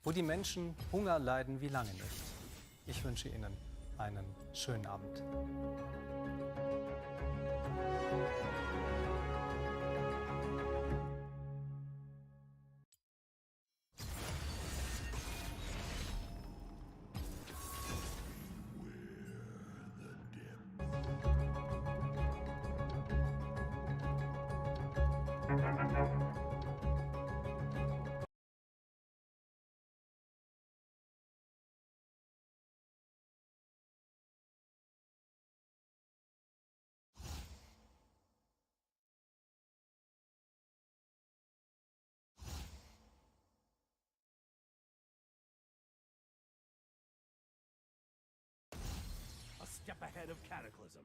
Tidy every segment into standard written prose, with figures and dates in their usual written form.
wo die Menschen Hunger leiden wie lange nicht. Ich wünsche Ihnen einen schönen Abend. A step ahead of Cataclysm.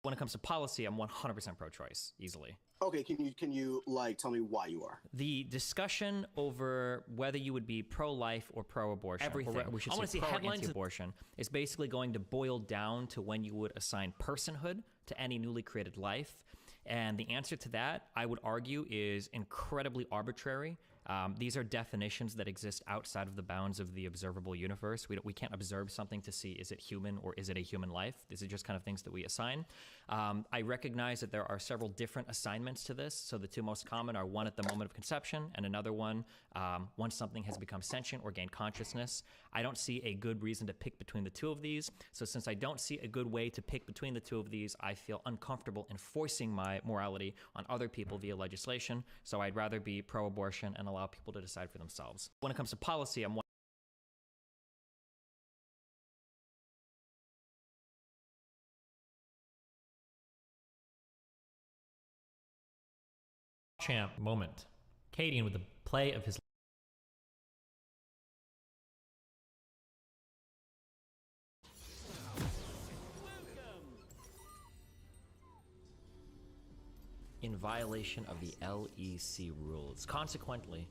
When it comes to policy, I'm 100% pro-choice, easily. Okay, can you like tell me why you are? The discussion over whether you would be pro-life or pro-abortion, Everything. or we should I wanna say see headlines pro-anti-abortion, is basically going to boil down to when you would assign personhood to any newly created life. And the answer to that, I would argue, is incredibly arbitrary. These are definitions that exist outside of the bounds of the observable universe. We can't observe something to see, is it human or is it a human life? These are just kind of things that we assign. I recognize that there are several different assignments to this. So the two most common are one at the moment of conception and another one once something has become sentient or gained consciousness. I don't see a good reason to pick between the two of these. So since I don't see a good way to pick between the two of these, I feel uncomfortable enforcing my morality on other people via legislation. So I'd rather be pro-abortion and allow people to decide for themselves. When it comes to policy, I'm Champ moment. Cadian with the play of his in violation of the LEC rules. Consequently,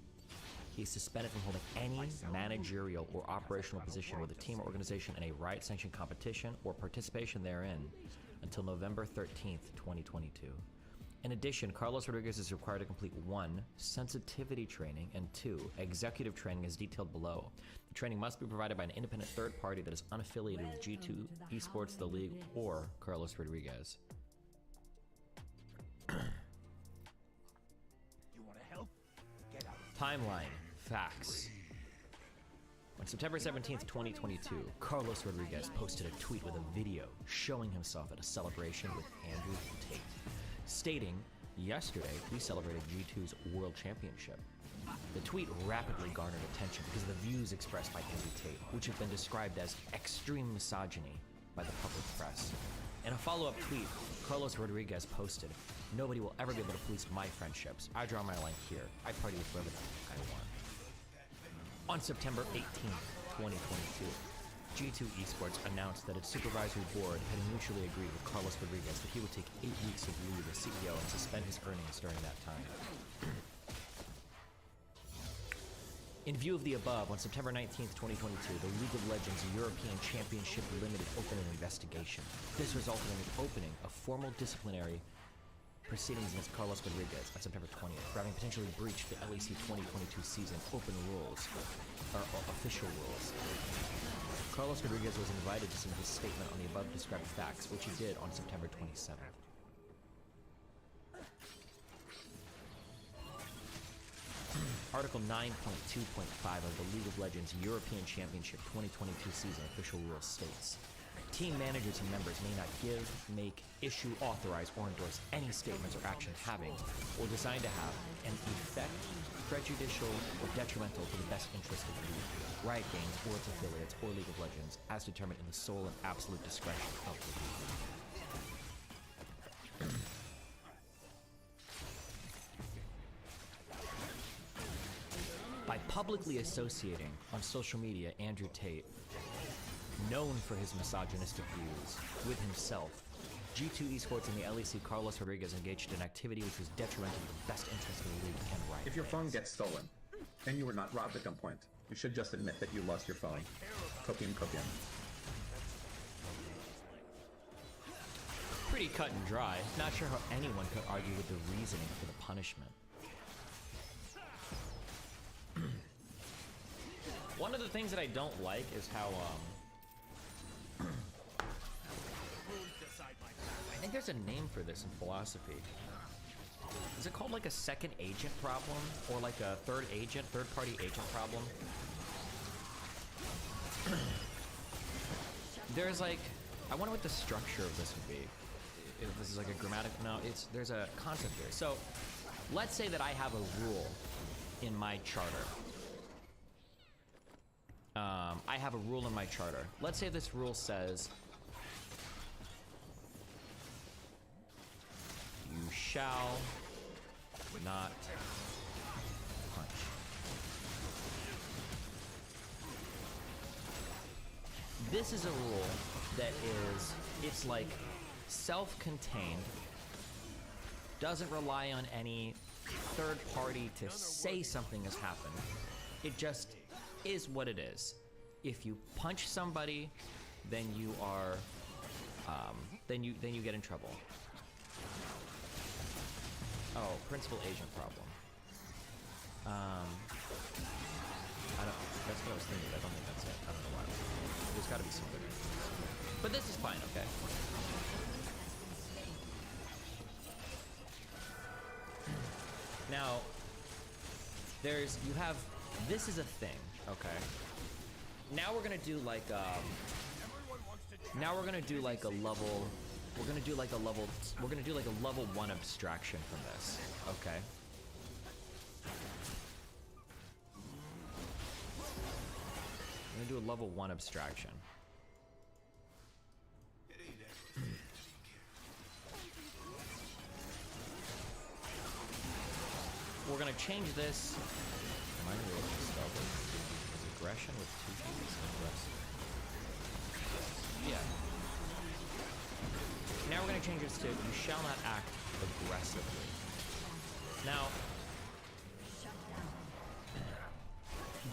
he's suspended from holding any managerial or operational position with a team or organization in a riot-sanctioned competition or participation therein until November 13th, 2022. In addition, Carlos Rodriguez is required to complete 1, sensitivity training, and 2, executive training as detailed below. The training must be provided by an independent third party that is unaffiliated with G2 Esports, the league, or Carlos Rodriguez. You want to help? Get out. Timeline. Facts. On September 17th, 2022, Carlos Rodriguez posted a tweet with a video showing himself at a celebration with Andrew Tate, stating, "Yesterday, we celebrated G2's World Championship." The tweet rapidly garnered attention because of the views expressed by Andrew Tate, which have been described as extreme misogyny by the public press. In a follow-up tweet, Carlos Rodriguez posted, "Nobody will ever be able to police my friendships. I draw my line here. I party with women I want." On September 18th, 2022, G2 Esports announced that its supervisory board had mutually agreed with Carlos Rodriguez that he would take 8 weeks of leave as CEO and suspend his earnings during that time. In view of the above, on September 19th, 2022, the League of Legends European Championship Limited opened an investigation. This resulted in the opening of formal disciplinary proceedings against Carlos Rodriguez on September 20th for having potentially breached the LEC 2022 season open rules, or official rules. Carlos Rodriguez was invited to submit his statement on the above described facts, which he did on September 27th. Article 9.2.5 of the League of Legends European Championship 2022 season official rules states, team managers and members may not give, make, issue, authorize, or endorse any statements or actions having, or designed to have, an effect prejudicial or detrimental to the best interest of the Riot Games or its affiliates or League of Legends, as determined in the sole and absolute discretion of the league. By publicly associating on social media Andrew Tate, known for his misogynistic views, with himself, G2 Esports and the LEC Carlos Rodriguez engaged in activity which was detrimental to the best interest of the league and Riot. If your phone gets stolen, and you were not robbed at gunpoint, you should just admit that you lost your phone. Copium, copium. Pretty cut and dry. Not sure how anyone could argue with the reasoning for the punishment. One of the things that I don't like is how, I think there's a name for this in philosophy. Is it called like a second agent problem? Or like a third party agent problem? There's like, I wonder what the structure of this would be. If this is like a grammatical, no, there's a concept here. So, let's say that I have a rule in my charter. I have a rule in my charter. Let's say this rule says, you shall not punch. This is a rule that is, it's like self-contained, doesn't rely on any third party to say something has happened. It just is what it is. If you punch somebody, then you are, then you get in trouble. Oh, principal agent problem. I don't. That's what I was thinking. I don't think that's it. I don't know why. There's got to be something. But this is fine. Okay. Now, this is a thing, okay? Now we're gonna do like, now we're gonna do like a level, we're gonna do like a level 1 abstraction from this, okay? I'm gonna do a level 1 abstraction. We're gonna change this. Remind me what to spell this. Is aggression with 2 G's? Aggressive. Yeah. Now we're gonna change this to you shall not act aggressively. Now,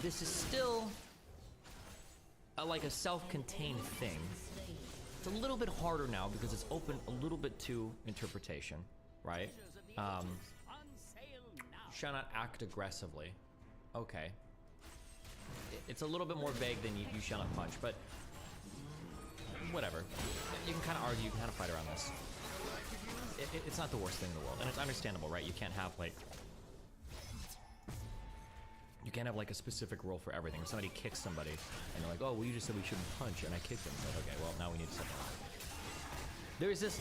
this is still like a self-contained thing. It's a little bit harder now because it's open a little bit to interpretation, right? Shall not act aggressively. Okay. It's a little bit more vague than you shall not punch, but whatever. You can kind of argue, you can kind of fight around this. It's not the worst thing in the world, and it's understandable, right? You can't have like a specific rule for everything. If somebody kicks somebody, and they're like, "Oh, well, you just said we shouldn't punch," and I kicked him. Like, okay, well, now we need to set them up. There's this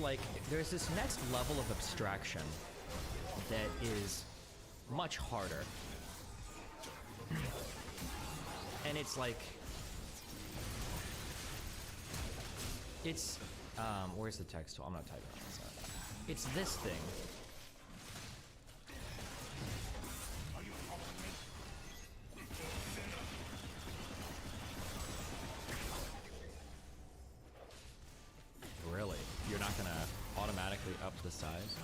next level of abstraction that is much harder. And it's like, it's, where's the text tool? I'm not typing on this. It's this thing. Really? You're not gonna automatically up the size?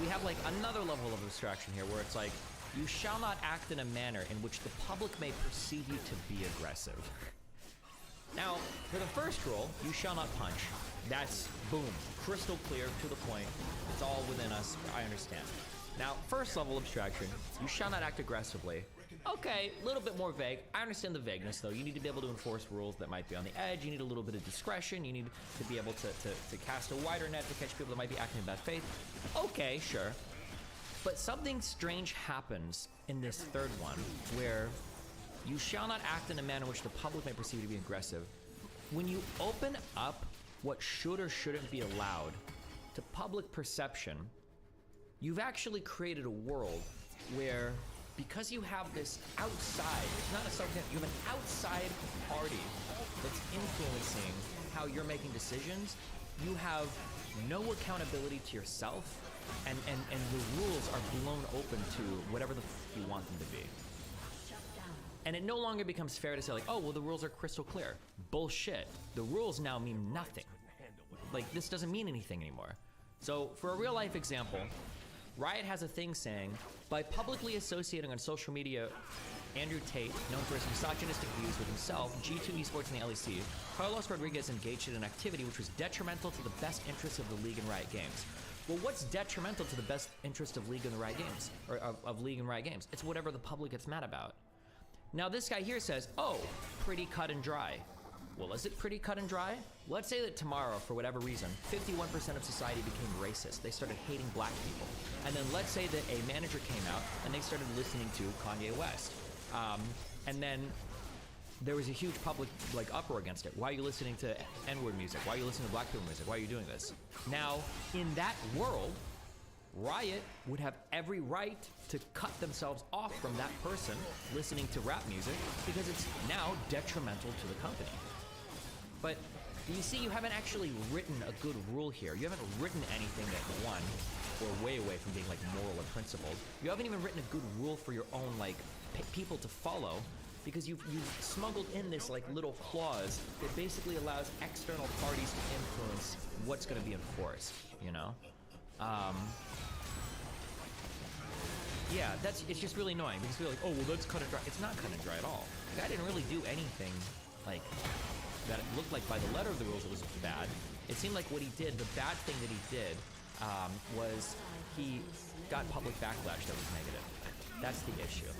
We have like another level of abstraction here where it's like, you shall not act in a manner in which the public may perceive you to be aggressive. Now, for the first rule, you shall not punch. That's, boom, crystal clear, to the point. It's all within us, I understand. Now, first level abstraction, you shall not act aggressively. Okay, a little bit more vague. I understand the vagueness, though. You need to be able to enforce rules that might be on the edge. You need a little bit of discretion. You need to be able to cast a wider net to catch people that might be acting in bad faith. Okay, sure. But something strange happens in this third one, where you shall not act in a manner which the public may perceive to be aggressive. When you open up what should or shouldn't be allowed to public perception, you've actually created a world where, because you have this outside, it's not a self, you have an outside party that's influencing how you're making decisions, you have no accountability to yourself, and the rules are blown open to whatever the you want them to be. And it no longer becomes fair to say like, oh, well, the rules are crystal clear. Bullshit. The rules now mean nothing. Like, this doesn't mean anything anymore. So, for a real life example, Riot has a thing saying, by publicly associating on social media Andrew Tate, known for his misogynistic views with himself, G2 Esports, and the LEC, Carlos Rodriguez engaged in an activity which was detrimental to the best interests of the League and Riot Games. Well, what's detrimental to the best interest of League and the Riot Games? Or of League and Riot Games? It's whatever the public gets mad about. Now this guy here says, oh, pretty cut and dry. Well, is it pretty cut and dry? Let's say that tomorrow, for whatever reason, 51% of society became racist. They started hating black people. And then let's say that a manager came out and they started listening to Kanye West. And then there was a huge public uproar against it. Why are you listening to N-word music? Why are you listening to black people music? Why are you doing this? Now, in that world, Riot would have every right to cut themselves off from that person listening to rap music because it's now detrimental to the company. But you see, you haven't actually written a good rule here. You haven't written anything that, one, or way away from being like moral or principled. You haven't even written a good rule for your own like people to follow, because you've smuggled in this like little clause that basically allows external parties to influence what's going to be enforced, you know? Yeah, it's just really annoying because people are like, oh, well, that's cut and dry. It's not cut and dry at all. The guy didn't really do anything like that. It looked like by the letter of the rules it was bad. It seemed like what he did, the bad thing that he did, was he got public backlash that was negative. That's the issue.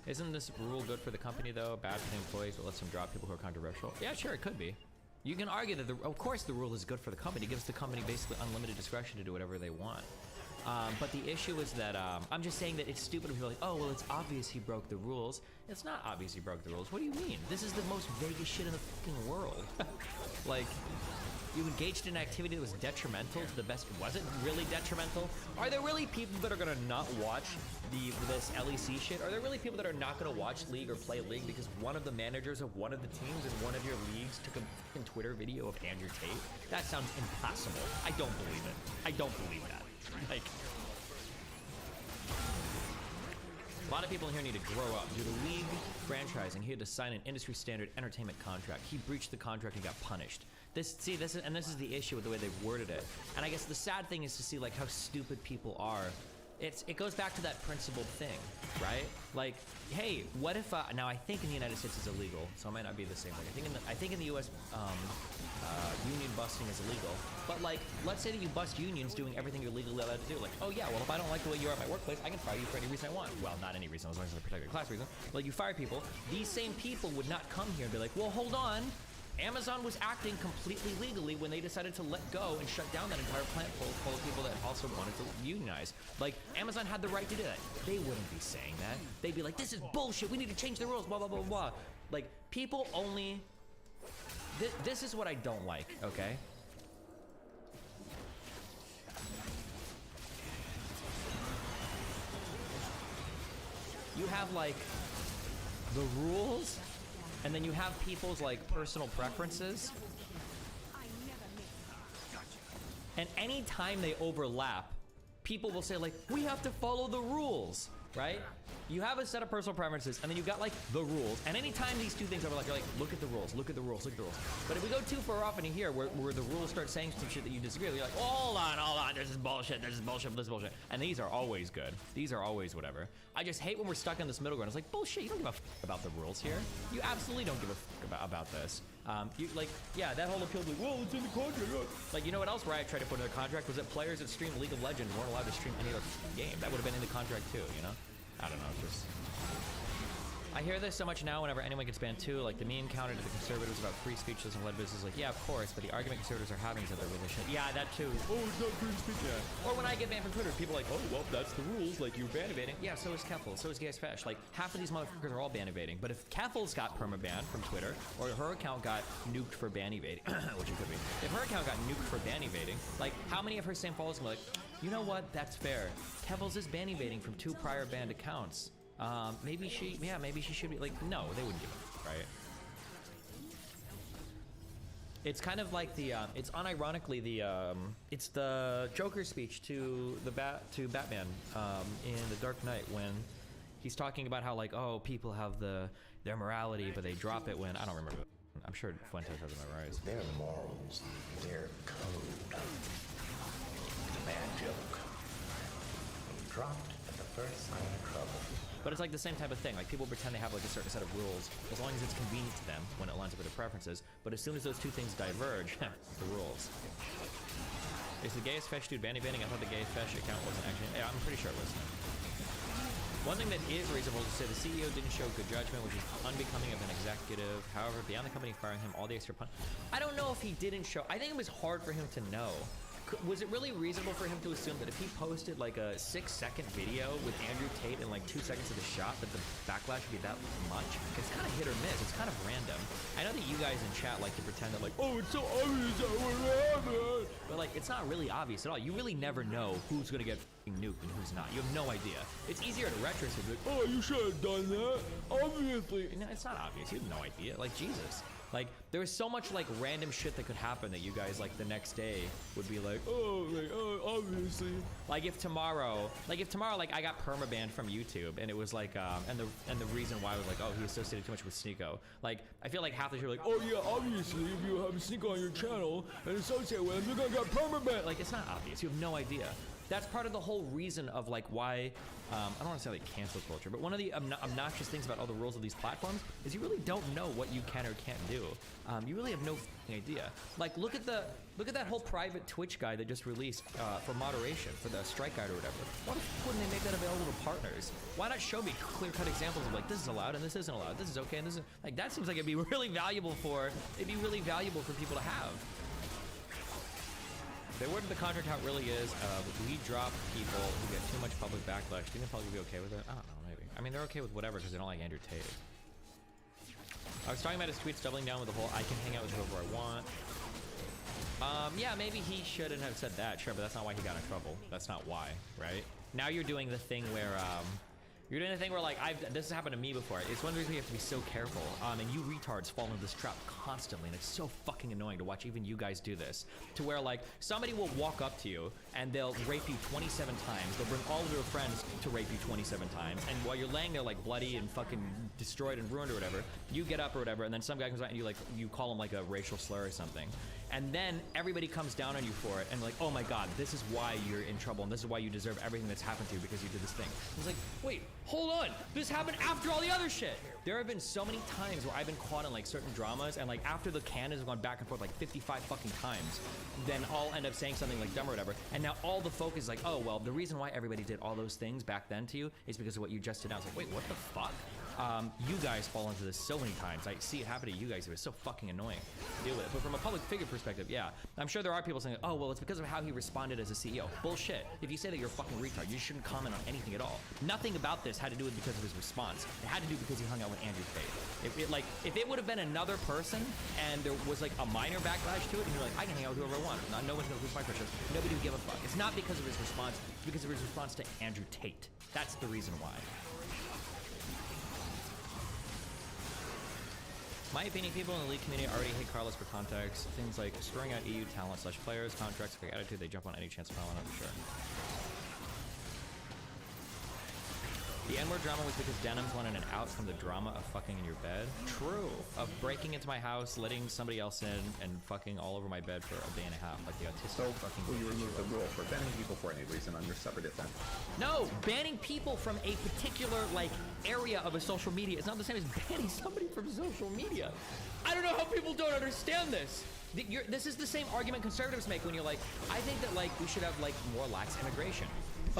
Isn't this rule good for the company though? Bad for the employees, but lets them drop people who are controversial? Yeah, sure, it could be. You can argue that, of course, the rule is good for the company. It gives the company basically unlimited discretion to do whatever they want. But the issue is that, I'm just saying that it's stupid when people are like, oh, well, it's obvious he broke the rules. It's not obvious he broke the rules. What do you mean? This is the most vaguest shit in the fucking world. Like, you engaged in an activity that was detrimental to the best. Was it really detrimental? Are there really people that are gonna not watch this LEC shit? Are there really people that are not gonna watch League or play League because one of the managers of one of the teams in one of your leagues took a fucking Twitter video of Andrew Tate? That sounds impossible. I don't believe it. I don't believe that. Like, a lot of people in here need to grow up. Due to League franchising, he had to sign an industry standard entertainment contract. He breached the contract and got punished. This is the issue with the way they've worded it. And I guess the sad thing is to see like how stupid people are. It goes back to that principled thing, right? Like, hey, what if now I think in the United States it's illegal, so it might not be the same thing. I think in the U.S. Union busting is illegal. But like, let's say that you bust unions doing everything you're legally allowed to do. Like, oh yeah, well if I don't like the way you are at my workplace, I can fire you for any reason I want. Well, not any reason, as long as it's a protected class reason. Like, you fire people. These same people would not come here and be like, well, hold on. Amazon was acting completely legally when they decided to let go and shut down that entire plant full of people that also wanted to unionize. Like, Amazon had the right to do that. They wouldn't be saying that. They'd be like, this is bullshit. We need to change the rules, blah, blah, blah, blah. Like, people only... This is what I don't like, okay? You have, like, the rules... and then you have people's like personal preferences. And anytime they overlap, people will say like, we have to follow the rules, right? You have a set of personal preferences, and then you've got like the rules. And anytime these two things overlap, you're like, look at the rules, look at the rules, look at the rules. But if we go too far off into here, where the rules start saying some shit that you disagree with, you're like, hold on, this is bullshit, this is bullshit, this is bullshit. And these are always good. These are always whatever. I just hate when we're stuck in this middle ground. It's like, bullshit, you don't give a fuck about the rules here. You absolutely don't give a fuck about this. You like, yeah, that whole appeal to like, well, it's in the contract. Like, you know what else Riot tried to put in their contract was that players that stream League of Legends weren't allowed to stream any other game. That would have been in the contract too, you know? I don't know, just... I hear this so much now whenever anyone gets banned too, like the meme counter to the conservatives about free speech doesn't let business. Like, yeah, of course, but the argument conservatives are having is that they're really shit. Yeah, that too. Oh, it's not free speech. Yeah. Or when I get banned from Twitter, people are like, oh, well, that's the rules. Like, you're ban evading. Yeah, so is Keffel, so is GaySfesh. Like, half of these motherfuckers are all ban evading. But if Keffel's got permaban from Twitter, or her account got nuked for ban evading, which it could be, if her account got nuked for ban evading, like, how many of her same followers will be like, you know what, that's fair. Keffel's is ban evading from 2 prior banned accounts. Maybe she should be like, no, they wouldn't give it, right? It's kind of like the, it's unironically it's the Joker speech to Batman, in The Dark Knight when he's talking about how like, oh, people have their morality, but they drop it when, I don't remember. I'm sure Fuentes has it memorized. Their morals, their code. It's a bad joke. Dropped at the first sign of trouble. But it's like the same type of thing. Like people pretend they have like a certain set of rules as long as it's convenient to them when it lines up with their preferences. But as soon as those two things diverge, the rules. Is the GaySfesh dude banning? I thought the GaySfesh account wasn't actually. Yeah, I'm pretty sure it was. One thing that is reasonable to say, the CEO didn't show good judgment, which is unbecoming of an executive. However, beyond the company firing him, all the extra I don't know if he didn't show. I think it was hard for him to know. Was it really reasonable for him to assume that if he posted like a 6-second video with Andrew Tate and like 2 seconds of the shot, that the backlash would be that much? It's kind of hit or miss. It's kind of random. I know that you guys in chat like to pretend that like, oh, it's so obvious that would happen. But like, it's not really obvious at all. You really never know who's gonna get nuked and who's not. You have no idea. It's easier to retrospect, like, oh, you should have done that. Obviously. No, it's not obvious. You have no idea. Like, Jesus. Like, there was so much, like, random shit that could happen that you guys, like, the next day would be like, oh, obviously. Like, if tomorrow, like, I got permabanned from YouTube, and it was like, and the reason why was like, oh, he associated too much with Sneeko. Like, I feel like half the shit were like, oh, yeah, obviously, if you have Sneeko on your channel and associate with him, you're gonna get permabanned. Like, it's not obvious. You have no idea. That's part of the whole reason of like why, I don't want to say like cancel culture, but one of the obnoxious things about all the rules of these platforms is you really don't know what you can or can't do. You really have no idea. Like look at that whole private Twitch guide that just released for moderation, for the strike guide or whatever. Why wouldn't they make that available to partners? Why not show me clear-cut examples of like, this is allowed and this isn't allowed, this is okay and this is, like that seems like it'd be really valuable for people to have. The word of the contract, how it really is, we drop people who get too much public backlash. Do you think public would be okay with it? I don't know, maybe. I mean, they're okay with whatever because they don't like Andrew Tate. I was talking about his tweets doubling down with the whole I can hang out with whoever I want. Yeah, maybe he shouldn't have said that, sure, but that's not why he got in trouble. That's not why, right? Now you're doing the thing where, like, this has happened to me before. It's one of the reasons we have to be so careful. And you retards fall into this trap constantly, and it's so fucking annoying to watch even you guys do this. To where, like, somebody will walk up to you, and they'll rape you 27 times. They'll bring all of their friends to rape you 27 times. And while you're laying there, like, bloody and fucking destroyed and ruined or whatever, you get up or whatever, and then some guy comes out and you call him, like, a racial slur or something. And then everybody comes down on you for it, and like, oh my god, this is why you're in trouble, and this is why you deserve everything that's happened to you because you did this thing. It's like, wait, hold on, this happened after all the other shit. There have been so many times where I've been caught in like certain dramas, and like after the canons have gone back and forth like 55 fucking times, then I'll end up saying something like dumb or whatever, and now all the focus is like, oh well, the reason why everybody did all those things back then to you is because of what you just did now. It's like, wait, what the fuck? You guys fall into this so many times. I see it happen to you guys. It was so fucking annoying to deal with it. But from a public figure perspective, yeah, I'm sure there are people saying, oh, well, it's because of how he responded as a CEO. Bullshit. If you say that you're a fucking retard, you shouldn't comment on anything at all. Nothing about this had to do with because of his response. It had to do because he hung out with Andrew Tate. If it would have been another person and there was like a minor backlash to it, and you're like, I can hang out with whoever I want. No one's gonna lose my friendship. Nobody would give a fuck. It's not because of his response. It's because of his response to Andrew Tate. That's the reason why. My opinion, people in the league community already hate Carlos for context. Things like screwing out EU talent / players, contracts, fake attitude, they jump on any chance of following up for sure. The N-word drama was because Denims wanted an out from the drama of fucking in your bed. True. Of breaking into my house, letting somebody else in, and fucking all over my bed for a day and a half, like the autistic fucking. Will you remove the rule for banning people for any reason on your separate event? No, banning people from a particular like area of a social media is not the same as banning somebody from social media. I don't know how people don't understand this. This is the same argument conservatives make when you're like, I think that like we should have like more lax immigration.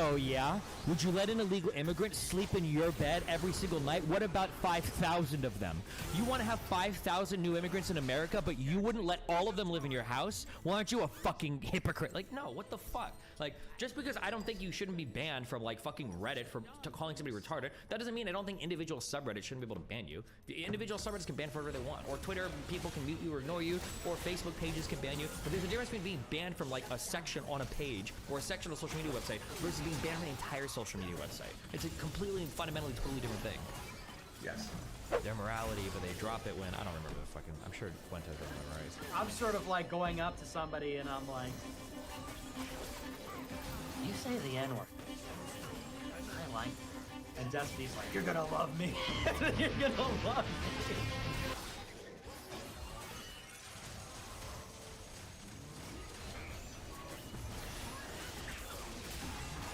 Oh yeah? Would you let an illegal immigrant sleep in your bed every single night? What about 5,000 of them? You want to have 5,000 new immigrants in America, but you wouldn't let all of them live in your house? Well, aren't you a fucking hypocrite? Like, no, what the fuck? Like, just because I don't think you shouldn't be banned from like fucking Reddit for calling somebody retarded, that doesn't mean I don't think individual subreddits shouldn't be able to ban you. The individual subreddits can ban for whatever they want, or Twitter people can mute you or ignore you, or Facebook pages can ban you. But there's a difference between being banned from like a section on a page or a section on a social media website versus being banned from an entire social media website. It's a completely and fundamentally totally different thing. Yes. Their morality, but they drop it when I don't remember the fucking. I'm sure Fuentes doesn't memorize. I'm sort of like going up to somebody and I'm like, you say the N-word. I like it. And Destiny's like, you're gonna love me. You're gonna love me.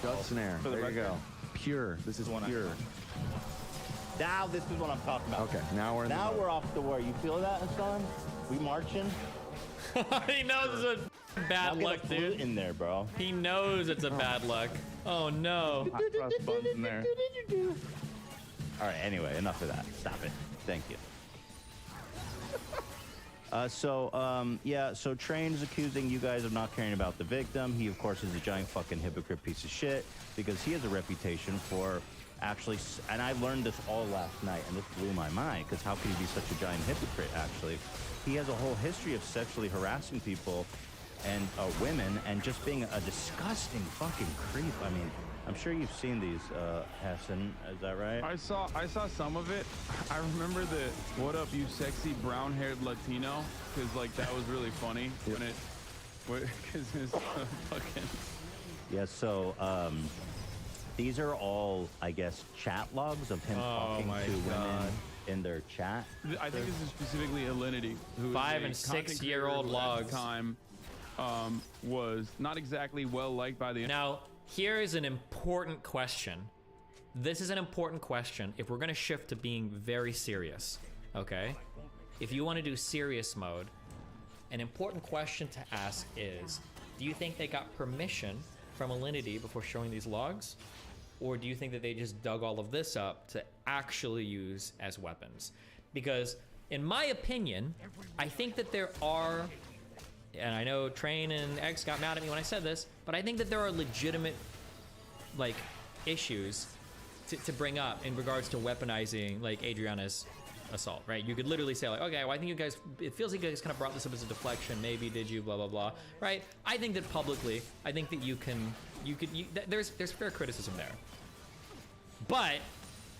Gut snare. For the There you record. go. Pure. This is pure. Now this is what I'm talking about. Okay, now we're in Now the we're off the war. You feel that, son? We marching? He knows it's a bad Now get luck, a flute dude. in there, bro. He knows it's a bad luck. Oh no. hot cross buns in there. All right, anyway, enough of that. Stop it. Thank you. So Train is accusing you guys of not caring about the victim. He, of course, is a giant fucking hypocrite piece of shit because he has a reputation for actually, and I learned this all last night, and this blew my mind, because how could he be such a giant hypocrite, actually? He has a whole history of sexually harassing people and women and just being a disgusting fucking creep. I mean, I'm sure you've seen these, Hassan, is that right? I saw some of it. I remember the "What up, you sexy brown-haired Latino," because like that was really funny when it, because it's fucking. Yeah. So these are all, I guess, chat logs of him talking to women in their chat. I think this is specifically Alinity, who 5 is and a 6 year content old creator who at logs. the time was not exactly well liked by the. Now, here is an important question. This is an important question if we're gonna shift to being very serious, okay? If you wanna do serious mode, an important question to ask is, do you think they got permission from Alinity before showing these logs? Or do you think that they just dug all of this up to actually use as weapons? Because in my opinion, I think that there are, and I know Train and X got mad at me when I said this, but I think that there are legitimate, like, issues to bring up in regards to weaponizing, like, Adriana's assault, right? You could literally say, like, okay, well, I think you guys, it feels like you guys kind of brought this up as a deflection, maybe did you, blah, blah, blah, right? I think that publicly, I think that there's fair criticism there. But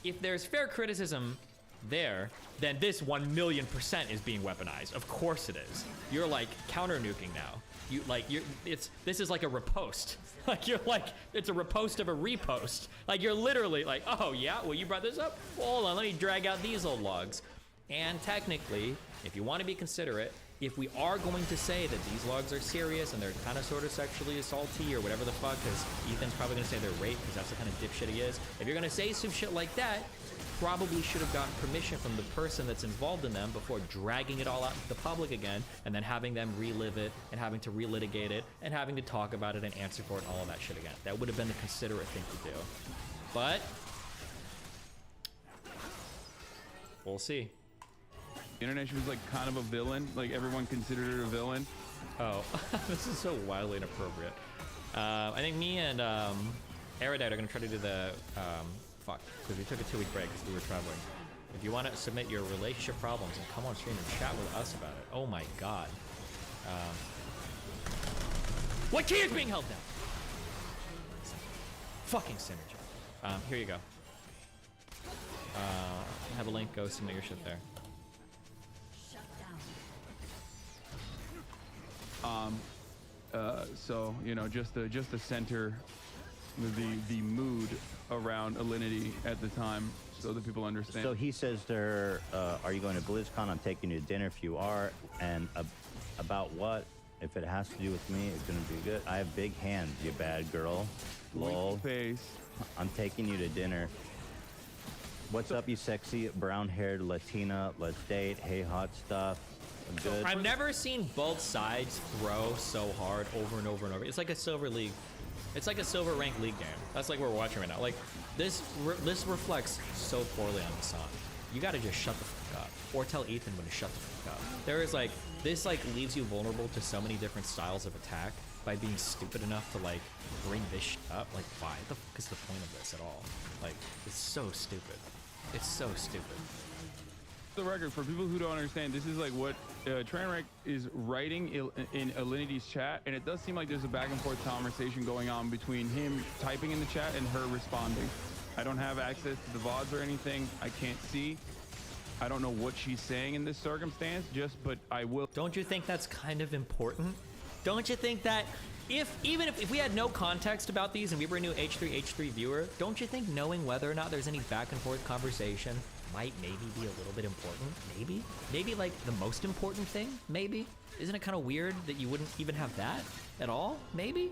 if there's fair criticism there, then this 1,000,000% is being weaponized. Of course it is. You're like counter nuking now. This is like a repost. Like you're like, it's a repost of a repost. Like you're literally like, oh yeah, well you brought this up? Well, hold on, let me drag out these old logs. And technically, if you want to be considerate, if we are going to say that these logs are serious and they're kind of sort of sexually assaulty or whatever the fuck, because Ethan's probably gonna say they're rape because that's the kind of dipshit he is. If you're gonna say some shit like that, probably should have gotten permission from the person that's involved in them before dragging it all out into the public again and then having them relive it and having to relitigate it and having to talk about it and answer for it and all of that shit again. That would have been the considerate thing to do. But we'll see. The internet, she was like kind of a villain. Like everyone considered her a villain. Oh, this is so wildly inappropriate. I think me and Erudite are gonna try to do the fuck, because we took a 2-week break because we were traveling. If you want to submit your relationship problems and come on stream and chat with us about it. Oh my god. What key is being held down? Fucking synergy. Here you go. Have a link, go submit your shit there. So you know, just to center the mood around Alinity at the time, so that people understand. So he says to her, "Are you going to BlizzCon? I'm taking you to dinner if you are." And about what? If it has to do with me, it's gonna be good. I have big hands, you bad girl. Lol. Face. I'm taking you to dinner. What's up, you sexy brown-haired Latina? Let's date. Hey, hot stuff. I'm good. I've never seen both sides throw so hard over and over and over. It's like a silver league. It's like a silver ranked league game. That's like what we're watching right now. Like this reflects so poorly on Hassan. You gotta just shut the fuck up, or tell Ethan when to shut the fuck up. There is like this like leaves you vulnerable to so many different styles of attack by being stupid enough to like bring this shit up. Like why? What the fuck is the point of this at all? Like it's so stupid. It's so stupid. The record for people who don't understand, this is like what Trainwreck is writing in Alinity's chat, and it does seem like there's a back and forth conversation going on between him typing in the chat and her responding. I don't have access to the VODs or anything. I can't see. I don't know what she's saying in this circumstance, but I will. Don't you think that's kind of important? Don't you think that even if we had no context about these and we were a new H3 viewer, don't you think knowing whether or not there's any back and forth conversation might maybe be a little bit important? Maybe like the most important thing? Maybe? Isn't it kind of weird that you wouldn't even have that at all? Maybe?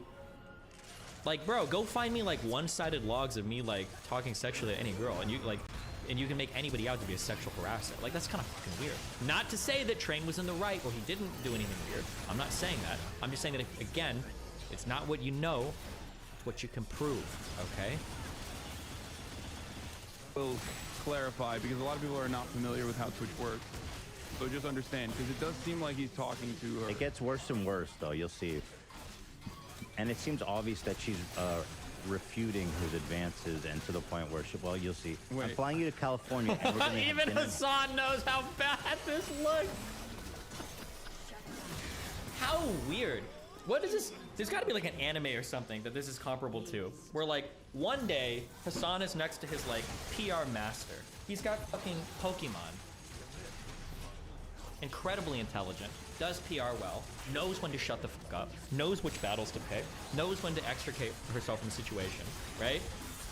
Like, bro, go find me like one-sided logs of me like talking sexually to any girl, and you can make anybody out to be a sexual harasser. Like, that's kind of fucking weird. Not to say that Train was in the right or he didn't do anything weird. I'm not saying that. I'm just saying that, again, it's not what you know, it's what you can prove, okay? Will clarify, because a lot of people are not familiar with how Twitch works. So just understand, because it does seem like he's talking to her. It gets worse and worse, though. You'll see. And it seems obvious that she's refuting his advances, and to the point where well, you'll see. Wait. I'm flying you to California. And we're gonna Even Hassan knows how bad this looks. How weird. What is this? There's got to be like an anime or something that this is comparable to, where like one day Hassan is next to his like PR master. He's got fucking Pokemon. Incredibly intelligent, does PR well, knows when to shut the fuck up, knows which battles to pick, knows when to extricate herself from the situation, right?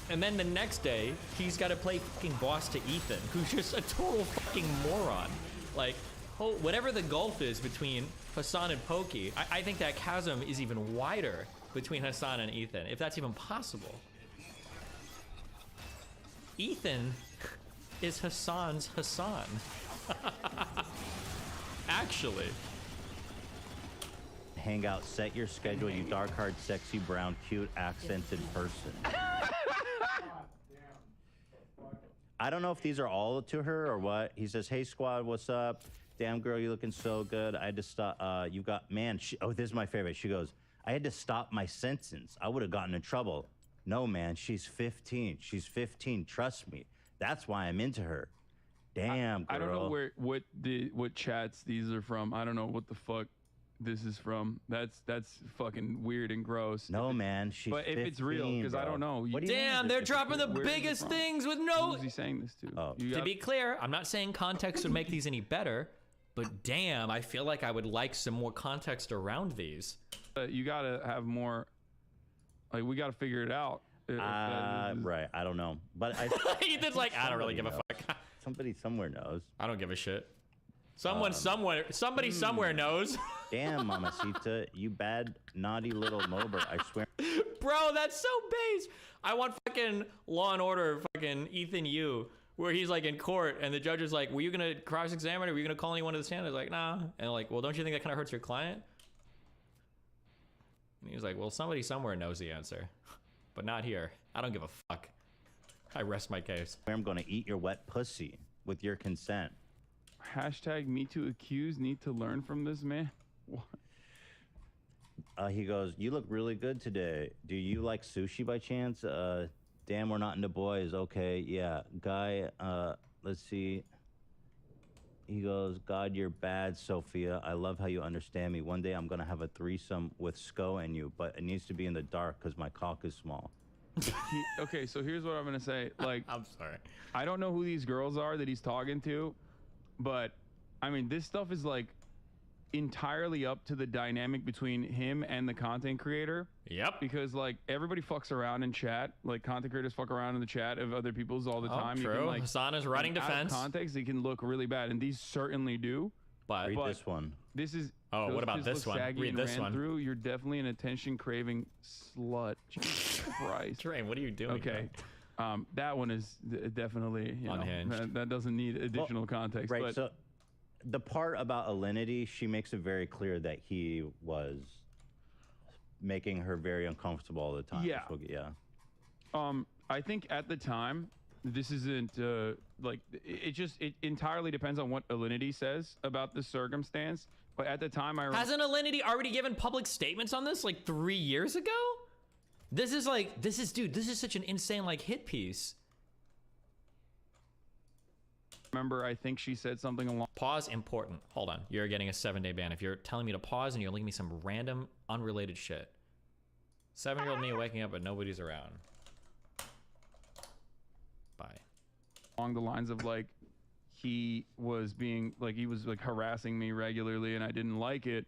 And then the next day, he's got to play fucking boss to Ethan, who's just a total fucking moron. Like, whatever the gulf is between Hassan and Pokey, I think that chasm is even wider between Hassan and Ethan, if that's even possible. Ethan is Hassan's Hassan. Actually. hang out, set your schedule, you dark-haired, sexy, brown, cute, accented person. I don't know if these are all to her or what. He says, hey, squad, what's up? Damn, girl, you looking so good. I had to stop. You got, man, oh, this is my favorite. She goes, I had to stop my sentence. I would have gotten in trouble. No, man, she's 15. She's 15. Trust me. That's why I'm into her. Damn, girl. I don't know what chats these are from. I don't know what the fuck this is from. That's fucking weird and gross. No, man, she's But if 15, it's real, because I don't know. Damn, they're dropping the biggest things with no. Who's he saying this to? Oh. To be clear, I'm not saying context would make these any better, but damn, I feel like I would like some more context around these. You gotta have more. Like, we gotta figure it out. Right, I don't know, but Ethan's like, I don't really give a fuck. Somebody somewhere knows. I don't give a shit. Somebody somewhere knows. Damn, Mamacita, you bad, naughty little Mobert, I swear. Bro, that's so base. I want fucking Law and Order, fucking Ethan Yu, where he's like in court and the judge is like, were you gonna cross-examine or were you gonna call anyone to the stand? He's like, nah. And like, well, don't you think that kind of hurts your client? And he was like, well, somebody somewhere knows the answer, but not here. I don't give a fuck. I rest my case. I'm gonna eat your wet pussy with your consent. Hashtag me too accused. Need to learn from this man. What? He goes, you look really good today. Do you like sushi by chance? Damn, we're not into boys. Okay, yeah. Guy, let's see. He goes, God, you're bad, Sophia. I love how you understand me. One day I'm gonna have a threesome with Sko and you, but it needs to be in the dark because my cock is small. Okay, so here's what I'm gonna say. Like, I'm sorry. I don't know who these girls are that he's talking to, but I mean, this stuff is like entirely up to the dynamic between him and the content creator. Yep. Because like everybody fucks around in chat. Like content creators fuck around in the chat of other people's all the time. True. You can, like, Hassan is running defense. Out of context, it can look really bad, and these certainly do. Read this one. This is. Oh, what about this one? Read this one. Through. You're definitely an attention-craving slut. Jesus Christ. Train, what are you doing? Okay. That one is definitely unhinged. That doesn't need additional context. Right. But So the part about Alinity, she makes it very clear that he was making her very uncomfortable all the time. Yeah. I think at the time, this isn't like it entirely depends on what Alinity says about the circumstance. But at the time, hasn't Alinity already given public statements on this like 3 years ago? This is such an insane like hit piece. Remember, I think she said something along. Pause important. Hold on. You're getting a 7-day ban. If you're telling me to pause and you're linking me some random unrelated shit. 7-year-old me waking up but nobody's around. Bye. Along the lines of like, he was harassing me regularly and I didn't like it.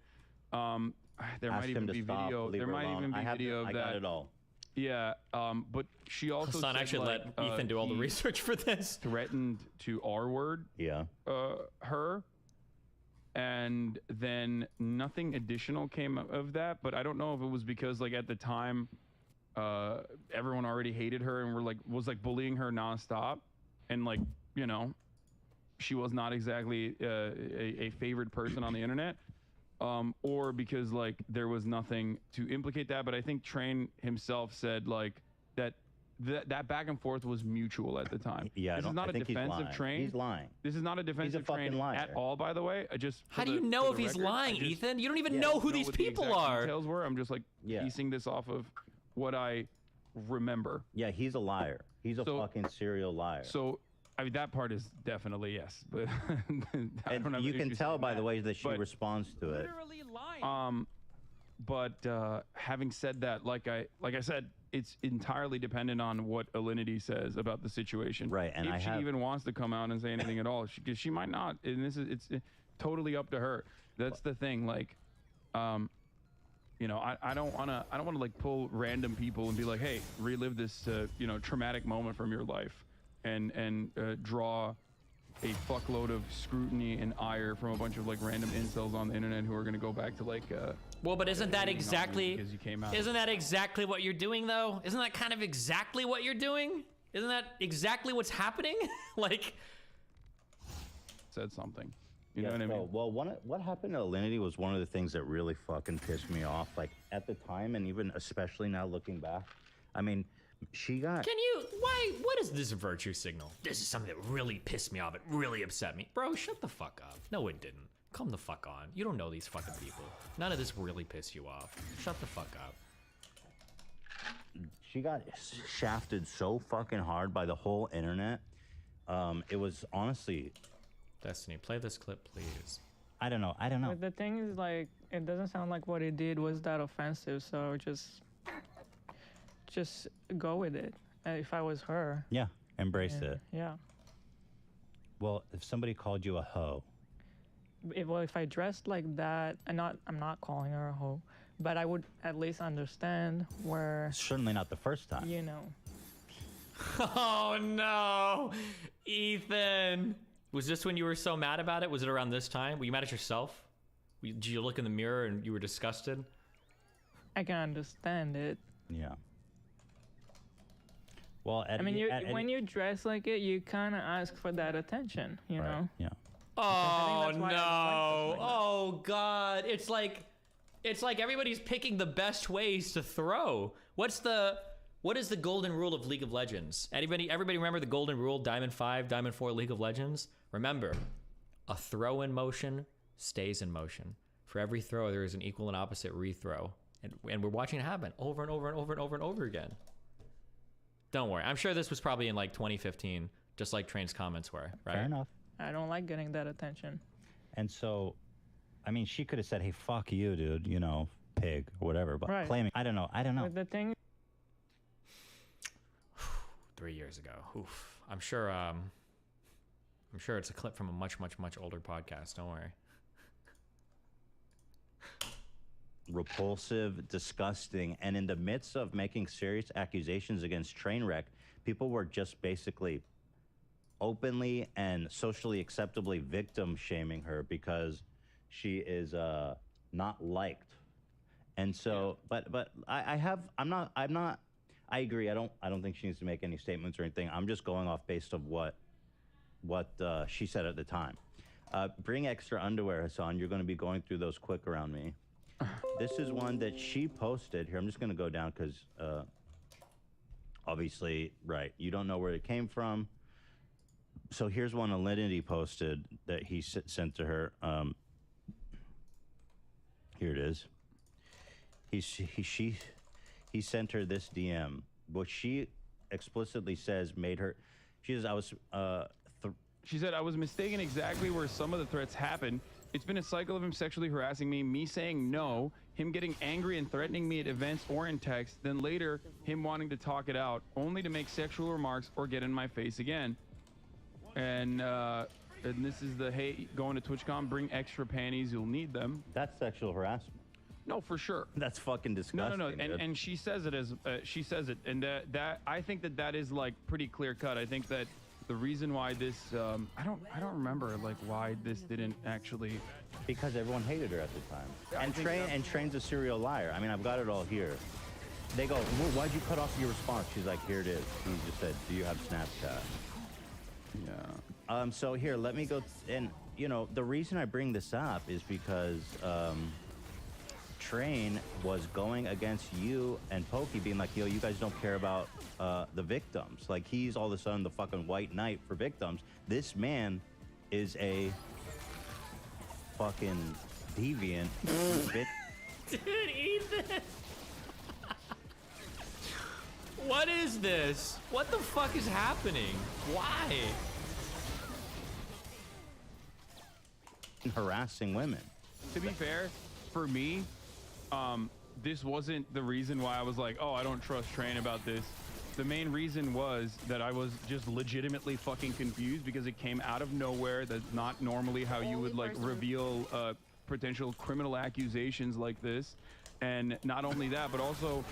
There might even be video. There might even be video of that. I got it all. Yeah, but she also Hassan actually let Ethan do all the research for this. Threatened to R-word her, and then nothing additional came of that. But I don't know if it was because like at the time, everyone already hated her and was bullying her nonstop, and like she was not exactly a favored person on the internet. Or because like there was nothing to implicate that, but I think Train himself said like that back and forth was mutual at the time. Yeah, this is not a defense of Train. He's lying. This is not a defense of Train at all, by the way. How do you know if he's lying, Ethan? You don't even know who these people are. Details were. I'm just like piecing this off of what I remember. Yeah, he's a liar. He's a fucking serial liar. So. I mean, that part is definitely yes, but I don't have you can tell by the way that she but, responds to it. Literally lying. But having said that, like I said, it's entirely dependent on what Alinity says about the situation. Right, and if she even wants to come out and say anything at all, because she might not, and it's totally up to her. That's the thing, like, I don't want to like pull random people and be like, hey, relive this traumatic moment from your life. And draw a fuckload of scrutiny and ire from a bunch of like random incels on the internet who are going to go back to like well, but isn't that exactly exactly what you're doing though? Isn't that kind of exactly what you're doing? Isn't that exactly what's happening? Like said something. You know what I mean? Well, what happened to Alinity was one of the things that really fucking pissed me off, like at the time, and even especially now looking back. I mean, she got. What is this virtue signal? This is something that really pissed me off. It really upset me. Bro, shut the fuck up. No, it didn't. Come the fuck on. You don't know these fucking people. None of this really pissed you off. Shut the fuck up. She got shafted so fucking hard by the whole internet. It was honestly. Destiny, play this clip, please. I don't know. But the thing is, like, it doesn't sound like what he did was that offensive, so just go with it. If I was her. Yeah, embrace it. Yeah. Well, if somebody called you a hoe. If I dressed like that, I'm not calling her a hoe, but I would at least understand where. Certainly not the first time. Oh no, Ethan. Was this when you were so mad about it? Was it around this time? Were you mad at yourself? Did you look in the mirror and you were disgusted? I can understand it. Yeah. Well, when you dress like it, you kind of ask for that attention, you know? Yeah. Oh no! Oh god! It's like everybody's picking the best ways to throw. What is the golden rule of League of Legends? Everybody remember the golden rule? Diamond 5, Diamond 4, League of Legends. Remember, a throw in motion stays in motion. For every throw, there is an equal and opposite rethrow, and we're watching it happen over and over and over and over and over again. Don't worry. I'm sure this was probably in like 2015, just like Train's comments were, right? Fair enough. I don't like getting that attention. And so, I mean, she could have said, hey, fuck you, dude, pig, or whatever, but claiming, I don't know. But the thing. 3 years ago. Oof. I'm sure it's a clip from a much, much, much older podcast. Don't worry. Repulsive, disgusting, and in the midst of making serious accusations against Trainwreck, people were just basically openly and socially acceptably victim shaming her because she is not liked. And so, but I agree. I don't think she needs to make any statements or anything. I'm just going off based of what she said at the time. Bring extra underwear, Hassan. You're going to be going through those quick around me. This is one that she posted. Here, I'm just going to go down because obviously, right, you don't know where it came from. So here's one Alinity posted that he sent to her. Here it is. He sent her this DM, which she explicitly says made her. She says, She said, I was mistaken exactly where some of the threats happened. It's been a cycle of him sexually harassing me saying no, him getting angry and threatening me at events or in text, then later him wanting to talk it out, only to make sexual remarks or get in my face again. And this is the, hey, going to TwitchCon, bring extra panties, you'll need them. That's sexual harassment. No, for sure. That's fucking disgusting. No. And she says it as she says it, and that I think that is like pretty clear cut. I think that the reason why this I don't remember like why this didn't actually, because everyone hated her at the time. Yeah, and Train's a serial liar. I mean, I've got it all here. They go, well, why'd you cut off your response? She's like, here it is. He just said, do you have Snapchat? Yeah. So here, let me go. And you know, the reason I bring this up is because Train was going against you and Pokey, being like, yo, you guys don't care about the victims. Like, he's all of a sudden the fucking white knight for victims. This man is a fucking deviant. Dude, Ethan! What is this? What the fuck is happening? Why? Harassing women. To be fair, for me, this wasn't the reason why I was like, oh, I don't trust Train about this. The main reason was that I was just legitimately fucking confused because it came out of nowhere. That's not normally how you would like reveal potential criminal accusations like this. And not only that, but also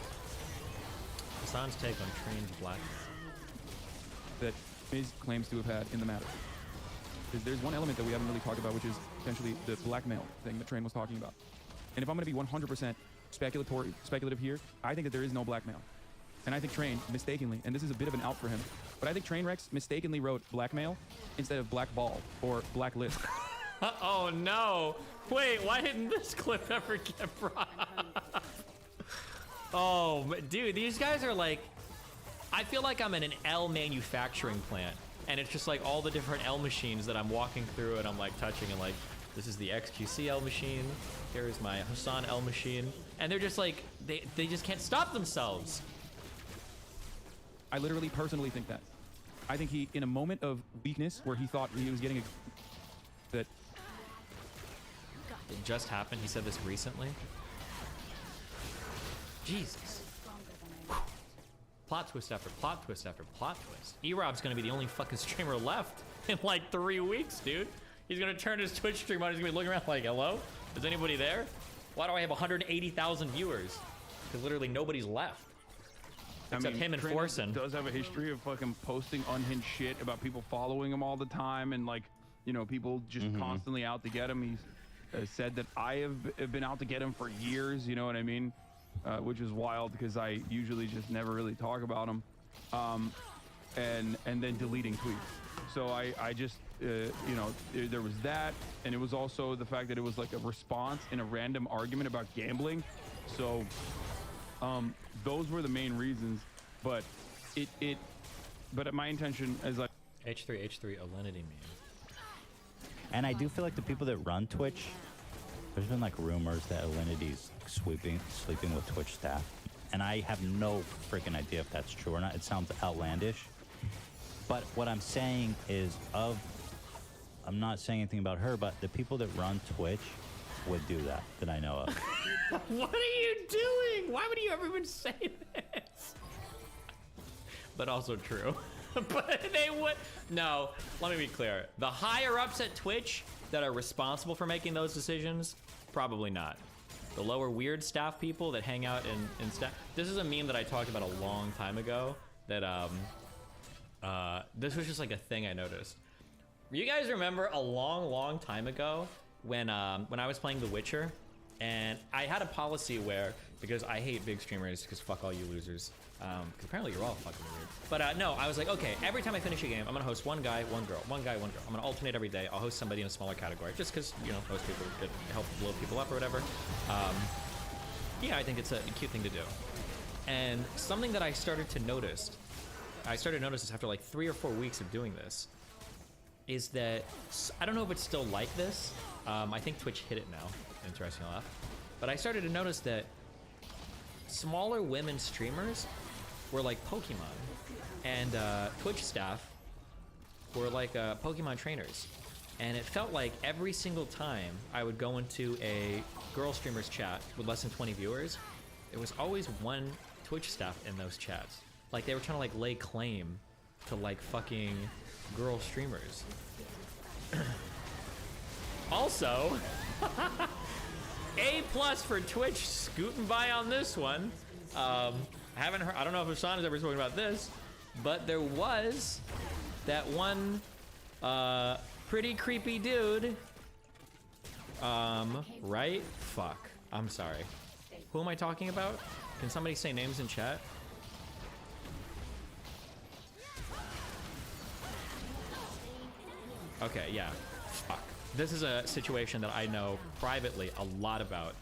Hassan's take on Train's blackmail that Miz claims to have had in the matter. There's one element that we haven't really talked about, which is potentially the blackmail thing that Train was talking about. And if I'm going to be 100% speculative here, I think that there is no blackmail. And I think Train mistakenly, and this is a bit of an out for him, but I think Trainwreck mistakenly wrote blackmail instead of blackball or blacklist. Oh no! Wait, why didn't this clip ever get brought up? Oh, dude, these guys are like, I feel like I'm in an L manufacturing plant, and it's just like all the different L machines that I'm walking through and I'm like touching, and like, this is the XQC L machine, here's my Hassan L machine, and they're just like, they just can't stop themselves. I literally personally think that. I think he, in a moment of weakness where he thought he was getting that. It just happened, he said this recently. Jesus. Plot twist after plot twist after plot twist. E-Rob's gonna be the only fucking streamer left in like 3 weeks, dude. He's gonna turn his Twitch stream on, he's gonna be looking around like, hello? Is anybody there? Why do I have 180,000 viewers? Because literally nobody's left. Except him and Forsen. Does have a history of fucking posting unhinged shit about people following him all the time, and like, you know, people just constantly out to get him. He's said that I have been out to get him for years, you know what I mean? Which is wild because I usually just never really talk about him. And then deleting tweets. So I just, you know, there was that, and it was also the fact that it was like a response in a random argument about gambling. So those were the main reasons, but but my intention is like H3 Alinity meme. And I do feel like the people that run Twitch, there's been like rumors that Alinity's sleeping with Twitch staff, and I have no freaking idea if that's true or not. It sounds outlandish, but what I'm saying is I'm not saying anything about her, but the people that run Twitch would do that I know of. What are you doing? Why would you ever even say this? But also true. But they would. No, let me be clear. The higher ups at Twitch that are responsible for making those decisions, probably not. The lower weird staff people that hang out in staff. This is a meme that I talked about a long time ago. That this was just like a thing I noticed. You guys remember a long time ago when I was playing The Witcher, And I had a policy where, because I hate big streamers, because fuck all you losers, because apparently you're all fucking weird. But no, I was like, okay, every time I finish a game, I'm gonna host one guy, one girl, one guy, one girl. I'm gonna alternate every day. I'll host somebody in a smaller category, just because, you know, most people could help blow people up or whatever. Yeah, I think it's a cute thing to do. And something that I started to notice this after like 3 or 4 weeks of doing this, is that, I don't know if it's still like this. I think Twitch hit it now, interesting enough. But I started to notice that smaller women streamers were like Pokemon, and Twitch staff were like Pokemon trainers. And it felt like every single time I would go into a girl streamer's chat with less than 20 viewers, there was always one Twitch staff in those chats. Like they were trying to like lay claim to like fucking girl streamers. Also, A+ for Twitch scooting by on this one. Haven't heard, I don't know if Hassan has ever spoken about this, but there was that one pretty creepy dude. Right? Fuck. I'm sorry. Who am I talking about? Can somebody say names in chat? Okay, yeah. Fuck. This is a situation that I know privately a lot about,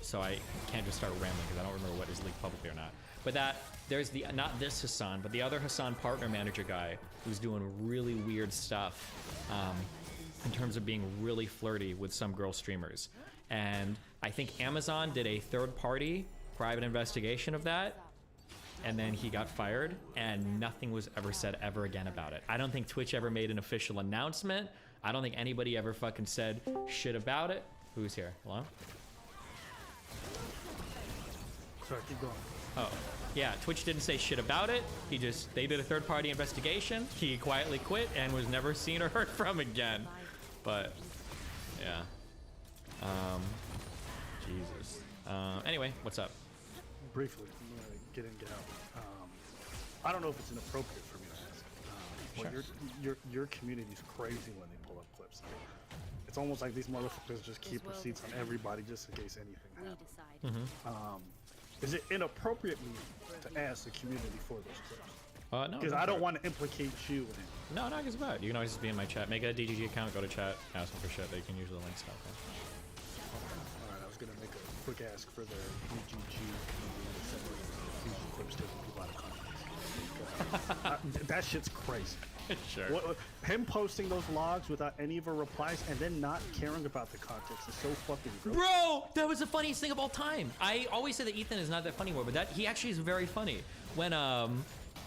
so I can't just start rambling because I don't remember what is leaked publicly or not. But there's the, not this Hassan, but the other Hassan partner manager guy who's doing really weird stuff in terms of being really flirty with some girl streamers. And I think Amazon did a third-party private investigation of that, and then he got fired, and nothing was ever said ever again about it. I don't think Twitch ever made an official announcement. I don't think anybody ever fucking said shit about it. Who's here? Hello? Sorry, keep going. Oh, yeah, Twitch didn't say shit about it. They did a third-party investigation. He quietly quit and was never seen or heard from again. But, yeah. Jesus. Anyway, what's up? Briefly, I'm gonna get in, get out. I don't know if it's inappropriate for me to ask, but Sure. your community's crazy when they pull up clips. It's almost like these motherfuckers just keep receipts on everybody just in case anything happens. Is it inappropriate to ask the community for those clips? No. Because I don't want to implicate you in it. No, not as bad. You can always just be in my chat. Make a DGG account, go to chat, ask them for shit. They can use the link stuff. Alright, I was gonna make a quick ask for their DGG community to send me clips taking people out of context. That shit's crazy. Sure. Him posting those logs without any of her replies and then not caring about the context is so fucking gross. Bro, that was the funniest thing of all time. I always say that Ethan is not that funny anymore, but he actually is very funny. When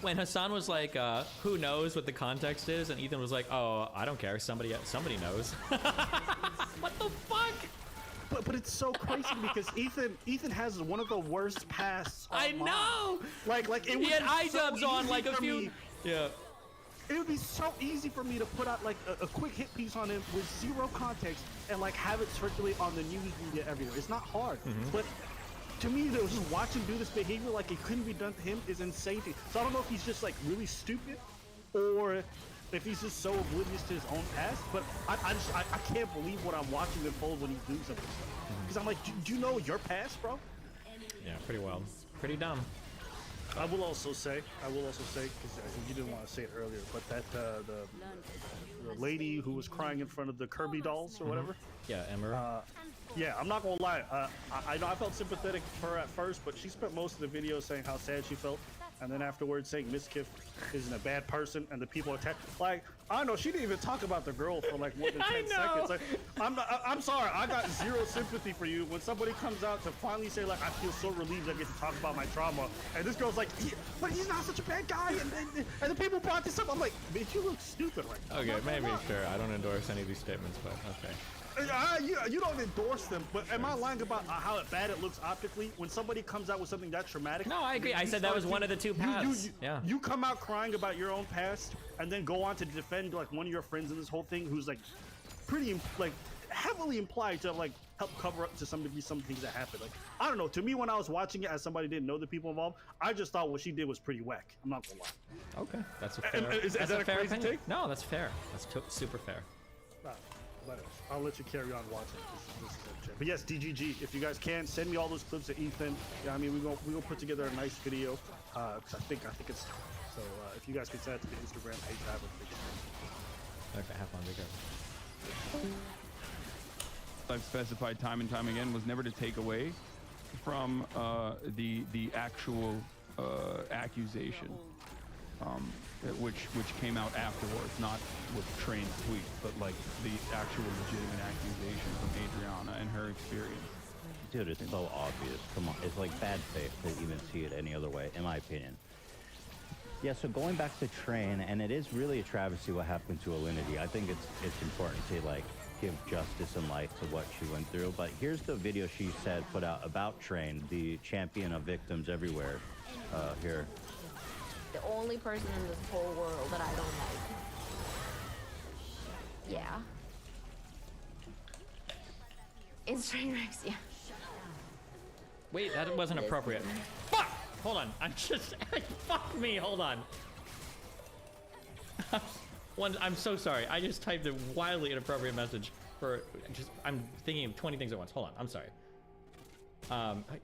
Hassan was like, who knows what the context is? And Ethan was like, oh, I don't care. Somebody knows. What the fuck? But it's so crazy because Ethan has one of the worst pasts. I know. Like it he had so iDubbbz on like a few. me. Yeah. It would be so easy for me to put out like a quick hit piece on him with zero context and like have it circulate on the news media everywhere. It's not hard, but to me, though, just watching him do this behavior like it couldn't be done to him is insane. So I don't know if he's just like really stupid or if he's just so oblivious to his own past. But I can't believe what I'm watching unfold when he do something. Because I'm like, do you know your past, bro? Yeah, pretty wild, pretty dumb. I will also say, because I think you didn't want to say it earlier, but that the lady who was crying in front of the Kirby dolls or whatever. Yeah, Emma. Yeah, I'm not gonna lie. I know I felt sympathetic for her at first, but she spent most of the video saying how sad she felt, and then afterwards saying Miskiff isn't a bad person, and the people attack. Like, I don't know, she didn't even talk about the girl for like more than 10 seconds. Like, I'm sorry, I got zero sympathy for you when somebody comes out to finally say like, I feel so relieved I get to talk about my trauma, and this girl's like, but he's not such a bad guy, and the people brought this up. I'm like, bitch, you look stupid right now. Okay, maybe, sure. I don't endorse any of these statements, but okay. You don't endorse them, but am I lying about how bad it looks optically when somebody comes out with something that traumatic? No, I agree. I said that was one of the two paths. Yeah. You come out crying about your own past and then go on to defend like one of your friends in this whole thing who's like pretty like heavily implied to like help cover up to some degree some things that happened. Like, I don't know. To me, when I was watching it as somebody didn't know the people involved, I just thought what she did was pretty whack. I'm not gonna lie. Okay, that's a fair. Is that a fair crazy opinion. take? No, that's fair. That's super fair. I'll let you carry on watching. This is a But yes, DGG. If you guys can, send me all those clips of Ethan. Yeah, I mean, we gonna put together a nice video. Cause I think it's so. If you guys can send it to the Instagram page, I have a picture. Okay, have fun. Be careful. I've specified time and time again was never to take away from the actual accusation, which came out afterwards, not with Train's tweet, but like the actual legitimate accusation from Adriana and her experience. Dude, it's so obvious. Come on, it's like bad faith to even see it any other way, in my opinion. Yeah, so going back to Train, and it is really a travesty what happened to Alinity. I think it's important to like give justice and light to what she went through. But here's the video she said put out about Train, the champion of victims everywhere. Here. The only person in this whole world that I don't like. Yeah. It's Trainwrecks, yeah. Wait, that wasn't appropriate. Fuck! Hold on. I'm just... Fuck me. Hold on. I'm so sorry. I just typed a wildly inappropriate message for... I'm thinking of 20 things at once. Hold on. I'm sorry.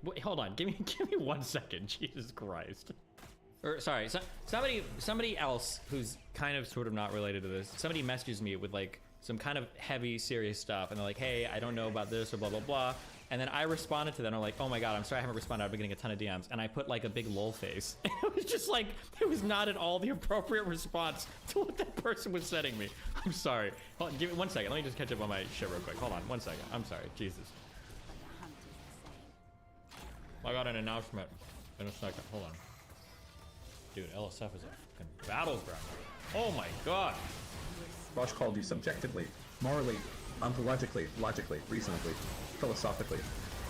Wait, hold on. Give me 1 second. Jesus Christ. Or sorry. Somebody else who's kind of sort of not related to this. Somebody messages me with like some kind of heavy, serious stuff, and they're like, "Hey, I don't know about this," or blah blah blah. And then I responded to them. I'm like, "Oh my god, I'm sorry I haven't responded. I've been getting a ton of DMs." And I put like a big lol face. It was just like, it was not at all the appropriate response to what that person was sending me. I'm sorry. Hold on, give me 1 second. Let me just catch up on my shit real quick. Hold on 1 second. I'm sorry. Jesus. I got an announcement in a second. Hold on. Dude, LSF is a fucking battleground. Oh my god. Rosh called you subjectively, morally, ontologically, logically, reasonably, philosophically,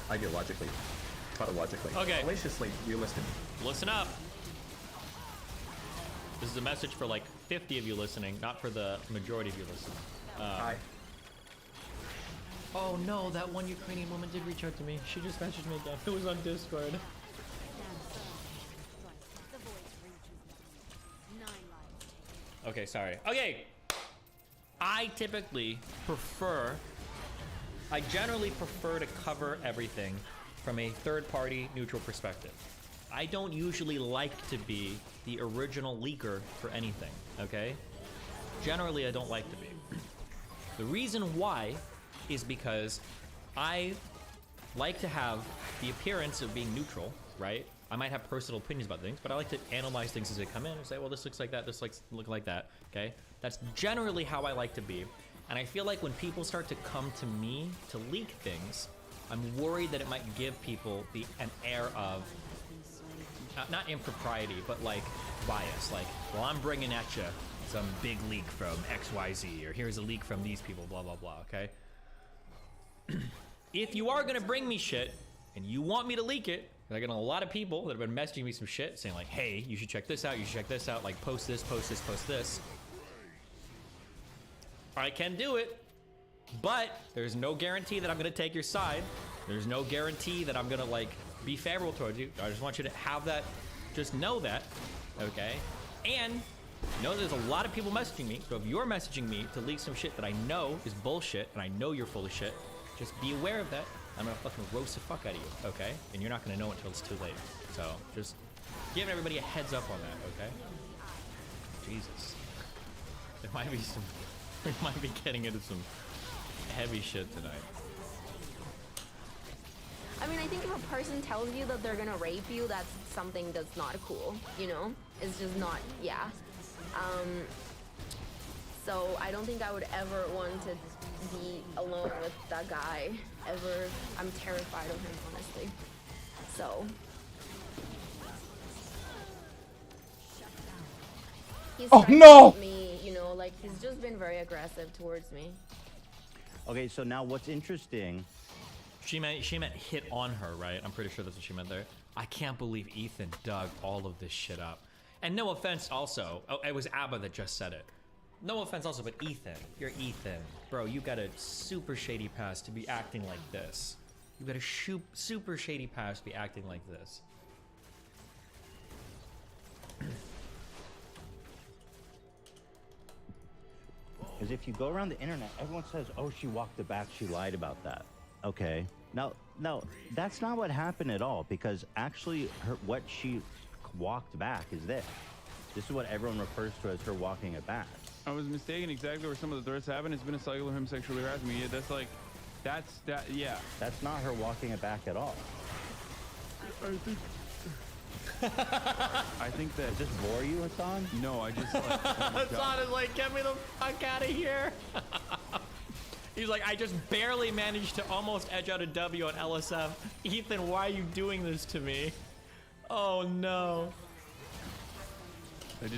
ideologically, tautologically, okay, fallaciously, realistic. Listen up. This is a message for like 50 of you listening, not for the majority of you listening. Hi. Oh no, that one Ukrainian woman did reach out to me. She just messaged me again. It was on Discord. Okay, sorry. Okay. I generally prefer to cover everything from a third-party neutral perspective. I don't usually like to be the original leaker for anything, okay? Generally, I don't like to be. The reason why is because I like to have the appearance of being neutral, right? I might have personal opinions about things, but I like to analyze things as they come in and say, well, this looks like that, this looks like that, okay? That's generally how I like to be. And I feel like when people start to come to me to leak things, I'm worried that it might give people an air of, not impropriety, but like bias. Like, well, I'm bringing at you some big leak from XYZ, or here's a leak from these people, blah, blah, blah, okay? If you are gonna bring me shit, and you want me to leak it, I get a lot of people that have been messaging me some shit saying like, hey, you should check this out, you should check this out, like post this, post this, post this. I can do it, but there's no guarantee that I'm gonna take your side. There's no guarantee that I'm gonna like be favorable towards you. I just want you to have that, just know that, okay? And know there's a lot of people messaging me, so if you're messaging me to leak some shit that I know is bullshit, and I know you're full of shit, just be aware of that. I'm gonna fucking roast the fuck out of you, okay? And you're not gonna know until it's too late. So, just giving everybody a heads up on that, okay? Jesus. There might be some... We might be getting into some heavy shit tonight. I mean, I think if a person tells you that they're gonna rape you, that's something that's not cool, you know? It's just not, yeah. So I don't think I would ever want to be alone with that guy, ever. I'm terrified of him, honestly. So. He's trying to hit me, you know, like he's just been very aggressive towards me. Okay, so now what's interesting... She meant hit on her, right? I'm pretty sure that's what she meant there. I can't believe Ethan dug all of this shit up. And no offense also, it was Abba that just said it. No offense also, but Ethan, you're Ethan. Bro, you got a super shady past to be acting like this. You got a super shady past to be acting like this. Because if you go around the internet, everyone says, oh, she walked it back, she lied about that. Okay. No, that's not what happened at all. Because actually, what she walked back is this. This is what everyone refers to as her walking it back. I was mistaken exactly where some of the threats happened. It's been a cycle of him sexually harassing me. Yeah, yeah. That's not her walking it back at all. I think that. Does this bore you, Hassan? No, I just. Like, oh Hassan is like, get me the fuck out of here. He's like, I just barely managed to almost edge out a W on LSF. Ethan, why are you doing this to me? Oh no.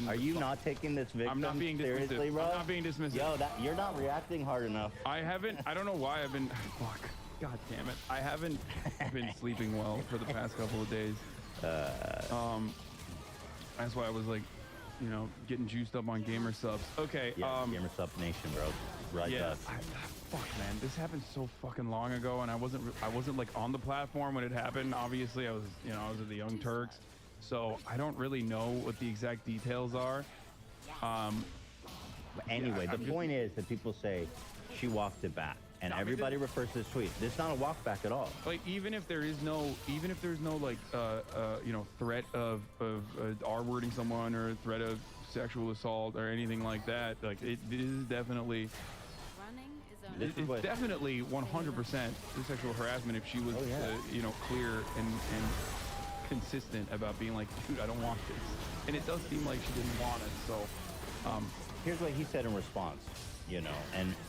Are you not taking this victim I'm not being seriously, dismissive. bro? I'm not being dismissive. Yo, you're not reacting hard enough. I don't know why I've been. Fuck. God damn it. I haven't been sleeping well for the past couple of days. That's why I was like, you know, getting juiced up on gamer subs. Okay. Yeah, gamer sub nation, bro. Right. Yeah. Fuck, man. This happened so fucking long ago, and I wasn't like on the platform when it happened. Obviously, I was at the Young Turks, so I don't really know what the exact details are. Anyway, the point is that people say she walked it back, and everybody refers to this tweet. This is not a walk back at all. Like even if there's no like threat of R-wording someone or a threat of sexual assault or anything like that, like it is definitely. It's definitely 100% sexual harassment if she was, clear and consistent about being like, dude, I don't want this. And it does seem like she didn't want it. So, here's what he said in response. Here,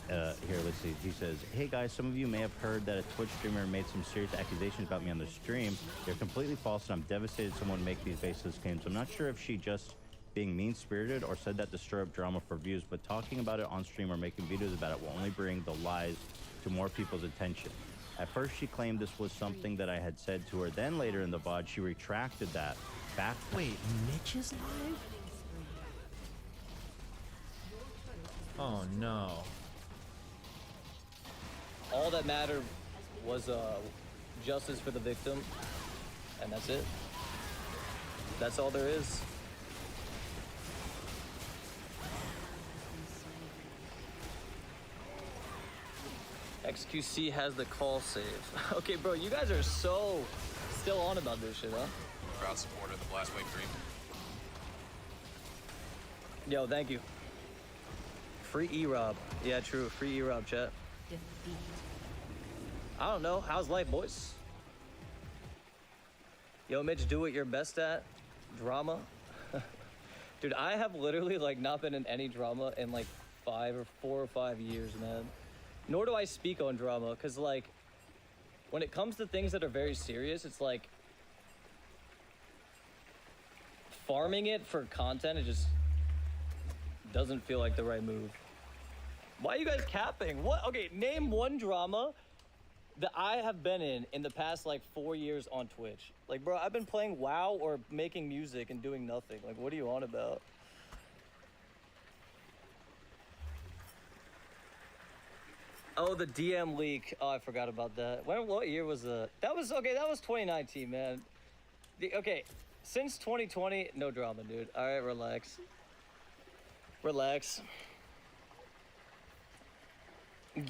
let's see. He says, "Hey guys, some of you may have heard that a Twitch streamer made some serious accusations about me on the stream. They're completely false, and I'm devastated someone make these baseless claims. I'm not sure if she just being mean-spirited or said that to stir up drama for views, but talking about it on stream or making videos about it will only bring the lies to more people's attention. At first, she claimed this was something that I had said to her. Then later in the VOD, she retracted that. Wait, Mitch is live? Oh no. All that mattered was justice for the victim, and that's it. That's all there is. XQC has the call save. Okay, bro, you guys are so still on about this shit, huh? Proud supporter of the Blast Wave Dream. Yo, thank you. Free E-Rob. Yeah, true. Free E-Rob, chat. I don't know. How's life, boys? Yo, Mitch, do what you're best at. Drama. Dude, I have literally, like, not been in any drama in, like, 4 or 5 years, man. Nor do I speak on drama, because, like, when it comes to things that are very serious, it's like farming it for content, it just doesn't feel like the right move. Why are you guys capping? What? Okay, name one drama that I have been in the past, like, 4 years on Twitch. Like, bro, I've been playing WoW or making music and doing nothing. Like, what are you on about? Oh, the DM leak. Oh, I forgot about that. What year was that? That was 2019, man. Okay, since 2020, no drama, dude. All right, relax. Relax.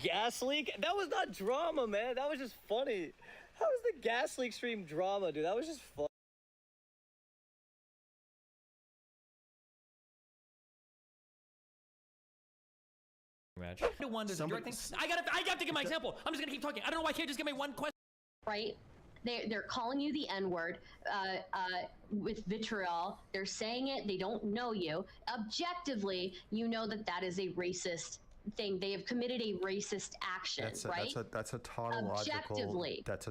Gas leak? That was not drama, man. That was just funny. How was the gas leak stream drama, dude? That was just fun. Match. I got to give my example. I'm just gonna keep talking. I don't know why I can't just give me one question. Right? They're calling you the N-word with vitriol. They're saying it. They don't know you. Objectively, you know that that is a racist thing. They have committed a racist action, right? That's a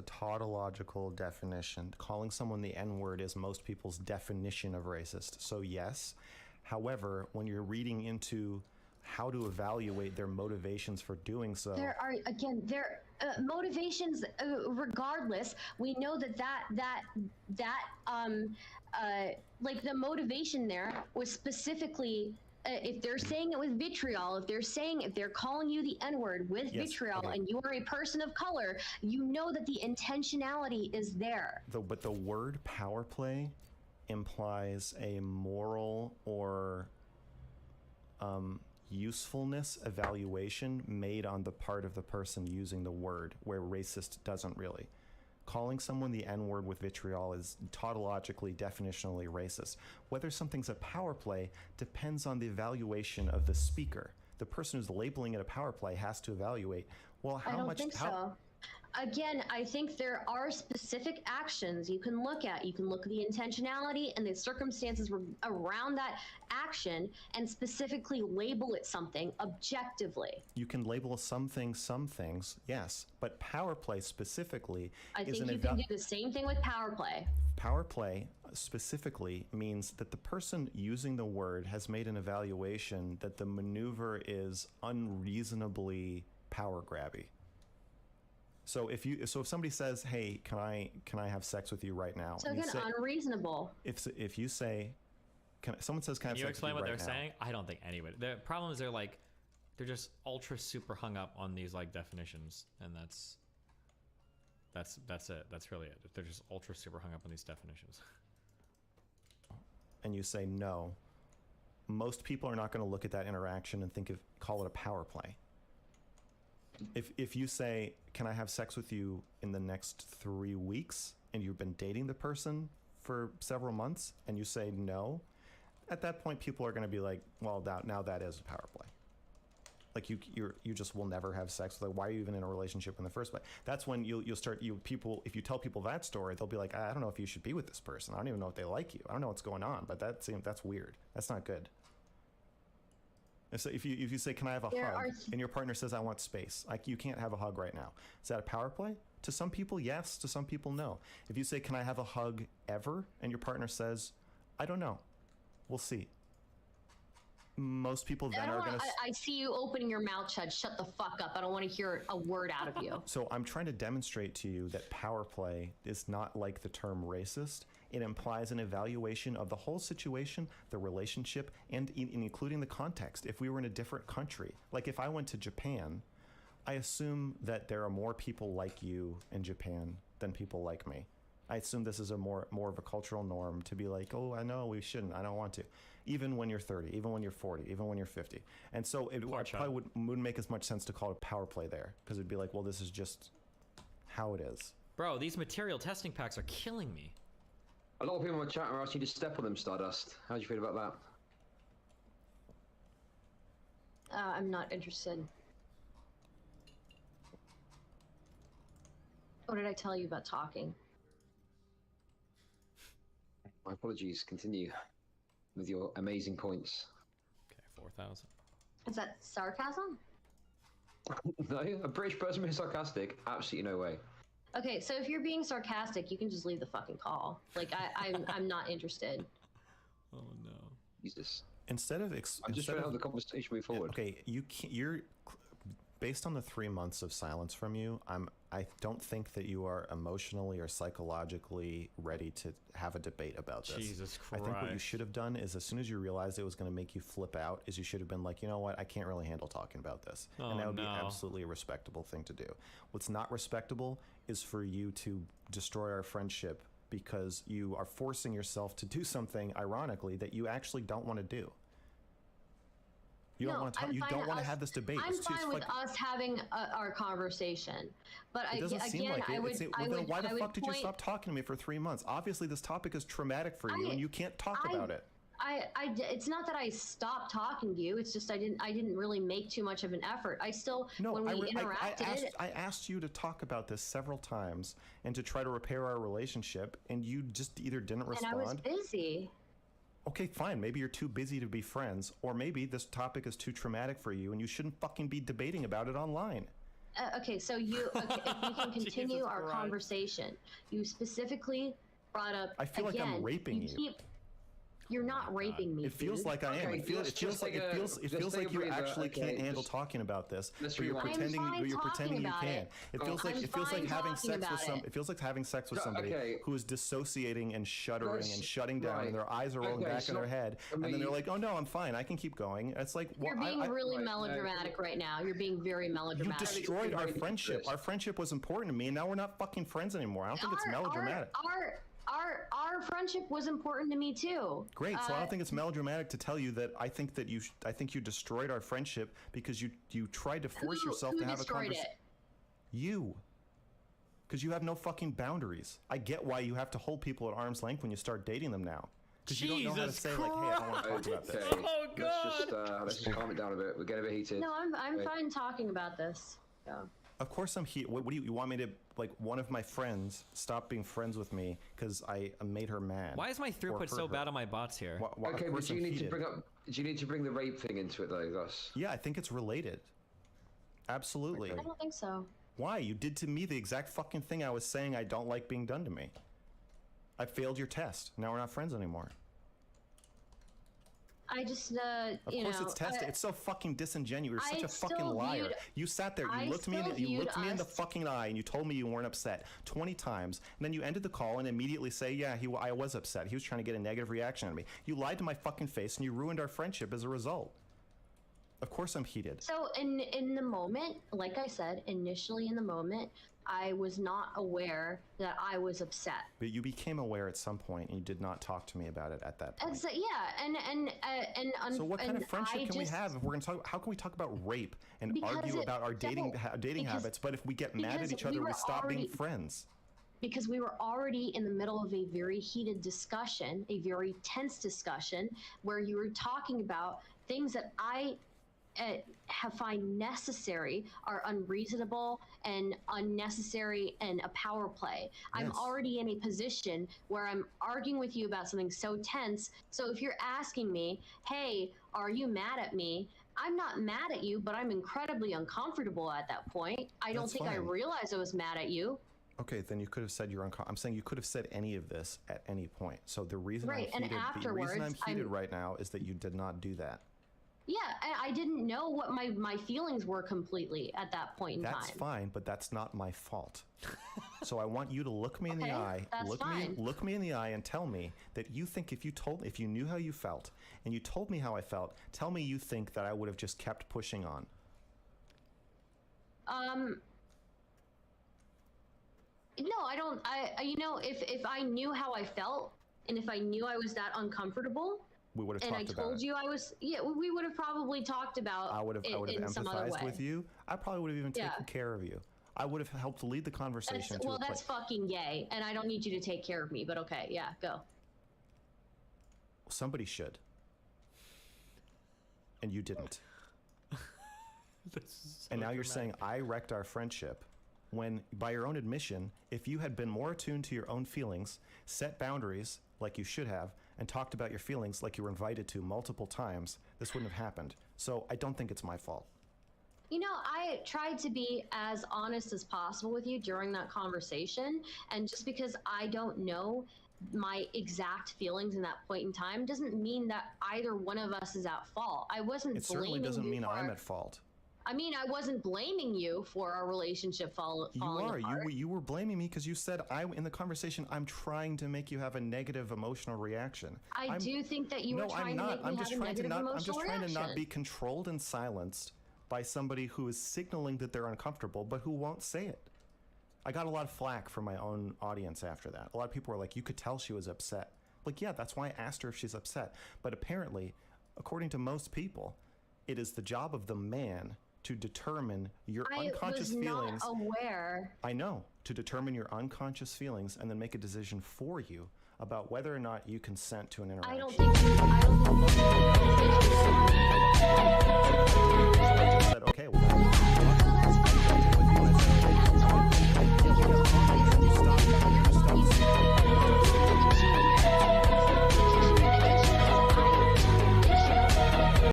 tautological definition. Calling someone the N-word is most people's definition of racist. So yes. However, when you're reading into how to evaluate their motivations for doing so. There are, again, their motivations, regardless, we know like the motivation there was specifically, if they're saying it with vitriol, if they're calling you the N-word with vitriol, and you are a person of color, you know that the intentionality is there. But the word power play implies a moral or usefulness evaluation made on the part of the person using the word, where racist doesn't really. Calling someone the N-word with vitriol is tautologically, definitionally racist. Whether something's a power play depends on the evaluation of the speaker. The person who's labeling it a power play has to evaluate, well, how I don't much... think so. Again, I think there are specific actions you can look at. You can look at the intentionality and the circumstances around that action and specifically label it something objectively. You can label some things, yes, but power play specifically I think you can do the same thing with power play. Power play specifically means that the person using the word has made an evaluation that the maneuver is unreasonably power grabby. So if somebody says, "Hey, can I have sex with you right now?" So again, unreasonable. If you say, someone says, "Can I have sex with you right now?" Can you explain what they're saying? I don't think anybody. The problem is they're just ultra super hung up on these like definitions, and that's it. That's really it. They're just ultra super hung up on these definitions. And you say no. Most people are not going to look at that interaction and call it a power play. If you say, "Can I have sex with you in the next 3 weeks?" and you've been dating the person for several months, and you say no, at that point people are going to be like, well, now that is a power play. Like you just will never have sex. Like, why are you even in a relationship in the first place? That's when you'll start. If you tell people that story, they'll be like, I don't know if you should be with this person. I don't even know if they like you. I don't know what's going on. But that's weird. That's not good. So if you say, "Can I have a hug?" and your partner says, "I want space," like, you can't have a hug right now. Is that a power play? To some people, yes. To some people, no. If you say, "Can I have a hug ever?" and your partner says, "I don't know, we'll see," most people then are going to... I see you opening your mouth, Chud. Shut the fuck up. I don't want to hear a word out of you. So I'm trying to demonstrate to you that power play is not like the term racist. It implies an evaluation of the whole situation, the relationship, and including the context. If we were in a different country, like if I went to Japan, I assume that there are more people like you in Japan than people like me. I assume this is a more of a cultural norm to be like, "Oh, I know we shouldn't. I don't want to." Even when you're 30, even when you're 40, even when you're 50. And so it probably wouldn't make as much sense to call it power play there, because it'd be like, well, this is just how it is. Bro, these material testing packs are killing me. A lot of people in my chat are asking you to step on them, Stardust. How do you feel about that? I'm not interested. What did I tell you about talking? My apologies. Continue with your amazing points. Okay, 4,000. Is that sarcasm? No, a British person being sarcastic? Absolutely no way. Okay, so if you're being sarcastic, you can just leave the fucking call. Like, I'm not interested. Oh no. Jesus. Instead of I'm just trying to have the conversation move forward. Okay, you're based on the 3 months of silence from you. I don't think that you are emotionally or psychologically ready to have a debate about this. Jesus Christ. I think what you should have done is, as soon as you realized it was going to make you flip out, is you should have been like, "You know what? I can't really handle talking about this." And that would be absolutely a respectable thing to do. What's not respectable is for you to destroy our friendship because you are forcing yourself to do something, ironically, that you actually don't want to do. You don't want to talk, you don't want to have this debate. I'm fine with us having our conversation, but it doesn't seem like it. Why the fuck did you point... stop talking to me for 3 months? Obviously, this topic is traumatic for you, and you can't talk about it. It's not that I stopped talking to you. It's just I didn't really make too much of an effort. I still, when we interacted, I asked you to talk about this several times and to try to repair our relationship, and you just either didn't respond. And I was busy. Okay, fine. Maybe you're too busy to be friends, or maybe this topic is too traumatic for you, and you shouldn't fucking be debating about it online. Okay, so if you can continue our conversation, you specifically brought up. I feel like I'm raping you. You're not raping me. It feels like I am. It feels like you actually can't handle talking about this. But you're pretending you can. It feels like having sex with some. It feels like having sex with somebody who is dissociating and shuddering and shutting down, and their eyes are rolling back in their head, and then they're like, "Oh no, I'm fine. I can keep going." It's like, you're being really melodramatic right now. You're being very melodramatic. You destroyed our friendship. Our friendship was important to me, and now we're not fucking friends anymore. I don't think it's melodramatic. our friendship was important to me too. Great. So I don't think it's melodramatic to tell you that I think that I think you destroyed our friendship because you tried to force yourself to have a conversation. You. Because you have no fucking boundaries. I get why you have to hold people at arm's length when you start dating them now. Because you don't know how to say like, hey, I don't want to talk about this. Oh god. Let's just calm it down a bit. We're getting a bit heated. No, I'm fine talking about this. Yeah. Of course I'm heated. What do you want me to, like, one of my friends stop being friends with me because I made her mad? Why is my throughput so bad on my bots here? Okay, but do you need to bring the rape thing into it though, Gus? Yeah, I think it's related. Absolutely. I don't think so. Why? You did to me the exact fucking thing I was saying I don't like being done to me. I failed your test. Now we're not friends anymore. I just, Of course it's tested. It's so fucking disingenuous. You're such a fucking liar. You sat there, you looked me in the fucking eye, and you told me you weren't upset 20 times, and then you ended the call and immediately say, yeah, I was upset. He was trying to get a negative reaction out of me. You lied to my fucking face, and you ruined our friendship as a result. Of course I'm heated. So in the moment, like I said, initially in the moment, I was not aware that I was upset. But you became aware at some point, and you did not talk to me about it at that point. And so, yeah, so what kind of friendship can we have if we're going to talk? How can we talk about rape and argue about our dating habits? But if we get mad at each other, we stop being friends. Because we were already in the middle of a very heated discussion, a very tense discussion, where you were talking about things that I find necessary are unreasonable and unnecessary and a power play. Yes. I'm already in a position where I'm arguing with you about something so tense. So if you're asking me, hey, are you mad at me? I'm not mad at you, but I'm incredibly uncomfortable at that point. I don't think I realized I was mad at you. Okay, then you could have said you're uncomfortable. I'm saying you could have said any of this at any point. So the reason I'm heated right now is that you did not do that. Yeah, I didn't know what my feelings were completely at that point in time. That's fine, but that's not my fault. So I want you to look me in the eye, look me in the eye, and tell me that you think if you knew how you felt and you told me how I felt, tell me you think that I would have just kept pushing on. No, I don't. If I knew how I felt and if I knew I was that uncomfortable. We would have and talked about it. And I told you I was, we would have probably talked about I would have empathized with you. I probably would have even taken care of you. I would have helped lead the conversation. That's fucking gay, and I don't need you to take care of me, but okay, yeah, go. Somebody should. And you didn't. And now you're saying I wrecked our friendship, when, by your own admission, if you had been more attuned to your own feelings, set boundaries like you should have, and talked about your feelings like you were invited to multiple times, this wouldn't have happened. So I don't think it's my fault. You know, I tried to be as honest as possible with you during that conversation, and just because I don't know my exact feelings in that point in time doesn't mean that either one of us is at fault. I wasn't blaming you. It certainly doesn't mean I'm at fault. I mean, I wasn't blaming you for our relationship falling apart. You were blaming me because you said in the conversation, I'm trying to make you have a negative emotional reaction. I do think that you were trying to make me have a negative emotional reaction. I'm just trying to not be controlled and silenced by somebody who is signaling that they're uncomfortable, but who won't say it. I got a lot of flack from my own audience after that. A lot of people were like, you could tell she was upset. Like, yeah, that's why I asked her if she's upset. But apparently, according to most people, it is the job of the man to determine your unconscious feelings. I was not aware. I know. To determine your unconscious feelings and then make a decision for you about whether or not you consent to an interaction. I don't think said, okay, well,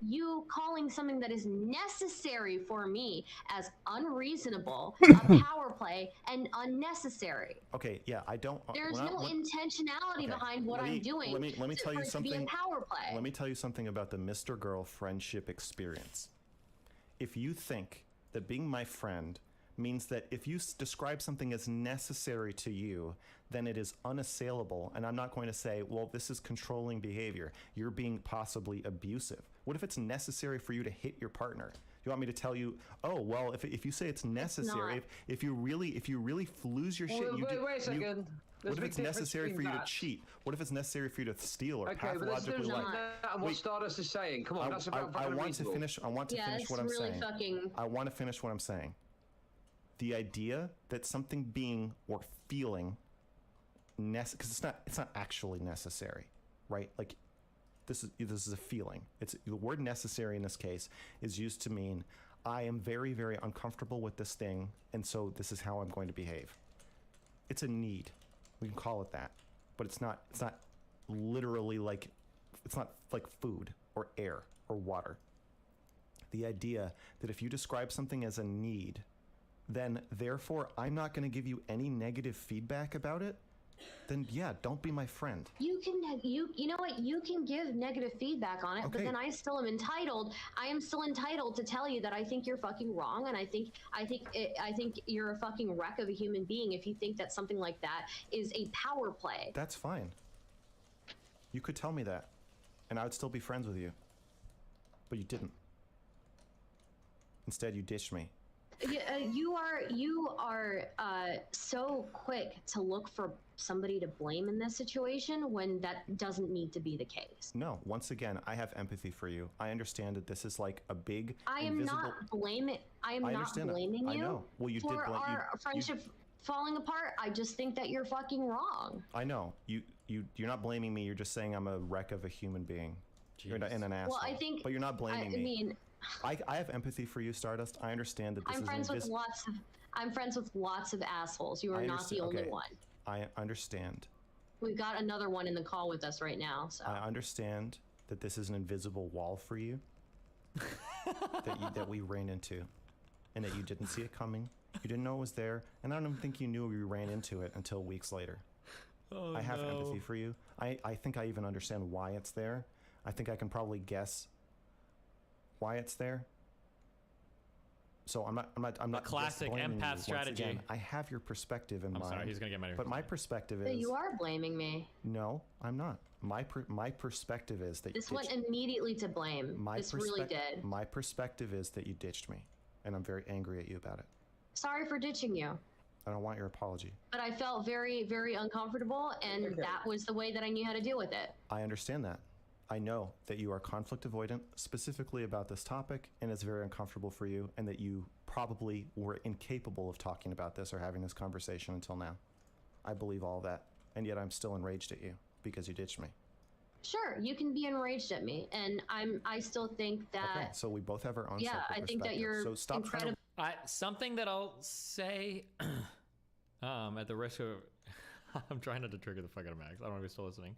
you calling something that is necessary for me as unreasonable, a power play, and unnecessary. Okay, yeah, I don't. There's no intentionality behind what I'm doing. Let me tell you something. Power play. Let me tell you something about the Mr. Girl friendship experience. If you think that being my friend means that if you describe something as necessary to you, then it is unassailable, and I'm not going to say, well, this is controlling behavior. You're being possibly abusive. What if it's necessary for you to hit your partner? You want me to tell you? Oh well, if you say it's necessary, if you really lose your shit, you do. Wait a second. What if it's necessary for you to cheat? What if it's necessary for you to steal or Okay, but let's pathologically lie? And what Stardust is saying. Come on, that's about I want to finish. I want to finish what I'm saying. I want to finish what I'm saying. The idea that something being or feeling because it's not actually necessary, right? Like this is a feeling. It's the word necessary in this case is used to mean I am very, very uncomfortable with this thing, and so this is how I'm going to behave. It's a need. We can call it that, but it's not literally like, it's not like food or air or water. The idea that if you describe something as a need, then therefore I'm not going to give you any negative feedback about it, then yeah, don't be my friend. You know what? You can give negative feedback on it, but then I am still entitled to tell you that I think you're fucking wrong, and I think you're a fucking wreck of a human being if you think that something like that is a power play. That's fine. You could tell me that, and I would still be friends with you. But you didn't. Instead, you ditched me. You are so quick to look for somebody to blame in this situation when that doesn't need to be the case. No, once again, I have empathy for you. I understand that this is like a big I am not blaming you I know. Well, you for did blame our friendship falling apart. I just think that you're fucking wrong. I know. You're not blaming me. You're just saying I'm a wreck of a human being. Jeez. You're an asshole. Well, I think, but you're not blaming me. I mean, I have empathy for you, Stardust. I understand that this I'm friends with lots of assholes. You are not the only one. I understand. We've got another one in the call with us right now. So I understand that this is an invisible wall for you that we ran into, and that you didn't see it coming. You didn't know it was there, and I don't even think you knew we ran into it until weeks later. Oh, I have empathy for you. I think I even understand why it's there. I think I can probably guess why it's there. So I'm not classic empath strategy. Again, I have your perspective in mind. I'm sorry, he's gonna get mad. But my perspective is. You are blaming me. No, I'm not. My perspective is that this went immediately to blame. This really did. My perspective is that you ditched me, and I'm very angry at you about it. Sorry for ditching you. I don't want your apology. But I felt very, very uncomfortable, and that was the way that I knew how to deal with it. I understand that. I know that you are conflict avoidant, specifically about this topic, and it's very uncomfortable for you, and that you probably were incapable of talking about this or having this conversation until now. I believe all that, and yet I'm still enraged at you because you ditched me. Sure, you can be enraged at me, and I still think that. Okay, so we both have our own. Yeah, I think that you're so stop incredible. Something that I'll say, at the risk of, I'm trying not to trigger the fuck out of Max. I don't know if he's still listening.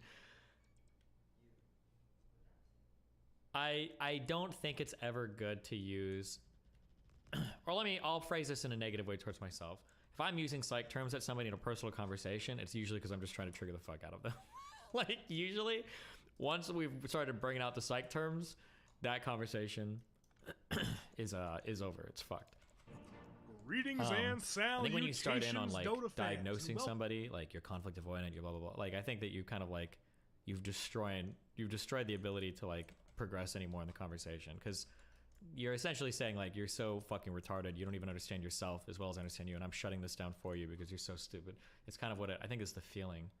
I don't think it's ever good to use, or I'll phrase this in a negative way towards myself. If I'm using psych terms at somebody in a personal conversation, it's usually because I'm just trying to trigger the fuck out of them. Like, usually, once we've started bringing out the psych terms, that conversation is over. It's fucked. Greetings and salutations. I think when you start in on like Dota fans. diagnosing somebody, like you're conflict avoidant, you're blah blah blah. Like I think that you kind of like you've destroyed the ability to like progress anymore in the conversation, because you're essentially saying like you're so fucking retarded, you don't even understand yourself as well as I understand you, and I'm shutting this down for you because you're so stupid. It's kind of what I think is the feeling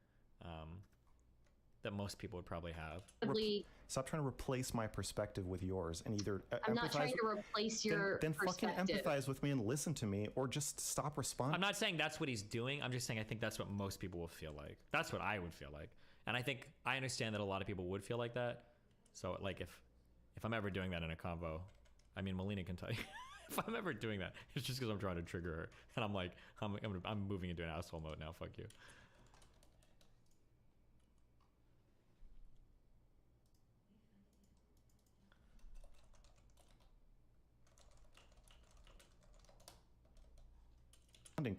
that most people would probably have. Stop trying to replace my perspective with yours, and either I'm not trying to replace your then fucking perspective. empathize with me and listen to me, or just stop responding. I'm not saying that's what he's doing. I'm just saying I think that's what most people will feel like. That's what I would feel like, and I think I understand that a lot of people would feel like that. So like if I'm ever doing that in a convo, I mean Melina can tell you. If I'm ever doing that, it's just because I'm trying to trigger her, and I'm like I'm moving into an asshole mode now. Fuck you.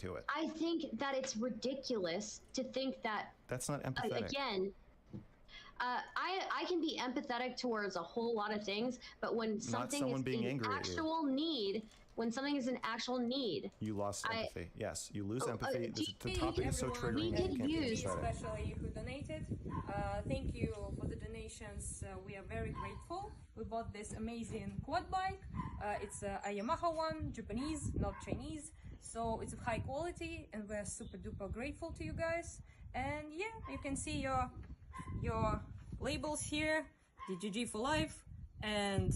To it. I think that it's ridiculous to think that. That's not empathetic. Again, I can be empathetic towards a whole lot of things, but when something is an actual need, when something is an actual need. You lost empathy. Yes, you lose empathy. The topic is so we triggering that you could can't get use inside it. Especially who donated. Thank you for the donations. We are very grateful. We bought this amazing quad bike. It's a Yamaha one, Japanese, not Chinese. So it's of high quality, and we're super duper grateful to you guys. And yeah, you can see your labels here, DGG for life, and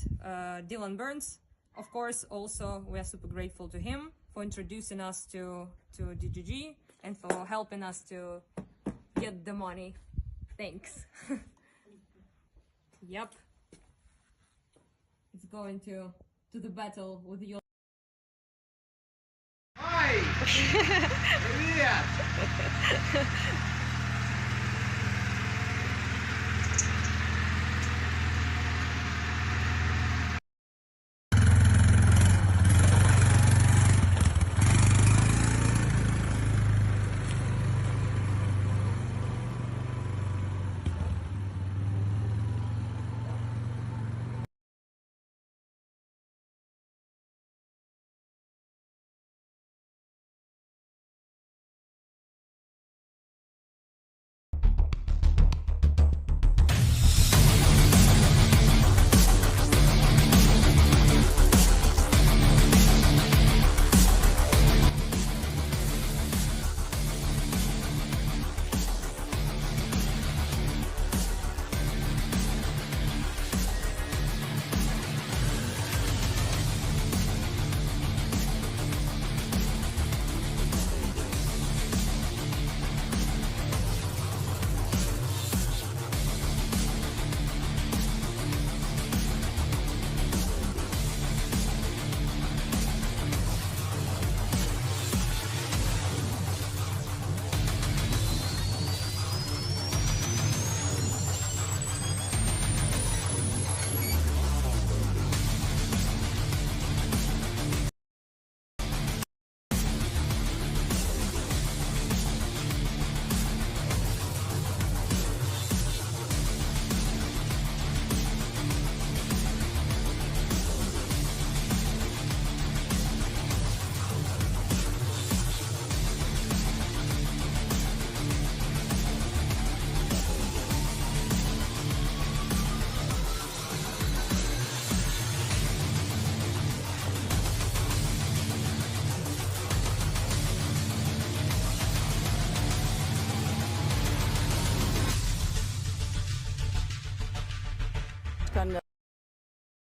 Dylan Burns. Of course, also we are super grateful to him for introducing us to DGG and for helping us to get the money. Thanks. Yep. It's going to the battle with your. Hi! Привет!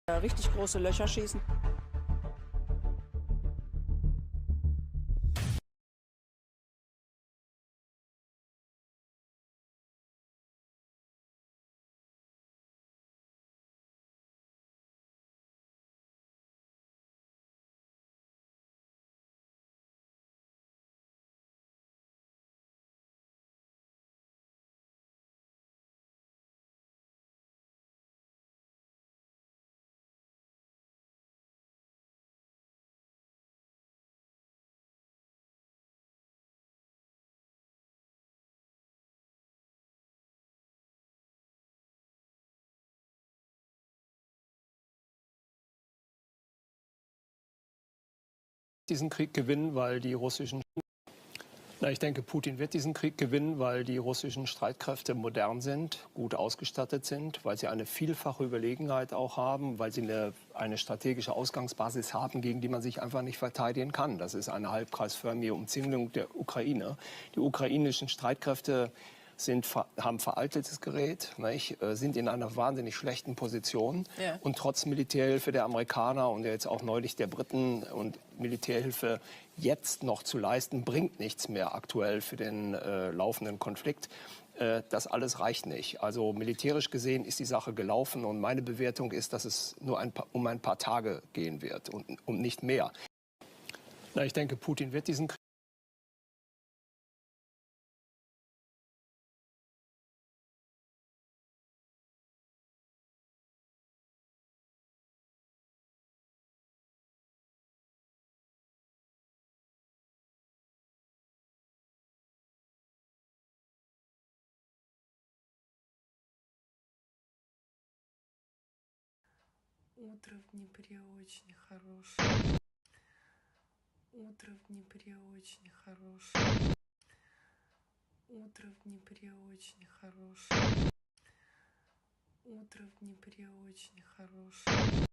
Kann richtig große Löcher schießen. Diesen Krieg gewinnen, weil die russischen... Ich denke, Putin wird diesen Krieg gewinnen, weil die russischen Streitkräfte modern sind, gut ausgestattet sind, weil sie eine vielfache Überlegenheit auch haben, weil sie eine strategische Ausgangsbasis haben, gegen die man sich einfach nicht verteidigen kann. Das ist eine halbkreisförmige Umzingelung der Ukraine. Die ukrainischen Streitkräfte haben veraltetes Gerät, sind in einer wahnsinnig schlechten Position. Ja. Und trotz Militärhilfe der Amerikaner und jetzt auch neulich der Briten und Militärhilfe jetzt noch zu leisten, bringt nichts mehr aktuell für den laufenden Konflikt. Das alles reicht nicht. Also militärisch gesehen ist die Sache gelaufen und meine Bewertung ist, dass es nur um ein paar Tage gehen wird und um nicht mehr. Ich denke, Putin wird diesen Krieg... Утро в Днепре очень хорошее. Утро в Днепре очень хорошее. Утро в Днепре очень хорошее. Утро в Днепре очень хорошее.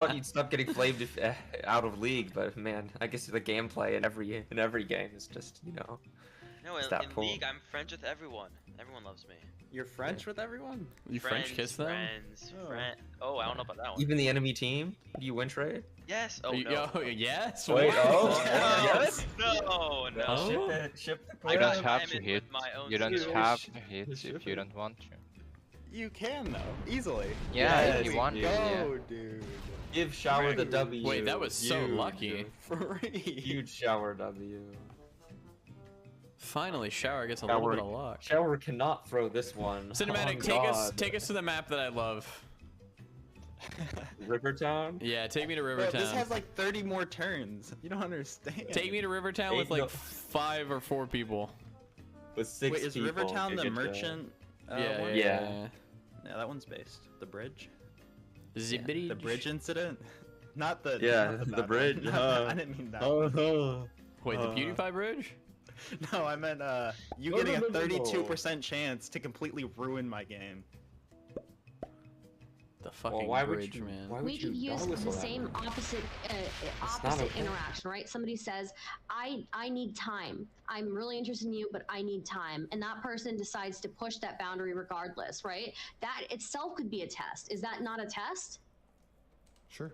thought you'd stop getting flamed if, out of league, but man, I guess the gameplay in every game is just, you know. No, it's in, that in pull. League, I'm friends with everyone. Everyone loves me. You're French with everyone? You Friends, French kiss them? Friends, Oh, I don't know about that one. Even the enemy team? Do you win trade? Yes. Oh no. Yes. Wait, yes. No. Oh. Ship the You don't clip. have I'm to in hit. with my own You don't skill. have to hit if you don't want to. You can though, easily. Yeah, if you want to. Go, Yeah. dude. Give Shower the W. Wait, that was so lucky. Free. Huge Shower W. Finally, Shower gets a little bit of luck. Shower cannot throw this one. Cinematic, Oh, take us to the map that I love. Rivertown? Yeah, take me to Bro, Rivertown. this has like 30 more turns. You don't understand. Take me to Rivertown with like 5 or 4 people. With 6 Wait, is people. Rivertown the Good merchant? Yeah, one? yeah. Yeah, that one's based. The bridge. The bridge. The bridge incident. Not the. Yeah, not the that bridge. one. I didn't mean that. Wait, the PewDiePie bridge? No, I meant you No, getting no, a no, no, no. 32% chance to completely ruin my game. The fucking why would bridge, you- man. why would We you could use dog the whistle that? same opposite not okay. interaction, right? Somebody says, I need time. I'm really interested in you, but I need time. And that person decides to push that boundary regardless, right? That itself could be a test. Is that not a test? Sure.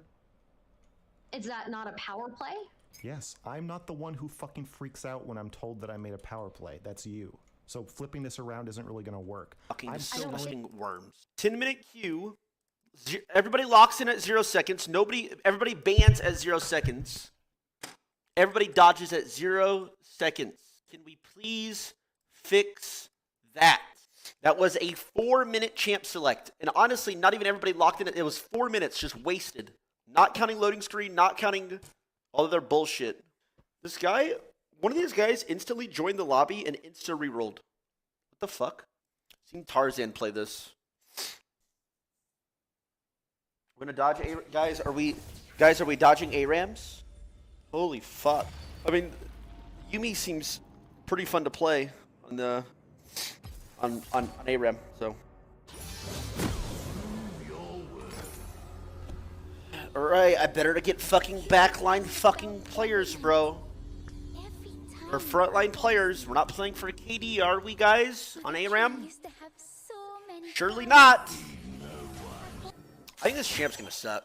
Is that not a power play? Yes, I'm not the one who fucking freaks out when I'm told that I made a power play. That's you. So flipping this around isn't really going to work. Fucking I'm disgusting worms. 10-minute queue. Everybody locks in at 0 seconds. Everybody bans at 0 seconds. Everybody dodges at 0 seconds. Can we please fix that? That was a 4-minute champ select. And honestly, not even everybody locked in. It was 4 minutes just wasted. Not counting loading screen, not counting all of their bullshit. This guy, one of these guys instantly joined the lobby and insta-rerolled. What the fuck? Seen Tarzan play this. We're gonna dodge guys. Are we dodging ARAMs? Holy fuck! I mean, Yumi seems pretty fun to play on the on ARAM. So, all right, I better to get fucking backline fucking players, bro. Or frontline players. We're not playing for KD, are we, guys? On ARAM? Surely not. I think this champ's gonna suck.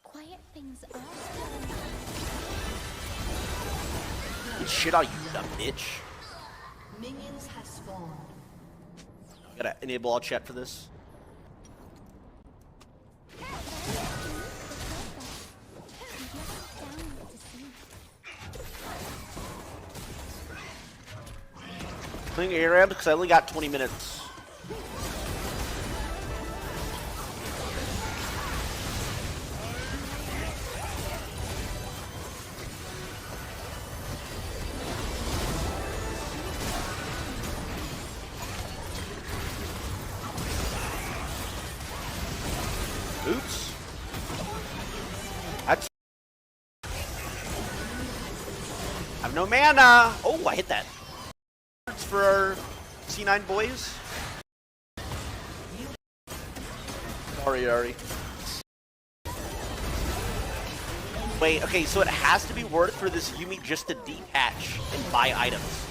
Get shit out, you dumb bitch. Minions have spawned. Gotta enable all chat for this. Playing ARAM because I only got 20 minutes. Oops. That's... I have no mana. Oh, I hit that. For our C9 boys. Sorry, Ari. Wait, okay, so it has to be worth for this Yumi just to detach and buy items.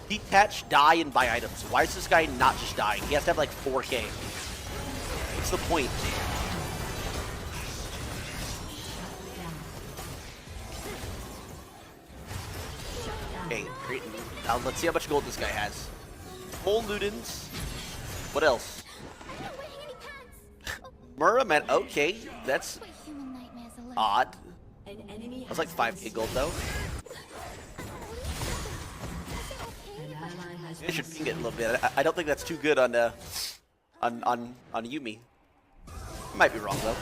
Detach, die, and buy items. Why is this guy not just dying? He has to have like 4K. What's the point? Okay, great. Now let's see how much gold this guy has. Full Ludens. What else? Mura, man. Okay, that's odd. That's like 5K gold though. I should ping it a little bit. I don't think that's too good on Yumi. Might be wrong though.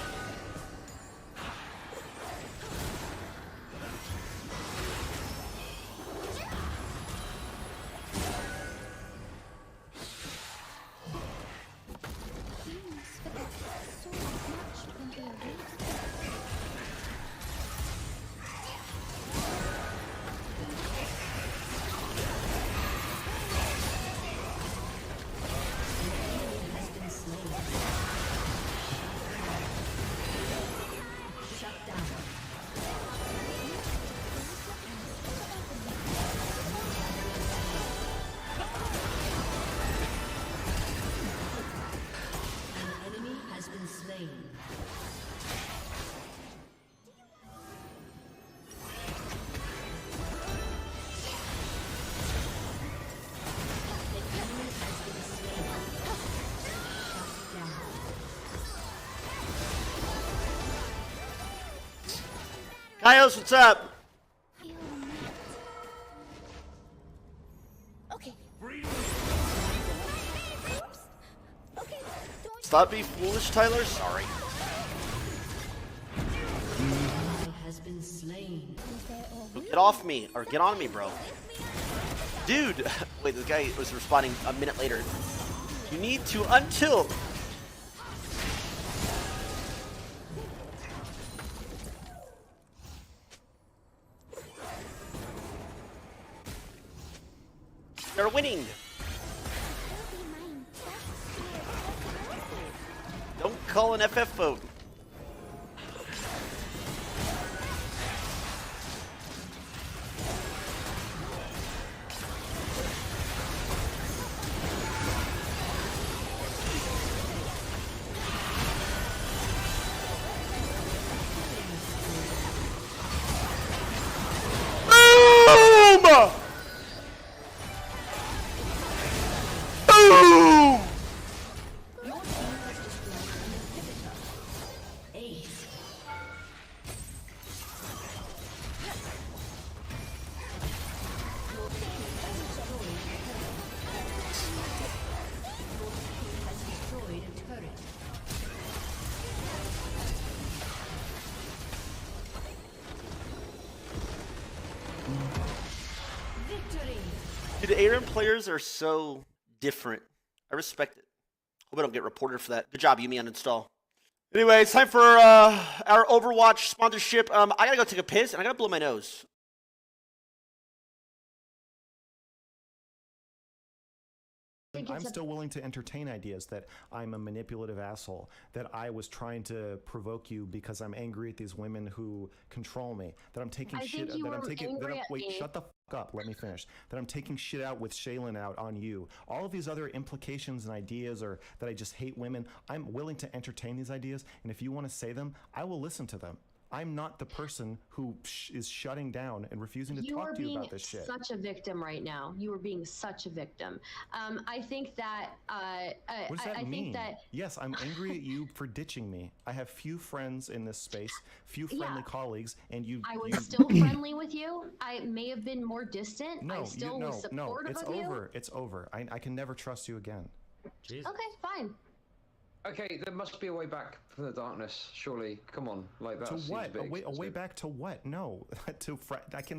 slain. Kaios, what's up? Stop being foolish, Tyler. Sorry. Has been slain. Get off me, or get on me, bro. Dude, wait, this guy was responding a minute later. You need to untilt. They're winning. Don't call an FF vote. Boom! Boom! Dude, Aaron players are so different. I respect it. Hope I don't get reported for that. Good job, Yumi uninstall. Anyway, it's time for our Overwatch sponsorship. I gotta go take a piss and I gotta blow my nose. I'm still willing to entertain ideas that I'm a manipulative asshole, that I was trying to provoke you because I'm angry at these women who control me, that I'm taking shit, that I'm taking, wait, shut the fuck up, let me finish, that I'm taking shit out with Shaylin out on you. All of these other implications and ideas, or that I just hate women, I'm willing to entertain these ideas, and if you want to say them, I will listen to them. I'm not the person who is shutting down and refusing to talk to you about this shit. You are being such a victim right now. You are being such a victim. I think that. What does that mean? Think that. Yes, I'm angry at you for ditching me. I have few friends in this space, few friendly colleagues, and you. I was still friendly with you. I may have been more distant. No, I still was supportive it's of you. over. It's over. I can never trust you again. Jesus. Okay, fine. Okay, there must be a way back from the darkness. Surely, come on, like that. To what? A way back to what? No,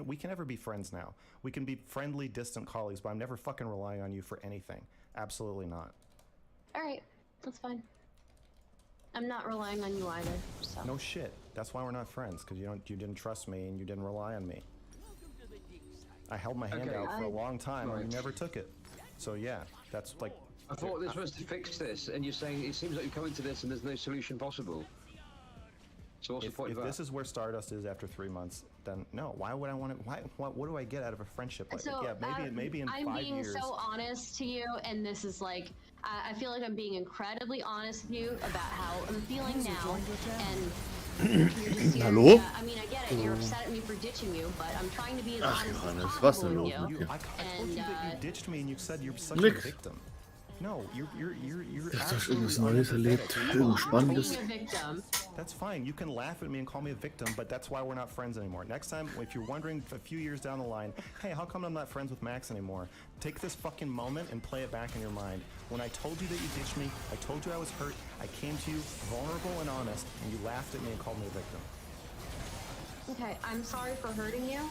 we can never be friends now. We can be friendly, distant colleagues, but I'm never fucking relying on you for anything. Absolutely not. All right, that's fine. I'm not relying on you either. So. No shit. That's why we're not friends, because you didn't trust me and you didn't rely on me. I held my hand out for a long time and you never took it. So yeah, that's like. I thought this was to fix this, and you're saying it seems like you're coming to this and there's no solution possible. So what's the point of that? If this is where Stardust is after 3 months, then no. Why would I want to? What do I get out of a friendship like that? Yeah, maybe in 5 years. I'm being so honest to you, and this is like, I feel like I'm being incredibly honest with you about how I'm feeling now, and you're just Hallo? I mean, I get it. You're upset at me for ditching you, but I'm trying to be as honest Johannes, as was possible denn with los you. mit dir? I told you that you ditched me, and you said you're such a Nix. victim. No, you're Hast du irgendwas Neues erlebt? Irgendwas Spannendes? That's fine. You can laugh at me and call me a victim, but that's why we're not friends anymore. Next time, if you're wondering a few years down the line, hey, how come I'm not friends with Max anymore? Take this fucking moment and play it back in your mind. When I told you that you ditched me, I told you I was hurt, I came to you vulnerable and honest, and you laughed at me and called me a victim. Okay, I'm sorry for hurting you.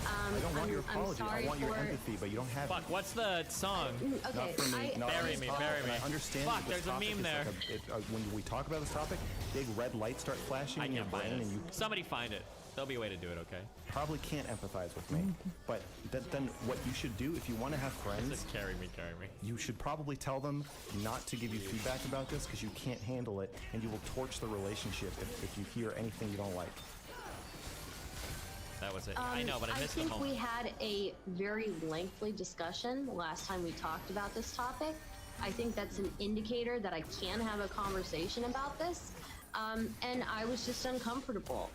I don't want your apology. I want your empathy, but you don't have it. Fuck, what's the song? Okay, Not for me. Bury me. I understand. Fuck, that this there's a topic meme is there. like when we talk about this topic, big red lights start flashing in your can't find brain, it. and you Somebody find it. There'll be a way to do it, okay? probably can't empathize with me. But then what you should do if you want to have friends, Just carry me. you should probably tell them not to give you feedback about this because you can't handle it, and you will torch the relationship if you hear anything you don't like. That was it. I know, but I missed the think moment. we had a very lengthy discussion the last time we talked about this topic. I think that's an indicator that I can have a conversation about this. And I was just uncomfortable.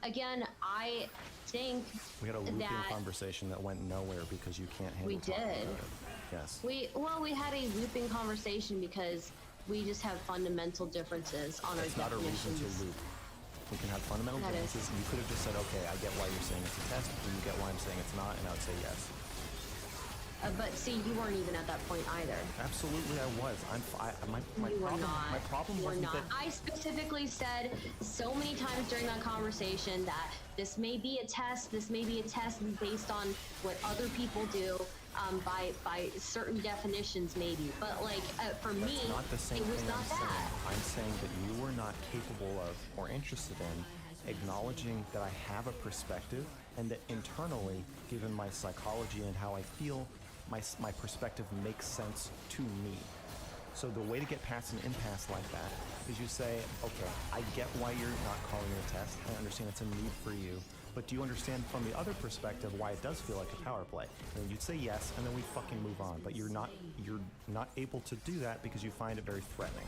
Again, I think We had a looping that conversation that went nowhere because you can't handle we talking did. about it. Yes. We had a looping conversation because we just have fundamental differences on It's our not a reason definitions. to loop. We can have fundamental That is. differences. You could have just said, okay, I get why you're saying it's a test. Do you get why I'm saying it's not? And I would say yes. But see, you weren't even at that point either. Absolutely, I was. My You were problem. not. My problem You were wasn't not. that. I specifically said so many times during that conversation that this may be a test. This may be a test based on what other people do, by certain definitions, maybe. But like for me, That's not the same it was thing not I'm that. saying. I'm saying that you were not capable of or interested in acknowledging that I have a perspective and that internally, given my psychology and how I feel, my perspective makes sense to me. So the way to get past an impasse like that is you say, okay, I get why you're not calling it a test. I understand it's a need for you. But do you understand from the other perspective why it does feel like a power play? And then you'd say yes, and then we fucking move on. But you're not able to do that because you find it very threatening.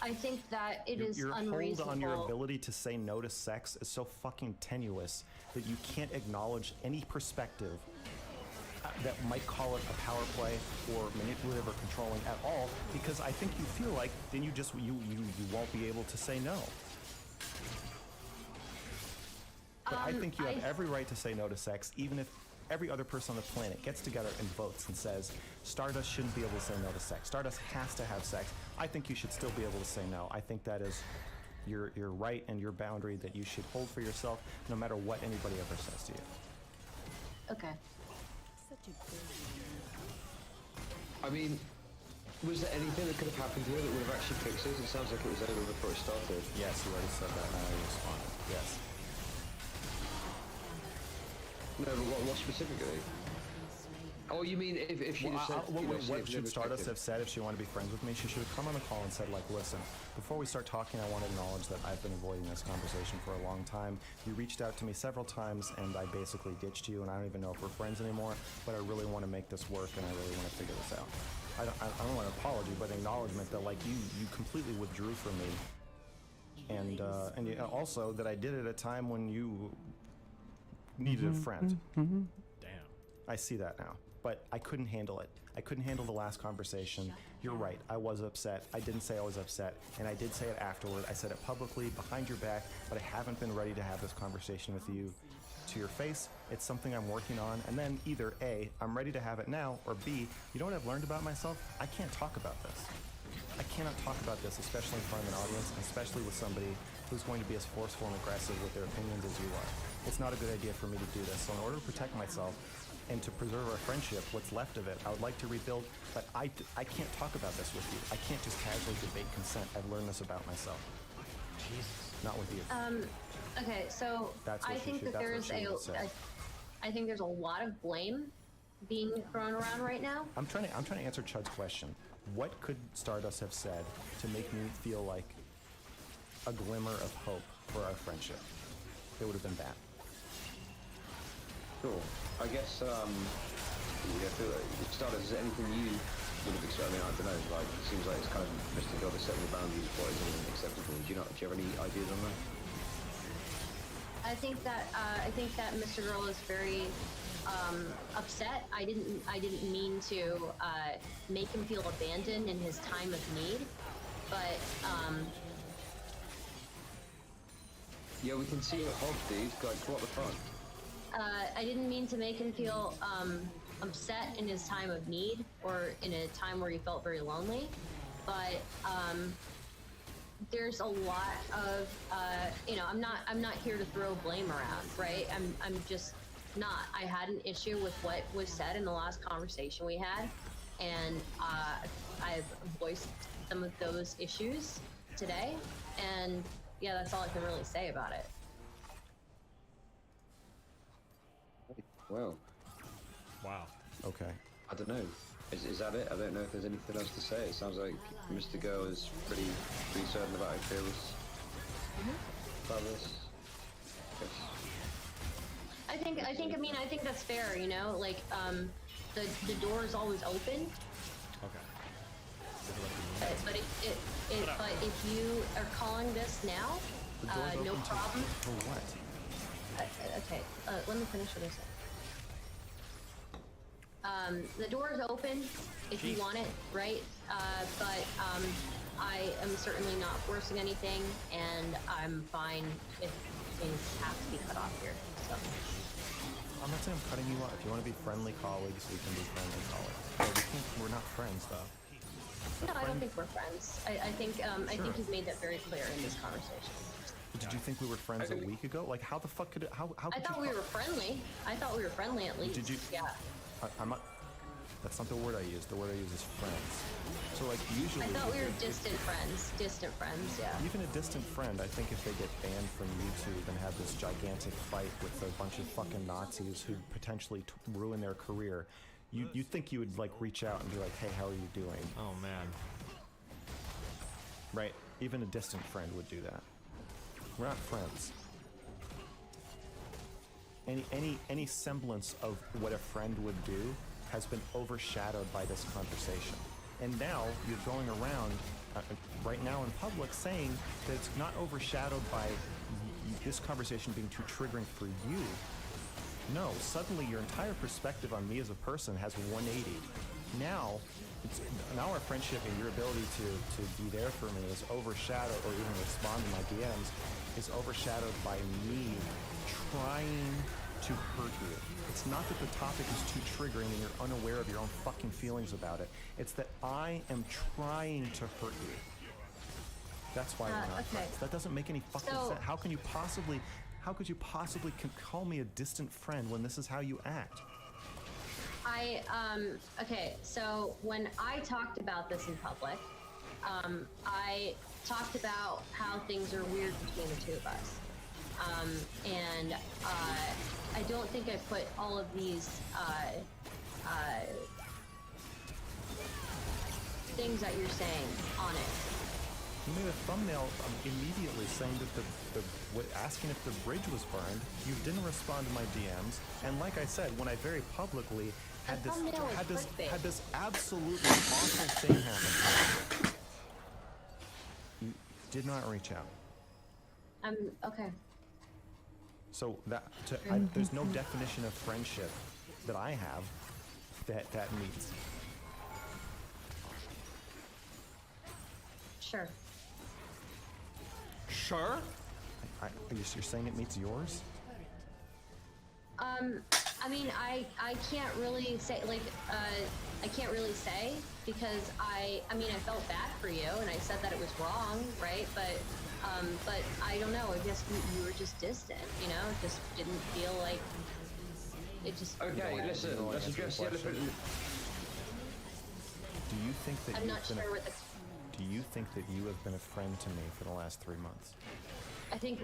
I think that it is Your unreasonable. hold on your ability to say no to sex is so fucking tenuous that you can't acknowledge any perspective that might call it a power play or manipulative or controlling at all, because I think you feel like then you won't be able to say no. But I think you have every right to say no to sex, even if every other person on the planet gets together and votes and says Stardust shouldn't be able to say no to sex. Stardust has to have sex. I think you should still be able to say no. I think that is your right and your boundary that you should hold for yourself, no matter what anybody ever says to you. Okay. I mean, was there anything that could have happened here that would have actually fixed this? It sounds like it was over before it started. Yes, you already said that, and I responded. Yes. No, but what specifically? Oh, you mean if she just said... What should Stardust have said if she wanted to be friends with me? She should have come on the call and said, like, listen, before we start talking, I want to acknowledge that I've been avoiding this conversation for a long time. You reached out to me several times, and I basically ditched you, and I don't even know if we're friends anymore, but I really want to make this work, and I really want to figure this out. I don't want an apology, but an acknowledgement that, like, you completely withdrew from me, and also that I did it at a time when you needed a friend. Damn. I see that now. But I couldn't handle it. I couldn't handle the last conversation. You're right, I was upset. I didn't say I was upset, and I did say it afterward. I said it publicly, behind your back, but I haven't been ready to have this conversation with you to your face. It's something I'm working on, and then either A, I'm ready to have it now, or B, you know what I've learned about myself? I can't talk about this. I cannot talk about this, especially in front of an audience, especially with somebody who's going to be as forceful and aggressive with their opinions as you are. It's not a good idea for me to do this. So in order to protect myself and to preserve our friendship, what's left of it, I would like to rebuild, but I can't talk about this with you. I can't just casually debate consent. I've learned this about myself. Jesus. Not with you. Okay, so That's what I she think should- that that's what she would say. I think there's a lot of blame being thrown around right now. I'm trying to answer Chud's question. What could Stardust have said to make me feel like a glimmer of hope for our friendship? It would have been bad. Sure. I guess, I feel like Stardust, is there anything you would have expected? I mean, I don't know, like, it seems like it's kind of Mr. God is setting the boundaries of what is acceptable. Do you have any ideas on that? I think that Mr. Girl is very upset. I didn't mean to make him feel abandoned in his time of need, but yeah, we can see your hog, dude. Like, what the fuck? I didn't mean to make him feel upset in his time of need or in a time where he felt very lonely, but there's a lot of I'm not here to throw blame around, right? I'm just not. I had an issue with what was said in the last conversation we had, and I've voiced some of those issues today, and yeah, that's all I can really say about it. Well. Wow. Okay. I don't know. Is that it? I don't know if there's anything else to say. It sounds like Mr. Go is pretty certain about how he feels about this. I think that's fair, you know, like the door is always open. Okay. But if you are calling this now, The door's no open problem. For what? Okay, let me finish what I said. The door is open if you want it, right? But I am certainly not forcing anything, and I'm fine if things have to be cut off here. So. I'm not saying I'm cutting you off. If you want to be friendly colleagues, we can be friendly colleagues. We're not friends, though. No, I don't think we're friends. I think you've made that very clear in this conversation. Did you think we were friends a week ago? Like, how the fuck could it? How could I thought we were friendly. I thought we were friendly at least. Did you? Yeah. I'm not. That's not the word I use. The word I use is friends. So, like, usually. I thought we were distant friends. Distant friends, yeah. Even a distant friend, I think if they get banned from YouTube and have this gigantic fight with a bunch of fucking Nazis who potentially ruin their career, you think you would, like, reach out and be like, hey, how are you doing? Oh, man. Right? Even a distant friend would do that. We're not friends. Any semblance of what a friend would do has been overshadowed by this conversation. And now you're going around right now in public saying that it's not overshadowed by this conversation being too triggering for you. No, suddenly your entire perspective on me as a person has 180. Now our friendship and your ability to be there for me is overshadowed, or even respond to my DMs, is overshadowed by me trying to hurt you. It's not that the topic is too triggering and you're unaware of your own fucking feelings about it. It's that I am trying to hurt you. That's why we're not friends. That doesn't make any fucking sense. How could you possibly call me a distant friend when this is how you act? Okay, so when I talked about this in public, I talked about how things are weird between the two of us. And I don't think I put all of these things that you're saying on it. You made a thumbnail immediately saying that asking if the bridge was burned. You didn't respond to my DMs, and like I said, when I very publicly had this absolutely awful thing happen, you did not reach out. Okay. So there's no definition of friendship that I have that meets. Sure. Sure? You're saying it meets yours? I mean, I can't really say, like, I can't really say, because I mean, I felt bad for you, and I said that it was wrong, right? But I don't know, I guess you were just distant, you know? It just didn't feel like, it just... Okay, listen, let's address the elephant. Do you think that I'm not sure what the... Do you think that you have been a friend to me for the last 3 months? I think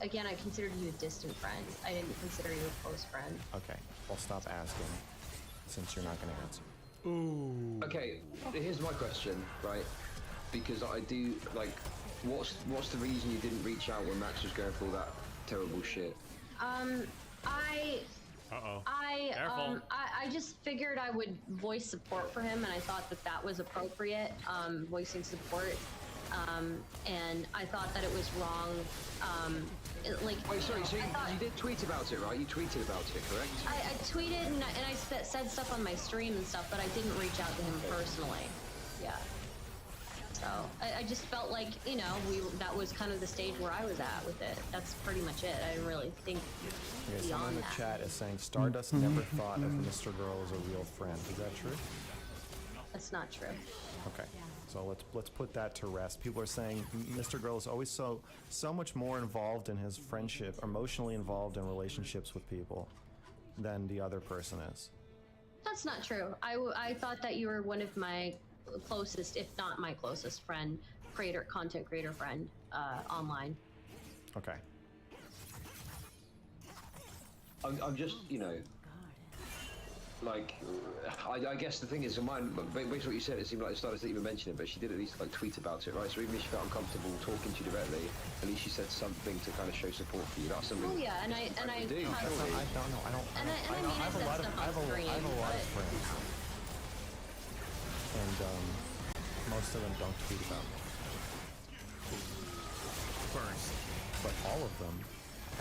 again, I considered you a distant friend. I didn't consider you a close friend. Okay, I'll stop asking, since you're not going to answer. Ooh. Okay, here's my question, right? Because I do, like, what's the reason you didn't reach out when Max was going through all that terrible shit? I just figured I would voice support for him, and I thought that was appropriate, voicing support. And I thought that it was wrong. Wait, sorry, so you did tweet about it, right? You tweeted about it, correct? I tweeted and I said stuff on my stream and stuff, but I didn't reach out to him personally. Yeah. So I just felt like, you know, that was kind of the stage where I was at with it. That's pretty much it. I didn't really think Okay, beyond someone in the that. chat is saying Stardust never thought of Mr. Girl as a real friend. Is that true? That's not true. Okay, so let's put that to rest. People are saying Mr. Girl is always so much more involved in his friendship, emotionally involved in relationships with people than the other person is. That's not true. I thought that you were one of my closest, if not my closest friend, content creator friend, online. Okay. I'm just, you know, like, I guess the thing is, based on what you said, it seemed like Stardust didn't even mention it, but she did at least, like, tweet about it, right? So even if she felt uncomfortable talking to you directly, at least she said something to kind of show support for you. That's something. Oh yeah, and I do. I don't know. I have a lot of friends. And most of them don't tweet about me. First. But all of them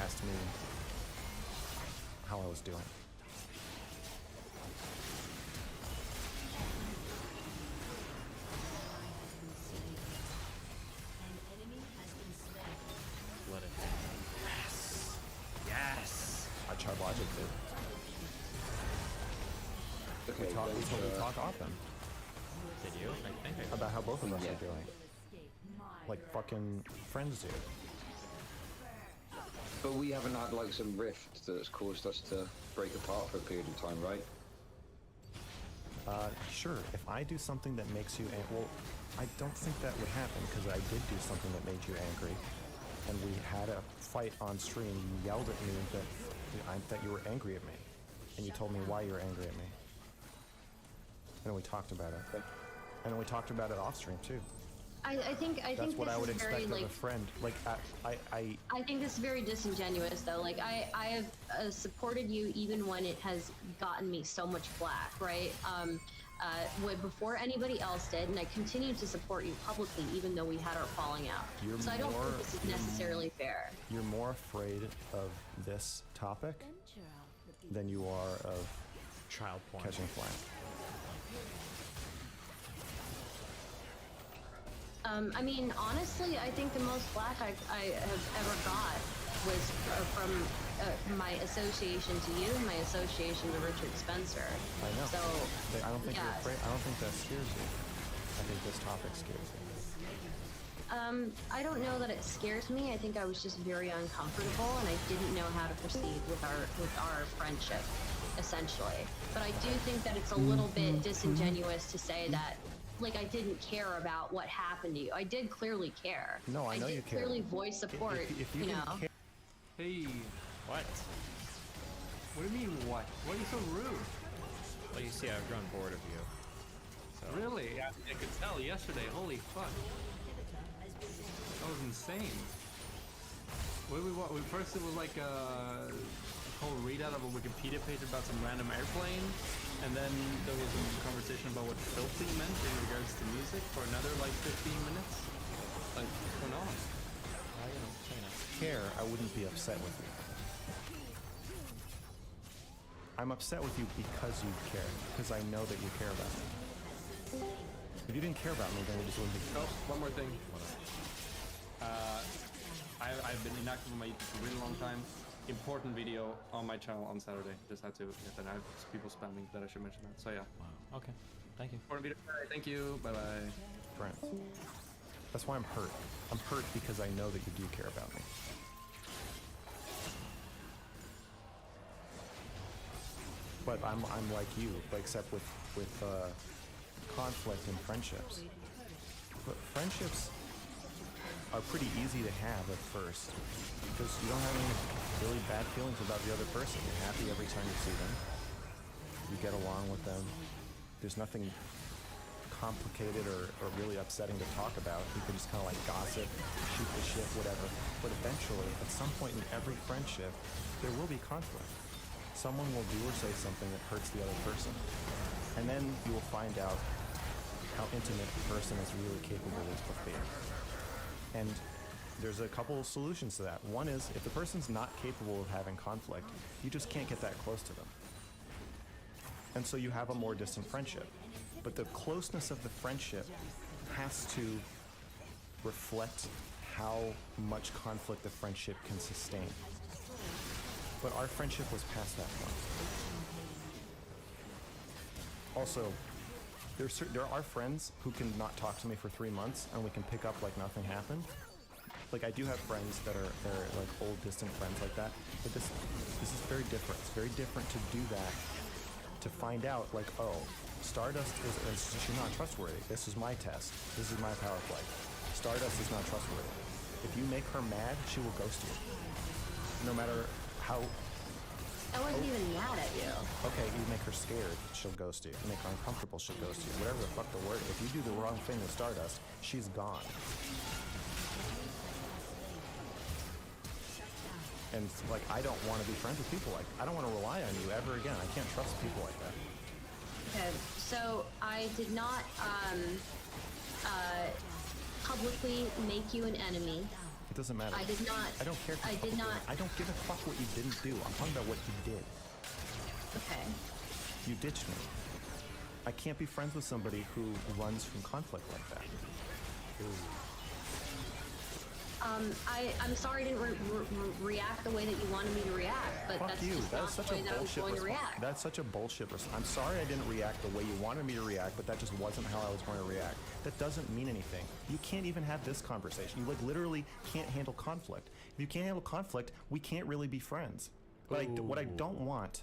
asked me how I was doing. Let it. Yes. Yes. I tried Logic did. Okay, we talk often. Did you? I think I about how both of us are doing. Like fucking friends do. But we haven't had like some rift that's caused us to break apart for a period of time, right? Sure. If I do something that makes you well, I don't think that would happen because I did do something that made you angry, and we had a fight on stream. You yelled at me that you were angry at me, and you told me why you were angry at me. And we talked about it. And then we talked about it off stream too. I think That's what this I would is expect very, of a friend. Like I think this is very disingenuous though. Like I have supported you even when it has gotten me so much flack, right? Before anybody else did, and I continued to support you publicly even though we had our falling out. So I don't think this is necessarily fair. You're more afraid of this topic than you are of child porn. Catching flack. I mean, honestly, I think the most flack I have ever got was from my association to you, my association to Richard Spencer. I know. So I don't think yeah. you're afraid. I don't think that scares you. I think this topic scares you. I don't know that it scares me. I think I was just very uncomfortable, and I didn't know how to proceed with our friendship, essentially. But I do think that it's a little bit disingenuous to say that. Like I didn't care about what happened to you. I did clearly care. No, I know you care. Clearly voice support. If you know. Hey. What? What do you mean what? Why are you so rude? Well, you see, I've grown bored of you. So. Really? I could tell yesterday. Holy fuck. That was insane. First it was like a whole readout of a Wikipedia page about some random airplane, and then there was a conversation about what filthy meant in regards to music for another like 15 minutes. Like, what's going on? Care, I wouldn't be upset with you. I'm upset with you because you care, because I know that you care about me. If you didn't care about me, then we just wouldn't be. Oh, one more thing. I've been inactive on my YouTube for a really long time. Important video on my channel on Saturday. Just had to get that. I have people spamming that I should mention that. So yeah. Wow. Okay. Thank you. Important video. Thank you. Bye bye. Brent. That's why I'm hurt. I'm hurt because I know that you do care about me. But I'm like you, except with conflict and friendships. But friendships are pretty easy to have at first because you don't have any really bad feelings about the other person. You're happy every time you see them. You get along with them. There's nothing complicated or really upsetting to talk about. You can just kind of like gossip, shoot the shit, whatever. But eventually, at some point in every friendship, there will be conflict. Someone will do or say something that hurts the other person. And then you will find out how intimate the person is really capable of being. And there's a couple of solutions to that. One is, if the person's not capable of having conflict, you just can't get that close to them. And so you have a more distant friendship. But the closeness of the friendship has to reflect how much conflict the friendship can sustain. But our friendship was past that point. Also, there are friends who can not talk to me for 3 months and we can pick up like nothing happened. Like I do have friends that are like old distant friends like that, but this is very different. It's very different to do that, to find out like, oh, Stardust is she's not trustworthy. This is my test. This is my power play. Stardust is not trustworthy. If you make her mad, she will ghost you. No matter how. I wasn't even mad at you. Okay, you make her scared, she'll ghost you. You make her uncomfortable, she'll ghost you. Whatever the fuck the word. If you do the wrong thing with Stardust, she's gone. And like, I don't want to be friends with people like that. I don't want to rely on you ever again. I can't trust people like that. Okay, so I did not, publicly make you an enemy. It doesn't matter. I did not. I don't care. If I you did not. I don't give a fuck what you didn't do. I'm talking about what you did. Okay. You ditched me. I can't be friends with somebody who runs from conflict like that. I'm sorry I didn't react the way that you wanted me to react, but Fuck that's you. just That not is such the way a that I was bullshit going to response. react. That's such a bullshit response. I'm sorry I didn't react the way you wanted me to react, but that just wasn't how I was going to react. That doesn't mean anything. You can't even have this conversation. You like literally can't handle conflict. If you can't handle conflict, we can't really be friends. What I don't want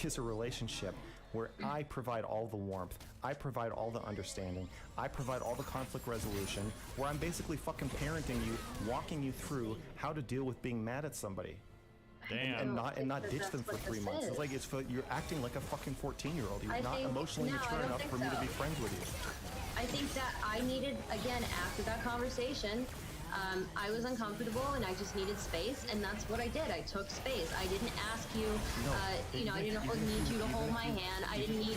is a relationship where I provide all the warmth, I provide all the understanding, I provide all the conflict resolution, where I'm basically fucking parenting you, walking you through how to deal with being mad at somebody. Damn. And not ditch them for 3 months. It's like you're acting like a fucking 14-year-old. You're not emotionally mature enough for me to be friends with you. I think that I needed, again, after that conversation, I was uncomfortable and I just needed space, and that's what I did. I took space. I didn't ask you, I didn't need you to hold my hand. I didn't need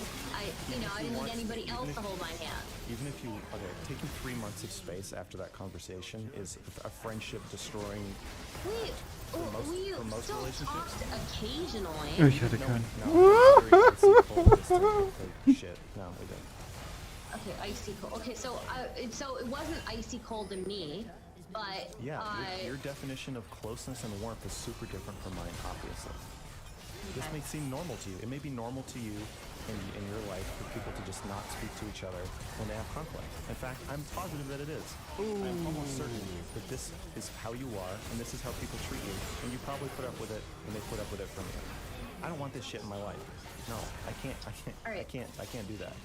anybody else to hold my hand. Even if you, taking 3 months of space after that conversation is a friendship destroying. We most still relationships? talked occasionally. Ich hatte keinen. Shit. No, we didn't. Okay, icy cold. Okay, so it wasn't icy cold to me, but Yeah, your definition of closeness and warmth is super different from mine, obviously. This may seem normal to you. It may be normal to you in your life for people to just not speak to each other when they have conflict. In fact, I'm positive that it is. I'm almost certain that this is how you are, and this is how people treat you, and you probably put up with it, and they put up with it from you. I don't want this shit in my life. No, I can't do that.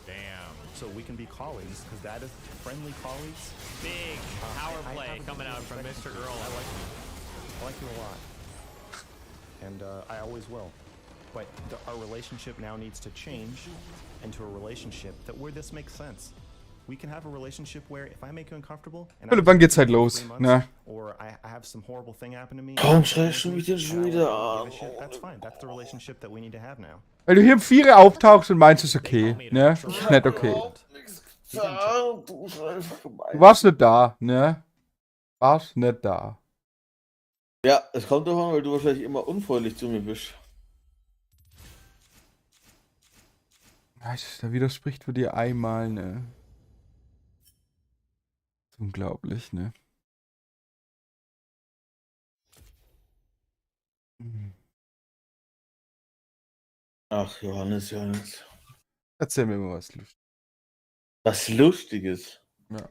Damn. So we can be colleagues, because that is friendly colleagues. Big power play coming out from Mr. Girl. I like you a lot. And I always will. But our relationship now needs to change into a relationship where this makes sense. We can have a relationship where if I make you uncomfortable and Wann geht's halt los? Ne? or I have some horrible thing happen to me, Warum schreist du mich denn schon wieder an? that's fine. That's the relationship that we need to have now. Weil du hier im Vierer auftauchst und meinst, es ist okay, ne? Ist nicht okay. Du warst nicht da, ne? Warst nicht da. Ja, es kommt davon, weil du wahrscheinlich immer unfreundlich zu mir bist. Da widerspricht für dir einmal, ne? Unglaublich, ne? Ach, Johannes. Erzähl mir mal was Lustiges. Was Lustiges? Ja.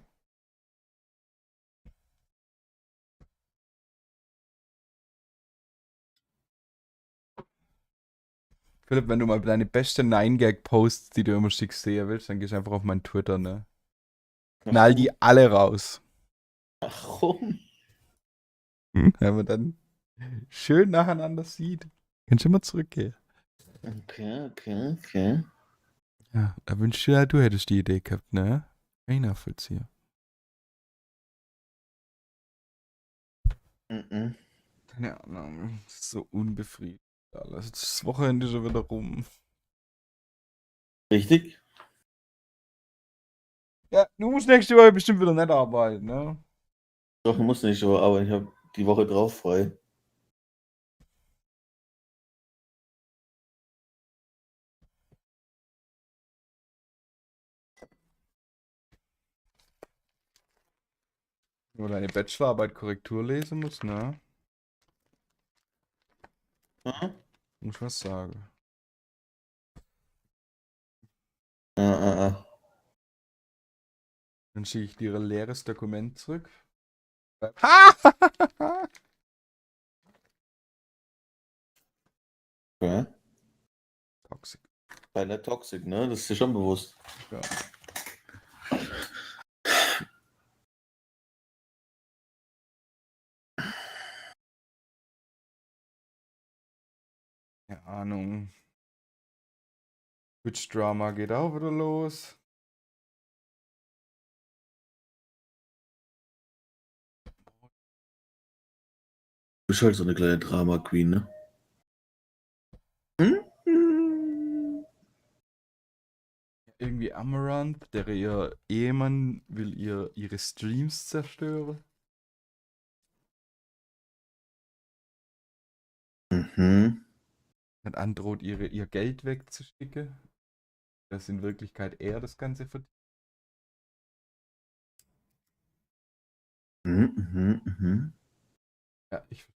Philipp, wenn du mal deine beste 9-Gag-Posts, die du immer schickst, sehen willst, dann gehst du einfach auf meinen Twitter, ne? Knall die alle raus. Warum? Wenn man dann schön nacheinander sieht. Kannst du immer zurückgehen. Okay. Ja, da wünschst du ja, du hättest die Idee gehabt, ne? Kann ich nachvollziehen. Keine Ahnung. Das ist so unbefriedigend alles. Das Wochenende ist schon wieder rum. Richtig? Ja, du musst nächste Woche bestimmt wieder nicht arbeiten, ne? Doch, du musst nicht so, aber ich habe die Woche drauf frei. Wenn du deine Bachelorarbeit Korrektur lesen musst, ne? Muss was sagen. Dann schicke ich dir ein leeres Dokument zurück. Okay. Toxic. Kleiner Toxic, ne? Das ist dir schon bewusst. Ja. Keine Ahnung. Twitch-Drama geht auch wieder los. Du bist halt so eine kleine Drama-Queen, ne? Irgendwie Amaranth, ihr Ehemann will ihre Streams zerstören. Mhm. Und androht ihr Geld wegzuschicken. Dass in Wirklichkeit er das Ganze verdient. Ja, ich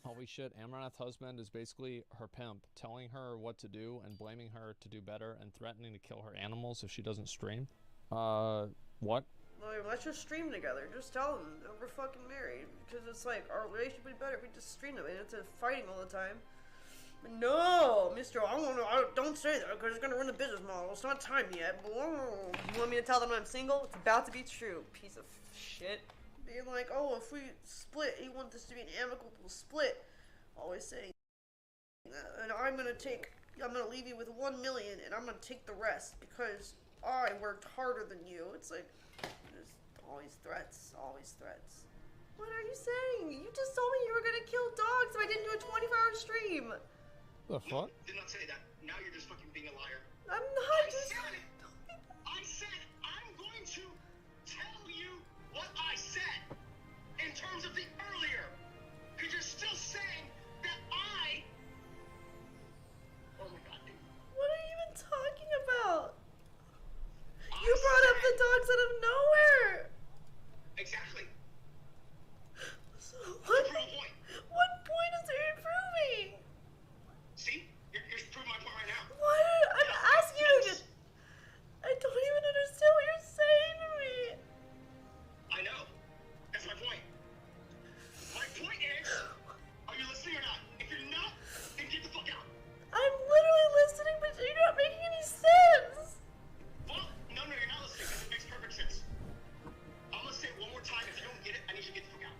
Holy shit, Amaranth's husband is basically her pimp, telling her what to do and blaming her to do better and threatening to kill her animals if she doesn't stream. What? Like, let's just stream together. Just tell them that we're fucking married. Because it's like, our relationship would be better if we just stream them. And it's fighting all the time. But no, mister, don't say that because it's going to ruin the business model. It's not time yet. You want me to tell them I'm single? It's about to be true. Piece of shit. Being like, oh, if we split, he wants this to be an amicable split. Always saying, and I'm gonna leave you with 1 million, and I'm gonna take the rest because I worked harder than you. It's like, there's always threats, always threats. What are you saying? You just told me you were gonna kill dogs if I didn't do a 24-hour stream. The fuck? Did not say that. Now you're just fucking being a liar. I'm not I said I'm going to tell you what I said in terms of the earlier. Because you're still saying that I... Oh my god, dude. What are you even talking about? You brought up the dogs out of nowhere. Exactly. So what point is there improving? See? You're proving my point right now. What? I'm asking you. I don't even understand what you're saying to me. I know. That's my point. My point is, are you listening or not? If you're not, then get the fuck out. I'm literally listening, but you're not making any sense. Well, no, you're not listening because it makes perfect sense. I'm gonna say it one more time. If you don't get it, I need you to get the fuck out.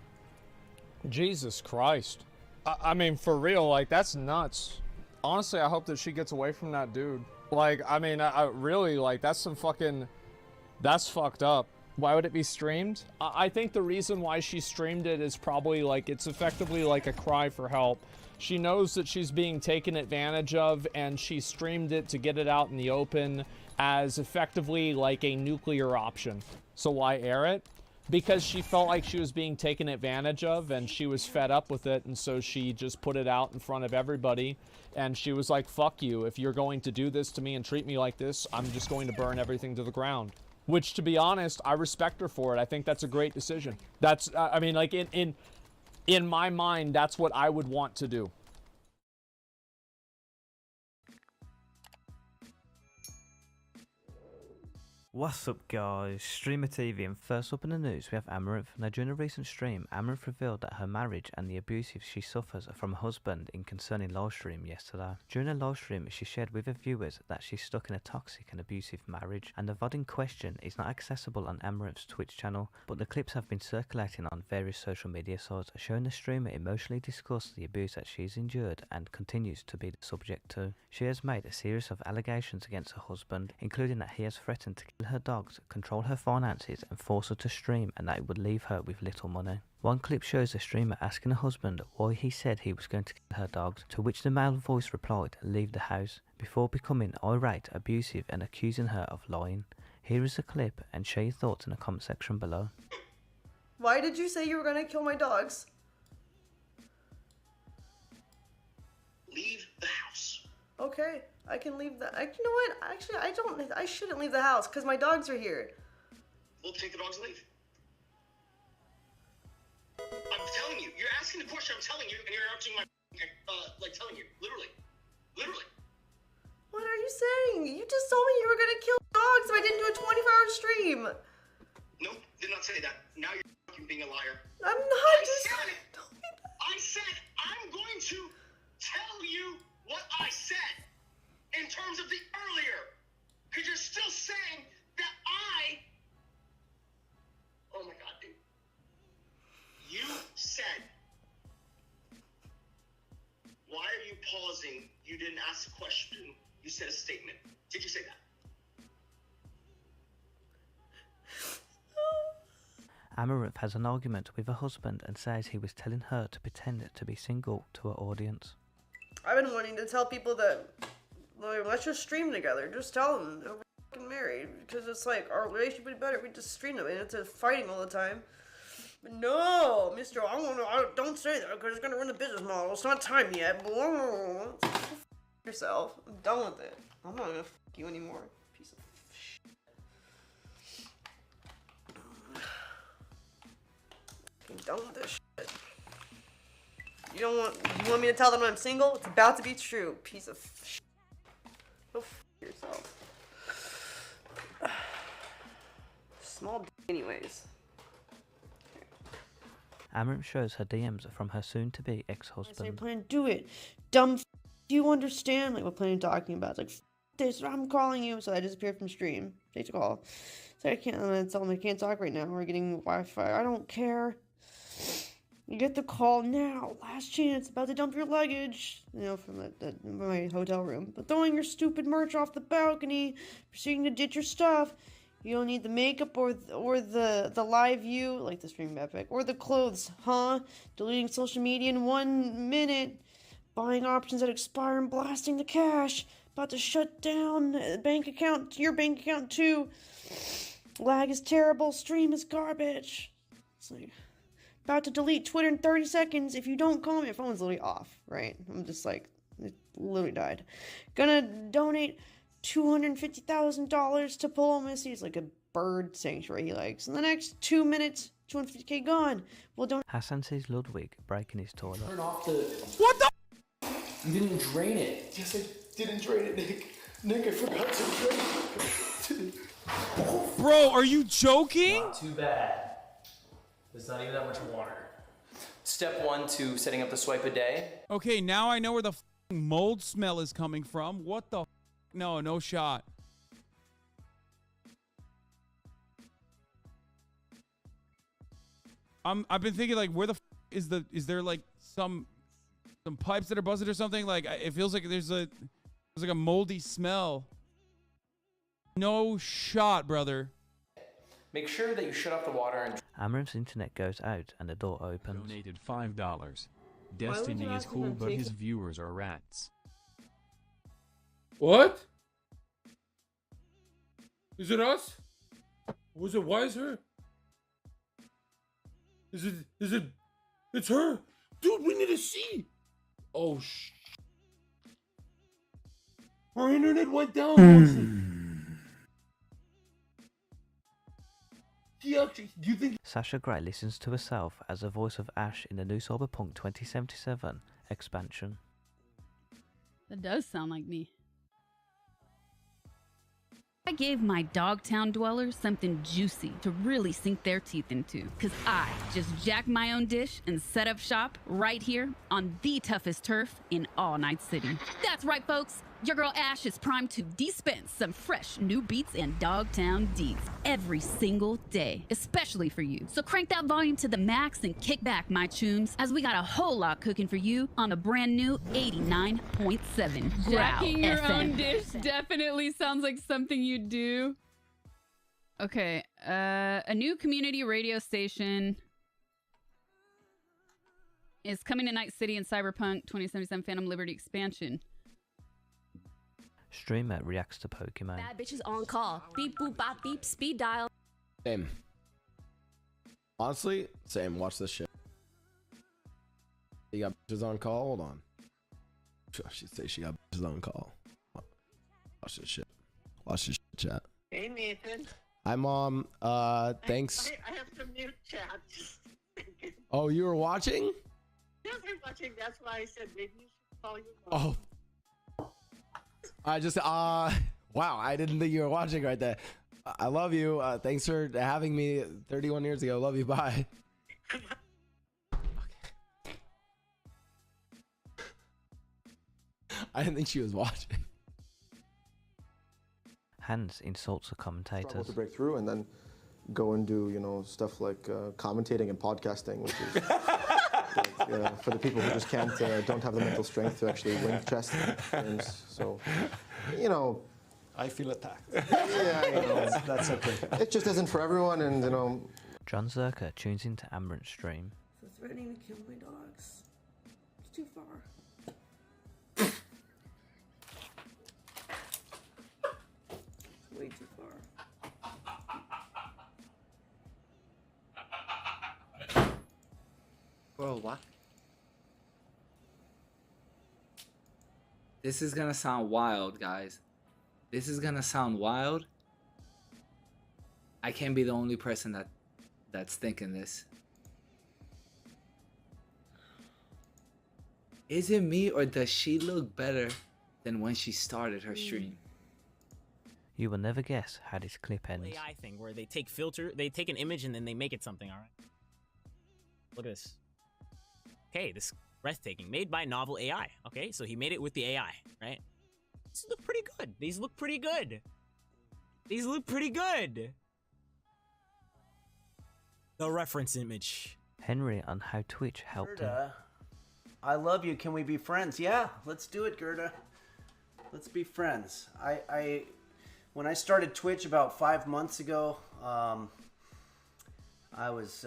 Jesus Christ. I mean, for real, like, that's nuts. Honestly, I hope that she gets away from that dude. Like, I mean, I really, like, that's fucked up. Why would it be streamed? I think the reason why she streamed it is probably, like, it's effectively like a cry for help. She knows that she's being taken advantage of, and she streamed it to get it out in the open as effectively like a nuclear option. So why air it? Because she felt like she was being taken advantage of, and she was fed up with it, and so she just put it out in front of everybody, and she was like, fuck you, if you're going to do this to me and treat me like this, I'm just going to burn everything to the ground. Which, to be honest, I respect her for it. I think that's a great decision. That's, I mean, like, in my mind, that's what I would want to do. What's up guys, Streamer TV, and first up in the news we have Amaranth. Now during a recent stream, Amaranth revealed that her marriage and the abuses she suffers from her husband in concerning livestream yesterday. During a livestream she shared with her viewers that she's stuck in a toxic and abusive marriage, and the VOD in question is not accessible on Amaranth's Twitch channel, but the clips have been circulating on various social media sites showing the streamer emotionally discuss the abuse that she's endured and continues to be the subject to. She has made a series of allegations against her husband, including that he has threatened to kill her dogs, control her finances and force her to stream, and that it would leave her with little money. One clip shows the streamer asking her husband why he said he was going to kill her dogs, to which the male voice replied, "Leave the house," before becoming irate, abusive and accusing her of lying. Here is a clip, and share your thoughts in the comment section below. Why did you say you were gonna kill my dogs? Leave the house. Okay, I can leave the. You know what? Actually, I shouldn't leave the house because my dogs are here. We'll take the dogs and leave. I'm telling you. You're asking the question. I'm telling you, and you're interrupting my. Like telling you, literally. What are you saying? You just told me you were gonna kill dogs if I didn't do a 24-hour stream. Nope, did not say that. Now you're fucking being a liar. I'm not. I said I'm going to tell you what I said in terms of the earlier, because you're still saying that I. Oh my god, dude. Why are you pausing? You didn't ask a question. You said a statement. Did you say that? Amaranth has an argument with her husband and says he was telling her to pretend to be single to her audience. I've been wanting to tell people that, like, let's just stream together. Just tell them that we're fucking married. Because it's like, our relationship would be better if we just stream them. And it's fighting all the time. But no, mister, don't say that because it's going to ruin the business model. It's not time yet. Blah. F yourself. I'm done with it. I'm not going to f you anymore. Piece of shit. I'm done with this shit. You want me to tell them I'm single? It's about to be true. Piece of shit. Go f yourself. Small d anyways. Amaranth shows her DMs from her soon-to-be I say, ex-husband. plan, do it. Dumb f. Do you understand? Like, what plan talking about? It's like, f this, I'm calling you. So I disappeared from stream. Take a call. So I can't, I'm gonna tell them I can't talk right now. We're getting Wi-Fi. I don't care. You get the call now. Last chance. About to dump your luggage. You know, from my hotel room. But throwing your stupid merch off the balcony. Proceeding to ditch your stuff. You don't need the makeup or the live view, like the stream epic, or the clothes, huh? Deleting social media in 1 minute. Buying options that expire and blasting the cash. About to shut down bank account, your bank account too. Lag is terrible. Stream is garbage. It's like, about to delete Twitter in 30 seconds. If you don't call me, my phone's literally off, right? I'm just like, it literally died. Gonna donate $250,000 to Polo Missy. It's like a bird sanctuary he likes. In the next 2 minutes, 250K gone. We'll donate. Hassan sees Ludwig breaking his toilet. Turn off the... What the? You didn't drain it. Yes, I didn't drain it, Nick. Nick, I forgot to drain it. Bro, are you joking? Not too bad. There's not even that much water. Step 1 to setting up the swipe a day. Okay, now I know where the mold smell is coming from. What the? No shot. I've been thinking like, where the is there like some pipes that are busted or something? Like it feels like there's like a moldy smell. No shot, brother. Make sure that you shut off the water and... Amaranth's internet goes out and the door opens. Donated $5. Destiny is cool, but his viewers are rats. What? Is it us? Was it? Why is her? Is it? It's her, dude. We need to see. Oh Our internet went down. Do you think? Sasha Grey listens to herself as the voice of Ash in the new Cyberpunk 2077 expansion. That does sound like me. I gave my Dogtown dwellers something juicy to really sink their teeth into. Cause I just jacked my own dish and set up shop right here on the toughest turf in all Night City. That's right, folks. Your girl Ash is primed to dispense some fresh new beats and Dogtown deeds every single day, especially for you. So crank that volume to the max and kick back, my tunes, as we got a whole lot cooking for you on the brand new 89.7 Jacking your FM. own dish definitely sounds like something you do. Okay, a new community radio station is coming to Night City in Cyberpunk 2077 Phantom Liberty expansion. Streamer reacts to Pokemon. Bad bitches on call. Beep boop bop beep speed dial. Same. Honestly, same. Watch this shit. You got bitches on call? Hold on. She say she got bitches on call. Watch this shit. Watch this shit, chat. Hey, Nathan. Hi, Mom. Thanks. I have to mute chat. Oh, you were watching? Yes, I'm watching. That's why I said maybe you should call your Oh. mom. I just, wow, I didn't think you were watching right there. I love you. Thanks for having me 31 years ago. Love you. Bye. I didn't think she was watching. Hans insults the commentators. Struggle to break through and then go and do, stuff like commentating and podcasting, which is for the people who just don't have the mental strength to actually win chess games. So, you know, I feel attacked. Yeah, you know, That's okay. it just isn't for everyone, and you know. John Zerka tunes into Amaranth's stream. So threatening to kill my dogs. It's too far. Way too far. Bro, what? This is gonna sound wild, guys. This is gonna sound wild. I can't be the only person that's thinking this. Is it me, or does she look better than when she started her stream? You will never guess how this clip ends. AI thing where they take an image and then they make it something. All right. Look at this. Okay, this breathtaking, made by novel AI. Okay, so he made it with the AI, right? These look pretty good. These look pretty good. These look pretty good. The reference image. Henry on how Twitch helped him. Gerda, I love you. Can we be friends? Yeah, let's do it, Gerda. Let's be friends. When I started Twitch about 5 months ago, I was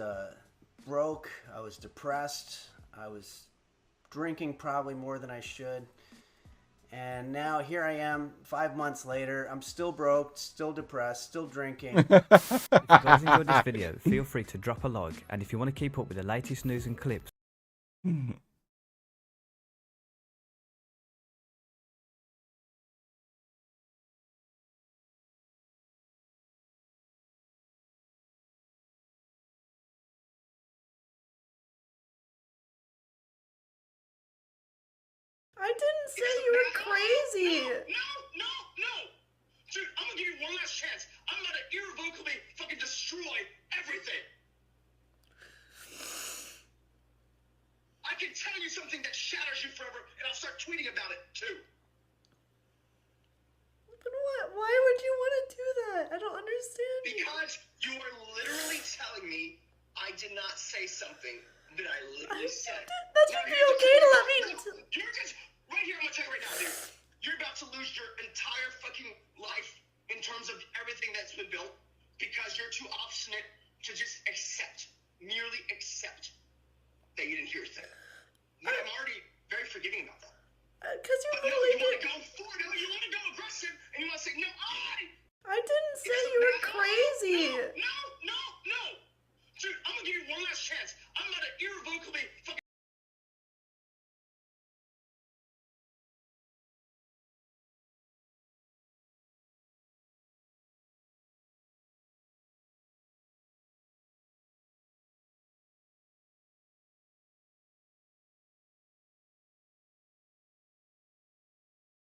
broke. I was depressed. I was drinking probably more than I should. And now here I am 5 months later. I'm still broke, still depressed, still drinking. If you guys enjoyed this video, feel free to drop a like, and if you want to keep up with the latest news and clips, I didn't say you were crazy. No! Dude, I'm gonna give you one last chance. I'm gonna irrevocably fucking destroy everything. I can tell you something that shatters you forever, and I'll start tweeting about it, too. But what? Why would you want to do that? I don't understand. Because you are literally telling me I did not say something that I literally said. That should be okay to let me. You're just right here. I'm gonna tell you right now, dude. You're about to lose your entire fucking life in terms of everything that's been built because you're too obstinate to just merely accept that you didn't hear a thing. But I'm already very forgiving about that. Because But no, you want to go forward. No, you want to go aggressive, and you want to say, no, I didn't say you were crazy. No. Dude, I'm gonna give you one last chance. I'm gonna irrevocably fucking.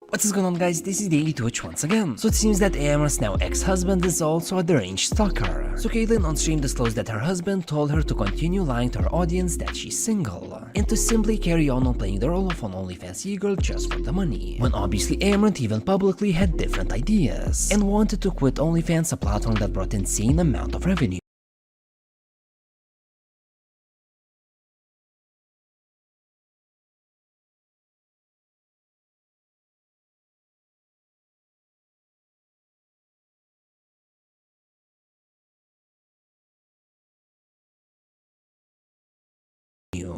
What is going on, guys? This is Daily Twitch once again. So it seems that Amber's now ex-husband is also a deranged stalker. So Caitlyn on stream disclosed that her husband told her to continue lying to her audience that she's single, and to simply carry on playing the role of an OnlyFans e-girl just for the money. When obviously Amaranth even publicly had different ideas, and wanted to quit OnlyFans, a platform that brought insane amount of revenue.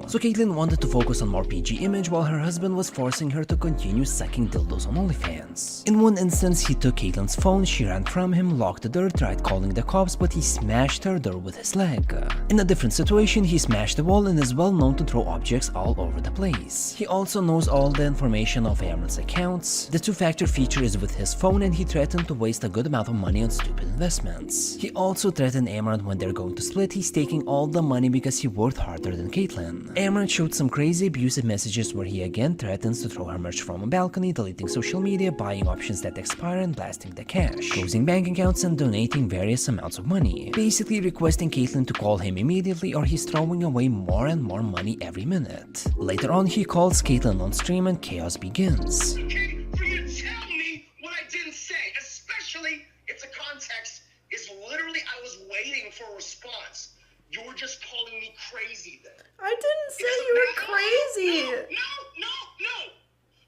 So Caitlyn wanted to focus on more PG image while her husband was forcing her to continue sucking dildos on OnlyFans. In one instance, he took Caitlyn's phone, she ran from him, locked the door, tried calling the cops, but he smashed her door with his leg. In a different situation, he smashed the wall and is well known to throw objects all over the place. He also knows all the information of Amaranth's accounts. The two-factor feature is with his phone, and he threatened to waste a good amount of money on stupid investments. He also threatened Amaranth when they're going to split, he's taking all the money because he worked harder than Caitlyn. Amaranth showed some crazy abusive messages where he again threatens to throw her merch from a balcony, deleting social media, buying options that expire and blasting the cash, closing bank accounts and donating various amounts of money, basically requesting Caitlyn to call him immediately or he's throwing away more and more money every minute. Later on, he calls Caitlyn on stream and chaos begins. Okay, for you to tell me what I didn't say, especially if the context is literally I was waiting for a response. You're just calling me crazy then. I didn't say you were crazy. No.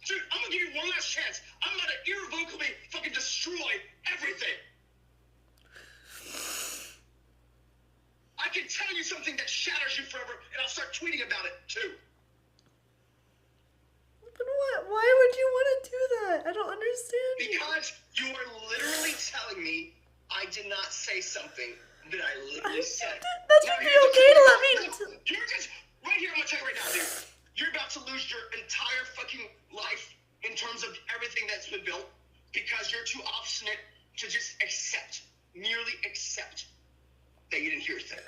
Dude, I'm gonna give you one last chance. I'm gonna irrevocably fucking destroy everything. I can tell you something that shatters you forever, and I'll start tweeting about it too. But what? Why would you want to do that? I don't understand. Because you are literally telling me I did not say something that I literally said. That should be okay to let me. You're just right here. I'm gonna tell you right now, dude. You're about to lose your entire fucking life in terms of everything that's been built because you're too obstinate to just merely accept that you didn't hear a thing.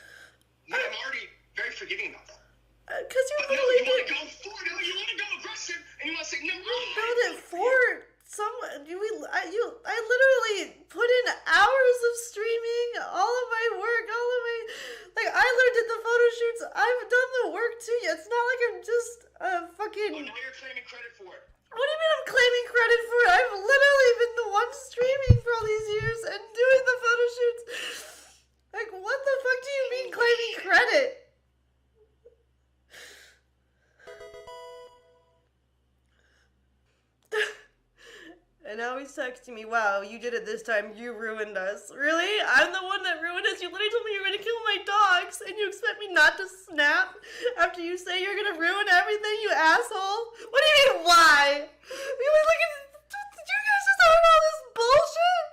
But I'm already very forgiving about that. Because you But no, literally you want to go forward. No, you want to go aggressive, and you want to say no. build it for someone. I literally put in hours of streaming, all of my work, all of my I learned at the photo shoots. I've done the work too. It's not like I'm just fucking. Oh, now you're claiming credit for it. What do you mean I'm claiming credit for it? I've literally been the one streaming for all these years and doing the photo shoots. Like, what the fuck do you mean claiming credit? And now he's texting me, wow, you did it this time, you ruined us. Really? I'm the one that ruined us? You literally told me you were gonna kill my dogs, and you expect me not to snap after you say you're gonna ruin everything, you asshole? What do you mean, why? You guys just heard all this bullshit?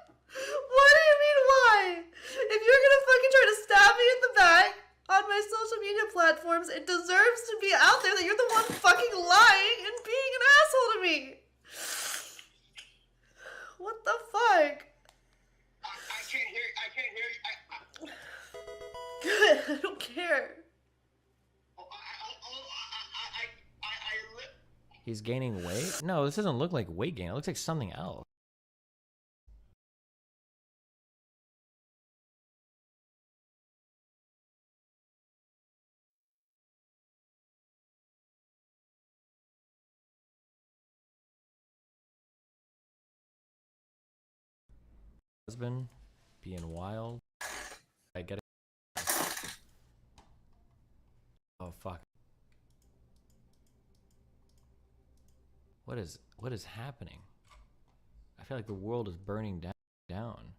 What do you mean, why? If you're gonna fucking try to stab me in the back on my social media platforms, it deserves to be out there that you're the one fucking lying and being an asshole to me. What the fuck? I can't hear you. Good, I don't care. He's gaining weight? No, this doesn't look like weight gain. It looks like something else. Husband being wild. I get it. Oh fuck. What is happening? I feel like the world is burning down.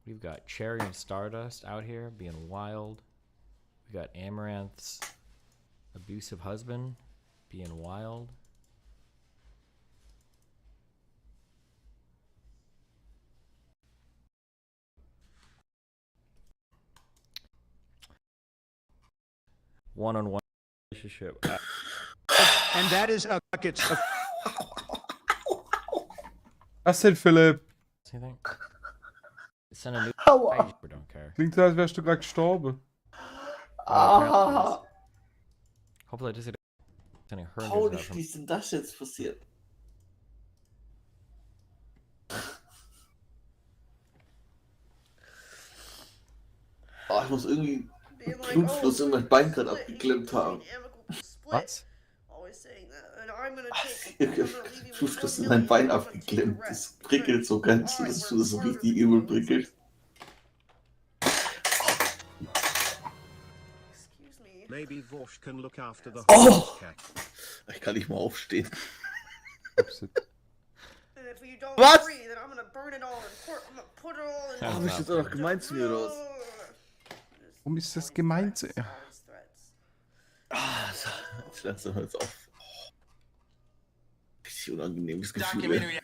We've got Cherry and Stardust out here being wild. We got Amaranth's abusive husband being wild. One-on-one relationship. And that is a bucket of... I said Philipp. Anything? Send a new Aua. I don't care. Klingt so, als wärst du gerade gestorben. Ah. Hopefully das ist eine Holy, wie ist denn das jetzt passiert? Oh, ich muss irgendwie Blutfluss in mein Bein gerade abgeklemmt haben. Was? Blutfluss in mein Bein abgeklemmt. Das prickelt so ganz, das ist so richtig übel prickelt. Oh! Ich kann nicht mal aufstehen. Was? Hab ich das auch noch gemeint zu mir, oder was? Warum ist das gemeint? Ah, jetzt hör jetzt auf. Richtig unangenehmes Gefühl.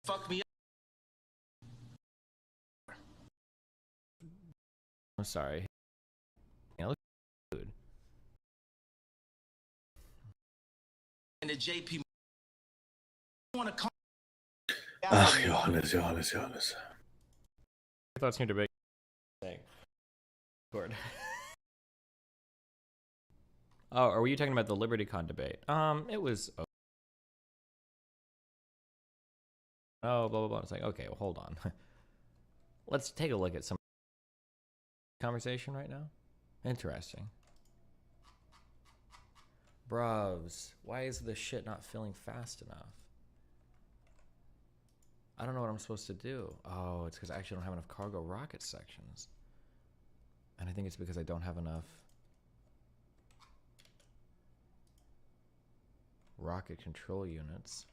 Fuck me up. I'm sorry. Yeah, look good. And the JP want to come. Ach, Johannes. I thought it's your debate. Lord. Oh, are you talking about the LibertyCon debate? It was. Oh, blah blah blah. It's like, okay, well, hold on. Let's take a look at some conversation right now. Interesting. Bruvs, why is this shit not filling fast enough? I don't know what I'm supposed to do. Oh, it's because I actually don't have enough cargo rocket sections. And I think it's because I don't have enough rocket control units.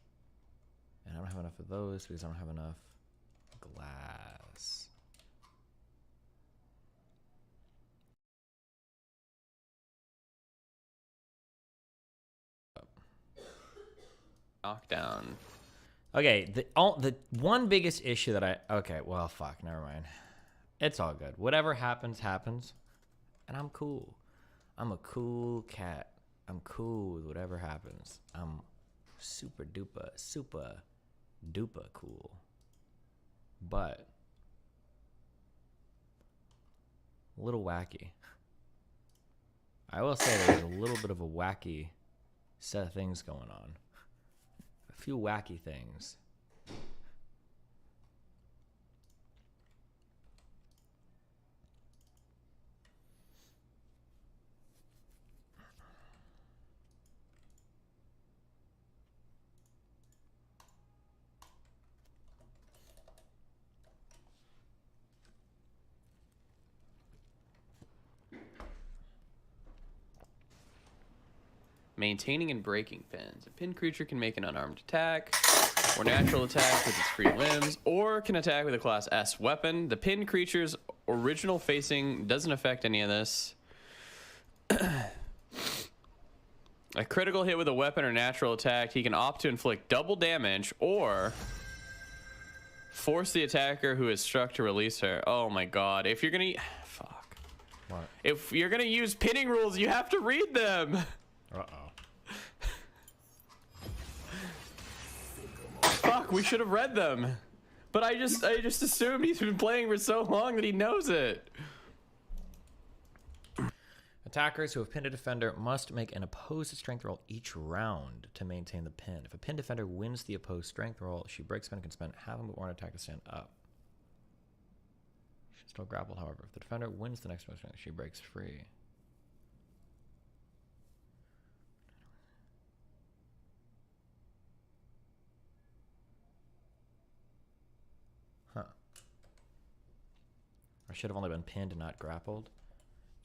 And I don't have enough of those because I don't have enough glass. Knockdown. Okay, the one biggest issue that okay, well, fuck, never mind. It's all good. Whatever happens, happens. And I'm cool. I'm a cool cat. I'm cool with whatever happens. I'm super duper cool. But a little wacky. I will say there's a little bit of a wacky set of things going on. A few wacky things. Maintaining and breaking pins. A pinned creature can make an unarmed attack, or natural attack with its free limbs, or can attack with a Class S weapon. The pinned creature's original facing doesn't affect any of this. A critical hit with a weapon or natural attack, he can opt to inflict double damage, or force the attacker who is struck to release her. Oh my god. If you're gonna... Fuck. What? If you're gonna use pinning rules, you have to read them! Uh-oh. Fuck, we should have read them. But I just assumed he's been playing for so long that he knows it. Attackers who have pinned a defender must make an opposed strength roll each round to maintain the pin. If a pinned defender wins the opposed strength roll, she breaks pin and can spend half a move or an attack to stand up. She's still grappled, however. If the defender wins the next move strength, she breaks free. Huh. I should have only been pinned and not grappled.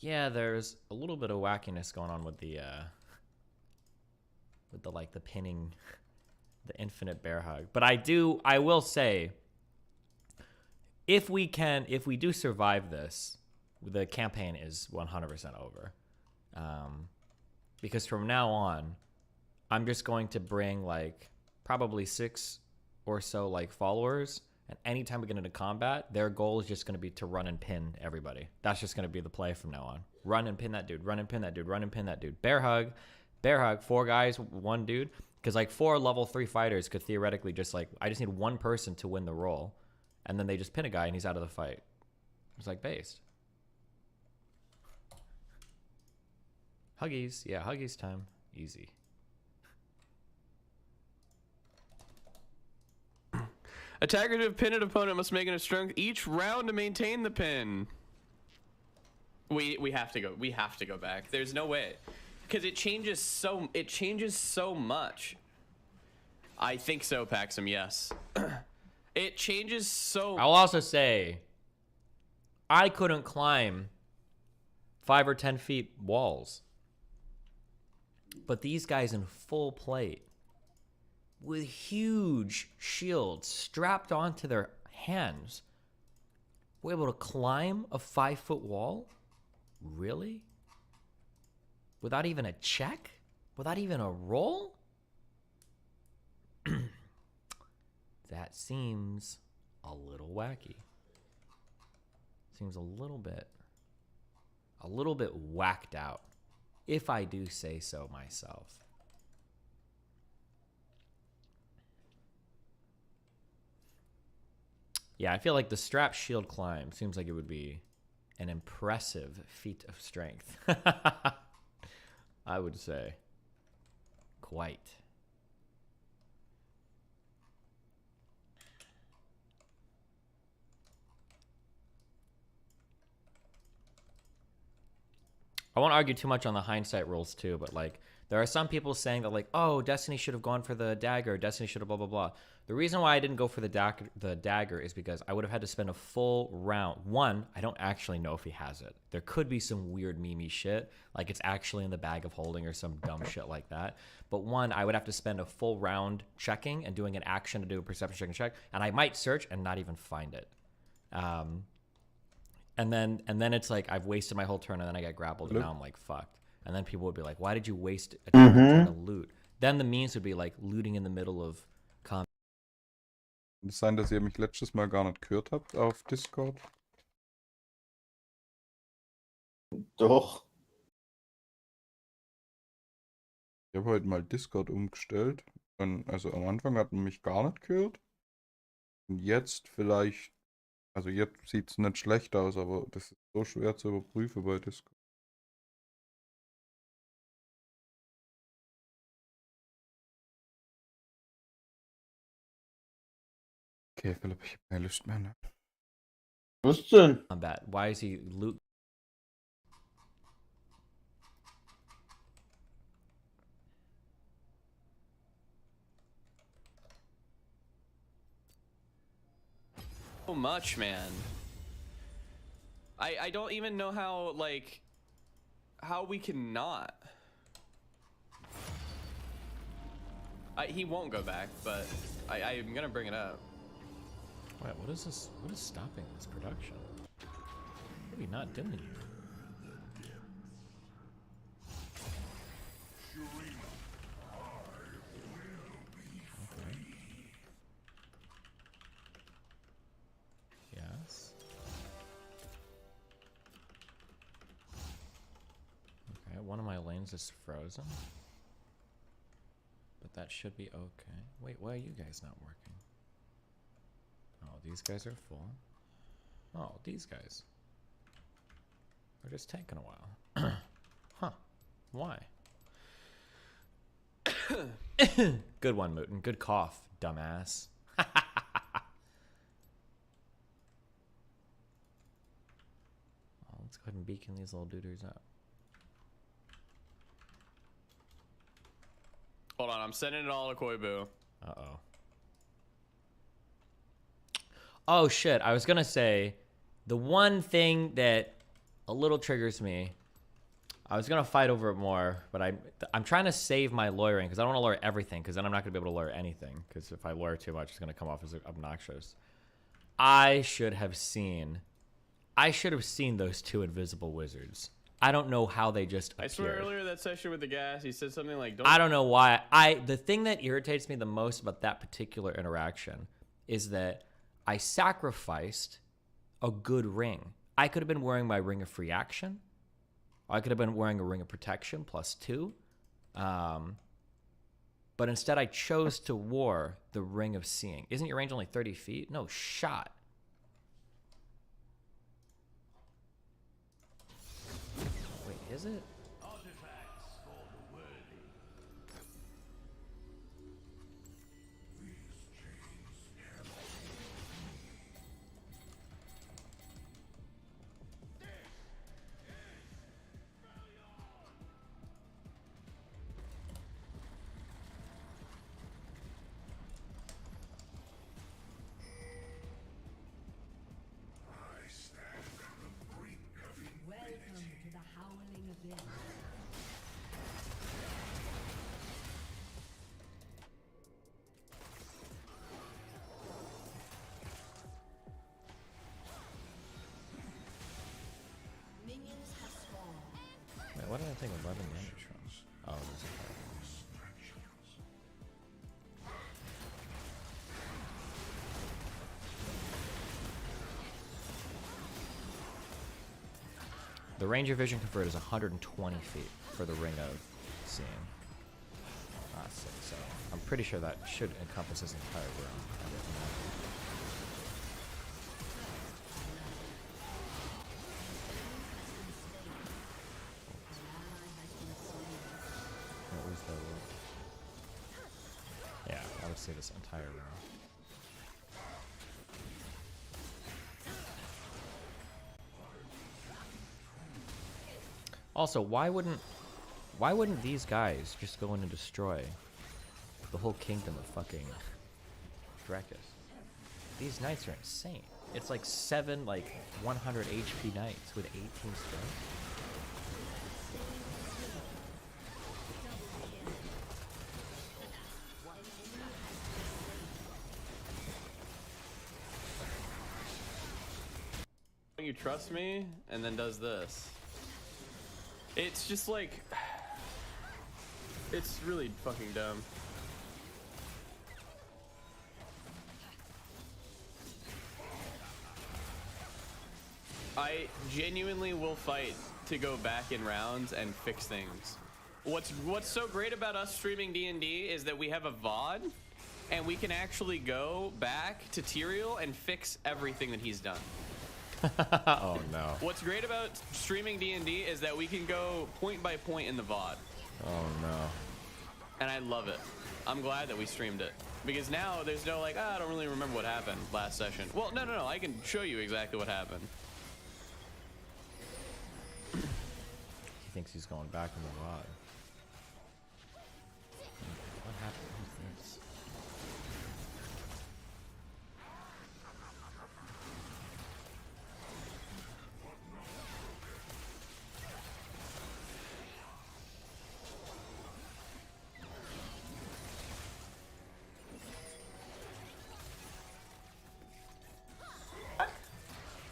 Yeah, there's a little bit of wackiness going on with the like the pinning, the infinite bear hug. But I will say, if we do survive this, the campaign is 100% over. Because from now on, I'm just going to bring like probably 6 or so like followers. And anytime we get into combat, their goal is just going to be to run and pin everybody. That's just going to be the play from now on. Run and pin that dude, run and pin that dude, run and pin that dude. Bear hug, 4 guys, 1 dude. Because like 4 level 3 fighters could theoretically just like, I just need 1 person to win the roll. And then they just pin a guy and he's out of the fight. It's like based. Huggies. Yeah, Huggies time. Easy. Attackers who have pinned an opponent must make a strength each round to maintain the pin. We have to go. We have to go back. There's no way, because it changes so much. I think so, Paxum. Yes. It changes so. I'll also say, I couldn't climb 5 or 10 feet walls, but these guys in full plate, with huge shields strapped onto their hands, were able to climb a 5-foot wall? Really? Without even a check? Without even a roll? That seems a little wacky. Seems a little bit whacked out, if I do say so myself. Yeah, I feel like the strap shield climb seems like it would be an impressive feat of strength. I would say. Quite. I won't argue too much on the hindsight rules too, but like there are some people saying that like, oh, Destiny should have gone for the dagger, Destiny should have blah blah blah. The reason why I didn't go for the dagger is because I would have had to spend a full round. One, I don't actually know if he has it. There could be some weird memey shit, like it's actually in the bag of holding or some dumb shit like that. But one, I would have to spend a full round checking and doing an action to do a perception check, and I might search and not even find it. And then it's like I've wasted my whole turn, and then I get grappled, and now I'm like fucked. And then people would be like, "Why did you waste a turn trying to loot?" Then the memes would be like looting in the middle of combat. Kann es sein, dass ihr mich letztes Mal gar nicht gehört habt auf Discord? Doch. Ich habe heute mal Discord umgestellt. Und also am Anfang hat man mich gar nicht gehört. Und jetzt vielleicht, also jetzt sieht es nicht schlecht aus, aber das ist so schwer zu überprüfen bei Discord. Okay, Philipp, ich habe keine Lust mehr, ne? Was denn? Combat. Why is he loot? So much, man. I don't even know how, like, how we can not. He won't go back, but I'm gonna bring it up. Wait, what is this? What is stopping this production? What are we not doing here? Okay. Yes. Okay, one of my lanes is frozen. But that should be okay. Wait, why are you guys not working? Oh, these guys are full. Oh, these guys. They're just taking a while. Huh. Why? Good one, Mooten. Good cough, dumbass. Let's go ahead and beacon these little dooders up. Hold on, I'm sending it all to Koibu. Uh-oh. Oh shit, I was gonna say, the one thing that a little triggers me, I was gonna fight over it more, but I'm trying to save my lawyering, because I don't want to lawyer everything, because then I'm not gonna be able to lawyer anything, because if I lawyer too much, it's gonna come off as obnoxious. I should have seen those two invisible wizards. I don't know how they just appeared. I swear earlier that session with the gas, he said something like, I don't know why. The thing that irritates me the most about that particular interaction is that I sacrificed a good ring. I could have been wearing my ring of free action. I could have been wearing a ring of protection +2. But instead I chose to wear the ring of seeing. Isn't your range only 30 feet? No shot. Wait, is it? Wait, what did I think 11 damage from? Oh, there's a card. The range of vision convert is 120 feet for the ring of seeing. Ah, sick. So I'm pretty sure that should encompass this entire room. What was the... Yeah, I would say this entire room. Also, why wouldn't these guys just go in and destroy the whole kingdom of fucking Drakus? These knights are insane. It's like 7 100 HP knights with 18 strength. You trust me, and then does this. It's just like, it's really fucking dumb. I genuinely will fight to go back in rounds and fix things. What's so great about us streaming D&D is that we have a VOD, and we can actually go back to Tyrael and fix everything that he's done. Oh no. What's great about streaming D&D is that we can go point by point in the VOD. Oh no. And I love it. I'm glad that we streamed it. Because now there's no like, I don't really remember what happened last session. Well, no, I can show you exactly what happened. He thinks he's going back in the VOD. What happened? Who's this?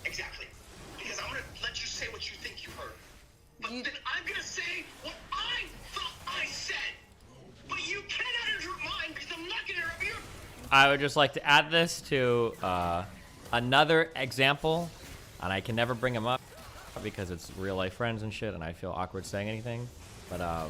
Exactly. Because I'm gonna let you say what you think you heard. But then I'm gonna say what I thought I said. But you cannot interrupt mine because I'm not gonna interrupt you. I would just like to add this to another example, and I can never bring him up because it's real life friends and shit, and I feel awkward saying anything. But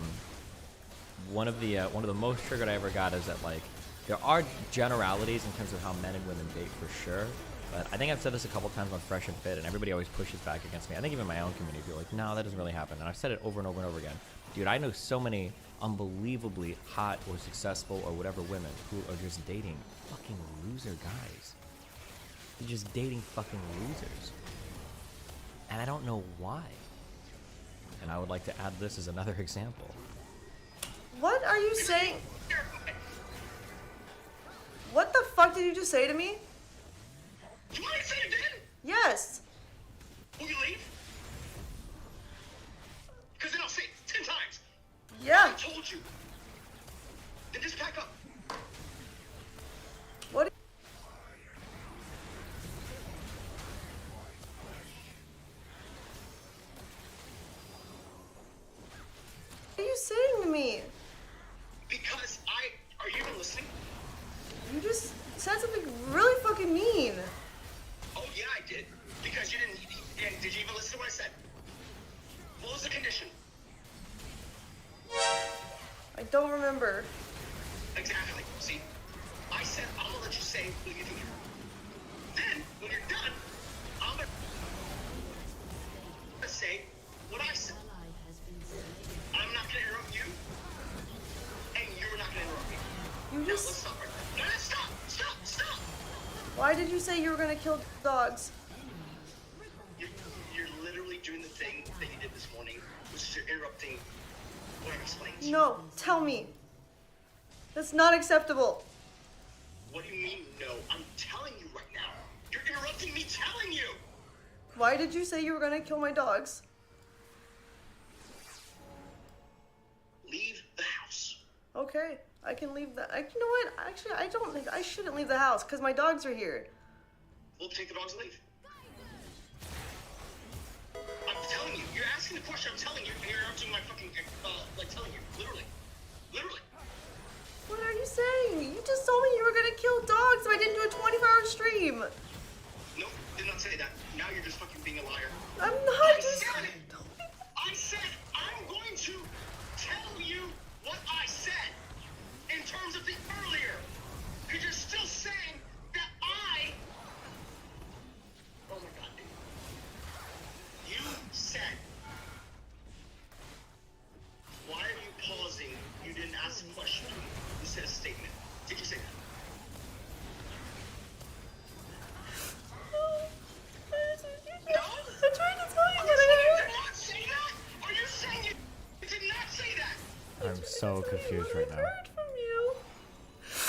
one of the most triggered I ever got is that like there are generalities in terms of how men and women date for sure. But I think I've said this a couple times on Fresh and Fit, and everybody always pushes back against me. I think even my own community, people are like, no, that doesn't really happen. And I've said it over and over and over again. Dude, I know so many unbelievably hot or successful or whatever women who are just dating fucking loser guys. They're just dating fucking losers. And I don't know why. And I would like to add this as another example. What are you saying? What the fuck did you just say to me? You want me to say it again? Yes. Will you leave? Because then I'll say it 10 times. Yeah. I told you. Then just pack up. What are you saying to me? Because are you even listening? You just said something really fucking mean. Oh yeah, I did. Because you didn't. And did you even listen to what I said? What was the condition? I don't remember. Exactly. See, I said I'm gonna let you say what you think. Then, when you're done, I'm gonna say what I said. I'm not gonna interrupt you, and you're not gonna interrupt me. You Now, just. let's stop right there. No, stop! Stop! Stop! Why did you say you were gonna kill dogs? You're literally doing the thing that you did this morning, which is you're interrupting what I'm explaining to you. No, tell me. That's not acceptable. What do you mean, no? I'm telling you right now. You're interrupting me telling you! Why did you say you were gonna kill my dogs? Leave the house. Okay, I can leave the. You know what? Actually, I don't think I shouldn't leave the house because my dogs are here. We'll take the dogs and leave. I'm telling you. You're asking the question. I'm telling you. And you're interrupting my fucking, like telling you. Literally. Literally. What are you saying? You just told me you were gonna kill dogs if I didn't do a 24-hour stream. Nope. Did not say that. Now you're just fucking being a liar. I'm not just. I said I'm going to tell you what I said in terms of the earlier. Because you're still saying that I. Oh my god, dude. You said. Why are you pausing? You didn't ask a question. You said a statement. Did you say that? No? I'm trying to tell you what I heard. Did not say that? Are you saying confused right now. heard from you.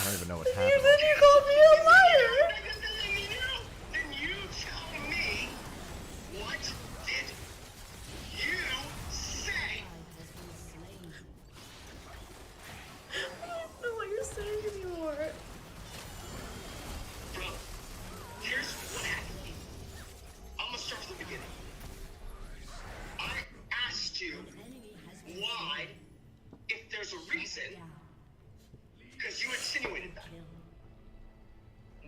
I don't even know what's And happening. then you called me a liar. Then you tell me, what did you say? I don't know what you're saying anymore. Bro, here's what happened. I'm gonna start from the beginning. I asked you why, if there's a reason, because you insinuated that.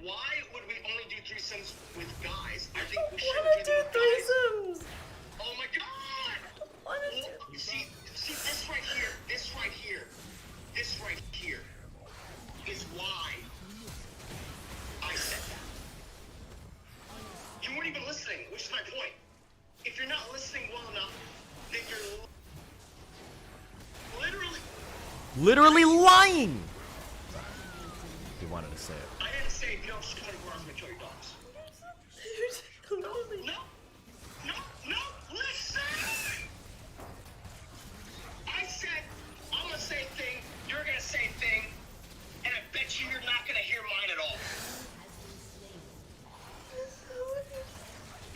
Why would we only do threesomes with guys? I think we should do them with guys. Oh my god! Well, see this right here, this right here is why I said that. You weren't even listening, which is my point. If you're not listening well enough, then you're Literally lying! He wanted to say it. I didn't say if you don't just 24 hours, I'm gonna kill your dogs. No, listen! I said, I'm gonna say a thing, you're gonna say a thing, and I bet you you're not gonna hear mine at all.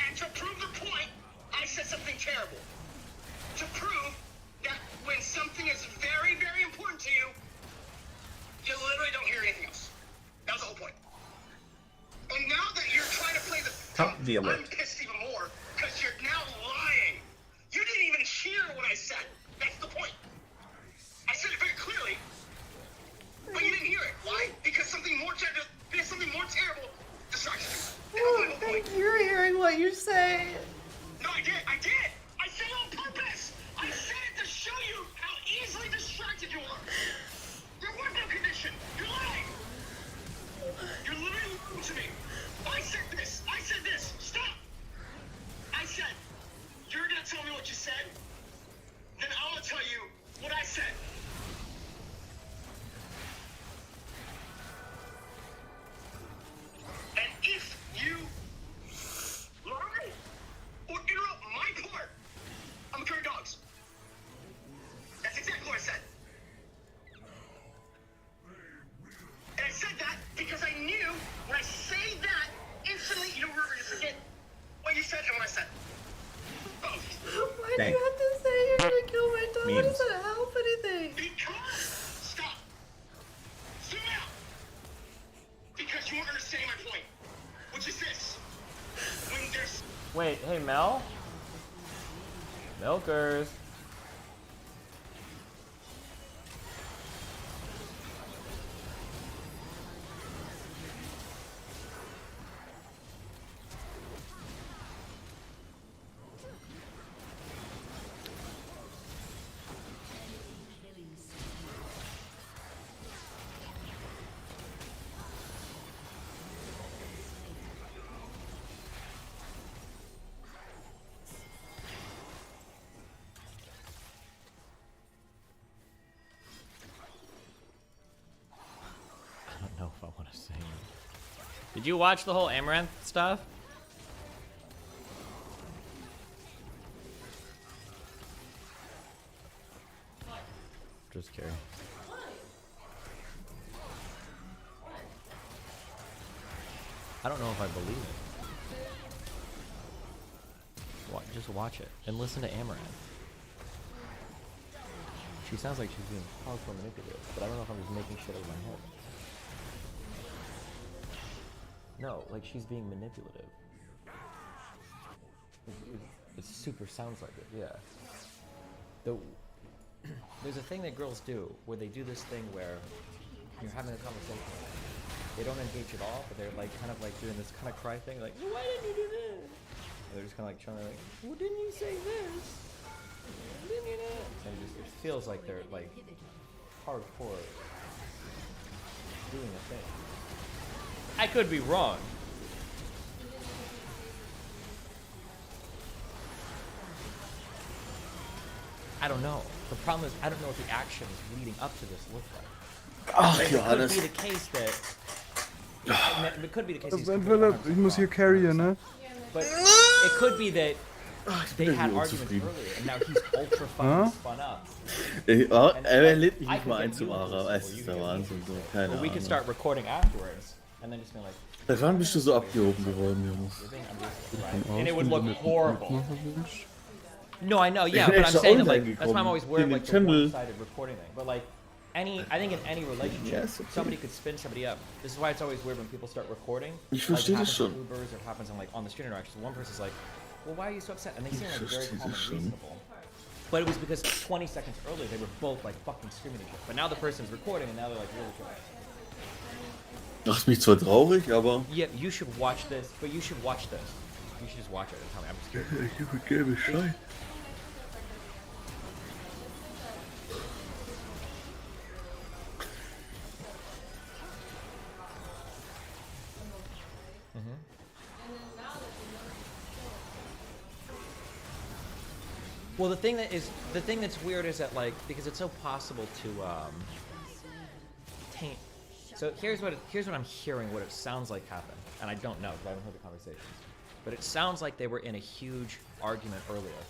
And to prove the point, I said something terrible. To prove that when something is very, very important to you, you literally don't hear anything else. That was the whole point. And now that you're trying to play I'm pissed even more because you're now lying. You didn't even hear what I said. That's the point. I said it very clearly, but you didn't hear it. Why? Because something more terrible distracted you. I don't think you're hearing what you say. No, I did. I said it on purpose. I said it to show you how easily distracted you are. Your window condition. You're lying. You're literally lying to me. I said this. Stop. I said, you're going to tell me what you said? Then I'm going to tell you what I said. And if you lie or interrupt my part, I'm going to kill your dogs. That's exactly what I said. And I said that because I knew when I say that, instantly you were going to forget what you said and what I said. Both. Why do you have to say you're gonna kill my dog? Why does that help anything? Because, stop. Zoom out. Because you weren't understanding my point, which is this. When there's... Wait, hey Mel? Milkers. I don't know if I want to say it. Did you watch the whole Amaranth stuff? Just kidding. I don't know if I believe it. Just watch it and listen to Amaranth. She sounds like she's being hardcore manipulative, but I don't know if I'm just making shit out of my head. No, like she's being manipulative. It super sounds like it, yeah. There's a thing that girls do where they do this thing where you're having a conversation. They don't engage at all, but they're like kind of like doing this kind of cry thing, like, why didn't you do this? And they're just kind of like trying to like, well, didn't you say this? Didn't you know? And it feels like they're like hardcore doing a thing. I could be wrong. I don't know. The problem is I don't know what the actions leading up to this look like. Oh, It God, could be the case that. It could be the case. Philipp, ich muss hier carryen, ne? But it could be that they had arguments earlier, and now he's ultra fucking spun up. Er lädt mich nicht mal ein zum Ara. Es ist der Wahnsinn. So, keine Or we could Ahnung. start recording afterwards, and then just be like. Seit wann bist du so abgehoben geworden, Jungs? And it would look horrible. No, I know, yeah, but I'm saying that, like, that's why I'm always worried like the one-sided recording thing. But like, I think in any relationship, somebody could spin somebody up. This is why it's always weird when people start recording. Ich like, verstehe it das happens schon. on Ubers or it happens on like on the street interaction. One person's like, well, why are you so upset? And they seem like very calm and reasonable. But it was because 20 seconds earlier they were both like fucking screaming at each other. But now the person's recording and now they're like really quiet. Macht mich zwar traurig, aber. Yeah, you should watch this, but you should watch this. You should just watch it and tell me. I'm just curious. Ich vergebe Bescheid. Well, the thing that's weird is that like because it's so possible to taint. So here's what I'm hearing. What it sounds like happened, and I don't know because I haven't heard the conversations. But it sounds like they were in a huge argument earlier,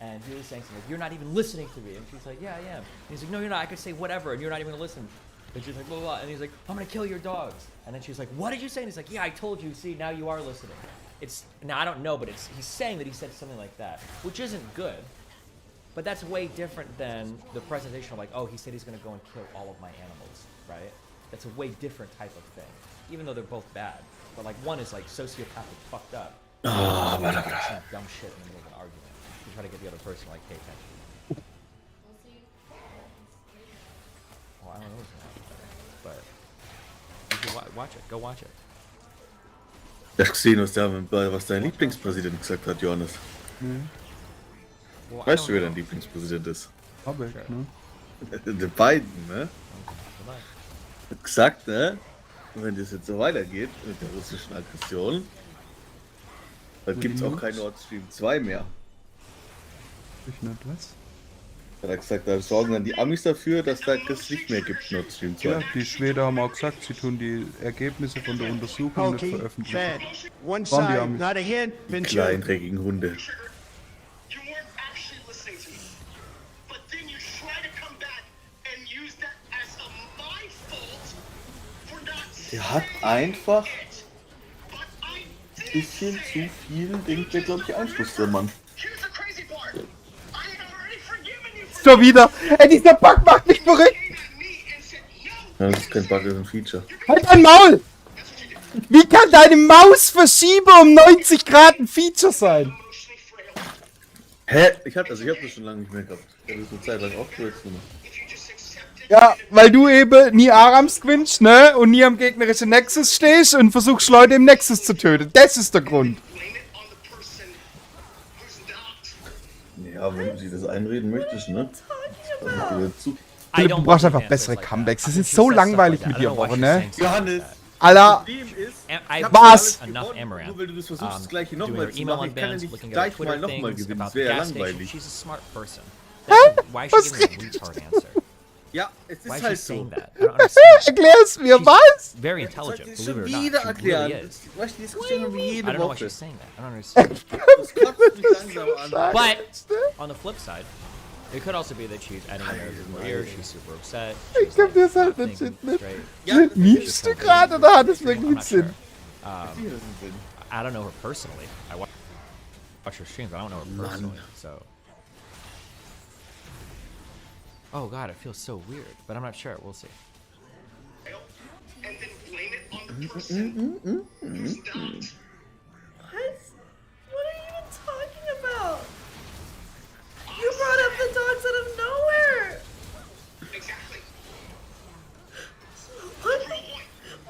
and he was saying something like, "You're not even listening to me," and she's like, "Yeah, I am." And he's like, "No, you're not. I could say whatever, and you're not even gonna listen." And she's like, "Blah, blah, blah." And he's like, "I'm gonna kill your dogs." And then she's like, "What did you say?" And he's like, "Yeah, I told you. See, now you are listening." It's now I don't know, but he's saying that he said something like that, which isn't good. But that's way different than the presentation of like, oh, he said he's gonna go and kill all of my animals, right? That's a way different type of thing, even though they're both bad. But like one is like sociopathic, fucked up. Some dumb shit in the middle of an argument to try to get the other person to like pay attention. Well, I don't know what's going on, but you should watch it. Go watch it. Du hast gesehen, was dein Lieblingspräsident gesagt hat, Johannes. Weißt du, wer dein Lieblingspräsident ist? Habeck, ne? Die beiden, ne? Hat gesagt, ne? Wenn das jetzt so weitergeht mit der russischen Aggression, dann gibt es auch kein Nord Stream 2 mehr. Ich nicht, was? Hat er gesagt, da sorgen dann die Amis dafür, dass da es nicht mehr gibt, Nord Stream 2. Ja, die Schweden haben auch gesagt, sie tun die Ergebnisse von der Untersuchung nicht veröffentlichen. One Waren die side, Amis. not a hint. Die kleinen, dreckigen Hunde. Der hat einfach ein bisschen zu viel, denkt der, glaube ich, Einfluss, der Mann. Schon wieder! Ey, dieser Bug macht mich verrückt! Ja, das ist kein Bug, das ist ein Feature. Halt dein Maul! Wie kann deine Mausverschiebe um 90 Grad ein Feature sein? Hä? Ich hab das schon lange nicht mehr gehabt. Ich hab das eine Zeit lang aufgehört gemacht. Ja, weil du eben nie Aram squinchst, ne? Und nie am gegnerischen Nexus stehst und versuchst Leute im Nexus zu töten. Das ist der Grund. Ja, wenn du dir das einreden möchtest, ne? Philipp, du brauchst einfach bessere Comebacks. Das ist so langweilig mit dir, Woche, ne? Johannes, Alter, was? Enough Amaranth. Nur weil du das versuchst, das gleiche doing nochmal her zu email machen, ich kann ja unbands, nicht looking at gleich Twitter mal nochmal things gewinnen, about das the wäre ja gas station. langweilig. She's a smart person. Hä? Why is she giving a retard answer? Ja, es Why ist is halt she so. saying that? I don't understand. Erklär's mir, She's was? very intelligent, Ich believe it or schon not. wieder She erklären. really is. Weißt du, die Diskussion haben wir I jede don't know why Woche. she's saying that. I don't understand. Das kotzt mich langsam an. But on the flip side, it could also be that she's adding another in her ear. She's super upset. Ich glaub, das halt nicht thinking Sinn. straight. Miefst du gerade oder hat es wirklich I'm not Sinn? sure. I don't know her personally. I watch her streams, but I don't know her personally. So. Oh god, it feels so weird, but I'm not sure. We'll see. And then blame it on the person who's not. What? What are you even talking about? You brought up the dogs out of nowhere. Exactly.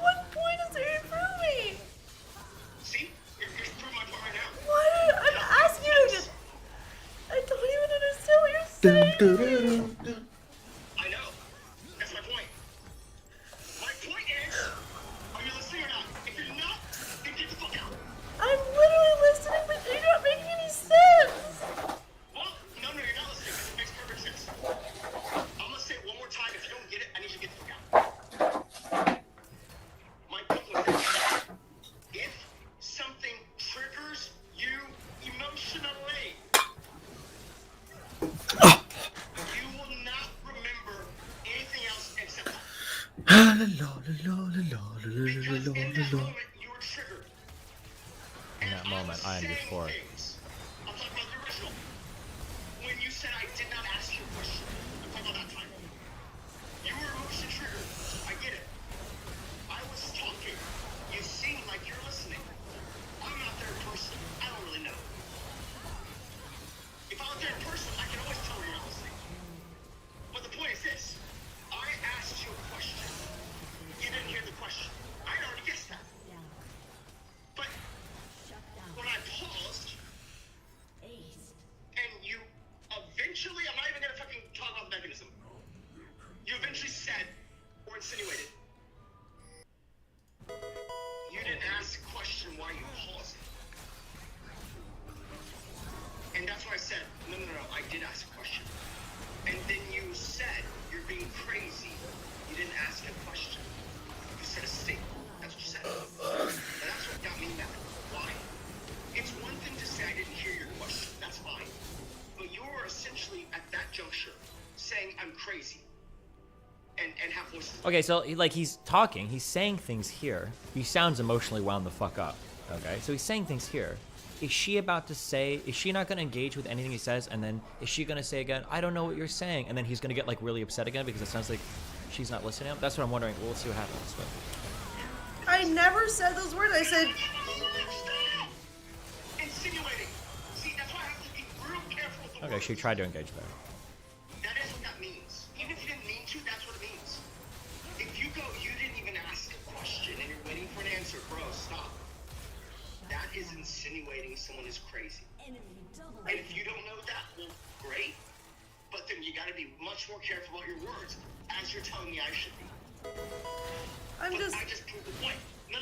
What point is there improving? See? You're proving my point right now. What? I'm asking you. I don't even understand what you're saying. I know. That's my point. My point is, are you listening or not? If you're not, then get the fuck out. I'm literally listening, but you're not making any sense. Well, no, you're not listening. It makes perfect sense. I'm gonna say it one more time. If you don't get it, I need you to get the fuck out. My point was this. If something triggers you emotionally, In that moment, I am euphoric. I'm talking about the original. When you said I did not ask you a question. I'm talking about that time. You were emotion triggered. I get it. I was talking. You seem like you're listening. I'm not there in person. I don't really know. If I was there in person, I can always tell when you're not listening. But the point is this. I asked you a question. You didn't hear the question. I had already guessed that. But when I paused, and you eventually, I'm not even gonna fucking talk about the mechanism. You eventually said, or insinuated, you didn't ask a question why you paused. And that's why I said, no, I did ask a question. And then you said, you're being crazy. You didn't ask a question. You said a statement. That's what you said. And that's what got me mad. Why? It's one thing to say I didn't hear your question. That's fine. But you're essentially, at that juncture, saying I'm crazy. And have voices. Okay, so he's talking, he's saying things here. He sounds emotionally wound the fuck up. Okay, so he's saying things here. Is she about to say? Is she not going to engage with anything he says? And then is she going to say again, "I don't know what you're saying," and then he's going to get like really upset again because it sounds like she's not listening? That's what I'm wondering. Well, let's see what happens. But I never said those words. I said. Insinuating. See, that's why I have to be real careful with the okay, words. she tried to engage there. That is what that means. Even if you didn't mean to, that's what it means. If you go, you didn't even ask a question and you're waiting for an answer, bro, stop. That is insinuating someone is crazy. And if you don't know that, well, great. But then you gotta be much more careful about your words, as you're telling me I should be. I just proved the point. No.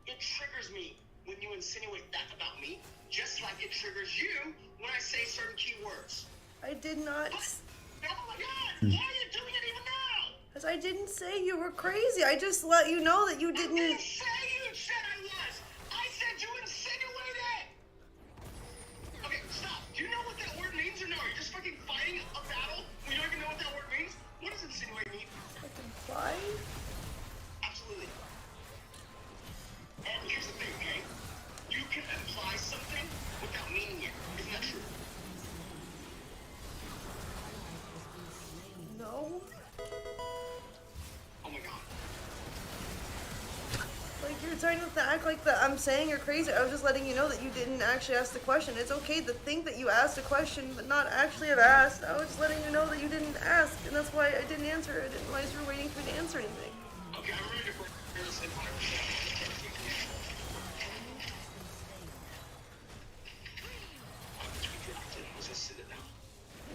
It triggers me when you insinuate that about me, just like it triggers you when I say certain keywords. I did not. Oh my god, why are you doing it even now? Because I didn't say you were crazy. I just let you know that you didn't. I didn't say you said I was. I said you insinuated. Okay, stop. Do you know what that word means or no? You're just fucking fighting a battle when you don't even know what that word means? What does insinuate mean? Like imply? Absolutely. And here's the thing, okay? You can imply something without meaning it. Isn't that true? No. Oh my god. Like you're trying to act like that I'm saying you're crazy. I was just letting you know that you didn't actually ask the question. It's okay to think that you asked a question but not actually have asked. I was just letting you know that you didn't ask, and that's why I didn't answer. I didn't realize you were waiting for me to answer anything. Okay, I'm ready to break this empire.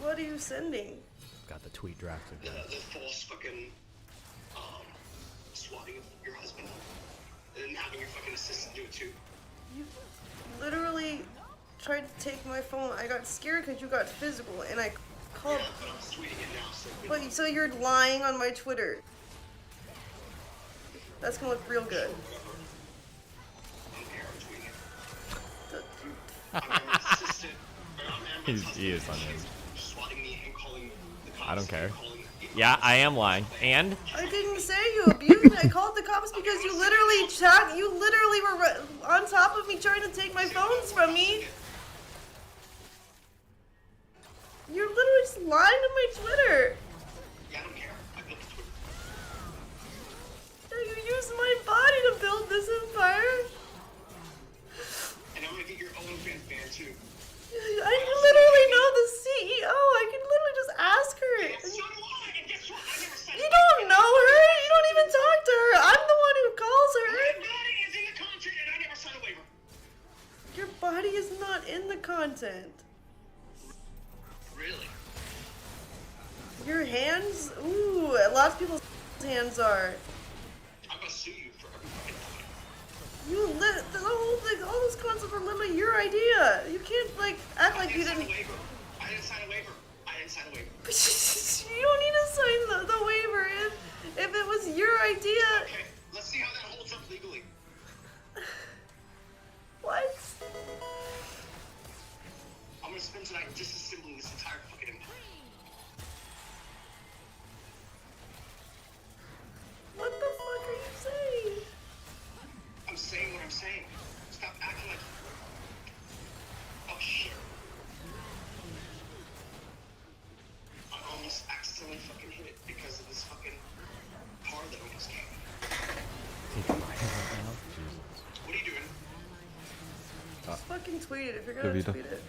What are you sending? Got the tweet drafted. The false fucking swatting of your husband and having your fucking assistant do it too. You literally tried to take my phone. I got scared because you got physical, and I called. Yeah, but I'm tweeting it now, so. But so you're lying on my Twitter. That's gonna look real good. He is on his. Swatting me and calling the cops. I don't care. Yeah, I am lying. And I didn't say you abused me. I called the cops because you literally were on top of me trying to take my phones from me. You're literally just lying on my Twitter. Yeah, I don't care. I built the Twitter. You used my body to build this empire. And I'm gonna get your own fan too. I literally know the CEO. I can literally just ask her. You don't know her. You don't even talk to her. I'm the one who calls her. My body is in the content and I never signed a waiver. Your body is not in the content. Really? Your hands? Ooh, lots of people's hands are. I'm gonna sue you for every fucking thing. You lit the whole thing. All those concepts are literally your idea. You can't like act like you didn't. I didn't sign a waiver. I didn't sign a waiver. You don't need to sign the waiver if it was your idea. Okay, let's see how that holds up legally. What? I'm gonna spend tonight disassembling this entire fucking empire. Fucking tweet it if you're Ja, gonna wieder. tweet it.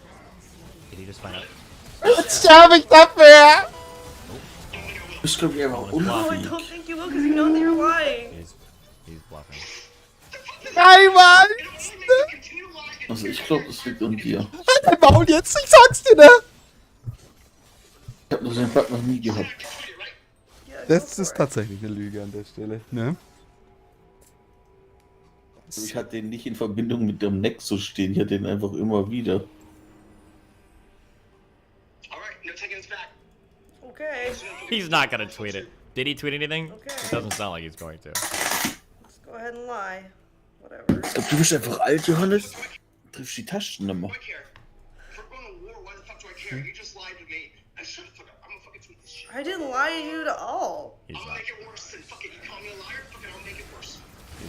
Did he just find out? Jetzt sterbe ich dafür! Das ist, glaube ich, einfach No, I unfähig. don't think you will because you know that you're lying. He's bluffing. Nein, Mann! Also ich glaube, das liegt an dir. Halt dein Maul jetzt, ich sag's dir, ne? Ich habe den Bug noch nie gehabt. Das ist tatsächlich eine Lüge an der Stelle, ne? Ich hatte den nicht in Verbindung mit dem Nexus stehen, ich hatte den einfach immer wieder. Okay. He's not gonna tweet it. Did he tweet anything? Okay. It doesn't sound like he's going to. Let's go ahead and lie. Whatever. Ich glaube, du bist einfach alt, Johannes. Triffst die Taschennummer. I didn't lie to you at all. He's not. He's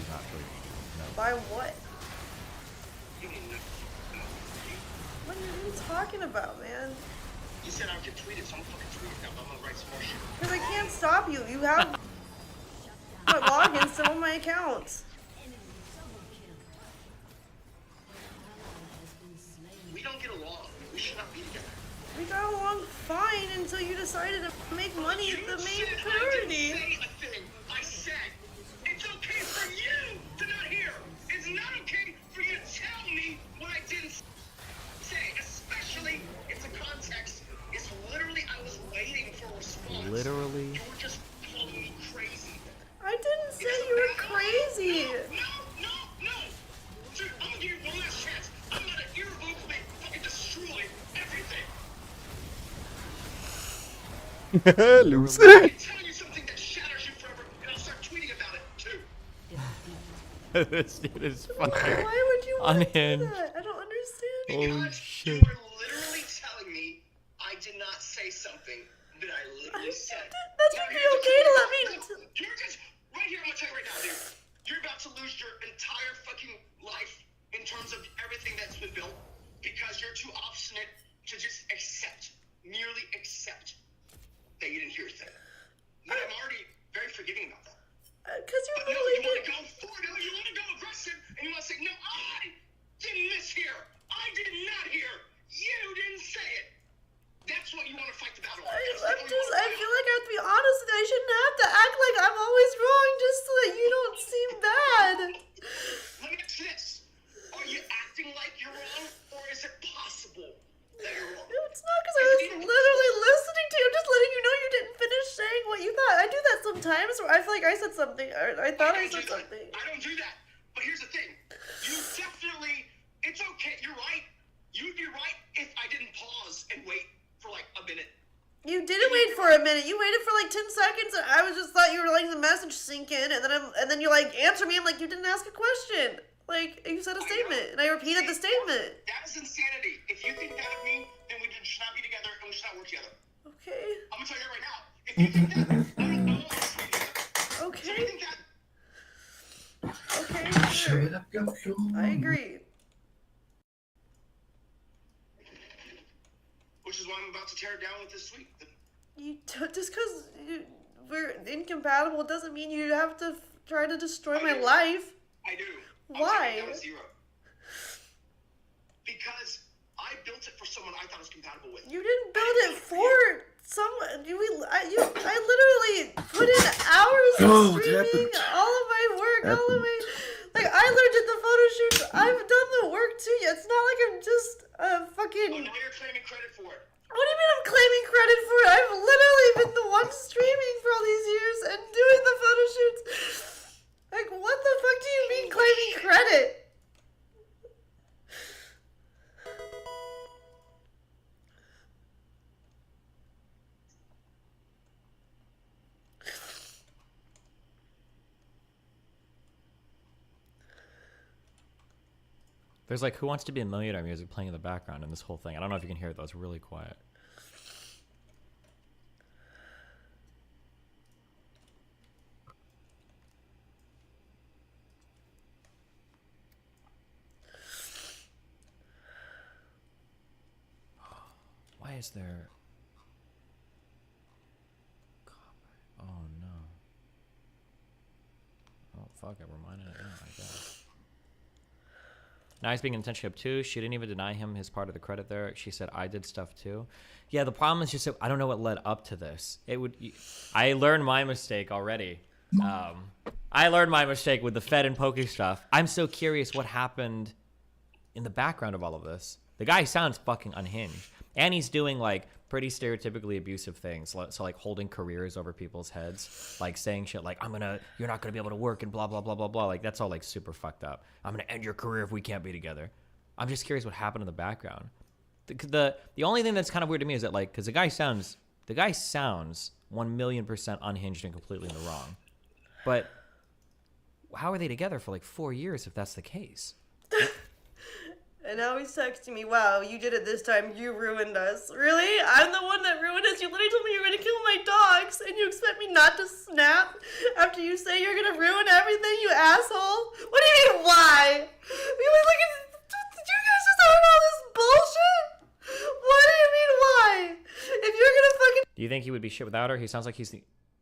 not tweeting. No. By what? What are you talking about, man? You said I could tweet it, so I'm fucking tweeting now. I'm gonna write some more shit. Because I can't stop you. You have my logins to all my accounts. We don't get along. We should not be together. We got along fine until you decided to make money the main priority. I said it's okay for you to not hear. It's not okay for you to tell me what I didn't say, especially if the context is literally I was waiting for a response. Literally. You were just calling me crazy. I didn't say you were crazy. No. Dude, I'm gonna give you one last chance. I'm gonna irrevocably fucking destroy everything. Loser. I'm telling you something that shatters you forever, and I'll start tweeting about it too. This dude is fucking Why would you want to do unhinged. that? I don't understand. Holy shit. You are literally telling me I did not say something that I literally said. That should be okay to let me. You're just right here. I'm gonna tell you right now, dude. You're about to lose your entire fucking life in terms of everything that's been built because you're too obstinate to just merely accept that you didn't hear a thing. But I'm already very forgiving about that. Because you're But no, literally. you want to go forward. No, you want to go aggressive, and you want to say, no, I didn't mishear. I did not hear. You didn't say it. That's what you want to fight the battle on. I feel like I have to be honest with you. I shouldn't have to act like I'm always wrong just so that you don't seem bad. Let me ask you this. Are you acting like you're wrong, or is it possible that you're wrong? It's not because I was literally listening to you. I'm just letting you know you didn't finish saying what you thought. I do that sometimes where I feel like I said something, or I thought I said something. I don't do that. But here's the thing. You definitely, it's okay. You're right. You'd be right if I didn't pause and wait for like a minute. You didn't wait for a minute. You waited for like 10 seconds, and I was just thought you were letting the message sink in, and then you like answer me. I'm like, you didn't ask a question. Like you said a statement, and I repeated the statement. That is insanity. If you think that of me, then we should not be together and we should not work together. Okay. I'm gonna tell you that right now. If you think that, I don't want us to be together. Okay. So you think that? Okay, sure. I agree. Which is why I'm about to tear it down with this tweet. Just because we're incompatible doesn't mean you have to try to destroy my life. I do. Why? I'm taking it down to 0. Because I built it for someone I thought was compatible with. You didn't build it for someone. I literally put in hours of streaming, all of my work, all of my. Like, I literally did the photo shoots. I've done the work too. It's not like I'm just fucking. Oh, now you're claiming credit for it. What do you mean I'm claiming credit for it? I've literally been the one streaming for all these years and doing the photo shoots. Like, what the fuck do you mean claiming credit? There's like Who Wants to Be a Millionaire music playing in the background in this whole thing. I don't know if you can hear it though. It's really quiet. Why is there... Oh no. Oh fuck it, we're mining it now, I guess. Now he's being intentionally obtuse. She didn't even deny him his part of the credit there. She said, I did stuff too. Yeah, the problem is just that I don't know what led up to this. I learned my mistake already. I learned my mistake with the Fed and Poke stuff. I'm so curious what happened in the background of all of this. The guy sounds fucking unhinged. And he's doing like pretty stereotypically abusive things. So like holding careers over people's heads, like saying shit like, you're not gonna be able to work and blah, blah, blah, blah, blah. Like that's all like super fucked up. I'm gonna end your career if we can't be together. I'm just curious what happened in the background. The only thing that's kind of weird to me is that like, cause the guy sounds 1,000,000% unhinged and completely in the wrong. But how are they together for like 4 years if that's the case? And now he's texting me, wow, you did it this time, you ruined us. Really? I'm the one that ruined us? You literally told me you were gonna kill my dogs, and you expect me not to snap after you say you're gonna ruin everything, you asshole? What do you mean, why? Did you guys just own all this bullshit? What do you mean, why? If you're gonna fucking... Do you think he would be shit without her? He sounds like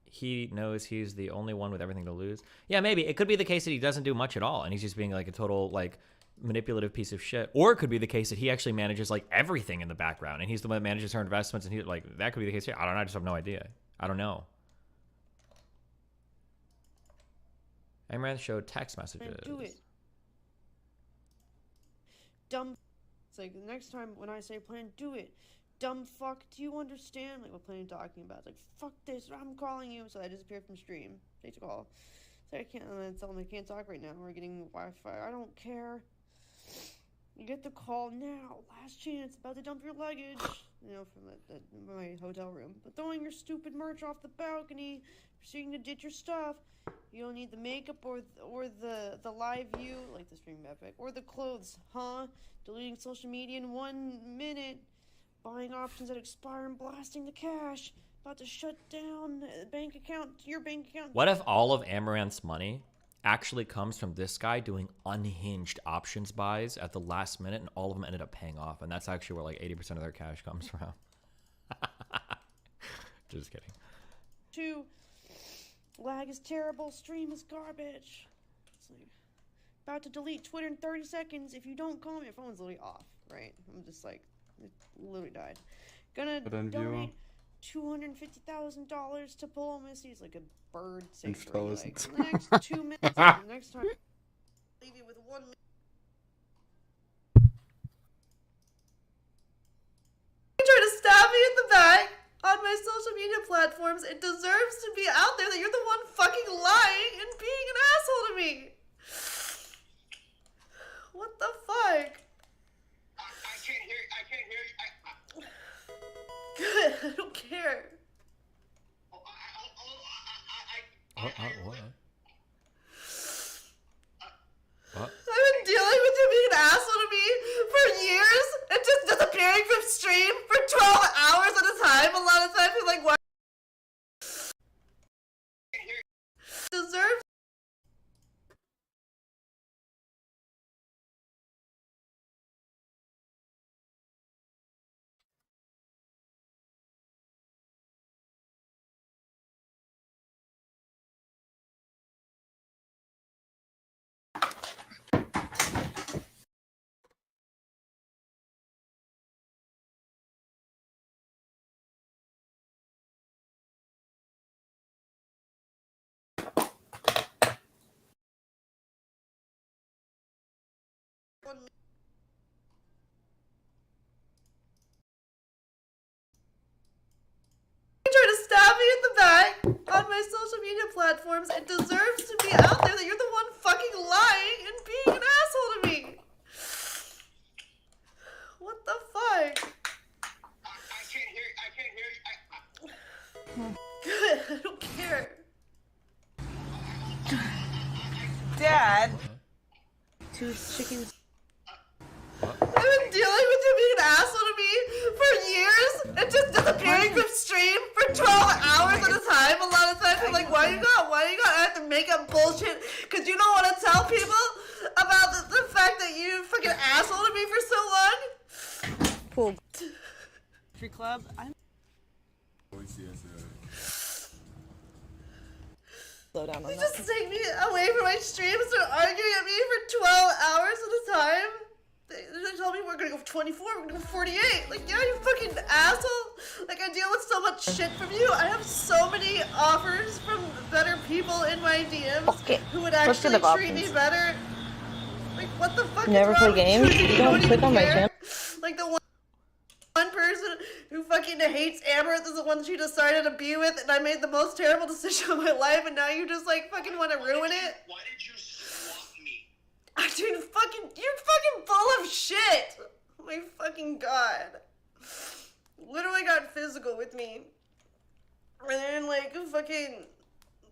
he knows he's the only one with everything to lose. Yeah, maybe. It could be the case that he doesn't do much at all, and he's just being like a total, like, manipulative piece of shit. Or it could be the case that he actually manages, like, everything in the background, and he's the one that manages her investments, and he, like, that could be the case here. I don't know. I just have no idea. I don't know. Amaranth showed text messages. Do it. Dumb. It's like, the next time when I say plan, do it. Dumb fuck, do you understand? Like, what plan are you talking about? It's like, fuck this, I'm calling you. So I disappeared from stream. Take the call. So I can't, and then tell them I can't talk right now. We're getting Wi-Fi. I don't care. You get the call now. Last chance. About to dump your luggage. You know, from my hotel room. But throwing your stupid merch off the balcony. Proceeding to ditch your stuff. You don't need the makeup or the live view, like the stream epic, or the clothes, huh? Deleting social media in 1 minute. Buying options that expire and blasting the cash. About to shut down bank account, your bank account. What if all of Amaranth's money actually comes from this guy doing unhinged options buys at the last minute, and all of them ended up paying off, and that's actually where like 80% of their cash comes from? Just kidding. 2. Lag is terrible. Stream is garbage. It's like, about to delete Twitter in 30 seconds. If you don't call me, your phone's literally off, right? I'm just like, it literally died. Gonna donate $250,000 to Polo Missy. It's like a bird sanctuary. Like, in the next 2 minutes, the next time, leave you with 1 minute. You try to stab me in the back on my social media platforms. It deserves to be out there that you're the one fucking lying and being an asshole to me. What the fuck? I can't hear you. Good, I don't care. What? I've been dealing with you being an asshole to me for years and just disappearing from stream for 12 hours at a time. A lot of times I'm like, what? Deserves. You try to stab me in the back on my social media platforms. It deserves to be out there that you're the one fucking lying and being an asshole to me. What the fuck? I can't hear you. Good, I don't care. Dad. 2 chickens. I've been dealing with you being an asshole to me for years and just disappearing from stream for 12 hours at a time. A lot of times I'm like, why you got? I have to make up bullshit because you don't want to tell people about the fact that you fucking asshole to me for so long. Cool. Free club. Slow down on You that. just take me away from my stream and start arguing at me for 12 hours at a time. 24, we're gonna do 48. Like, yeah, you fucking asshole. Like, I deal with so much shit from you. I have so many offers from better people in my DMs who would actually treat me better. Like, what the fuck? You never play games? You don't click on my channel. Like, the one person who fucking hates Amaranth is the one she decided to be with, and I made the most terrible decision of my life, and now you just, like, fucking want to ruin it? Why did you swap me? Dude, you're fucking full of shit! Oh my fucking god. Literally got physical with me. And then, like, fucking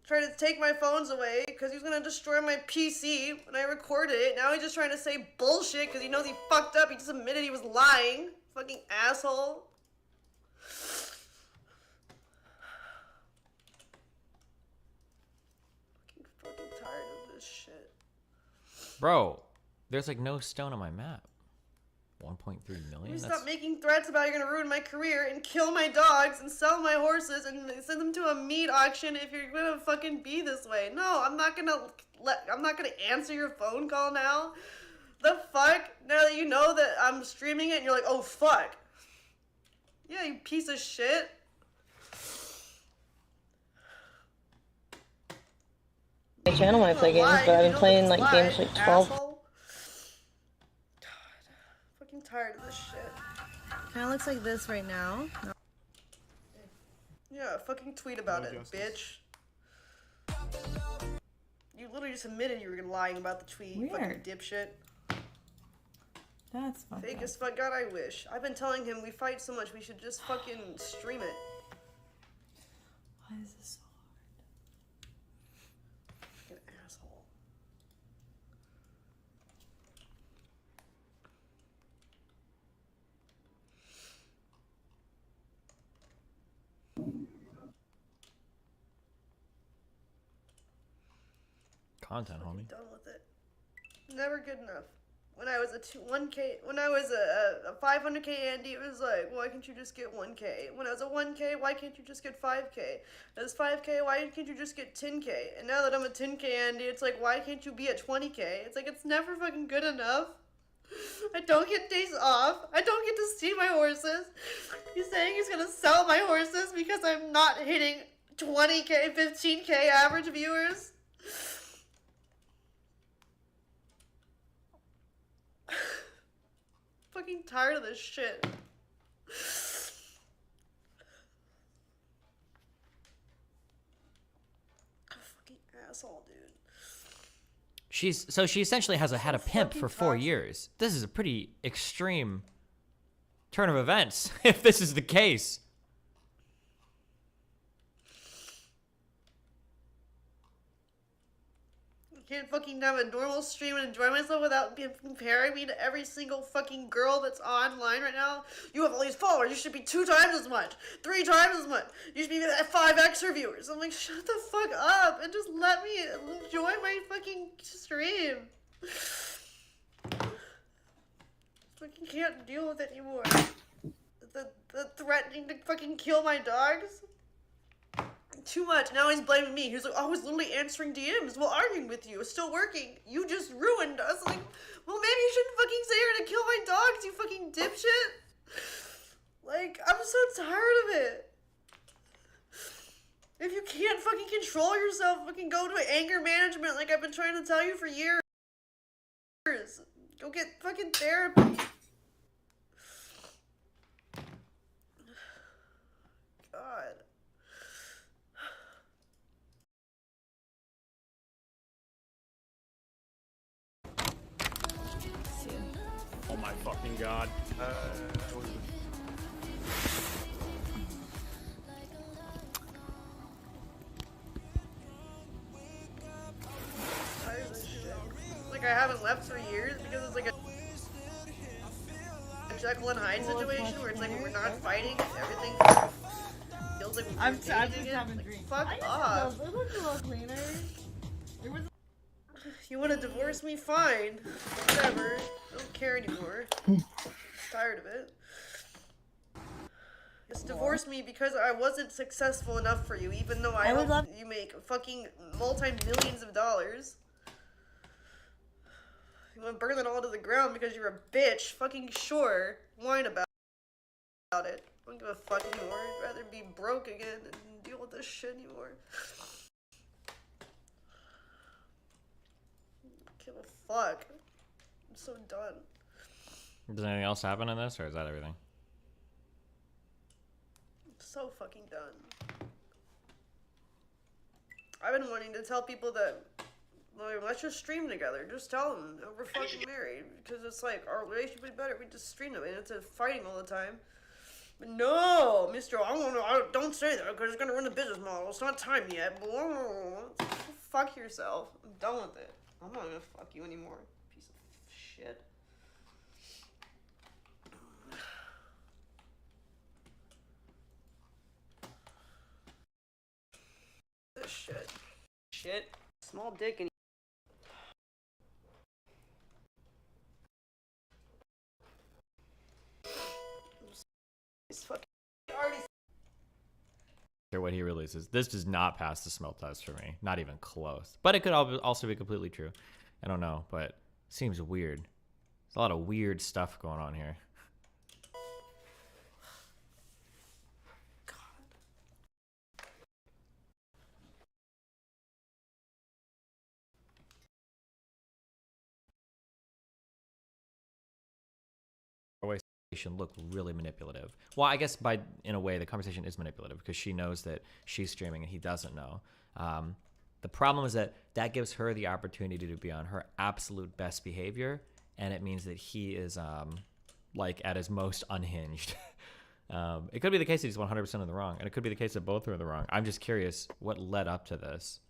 tried to take my phones away because he was gonna destroy my PC when I recorded it. Now he's just trying to say bullshit because he knows he fucked up. He just admitted he was lying. Fucking asshole. Fucking tired of this shit. Bro, there's like no stone on my map. 1.3 million? You stop making threats about you're gonna ruin my career and kill my dogs and sell my horses and send them to a meat auction if you're gonna fucking be this way. No, I'm not gonna answer your phone call now. The fuck? Now that you know that I'm streaming it and you're like, oh fuck. Yeah, you piece of shit. My channel when I play games, but I've been playing like games like 12. God. Fucking tired of this shit. Kind of looks like this right now. Yeah, fucking tweet about it, bitch. You literally just admitted you were lying about the tweet, you fucking dipshit. That's fucked Fake up. as fuck. God, I wish. I've been telling him we fight so much, we should just fucking stream it. Why is this so Fucking asshole. Content, homie. Done with it. Never good enough. When I was a 500k Andy, it was like, why can't you just get 1k? When I was a 1k, why can't you just get 5k? As 5k, why can't you just get 10k? And now that I'm a 10k Andy, it's like, why can't you be at 20k? It's like, it's never fucking good enough. I don't get days off. I don't get to see my horses. He's saying he's gonna sell my horses because I'm not hitting 20k, 15k average viewers. Fucking tired of this shit. Fucking asshole, dude. She essentially has had a pimp for 4 years. This is a pretty extreme turn of events, if this is the case. I can't fucking have a normal stream and enjoy myself without comparing me to every single fucking girl that's online right now. You have all these followers. You should be 2 times as much, 3 times as much. You should be at 5x reviewers. I'm like, shut the fuck up and just let me enjoy my fucking stream. Fucking can't deal with it anymore. The threatening to fucking kill my dogs. Too much. Now he's blaming me. He's like, oh, I was literally answering DMs while arguing with you. It's still working. You just ruined us. Like, well, maybe you shouldn't fucking say you're gonna kill my dogs, you fucking dipshit. Like, I'm so tired of it. If you can't fucking control yourself, fucking go to anger management like I've been trying to tell you for years. Go get fucking therapy. God. Oh my fucking god. Like I haven't left for years because it's like a Jekyll and Hyde situation where it's like when we're not fighting, everything feels like I'm we're just dating having again. dreams. Fuck I off. It looks a little cleaner. It was. You want to divorce me? Fine. Whatever. I don't care anymore. Tired of it. Just divorce me because I wasn't successful enough for you, even though I would love. you make fucking multi-millions of dollars. You want to burn that all to the ground because you're a bitch? Fucking sure. Whine about it. I don't give a fuck anymore. I'd rather be broke again and deal with this shit anymore. Give a fuck. I'm so done. Does anything else happen in this, or is that everything? I'm so fucking done. I've been wanting to tell people that, like, let's just stream together. Just tell them that we're fucking married. Because it's like, our relationship would be better if we just stream them. And it's fighting all the time. But no, Mr. Don't say that because it's going to ruin the business model. It's not time yet. Fuck yourself. I'm done with it. I'm not going to fuck you anymore. Piece of shit. This shit. Shit. Small dick and it's fucking already. What he releases. This does not pass the smell test for me. Not even close. But it could also be completely true. I don't know, but it seems weird. There's a lot of weird stuff going on here. Look really manipulative. Well, I guess in a way the conversation is manipulative because she knows that she's streaming and he doesn't know. The problem is that gives her the opportunity to be on her absolute best behavior, and it means that he is like at his most unhinged. It could be the case that he's 100% in the wrong, and it could be the case that both are in the wrong. I'm just curious what led up to this.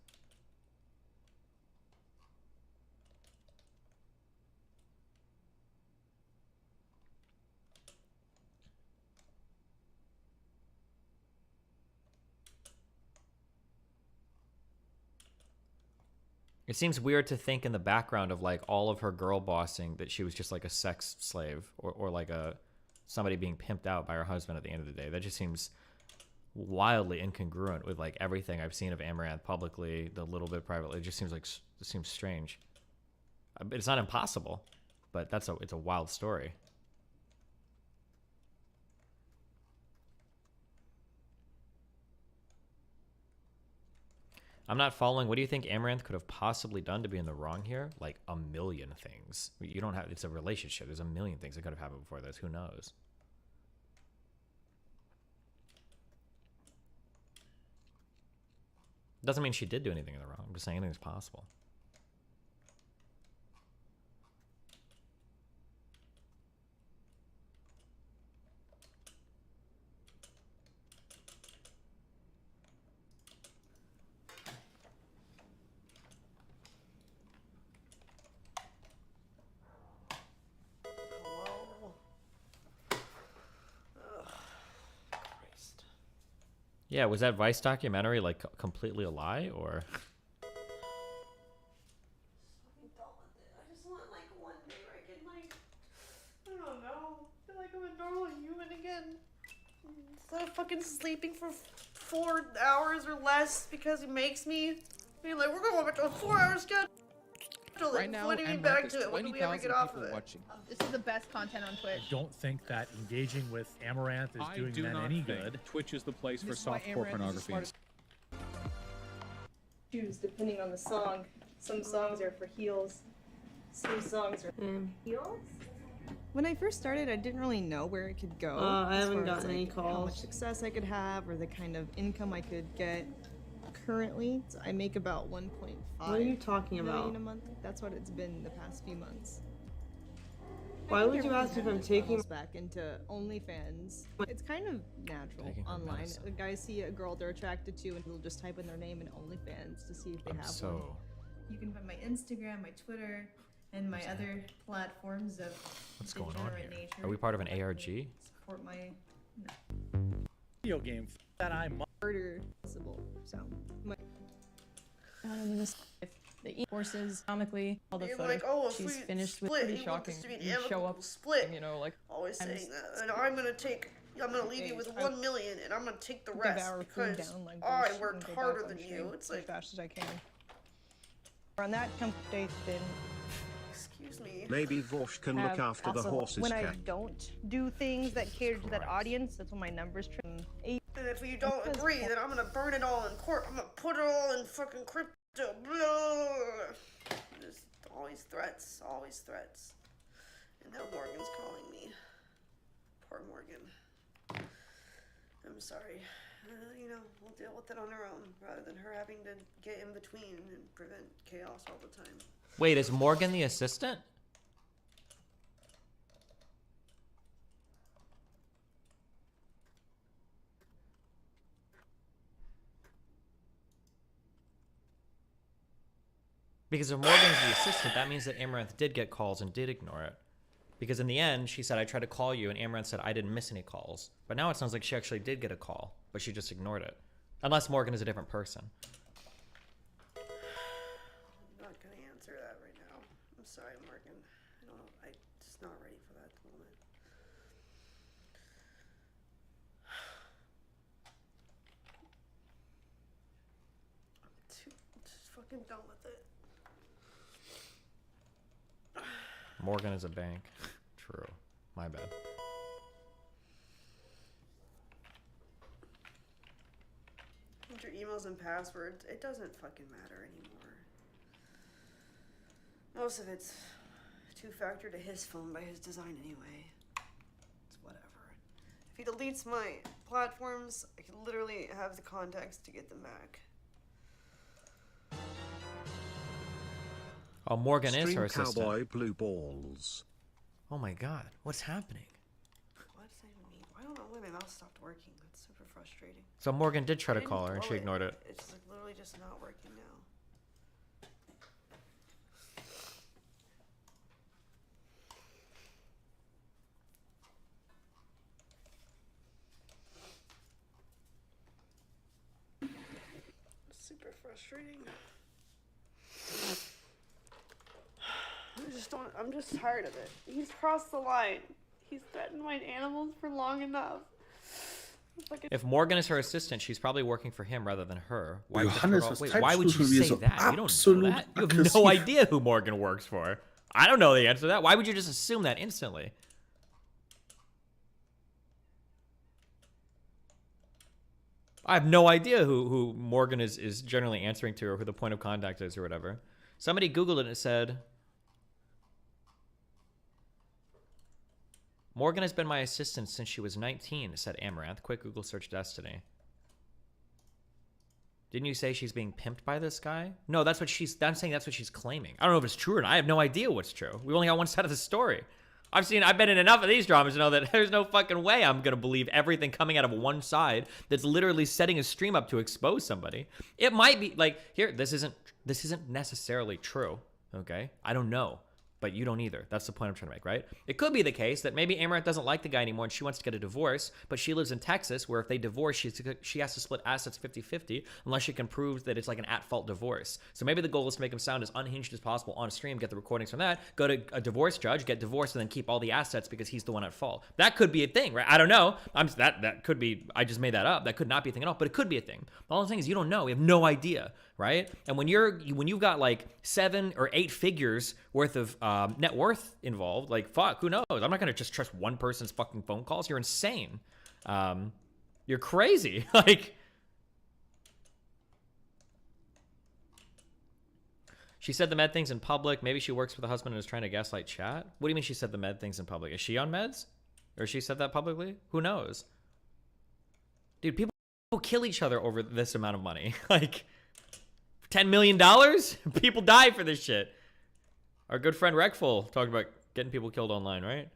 It seems weird to think in the background of like all of her girl bossing that she was just like a sex slave or like somebody being pimped out by her husband at the end of the day. That just seems wildly incongruent with like everything I've seen of Amaranth publicly, the little bit privately. It just seems like it seems strange. It's not impossible, but it's a wild story. I'm not following. What do you think Amaranth could have possibly done to be in the wrong here? Like a million things. You don't have, it's a relationship. There's a million things that could have happened before this. Who knows? Doesn't mean she did do anything in the wrong. I'm just saying anything's possible. Yeah, was that Vice documentary like completely a lie, or? I just want like one day where I can like, I don't know, feel like I'm a normal human again. Instead of fucking sleeping for 4 hours or less because it makes me be like, we're going back to a 4-hour schedule. Right now, putting me Amaranth, back there's to it. When do we ever 20,000 get off people of it? watching. This is the best content on Twitch. I don't think that engaging with Amaranth is doing men any good. Twitch is the place for softcore pornography. Choose depending on the song. Some songs are for heels. Some songs are heels. When I first started, I didn't really know where it could go. I as haven't far as, gotten any How calls. much success I could have, or the kind of income I could get. Currently, so I make about 1.5. What are you talking million about? a month. That's what it's been the past few months. Why I would you really ask if had I'm to taking- funnel back into OnlyFans? It's kind of natural Taking her online. medicine. The guys see a girl they're attracted to, and they'll just type in their name in OnlyFans to see if they have one. You can find my Instagram, my Twitter, and my other platforms of What's going on degenerate here? nature. Are we part of an ARG? Support my Video game that I murder possible. So my If the courses, comically, all the You're photos like, oh, if she's we finished with. split, Pretty you want shocking. this to be an You show amicable up, split. you know, like Always I'm saying that, and I'm gonna leave you with 1 million, and I'm gonna take the rest devour food because down like I this worked and go harder back on than stream you. It's as like, fast as I can. On that come date, then excuse me. Maybe Vorsh can look after the Also, horses. when I don't do things that cater to that audience, that's when my numbers trim. And if you don't agree, then I'm gonna burn it all in court. I'm gonna put it all in fucking crypto. Blah. Just always threats, always threats. And now Morgan's calling me. Poor Morgan. I'm sorry. You know, we'll deal with it on our own rather than her having to get in between and prevent chaos all the time. Wait, is Morgan the assistant? Because if Morgan's the assistant, that means that Amaranth did get calls and did ignore it. Because in the end, she said, I tried to call you, and Amaranth said, I didn't miss any calls. But now it sounds like she actually did get a call, but she just ignored it. Unless Morgan is a different person. I'm not gonna answer that right now. I'm sorry, Morgan. I don't know. I'm just not ready for that at the moment. I'm just fucking done with it. Morgan is a bank. True. My bad. Your emails and passwords, it doesn't fucking matter anymore. Most of it's two-factor to his phone by his design anyway. It's whatever. If he deletes my platforms, I can literally have the contacts to get them back. Oh, Morgan is Stream her assistant. Cowboy Blue Balls. Oh my god, what's happening? What does that even mean? I don't know why my mouse stopped working. That's super frustrating. So Morgan did try to call her and she ignored it. It's like literally just not working now. Super frustrating. I'm just tired of it. He's crossed the line. He's threatened my animals for long enough. If Morgan is her assistant, she's probably working for him rather than her. Why would, Johannes, was why would you say that? You don't know that. You have no idea who Morgan works for. I don't know the answer to that. Why would you just assume that instantly? I have no idea who Morgan is generally answering to or who the point of contact is or whatever. Somebody Googled it and it said, Morgan has been my assistant since she was 19, said Amaranth. Quick Google search Destiny. Didn't you say she's being pimped by this guy? No, that's what I'm saying that's what she's claiming. I don't know if it's true or not. I have no idea what's true. We only got one side of the story. I've been in enough of these dramas to know that there's no fucking way I'm going to believe everything coming out of one side that's literally setting a stream up to expose somebody. It might be like, here, this isn't necessarily true, okay? I don't know. But you don't either. That's the point I'm trying to make, right? It could be the case that maybe Amaranth doesn't like the guy anymore and she wants to get a divorce, but she lives in Texas where if they divorce, she has to split assets 50-50 unless she can prove that it's like an at-fault divorce. So maybe the goal is to make him sound as unhinged as possible on stream, get the recordings from that, go to a divorce judge, get divorced, and then keep all the assets because he's the one at fault. That could be a thing, right? I don't know. That could be, I just made that up. That could not be a thing at all, but it could be a thing. The only thing is you don't know. We have no idea, right? And when you've got like 7 or 8 figures worth of net worth involved, like fuck, who knows? I'm not gonna just trust one person's fucking phone calls. You're insane. You're crazy. Like, she said the med things in public. Maybe she works for the husband and is trying to gaslight chat. What do you mean she said the med things in public? Is she on meds? Or she said that publicly? Who knows? Dude, people kill each other over this amount of money. Like, $10 million? People die for this shit. Our good friend Rekful talking about getting people killed online, right?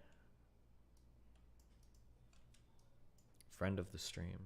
Friend of the stream.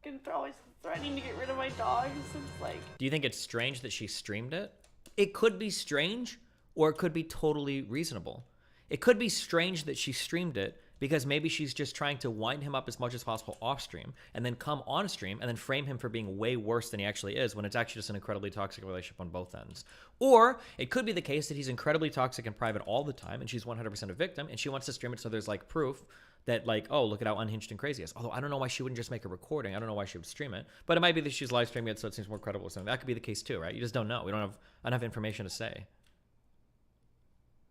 They're always threatening to get rid of my dogs. It's like... Do you think it's strange that she streamed it? It could be strange, or it could be totally reasonable. It could be strange that she streamed it because maybe she's just trying to wind him up as much as possible off stream and then come on stream and then frame him for being way worse than he actually is when it's actually just an incredibly toxic relationship on both ends. Or it could be the case that he's incredibly toxic in private all the time and she's 100% a victim and she wants to stream it so there's like proof that like, oh, look at how unhinged and crazy it is. Although I don't know why she wouldn't just make a recording. I don't know why she would stream it. But it might be that she's live streaming it, so it seems more credible or something. That could be the case too, right? You just don't know. We don't have enough information to say.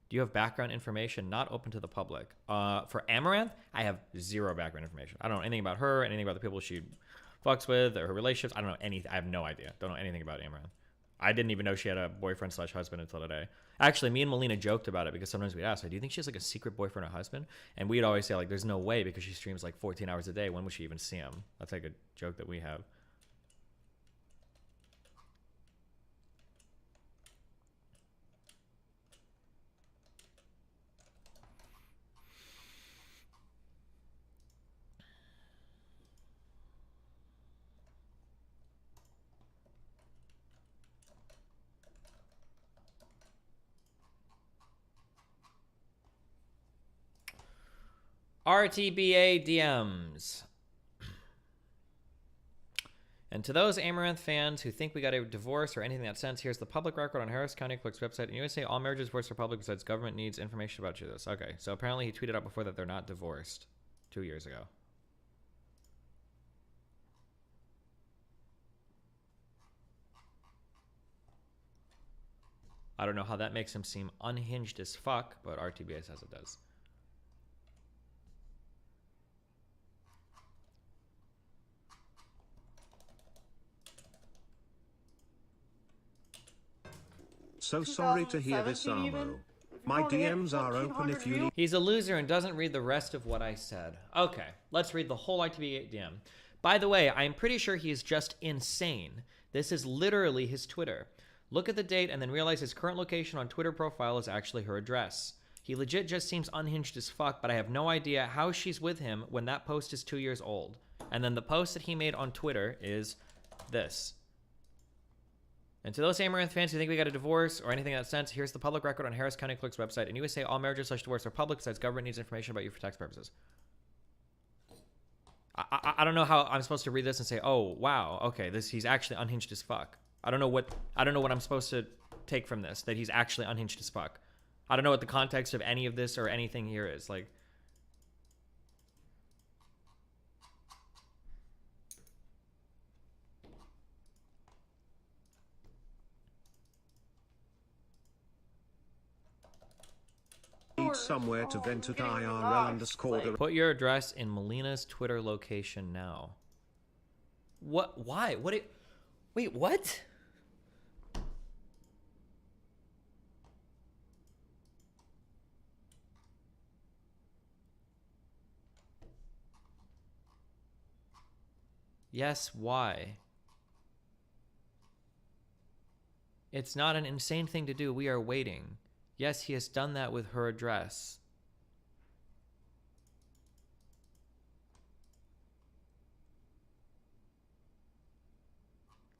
Do you have background information not open to the public? For Amaranth, I have zero background information. I don't know anything about her, anything about the people she fucks with, or her relationships. I don't know anything. I have no idea. Don't know anything about Amaranth. I didn't even know she had a boyfriend/husband until today. Actually, me and Melina joked about it because sometimes we'd ask her, do you think she has like a secret boyfriend or husband? And we'd always say like, there's no way because she streams like 14 hours a day. When would she even see him? That's like a joke that we have. RTBA DMs. And to those Amaranth fans who think we got a divorce or anything in that sense, here's the public record on Harris County Clerk's website. And USA, all marriages divorced are public besides government needs information about you. This. Okay, so apparently he tweeted out before that they're not divorced 2 years ago. I don't know how that makes him seem unhinged as fuck, but RTBA says it does. So sorry to hear this, Armo. My DMs are open if you need. He's a loser and doesn't read the rest of what I said. Okay, let's read the whole ITV DM. By the way, I'm pretty sure he is just insane. This is literally his Twitter. Look at the date and then realize his current location on Twitter profile is actually her address. He legit just seems unhinged as fuck, but I have no idea how she's with him when that post is 2 years old. And then the post that he made on Twitter is this. And to those Amaranth fans who think we got a divorce or anything in that sense, here's the public record on Harris County Clerk's website. In USA, all marriages/divorce are public besides government needs information about you for tax purposes. I don't know how I'm supposed to read this and say, oh wow, okay, he's actually unhinged as fuck. I don't know what I'm supposed to take from this, that he's actually unhinged as fuck. I don't know what the context of any of this or anything here is. Like, need somewhere to vent at IRL_. Put your address in Melina's Twitter location now. What? Why? Wait, what? Yes, why? It's not an insane thing to do. We are waiting. Yes, he has done that with her address.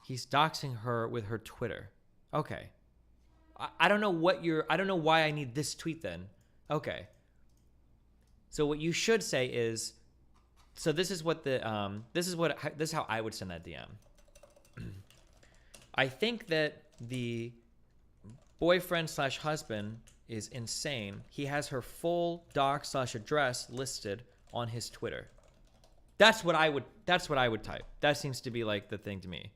He's doxing her with her Twitter. Okay. I don't know I don't know why I need this tweet then. Okay. So what you should say is, so this is how I would send that DM. I think that the boyfriend/husband is insane. He has her full doc/address listed on his Twitter. That's what I would type. That seems to be like the thing to me.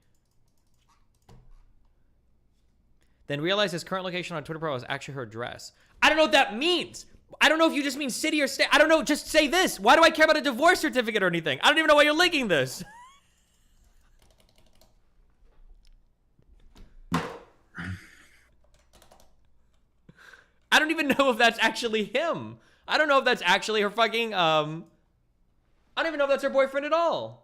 Then realize his current location on Twitter profile is actually her address. I don't know what that means. I don't know if you just mean city or state. I don't know. Just say this. Why do I care about a divorce certificate or anything? I don't even know why you're linking this. I don't even know if that's actually him. I don't know if that's actually her fucking, I don't even know if that's her boyfriend at all.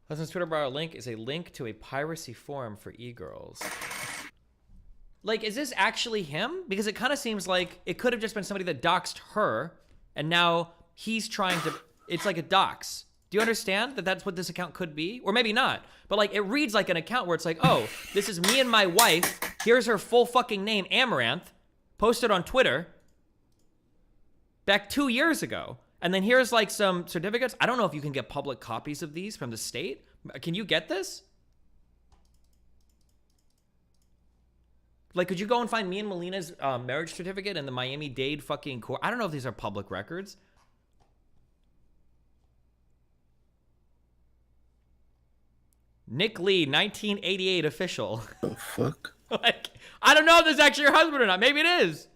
Husband's Twitter bio link is a link to a piracy forum for e-girls. Like, is this actually him? Because it kind of seems like it could have just been somebody that doxed her, and now he's trying to, it's like a dox. Do you understand that that's what this account could be? Or maybe not, but like it reads like an account where it's like, oh, this is me and my wife. Here's her full fucking name, Amaranth, posted on Twitter back 2 years ago. And then here's like some certificates. I don't know if you can get public copies of these from the state. Can you get this? Like, could you go and find me and Melina's marriage certificate in the Miami-Dade fucking court? I don't know if these are public records. Nick Lee, 1988 official. The fuck? Like, I don't know if this is actually your husband or not. Maybe it is.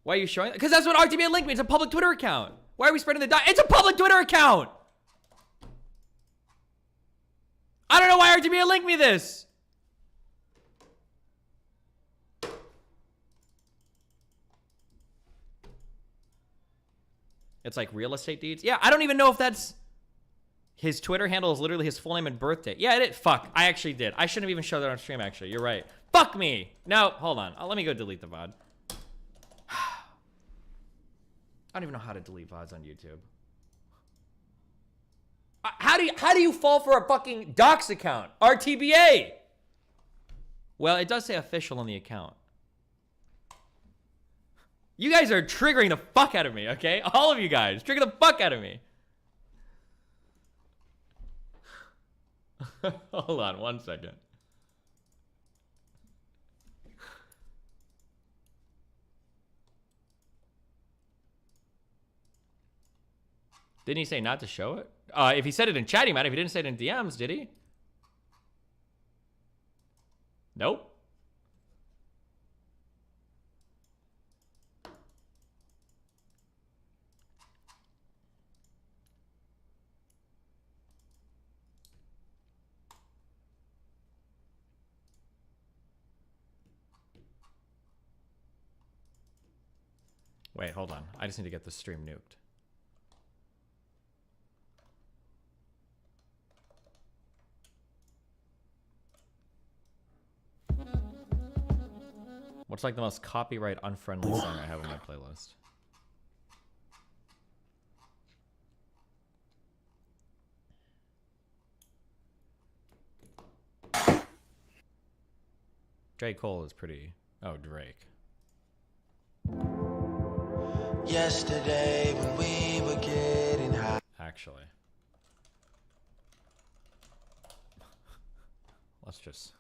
Why are you showing that? Because that's what RTBA linked me. It's a public Twitter account. Why are we spreading the It's a public Twitter account. I don't know why RTBA linked me this. It's like real estate deeds. Yeah, I don't even know if that's... His Twitter handle is literally his full name and birthday. Yeah, it is. Fuck. I actually did. I shouldn't have even showed that on stream, actually. You're right. Fuck me. No, hold on. Let me go delete the VOD. I don't even know how to delete VODs on YouTube. How do you fall for a fucking docs account? RTBA. Well, it does say official on the account. You guys are triggering the fuck out of me, okay? All of you guys, trigger the fuck out of me. Hold on 1 second. Didn't he say not to show it? If he said it in chat, he might. If he didn't say it in DMs, did he? Nope. Wait, hold on. I just need to get the stream nuked. What's like the most copyright unfriendly song I have on my playlist? J. Cole is pretty... Oh, Drake. Yesterday when we were getting high. Actually. Let's just...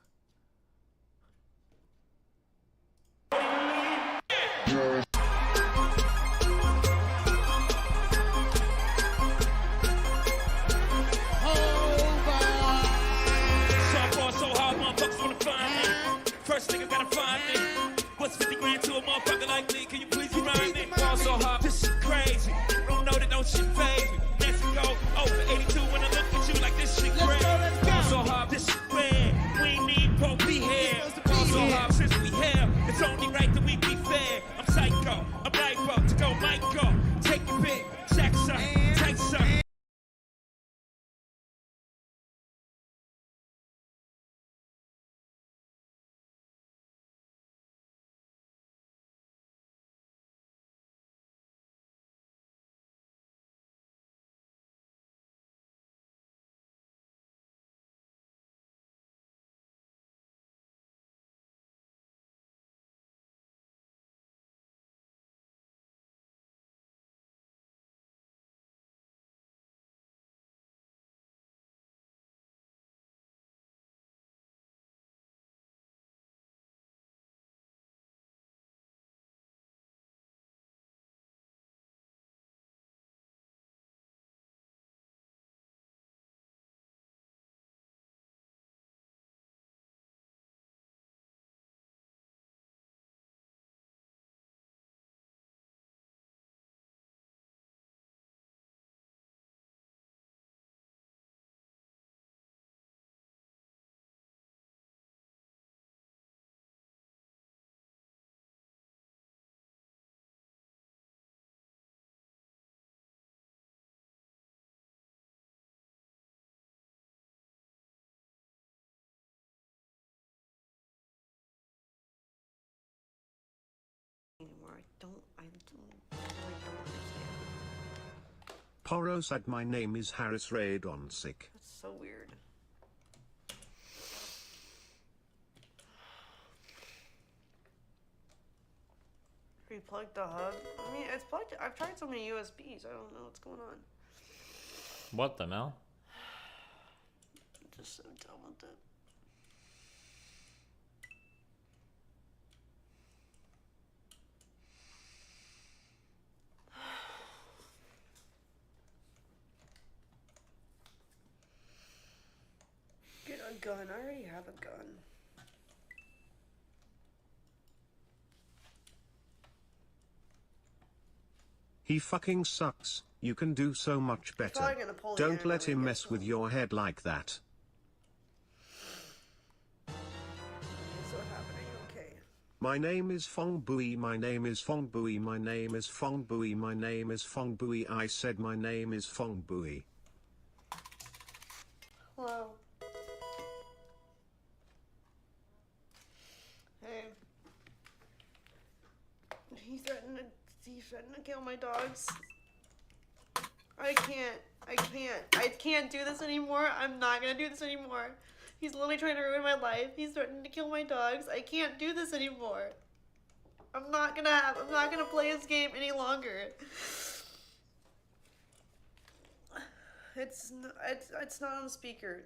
First nigga gotta find me. What's 50 grand to a motherfucker like me? Can you please remind me? Fall so hard, this shit crazy. Don't know that don't shit phase me. Let's go over 82 when I look at you like this shit crazy. Fall so hard, this shit red. We ain't need Pope be here. Fall so hard since we here. It's only right that we be fair. I'm psyched Poro said my name is Harris Radonsick. That's so weird. Replug the hub. I mean, it's plugged. I've tried so many USBs. I don't know what's going on. What the hell? I'm just so done with it. Get a gun. I already have a gun. He fucking sucks. You can do so much better. probably gonna pull the Don't internet let when him he mess gets with your head like that. So happening. Okay. My name is Fong Bui, my name is Fong Bui, my name is Fong Bui, my name is Fong Bui. I said my name is Fong Bui. Hello. Hey. He threatened to kill my dogs. I can't do this anymore. I'm not gonna do this anymore. He's literally trying to ruin my life. He's threatening to kill my dogs. I can't do this anymore. I'm not gonna play this game any longer. It's not on the speaker.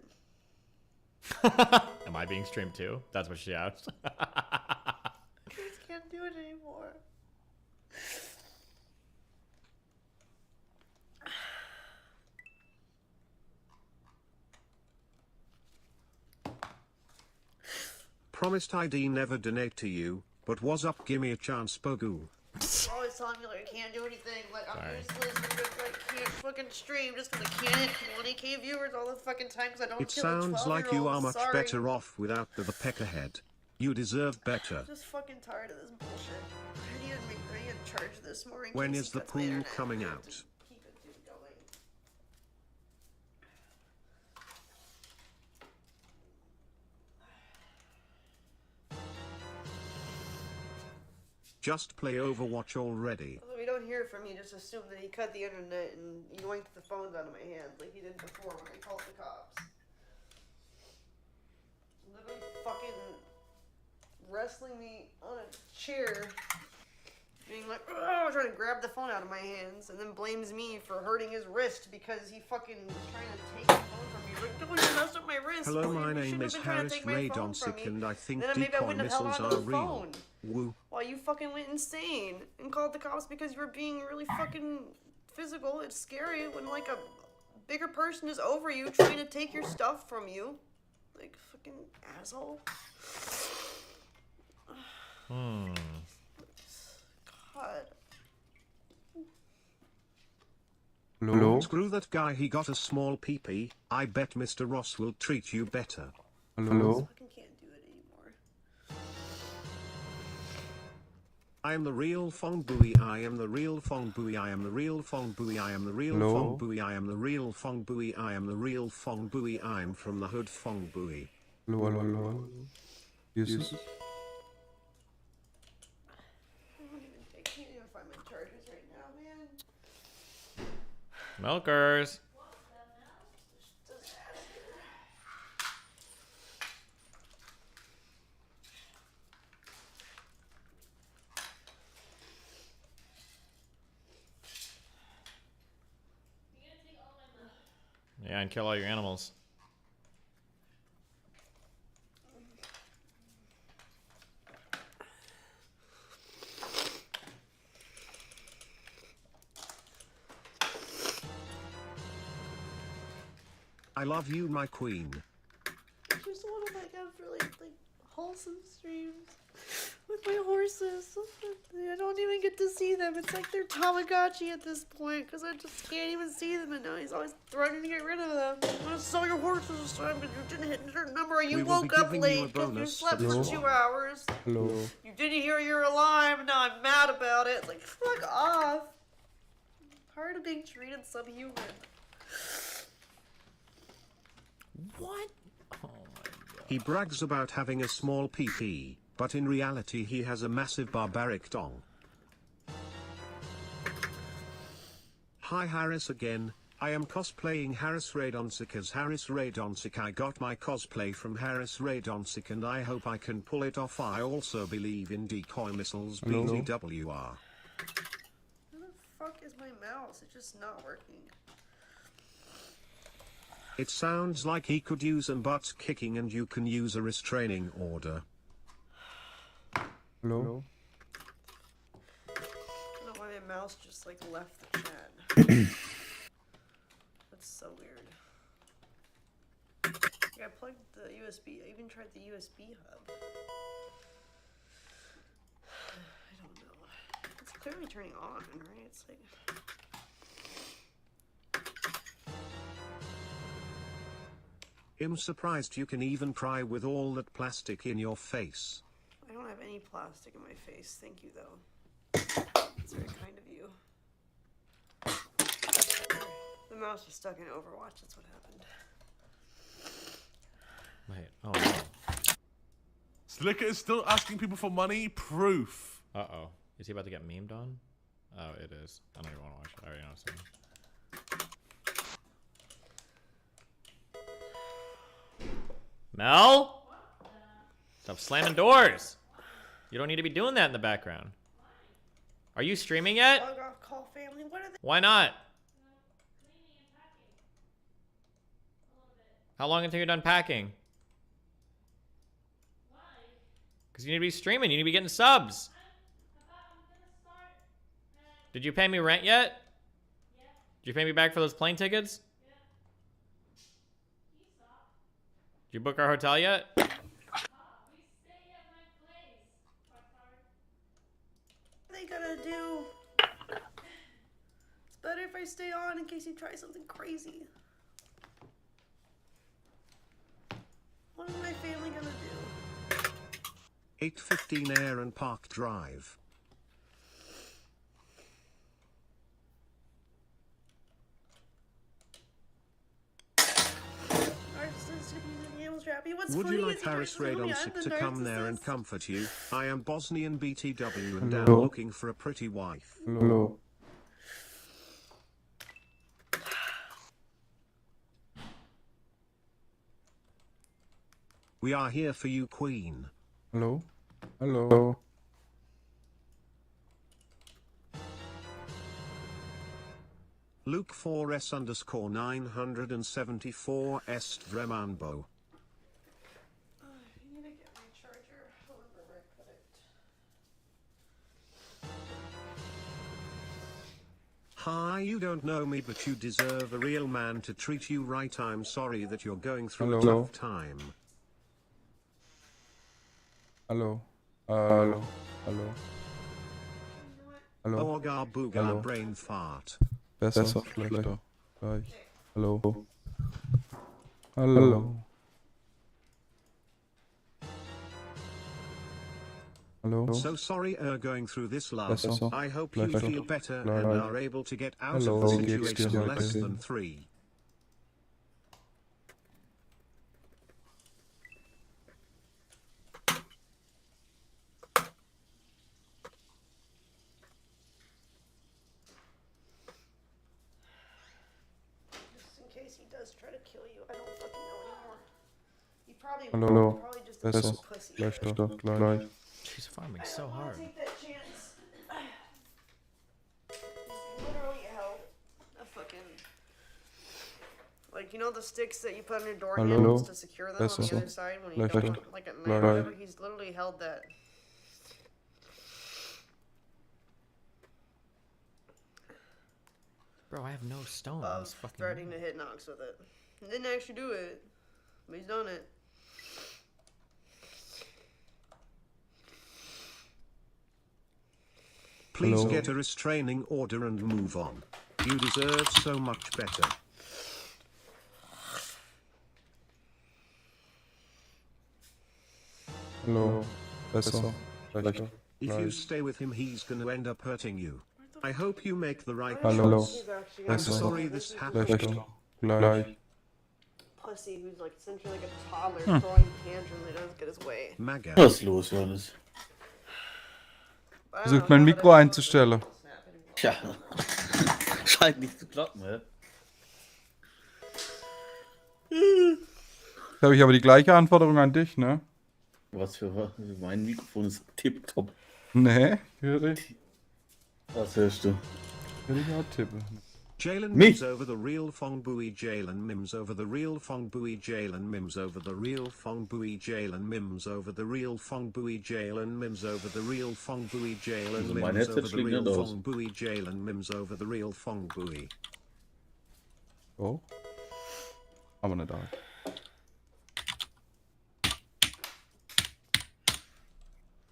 Am I being streamed too? That's what she asked. I just can't do it anymore. Promised I'd never donate to you, but what's up? Gimme a chance, Bogu. You're always telling me like I can't do anything, like I'm Sorry. useless, like I can't fucking stream just because I can't hit 20k viewers all the fucking time because I don't It kill sounds like you are much Sorry. better off without the peckerhead. You deserve better. I'm just fucking tired of this bullshit. I need to charge this more in When case is he the cuts my pool internet. coming I have out? to keep it going. Just play Overwatch already. Although we don't hear from you, just assume that he cut the internet and yoinked the phones out of my hands like he did before when I called the cops. Literally fucking wrestling me on a chair, being like, oh, trying to grab the phone out of my hands, and then blames me for hurting his wrist because he fucking was trying to take the phone from me. Like, no, you messed up my wrist. Hello, You my shouldn't name have is been trying to Harris take my phone from Radonsick, me. and I think Then maybe I decoy wouldn't have held missiles onto are the real. phone. Woo. While you fucking went insane and called the cops because you were being really fucking physical. It's scary when like a bigger person is over you trying to take your stuff from you. Like fucking asshole. God. Hello? Screw that guy, he got a small peepee. I bet Mr. Ross will treat you better. Hello? Fucking can't do it anymore. I am the real Fong Bui, I am the real Fong Bui, I am the real Fong Bui, I am the real Hello? Fong Bui, I am the real Fong Bui, I am the real Fong Bui, I'm from the hood Fong Bui. Hallo, hallo, hallo. Wie ist es? I can't even find my chargers right now, man. Milkers. Yeah, and kill all your animals. I love you, my queen. I just want to like have really like wholesome streams with my horses. I don't even get to see them. It's like they're Tamagotchi at this point because I just can't even see them, and now he's always threatening to get rid of them. I'm gonna sell your horses this time because you didn't hit a certain number or you We will be woke up giving you a late because you bonus slept for for this 2 one. hours. Hello? You didn't hear you're alive, and now I'm mad about it. Like, fuck off. I'm tired of being treated subhuman. What? He brags about having a small PP, but in reality he has a massive barbaric dong. Hi Harris again. I am cosplaying Harris Radonsic as Harris Radonsic. I got my cosplay from Harris Radonsic and I hope I can pull it off. I also believe in decoy missiles. Hello? BTWR. Where the fuck is my mouse? It's just not working. It sounds like he could use a butt kicking and you can use a restraining order. Hello? I don't know why my mouse just like left the chat. That's so weird. Yeah, I plugged the USB. I even tried the USB hub. I don't know. It's clearly turning on, right? It's like. I'm surprised you can even cry with all that plastic in your face. I don't have any plastic in my face. Thank you, though. It's very kind of you. The mouse was stuck in Overwatch. That's what happened. Wait, oh no. Slicker is still asking people for money. Proof. Uh-oh. Is he about to get memed on? Oh, it is. I don't even want to watch it. I already know something. Mel? Stop slamming doors. You don't need to be doing that in the background. Are you streaming yet? Log off, call family. What are they? Why not? How long until you're done packing? Because you need to be streaming. You need to be getting subs. Did you pay me rent yet? Did you pay me back for those plane tickets? Did you book our hotel yet? What are they gonna do? It's better if I stay on in case you try something crazy. What is my family gonna do? 815 Air and Park Drive. Would you like Harris Radonsic to come there and comfort you? I am Bosnian BTW and am Hello? looking for a pretty wife. Hello? We are here for you, Queen. Hello? Hello? Luke 4S _ 974 Est Vremanbo. I need to get my charger. I don't remember where I put it. Hi, you don't know me, but you deserve a real man to treat you right. I'm sorry that you're going through a Hello? tough time. Hallo? Hallo? Hallo? Hallo? Oga booga Hallo? brain fart. Besser, schlechter, gleich. Hallo? Hallo? Hallo? So sorry going through this, love. Besser, I hope you schlechter, feel better and gleich. are able to get out Hallo, of the wie geht's dir situation less heute? than 3. Just in case he does try to kill you. I don't fucking know anymore. He probably Hallo? probably just Besser, a pussy. schlechter, gleich. She's farming so I don't wanna hard. take that chance. He's literally held a fucking, like, you know the sticks that you put on your door Hallo? handles to secure them on Besser, the other side when you schlechter, don't, like at night gleich. or whatever. He's literally held that. Bro, I have no stone. Of This fucking threatening to hit Nox with it. He didn't actually do it, but he's done it. Please Hello? get a restraining order and move on. You deserve so much better. Hallo? Besser, schlechter, If you gleich. stay with him, he's gonna end up hurting you. I hope you make the right Hallo? choice. I'm Besser, sorry this happened. schlechter, gleich. Pussy who's like essentially like a toddler Hm. throwing tantrums that doesn't get his way. Maga. Was ist los, Johannes? Versucht mein Mikro einzustellen. Tja, scheint nicht zu klappen, hä? Da habe ich aber die gleiche Anforderung an dich, ne? Was für was? Mein Mikrofon ist tipptopp. Nee, höre ich. Was hörst du? Will ich auch tippen. Jalen Mich? Mims over the real Fong Bui. Jalen Mims over the real Fong Bui. Jalen Mims over the real Fong Bui. Jalen Mims over the real Fong Bui. Jalen Mims over the real Fong Bui. Jalen Mein Mims Headset over the schlägt real nicht aus. Fong Bui. Jalen Mims over the real Fong Bui. Oh. Aber nicht da.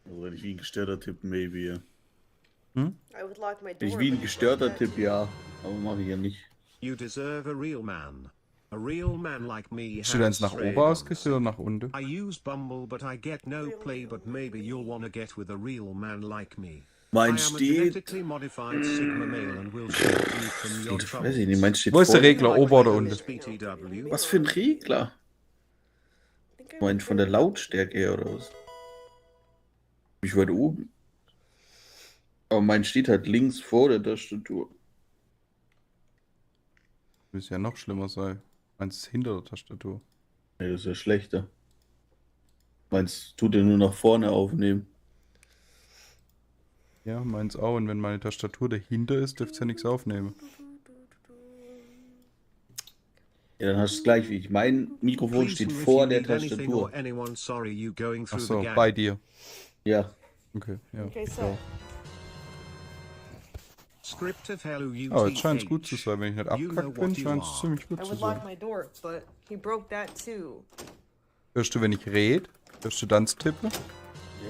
Also wenn ich wie ein gestörter Tipp, maybe, ja. Hm? I would lock my door. Wenn ich wie ein but gestörter that- Tipp, ja. Aber mache ich ja nicht. You deserve a real man. A real man like me. Hast du denn nach oben ausgerichtet oder nach unten? I use Bumble, but I get no play. But maybe you'll wanna get with a real man like me. Mein I am a steht. genetically modified Sigma male and will save you from your Weiß troubles. ich nicht, mein steht Wo ist der vorne. Regler, ober oder unten? BTW. Was für ein Regler? Mein von der Lautstärke her oder was? Ich weit oben. Aber mein steht halt links vor der Tastatur. Müsste ja noch schlimmer sein. Meins ist hinter der Tastatur. Nee, das ist ja schlechter. Meins tut er nur nach vorne aufnehmen. Ja, meins auch. Und wenn meine Tastatur dahinter ist, dürft ihr ja nichts aufnehmen. Ja, dann hast du es gleich wie ich. Mein Mikrofon steht vor der Tastatur. Achso, bei dir. Ja. Okay, ja. Okay, so. Ja. Oh, jetzt scheint es gut zu sein. Wenn ich nicht abkackt bin, scheint es ziemlich gut I zu would sein. lock my door, but he broke that too. Hörst du, wenn ich rede? Hörst du dann das Tippen?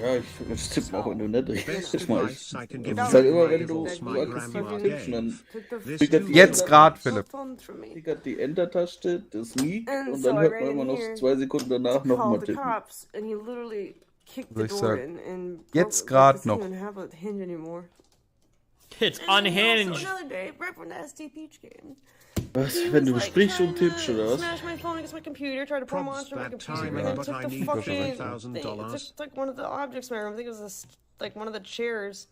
Ja, ich tippe auch, wenn du nicht redest. Das mal ich. I can Das give ist halt immer, wenn you du my aggressiv grandma tippst, dann gave. triggert die Jetzt Enter- gerade, Philipp. triggert die Enter-Taste, das Mic And und so dann I hört ran man immer in noch here 2 Sekunden danach to nochmal call the tippen. cops, and he literally kicked Also the ich door sag, in and jetzt broke- grad like, it noch. doesn't even have a hinge anymore. It's And then unhinged. Also another day, right when the SD Peach game. Was, He wenn was, du like, sprichst und trying tippst, to oder was? Smash my phone against my computer, tried to pull Probs monster on my bad computer, timing, and then but took I the need fucking $7,000. thing. It took like one of the objects, man. I think it was this, like one of the chairs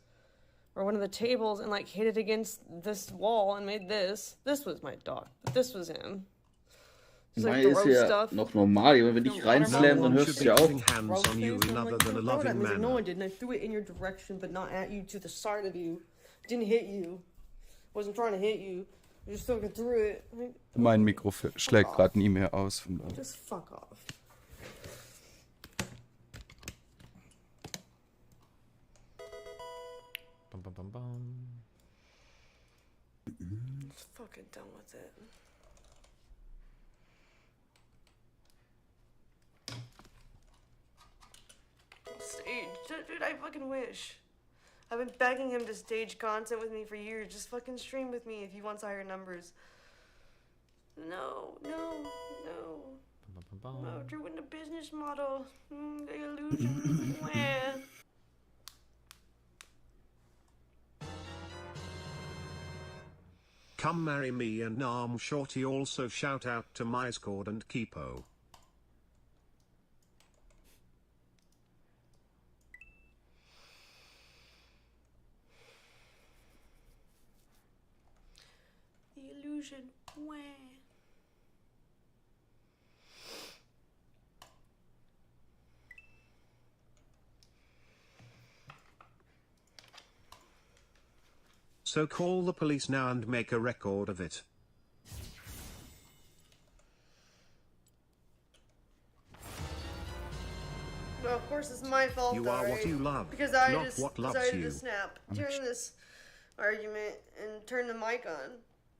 or one of the tables, and like hit it against this wall and made this. This was my dog, but this was him. Just, like, Meine ist throw ja stuff. noch normal, aber wenn ich reinslam, dann hörst du ja auch. Hands on you in other than a Throw it at loving me. I said, no, manner. I didn't. I threw it in your direction, but not at you, to the side of you. Didn't hit you. Wasn't trying to hit you. I just fucking threw it. Like, Mein Mikro schlägt gerade nie mehr aus. Von daher. just fuck off. Bum, bum, bum, bum. Just fucking done with it. Stage. Dude, I fucking wish. I've been begging him to stage content with me for years. Just fucking stream with me if he wants higher numbers. No, no, no. Bum, bum, bum, No, bum. doing the business model. The illusion. Wah. Come marry me and Nam Shorty. Also shout out to Myscord and Kipo. The illusion. Wah. So call the police now and make a record of it. Well, of course, it's my fault. You though, are what right? you love, Because I not just what loves decided you. to snap during this argument and turn the mic on.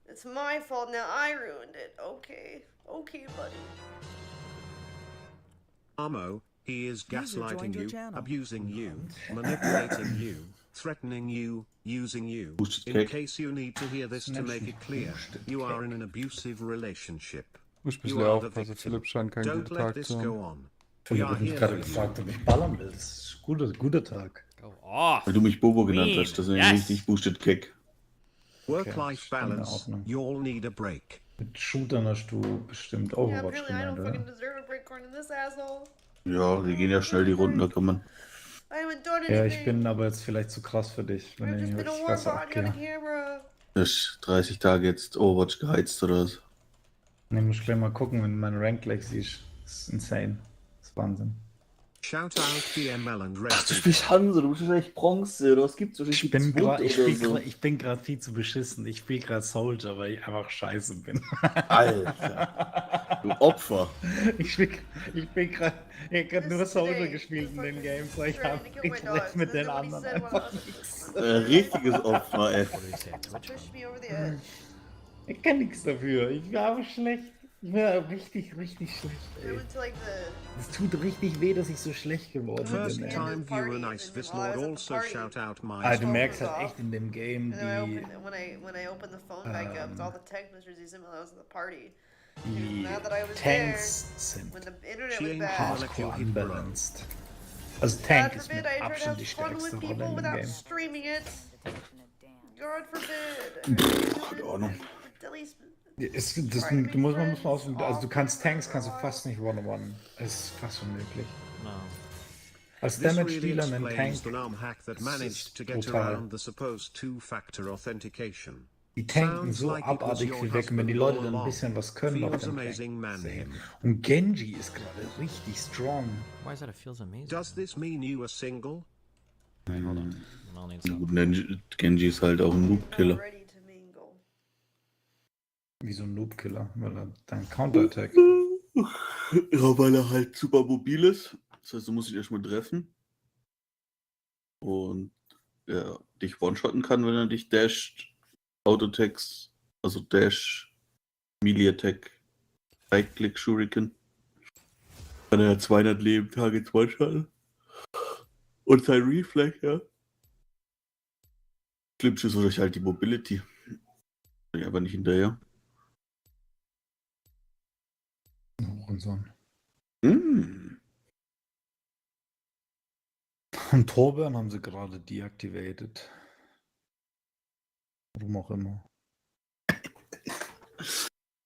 It's my fault now. I ruined it. Okay, okay, buddy. Amo, he is User gaslighting joined your you, channel. abusing you, manipulating you, threatening you, using you. In Kick. case you need to hear this to make it clear, you are in an abusive relationship. Muss ein You bisschen are the aufpassen, victim. Philipp scheint keinen Don't guten let Tag this zu go haben. on. We Philipp are hat mich here gerade for you. gefragt, ob ich ballern will. Das ist guter Tag. Go off. Weil du mich Bobo genannt Queen. hast, das ist Yes. richtig boosted Kick. Work-life Okay, balance, Ordnung. you all need a break. Mit Shootern hast du bestimmt Yeah, Overwatch apparently I don't gemeint, fucking oder? deserve a break according to this asshole. Ja, die gehen ja schnell die Runden, da kann man. I haven't done Ja, anything. ich bin aber jetzt vielleicht zu krass für dich, wenn I've ich just been a richtig warm krass body on abgehe. camera. Das 30 Tage jetzt Overwatch geheizt oder was? Ne, muss ich gleich mal gucken, wenn du meinen Rank gleich siehst. Das ist insane. Das ist Wahnsinn. Shout out BML and Red. Ach, du spielst Hanse, du bist echt Bronze, oder was gibt's? Ich bin gerade viel zu beschissen. Ich spiele gerade Soldier, weil ich einfach scheiße bin. Alter. Du Opfer. Ich bin gerade nur Soldier gespielt in den Games, weil ich habe mit den anderen einfach nichts. Richtiges Opfer, ey. Ich kann nichts dafür. Ich bin aber schlecht. Ich bin richtig, richtig schlecht, ey. Es tut richtig weh, dass ich so schlecht geworden First bin, ey. time viewer nice this Lord also shout out my. Ah, du merkst halt echt in dem Game When I opened the phone back up, with all the text messages he sent me when I was at the party. die Now that I was Tanks there, sind when the internet was bad. hardcore unbalanced. Also Tank ist mit Abstand die stärkste Rolle in dem Game. Streaming it. God forbid. Keine Ahnung. Du musst mal also du kannst Tanks fast nicht one-on-one. Es ist fast unmöglich. No. Als This Damage really Dealer einen explains Tank the LARM hack that managed to get brutal. around the supposed two-factor authentication. Die tanken Sounds so like it was abartig your viel weg, und wenn die husband Leute all dann ein along. bisschen was können auf Feels dem amazing, Tank man. sehen. Und Genji ist gerade richtig strong. Why is that? It feels amazing. Does this mean you are single? Hold on. I'll need some. Gut, Genji ist halt auch ein Noob-Killer. Wie so ein Noob-Killer, weil er dann Counter-Attack. Ja, weil er halt super mobil ist. Das heißt, du musst dich erstmal treffen. Und er dich one-shotten kann, wenn er dich dasht. Auto-Attacks, also Dash, Melee-Attack, Right-Click, Shuriken. Kann er 200 Leben, Target one-shotten. Und sein Reflex, ja. Schlimmste ist wahrscheinlich halt die Mobility. Bin ich aber nicht hinterher. Hurensohn. Mm. Und Torbjörn haben sie gerade deactivated. Warum auch immer.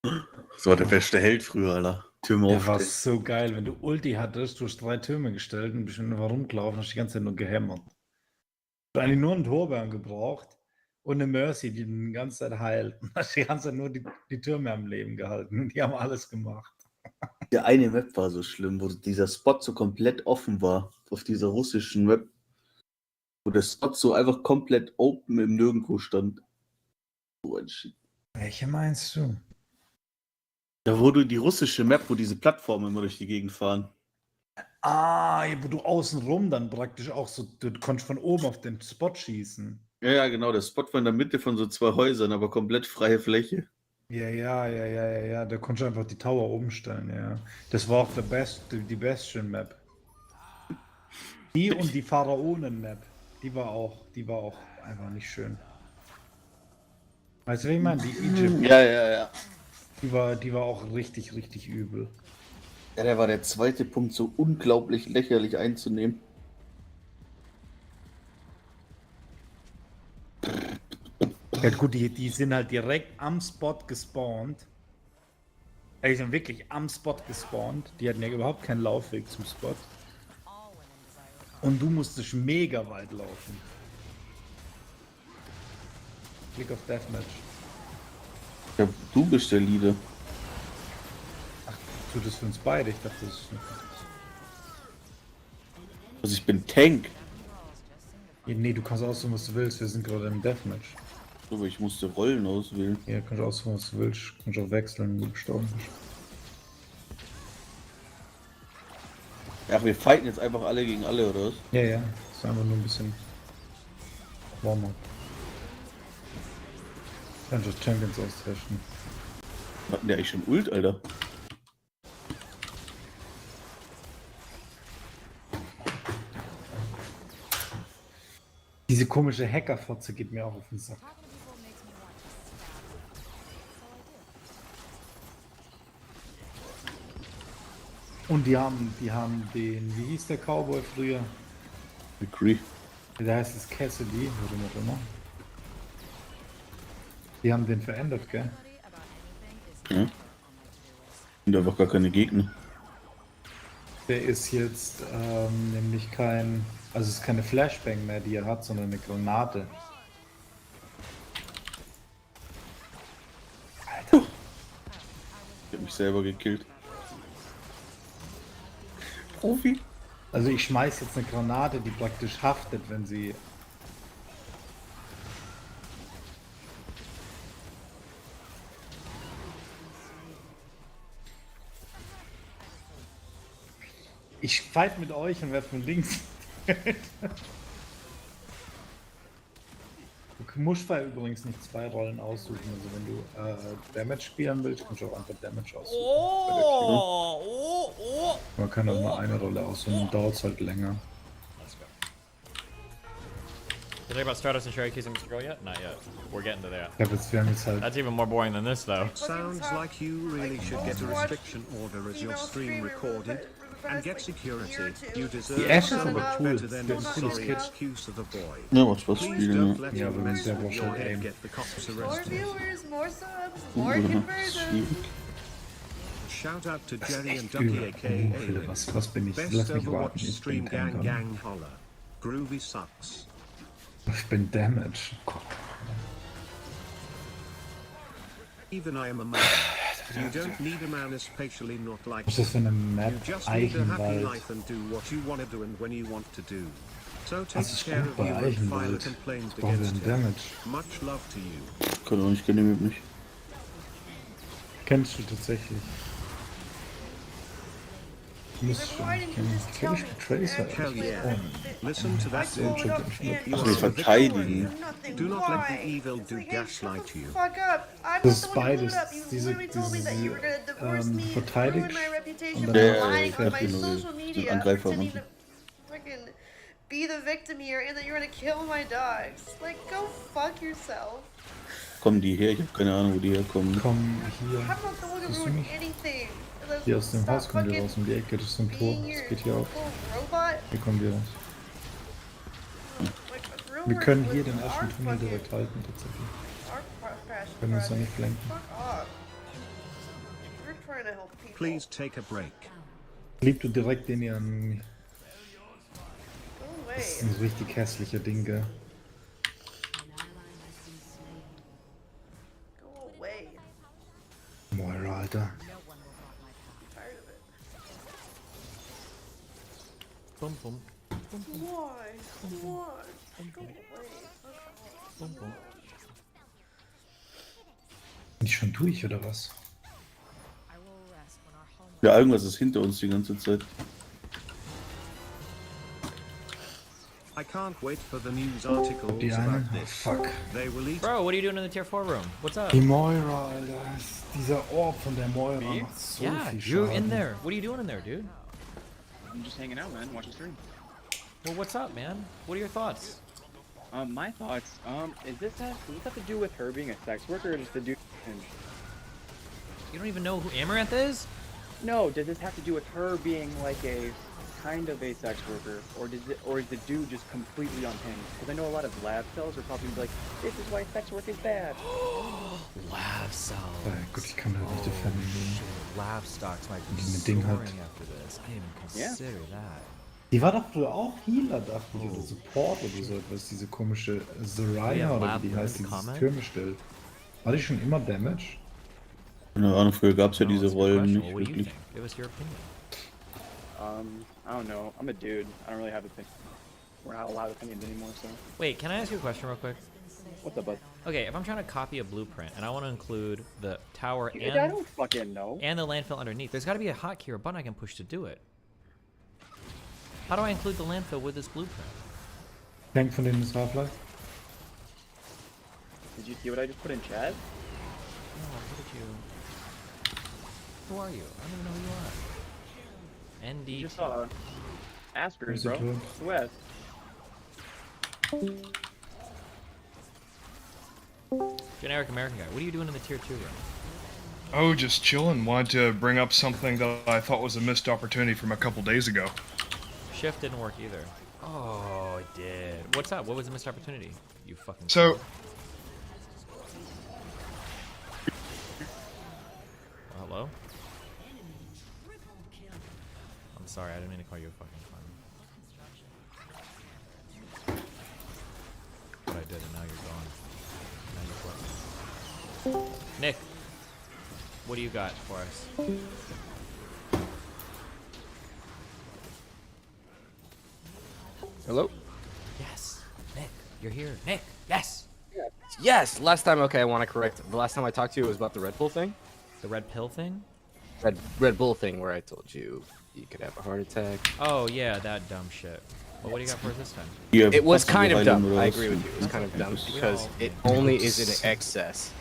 Das war der beste Held früher, Alter. Türme Der war aufstellen. so geil, wenn du Ulti hattest, du hast 3 Türme gestellt und bist einfach rumgelaufen, hast die ganze Zeit nur gehämmert. Du hast eigentlich nur einen Torbjörn gebraucht und eine Mercy, die den die ganze Zeit heilt. Und hast die ganze Zeit nur die Türme am Leben gehalten und die haben alles gemacht. Der eine Map war so schlimm, wo dieser Spot so komplett offen war. Auf dieser russischen Map. Wo der Spot so einfach komplett open im Nirgendwo stand. So ein Shit. Welche meinst du? Da wo du die russische Map, wo diese Plattformen immer durch die Gegend fahren. Ah, wo du außenrum dann praktisch auch so, du konntest von oben auf den Spot schießen. Ja, genau, der Spot war in der Mitte von so 2 Häusern, aber komplett freie Fläche. Ja, da konntest du einfach die Tower umstellen, ja. Das war auch die Bastion-Map. Die und die Pharaonen-Map, die war auch einfach nicht schön. Weißt du, wie ich meine? Die Egypt. Ja. Die war auch richtig, richtig übel. Ja, der war der zweite Punkt, so unglaublich lächerlich einzunehmen. Ja gut, die sind halt direkt am Spot gespawnt. Die sind wirklich am Spot gespawnt. Die hatten ja überhaupt keinen Laufweg zum Spot. Und du musstest mega weit laufen. Klick auf Deathmatch. Ja, du bist der Leader. Ach, tut das für uns beide? Ich dachte, das ist... Also ich bin Tank. Nee, du kannst aussuchen, was du willst. Wir sind gerade im Deathmatch. Aber ich musste Rollen auswählen. Ja, kannst aussuchen, was du willst. Kannst auch wechseln, wenn du gestorben bist. Ja, wir fighten jetzt einfach alle gegen alle, oder was? Ja. Das ist einfach nur ein bisschen Warm-up. Kannst du Champions austesten. Hatten der eigentlich schon Ult, Alter? Diese komische Hackerfotze geht mir auch auf den Sack. Und die haben den, wie hieß der Cowboy früher? McCree. Der heißt es Cassidy, warum auch immer. Die haben den verändert, gell? Ja. Und einfach gar keine Gegner. Der ist jetzt nämlich also es ist keine Flashbang mehr, die er hat, sondern eine Granate. selber gekillt. Profi. Also ich schmeiß jetzt eine Granate, die praktisch haftet, wenn sie... Ich fight mit euch und werf mit links. Du musst bei übrigens nicht 2 Rollen aussuchen. Also wenn du Damage spielen willst, kannst du auch einfach Damage aussuchen. Man kann auch nur eine Rolle aussuchen und dauert es halt länger. You think about Stratos and Sherry kissing Mr. Girl yet? Not yet. We're getting to that. Ja, wir haben jetzt halt... That's even more boring than this, though. Sounds like you really should get a restriction order as your stream recorded and get security. You deserve so much better than a sorry excuse of a boy. Ja, macht Spaß Please spielen, don't ja. let Ja, him aber mess der with braucht your schon head, Aim. get the cops More arrested. viewers, more subs, more conversions. Schwierig. Shout out to Jerry and echt Ducky übel. aka Philipp, was bin ich? Best Lass mich Overwatch warten, ich stream bin kein gang Gun. gang holler. Groovy sucks. Ich bin Damage. Even I am a man. You don't need a man especially not like Was ist das für eine Map? You just need a happy Eichenwald. life and do what you want to do and when you want to do. So take Das ist care gut of bei you and file a Eichenwald. complaint Ich brauche against den him. Damage. Much love to you. Kann auch nicht genehmigt mich. Kennst du tatsächlich? Du musst schon kennen. Kenn ich mit Tracer? Hell yeah. Oh. Listen to that So, dude. You Ach, are wir verteidigen. Do not let the evil do gaslight you. Fuck up. I'm Das not ist the one who blew beides. it up. You literally told me that you were gonna divorce me, ruin verteidigst my reputation und by dann lying on my genau, social den media, Angreifer pretending machen. to freaking be the victim here, and that you're gonna kill my dogs. Like, go fuck yourself. Kommen die her? Ich habe keine Ahnung, wo die herkommen. Komm hier. I'm not the one who Siehst du ruined mich? anything. Hier aus dem Stop Haus kommen die fucking raus um die Ecke. Das ist ein Tor. being Das your geht hier auf. little robot. Hier kommen die raus. Like, real Wir work können with hier den our ersten Tunnel fucking- direkt halten, tatsächlich. our passion Können uns da project. nicht flanken. Fuck off. We're trying to help people. Please take a break. Lieb du direkt in ihren... Go away. Das ist ein richtig hässlicher Ding, gell? Go away. Moira, Alter. I'm tired of it. Bum, bum. Why? Why? Go away. Fuck off. Bin ich schon durch, oder was? Ja, irgendwas ist hinter uns die ganze Zeit. I can't wait for the news articles Die eine? about Oh, this. fuck. They will eat. Bro, what are you doing in the tier 4 room? What's up? Die Moira, Alter. Dieser Orb von der Moira Me? macht so Yeah, viel you're Schaden. in there. What are you doing in there, dude? I'm just hanging out, man. Watching stream. Well, what's up, man? What are your thoughts? My thoughts. Does this have to do with her being a sex worker, or does the dude? You don't even know who Amaranth is? No. Does this have to do with her being like a kind of a sex worker, or is the dude just completely unhinged? Because I know a lot of lab cells are probably like, this is why sex work is bad. Lab cells. Gut, ich kann da nicht defenden. Lab stocks might be Die ein Ding hat. soaring after this. I didn't even consider that. Die war doch früher auch Healer, dachte ich, oder Support oder so etwas. Diese komische Zarya oder wie die heißt, die diese Türme stellt. War die schon immer Damage? Keine Ahnung, früher gab es ja diese Rollen nicht What do you wirklich. think? Give us your opinion. I don't know. I'm a dude. I don't really have opinions. We're not allowed opinions anymore, so. Wait, can I ask you a question real quick? What's up, bud? Okay, if I'm trying to copy a blueprint and I want to include the tower Dude, and I don't fucking know. and the landfill underneath, there's got to be a hotkey or a button I can push to do it. How do I include the landfill with this blueprint? Tank von denen ist Half-Life? Did you see what I just put in chat? No, what did you? Who are you? I don't even know who you are. ND. You just saw Askers, Where's it bro. going? West. Generic American guy. What are you doing in the tier 2 room? Oh, just chilling. Wanted to bring up something that I thought was a missed opportunity from a couple days ago. Shift didn't work either. Oh, it did. What's up? What was the missed opportunity? You fucking. So, Hello? I'm sorry, I didn't mean to call you a fucking clown. But I did, and now you're gone. Now you're fucking. Nick! What do you got for us? Hello? Yes. Nick, you're here. Nick, yes. Yes, last time, okay, I want to correct. The last time I talked to you was about the Red Bull thing. The Red Pill thing? Red Bull thing where I told you you could have a heart attack. Oh, yeah, that dumb shit. Well, what do you got for us this time? It was kind of dumb. I agree with you. It was kind of dumb because it only is in excess.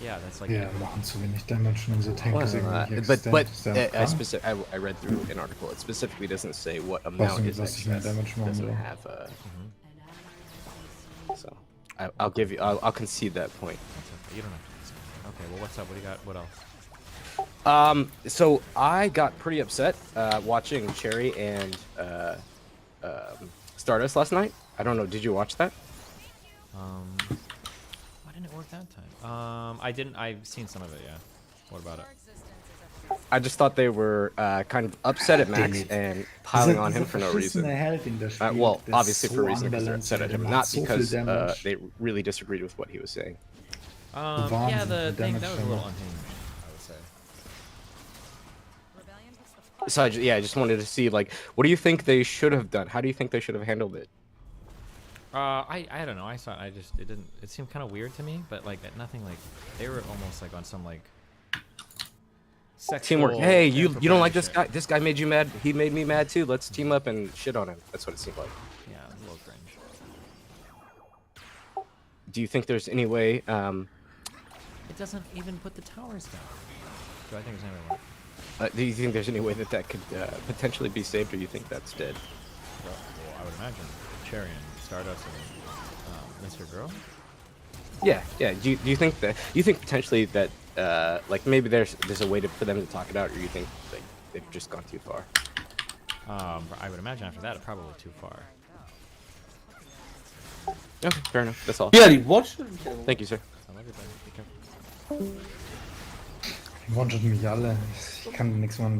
Yeah, that's like... Ja, machen zu wenig Damage und unser Tank ist irgendwie nicht But existent. Ist der krank? I read through an article. It specifically doesn't say what Weiß amount nicht, is was ich mehr excess. Damage It machen doesn't will. have a... So, I'll give you... I'll concede that point. You don't have to concede. Okay, well, what's up? What do you got? What else? So I got pretty upset watching Cherry and Stardust last night. I don't know. Did you watch that? Why didn't it work that time? I didn't. I've seen some of it. Yeah. What about it? I just thought they were kind of upset at Max and piling on him for no reason. Well, obviously for a reason because they're upset at him, not because they really disagreed with what he was saying. Yeah, the thing that was a little unhinged, I would say. So I just wanted to see, like, what do you think they should have done? How do you think they should have handled it? I don't know. I saw it. It didn't. It seemed kind of weird to me, but like nothing. Like they were almost like on some like sexual Teamwork. Hey, you don't like this shit. guy? This guy made you mad. He made me mad too. Let's team up and shit on him. That's what it seemed like. Yeah, it was a little cringe. Do you think there's any way? It doesn't even put the towers down. Do I think there's any way? Do you think there's any way that could potentially be saved, or you think that's dead? Well, I would imagine Cherry and Stardust and Mr. Girl. Yeah. Do you think potentially that like maybe there's a way for them to talk it out, or you think like they've just gone too far? I would imagine after that, probably too far. Okay, fair enough. That's all. Yeah, die watched. Thank you, sir. I love you, buddy. Be careful. Die one-shot mich alle. Ich kann nichts machen.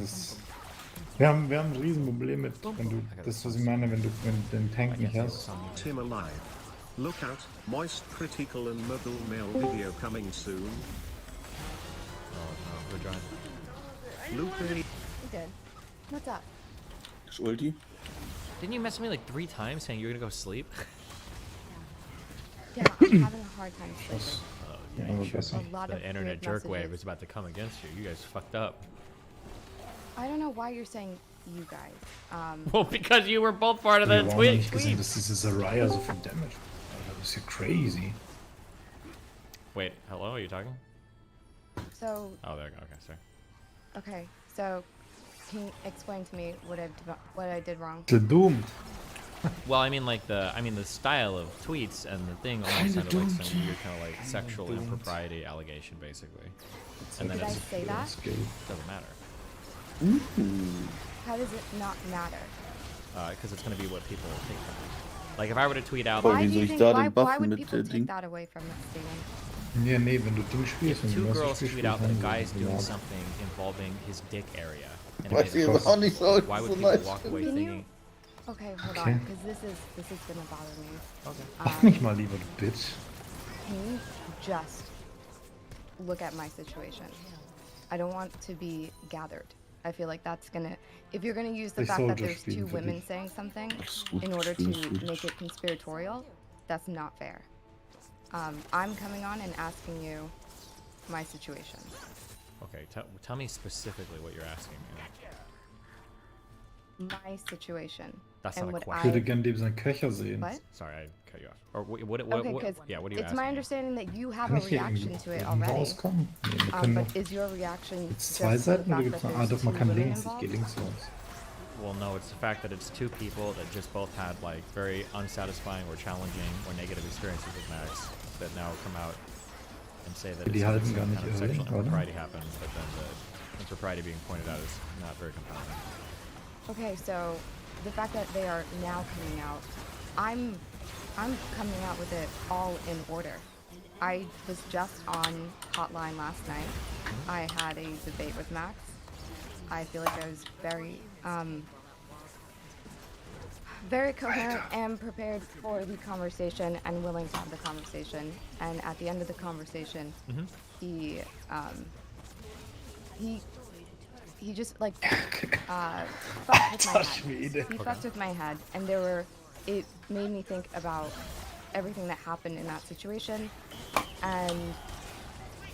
Wir haben ein Riesenproblem mit, wenn du, das was ich meine, wenn du den Tank nicht hast. Tim alive. Look out, moist critical and mobile mail video coming soon. Oh no, we're driving. Luca. You good? What's up? Ulti. Didn't you message me like 3 times saying you're gonna go sleep? Yeah, I'm having a hard time sleeping. Ja, aber besser. A lot of The internet weird jerk wave messages. is about to come against you. You guys fucked up. I don't know why you're saying you guys. Well, because you were both part of Wir that haben tweet. nicht gesehen, dass diese Zarya so viel Damage macht. Alter, das ist ja crazy. Wait, hello? Are you talking? So, Oh, there. Okay, sorry. okay, so can you explain to me what I did wrong? Doomed. Well, I mean, like the style of tweets and the thing almost sounded like some weird kind of like sexual impropriety allegation, basically. And then Did I it's say that? doesn't matter. How does it not matter? Because it's gonna be what people take from it. Like if I were to tweet out, Why do you think, why would people take that away from that statement? Ja, nee, wenn du Ding spielst, if wenn two du girls Spiel tweet out that a spielst, guy is dann doing ja. something involving his dick area, and Weiß it ich made aber auch nicht so- why would so people nice. walk away Can you- thinking? Okay, hold Okay. on, because this is gonna bother me. Okay. Mach mich mal lieber, du Bitch. Can you just look at my situation? I don't want to be gathered. I feel like that's gonna, if you're gonna use the Ich fact soll that das there's spielen two für women dich. saying something Alles gut, in order to alles gut. make it conspiratorial, that's not fair. I'm coming on and asking you my situation. Okay, tell me specifically what you're asking me. My situation. That's and not a what question. Ich würde gerne Dave seinen Köcher sehen. What? Sorry, I cut you off. Or what Okay, because yeah, what are you it's asking? my understanding that you have Kann a ich hier reaction irgendwie to it oben already. rauskommen? Nee, wir können But doch. is your reaction Gibt's just zwei to the Seiten oder fact gibt's that noch? Ah, there's doch, man two kann women links. Ich involved? gehe links raus. Well, no, it's the fact that it's two people that just both had like very unsatisfying or challenging or negative experiences with Max that now come out and say that Die it's halten some gar nicht kind of irre, sexual oder? impropriety happened, but then the impropriety being pointed out is not very compelling. Okay, so the fact that they are now coming out, I'm coming out with it all in order. I was just on Hotline last night. I had a debate with Max. I feel like I was very coherent and prepared for the conversation and willing to have the conversation. And at the end of the conversation, he he just like fucked with my head. He fucked with my head, and it made me think about everything that happened in that situation. And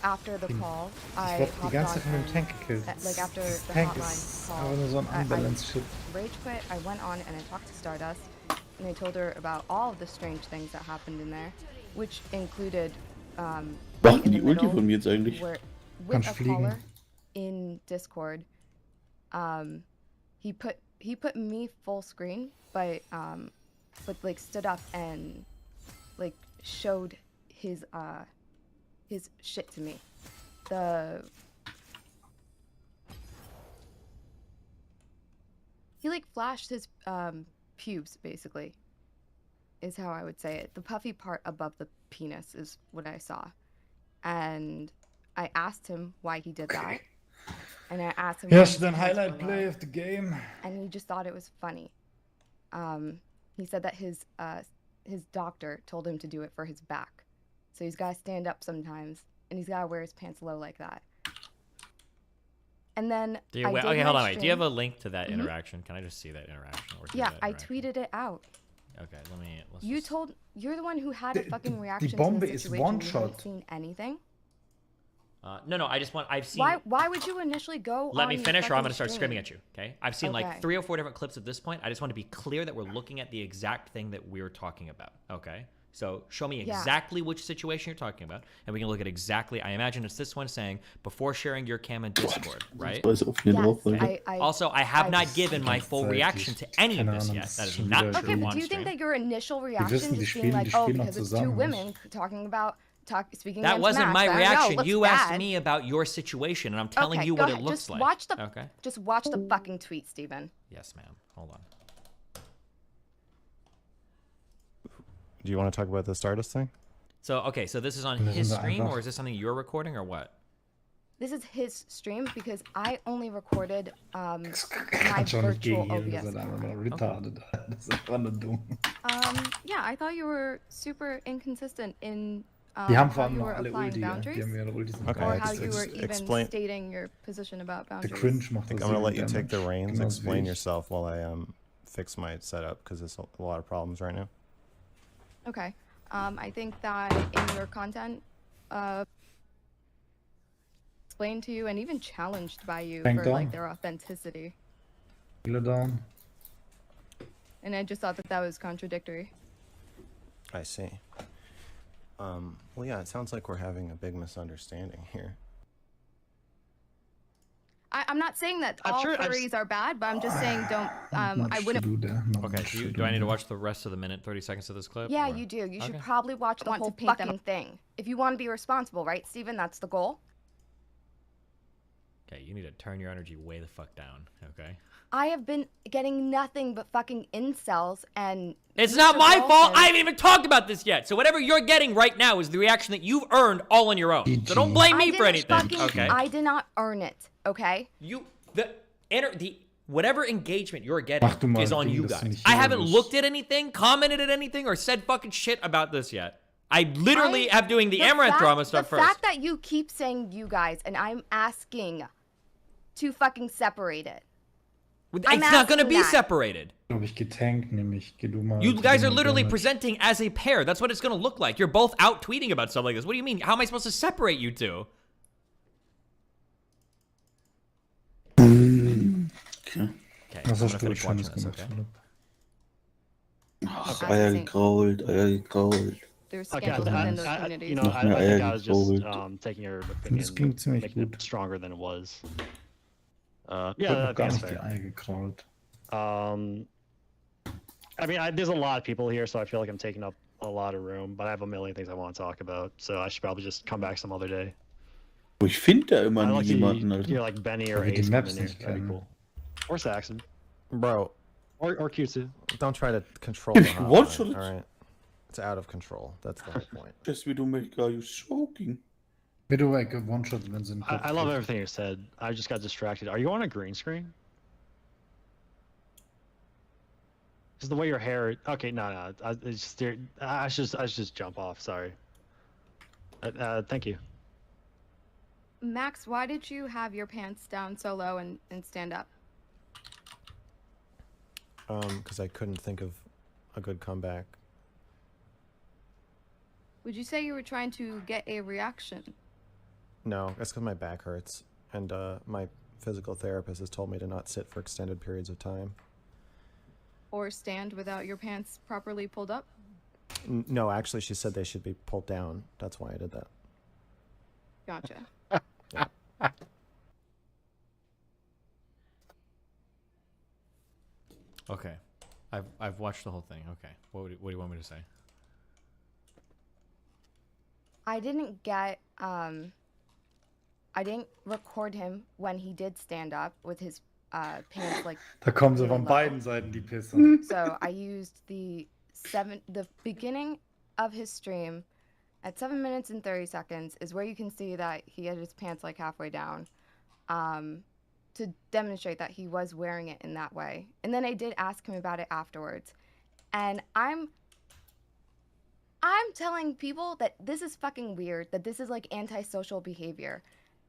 after the call, I Die hopped ganze on Zeit von dem and, Tank gekillt. like after Das the Tank hotline ist call, einfach nur so ein unbalanced Shit. rage quit. I went on and I talked to Stardust, and I told her about all of the strange things that happened in there, which included Macht die Ulti von mir jetzt eigentlich? where with a caller in Discord, he put me full screen, but like stood up and like showed his shit to me. He like flashed his pubes, basically, is how I would say it. The puffy part above the penis is what I saw. And I asked him why he did that. And I asked him Yes, then highlight play of the game. And he just thought it was funny. He said that his doctor told him to do it for his back. So he's got to stand up sometimes, and he's got to wear his pants low like that. And then okay, hold on, wait. Do you have a link to that interaction? Can I just see that interaction? Yeah, I tweeted it out. Okay, You're the one who had a fucking reaction Bombe to the is situation. one You shot. haven't seen anything? No, I've seen. Why would you initially go Let on me your finish or I'm fucking going to start stream? screaming at you, okay? I've seen Okay. like 3 or 4 different clips at this point. I just want to be clear that we're looking at the exact thing that we're talking about, okay? So show me Yeah. exactly which situation you're talking about, and we can look at exactly, I imagine it's this one saying, before sharing your cam in Discord, right? Also, I have not given my full reaction to any of this yet. That is not Okay, true but on do you think stream. that your initial reaction wissen, die just being spielen- like, die oh, spielen noch because it's two zusammen, women speaking That against wasn't Max, my I don't know, reaction. looks You bad. asked me about your situation, and I'm telling Okay, you go what ahead. it looks just like. Watch the, okay? Just watch the fucking tweet, Steven. Yes, ma'am. Hold on. Do you want to talk about the Stardust thing? So, okay, so this is on Das his sind stream, einfach- or is this something you're recording, or what? This is his stream because I only recorded my Kann schon nicht virtual gegen ihn, das OBS ist einfach camera. nur retarded. Das ist einfach nur dumm. Yeah, I thought you were super inconsistent in Die haben how vor allem you noch were alle applying Ulti, ja. boundaries, Die haben ihre Ultis noch Okay, or gar how nicht. you were even explain- stating your position about Der boundaries. Cringe macht I think das I'm gonna let sieben you take the Damage. reins. Genauso wie Explain ich. yourself while I fix my setup because there's a lot of problems right now. Okay. I think that in your content, explained to you and even challenged by you Tank for down. like their authenticity, Healer down. and I just thought that that was contradictory. I see. Well, yeah, it sounds like we're having a big misunderstanding here. I'm not saying that I'm all sure- furries are bad, but I'm just saying don't. I wouldn't. Okay, do I need to watch the rest of the minute 30 seconds of this clip? Yeah, or- you do. You should Okay. probably watch the whole fucking thing if you want to be responsible, right, Steven? That's the goal. Okay, you need to turn your energy way the fuck down, okay? I have been getting nothing but fucking incels and. It's Mr. not my fault. Wilson- I haven't even talked about this yet. So whatever you're getting right now is the reaction that you've earned all on your own. So don't blame me I for didn't anything, fucking- okay? I did not earn it. Okay. The whatever engagement you're getting Mach du mal is on Ding, you dass du guys. nicht I hier haven't bist. looked at anything, commented at anything, or said fucking shit about this yet. I literally have doing the Amaranth fact- drama stuff the first. fact that you keep saying you guys and I'm asking to fucking separate it. It's I'm not going to asking be that. separated. Glaube ich getankt, nämlich. Geh du mal You zu guys dem are literally Damage. presenting as a pair. That's what it's going to look like. You're both out tweeting about stuff like this. What do you mean? How am I supposed to separate you two? Okay, Was I'm hast gonna du finish watching Schönes this, gemacht, okay? Philipp? Ach, Eier gekrault, Eier gekrault. There's Okay, scandals within those communities. I Noch mehr think Eier I was just gekrault. taking your Das opinion, klingt ziemlich making gut. it stronger than it was. Ich hab Yeah, noch I gar think nicht that's die Eier gekrault. fair. I mean, there's a lot of people here, so I feel like I'm taking up a lot of room, but I have a million things I want to talk about, so I should probably just come back some other day. Ich finde da immer I like to niemanden, Alter. hear like Benny or Weil wir die Ace come Maps in here. nicht That'd be kennen. cool. Or Saxon. Bro. Or Q2. Don't try to control the What hotline, should it- all right? It's out of control. That's the whole point. Just wie du mich gerade joking. Bitte weg, One-Shot, wenn sie einen Kopf I love trifft. everything you said. I just got distracted. Are you on a green screen? Because the way your hair. Okay, no. I should just jump off. Sorry. Thank you. Max, why did you have your pants down so low and stand up? Because I couldn't think of a good comeback. Would you say you were trying to get a reaction? No, that's because my back hurts, and my physical therapist has told me to not sit for extended periods of time. Or stand without your pants properly pulled up? No, actually, she said they should be pulled down. That's why I did that. Gotcha. Yeah. Okay, I've watched the whole thing. Okay, what do you want me to say? I didn't get, I didn't record him when he did stand up with his pants like. Da kommen sie really von low. beiden Seiten, die Pisser. So I used the beginning of his stream at 7 minutes and 30 seconds is where you can see that he had his pants like halfway down, to demonstrate that he was wearing it in that way. And then I did ask him about it afterwards, and I'm telling people that this is fucking weird, that this is like antisocial behavior,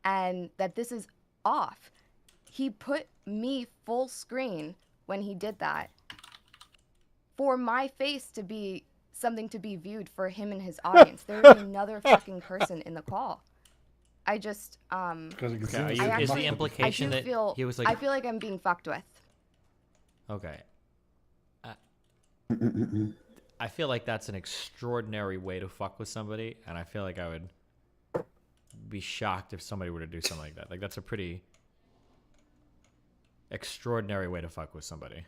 and that this is off. He put me full screen when he did that for my face to be something to be viewed for him and his audience. There was another fucking person in the call. I just, is the implication that he was like? I feel like I'm being fucked with. Okay. I feel like that's an extraordinary way to fuck with somebody, and I feel like I would be shocked if somebody were to do something like that. Like, that's a pretty extraordinary way to fuck with somebody.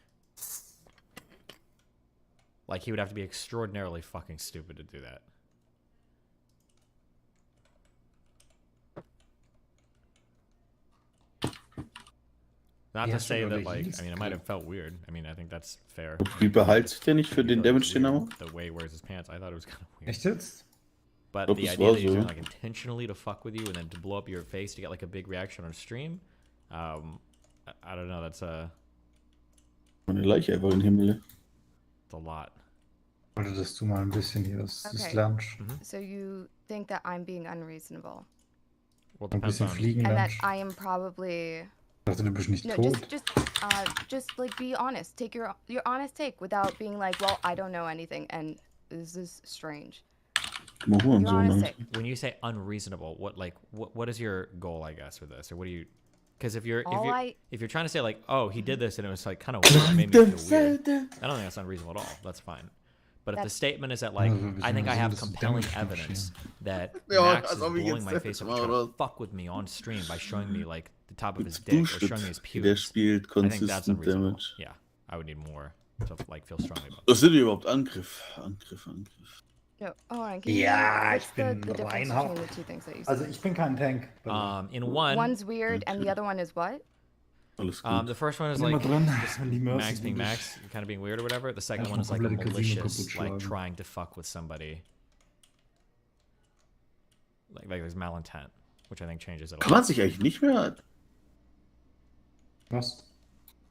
Like, he would have to be extraordinarily fucking stupid to do that. Not to say that, like, I mean, it might have felt weird. I mean, I think that's fair. Wie behält sich der nicht für den Damage, den er macht? The way he wears his pants, I thought it was kind of weird. Echt jetzt? But Glaub, the das idea war that you're so. doing, like, intentionally to fuck with you and then to blow up your face to get, like, a big reaction on stream, I don't know, that's Eine Leiche einfach in den Himmel. a lot. Ich wollte, dass du mal ein bisschen hier das Okay. lernst. So you think that I'm being unreasonable? Well, Ein bisschen fliegen And that lernst. I am probably... Ich dachte, du bist nicht No, tot. just like be honest. Take your honest take without being like, well, I don't know anything and this is strange. Your honest take. When you say unreasonable, what is your goal, I guess, with this, or what do you? Because if you're trying to say like, oh, he did this and it was like kind of weird, it made me feel weird, I don't think that's unreasonable at all. That's fine. But if the statement is that like, I think I have compelling evidence that Max is blowing my face up trying to fuck with me on stream by showing me like the top of his dick or showing me his pubes, I think that's unreasonable. Yeah, I would need more to like feel strongly about Was sind überhaupt Angriff? Angriff. No, hold on. Can you Ja, what's ich bin the difference Reinhard. between the two things that you Also said? ich bin kein Tank. In one, One's weird and the other one is what? the first one is Bin immer like drin, just wenn die Mercy Max being durch- Max, kind of being weird or whatever. The second one Erstmal is like a komplette Casino malicious, kaputt like schlagen. trying to fuck with somebody. Like there's malintent, which I think changes it a Kann man lot. sich eigentlich nicht mehr. Was? Kann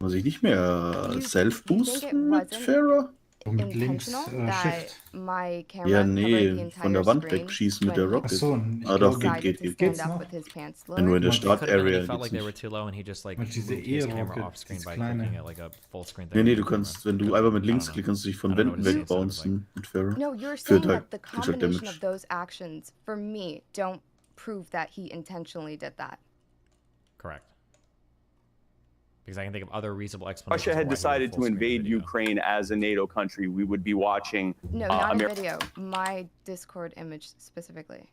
man sich nicht mehr self-boosten mit Farah? Mit links Intentional that Shift. my camera Ja, covered the nee, entire von der Wand screen wegschießen mit der when Rocket. Achso, ich Ah, doch, glaube, geht. stand Geht's up noch? with his pants Wenn du in der lowered. It could have been that Start-Area he felt like geht's they were nicht. too low and he just like Weil diese moved his camera E-Rocket, off screen dieses by kleine. clicking at like a full screen Nee, thing. du kannst, wenn du einfach mit links I don't klickst, know. kannst du dich von I don't know Wänden what his stance is, wegbouncen mit Farah. No, you're Führt saying halt, that the kriegst halt combination Damage. of those actions, for me, don't prove that he intentionally did that. Correct. Because I can think of other reasonable explanations. Russia had why he would decided full to screen invade video. Ukraine as a NATO country, we would be watching. No, not a Ameri- video. My Discord image specifically.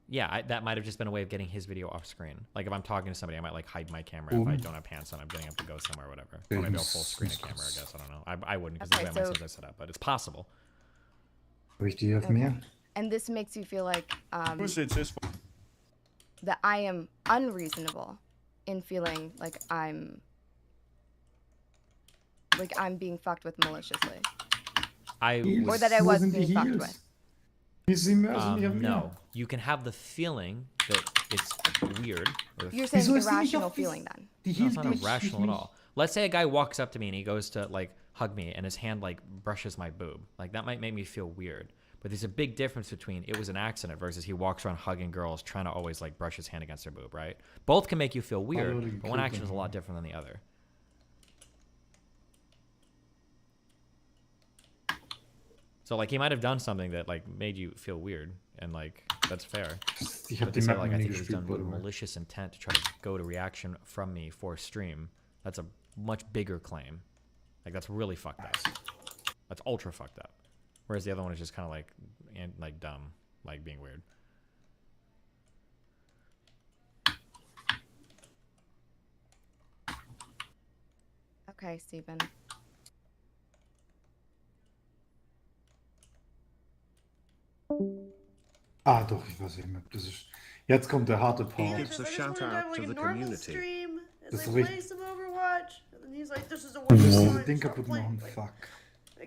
Yeah, that might have just been a way of getting his video off screen. Like if I'm talking to somebody, I might like hide my camera if I don't have pants on. I'm getting up to go somewhere, or whatever. Or maybe I'll full screen a camera. I guess I don't know. I wouldn't because Okay, the way my so- scenes are set up, but it's possible. Habe ich die auf mir? And this makes you feel like that I am unreasonable in feeling like I'm being fucked with maliciously. Or that I was being fucked with. No, you can have the feeling that it's weird. Or You're saying Wieso ist die nicht irrational auf die- feeling then. No, it's not irrational at all. Let's say a guy walks up to me and he goes to like hug me and his hand like brushes my boob. Like that might make me feel weird. But there's a big difference between it was an accident versus he walks around hugging girls, trying to always like brush his hand against their boob, right? Both can make you feel weird, but one action is a lot different than the other. So like he might have done something that like made you feel weird, and like that's fair. But to say, like, I think it was done with malicious intent to try to go to reaction from me for stream. That's a much bigger claim. Like that's really fucked up. That's ultra fucked up. Whereas the other one is just kind of like dumb, like being weird. Okay, Steven. Ah, doch, ich weiß nicht mehr. Das ist, jetzt kommt der harte He Part. gives a shout out to the community. Stream, Das ist play richtig. some Overwatch, and then he's like, "This is a Ich wonderful muss time, dieses Ding stop kaputt playing." machen, fuck.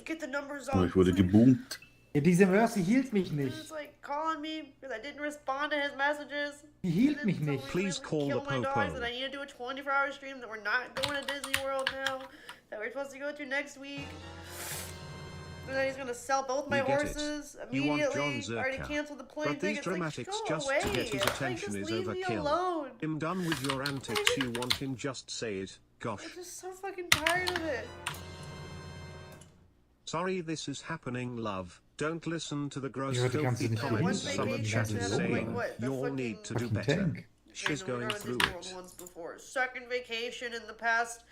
Get the numbers Oh, up. ich wurde geboomt. Ja, diese Mercy hielt mich nicht. It's like calling me because I didn't respond to his messages. Die hielt mich nicht. Please call the Kill my dogs, popo. that I need to do a 24-hour stream, that we're not going to Disney World now, that we're supposed to go to next week. And then he's gonna sell both my We get it. horses You want immediately. John Already Zerka. canceled the plane But these tickets. Like, dramatics go just away. to get his Like, attention just is leave me overkill. alone. I'm done with your antics. You want him, just say it. Gosh. I'm just so fucking tired of it. Sorry this is happening, love. Don't listen to the gross Ja, die kannst du filthy nicht comments verbieten, some aber die chat ganze is Logo. saying. What, the You'll need to do fucking better. tank. She's Okay, we've going gone to through Disney World it. once before. Second vacation in the past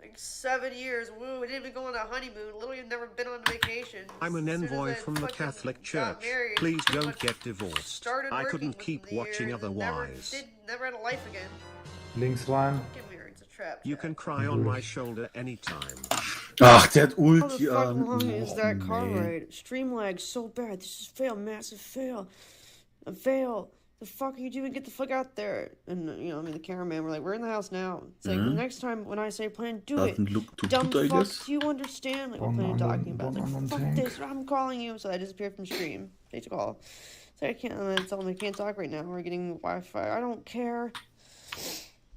like 7 years. Woo, we didn't even go on a honeymoon. Literally never been on vacation. I'm an As soon as envoy I from the fucking Catholic got Church. married, Please pretty don't much get divorced. started I working couldn't within keep the year watching and otherwise. Never had a life again. Links rein. Get married, it's a trap. You can cry on my shoulder anytime. Ach, der hat How Ulti the fuck an. long is that car nee. ride? Stream lag so bad. This is fail, massive fail. A fail. The fuck are you doing? Get the fuck out there. And, you know, I mean, the cameraman, we're like, we're in the house now. It's like, next time when I say plan, do it. Doesn't look too Dumb good, I fuck, guess. do you understand? Like, what plan are you talking about? Like, fuck this, I'm calling you. So I disappeared from stream. Take a call. So I can't, I'm gonna tell them I can't talk right now. We're getting Wi-Fi. I don't care.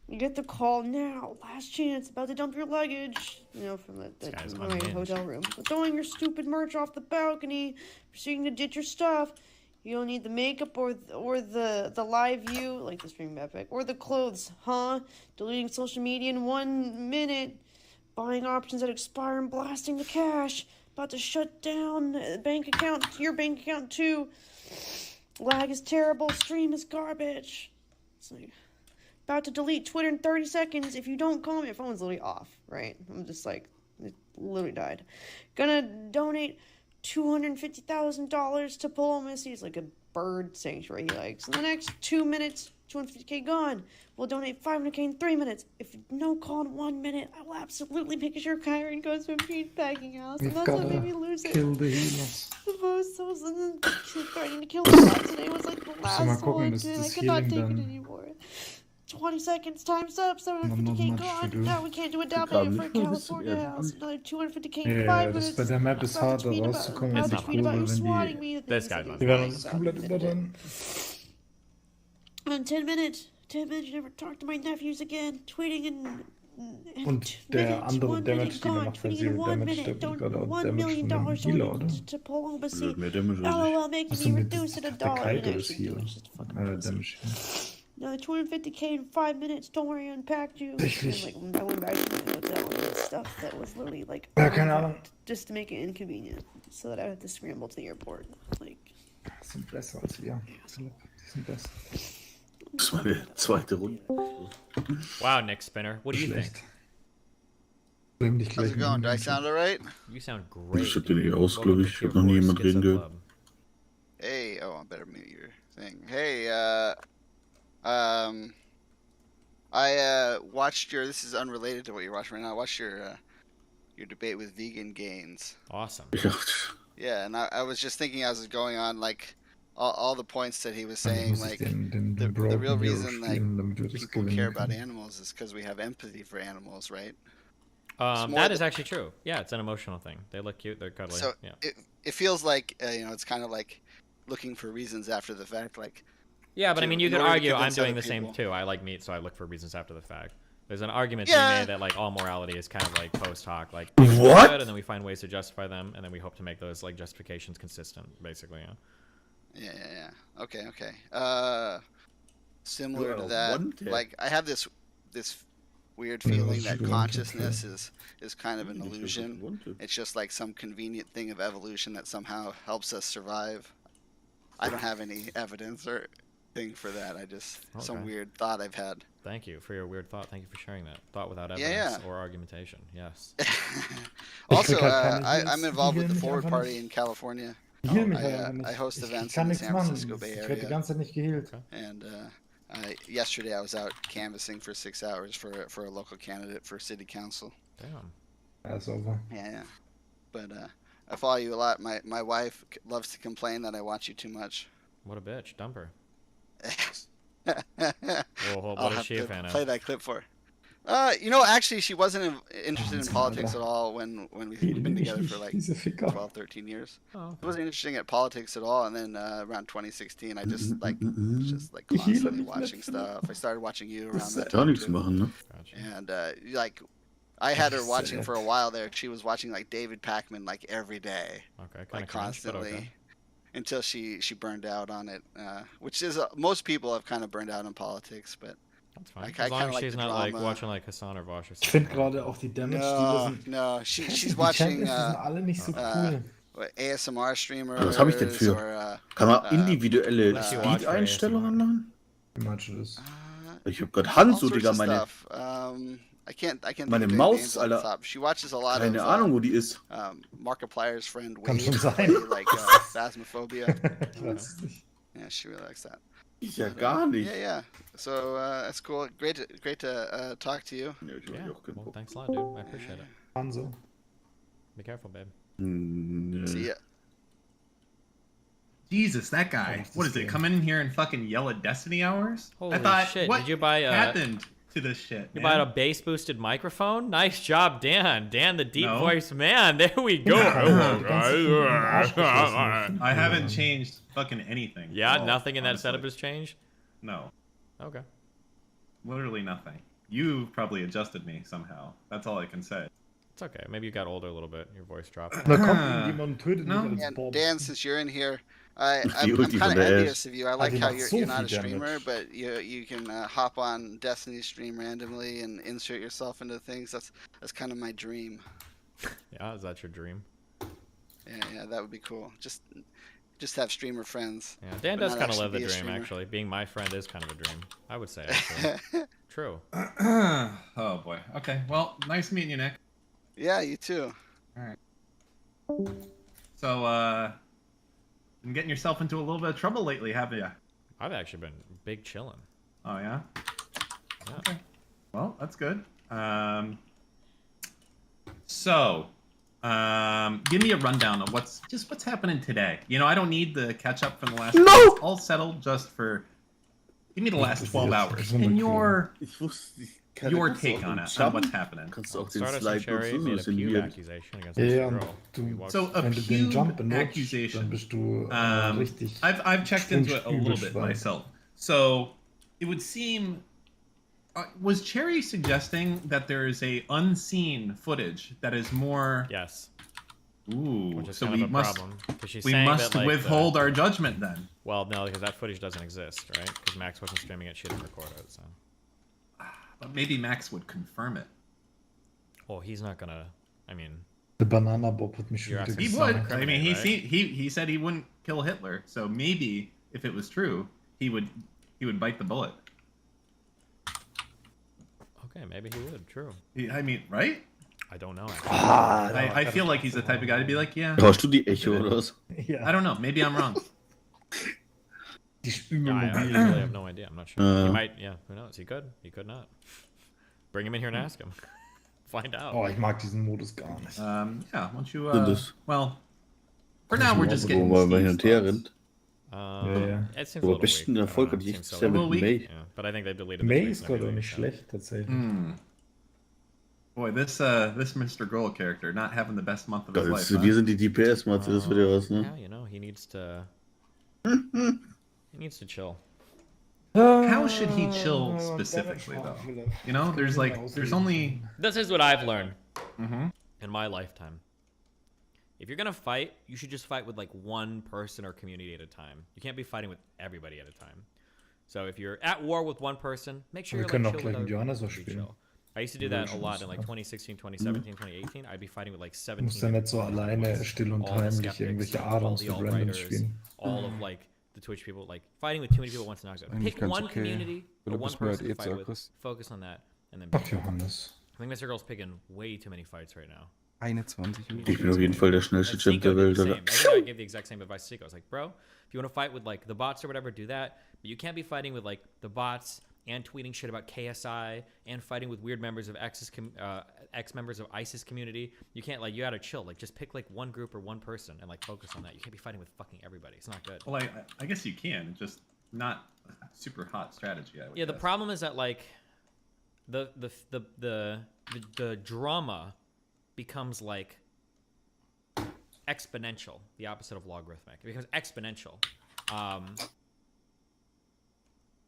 You get the call now. Last chance. About to dump your luggage. You know, from my hotel room. But throwing your stupid merch off the balcony. Proceeding to ditch your stuff. You don't need the makeup or the live view, like the stream epic, or the clothes, huh? Deleting social media in 1 minute. Buying options that expire and blasting the cash. About to shut down bank account, your bank account too. Lag is terrible. Stream is garbage. It's like... About to delete Twitter in 30 seconds. If you don't call me, your phone's literally off, right? I'm just like, it literally died. Gonna donate $250,000 to Polo Missy. It's like a bird sanctuary he likes. In the next 2 minutes, 250K gone. We'll donate 500K in 3 minutes. If you no call in 1 minute, I will absolutely make sure Kyrie goes to a meatpacking house. And that's what made me lose it. Kill the healers. The post was threatening to kill the today was like the last mal gucken, one. das I ist could not healing take it dann. anymore. 20 seconds, time's up, Dann 750K muss man gone. schon Now we can't do a down Programm payment for nicht nur bis zum California Ende. house. Another 250K in Ja, 5 das minutes. bei der Map ist About to harter tweet rauszukommen about als die to tweet about you Kurve, swatting wenn me. This guy's die werden uns komplett überrennen. In 10 minutes. 10 minutes, you never talk to my nephews again. Tweeting in... Und der andere Damage-Dealer macht halt Zero Damage, der bringt gerade auch Damage von dem Healer, oder? LOL, Mehr Damage als LOL making Achso, me mit reduce it a der dollar. Kaito and ist actually do Healer. it. Just fucking Damage. Another 250K in 5 minutes. Don't worry, I unpacked you. Richtig. And, like, I went back to my hotel and did stuff that was literally like Ja, keine Ahnung. just to make it inconvenient, so that I had to scramble to the airport. Like, Die sind besser als wir. Die sind besser. Das war die zweite Runde. Wow, Nick Spinner, what do you think? How's it going? Do I sound alright? You sound great. Ich hab den nicht aus, glaube ich. Ich hab noch nie jemand reden gehört. Hey, oh, I better mute your thing. Hey, I watched your. This is unrelated to what you're watching right now. I watched your debate with Vegan Gains. Awesome. Yeah, and I was just thinking as I was going on, like all the points that he was saying, like the real reason like people care about animals is because we have empathy for animals, right? That is actually true. Yeah, it's an emotional thing. They look cute. They're cuddly. So yeah. it feels like it's kind of like looking for reasons after the fact, like. Yeah, but I mean, you could argue I'm doing the same people. too. I like meat, so I look for reasons after the fact. There's an argument to be made that like all morality is kind of like post hoc, like What? good, and then we find ways to justify them, and then we hope to make those like justifications consistent, basically. Yeah. Okay. Similar to that, like I have this weird feeling that consciousness is kind of an illusion. It's just like some convenient thing of evolution that somehow helps us survive. I don't have any evidence or thing for that. I just some weird thought I've had. Thank you for your weird thought. Thank you for sharing that. Thought without evidence or argumentation. Yes. Also, I'm involved with the Forward Party in California. I host events in the San Francisco Bay Area. And yesterday I was out canvassing for 6 hours for a local candidate for city council. Damn. That's over. Yeah. But I follow you a lot. My wife loves to complain that I watch you too much. What a bitch. Dump her. I'll what is have she to a fan of? play that clip for her. Actually, she wasn't interested in politics at all when we've been together for like 12, 13 years. She wasn't interested in politics at all. And then around 2016, I just was just like constantly watching stuff. I started watching you around that time too. And like, I had her watching for a while there. She was watching like David Pakman like every day, like constantly. Until she burned out on it, which is most people have kind of burned out on politics, but that's fine. Like, as long as like she's not like watching like Hassan or Vosh or something. Ich finde gerade auch die Damage-Stile sind. No, she's watching sind alle nicht so cool. ASMR streamers. Was habe ich denn für? Kann man individuelle Speed-Einstellungen machen? Ich habe gerade Hand so, Digga, meine. I can't Meine Maus, Alter. She watches a lot Keine of Ahnung, wo die ist. Markiplier's friend Kann Wade, schon sein. like Phasmophobia. Yeah, she really likes that. Ich ja gar nicht. Yeah. So that's cool. Great to talk to you. Yeah. Well, thanks a lot, dude. I appreciate it. Hanzo. Be careful, babe. See ya. Jesus, that guy. What is it? Come in here and fucking yell at Destiny hours? Holy I thought, shit. what Did you buy happened to this shit, You man? bought a bass boosted microphone? Nice job, Dan. Dan, the deep voice man. There we go. I haven't changed fucking anything. Yeah, at all, nothing in that honestly. setup has changed? No. Okay. Literally nothing. You probably adjusted me somehow. That's all I can say. It's okay. Maybe you got older a little bit. Your voice dropped. And Dan, since you're in here, I'm kind of envious of you. I like how you're not a streamer, but you can hop on Destiny's stream randomly and insert yourself into things. That's kind of my dream. Yeah, is that your dream? Yeah, that would be cool. Just have streamer friends. Yeah, Dan does kind of live the dream, actually. Being my friend is kind of a dream. I would say, actually. True. Oh, boy. Okay, well, nice meeting you, Nick. Yeah, you too. Alright. So, been getting yourself into a little bit of trouble lately, haven't you? I've actually been big chilling. Oh, yeah? Yeah. Okay. Well, that's good. So, give me a rundown of what's happening today. You know, I don't need the catch up from the last. No! It's all settled just for. Give me the last 12 hours and your take on it, on what's happening. Cherry made a pube accusation against Ja, this und girl. So a wenn du den Jump pube benutzt, accusation. dann bist du richtig. I've checked into it a little bit übel myself. So it would seem. Was Cherry suggesting that there is a unseen footage that is more? Yes. Ooh, Which is so kind we of a must problem, 'cause she's we saying must that, like, withhold our judgment then. Well, no, because that footage doesn't exist, right? Because Max wasn't streaming it, she didn't record it, so. But maybe Max would confirm it. Well, he's not gonna. I mean. Der Bananabob hat mich schon You're wieder He gesagt. would. I mean, right? he said he wouldn't kill Hitler. So maybe if it was true, he would bite the bullet. Okay, maybe he would. True. I mean, right? I don't know. I feel like he's the type of guy to be like, yeah. Hörst du die Echo oder was? I don't know. Maybe I'm wrong. Yeah, I really have no idea. I'm not sure. He might. Yeah. Who knows? He could. He could not. Bring him in here and ask him. Find out. Oh, ich mag diesen Modus gar nicht. Yeah. Why don't you? Das. Well, for now we're just getting. Wo man hin und her rennt. It seems a Aber little besten weak. Erfolg I don't hatte know, ich it seems bisher so mit weak. May. Yeah, but I think they deleted May the ist gerade auch nicht schlecht, tatsächlich. Boy, this Mr. Girl character not having the best month of his life. Wir sind die DPS-Matze, das wird ja was, ne? Yeah, you know, he needs to. He needs to chill. How should he chill specifically, though? You know, there's only. This is what I've learned Mm-hmm. in my lifetime. If you're gonna fight, you should just fight with like one person or community at a time. You can't be fighting with everybody at a time. So if you're at war with one person, make sure Wir you're können like auch chill gleich with mit other Johannes auch people. Be spielen. chill. I used to do that a lot in like 2016, 2017, 2018. I'd be fighting with like Du 17 musst dann nicht so different alleine ones. still und All the heimlich skeptics, irgendwelche all Adams the mit Randoms alt-righters, spielen. all of like the Twitch people, like fighting with too many people once knocks out. Eigentlich Pick ganz one okay. community Weil or du one bist mir halt person to zu fight with. aggressiv. Focus on that, and then. Ach, Johannes. I think Mr. Girl's picking way too many fights right now. 21 Ich bin auf jeden Fall der schnellste Champ der Welt, Same. oder? I think I gave the exact same advice to Seiko. I was like, bro, if you want to fight with like the bots or whatever, do that. But you can't be fighting with like the bots and tweeting shit about KSI and fighting with weird members of ex-members of ISIS community. You can't, like, you gotta chill. Like, just pick like one group or one person and like focus on that. You can't be fighting with fucking everybody. It's not good. Well, I guess you can, just not a super hot strategy. I would Yeah, the guess. problem is that like the drama becomes like exponential, the opposite of logarithmic. It becomes exponential.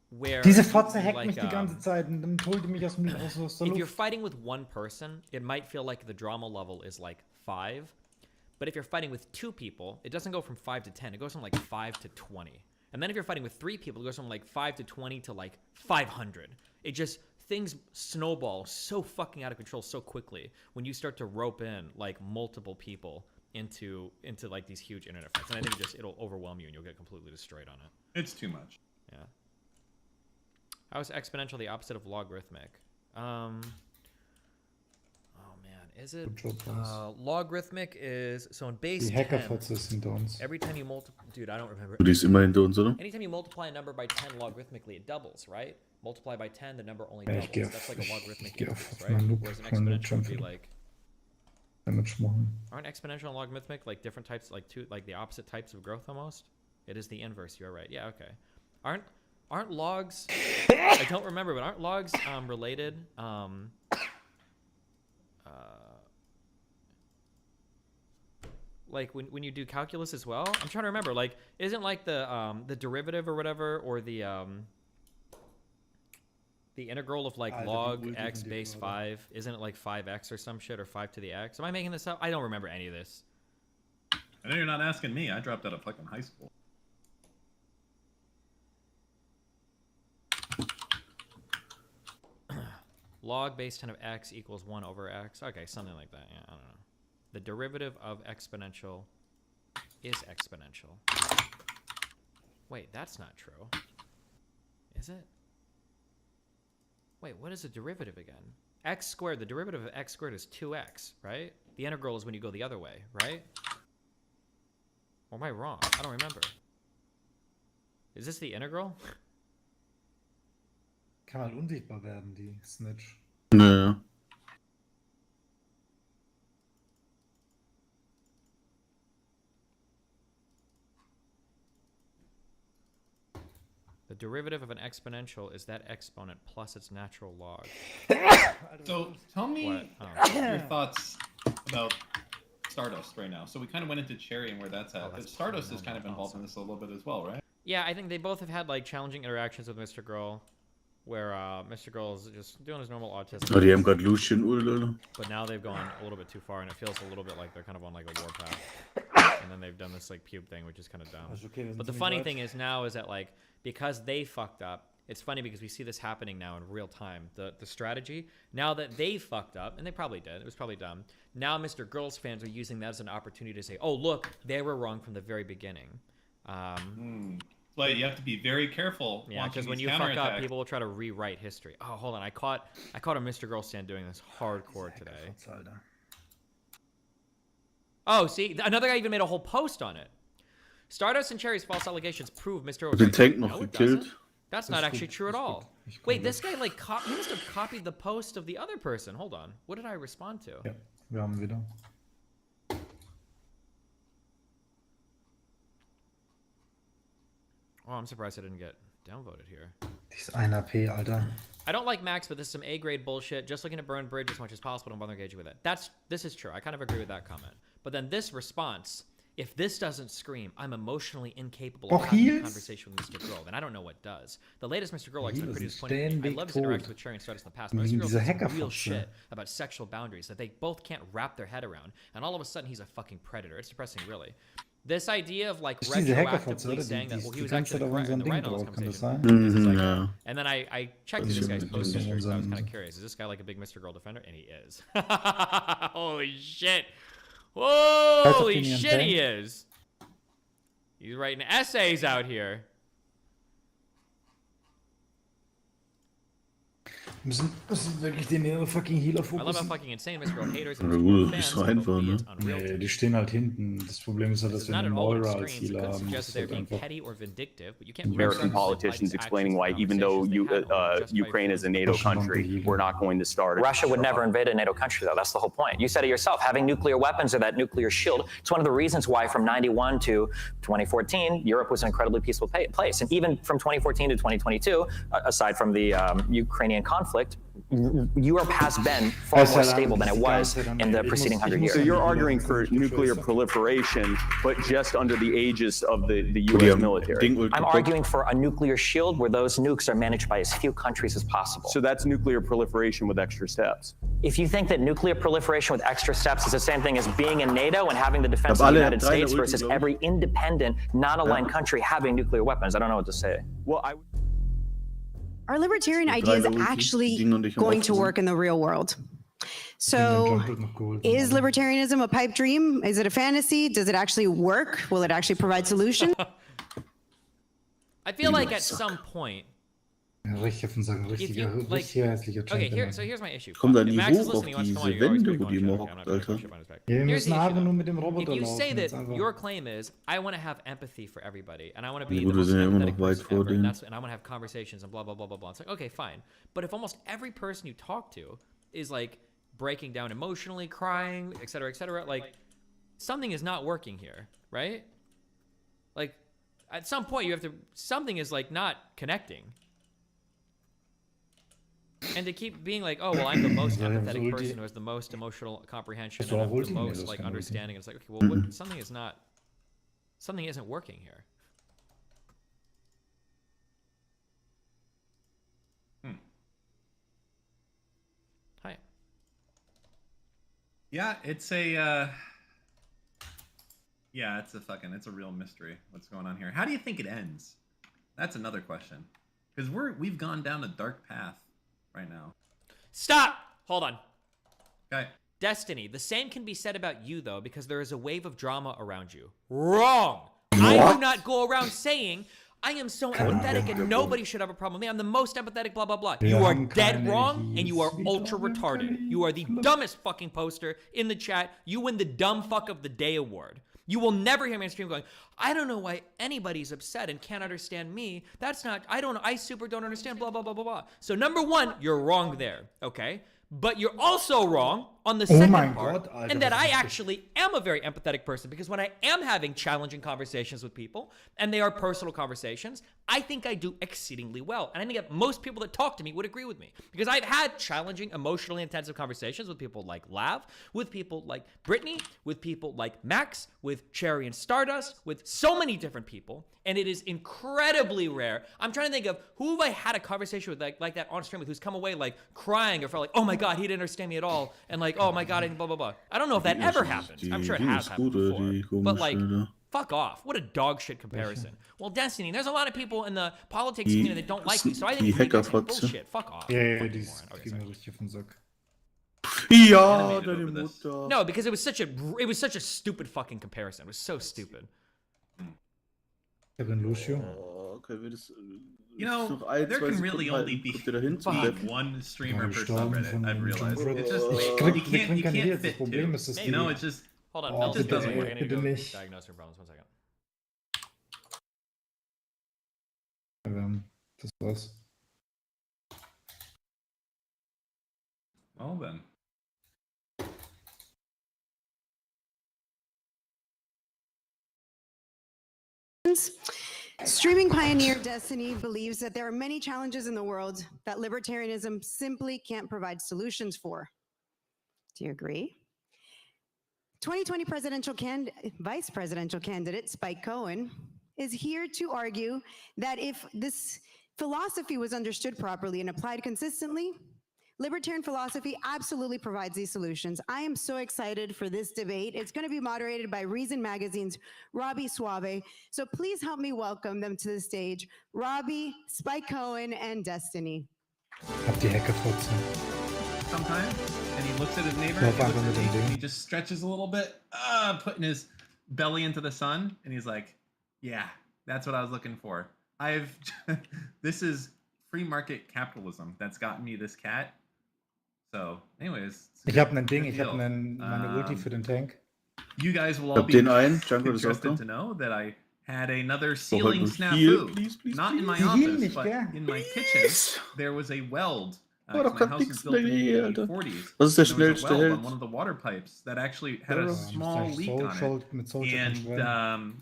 Where Diese Fotze hackt like, mich die ganze Zeit und dann holt die mich aus der if you're Luft. fighting with one person, it might feel like the drama level is like 5. But if you're fighting with 2 people, it doesn't go from 5 to 10. It goes from like 5 to 20. And then if you're fighting with 3 people, it goes from like 5 to 20 to like 500. It just, things snowball so fucking out of control so quickly when you start to rope in like multiple people into like these huge internet fights. And I think it'll overwhelm you and you'll get completely destroyed on it. It's too much. Yeah. How is exponential the opposite of logarithmic? Oh man, is it? Logarithmic is so in base Die 10. Hackerfotze ist hinter uns. Every time you multiply, dude, I don't remember. Die ist immer hinter uns, oder? Anytime you multiply a number by 10 logarithmically, it doubles, right? Multiply by 10, the number only Ja, doubles. ich geh auf, That's like a logarithmic ich geh auf increase, meinen right? Loop, Whereas an meinen exponential would be Loop like. Damage machen. Aren't exponential and logarithmic like different types, like the opposite types of growth almost? It is the inverse. You're right. Yeah. Okay. Aren't logs? I don't remember, but aren't logs related? Like when you do calculus as well. I'm trying to remember. Like, isn't like the derivative or whatever, or the integral of like log x base 5? Isn't it like 5x or some shit, or 5 to the x? Am I making this up? I don't remember any of this. I know you're not asking me. I dropped out of fucking high school. Log base 10 of x equals 1 over x. Okay, something like that. Yeah, I don't know. The derivative of exponential is exponential. Wait, that's not true. Is it? Wait, what is the derivative again? X squared. The derivative of x squared is 2x, right? The integral is when you go the other way, right? Or am I wrong? I don't remember. Is this the integral? Kann halt unsichtbar werden, die Snitch. Naja. The derivative of an exponential is that exponent plus its natural log. So tell me your thoughts about Stardust right now. So we kind of went into Cherry and where that's at. But Stardust is kind of involved in this a little bit as well, right? Yeah, I think they both have had like challenging interactions with Mr. Girl, where Mr. Girl is just doing his normal autism. Oh, die haben gerade Lucian, oder? But now they've gone a little bit too far, and it feels a little bit like they're kind of on like a warpath. And then they've done this like pube thing, which is kind of dumb. But the funny thing is now is that like because they fucked up, it's funny because we see this happening now in real time. The strategy now that they fucked up, and they probably did. It was probably dumb. Now Mr. Girls fans are using that as an opportunity to say, "Oh, look, they were wrong from the very beginning." But you have to be very careful. Yeah, because when you fuck up, people will try to rewrite history. Oh, hold on, I caught a Mr. Girl stand doing this hardcore today. Oh, see, another guy even made a whole post on it. Stardust and Cherry's false allegations prove Mr. Den Tank noch gekillt. That's not actually true at all. Wait, this guy like he must have copied the post of the other person. Hold on, what did I respond to? Ja, wir haben wieder. Oh, I'm surprised I didn't get downvoted here. Die ist 1 AP, Alter. I don't like Max, but this is some A-grade bullshit. Just looking to burn bridge as much as possible. Don't bother engaging with it. This is true. I kind of agree with that comment. But then this response If this doesn't scream, I'm emotionally incapable Oh, of having a heels? conversation with Mr. Girl, then I don't know what does. The latest Mr. Girl arc's been Heels pretty ist disappointing. I ständig love his tot. interactions with Cherry and Stardust in the past, but Wegen Mr. Girl dieser says some real Hackerfotze. shit about sexual boundaries that they both can't wrap their head around, and all of a sudden he's a fucking predator. It's depressing, really. This idea of like Ist diese Hackerfotze, retroactively oder? saying that, Die well, he die was ganze actually Zeit auf in the unserem Ding right on this drauf, kann das conversation. sein? This is like, Ja. and then I checked Das this ist guy's schon post drin. history because I was kind unserem- of curious. Is this guy like a big Mr. Girl defender? And he is. Holy shit. Holy shit, he is. He's writing essays out here. Müssen wirklich den fucking Healer I love how fokussen. fucking insane Mr. Girl haters and Na Mr. gut, Girl das fans, ist so although einfach, be ne? it's unreal to Nee, me. die stehen halt hinten. Das Problem ist halt, This dass is wir not eine at all Moira als extremes. It Healer could haben. suggest Das that ist they're halt being einfach... petty or vindictive, but you can't American politicians explaining why, even though Ukraine is a NATO country, we're not going to start it. Russia would never invade a NATO country, though. That's the whole point. You said it yourself. Having nuclear weapons or that nuclear shield, it's one of the reasons why from 91 to 2014, Europe was an incredibly peaceful place. And even from 2014 to 2022, aside from the Ukrainian conflict, Europe has been far more stable than it was in the preceding 100 years. So you're arguing for nuclear proliferation, but just under the aegis of the U.S. military. I'm arguing for a nuclear shield where those nukes are managed by as few countries as possible. So that's nuclear proliferation with extra steps. If you think that nuclear proliferation with extra steps is the same thing as being in NATO and having the defense of the United States versus every independent, non-aligned country having nuclear weapons, I don't know what to say. Well, Are libertarian ideas actually going to work in the real world? So, is libertarianism a pipe dream? Is it a fantasy? Does it actually work? Will it actually provide solutions? I feel like at some point, Richtig auf den Sack, richtiger hässlicher okay, Gentleman. so here's my issue. Kommt da If nie Max is hoch auf listening, he wants to diese come on, you're always Wände, great wo die going, immer okay, I'm hockt, not gonna Alter. shit on his back. Ja, wir Here's the müssen issue, einfach nur mit dem though. Roboter If you laufen. say jetzt that einfach. your claim is, I want to have empathy for everybody, and I want to be Ja the gut, wir most sind ja immer empathetic noch weit person vor ever, and, denen. and I want to have conversations and blah, blah, blah, blah, blah. It's like, okay, fine. But if almost every person you talk to is like breaking down emotionally, crying, et cetera, like something is not working here, right? Like at some point you have to, something is like not connecting. And to keep being like, oh, well, I'm the most empathetic person who has the most emotional comprehension and I'm the most like understanding. And it's like, okay, well, what, something is not, something isn't working here. Hi. Yeah, it's a yeah, it's a real mystery what's going on here. How do you think it ends? That's another question. Because we've gone down a dark path right now. Stop! Hold on. Okay. Destiny. The same can be said about you, though, because there is a wave of drama around you. Wrong! I do not go around saying, I am so empathetic and nobody should have a problem with me. I'm the most empathetic, blah, blah, blah. You are dead wrong and you are ultra retarded. You are the dumbest fucking poster in the chat. You win the Dumb Fuck of the Day award. You will never hear me on stream going, I don't know why anybody's upset and can't understand me. That's not, I super don't understand, blah, blah, blah, blah, blah. So number one, you're wrong there, okay? But you're also wrong on the second part, Alter, and that I actually am a very empathetic person because when I am having challenging conversations with people, and they are personal conversations, I think I do exceedingly well. And I think that most people that talk to me would agree with me because I've had challenging, emotionally intensive conversations with people like Lav, with people like Brittany, with people like Max, with Cherry and Stardust, with so many different people, and it is incredibly rare. I'm trying to think of who have I had a conversation with like that on stream with who's come away like crying or felt like, oh my God, he didn't understand me at all, and like, oh my God, and blah, blah, blah. I don't know if that ever happens. I'm sure it has happened before. But like, fuck off. What a dog shit comparison. Well, Destiny, there's a lot of people in the politics community that don't like me, so I think it's bullshit. Fuck off. Ja, die geht mir richtig auf den Sack. Ja, deine Mutter. No, because it was such a stupid fucking comparison. It was so stupid. Kevin Lucio. Oh, okay, das, You know, there can really only be one streamer per subreddit, I've realized. It's just, you can't fit two. You know, it's just, hold on, it just doesn't work. I need to go diagnose her problems, 1 second. Das war's. Well then. Streaming pioneer Destiny believes that there are many challenges in the world that libertarianism simply can't provide solutions for. Do you agree? 2020 vice presidential candidate Spike Cohen is here to argue that if this philosophy was understood properly and applied consistently, libertarian philosophy absolutely provides these solutions. I am so excited for this debate. It's going to be moderated by Reason Magazine's Robbie Suave. So please help me welcome them to the stage, Robbie, Spike Cohen, and Destiny. Hab die Hecke trotzdem. Sometimes, and he looks at his neighbor, and he just stretches a little bit, putting his belly into the sun, and he's like, yeah, that's what I was looking for. This is free market capitalism that's gotten me this cat. So, anyways. Ich habe ein Ding, ich habe meine Ulti für den Tank. You guys will all be interested to know that I had another ceiling snafu. Not in my office, but in my kitchen, there was a weld. My house was built in the 40s. Was ist der There was a schnellste weld Held? on one of the water pipes that actually had a small leak on it. And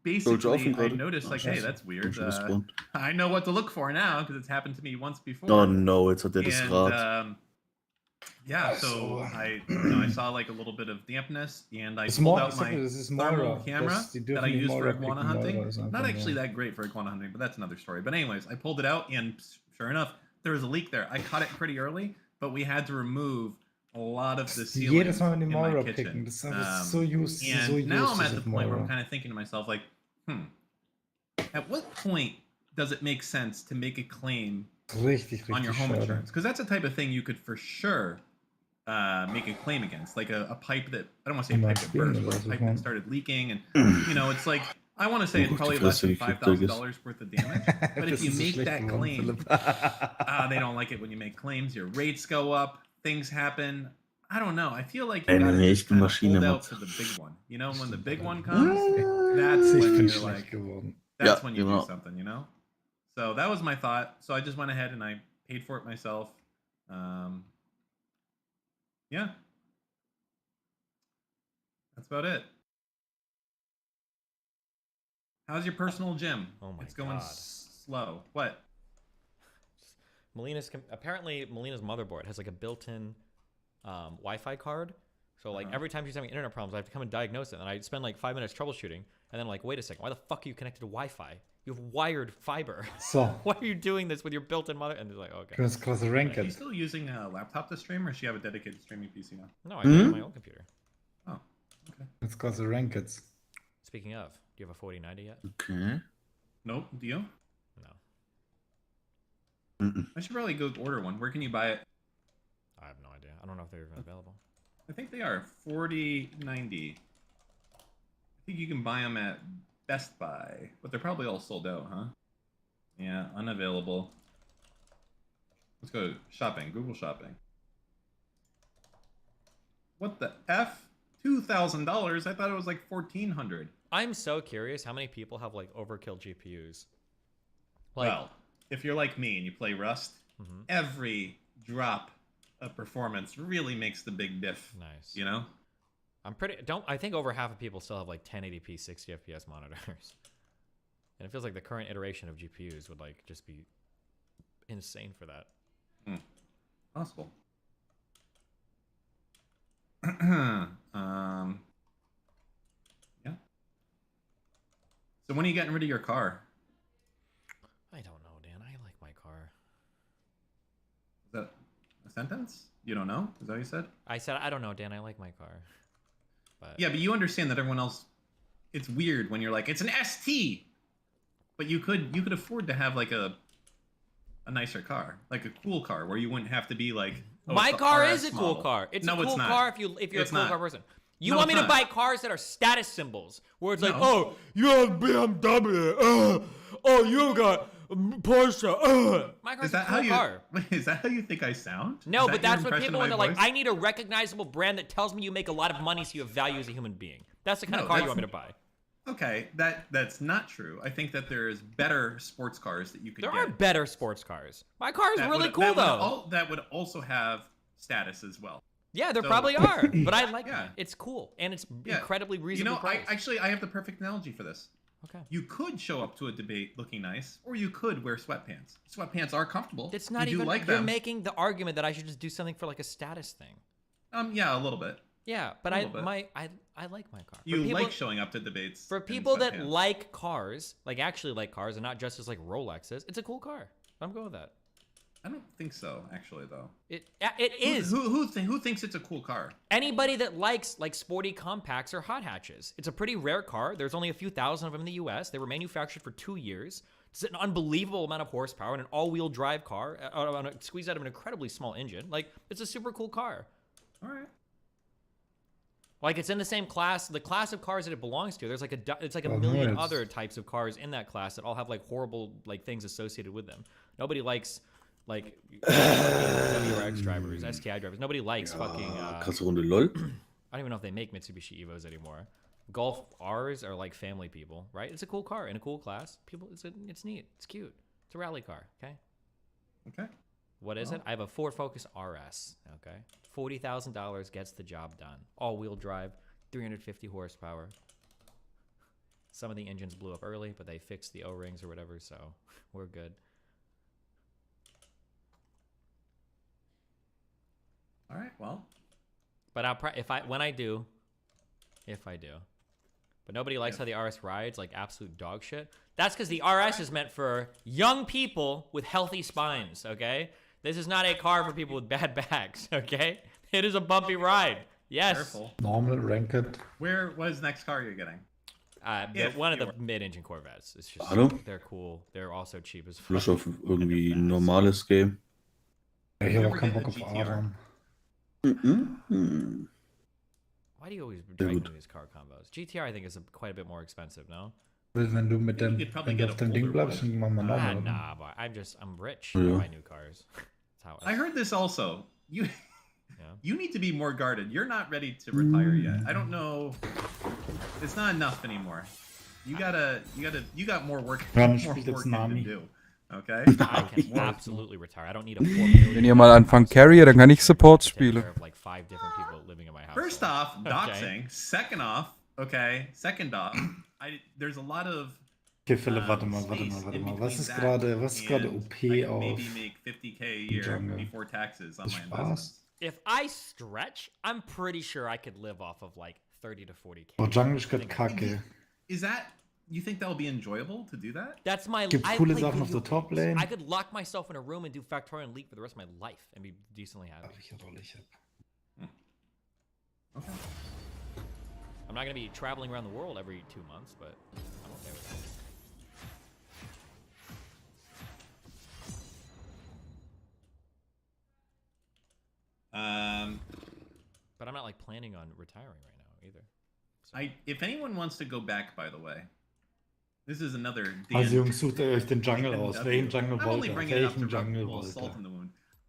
basically, I noticed, like, hey, that's weird. I know what to look for now because it's happened to me once before. Oh no, jetzt hat er das Rad. Yeah, so I saw like a little bit of dampness, and I pulled out my thermal camera that I use for iguana hunting. Not actually that great for iguana hunting, but that's another story. But anyways, I pulled it out, and sure enough, there was a leak there. I caught it pretty early, but we had to remove a lot of the ceiling in my kitchen. And now I'm at the point where I'm kind of thinking to myself, like, at what point does it make sense to make a claim on your home insurance? Because that's the type of thing you could for sure make a claim against, like a pipe that, I don't want to say a pipe that burst, but a pipe that started leaking, and it's like, I want to say it's probably less than $5,000 worth of damage, but if you make that claim, they don't like it when you make claims, your rates go up, things happen. I don't know. I feel like you gotta just kind of hold out for the big one. When the big one comes, that's when you're like, that's when you do something, So that was my thought. So I just went ahead and I paid for it myself. Yeah. That's about it. How's your personal gym? Oh my It's going God. slow. What? Apparently Melina's motherboard has like a built-in Wi-Fi card. So like every time she's having internet problems, I have to come and diagnose it. And I spend like 5 minutes troubleshooting. And then like, wait a second, why the fuck are you connected to Wi-Fi? You have wired fiber. So. Why are you doing this with your built-in mother? And they're like, okay. Because the rank Are you still using a laptop to stream, or does she have a dedicated streaming PC now? No, I use my own computer. Oh, okay. It's because the rankeds. Speaking of, do you have a 4090 yet? Okay. Nope. Do you? No. I should probably go order one. Where can you buy it? I have no idea. I don't know if they're even available. I think they are 4090. I think you can buy them at Best Buy, but they're probably all sold out, huh? Yeah, unavailable. Let's go shopping. Google shopping. What the F? $2,000? I thought it was like $1,400. I'm so curious how many people have like overkill GPUs. Well, if you're like me and you play Rust, every drop of performance really makes the big diff. Nice. I think over half of people still have like 1080p 60 FPS monitors. And it feels like the current iteration of GPUs would like just be insane for that. Possible. Yeah. So when are you getting rid of your car? I don't know, Dan. I like my car. Is that a sentence? You don't know? Is that what you said? I said, I don't know, Dan. I like my car. But yeah, but you understand that everyone else, it's weird when you're like, it's an ST. But you could afford to have like a nicer car, like a cool car where you wouldn't have to be like, my car is a cool car. It's a cool car if you're a cool car person. You want me to buy cars that are status symbols, where it's like, oh, you have BMW, oh, you got Porsche, my car's a cool car. Is that how you think I sound? No, but that's what people when they're like, I need a recognizable brand that tells me you make a lot of money so you have value as a human being. That's the kind of car you want me to buy. Okay, that's not true. I think that there's better sports cars that you could get. There are better sports cars. My car is really cool, though. That would also have status as well. Yeah, there probably are, but I like it. It's cool, and it's incredibly reasonable price. I have the perfect analogy for this. Okay. You could show up to a debate looking nice, or you could wear sweatpants. Sweatpants are comfortable. It's not even. You're making the argument that I should just do something for like a status thing. Yeah, a little bit. Yeah, but I like my car. You like showing up to debates. For people that like cars, like actually like cars, and not just as like Rolexes, it's a cool car. I'm going with that. I don't think so, actually, though. It is. Who thinks it's a cool car? Anybody that likes like sporty compacts or hot hatches. It's a pretty rare car. There's only a few thousand of them in the U.S. They were manufactured for 2 years. It's an unbelievable amount of horsepower and an all-wheel drive car, squeezed out of an incredibly small engine. Like, it's a super cool car. All right. Like, it's in the same class, the class of cars that it belongs to. There's like a million other types of cars in that class that all have like horrible like things associated with them. Nobody likes like WRX drivers, STI drivers. Nobody likes fucking. Krasse Runde LOL. I don't even know if they make Mitsubishi Evos anymore. Golf R's are like family people, right? It's a cool car in a cool class. People, it's neat. It's cute. It's a rally car. Okay. Okay. What is it? I have a Ford Focus RS. Okay. $40,000 gets the job done. All-wheel drive, 350 horsepower. Some of the engines blew up early, but they fixed the O-rings or whatever, so we're good. All right. Well. But if I do. But nobody likes how the RS rides like absolute dog shit. That's because the RS is meant for young people with healthy spines, okay? This is not a car for people with bad backs, okay? It is a bumpy ride. Yes. Careful. Normal, ranked. Where was next car you're getting? One of the mid-engine Corvettes. It's just they're cool. They're also cheap as fuck. Lust auf irgendwie ein normales Game. Ich habe auch keinen Bock auf Aram. Why do you always drag me these car combos? GTR I think is quite a bit more expensive, no? Wenn du auf dem Ding bleibst, dann machen wir noch. Nah, but I'm rich. I buy new cars. I heard this also. You need to be more guarded. You're not ready to retire yet. I don't know. It's not enough anymore. You got more work. To do. Okay. I can absolutely retire. I don't need a 4 million. Wenn ihr mal anfangt Carrier, dann kann ich Support spielen. Like 5 different people living in my house. First off, doxing. Second off, there's a lot of. Okay, Philipp, warte mal. Was ist gerade OP auf maybe make 50K a year before taxes on my investments. If I stretch, I'm pretty sure I could live off of like 30 to 40K. Oh, Jungle ist gerade kacke. Is that? You think that'll be enjoyable to do that? That's my. Gibt coole Sachen auf der Top Lane. I could lock myself in a room and do Factorial and Leap for the rest of my life and be decently happy. Okay. I'm not gonna be traveling around the world every 2 months, but I'm okay with that. But I'm not like planning on retiring right now either. So. If anyone wants to go back, by the way, this is another. Also Jungs, sucht euch den Jungle aus. Welchen Jungle wollt ihr? Welchen Jungle wollt ihr?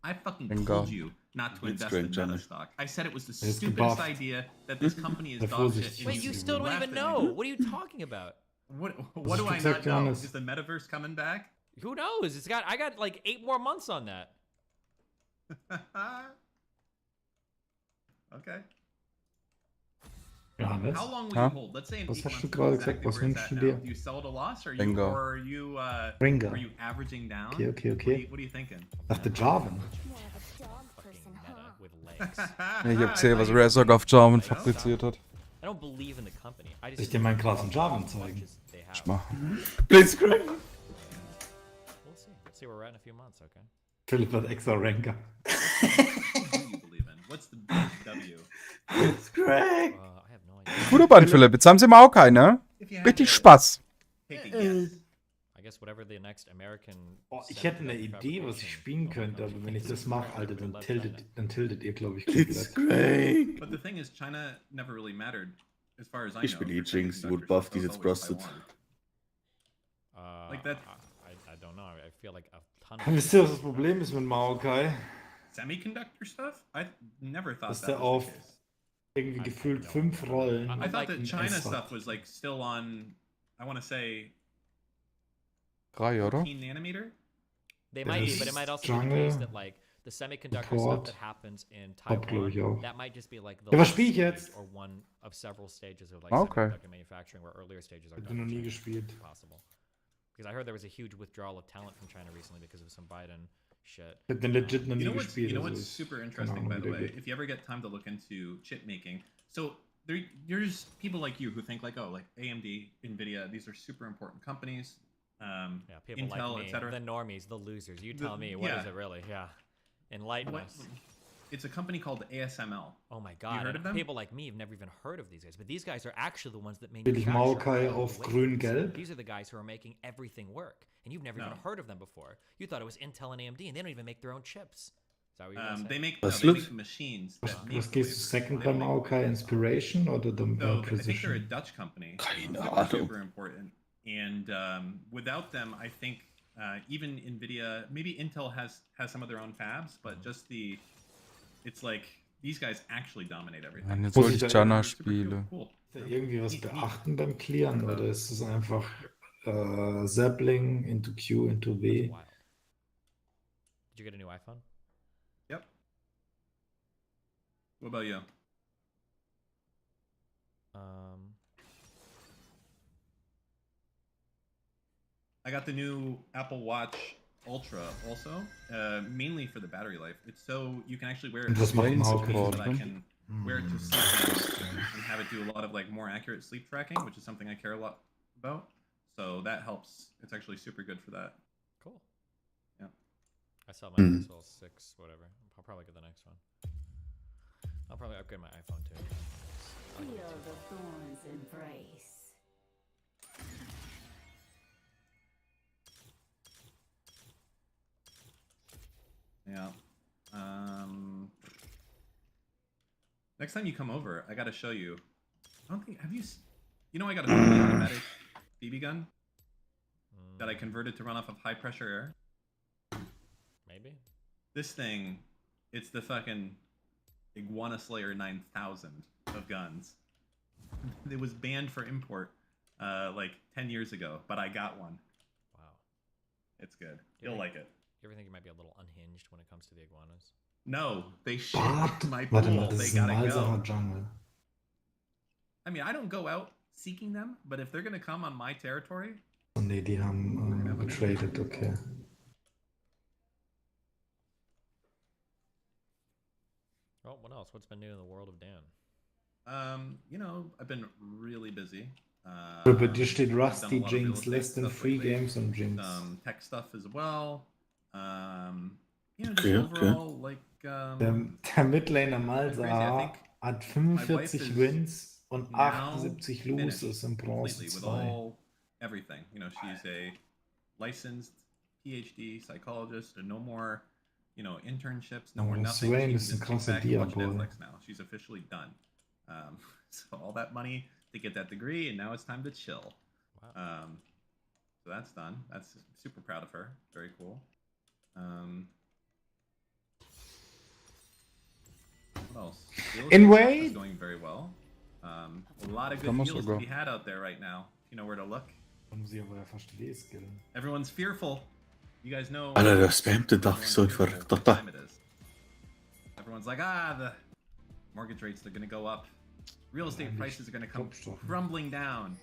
I fucking told you not to invest in meta stock. I said it was the stupidest idea that this company is dog shit. Wait, you still don't even know. What are you talking about? What do I not know? Is the metaverse coming back? Who knows? I got like 8 more months on that. Okay. Johannes? How long will you hold? Let's say in 8 months. Hast du gerade gesagt? Was wünschst du dir? Do you sell at a loss, or are you averaging down? Okay. What are you thinking? Dachte Jarvan. Ja, ich hab gesehen, was Razork auf Jarvan fabriziert hat. I don't believe in the company. I Soll ich dir meinen krassen Jarvan zeigen? Ich mach. Blitzcrank. We'll see. Let's see where we're at in a few months, okay? Philipp hat extra Ranker. What's the big W? Blitzcrank. I have no idea. Guter Band, Philipp. Jetzt haben sie mal auch keinen, ne? Richtig Spaß. I guess whatever the next American. Ich hätte eine Idee, was ich spielen könnte, aber wenn ich das mache, Alter, dann tiltet ihr, glaube ich, komplett. But the thing is, China never really mattered, as far as I know. Ich spiele Jinx, die wurde buff, die ist jetzt busted. Like that. I don't know. I feel like a ton. Wisst ihr, was das Problem ist mit Maokai? Semiconductor stuff? I never thought that was the case. Irgendwie gefühlt 5 Rollen. I thought that China stuff was like still on. I want to say. 3, oder? 14 nanometer? They might be, but it might also be the case that like the semiconductor stuff that happens in Taiwan, that might just be like the last stage or one of several stages of like semiconductor manufacturing, where earlier stages are done. Possible. Because I heard there was a huge withdrawal of talent from China recently because of some Biden shit. Den legit noch nie You gespielt. know also what's ich super keine interesting, Ahnung, by wie the der way? geht. If you ever get time to look into chip making, so there's people like you who think like, oh, like AMD, Nvidia, these are super important companies. Yeah, people Intel, like me, etc. the normies, the losers. You tell me, what is it really? Yeah, enlighten us. It's a company called ASML. Oh my You god! heard and of them? people like me have never even heard of these guys, but these guys are actually the ones that Will ich manufacture Maokai all auf the wafers. grün-gelb? These are the guys who are making everything work, and you've never even No. heard of them before. You thought it was Intel and AMD, and they don't even make their own chips. Is that what you're gonna say? They make Was they wird? make the machines that make Was the gehst du wafers. second They bei don't make the Maokai? wafers. Inspiration oder dann bei So I think they're a Precision? Dutch company. Keine Super, Ahnung. super important. And without them, I think even Nvidia, maybe Intel has some of their own fabs, but just it's like these guys actually dominate everything. Mann, jetzt Muss wollte ich ich da Janna Super cool. spielen. Cool. Ist da irgendwie was beachten beim Clearen oder ist es einfach Sapling into Q into W? Wild. Did you get a new iPhone? Yep. What about you? I got the new Apple Watch Ultra also, mainly for the battery life. It's so you can actually wear it Und was macht Maokai? so that I can wear it to sleep and have it do a lot of like more accurate sleep tracking, which is something I care a lot about. So that helps. It's actually super good for that. Cool. Yeah. I saw my Pixel 6, whatever. I'll probably get the next one. I'll probably upgrade my iPhone too. Feel the thorns embrace. Yeah. Next time you come over, I gotta show you. I don't think you know I got a fully automatic BB gun that I converted to run off of high pressure air. Maybe. This thing, it's the fucking Iguana Slayer 9000 of guns. It was banned for import like 10 years ago, but I got one. Wow. It's good. You'll like it. You ever think you might be a little unhinged when it comes to the iguanas? No, they shit Warte, my warte pool. mal, das They ist ein gotta Malsacher go. Jungle. I mean, I don't go out seeking them, but if they're gonna come on my territory, Oh ne, die haben getradet, okay. Oh, what else? What's been new in the world of Dan? you know, I've been really busy. Bei dir steht I've done a Rusty lot of real Jinx, estate less than stuff 3 lately, games on Jinx. tech stuff as well. You know, just Okay, okay. overall, like, Der Midlaner crazy. I Malsa think hat my wife 45 is Wins und now 78 finished Loses in Bronze completely with 2. all everything. You know, she's a licensed PhD psychologist, and no more, you know, internships, no more Oh, nothing. Swain She can ist ein just kick krasser back and watch Diaboy. Netflix now. She's officially done. So all that money to get that degree, and now it's time to chill. Wow. So that's done. That's super proud of her. Very cool. What else? Real estate Anyway. is going very well. A lot of good Kann man deals to sogar. be had out there right now. If you know where to look. Da muss ich aber ja fast skillen. Everyone's fearful. You guys know. Alter, der spammte doch wie so ein everyone's fearful Verrückter. what time it is. Everyone's like, the mortgage rates are gonna go up. Real estate prices are gonna come crumbling down.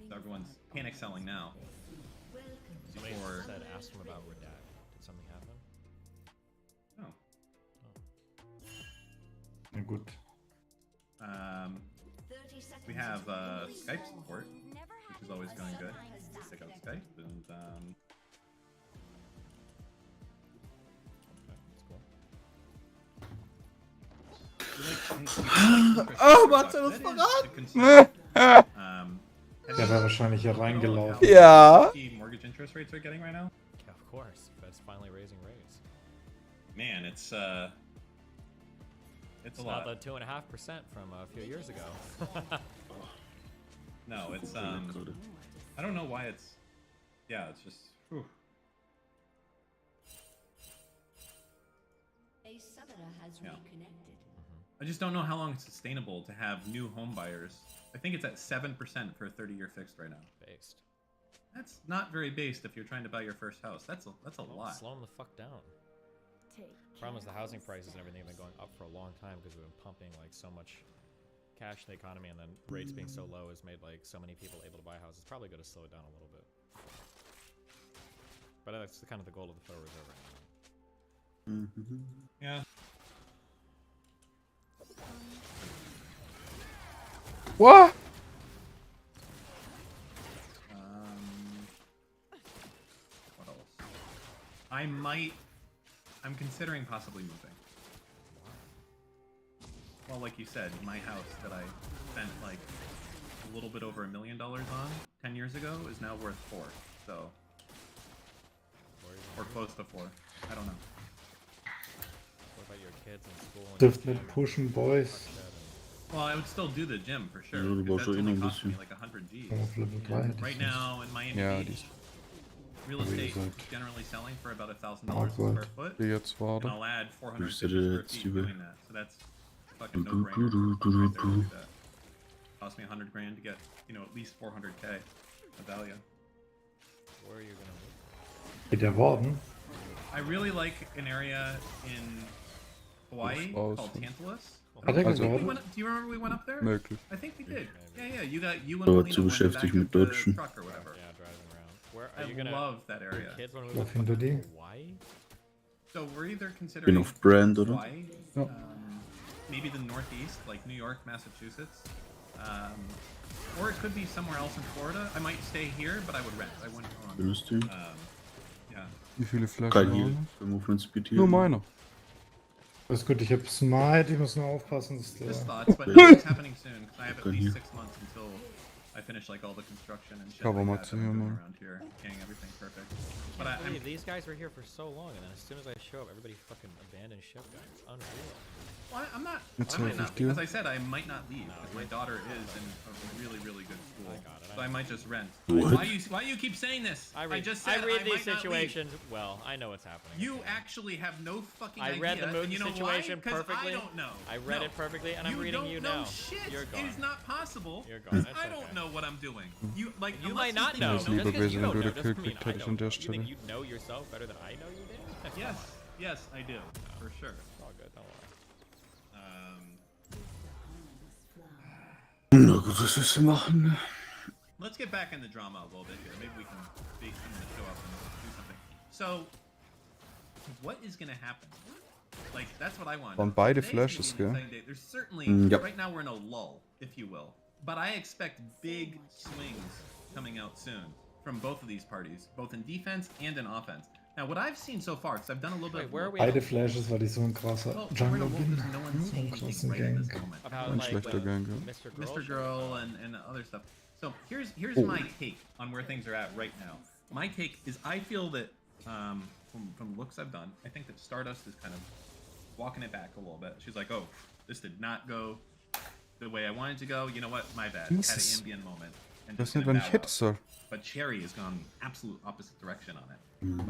So everyone's panic selling now. Somebody Before- said, ask him about Redact. Did something happen? No. Na gut. We have Skype support, which is always going good. Check out Skype and Oh, Matze, was verraten! Der wäre wahrscheinlich hier reingelaufen. Ja. Mortgage interest rates are getting right now. Yeah, of course. Fed's finally raising rates. Man, it's It's a not lot. the 2.5% from a few years ago. No, it's I don't know why it's. Yeah, it's just. Whew. A summoner has Yeah. reconnected. I just don't know how long it's sustainable to have new home buyers. I think it's at 7% for a 30-year fixed right now. Based. That's not very based if you're trying to buy your first house. That's a lot. Slow them the fuck down. Problem is the housing prices and everything have been going up for a long time because we've been pumping like so much cash in the economy, and then rates being so low has made like so many people able to buy houses. It's probably going to slow it down a little bit. But that's kind of the goal of the Federal Reserve right now. Yeah. What? What else? I'm considering possibly moving. Well, like you said, my house that I spent like a little bit over $1 million on 10 years ago is now worth 4. So, or close to 4. I don't know. What about your kids in school? Dürft mit pushen, Boys. Well, I would still do the gym for sure. Ja, du Because brauchst that's schon only ein cost me bisschen. like 100 G's. Auf Level 3 And hätte right ich now in Miami Ja, Beach, die ist real wie estate gesagt, is generally selling for about $1,000 Oh a square Gott, foot. die jetzt And warte. I'll add 450 Grüße square jetzt, feet liebe. doing that. So that's a fucking no-brainer right there to do that. Cost me 100 grand to get, you know, at least 400K of value. Where are you gonna move? Geht der Warden? I really like an area in Hawaii Raus. called Tantalus. Hat er Also- geworden? Do you remember we went up there? Möglich. I think we did. Yeah, you and Aber Polino zu went beschäftigt back mit of the Deutschen. truck or whatever. Yeah, driving around. Where are I you gonna? love that your area. kids wanna move Lauf to hinter dir. Hawaii? So we're either considering off brand, oder? Hawaii, Ja. maybe the Northeast, like New York, Massachusetts, or it could be somewhere else in Florida. I might stay here, but I would rent. I wouldn't own. Günstig. Yeah. Wie viele Flaschen Kein haben Heal. wir? Für Movement Speed Heal. Nur meiner. Alles gut, ich hab Smite, ich muss nur aufpassen, dass der... Just thoughts, but nothing's happening soon because I have at Good least here. 6 months until I finish like all the construction and shit Cover like my that that I'm doing team, around here, getting everything perfect. But I I'm believe these guys were here for so long, and then as soon as I show up, everybody fucking abandoned ship, guys. It's unreal. Well, I'm not. It's I might not. 50. As I said, I might not leave because my daughter is in a really, really good school. So I might just rent. What? Why you keep saying this? I read, just said read these might not leave. situations well. I know what's happening. You actually have no fucking I idea. read the moon and you know situation why? 'Cause perfectly. I don't know. I read No. it perfectly, and I'm reading don't you know now. Shit. You're gone. It is not possible. You're gone. I don't know what I'm doing. You like You unless might not think know. you Just Lieber because gewesen, you wenn don't du know der doesn't Kill mean gekriegt I hättest don't an der know. You think Stelle. you know yourself better than I know you did? That's Yes, fine. yes, I do for sure. It's all good. Don't worry. Na gut, was willst du machen? Let's get back in the drama a little bit here. Maybe we can bait someone to show up and do something. So, what is going to happen? Like, that's what I want. Waren beide Today's gonna Flashes, be an gell? exciting day. There's certainly, Yep. right now we're in a lull, if you will. But I expect big swings coming out soon from both of these parties, both in defense and in offense. Now, what I've seen so far, because I've done a little bit Where are we? Beide Flashes, weil ich so ein krasser Well, we're in a Jungle lull bin. because no one's So saying einen anything krassen right in this Gank. moment. About Ein like schlechter Gang, ja. Mr. Girl. Mr. Girl and other stuff. So here's my take on where things are at right now. My take is I feel that from looks I've done, I think that Stardust is kind of walking it back a little bit. She's like, oh, this did not go the way I wanted to go. You know what? My bad. Had an Jesus. ambient moment. And Ich weiß just nicht, gonna wann ich bow hitten out. soll. But Cherry has gone absolute opposite direction on it.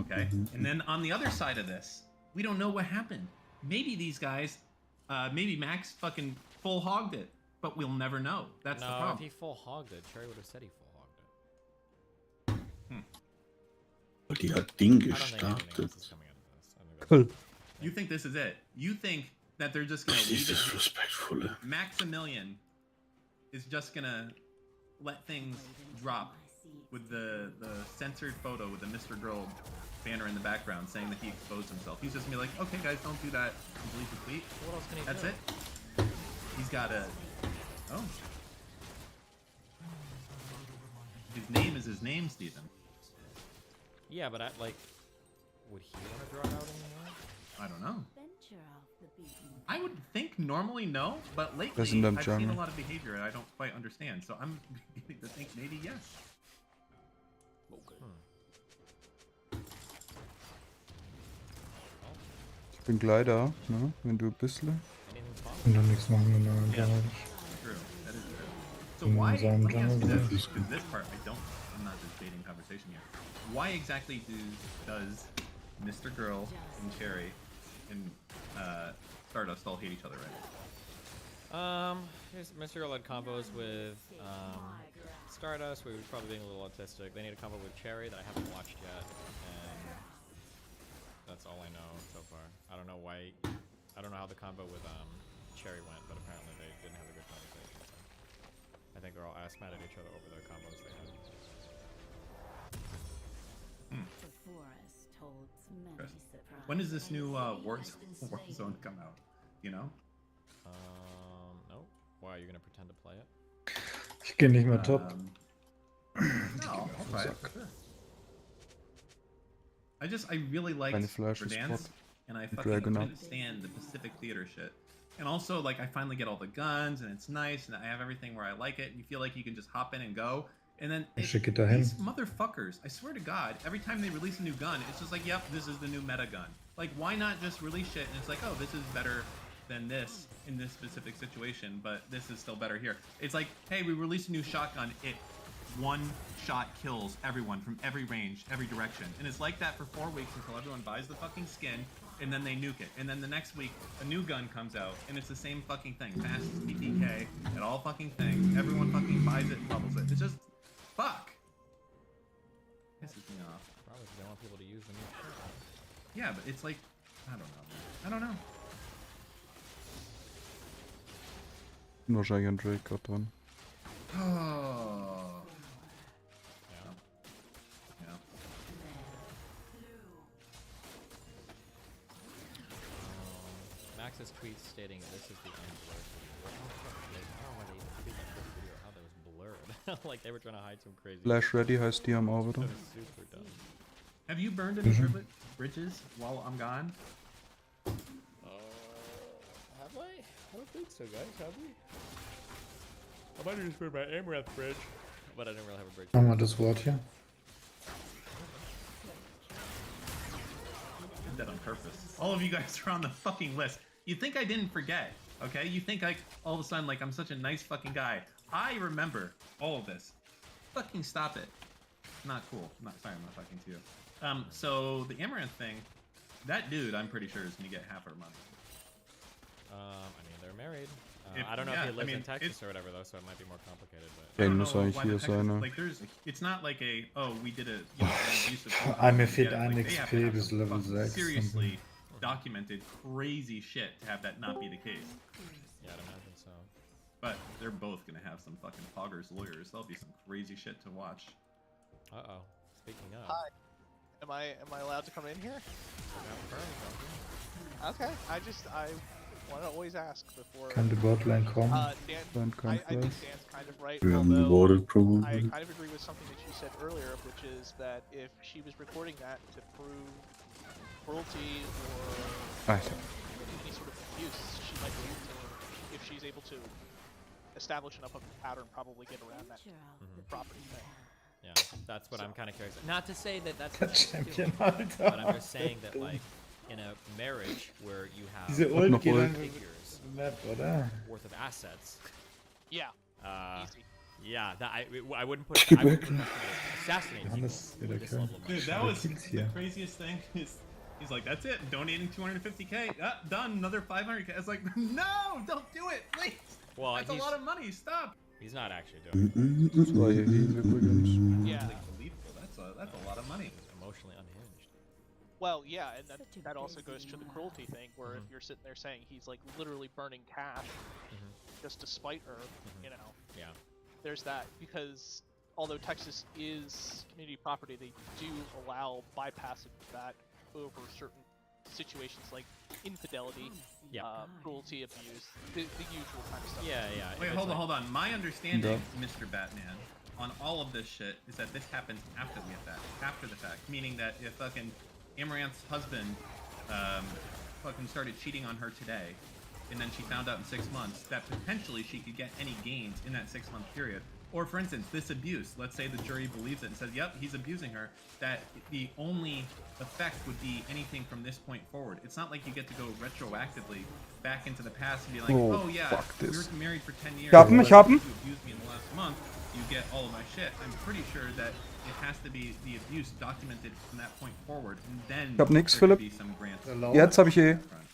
Okay? And then on the other side of this, we don't know what happened. Maybe these guys, maybe Max fucking full hogged it, but we'll never know. That's the No, if problem. he full hogged it, Cherry would have said he full hogged it. Die hat Ding I don't think anything gestartet. else is coming out of this. I think that's You think this is it? You think that they're just gonna leave it? Disrespectful. Maximilian is just gonna let things drop with the censored photo with the Mr. Girl banner in the background saying that he exposed himself. He's just gonna be like, okay guys, don't do that. And delete the tweet. What else can he That's do? it. He's got a. Oh. His name is his name, Steven. Yeah, but would he want to draw it out anymore? I don't know. Venture off the beaten I would think normally no, but lately Doesn't them I've seen a jungle. lot of behavior and I don't quite understand. So I'm beginning to think maybe yes. Ich bin gleich da, ne? Wenn du ein bisschen. Und dann nichts machen, genau. Yeah. Gar True. That is true. So In why? seinem Let me ask you Jungle, this, because this part I'm not just debating conversation here. Why exactly does Mr. Girl and Cherry and Stardust all hate each other right now? Here's Mr. Girl had combos with Stardust. We were probably being a little autistic. They need a combo with Cherry that I haven't watched yet, and that's all I know so far. I don't know why. I don't know how the combo with Cherry went, but apparently they didn't have a good conversation. So I think they're all ass mad at each other over their combos they had. the forest When does this new Warzone come out? You know? No. Why, you're gonna pretend to play it? Ich gehe nicht mehr top. No, I'll try it for sure. I really liked Verdansk, and I fucking couldn't stand the Pacific Theater shit. And also, like, I finally get all the guns, and it's nice, and I have everything where I like it, and you feel like you can just hop in and go. And then these motherfuckers, I swear to God, every time they release a new gun, it's just like, yep, this is the new meta gun. Like, why not just release shit, and it's like, oh, this is better than this in this specific situation, but this is still better here. It's like, hey, we released a new shotgun, it one shot kills everyone from every range, every direction. And it's like that for 4 weeks until everyone buys the fucking skin, and then they nuke it. And then the next week, a new gun comes out, and it's the same fucking thing. Fastest PTK, and all fucking things. Everyone fucking buys it and levels it. It's just, fuck. Pisses me off. Probably because they want people to use the new shit. Yeah, but it's like, I don't know, man. I don't know. Wahrscheinlich ein Drake gerade dran. Oh. Yeah. Max's tweet stating this is the unblurred video. I don't know why they tweeted that first video, how that was blurred. Like they were trying to hide some crazy. Flash Ready heißt die am auch wieder. Super dumb. Have you burned any bridges while I'm gone? Have I? I don't think so, guys. Have we? I might have just burned my Amaranth bridge, but I didn't really have a bridge. Machen wir das Wort hier. I did that on purpose. All of you guys are on the fucking list. You think I didn't forget, okay? You think like all of a sudden like I'm such a nice fucking guy. I remember all of this. Fucking stop it. Not cool. Sorry, I'm not talking to you. So the Amaranth thing, that dude I'm pretty sure is gonna get half our money. I mean, they're married. I don't know if he lives in Texas or whatever though, so it might be more complicated. But muss eigentlich hier sein. Like it's not like a we did a an abusive. Mir fehlt ein XP bis Level 6. Seriously documented crazy shit to have that not be the case. Yeah, I'd imagine so. But they're both gonna have some fucking poggers lawyers. There'll be some crazy shit to watch. Speaking of. Hi. Am I allowed to come in here? Okay. I want to always ask before. Kann die Botlane kommen? Dan, I think Dan's kind of right. Probably. I kind of agree with something that you said earlier, which is that if she was recording that to prove cruelty or any sort of abuse, she might be able to, if she's able to establish enough of a pattern, probably get around that property thing. Yeah, that's what I'm kind of curious. Not to say that that's the champion, but I'm just saying that like in a marriage where you have figures worth of assets. Yeah. Easy. Yeah, that I wouldn't put. I wouldn't put assassinate people with this level of money. Dude, that was the craziest thing. He's like, that's it. Donating 250K. Done. Another 500K. I was like, no, don't do it, please. Well, that's a lot of money. Stop. He's not actually doing it. Yeah. That's a lot of money. Emotionally unhinged. Well, yeah, and that also goes to the cruelty thing, where if you're sitting there saying he's like literally burning cash just to spite her, you know. Yeah. There's that, because although Texas is community property, they do allow bypassing that over certain situations like infidelity, cruelty, abuse, the usual kind of stuff. Yeah. Wait, hold on. My understanding, Mr. Batman, on all of this shit is that this happens after the fact. Meaning that if fucking Amaranth's husband fucking started cheating on her today, and then she found out in 6 months that potentially she could get any gains in that 6-month period. Or for instance, this abuse, let's say the jury believes it and says, yep, he's abusing her, that the only effect would be anything from this point forward. It's not like you get to go retroactively back into the past and be like, oh yeah, we were married for 10 years, Ich hab ihn. you abused me in the last month, you get all of my shit. I'm pretty sure that it has to be the abuse documented from that point forward, and then Ich hab nix, there could Philipp. be some grants. Jetzt hab ich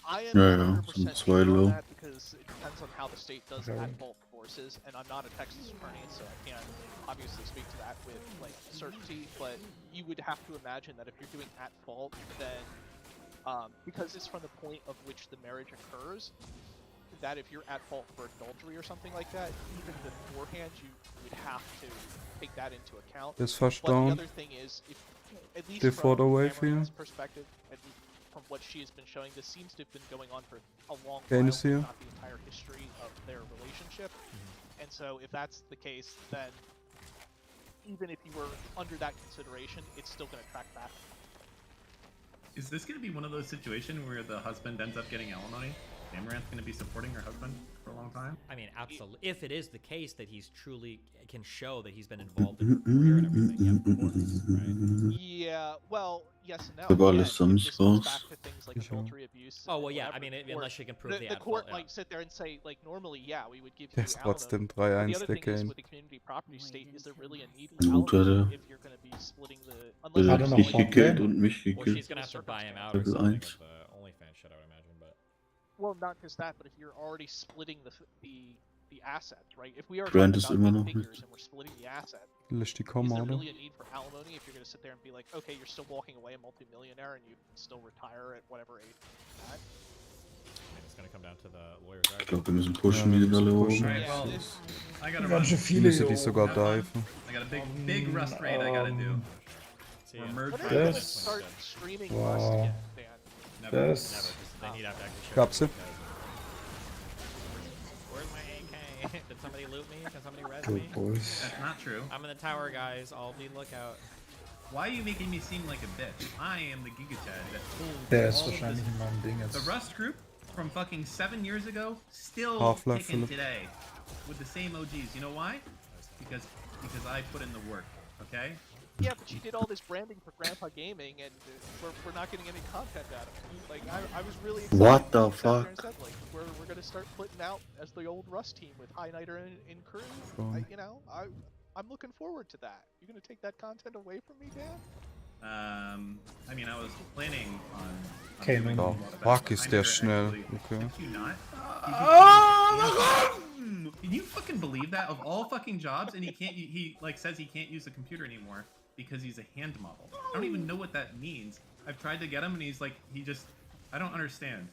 I am 100% sure on that because it depends on how the state does at-fault divorces, and I'm not a Texas attorney, so I can't obviously speak to that with like certainty. But you would have to imagine that if you're doing at-fault, then because it's from the point of which the marriage occurs, that if you're at fault for adultery or something like that, even beforehand, you would have to take that into account. Ist But the verstorben. other thing is, if, at least Die from Vorderwave hier. Amaranth's perspective, and from what she has been showing, this seems to have been going on for a long Kane while, is here. not the entire history of their relationship. And so if that's the case, then even if you were under that consideration, it's still going to track back. Is this going to be one of those situations where the husband ends up getting alimony? Amaranth's going to be supporting her husband for a long time? I mean, absolutely. If it is the case that he's truly can show that he's been involved in her career and everything, yeah, of course, right? Yeah, well, yes and no. Aber Again, alles if sonst this goes raus. back to things like adultery, abuse. Oh, well, yeah, whatever, I mean, the court- unless you can prove the the ad court fault, yeah. might sit there and say, like, normally, yeah, we would give Der you ist alimony. trotzdem But the 3-1 other der thing is, Kane. with the community property state, is there really a need for Gut, alimony Alter. if you're going to be splitting the... Er Unless hat dich gekillt und mich Or gekillt. she's gonna have to buy him out or Level something 1. with the OnlyFans shit, I would imagine, but... Well, not just that, but if you're already splitting the assets, right? If we are Brand talking ist about immer eight noch figures mit. and we're splitting the asset, Lösch die is there Kommode. really a need for alimony if you're going to sit there and be like, okay, you're still walking away a multimillionaire and you can still retire at whatever age you're at? It's gonna come down to the lawyer's Ich glaube, wir müssen pushen, die sind alle oben. Alright, well, I gotta run. Ganz schön Die viele müsste hier dich sogar Have fun. diven. I got a big rust raid I gotta do. We're merged When are right you now. going to start streaming Wow. Rust again, Dan? Never. Never, Das. 'cause then he'd have to actually show Gab's it. it? Where's my AK? Did somebody loot me? Can somebody res Good me? boys. That's not true. I'm in the tower, guys. I'll be lookout. Why are you making me seem like a bitch? I am the Giga Chad that pulled Der ist all of wahrscheinlich this. in meinem Ding The jetzt. Rust group from fucking 7 years ago still Half-Life, kicking Philip. today with the same OGs. You know why? Because I put in the work. Okay. Yeah, but you did all this branding for Grandpa Gaming, and we're not getting any content out of it. Like, I was really excited. What the when you sat there and fuck? said, like, we're gonna start putting out as the old Rust team with High Nighter and crew. I'm looking forward to that. You're gonna take that content away from me, Dan? I mean, I was planning on Okay, doing no. a lot of that, Fuck, but ist I der never schnell. actually- Okay. Did you not? Oh, Can you fucking believe that? Of all fucking jobs, and he like says he can't use a computer anymore because he's a hand model. I don't even know what that means. I've tried to get him, and he's like, I don't understand.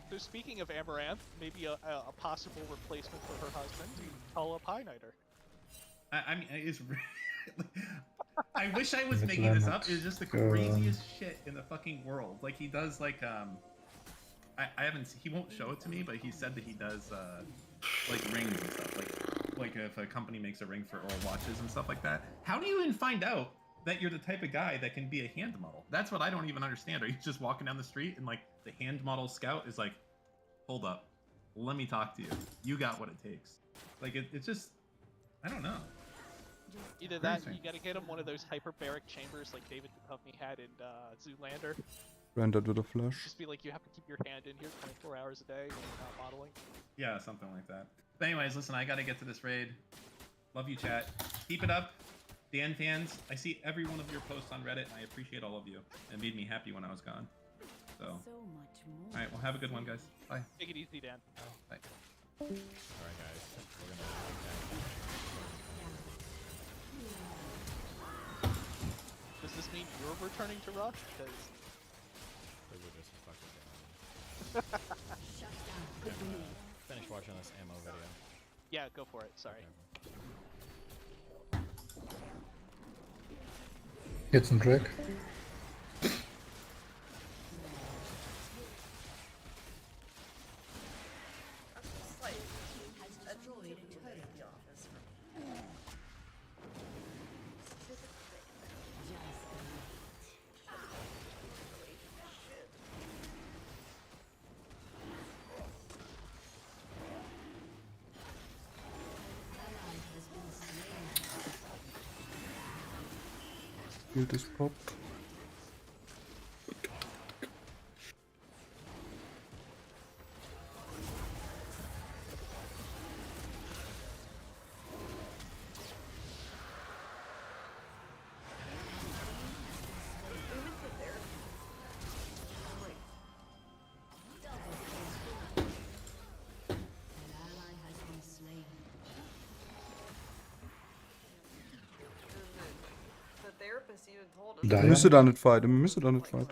So speaking of Amaranth, maybe a possible replacement for her husband, call up High Nighter. I mean, it's I wish I was making this up. It's just the craziest shit in the fucking world. Like, he does, like, I haven't, he won't show it to me, but he said that he does, like, rings and stuff. Like if a company makes a ring for oral watches and stuff like that. How do you even find out that you're the type of guy that can be a hand model? That's what I don't even understand. Are you just walking down the street and, like, the hand model scout is like, hold up, let me talk to you. You got what it takes. Like, it's just, I don't know. Either that, or you gotta get him one of those hyperbaric chambers like David Duchovny had in Zoolander. Rendered with a flash. Just be like, you have to keep your hand in here 24 hours a day when you're not modeling. Yeah, something like that. But anyways, listen, I gotta get to this raid. Love you, chat. Keep it up. Dan fans, I see every one of your posts on Reddit, and I appreciate all of you. It made me happy when I was gone. So, alright, well, have a good one, guys. Bye. Take it easy, Dan. Bye. Alright, guys. We're gonna... Does this mean you're returning to Rush? Because We were just fucking down. Finish watching this ammo video. yeah, go for it. Sorry. Jetzt ein Drag. Bild ist Pop. The therapist even told us. Wir müssen da nicht fighten, wir müssen da nicht fighten.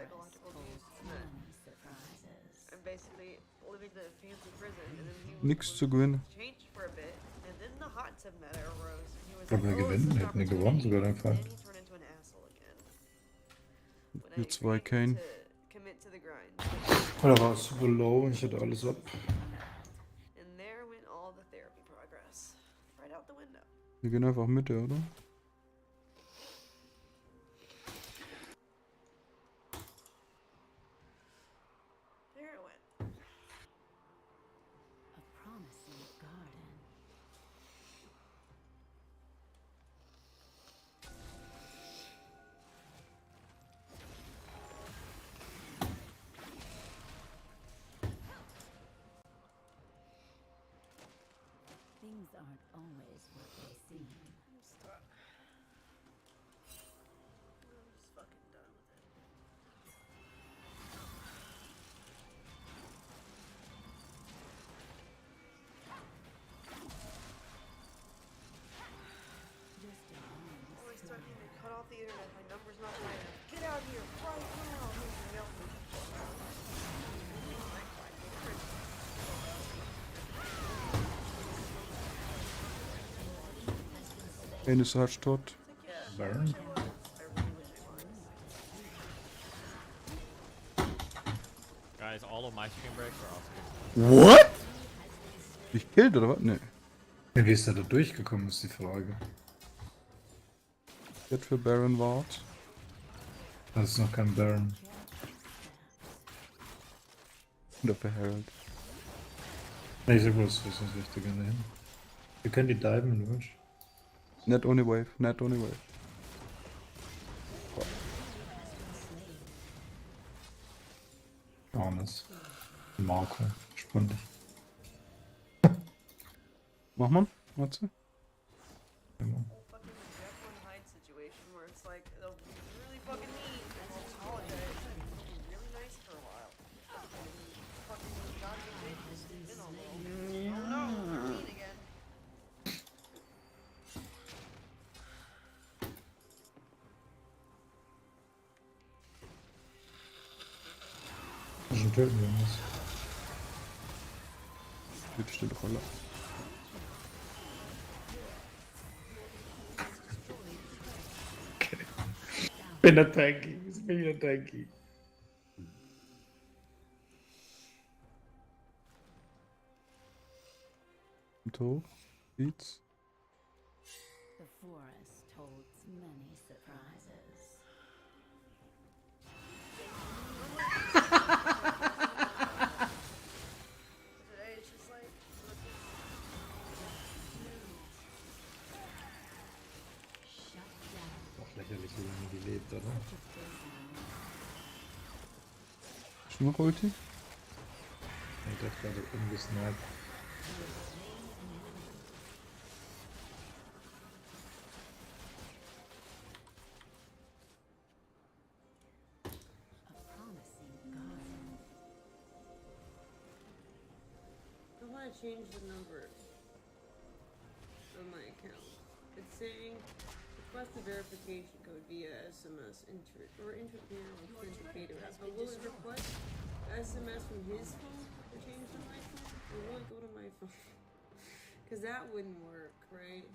And basically living the fancy prison, and then he Nichts zu gewinnen. Changed for a bit, and then the hot tub meta arose. And he was Ich glaube, wir like, oh, this gewinnen. is an Hätten wir gewonnen sogar den Fall. opportunity. And then he turned into an asshole again. When I Hier 2 agreed Kane. to commit to the grind. Oder war es super low? Ich hatte alles ab. And there went all the therapy progress. Right out the window. Wir gehen einfach Mitte, oder? There it went. A promising garden. Things aren't always what they seem. I'm just fucking done with it. Always threatening to cut off the internet. My number's not high enough. Get out of here right now. Eine ist halt tot. Baron? Guys, all of my stream breaks are also. What? Dich killt oder was? Ne. Ja, wie ist er da durchgekommen, ist die Frage. Jetzt für Baron Ward. Das ist noch kein Baron. Oder für Herald. Nee, ich sag bloß, was ist das Wichtige nehmen. Wir können die diven, wenn du willst. Net ohne Wave, net ohne Wave. Honest. Marco, spannend. Mach mal, warte. Immer. Fucking Jeff on Hyde situation where it's like they'll be really fucking mean and they'll apologize and be really nice for a while. And fucking goddamn bitches been all little. Oh no, they're mean again. Schon töten wir uns. Bitte stille Rolle. Bin der Tanky, ich bin der Tanky. Hoch, Beats. The forest holds many surprises. Today it's just like Auch lächerlich, wie lange die lebt, oder? Schnurrulti? Ich hat gerade umgesniped. I want to change the number on my account. It's saying request a verification code via SMS authenticator. But will it request SMS from his phone to change to my phone? Or will it go to my phone? Because that wouldn't work, right?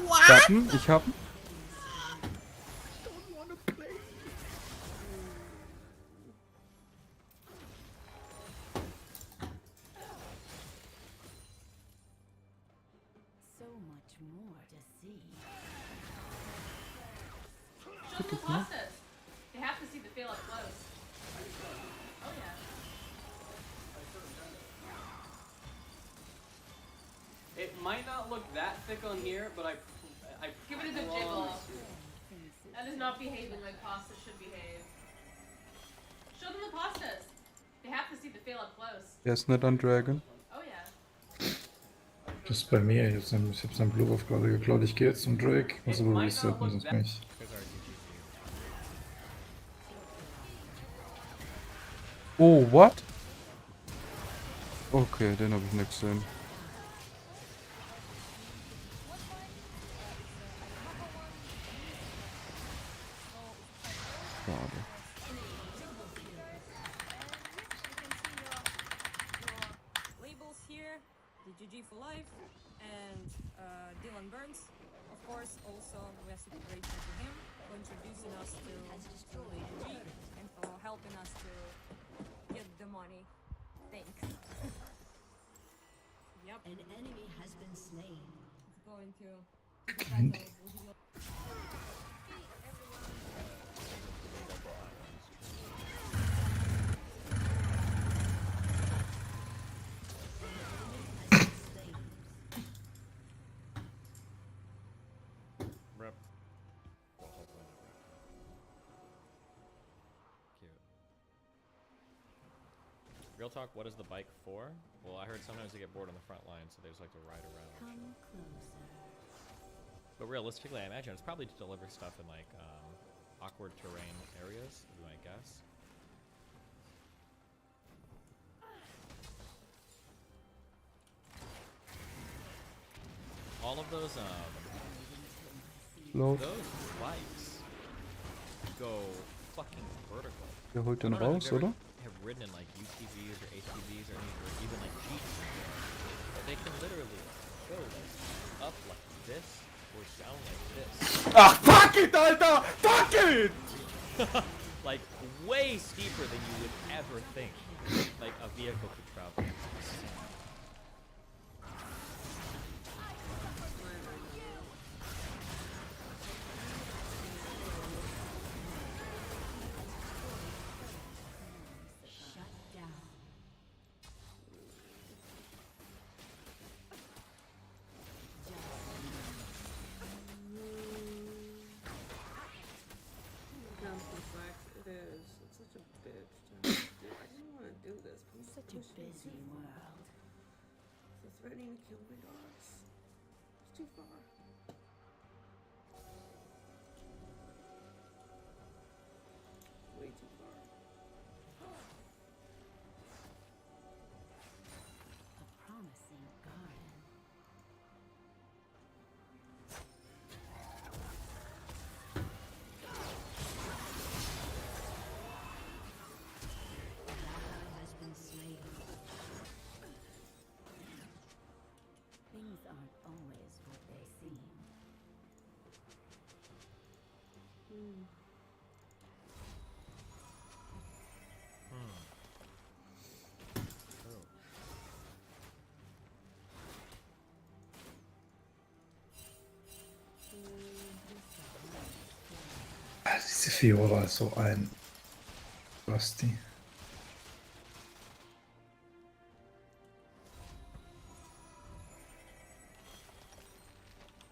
Warten, ich hab. So much more to see. Show them the process. They have to see the fail up close. Oh yeah. It might not look that thick on here, but I Give it a good jiggle. That is not behaving like pasta should behave. Show them the pastas. They have to see the fail up close. Er ist nicht an Dragon. Oh yeah. Das ist bei mir jetzt. Ich hab seinen Blue Buff gerade geklaut. Ich gehe jetzt zum Drake. Muss aber resetten, sonst nicht. Oh, what? Okay, den habe ich nicht gesehen. Schade. Labels here, the GG for life, and Dylan Burns. Of course, also we are super grateful to him for introducing us to the GG and for helping us to get the money. Thanks. Yep. An enemy has been slain. It's going to. Rip. Well, hopefully not rip. Cute. Real talk, what is the bike for? Well, I heard sometimes they get bored on the front line, so they just like to ride around. Come closer. But realistically, I imagine it's probably to deliver stuff in like awkward terrain areas, would be my guess. All of those bikes go fucking vertical. Der holt den I don't know if raus, you've ever oder? have ridden in like UTVs or ATVs or even like Jeeps. But they can literally go like up like this or down like this. Ach, fuck it, Alter! Fuck it! Like way steeper than you would ever think like a vehicle could travel. Busy world. So threatening to kill my dogs. It's too far. Way too far. A promising garden. Things aren't always what they seem. Diese Fiora ist so ein Basti.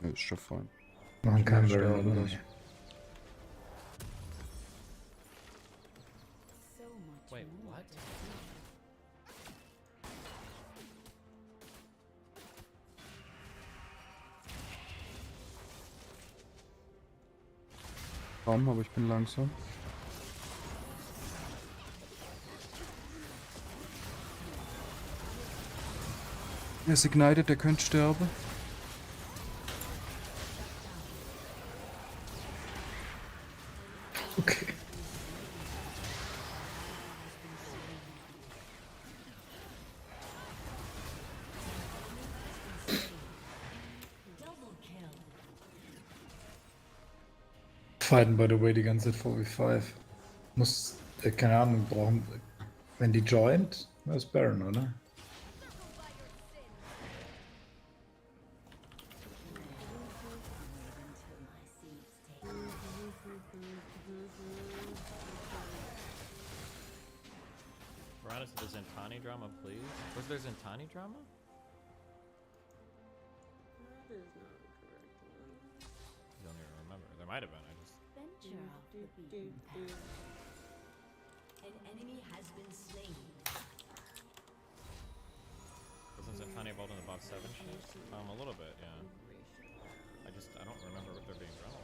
Ist schon fein. Man kann Baron oder nicht. Wait, what? Komm, aber ich bin langsam. Er ist ignited, der könnte sterben. Okay. Fighten, by the way, die ganze Zeit 4v5. Muss, keine Ahnung, brauchen. Wenn die joint, ist Baron, oder? Run us to the Zentani drama, please. Was there Zentani drama? That is not correct. I don't even remember. There might have been. I just. Venture off the beaten path. An enemy has been slain. Wasn't Zentani involved in the bot 7 shit? A little bit, yeah. I don't remember what there being drama.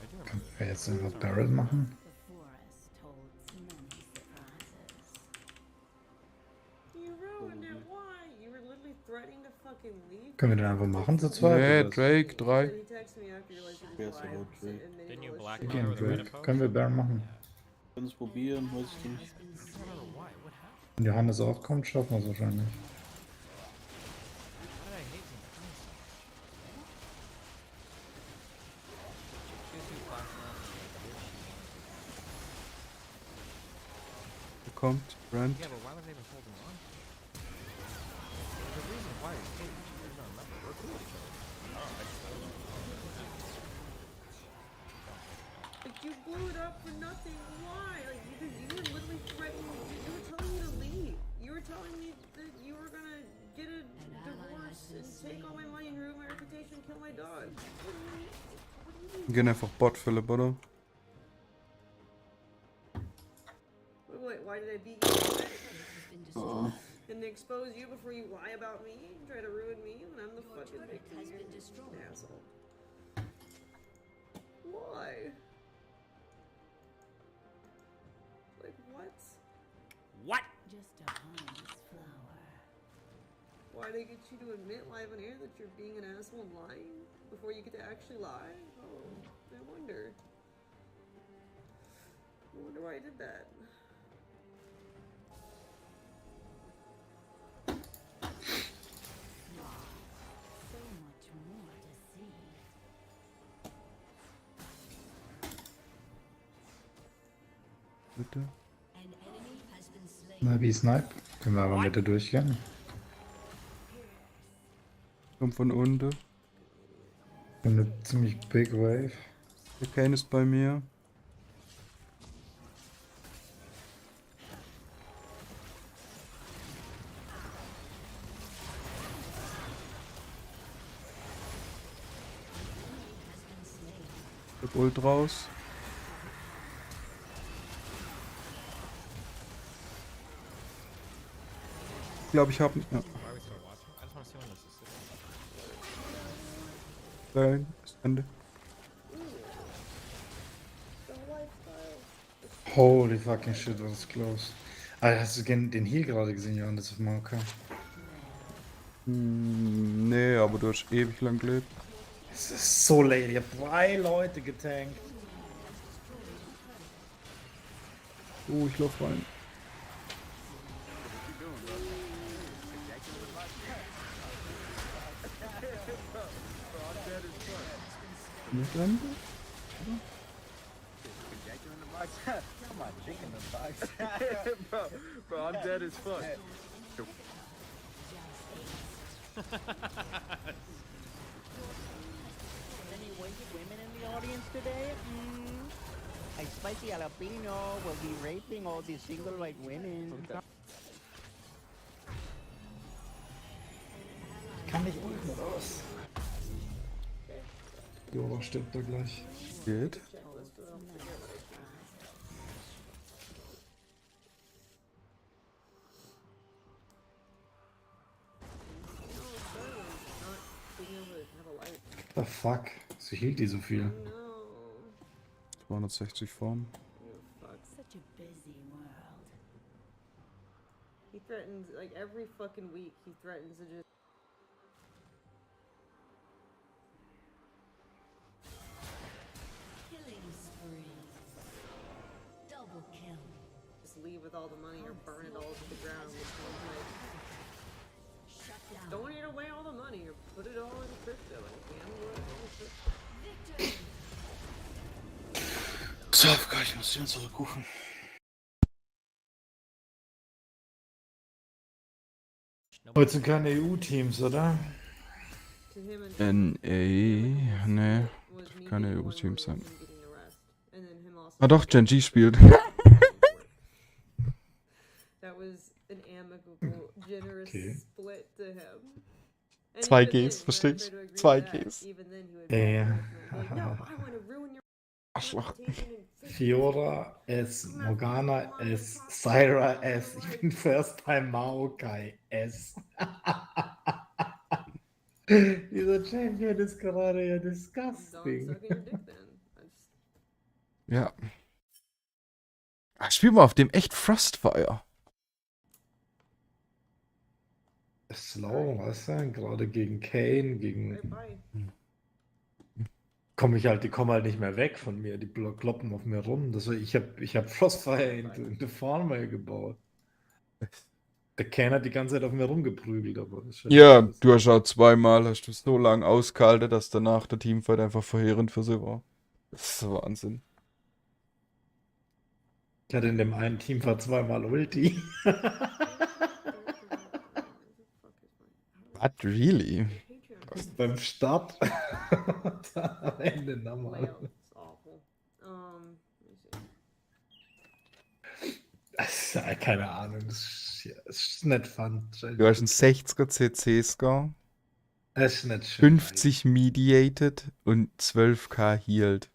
I do remember. Können wir jetzt einfach Baron machen? The forest holds many surprises. Können wir den einfach machen zu zweit? Nee, oder was? Drake, 3. He texted me after he realized he Wer was ist live, aber Drake? and then he Didn't you was black shit. mother with a Drake. Reddit post? Können wir Baron machen? Können es probieren, weiß ich nicht. Wenn Johannes auch kommt, schaffen wir es wahrscheinlich. Kommt, Brand. Yeah, but why would they even hold him on? There's a reason why he's caged. There's no number. We're cool with each other. Like, you blew it up for nothing. Why? Like, you were literally threatening. You were telling me to leave. You were telling me that you were gonna get a divorce and take all my money and ruin my reputation and kill my dog. What do you mean? Gehen einfach Bot, Philipp, oder? Wait, why did I beat you? And expose you before you lie about me and try to ruin me when I'm the fucking victim? Asshole. Why? Like, what? What? Just a harmless flower. Why they get you to admit live on air that you're being an asshole and lying before you get to actually lie? Oh, I wonder. I wonder why I did that. So much more to see. Bitte. An enemy has been slain. Na, wie Snipe? Können wir aber Mitte durchgehen? Kommt von unten. Eine ziemlich big wave. Der Kane ist bei mir. Ich hab Ult raus. Ich glaube, ich habe. Ja. Why are we still watching? I just want to see when this is. Nein, ist Ende. Holy fucking shit, was ist close. Alter, hast du den Heal gerade gesehen, Johannes, auf Marker? Nee, aber du hast ewig lang gelebt. Es ist so late, ich hab 3 Leute getankt. Oh, ich lauf rein. Nicht Ende? Come on, dick in the box. bro, I'm dead as fuck. Any white women in the audience today? A spicy jalapeno will be raping all these single white women. Kann nicht unten raus. Jora stirbt da gleich. Geht. The fuck? So hielt die so viel? 260 Form. Such a busy world. He threatens, like, every fucking week, he threatens to just. Killing spree. Double kill. Just leave with all the money or burn it all to the ground. Which one's like, Shut down. donate away all the money or put it all in crypto and gamble it all in crypto. Victory. So, ich muss den zurückrufen. Heute sind keine EU-Teams, oder? NA. Ne, keine EU-Teams sein. Ah doch, Gen G spielt. That was an amicable, generous split to him. And 2 even Gs, then, versteh when I ich? tried to agree 2 to that, Gs. even then he would Ja, ja. like, no, I want to ruin your Arschloch. Fiora S, Morgana S, Syra S, ich bin First Time Maokai S. Dieser Champion ist gerade ja disgusting. Ja. Spiel mal auf dem echt Frostfire. Slow, weißt du? Gerade gegen Kane, gegen. Die kommen halt nicht mehr weg von mir, die kloppen auf mir rum. Ich hab Frostfire in the Farmway gebaut. Der Kane hat die ganze Zeit auf mir rumgeprügelt, aber das ist Ja, du hast auch zweimal, hast du so lange ausgehalten, dass danach der Teamfight einfach verheerend für sie war. Das ist Wahnsinn. Ich hatte in dem einen Teamfight zweimal Ulti. What, really? Beim Start. Am Ende nochmal. Keine Ahnung, das ist nicht fun. Du hast einen 60er CC-Score. Das ist nicht schön. 50 mediated und 12k healed.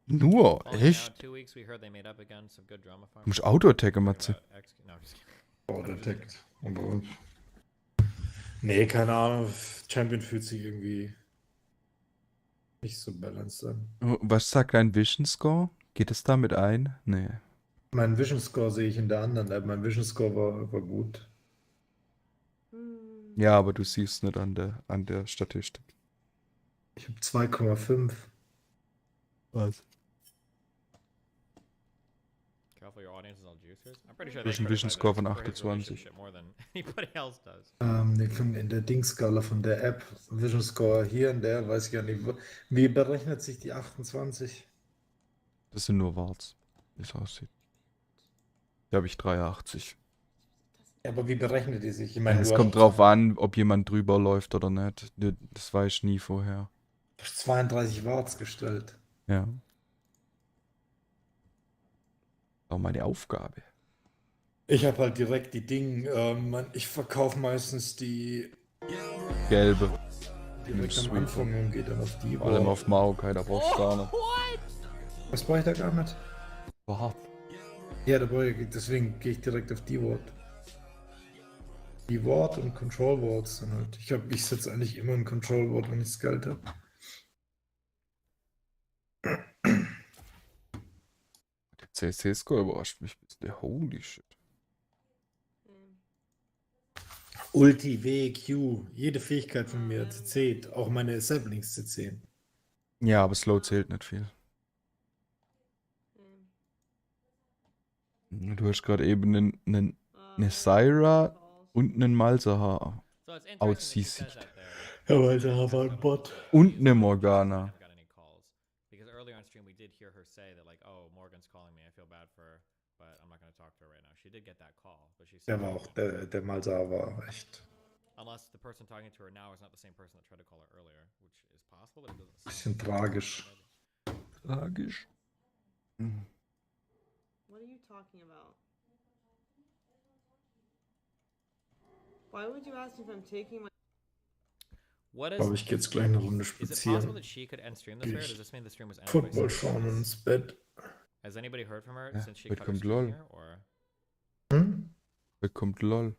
Nur? Echt? Du musst Auto-Attacken, Matze. Auto-Attacked. Nee, keine Ahnung. Champion fühlt sich irgendwie nicht so balanced an. Was sagt dein Vision Score? Geht es damit ein? Nee. Mein Vision Score sehe ich in der anderen App. Mein Vision Score war gut. Ja, aber du siehst nicht an der Statistik. Ich habe 2,5. Was? Vision Score von 28. Nee, in der Ding-Skala von der App. Vision Score hier in der, weiß ich gar nicht. Wie berechnet sich die 28? Das sind nur Warts, wie es aussieht. Hier habe ich 83. Ja, aber wie berechnet die sich? Ich meine, es kommt drauf an, ob jemand drüber läuft oder nicht. Das weiß ich nie vorher. Du hast 32 Warts gestellt. Ja. Auch meine Aufgabe. Ich habe halt direkt die Dinge, ich verkaufe meistens die Gelbe. Direkt am Anfang und geht dann auf die. Vor allem auf Maokai, da brauchst du gar nicht. Was brauche ich da gar nicht? Wart. Ja, deswegen gehe ich direkt auf die Wort. Die Wort und Control Words dann halt. Ich setze eigentlich immer ein Control Wort, wenn ich das Geld habe. Der CC-Score überrascht mich ein bisschen. Holy shit. Ulti, W, Q, jede Fähigkeit von mir, CC, auch meine Saplings CC. Ja, aber Slow zählt nicht viel. Du hast gerade eben eine Syra und einen Malzahar aus C-Sicht. Ja, Malzahar war ein Bot. Und eine Morgana. Der Malzahar war echt. Unless the person talking to her now is not the same person that tried to call her earlier, which is possible, but it doesn't seem. Bisschen tragisch. Tragisch. What are you talking about? Why would you ask if I'm taking my... What is? Aber ich gehe jetzt gleich eine Runde Is it possible spazieren. that she could end stream this way, or does this mean the stream was ended? Football schauen und ins Bett. Has anybody heard from her Ja, since she heute cut her kommt stream LOL. here, or? Heute kommt LOL.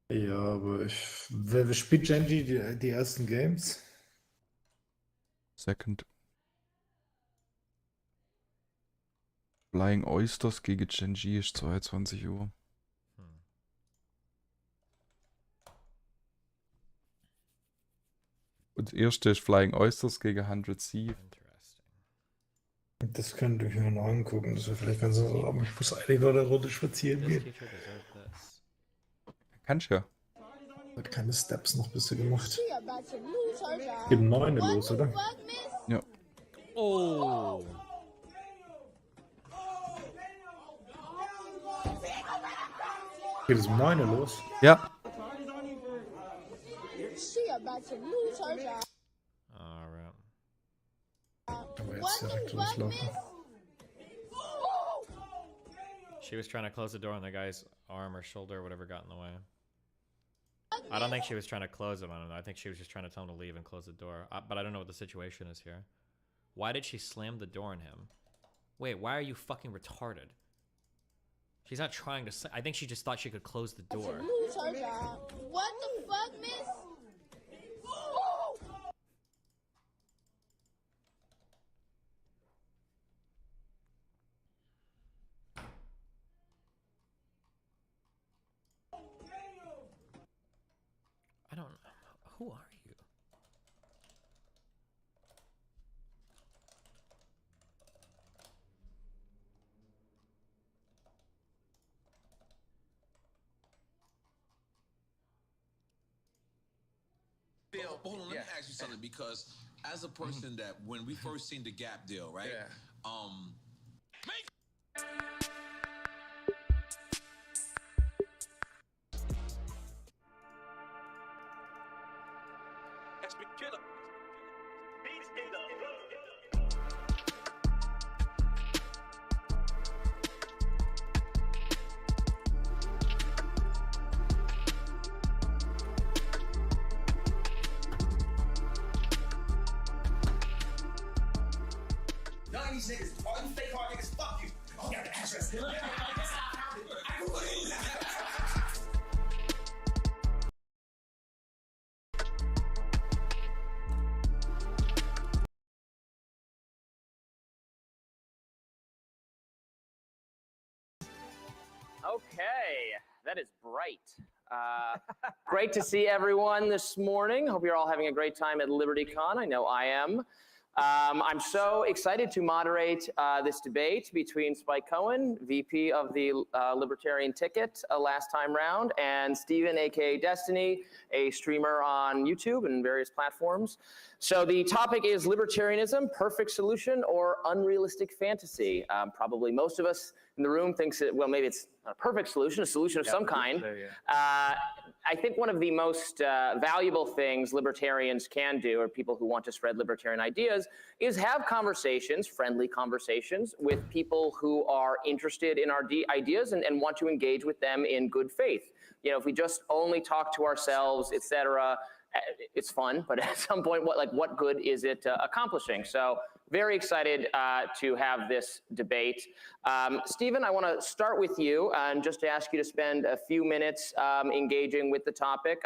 Ja, aber wer spielt Genji die ersten Games? Second. Flying Oysters gegen Genji ist 22 Uhr. Und das erste ist Flying Oysters gegen 100 Thief. Das könnte ich mir noch angucken. Das wäre vielleicht ganz so, aber ich muss eigentlich noch eine Runde spazieren gehen. Kannst ja. Hat keine Steps noch bisher gemacht. Geht 9 los, oder? Ja. Oh. Geht es um 9 los? Ja. Alright. Aber jetzt direkt loslaufen. She was trying to close the door and the guy's arm or shoulder or whatever got in the way. I don't think she was trying to close it on him. I think she was just trying to tell him to leave and close the door. But I don't know what the situation is here. Why did she slam the door on him? Wait, why are you fucking retarded? She's not trying to... I think she just thought she could close the door. What the fuck, miss? Who are you? Bill, hold on, let me ask you something, because as a person that when we first seen the Gap deal, right? None of these niggas, all you fake hard niggas, fuck you. Oh, got the address. I can believe that. Okay, that is bright. Great to see everyone this morning. Hope you're all having a great time at LibertyCon. I know I am. I'm so excited to moderate this debate between Spike Cohen, VP of the Libertarian Ticket last time round, and Steven, aka Destiny, a streamer on YouTube and various platforms. So the topic is libertarianism, perfect solution or unrealistic fantasy. Probably most of us in the room thinks that, well, maybe it's not a perfect solution, a solution of some kind. I think one of the most valuable things libertarians can do, or people who want to spread libertarian ideas, is have conversations, friendly conversations, with people who are interested in our ideas and want to engage with them in good faith. You know, if we just only talk to ourselves, etc., it's fun, but at some point, what good is it accomplishing? So very excited to have this debate. Stephen, I want to start with you and just to ask you to spend a few minutes engaging with the topic.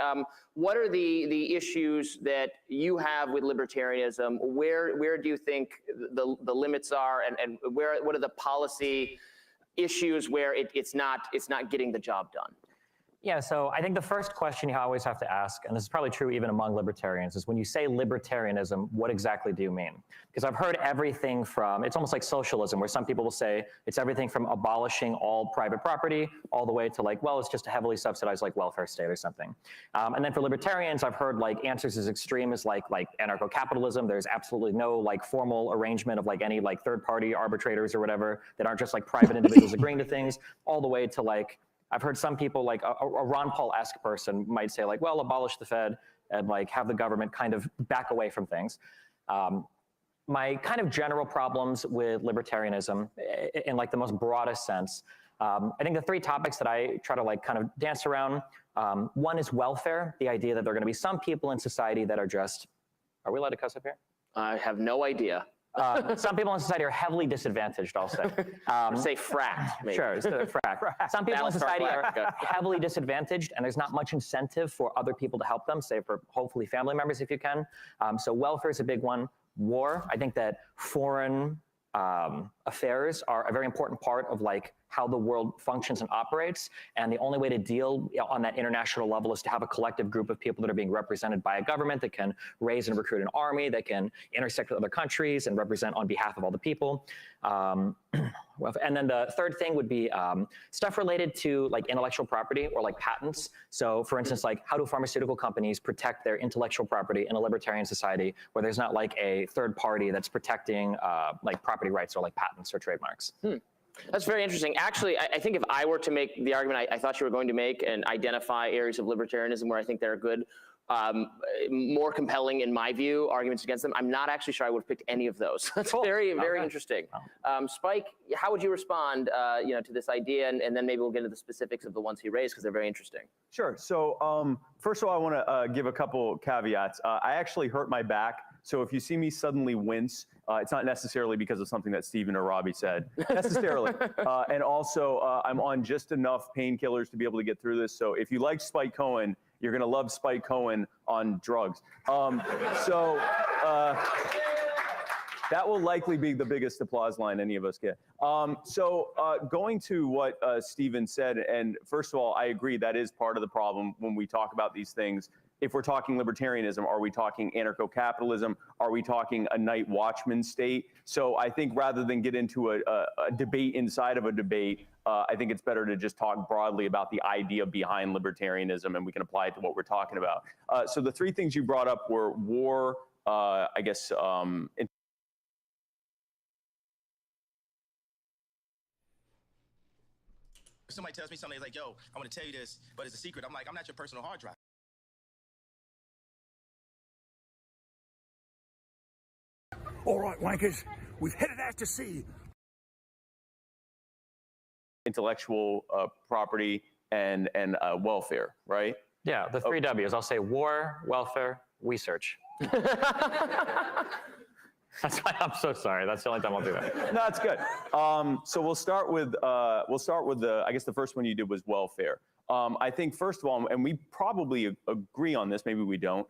What are the issues that you have with libertarianism? Where do you think the limits are, and what are the policy issues where it's not getting the job done? Yeah, so I think the first question you always have to ask, and this is probably true even among libertarians, is when you say libertarianism, what exactly do you mean? Because I've heard everything from, it's almost like socialism, where some people will say it's everything from abolishing all private property all the way to like, well, it's just a heavily subsidized like welfare state or something. And then for libertarians, I've heard like answers as extreme as like anarcho-capitalism. There's absolutely no like formal arrangement of like any like third-party arbitrators or whatever that aren't just like private individuals agreeing to things, all the way to like, I've heard some people, like a Ron Paul-esque person might say like, well, abolish the Fed and like have the government kind of back away from things. My kind of general problems with libertarianism in like the most broadest sense, I think the three topics that I try to like kind of dance around, one is welfare, the idea that there are going to be some people in society that are just, are we allowed to cuss up here? I have no idea. Some people in society are heavily disadvantaged, I'll say. Say fracked, maybe. Sure, frack. Some people in society are heavily disadvantaged, and there's not much incentive for other people to help them, say for hopefully family members if you can. So welfare is a big one. War, I think that foreign affairs are a very important part of like how the world functions and operates, and the only way to deal on that international level is to have a collective group of people that are being represented by a government that can raise and recruit an army, that can intersect with other countries and represent on behalf of all the people. And then the third thing would be stuff related to like intellectual property or like patents. So for instance, like how do pharmaceutical companies protect their intellectual property in a libertarian society where there's not like a third party that's protecting like property rights or like patents or trademarks? That's very interesting. Actually, I think if I were to make the argument I thought you were going to make and identify areas of libertarianism where I think there are good, more compelling, in my view, arguments against them, I'm not actually sure I would have picked any of those. That's very interesting. Spike, how would you respond to this idea? And then maybe we'll get into the specifics of the ones he raised because they're very interesting. Sure. So first of all, I want to give a couple caveats. I actually hurt my back. So if you see me suddenly wince, it's not necessarily because of something that Steven or Robbie said, necessarily. And also, I'm on just enough painkillers to be able to get through this. So if you like Spike Cohen, you're going to love Spike Cohen on drugs. That will likely be the biggest applause line any of us get. Going to what Steven said, and first of all, I agree that is part of the problem when we talk about these things. if we're talking libertarianism, are we talking anarcho-capitalism? Are we talking a night watchman state? So I think rather than get into a debate inside of a debate, I think it's better to just talk broadly about the idea behind libertarianism, and we can apply it to what we're talking about. So the three things you brought up were war, I guess, somebody tells me something, it's like, yo, I want to tell you this, but it's a secret. I'm like, I'm not your personal hard drive. All right, wankers, we've headed out to sea. Intellectual property and welfare, right? Yeah, the three W's. I'll say war, welfare, research. That's why I'm so sorry. That's the only time I'll do that. No, it's good. So we'll start with the, I guess the first one you did was welfare. I think first of all, and we probably agree on this, maybe we don't,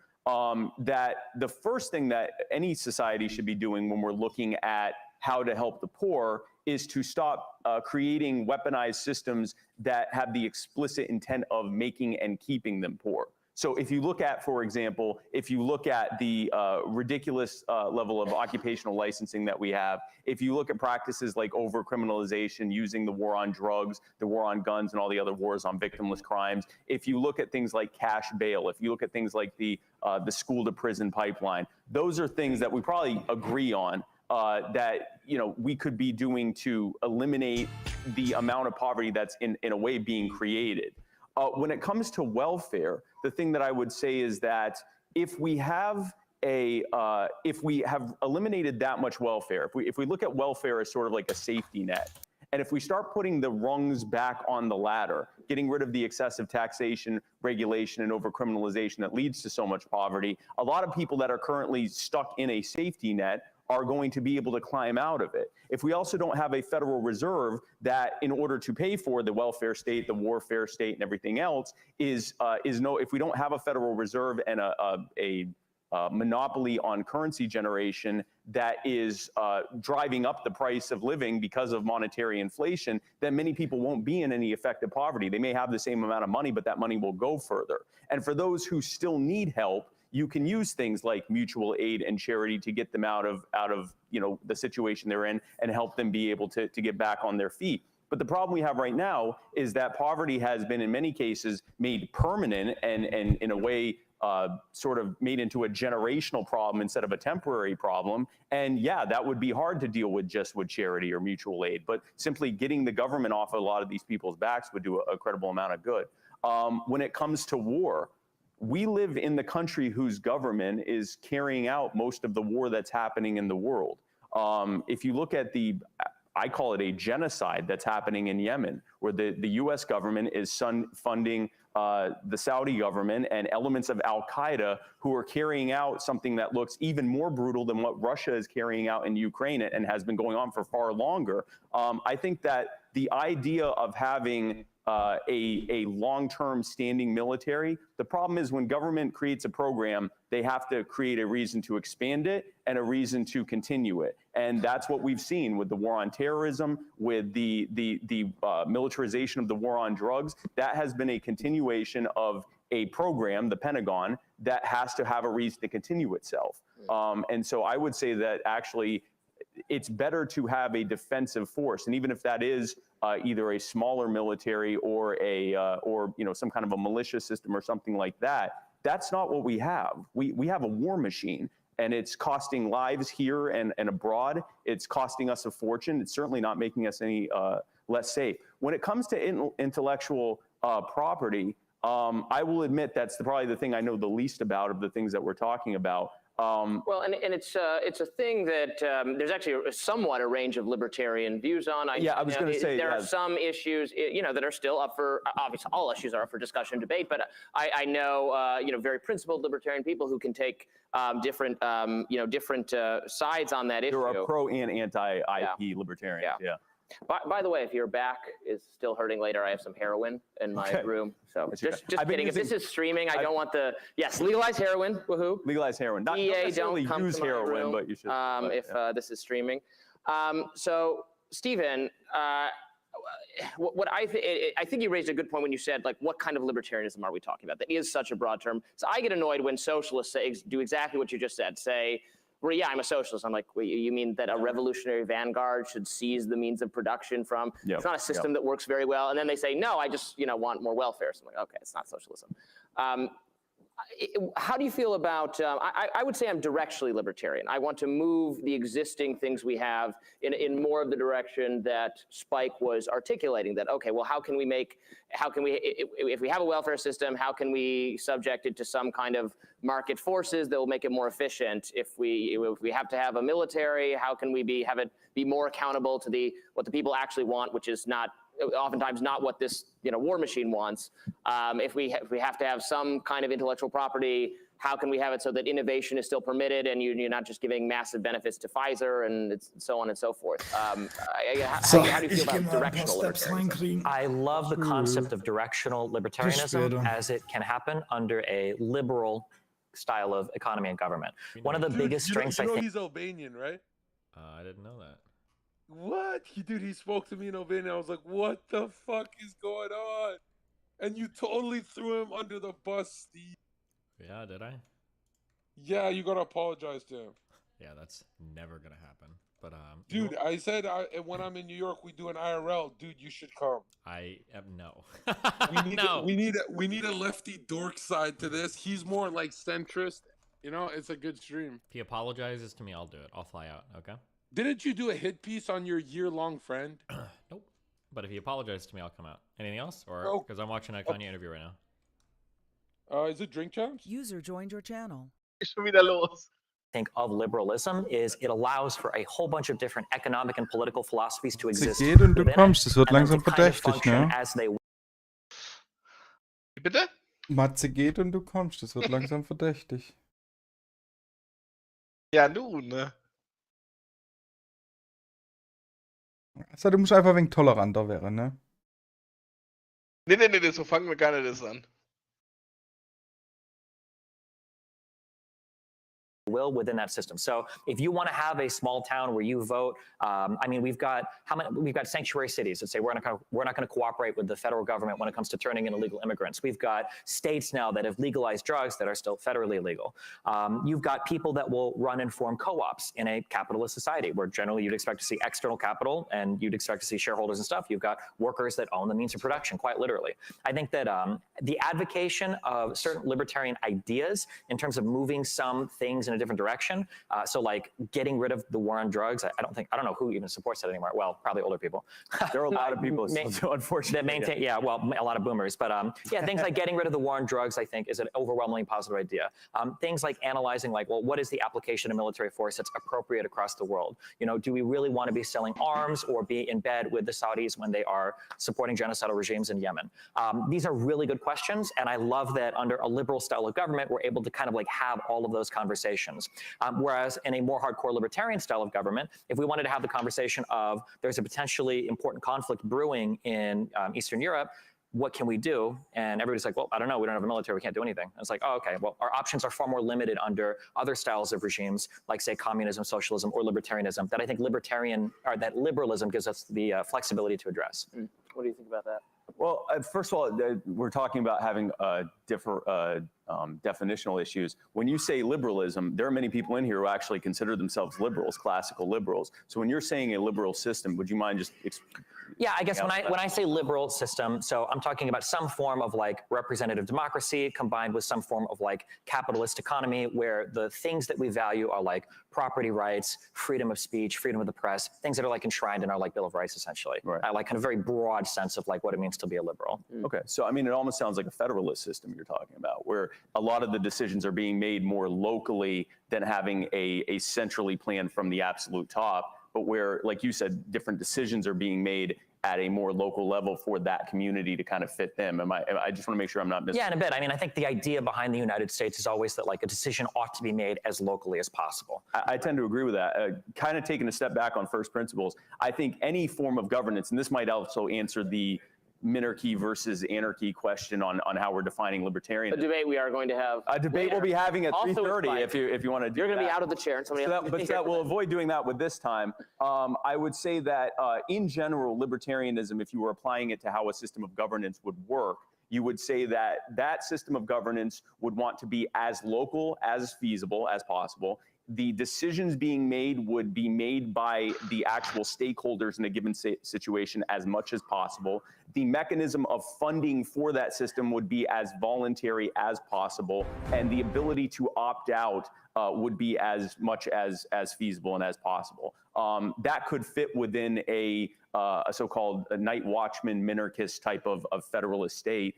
that the first thing that any society should be doing when we're looking at how to help the poor is to stop creating weaponized systems that have the explicit intent of making and keeping them poor. So if you look at, for example, if you look at the ridiculous level of occupational licensing that we have, if you look at practices like over-criminalization, using the war on drugs, the war on guns, and all the other wars on victimless crimes, if you look at things like cash bail, if you look at things like the school-to-prison pipeline, those are things that we probably agree on that we could be doing to eliminate the amount of poverty that's in a way being created. When it comes to welfare, the thing that I would say is that if we have eliminated that much welfare, if we look at welfare as sort of like a safety net, and if we start putting the rungs back on the ladder, getting rid of the excessive taxation, regulation, and overcriminalization that leads to so much poverty, a lot of people that are currently stuck in a safety net are going to be able to climb out of it. If we also don't have a Federal Reserve that, in order to pay for the welfare state, the warfare state, and everything else, if we don't have a Federal Reserve and a monopoly on currency generation that is driving up the price of living because of monetary inflation, then many people won't be in any effective poverty. They may have the same amount of money, but that money will go further. And for those who still need help, you can use things like mutual aid and charity to get them out of the situation they're in and help them be able to get back on their feet. But the problem we have right now is that poverty has been, in many cases, made permanent and in a way sort of made into a generational problem instead of a temporary problem. And yeah, that would be hard to deal with just with charity or mutual aid, but simply getting the government off a lot of these people's backs would do a credible amount of good. When it comes to war, we live in the country whose government is carrying out most of the war that's happening in the world. If you look at I call it a genocide that's happening in Yemen, where the US government is funding the Saudi government and elements of Al-Qaeda who are carrying out something that looks even more brutal than what Russia is carrying out in Ukraine and has been going on for far longer. I think that the idea of having a long-term standing military. The problem is when government creates a program, they have to create a reason to expand it and a reason to continue it. And that's what we've seen with the war on terrorism, with the militarization of the war on drugs. That has been a continuation of a program, the Pentagon, that has to have a reason to continue itself. And so I would say that actually it's better to have a defensive force, and even if that is either a smaller military or some kind of a militia system or something like that, that's not what we have. We have a war machine, and it's costing lives here and abroad. It's costing us a fortune. It's certainly not making us any less safe. When it comes to intellectual property, I will admit that's probably the thing I know the least about of the things that we're talking about. Well, and it's a thing that there's actually somewhat a range of libertarian views on. I was going to say there are some issues, that are still up for, obviously all issues are up for discussion and debate, but I know, very principled libertarian people who can take different sides on that issue. There are pro and anti-IP libertarians. Yeah. By the way, if your back is still hurting later, I have some heroin in my room. So just kidding. If this is streaming, I don't want legalize heroin. Woohoo! Legalize heroin. Not necessarily use heroin, but you should. If this is streaming. So Stephen, what I think you raised a good point when you said, like, what kind of libertarianism are we talking about? That is such a broad term. So I get annoyed when socialists do exactly what you just said. Say, well, yeah, I'm a socialist. I'm like, wait, you mean that a revolutionary vanguard should seize the means of production from? It's not a system that works very well. And then they say, no, I just want more welfare. So I'm like, okay, it's not socialism. How do you feel about, I would say I'm directionally libertarian. I want to move the existing things we have in more of the direction that Spike was articulating, that, okay, well, if we have a welfare system, how can we subject it to some kind of market forces that will make it more efficient? If we have to have a military, how can we have it be more accountable to what the people actually want, which is oftentimes not what this war machine wants. If we have to have some kind of intellectual property, how can we have it so that innovation is still permitted and you're not just giving massive benefits to Pfizer and so on and so forth? How do you feel about directional libertarianism? I love the concept of directional libertarianism as it can happen under a liberal style of economy and government. One of the biggest strengths, I think. He's Albanian, right? I didn't know that. What? Dude, he spoke to me in Albanian. I was like, what the fuck is going on? And you totally threw him under the bus, Steve. Yeah, did I? Yeah, you gotta apologize to him. Yeah, that's never gonna happen. But dude, I said when I'm in New York, we do an IRL. Dude, you should come. No. we need a lefty dork side to this. He's more like centrist. It's a good stream. If he apologizes to me, I'll do it. I'll fly out. Okay. Didn't you do a hit piece on your year-long friend? Nope. But if he apologizes to me, I'll come out. Anything else? Or because I'm watching a Kanye interview right now. Is it Drink Champs? User joined your channel. Think of liberalism is it allows for a whole bunch of different economic and political philosophies to exist. Geht und du kommst, das wird langsam verdächtig, ne? Bitte? Matze geht und du kommst, das wird langsam verdächtig. Ja, nun, ne? Also, du musst einfach ein wenig toleranter werden, ne? Nee, so fangen wir gar nicht das an. Will within that system. So if you want to have a small town where you vote, I mean, we've got sanctuary cities that say we're not going to cooperate with the federal government when it comes to turning in illegal immigrants. We've got states now that have legalized drugs that are still federally illegal. You've got people that will run and form co-ops in a capitalist society where generally you'd expect to see external capital and you'd expect to see shareholders and stuff. You've got workers that own the means of production, quite literally. I think that the advocation of certain libertarian ideas in terms of moving some things in a different direction. So like getting rid of the war on drugs. I don't know who even supports that anymore. Well, probably older people. There are a lot of people, unfortunately. That maintain, a lot of boomers. But yeah, things like getting rid of the war on drugs, I think, is an overwhelmingly positive idea. Things like analyzing, like, well, what is the application of military force that's appropriate across the world? Do we really want to be selling arms or be in bed with the Saudis when they are supporting genocidal regimes in Yemen? These are really good questions, and I love that under a liberal style of government, we're able to kind of like have all of those conversations. Whereas in a more hardcore libertarian style of government, if we wanted to have the conversation of there's a potentially important conflict brewing in Eastern Europe, what can we do? And everybody's like, well, I don't know. We don't have a military. We can't do anything. And it's like, oh, okay. Well, our options are far more limited under other styles of regimes, like say communism, socialism, or libertarianism. That I think that liberalism gives us the flexibility to address. What do you think about that? Well, first of all, we're talking about having different definitional issues. When you say liberalism, there are many people in here who actually consider themselves liberals, classical liberals. So when you're saying a liberal system, would you mind just Yeah, I guess when I say liberal system, so I'm talking about some form of like representative democracy combined with some form of like capitalist economy where the things that we value are like property rights, freedom of speech, freedom of the press, things that are like enshrined in our like Bill of Rights, essentially. Right. Like kind of very broad sense of like what it means to be a liberal. Okay, so I mean, it almost sounds like a federalist system you're talking about, where a lot of the decisions are being made more locally than having a centrally planned from the absolute top, but where, like you said, different decisions are being made at a more local level for that community to kind of fit them. I just want to make sure I'm not missing. Yeah, in a bit. I mean, I think the idea behind the United States is always that like a decision ought to be made as locally as possible. I tend to agree with that. Kind of taking a step back on first principles, I think any form of governance, and this might also answer the minarchy versus anarchy question on how we're defining libertarian. A debate we are going to have. A debate later. we'll be having at Also with 3:30 Mike. if you want to do You're going to be that. out of the chair, and somebody else. But that we'll avoid doing that with this time. I would say that in general, libertarianism, if you were applying it to how a system of governance would work, you would say that that system of governance would want to be as local as feasible as possible. The decisions being made would be made by the actual stakeholders in a given situation as much as possible. The mechanism of funding for that system would be as voluntary as possible, and the ability to opt out would be as much as feasible and as possible. That could fit within a so-called night watchman minarchist type of federalist state.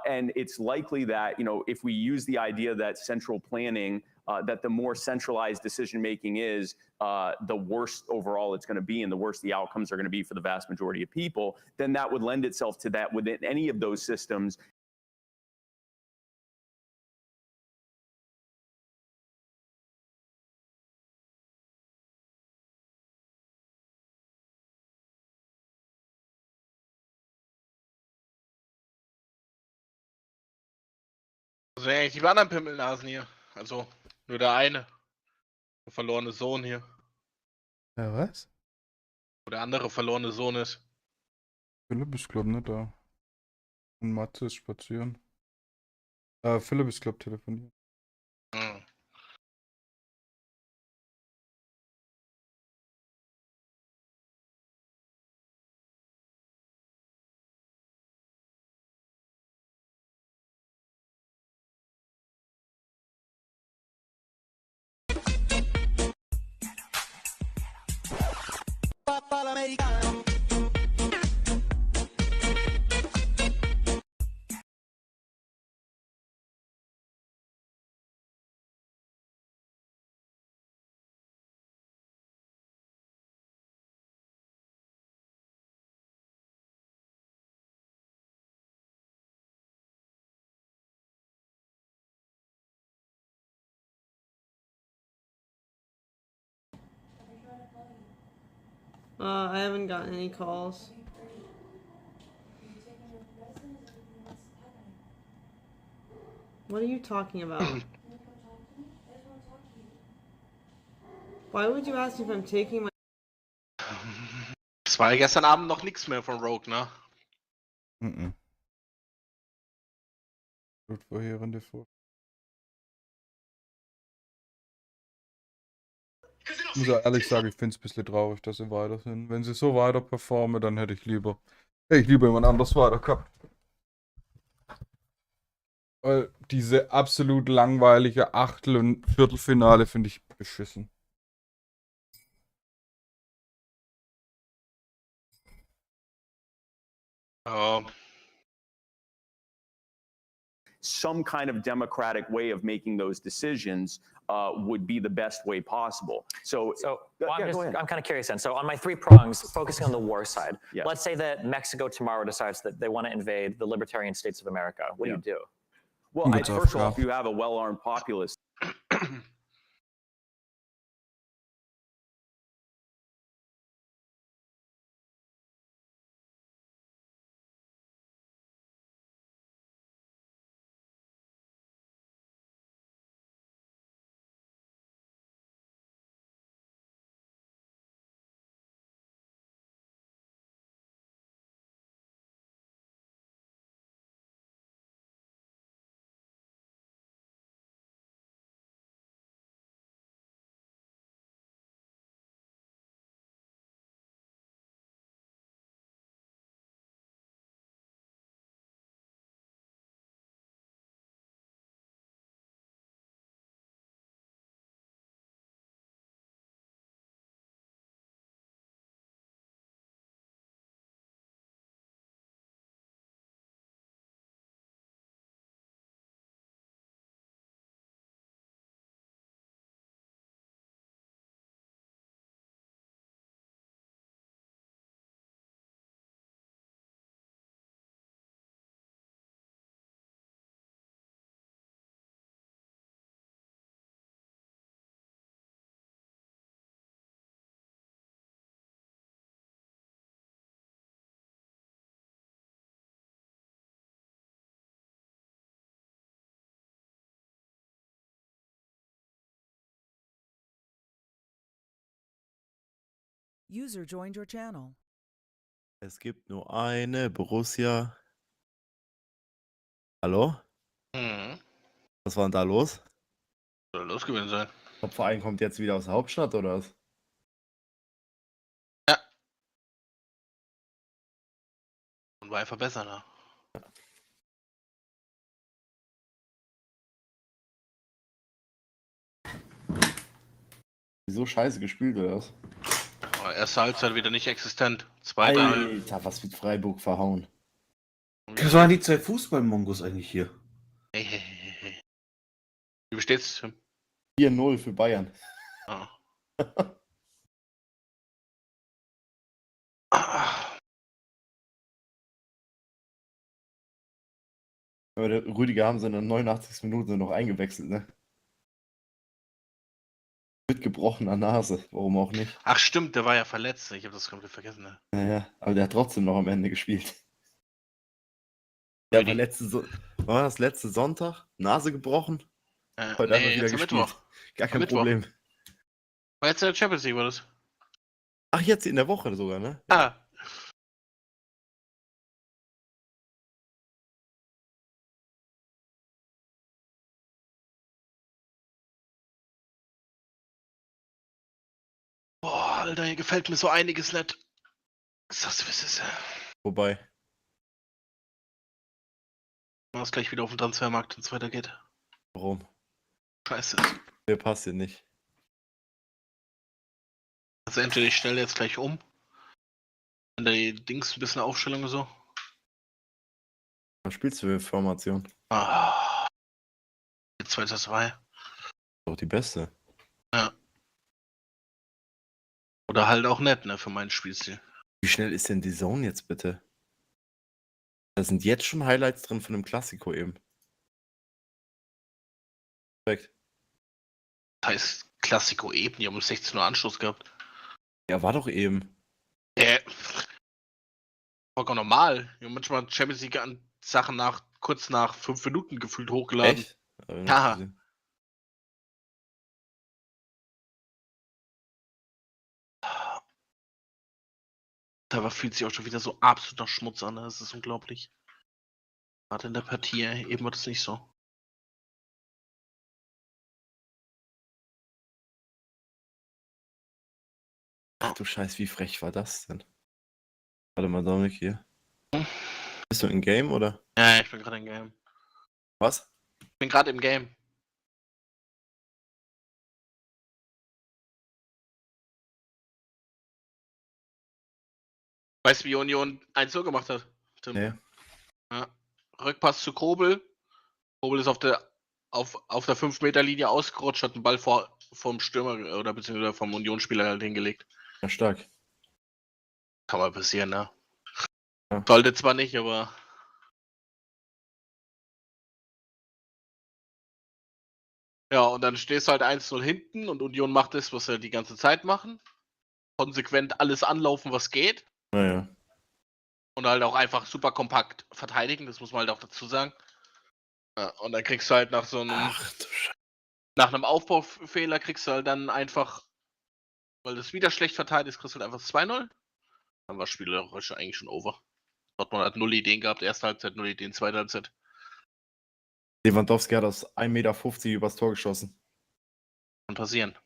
And it's likely that, if we use the idea that central planning, that the more centralized decision-making is, the worse overall it's going to be and the worse the outcomes are going to be for the vast majority of people, then that would lend itself to that within any of those systems. Was wären eigentlich die anderen Pimmelnasen hier? Also, nur der eine. Der verlorene Sohn hier. Ja, was? Wo der andere verlorene Sohn ist. Philipp ist, glaub nicht da. Und Matze ist spazieren. Philipp ist, glaub telefoniert. Hm. I haven't gotten any calls. What are you talking about? Why would you ask if I'm taking my... Es war ja gestern Abend noch nichts mehr von Rogue, ne? Gut vorherende vor. Ich muss ja ehrlich sagen, ich finde es ein bisschen traurig, dass sie weiter sind. Wenn sie so weiter performen, dann hätte ich lieber jemand anders weiter gehabt. Weil diese absolut langweilige Achtel- und Viertelfinale finde ich beschissen. Some kind of democratic way of making those decisions would be the best way possible. So Well, yeah, go ahead. I'm kind of curious then. So on my 3 prongs, focusing on the war side, Yeah. let's say that Mexico tomorrow decides that they want to invade the libertarian states of America. What do you do? Well, first of all, if you have a well-armed populace User joined your channel. Es gibt nur eine Borussia. Hallo? Mhm. Was war denn da los? Soll los gewesen sein. Top-Verein kommt jetzt wieder aus der Hauptstadt, oder was? Und war einfach besser, ne? Wieso scheiße gespielt, oder was? Aber erste Halbzeit wieder nicht existent. Zweite Halbzeit. Alter, was wird Freiburg verhauen? Was waren die 2 Fußballmongos eigentlich hier? Wie steht's, Tim? 4-0 für Bayern. Ah. Aber der Rüdiger haben sie in der 89. Minute noch eingewechselt, ne? Mit gebrochener Nase, warum auch nicht. Ach stimmt, der war ja verletzt. Ich habe das komplett vergessen. Ne? Naja, aber der hat trotzdem noch am Ende gespielt. Der war wann war das letzte Sonntag? Nase gebrochen? Heute Nee, einfach wieder jetzt am gespielt. Mittwoch. Gar Am kein Mittwoch. Problem. War jetzt in der Champions League, war das? Ach, jetzt in der Woche sogar, ne? Ah. Boah, Alter, hier gefällt mir so einiges nicht. Sagst du, was ist Wobei. Was gleich wieder auf dem Transfermarkt, wenn es weitergeht. Warum? Scheiße. Der passt hier nicht. Also entweder ich stelle jetzt gleich um. An der Dings ein bisschen Aufstellung und so. Was spielst du für Formation? Ah. 2-2. Doch die beste. Ja. Oder halt auch nett, ne, für meinen Spielstil. Wie schnell ist denn die Zone jetzt bitte? Da sind jetzt schon Highlights drin von dem Klassiko eben. Perfekt. Das heißt Klassiko eben, die haben um 16 Uhr Anschluss gehabt. Ja, war doch eben. Vollkommen normal. Wir haben manchmal Champions League an Sachen kurz nach 5 Minuten gefühlt hochgeladen. Echt? Ja. Da fühlt sich auch schon wieder so absoluter Schmutz an. Das ist unglaublich. Gerade in der Partie, eben war das nicht so. Ach du Scheiß, wie frech war das denn? Warte mal, Dominik hier. Bist du in Game oder? Ja, ich bin gerade im Game. Was? Ich bin gerade im Game. Weißt du, wie Union 1-0 gemacht hat, Tim? Nee. Ja. Rückpass zu Kobel. Kobel ist auf der 5-Meter-Linie ausgerutscht, hat den Ball vom Stürmer oder beziehungsweise vom Unionsspieler halt hingelegt. Ja, stark. Kann mal passieren, ne? Ja. Sollte zwar nicht, aber. Ja, und dann stehst du halt 1-0 hinten und Union macht das, was sie die ganze Zeit machen. Konsequent alles anlaufen, was geht. Naja. Und halt auch einfach super kompakt verteidigen, das muss man halt auch dazu sagen. Ja, und dann kriegst du halt nach so einem. Nach einem Aufbaufehler kriegst du halt dann einfach, weil das wieder schlecht verteidigt ist, kriegst du halt einfach 2-0. Dann war das Spiel eigentlich schon over. Dortmund hat 0 Ideen gehabt, erste Halbzeit, 0 Ideen, zweite Halbzeit. Lewandowski hat aus 1,50 Meter übers Tor geschossen. Kann passieren.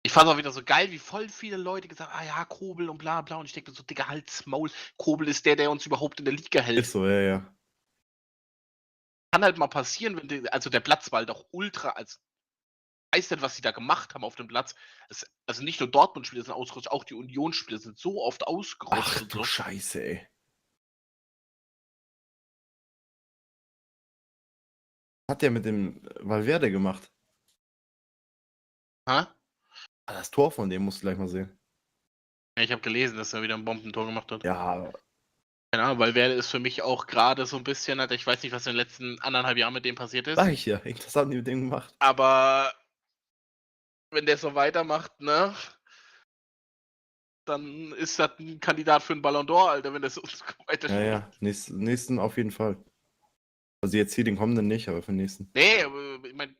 Ich fand auch wieder so geil, wie voll viele Leute gesagt haben, ah ja, Kobel und bla bla. Und ich denke mir so, Digga, halt's Maul. Kobel ist der uns überhaupt in der Liga hält. Ist so, ja, ja. Kann halt mal passieren, wenn also der Platz war halt auch ultra, als weiß nicht, was sie da gemacht haben auf dem Platz. Also nicht nur Dortmund-Spieler sind ausgerutscht, auch die Union-Spieler sind so oft ausgerutscht. Ach und du so. Scheiße, ey. Hat der mit dem Valverde gemacht? Hä? Das Tor von dem musst du gleich mal sehen. Ja, ich habe gelesen, dass er wieder ein Bombentor gemacht hat. Ja. Keine Ahnung, Valverde ist für mich auch gerade so ein bisschen, halt, ich weiß nicht, was in den letzten 1,5 Jahren mit dem passiert ist. Sag ich ja, irgendwas haben die mit dem gemacht. Aber wenn der so weitermacht, ne, dann ist das ein Kandidat für einen Ballon d'Or, Alter, wenn das so weiter Ja, ja, nächsten auf jeden Fall. Also jetzt hier den kommenden nicht, aber für den nächsten. Nee, aber ich meine,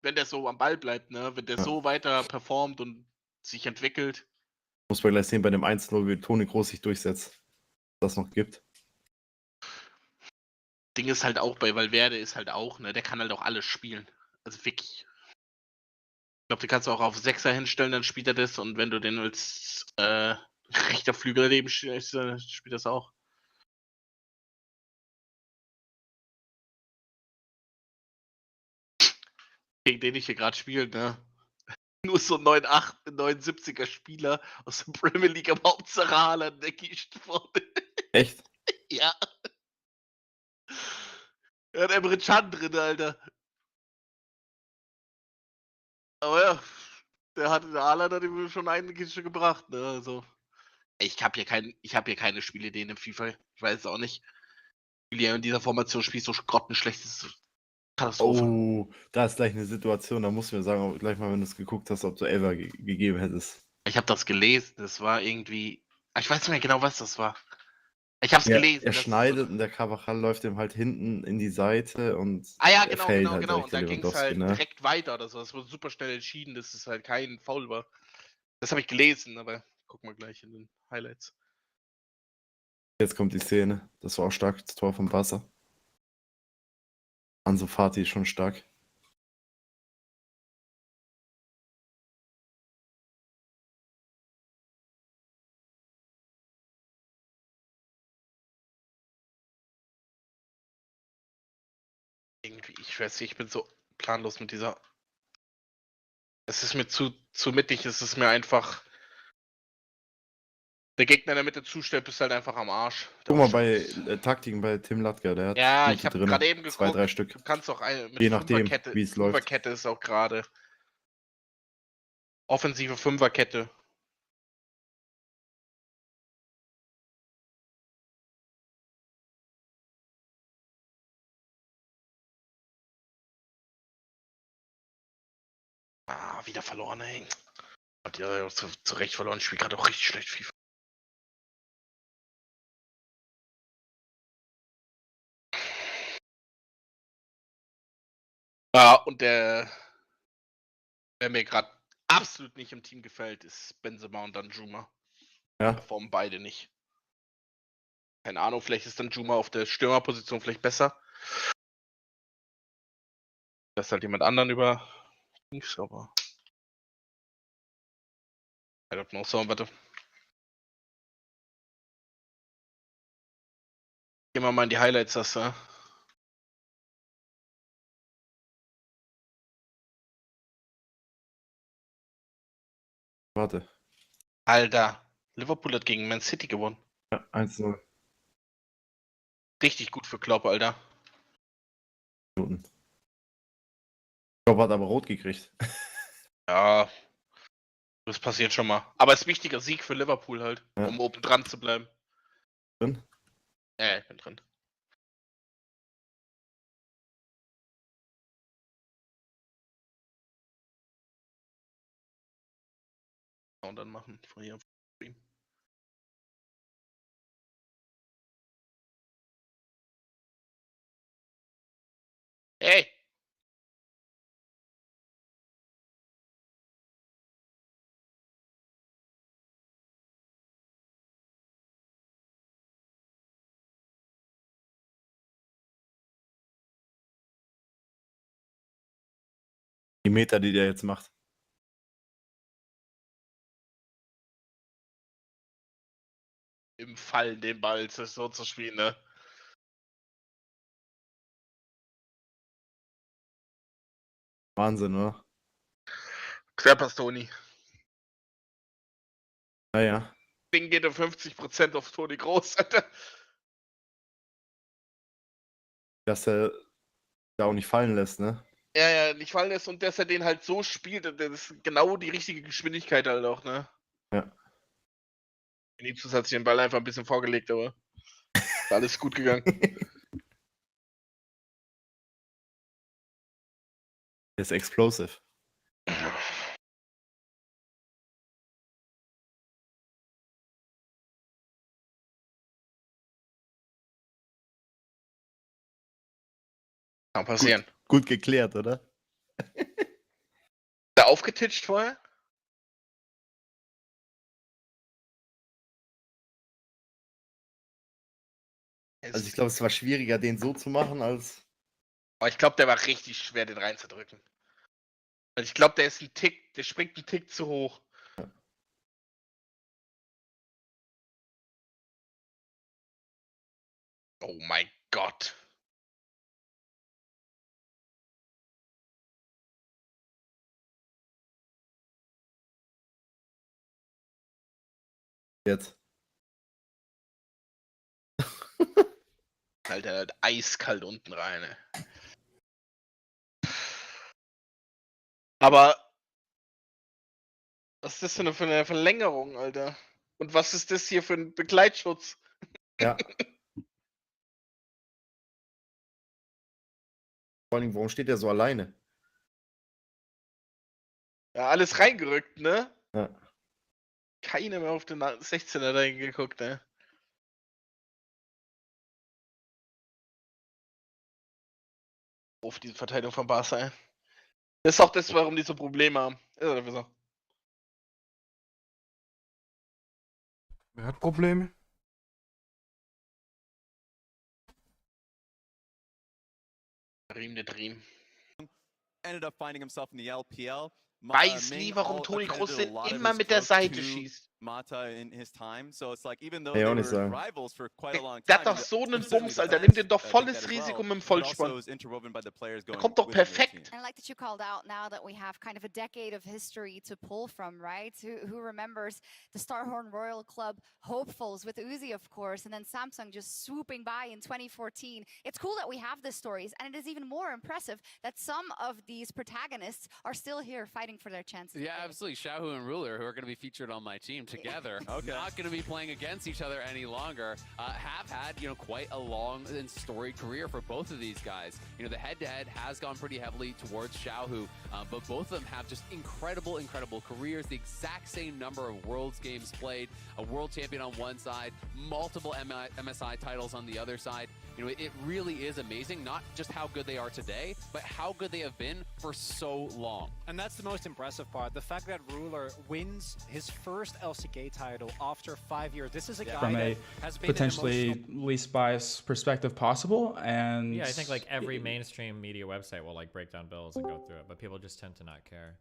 wenn der so am Ball bleibt, ne? Wenn der so weiter performt und sich entwickelt. Muss man gleich sehen, bei dem 1-0, wie Toni Groß sich durchsetzt. Das noch gibt. Ding ist halt auch bei Valverde ist halt auch, ne? Der kann halt auch alles spielen. Also wirklich. Ich glaube, den kannst du auch auf Sechser hinstellen, dann spielt er das. Und wenn du den als rechter Flügel daneben stellst, dann spielt das auch. Gegen den ich hier gerade spiele, ne? Nur so 79er Spieler aus der Premier League am Hauptsache Haaland, der geht vorne. Echt? Ja. Er hat Emre Can drin, Alter. Aber ja, der Haaland hat ihm schon eine Kiste gebracht, ne? Also. Ich habe hier keine Spielideen im FIFA. Ich weiß es auch nicht. Wie er in dieser Formation spielt, so grottenschlecht ist. Katastrophe. Oh, da ist gleich eine Situation, da musst du mir sagen, ob, gleich mal, wenn du es geguckt hast, ob du Elfer gegeben hättest. Ich habe das gelesen. Das war irgendwie. Ich weiß nicht mehr genau, was das war. Ich habe es gelesen. Er schneidet und der Carvajal läuft ihm halt hinten in die Seite und Ja, er genau, fällt genau, halt genau. direkt Und der da ging es Lewandowski, halt ne? direkt weiter oder so. Das wurde super schnell entschieden, dass es halt kein Foul war. Das habe ich gelesen, aber gucken wir gleich in den Highlights. Jetzt kommt die Szene. Das war auch stark, das Tor vom Barca. Ansu Fati ist schon stark. Irgendwie, ich weiß nicht, ich bin so planlos mit dieser. Es ist mir zu mittig, es ist mir einfach. Der Gegner in der Mitte zustellt, bist halt einfach am Arsch. Guck mal bei Taktiken bei Tim Latger, der hat Ja, gute ich habe drin. gerade eben 2, 3 geguckt. Stück. Du kannst auch mit Je nachdem, Fünferkette. wie es läuft. Fünferkette ist auch gerade. Offensive Fünferkette. Wieder verloren, ey. Hat ja zu Recht verloren. Ich spiele gerade auch richtig schlecht FIFA. Ja, und wer mir gerade absolut nicht im Team gefällt, ist Benzema und Danjuma. Ja. Performen beide nicht. Keine Ahnung, vielleicht ist Danjuma auf der Stürmerposition vielleicht besser. Das ist halt jemand anderen über links, aber. I don't know, so, warte. Gehen wir mal in die Highlights, das, ja. Warte. Alter, Liverpool hat gegen Man City gewonnen. Ja, 1-0. Richtig gut für Klopp, Alter. Minuten. Klopp hat aber rot gekriegt. Ja, das passiert schon mal. Aber es ist ein wichtiger Sieg für Liverpool halt, Ja. um oben dran zu bleiben. Drin? Ja, ich bin drin. Und dann machen von hier. Ey! Die Meter, die der jetzt macht. Im Fall den Ball so zu spielen, ne? Wahnsinn, oder? Querpass Toni. Naja. Ding geht um 50% auf Toni Groß, Alter. Dass er da auch nicht fallen lässt, ne? Ja, nicht fallen lässt und dass er den halt so spielt, das ist genau die richtige Geschwindigkeit halt auch, ne? Ja. Liebstes hat sich den Ball einfach ein bisschen vorgelegt, aber ist alles gut gegangen. Der ist explosive. Kann passieren. Gut geklärt, oder? aufgetitscht vorher? Also ich glaube, es war schwieriger, den so zu machen, als. Aber ich glaube, der war richtig schwer, den reinzudrücken. Also ich glaube, der springt einen Tick zu hoch. Oh mein Gott. Jetzt. Alter, eiskalt unten rein. Ey. Aber was ist das für eine Verlängerung, Alter? Und was ist das hier für ein Begleitschutz? Ja. Vor allem, warum steht der so alleine? Ja, alles reingerückt, ne? Ja. Keiner mehr auf den 16er da hingeguckt, ne? Auf diese Verteidigung von Barca, ey. Das ist auch das, warum die so Probleme haben. Ist einfach so. Wer hat Probleme? Dream the Dream. Ended up finding himself in the LPL. Weiß nie, warum Toni Kroos den immer mit der Seite schießt. Mata in his time, so it's like even though Ja, they auch were nicht sagen. rivals for quite a long Der time. hat doch so einen certainly Bums, the Alter. fans, Nimm den doch think volles that as Risiko well, mit dem but also Vollspann. is interwoven by the players Der going kommt doch within their perfekt. team. I like that you called out now that we have kind of a decade of history to pull from, right? Who remembers the Starhorn Royal Club hopefuls with Uzi, of course, and then Samsung just swooping by in 2014. It's cool that we have these stories, and it is even more impressive that some of these protagonists are still here fighting for their chances. Yeah, absolutely. Xiaohu and Ruler, who are going to be featured on my team together, Okay. not going to be playing against each other any longer. Have had, quite a long and storied career for both of these guys. The head-to-head has gone pretty heavily towards Xiaohu, but both of them have just incredible, incredible careers. The exact same number of Worlds games played, a world champion on one side, multiple MSI titles on the other side. It really is amazing, not just how good they are today, but how good they have been for so long. And that's the most impressive part. The fact that Ruler wins his first LCK title after 5 years. This is a guy From that a has been potentially least biased perspective possible, and Yeah, I think like every mainstream media website will like break down bills and go through it, but people just tend to not care.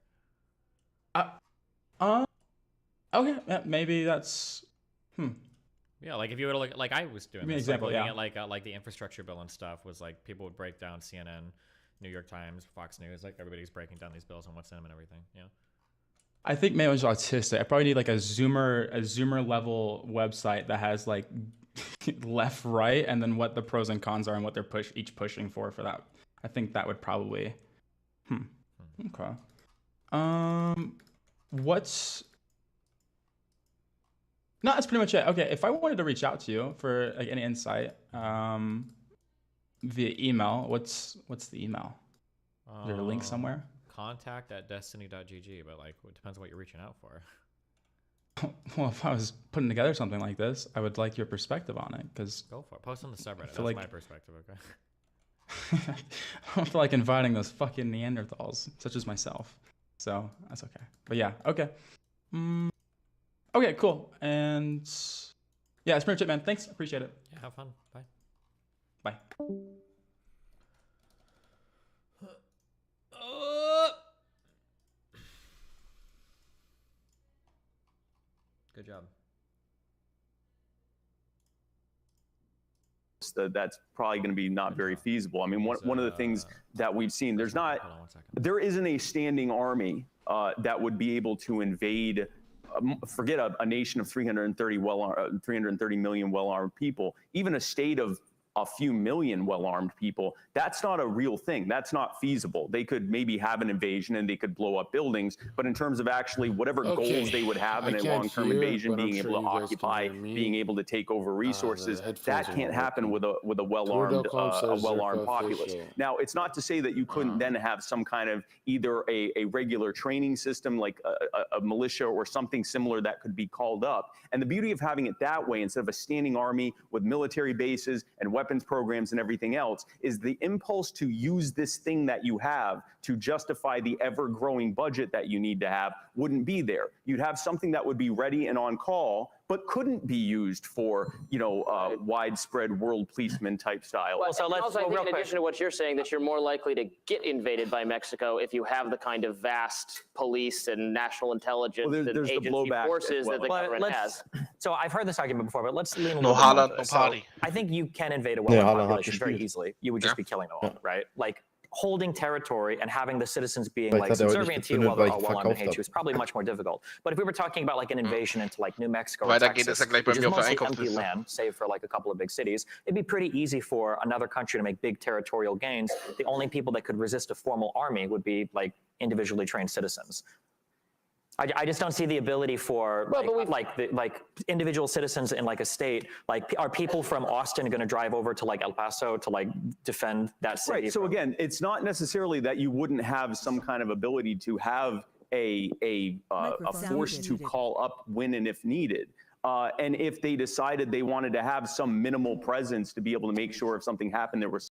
Okay, maybe that's Yeah, like if you were to look, like I was doing, Give me an this, example, like, looking yeah. at like the infrastructure bill and stuff was like people would break down CNN, New York Times, Fox News, like everybody's breaking down these bills and what's in them and everything. Yeah. I think maybe I was autistic. I probably need like a zoomer level website that has like left, right, and then what the pros and cons are and what they're each pushing for that. I think that would probably. Okay. What's. No, that's pretty much it. Okay, if I wanted to reach out to you for like any insight, via email, what's the email? Is there a link somewhere? Contact@destiny.gg, but like it depends on what you're reaching out for. Well, if I was putting together something like this, I would like your perspective on it, because Go for it. Post on the subreddit. That's like, my perspective. Okay. I don't feel like inviting those fucking Neanderthals, such as myself. So that's okay. But yeah, okay. Okay, cool. And yeah, it's pretty much it, man. Thanks. Appreciate it. Yeah, have fun. Bye. Bye. Good job. That's probably going to be not very feasible. I mean, one of the things that we've seen, there isn't a standing army that would be able to invade. Forget a nation of 330 million well-armed people, even a state of a few million well-armed people. That's not a real thing. That's not feasible. They could maybe have an invasion and they could blow up buildings, but in terms of actually whatever goals they would have in a long-term invasion, being able to occupy, being able to take over resources, that can't happen with a well-armed populace. Now, it's not to say that you couldn't then have some kind of either a regular training system, like a militia or something similar that could be called up. And the beauty of having it that way, instead of a standing army with military bases and weapons programs and everything else, is the impulse to use this thing that you have to justify the ever-growing budget that you need to have wouldn't be there. You'd have something that would be ready and on call, but couldn't be used for, widespread world policeman type style. Well, so let's, also, I think in addition to what you're saying, that you're more likely to get invaded by Mexico if you have the kind of vast police and national intelligence and agency forces that the government has. So I've heard this argument before, but let's lean a No little bit more Haaland, into no this. party. So I think you can invade a Yeah, well-armed Haaland hat population very gespielt. easily. You would just be killing them all, right? Like holding territory and having the citizens being Vielleicht like hat er heute subservient nicht to you gezündet, while weil they're ich all well-armed and verkauft hate you habe. is probably much more difficult. But if we were talking about like an invasion into like New Mexico or Weiter geht Texas, es ja gleich bei which is mir auf der mostly empty Einkaufsliste. land, save for like a couple of big cities, it'd be pretty easy for another country to make big territorial gains. The only people that could resist a formal army would be like individually trained citizens. I just don't see the ability for like individual citizens in like a state. Like, are people from Austin going to drive over to like El Paso to like defend that city? Right. So again, it's not necessarily that you wouldn't have some kind of ability to have a force to call up when and if needed. And if they decided they wanted to have some minimal presence to be able to make sure if something happened, there was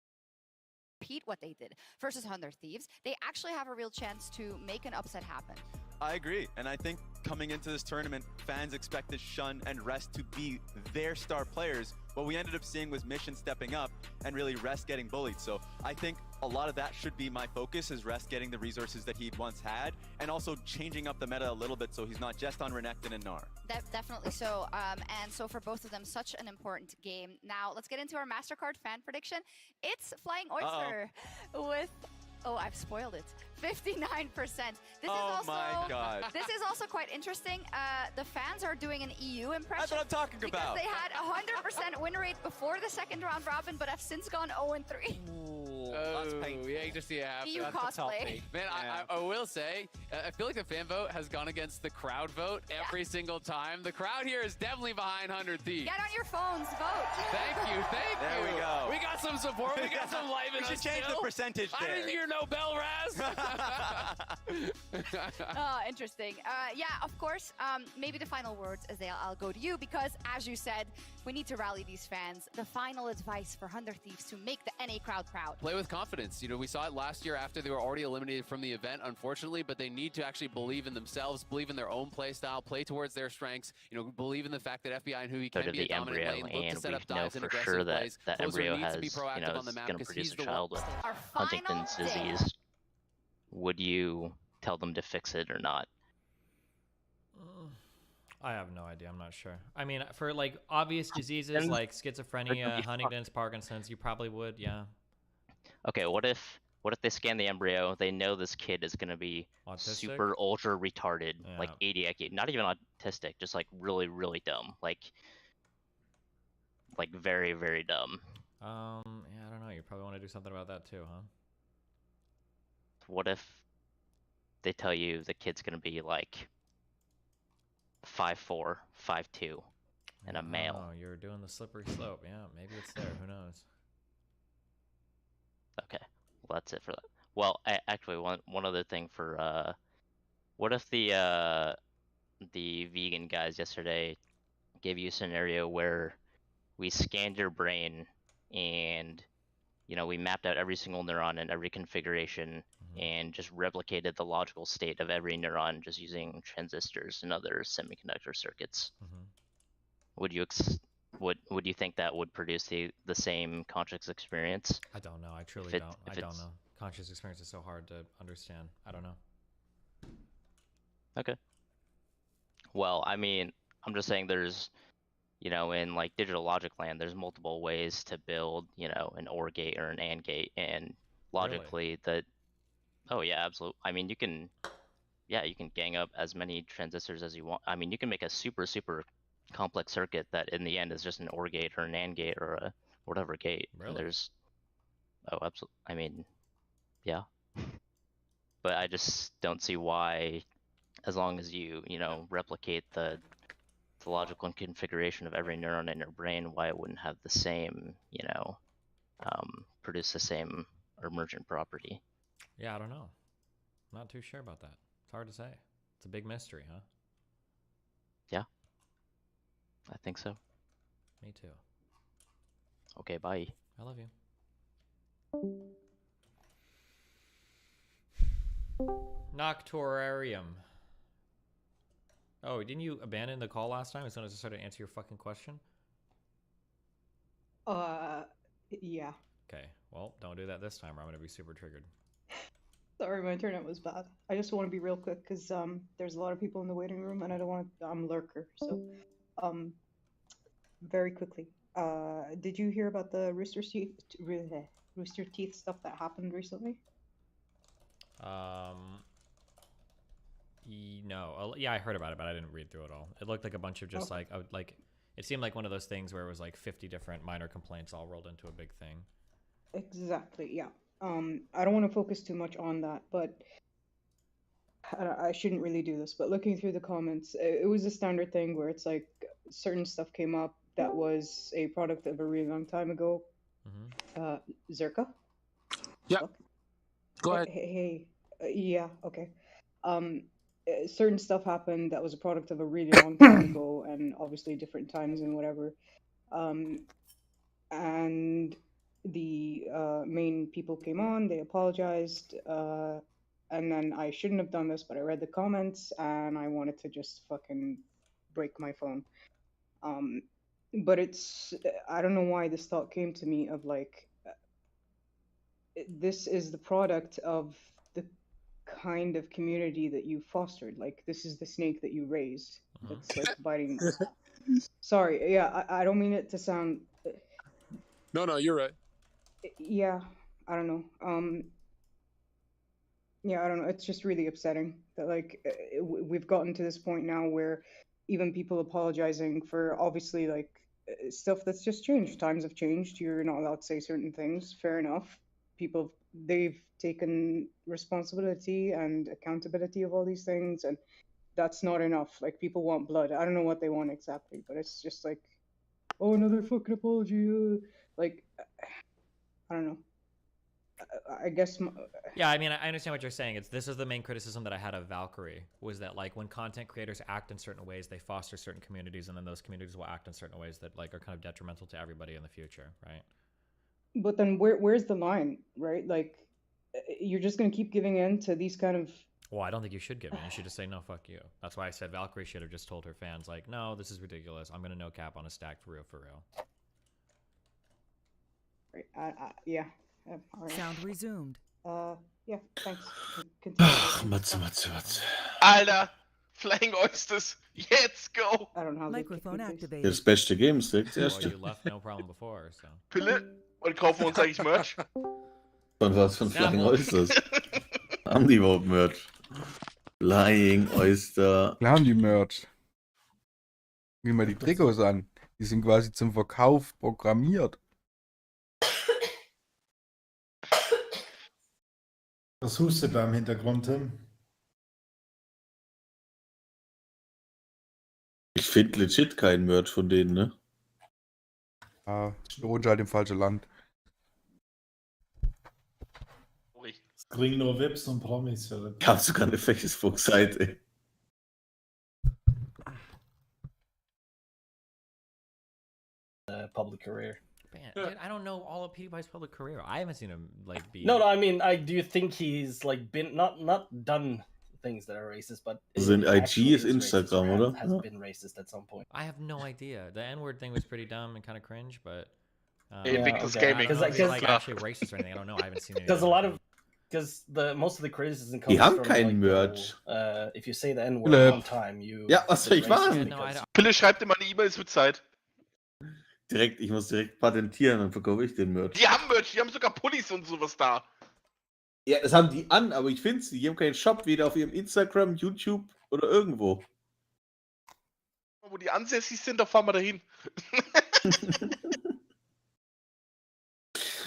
Repeat what they did versus 100 Thieves, they actually have a real chance to make an upset happen. I agree, and I think coming into this tournament, fans expected Shun and Rest to be their star players. What we ended up seeing was Mission stepping up and really Rest getting bullied. So I think a lot of that should be my focus, is Rest getting the resources that he'd once had, and also changing up the meta a little bit so he's not just on Renekton and Gnar. Definitely so. And so for both of them, such an important game. Now let's get into our MasterCard fan prediction. It's Flying Oyster with... Oh, I've spoiled it. 59%. This is also, my God. This is also quite interesting. The fans are doing an EU impression. That's what I'm talking because about. They had a 100% win rate before the second round robin, but have since gone 0-3. You hate to see it happen. EU cosplay. Man, I will say, I feel like the fan vote has gone against the crowd vote every single time. The crowd here is definitely behind 100 Thieves. Get on your phones, vote. Thank you. There we go. We got some support. We got some life in We should us change still. the percentage I there. didn't hear no bell, Raz. Oh, interesting. Yeah, of course, maybe the final words, Azale, I'll go to you because, as you said, we need to rally these fans. The final advice for 100 Thieves to make the NA crowd proud. Play with confidence. We saw it last year after they were already eliminated from the event, unfortunately, but they need to actually believe in themselves, believe in their own play style, play towards their strengths, believe in the fact that FBI and Hui can be a dominant lane, look to set up dives and aggressive plays. that Closer embryo needs has, to be proactive on the map going to because produce he's a the child with Our Huntington's final day. disease. Would you tell them to fix it or not? I have no idea. I'm not sure. I mean, for like obvious diseases like schizophrenia, Huntington's, Parkinson's, you probably would, yeah. Okay, what if they scan the embryo, they know this kid is going to be Autistic? super ultra retarded, like Yeah. ADHD, not even autistic, just like really, really dumb, like very, very dumb. Yeah, I don't know. You probably want to do something about that too, huh? What if they tell you the kid's going to be like 5'4", 5'2", and a male? Oh, you're doing the slippery slope. Yeah, maybe it's there. Who knows? Okay, well, that's it for that. Well, actually, one other thing for what if the vegan guys yesterday gave you a scenario where we scanned your brain and we mapped out every single neuron and every configuration and just replicated the logical state of every neuron just using transistors and other semiconductor circuits? Would you would you think that would produce the same conscious experience? I don't know. I truly don't. I don't know. Conscious experience is so hard to understand. I don't know. Okay. Well, I mean, I'm just saying there's, in like digital logic land, there's multiple ways to build, an OR gate or an AND gate, and logically oh yeah, absolutely. I mean, you can gang up as many transistors as you want. I mean, you can make a super, super complex circuit that in the end is just an OR gate or an AND gate or a whatever gate. Really? And there's, absolutely. I mean, yeah. But I just don't see why, as long as you, replicate the logical configuration of every neuron in your brain, why it wouldn't have the same, produce the same emergent property. Yeah, I don't know. I'm not too sure about that. It's hard to say. It's a big mystery, huh? Yeah. I think so. Me too. Okay, bye. I love you. Nocturarium. Oh, didn't you abandon the call last time as soon as I started to answer your fucking question? Yeah. Okay, well, don't do that this time or I'm gonna be super triggered. Sorry, my internet was bad. I just want to be real quick because there's a lot of people in the waiting room and I don't want to. I'm a lurker, so very quickly. Did you hear about the Rooster Teeth stuff that happened recently? No. Yeah, I heard about it, but I didn't read through it all. It looked like a bunch of just Okay. it seemed like one of those things where it was like 50 different minor complaints all rolled into a big thing. Exactly. Yeah. I don't want to focus too much on that, but I shouldn't really do this. But looking through the comments, it was a standard thing where it's like certain stuff came up that was a product of a really long time ago. Zerka? Yeah. Go ahead. Hey. Yeah, okay. Certain stuff happened that was a product of a really long time ago, and obviously different times and whatever. And the main people came on, they apologized, and then I shouldn't have done this, but I read the comments and I wanted to just fucking break my phone. But I don't know why this thought came to me of like, this is the product of the kind of community that you fostered. Like, this is the snake that you raised that's like biting. Sorry, yeah, I don't mean it to sound. No, you're right. Yeah, I don't know. Yeah, I don't know. It's just really upsetting that like we've gotten to this point now where even people apologizing for obviously like stuff that's just changed. Times have changed. You're not allowed to say certain things. Fair enough. People, they've taken responsibility and accountability of all these things, and that's not enough. Like, people want blood. I don't know what they want exactly, but it's just like, oh, another fucking apology. Like, I don't know. I guess. Yeah, I mean, I understand what you're saying. This is the main criticism that I had of Valkyrie, was that like when content creators act in certain ways, they foster certain communities, and then those communities will act in certain ways that like are kind of detrimental to everybody in the future, right? But then where's the line, right? Like, you're just gonna keep giving in to these kind of. Well, I don't think you should give in. You should just say, no, fuck you. That's why I said Valkyrie should have just told her fans, like, no, this is ridiculous. I'm going to no cap on a stack for real, for real. Right. Yeah. All right. Sound resumed. Yeah, thanks. Ach, Matze. Alter, Flying Oysters, jetzt go! I don't know how Microphone activated. Das beste Game ist direkt das Well, erste. you left no problem before, so. Pille? Und kaufen wir uns eigentlich Merch? Von was? Von Flying Oysters? Haben die überhaupt Merch? Flying Oyster. Klar haben die Merch. Geh mal die Trikots an. Die sind quasi zum Verkauf programmiert. Was hustet da im Hintergrund, Tim? Ich finde legit kein Merch von denen, ne? Ja, du wohnst halt im falschen Land. Es kriegen nur Vips und Promis. Ja. Gab sogar eine Facebook-Seite. Public career. Man, dude, I don't know all of PewDiePie's public career. I haven't seen him like be. No, I mean, I do think he's like been not done things that are racist, but Also in IG actually ist Instagram, oder? has been racist at some point. I have no idea. The N-word thing was pretty dumb and kind of cringe, but. Invictus I Gaming. don't know if he's like actually racist or anything. I don't know. I haven't seen it. Because a lot of most of the criticism comes Die haben from keinen like, Merch. if you say the N-word Philipp. one time, you Ja, was soll ich machen? Pille schreibt immer eine E-Mail, es wird Zeit. Ich muss direkt patentieren, dann verkaufe ich den Merch. Die haben Merch, die haben sogar Pullis und sowas da. Ja, das haben die an, aber ich finde sie. Die haben keinen Shop, weder auf ihrem Instagram, YouTube oder irgendwo. Wo die ansässig sind, da fahren wir dahin.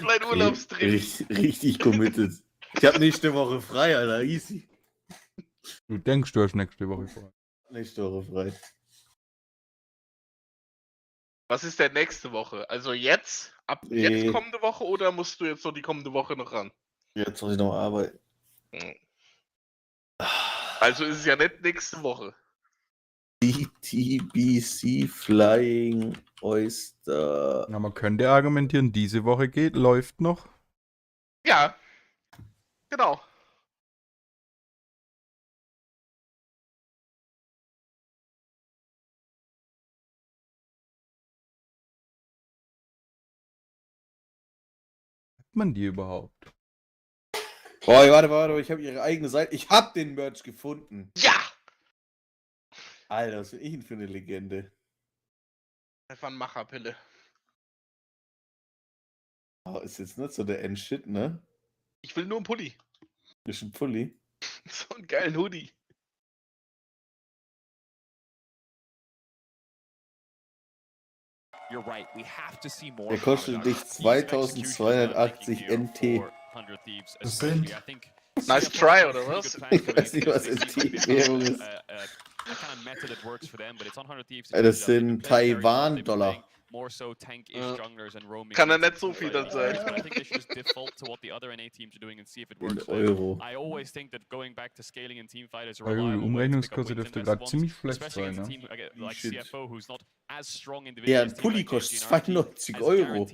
Mein Urlaubstrip. Richtig committed. Ich habe nächste Woche frei, Alter. Easy. Du denkst, du hast nächste Woche frei. Nächste Woche frei. Was ist denn nächste Woche? Also jetzt? Ab jetzt kommende Woche oder musst du jetzt noch die kommende Woche noch ran? Jetzt muss ich noch arbeiten. Also ist es ja nicht nächste Woche. DTBC Flying Oyster. Na, man könnte argumentieren, diese Woche läuft noch. Ja, genau. Hat man die überhaupt? Boah, warte, ich habe ihre eigene Seite. Ich habe den Merch gefunden. Ja! Alter, was bin ich denn für eine Legende? Einfach eine Macherpille. Oh, ist jetzt nicht so der Endshit, ne? Ich will nur einen Pulli. Ist ein Pulli. So einen geilen Hoodie. You're right. We have to see more. Der kostet dich 2280 NT. Das sind. Nice try, oder was? Ich weiß nicht, was NT-Währung ist. Das sind Taiwan-Dollar. Kann er nicht so viel dann sein. In Euro. Die Umrechnungskurse dürfte gerade ziemlich schlecht sein, ne? Ja, ein Pulli kostet 92 Euro.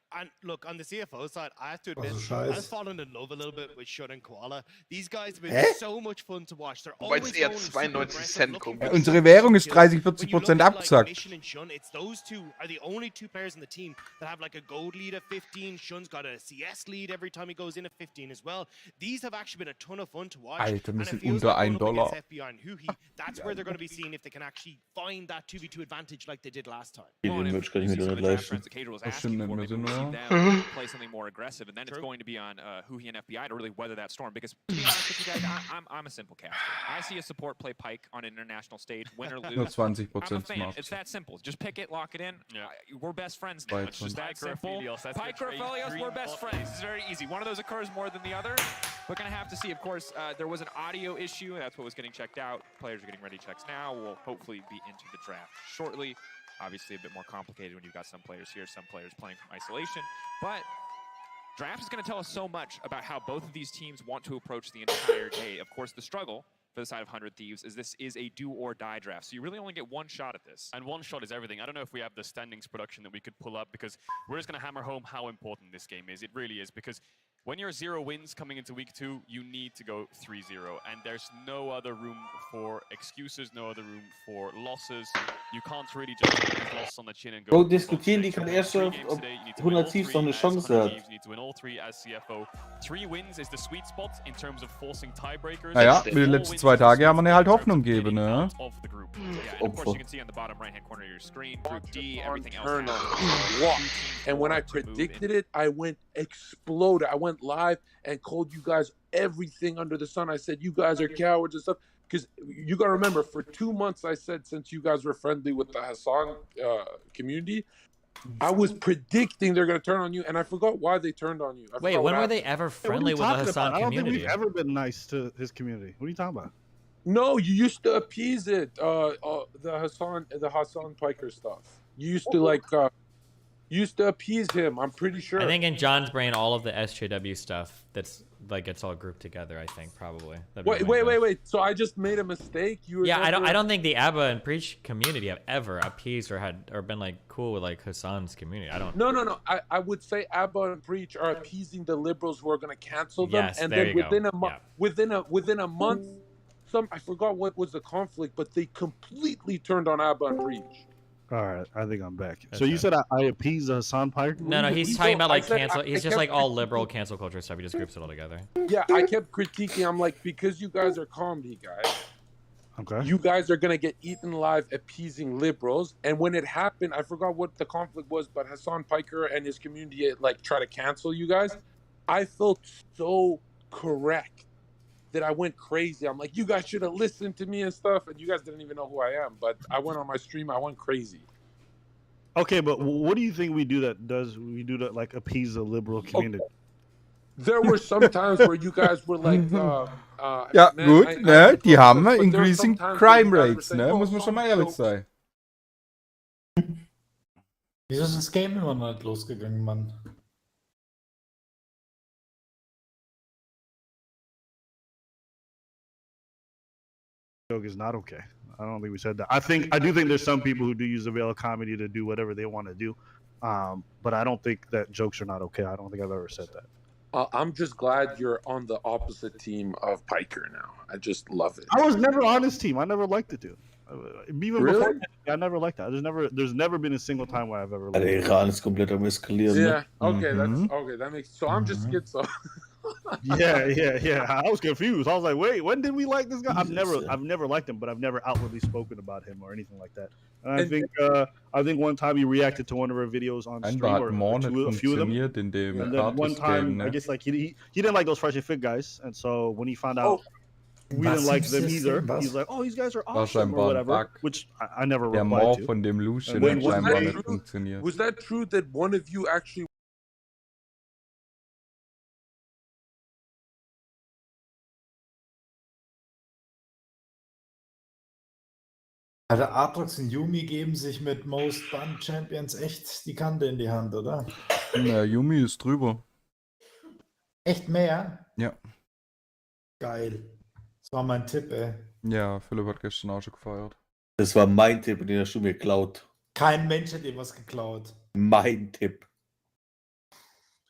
And look, on the CFO side, I have to admit, I've fallen in love a little bit with Shun and Koala. These guys have been so much fun to watch. They're always eher going 92 Cent kommt. Ja, unsere Währung ist 30-40% abgesagt. Mission and Shun, it's those two are the only two players in the team that have like a gold lead at 15. Shun's got a CS lead every time he goes in at 15 as well. These have actually been a ton of fun to watch. Alter, wir and it sind feels unter like $1. going up against FBI and Huhi, that's where they're going to be seeing if they can actually find that 2v2 advantage like they did last time. Den Merch kann ich mir doch nicht leisten. Das stimmt nicht mehr so, ne? Play something more aggressive, and then it's going to be on Huhi and FBI to really weather that storm. Because to be honest with you guys, I'm a simple caster. I see a support play Pike on an international stage, win or lose. Nur 20% I'm a fan. Smart. It's that simple. Just pick it, lock it in. We're best friends now. Right, It's just that Pike simple. Pike or Felios, we're best friends. It's very easy. One of those occurs more than the other. We're gonna have to see. Of course, there was an audio issue. That's what was getting checked out. Players are getting ready checks now. We'll hopefully be into the draft shortly. Obviously, a bit more complicated when you've got some players here, some players playing from isolation, but. Draft is going to tell us so much about how both of these teams want to approach the entire day. Of course, the struggle for the side of 100 Thieves is this is a do or die draft. So you really only get one shot at this. And one shot is everything. I don't know if we have the standings production that we could pull up because we're just going to hammer home how important this game is. It really is because when you're 0 wins coming into week 2, you need to go 3-0. And there's no other room for excuses, no other room for losses. You can't really just take these losses on the chin and go. Bro, diskutieren die kann erst, ob 100 Thieves noch eine Chance hat. You need to win all 3 as CFO. 3 wins is the sweet spot in terms of forcing tiebreakers. Naja, mit den letzten 2 Tagen haben wir mir halt Hoffnung gegeben, ne? And when I predicted it, I went exploded. I went live and called you guys everything under the sun. I said, you guys are cowards and stuff. Because you got to remember, for 2 months, I said, since you guys were friendly with the Hassan community, I was predicting they're going to turn on you, and I forgot why they turned on you. Wait, when were they ever friendly with the Hassan community? I don't think we've ever been nice to his community. What are you talking about? No, you used to appease it. The Hassan Piker stuff. You used to used to appease him. I'm pretty sure. I think in John's brain, all of the SJW stuff that's like it's all grouped together. I think probably. Wait. So I just made a mistake. I don't think the ABBA and Preach community have ever appeased or been like cool with like Hassan's community. I don't. No. I would say ABBA and Preach are appeasing the liberals who are going to cancel them, yes, and there then you within go. a month, within a month, I forgot what was the conflict, but they completely turned on ABBA and Preach. All right, I think I'm back. So you said I appeased Hassan Piker? No, he's talking about like cancel. He's just like all liberal cancel culture stuff. He just groups it all together. Yeah, I kept critiquing. I'm like, because you guys are comedy guys, okay, you guys are gonna get eaten alive appeasing liberals. And when it happened, I forgot what the conflict was, but Hassan Piker and his community like try to cancel you guys. I felt so correct that I went crazy. I'm like, you guys should have listened to me and stuff, and you guys didn't even know who I am. But I went on my stream, I went crazy. Okay, but what do you think we do that like appease the liberal community? There were some times where you guys were like, ja, gut, ne? Die haben increasing crime rates, ne? Muss man schon mal ehrlich sein. Wieso ist das Game immer noch nicht losgegangen, Mann? joke is not okay. I don't think we said that. I do think there's some people who do use the veil of comedy to do whatever they want to do, but I don't think that jokes are not okay. I don't think I've ever said that. I'm just glad you're on the opposite team of Piker now. I just love it. I was never on his team. I never liked it, dude. Even Really? before, I never liked that. There's never been a single time where I've ever. Der Iran ist komplett am Eskalieren. Yeah. Ne? Okay. That's okay. That makes. So I'm just schizo. Yeah. I was confused. I was like, wait, when did we like this guy? I've never liked him, but I've never outwardly spoken about him or anything like that. And I think one time he reacted to one of our videos on stream Scheinbar or hat Morn a few of them. funktioniert in dem And then one time, Gratis-Game, I ne? guess like he didn't like those Fresh and Fit guys, and so when he found out we didn't like them either, he's like, oh, these guys are War awesome or scheinbar ein whatever, Bug. which I never Der replied Morph to. von dem Lucian And hat then scheinbar that nicht true? funktioniert. Was that true that one of you actually? Also Aatrox und Yumi geben sich mit Most Banned Champions echt die Kante in die Hand, oder? Na, Yumi ist drüber. Echt mehr? Ja. Geil. Das war mein Tipp, ey. Ja, Philipp hat gestern auch schon gefeiert. Das war mein Tipp und den hast du mir geklaut. Kein Mensch hat dir was geklaut. Mein Tipp.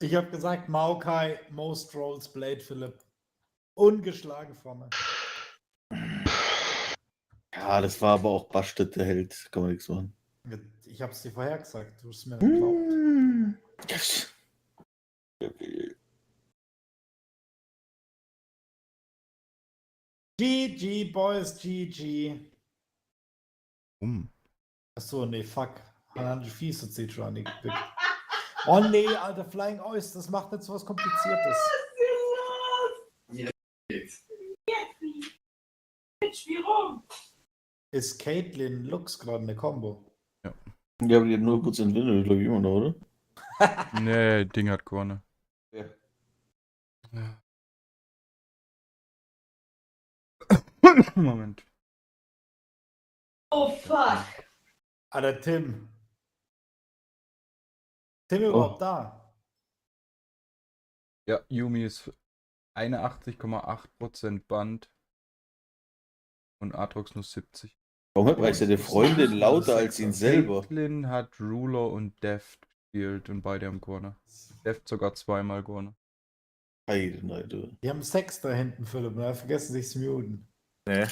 Ich habe gesagt, Maokai, Most Rolls, Blade Philipp. Ungeschlagen vorne. Ja, das war aber auch Bastet, der Held. Kann man nichts machen. Ich habe es dir vorher gesagt. Du hast mir nicht geglaubt. GG, Boys, GG. Achso, nee, fuck. Hananji Fies zählt schon an die Pick. Oh nee, Alter, Flying Ois, das macht jetzt was Kompliziertes. Ist Caitlyn Lux gerade eine Combo? Ja, aber die hat nur kurz entwendet, glaube ich, immer noch, oder? Nee, Ding hat gewonnen. Ja. Moment. Oh fuck! Alter, Tim. Tim überhaupt da? Ja, Yumi ist 81,8% Band und Aatrox nur 70. Warum hat seine Freundin lauter als ihn selber? Caitlyn hat Ruler und Deft gespielt und beide haben gewonnen. Deft sogar zweimal gewonnen. Die haben Sex da hinten, Philipp, ne? Vergessen sich zu muten. Nee.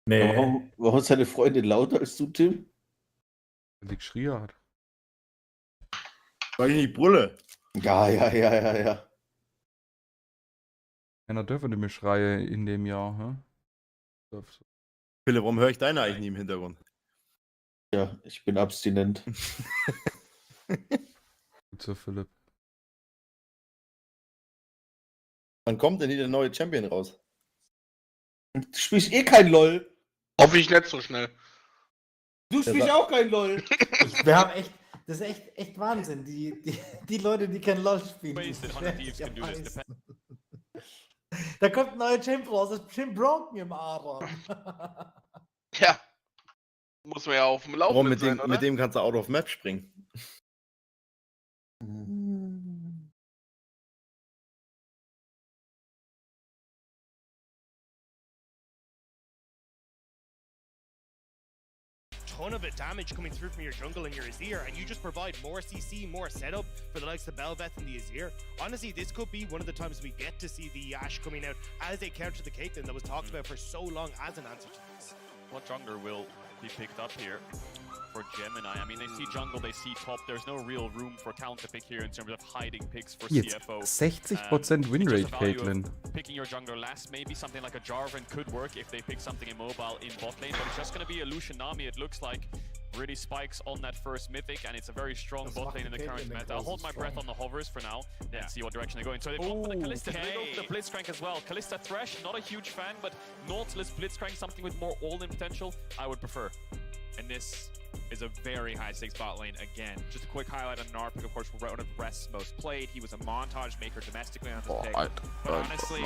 Nee. Warum ist seine Freundin lauter als du, Tim? Weil sie geschrien hat. Weil ich nicht brülle. Ja. Einer dürfen nicht mehr schreien in dem Jahr, hä? Philipp, warum höre ich deine eigentlich nie im Hintergrund? Ja, ich bin abstinent. Gut so, Philipp. Wann kommt denn hier der neue Champion raus? Du spielst eh kein LOL. Hoffe ich nicht so schnell. Du spielst auch kein LOL. Wir haben echt, das ist echt Wahnsinn. Die Leute, die kein LOL spielen. Da kommt ein neuer Champ raus, das ist bestimmt Broken im Aaron. Ja. Muss man ja auf dem Laufenden sein, oder? Mit dem kannst du out of Map springen. Ton of damage coming through from your jungle and your Azir, and you just provide more CC, more setup for the likes of Bel'Veth and the Azir. Honestly, this could be one of the times we get to see the Ashe coming out as a counter to the Caitlyn that was talked about for so long as an answer to this. What jungler will be picked up here for Gemini? I mean, they see jungle, they see top. There's no real room for counter pick here in terms of hiding picks for Jetzt CFO. 60% Winrate, Caitlyn. Picking your jungler last, maybe something like a Jarvan could work if they pick something immobile in bot lane, but it's just going to be a Lucian Nami, it looks like. Really spikes on that first mythic, and it's a very strong bot lane in the current meta. I'll hold my breath on the hovers for now and see what direction they go in. So they've gone for the Kalista, they go for the Blitzcrank as well. Kalista Thresh, not a huge fan, but Nautilus Blitzcrank, something with more all-in potential, I would prefer. And this is a very high-stakes bot lane again. Just a quick highlight on Narpic, of course, one of Rest's most played. He was a montage maker domestically on this pick. But honestly,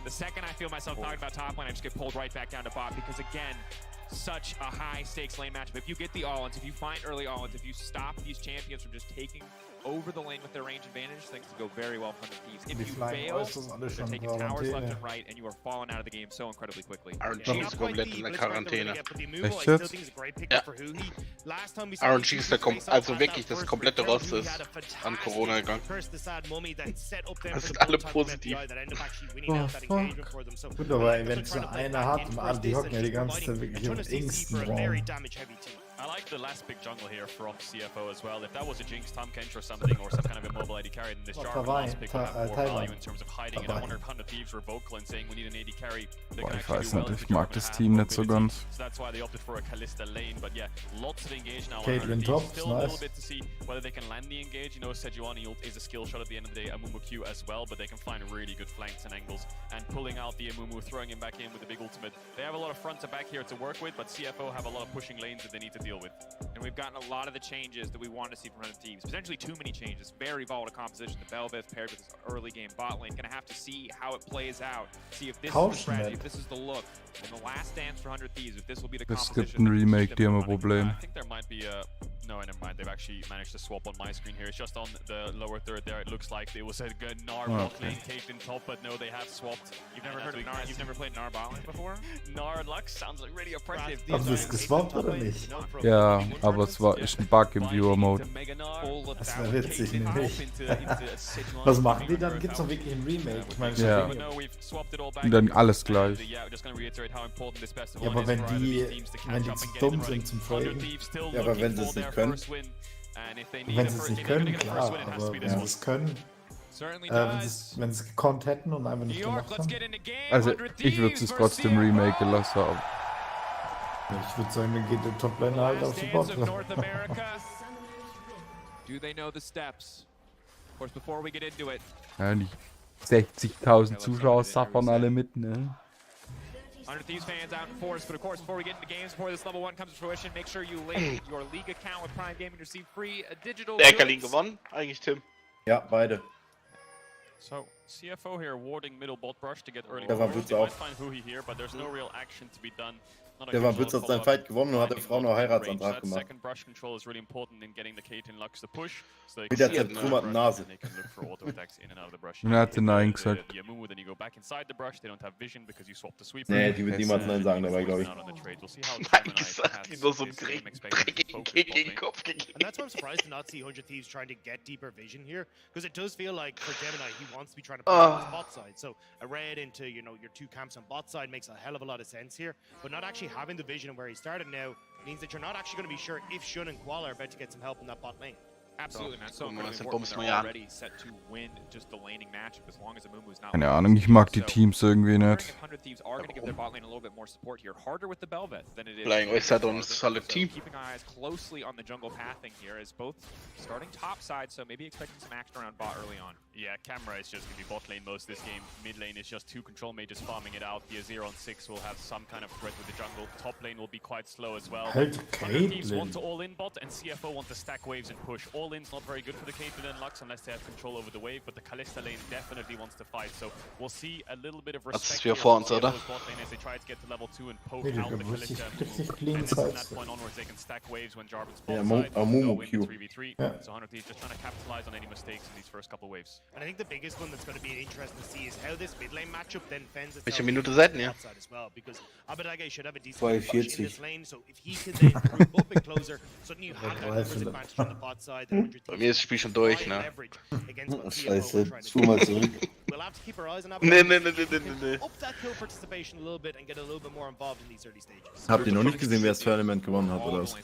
the second I feel myself talking about top lane, I just get pulled right back down to bot because, again, such a high-stakes lane matchup. If you get the all-ins, if you find early all-ins, if you stop these champions from just taking over the lane with their range advantage, things will go very well for the Thieves. If Die you Flying fail, Oysters alle they're schon taking towers left Quarantäne. and right, and you are falling out of the game so incredibly quickly. RNG ist komplett in der Quarantäne. Echt jetzt? Ja. RNG ist also wirklich das komplette Roster ist an Corona gegangen. Das sind alle positiv. Oh, fuck. Gut, aber wenn es so einer hat und die hocken ja die ganze Zeit wirklich im engsten Raum. I like the last big jungle here from CFO as well. If that was a Jinx, Tom Kench or something, or some kind of immobile AD carry, then this Jarvan last pick would have more value in terms of hiding. And I wonder if 100 Thieves were vocal and saying we need an AD carry. They can Ich actually weiß do well nicht, if ich the mag Jarvan das has Team nicht so mobility. ganz. So that's why they opted for a Kalista lane. But yeah, lots of engage now on Caitlyn 100 top, Thieves. Still a little nice. bit to see whether they can land the engage. You know, Sejuani ult is a skill shot at the end of the day. Amumu Q as well, but they can find really good flanks and angles. And pulling out the Amumu, throwing him back in with the big ultimate. They have a lot of front to back here to work with, but CFO have a lot of pushing lanes that they need to deal with. And we've gotten a lot of the changes that we want to see from other teams. Potentially too many changes. Very volatile composition. The Bel'Veth paired with this early game bot lane. Gonna have to see how it plays out. See if this is the strategy, if this is the look. In the last dance for 100 Thieves, if this will be the Es composition. gibt ein Remake, die haben ein Problem. I think there might be a... No, never mind. They've actually managed to swap on my screen here. It's just on the lower third there. It looks like it was a good Gnar bot lane caged in top, but no, they have swapped. You've never heard of Gnar? You've never played Gnar bot lane before? Gnar Lux sounds like really oppressive. Haben sie es geswappt oder nicht? Ja, aber es war ist ein Bug im Viewer-Mode. Das wäre witzig, nämlich. Was machen die dann? Gibt es noch wirklich ein Remake? Ich meine, Ja. Und dann alles gleich. Ja, aber wenn die zu dumm sind zum Traden. Ja, aber wenn sie es nicht können. Wenn sie es nicht können, klar, aber wenn sie es können, wenn sie es gekonnt hätten und einfach nicht gemacht haben. Also, ich würde es trotzdem remaken lassen. Aber ich würde sagen, dann geht der Topliner halt auf die Bot. Do they know the steps? Of course, before we get into it, ja, die 60.000 Zuschauer suffern alle mit, ne? 100 Thieves fans out in force, but of course, before we get into games, before this level 1 comes to fruition, make sure you link your league account with Prime Gaming to receive free digital Der Eckerlin goods. gewonnen, eigentlich Tim. Ja, beide. So, CFO here warding middle bot brush to get early. Der war forward. Blitz They might auf. find Huhi here, but there's no real action to be done. Der war Blitz hat seinen Fight gewonnen und hat der Frau noch Heiratsantrag That gemacht. second brush control is really important in getting the Caitlyn Lux to push. So they Wieder can see zertrümmert the Nase. brush and they can look for auto attacks in and out of the brush. Und er hatte Nein The gesagt. Amumu, then you go back inside the brush. They don't have vision because you swap the sweeper. Nee, die wird niemals Nein sagen dabei, glaube ich. Nein gesagt, die nur so einen dreckigen Kick gegen den Kopf gegeben. And that's why I'm surprised to not see 100 Thieves trying to get deeper vision here, because it does feel like for Gemini, he wants to be trying to play on his bot side. So a red into, you know, your two camps on bot side makes a hell of a lot of sense here, but not actually having the vision of where he started now means that you're not actually going to be sure if Shun and Qual are about to get some help in that bot lane. Absolutely, man. So Guck mal, incredibly was der important. Bums They're mal an. already set to win just the laning matchup as long as Amumu is not. Keine Ahnung, ich mag die Teams irgendwie nicht. If 100 Thieves are going to give their bot lane a little bit more support here, harder with the Bel'Veth than it is. Flying Oyster hat uns alle Team. Keeping eyes closely on the jungle pathing here as both starting top side, so maybe expecting some action around bot early on. Yeah, camera is just going to be bot lane most of this game. Mid lane is just two control mages farming it out. The Azir on 6 will have some kind of threat with the jungle. Top lane will be quite slow as well. Halt 100 Thieves Caitlyn. want to all in bot, and CFO want to stack waves and push. All in's not very good for the Caitlyn and Lux unless they have control over the wave, but the Kalista lane definitely wants to fight. So we'll see a little bit of Das ist respect wieder here vor from uns, oder? CFO's bot lane as they try to get to level 2 and poke Nee, die out the haben richtig, Kalista. richtig clean And from that Sides. point onwards, they can stack waves when Jarvan's Ja, bot side. Amumu go in Q. 3v3. Ja. So 100 Thieves just trying to capitalize on any mistakes in these first couple waves. And I think the biggest one that's going to be interesting to see is how this mid lane matchup then fends itself Welche Minute into seid the ihr? bot side as well, because Abadage should have a decent 2:40. push in this lane, so if he can then group up and closer, suddenly you have that numbers advantage on the bot side. That 100 Bei mir ist das Spiel schon durch, ne? leverage against what CFO Scheiße, were trying to spul mal do. zurück. We'll have to keep our eyes on Nee, Abadage. nee. Up that kill participation a little bit and get a little bit more involved in these early stages. Habt ihr noch nicht gesehen, wer das Tournament gewonnen hat, oder was?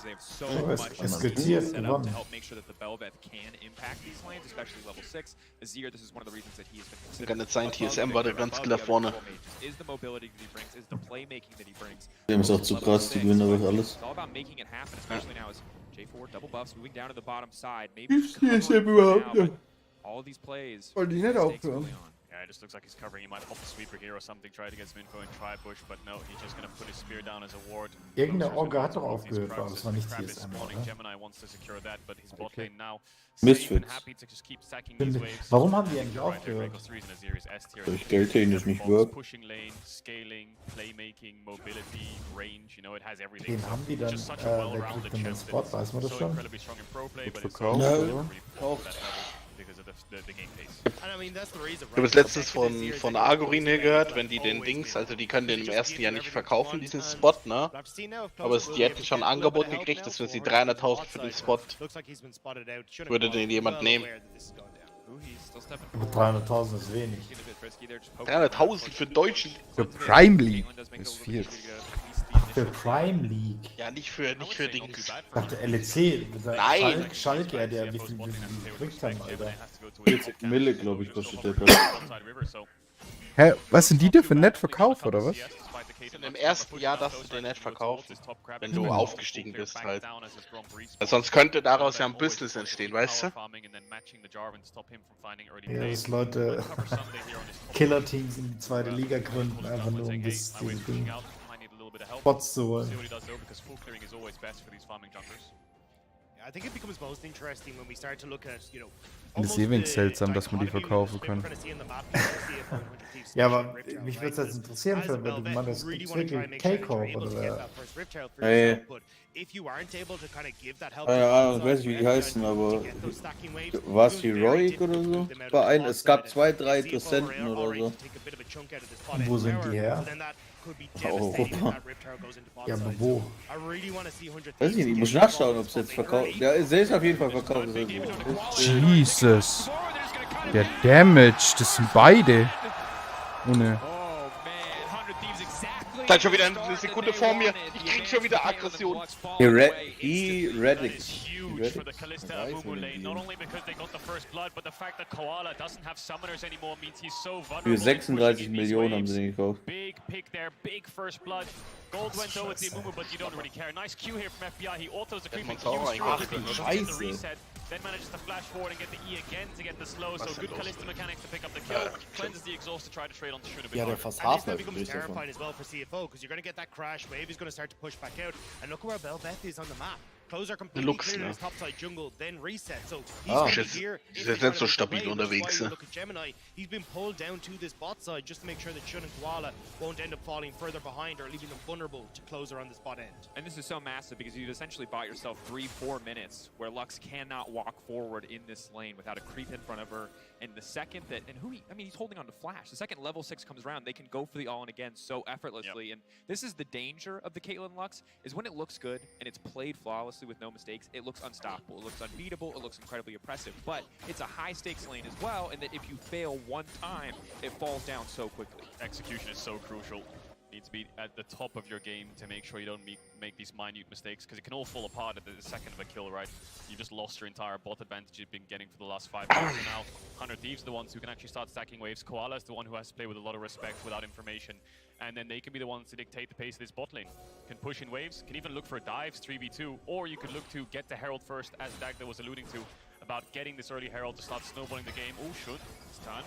They have so Ja, much es skizziert set up gewonnen. to help make sure that the Bel'Veth can impact these lanes, especially level 6. Azir, this is one of the reasons that he has been considered Kann nicht sein, above TSM the war der above ganz the klar other vorne. control mages. Is the mobility that he brings, is the playmaking that he brings. Dem ist auch zu krass, die gewinnen das alles. It's all about making it happen, especially now as J4 double buffs moving down to the bottom side. Maybe Gibt's covering TSM for überhaupt now, noch? but all these plays. Wollte ich nicht mistakes aufhören. early on. Yeah, it just looks like he's covering. He might pop a sweeper here or something, try to get some info and try push, but no, he's just gonna put his spear down as a ward. Irgendeine Orga hat doch aufgehört, aber das war nicht TSM, oder? Gemini wants to secure that, but his bot lane now Misfits. happy to just keep stacking these waves. Warum haben die eigentlich aufgehört? Durch geldtechnisch nicht wirkt. Pushing lane, scaling, playmaking, mobility, range, you know, it has everything. Wen haben die dann, Just such a wer well-rounded kriegt denn den champ Spot, that's weiß man das so schon? incredibly strong in pro play, but it's Verkauft, so oder? Verkauft. Because of the game pace. Ich habe es letztens von Agorin hier gehört, wenn die den Dings, also die können den im ersten Jahr nicht verkaufen, diesen Spot, ne? Aber die hätten schon ein Angebot gekriegt, dass wenn sie 300.000 für den Spot, würde den jemand nehmen. Aber 300.000 ist wenig. 300.000 für Deutschen. Für Prime League ist viel. Für Prime League. Ja, nicht für Dings. Ich dachte LEC. Nein. Schalke, der wie viel gekriegt haben, Alter. 40 Mille, glaube ich, kostet der. Hä, was sind die denn für nett verkauft, oder was? Im ersten Jahr darfst du den nicht verkaufen, wenn du aufgestiegen bist halt. Weil sonst könnte daraus ja ein Business entstehen, weißt du? Ja, dass Leute Killer-Teams in die zweite Liga gründen, einfach nur um das Ding Spots zu holen. I think it becomes most interesting when we start to look at, you know, Das ist ewig seltsam, dass man die verkaufen kann. Ja, aber mich würde es jetzt interessieren, wenn man das wirklich Takeoff oder wer. Hey. Keine Ahnung, ich weiß nicht, wie die heißen, aber war es Heroic oder so? Es gab 2-3 Interessenten oder so. Und wo sind die her? Europa. Ja, aber wo? Weiß ich nicht, ich muss nachschauen, ob es jetzt verkauft. Ja, es ist auf jeden Fall verkauft. Jesus. Der Damage, das sind beide. Ohne. Dann schon wieder eine Sekunde vor mir. Ich krieg schon wieder Aggression. Erratic. Huge for the Kalista Mumu lane, not only because they got the first blood, but the fact that Koala doesn't have summoners anymore means he's so vulnerable. Für 36 Millionen haben sie den gekauft. Big pick there, big first blood. Gold went over to Mumu, but you don't really care. Nice Q here from FBI. He autos the creep and Q's the reset. Then manages to flash forward and get the E again to get the slow. So good Kalista mechanics to pick up the kill. Cleanses the exhaust to try to trade on the shoot a bit. Ja, der fast half becomes terrifying as well for CFO because you're going to get that crash wave. He's going to start to push back out. And look where Belveth is on the map. Closer completely cleared his topside jungle, then reset. So he's here. Ist jetzt nicht so stabil unterwegs, ne? Look at Gemini. He's been pulled down to this bot side just to make sure that Shun and Koala won't end up falling further behind or leaving them vulnerable to Closer on this bot end. And this is so massive because you've essentially bought yourself 3-4 minutes where Lux cannot walk forward in this lane without a creep in front of her. And the second that, he's holding on to Flash. The second level 6 comes around, they can go for the all-in again so effortlessly. Yep. And this is the danger of the Caitlyn Lux, is when it looks good and it's played flawlessly with no mistakes, it looks unstoppable, it looks unbeatable, it looks incredibly oppressive. But it's a high-stakes lane as well, and that if you fail one time, it falls down so quickly. Execution is so crucial. Need to be at the top of your game to make sure you don't make these minute mistakes, because it can all fall apart at the second of a kill, right? You've just lost your entire bot advantage you've been getting for the last 5 minutes. And now 100 Thieves are the ones who can actually start stacking waves. Koala is the one who has to play with a lot of respect without information. And then they can be the ones to dictate the pace of this bot lane. Can push in waves, can even look for dives, 3v2, or you could look to get the Herald first, as Dagda was alluding to, about getting this early Herald to start snowballing the game. Oh, Shun, stun,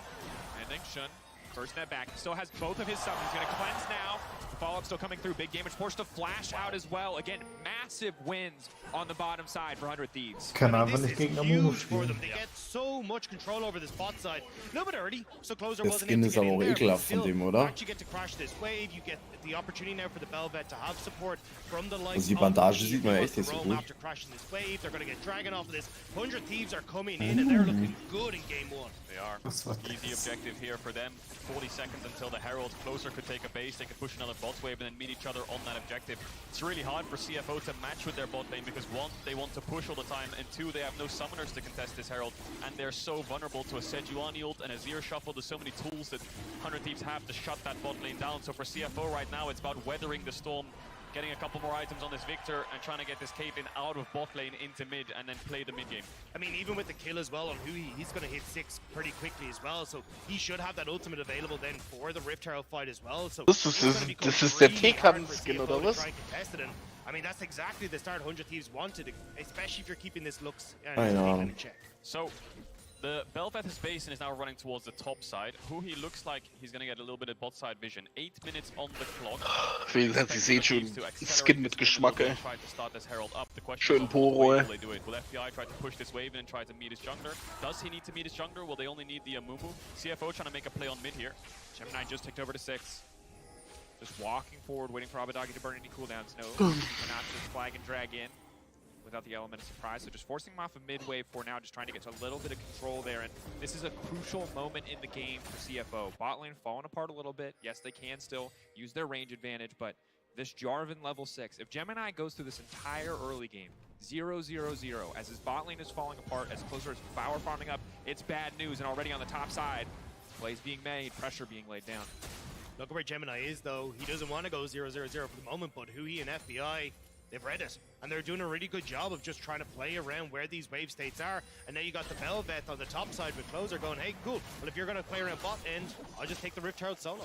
and then Shun. First net back, still has both of his summons. He's gonna cleanse now. The follow-up still coming through. Big damage, forced to flash out as well. Again, massive wins on the bottom side for 100 Thieves. Kann einfach nicht gegen Amumu spielen. They get so much control over this bot side. A little bit early, so Closer Der wasn't Skin able ist to aber get auch in there, ekelhaft but von still, dem, oder? once you get to crash this wave, you get the opportunity now for the Belvet to have support from the likes Also die of Bandage Mumu. sieht man He echt nicht wants so to roam gut. after crashing this wave. They're going to get Dragon off of this. 100 Thieves are coming in, and they're looking good in game 1. They are. Easy objective here for them. 40 seconds until the Herald. Closer could take a base, they could push another bot wave and then meet each other on that objective. It's really hard for CFO to match with their bot lane because 1, they want to push all the time, and 2, they have no summoners to contest this Herald, and they're so vulnerable to a Sejuani ult and a Zir shuffle. There's so many tools that 100 Thieves have to shut that bot lane down. So for CFO right now, it's about weathering the storm, getting a couple more items on this Victor, and trying to get this Caitlyn out of bot lane into mid, and then play the mid game. I mean, even with the kill as well on Hui, he's going to hit 6 pretty quickly as well, so he should have that ultimate available then for the Rift Herald fight as well. So Das ist der Teekan-Skin, oder was? I mean, that's exactly the start 100 Thieves wanted, especially if you're keeping this Lux I know. in check. So The Belveth is base and is now running towards the top side. Who he looks like he's going to get a little bit of bot side vision. 8 minutes on the clock. Wie gesagt, sie seht schon, Skin mit Geschmack, ey. Try to start this Herald up. The question Schön is, Poro, ey. will they do it? Will FBI try to push this wave in and try to meet his jungler? Does he need to meet his jungler? Will they only need the Amumu? CFO trying to make a play on mid here. Gemini just ticked over to 6. Just walking forward, waiting for Abadagi to burn any cooldowns. No, cannot just flag and drag in without the element of surprise. So just forcing him off of mid wave for now, just trying to get to a little bit of control there. And this is a crucial moment in the game for CFO. Bot lane falling apart a little bit. Yes, they can still use their range advantage, but this Jarvan level 6, if Gemini goes through this entire early game, 0-0-0, as his bot lane is falling apart, as Closer is power farming up, it's bad news. And already on the top side, plays being made, pressure being laid down. Look at where Gemini is, though. He doesn't want to go 0-0-0 for the moment, but Hui and FBI, they've read it. And they're doing a really good job of just trying to play around where these wave states are. And now you got the Belveth on the top side with Closer going, hey, cool. Well, if you're going to play around bot end, I'll just take the Rift Herald solo.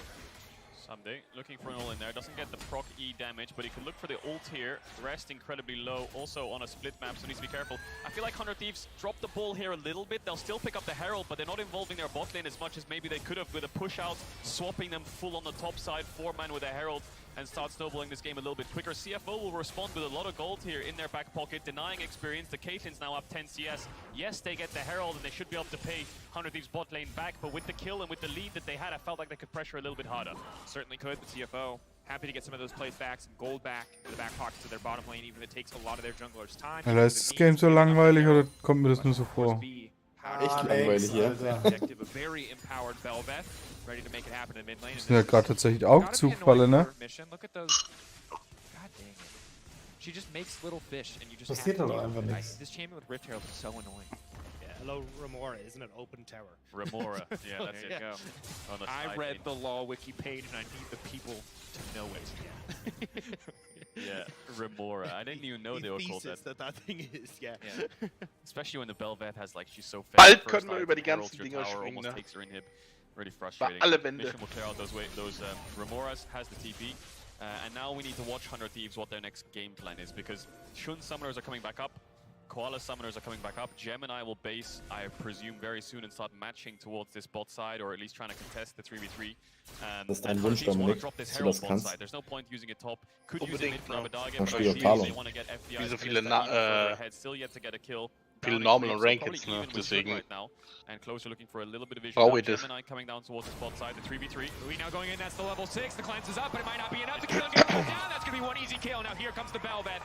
Someday, looking for an ult in there. Doesn't get the proc E damage, but he can look for the ult here. Rest incredibly low, also on a split map, so needs to be careful. I feel like 100 Thieves dropped the ball here a little bit. They'll still pick up the Herald, but they're not involving their bot lane as much as maybe they could have with a push out, swapping them full on the top side, 4-man with a Herald, and start snowballing this game a little bit quicker. CFO will respond with a lot of gold here in their back pocket, denying experience. The Caitlyn's now up 10 CS. Yes, they get the Herald, and they should be able to pay 100 Thieves bot lane back, but with the kill and with the lead that they had, I felt like they could pressure a little bit harder. Certainly could, but CFO happy to get some of those plays back, some gold back to the back pockets of their bottom lane, even if it takes a lot of their junglers' time. Alter, ist das Game so langweilig oder kommt mir das nur so vor? Echt langweilig, ja. A very empowered Belveth, ready to make it happen in mid lane. Das sind ja gerade tatsächlich auch Zugfalle, ne? Look at those. God dang it. She just makes little fish, and you just Passiert have to aber deal einfach with it. nichts. This champion with Rift Herald is so annoying. Hello, Remora, isn't it? Open tower. Remora, yeah, that's it. Go. On the I side read lane. the law wiki page, and I need the people to know it. Yeah, Remora. I didn't even know they were called that. that thing is, yeah. Especially when the Belveth has like, she's so Bald fast. können wir über die Heralds ganzen your Dinger tower, springen, almost ne? takes her inhib. Really frustrating. alle Wände. Mission will clear out those Remoras, has the TP. And now we need to watch 100 Thieves what their next game plan is, because Shun summoners are coming back up. Koala summoners are coming back up. Gemini will base, I presume, very soon and start matching towards this bot side, or at least trying to contest the 3v3. Das ist dein and Wunsch, Thieves want to Dominik, drop this dass du Herald das bot kannst. side. There's no point using it top. Could use it mid for Abadage, Dann but spiel ideally Talon. they want to get FBI. Wie so kills viele that even further ahead. Still yet to get a kill. viele Down in Normal frame, und so Rankeds, probably ne? even with Shun Deswegen right now. And Closer looking for a little bit of vision. brauche Now ich das. Gemini coming down towards the spot side, the 3v3. Louis now going in, that's the level 6. The cleanse is up, but it might not be enough. The kill is going to go down. That's going to be one easy kill. Now here comes the Belveth.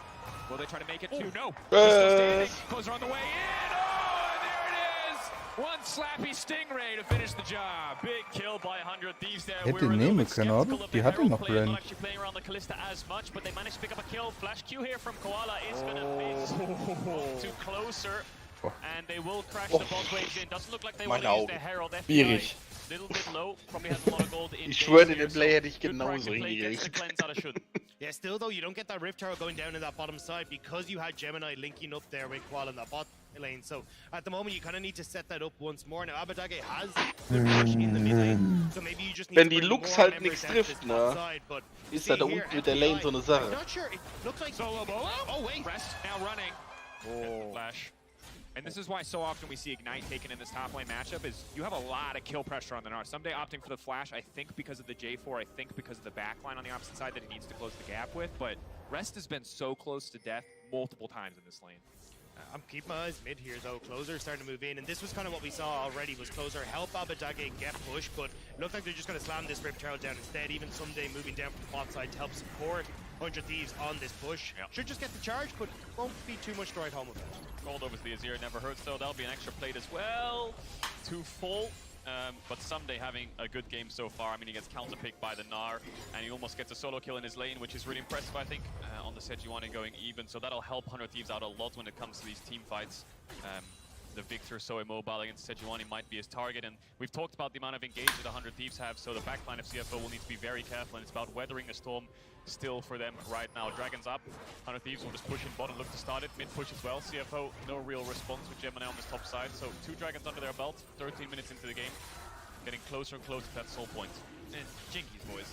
Will they try to make it? 2? No. They're still standing. Closer on the way in. Oh, and there it is. One slappy Stingray to finish the job. Big kill by 100 Thieves there. Hätte nehmen können, oder? Die hatte noch Brand. Not actually playing around the Callista as much, but they managed to pick up a kill. Flash Q here from Koala is going to miss to Closer. And they will crash the bot waves in. Doesn't look like they want to use their Herald. Schwierig. Little bit low. Probably has a lot of gold in. Ich schwöre, den Play hätte ich genauso hingekriegt. Yeah, still though, you don't get that Rift Tower going down in that bottom side because you had Gemini linking up there with Koala in that bot lane. So at the moment, you kind of need to set that up once more. Now Abadage has the rush in the mid lane, so maybe you just need Wenn to die bring Lux more halt members nichts down to this trifft, bot ne? side, but Ist see da der here, unten mit der Lane so eine Sache. I'm not sure. It looks like Solo Bolo. Oh wait, Rest now running. Oh. Flash. And this is why so often we see Ignite taken in this top lane matchup is you have a lot of kill pressure on the Gnar. Someday opting for the flash, I think because of the J4, I think because of the backline on the opposite side that he needs to close the gap with, but Rest has been so close to death multiple times in this lane. I'm keeping my eyes mid here though. Closer starting to move in, and this was kind of what we saw already. Was Closer help Abadage get push, but it looked like they're just going to slam this Rift Herald down instead. Even Someday moving down from the bot side to help support 100 Thieves on this push. Yep. Should just get the charge, but won't be too much to write home about. Gold over the Azir never hurts though. That'll be an extra plate as well to full. But Someday having a good game so far. I mean, he gets counterpicked by the Gnar, and he almost gets a solo kill in his lane, which is really impressive, I think, on the Sejuani going even. So that'll help 100 Thieves out a lot when it comes to these team fights. The Victor so immobile against Sejuani might be his target, and we've talked about the amount of engage that 100 Thieves have, so the backline of CFO will need to be very careful, and it's about weathering the storm still for them right now. Dragons up, 100 Thieves will just push in bottom, look to start it, mid push as well. CFO, no real response with Gemini on this top side, so 2 Dragons under their belt, 13 minutes into the game, getting closer and closer to that soul point. And Jinkies, boys.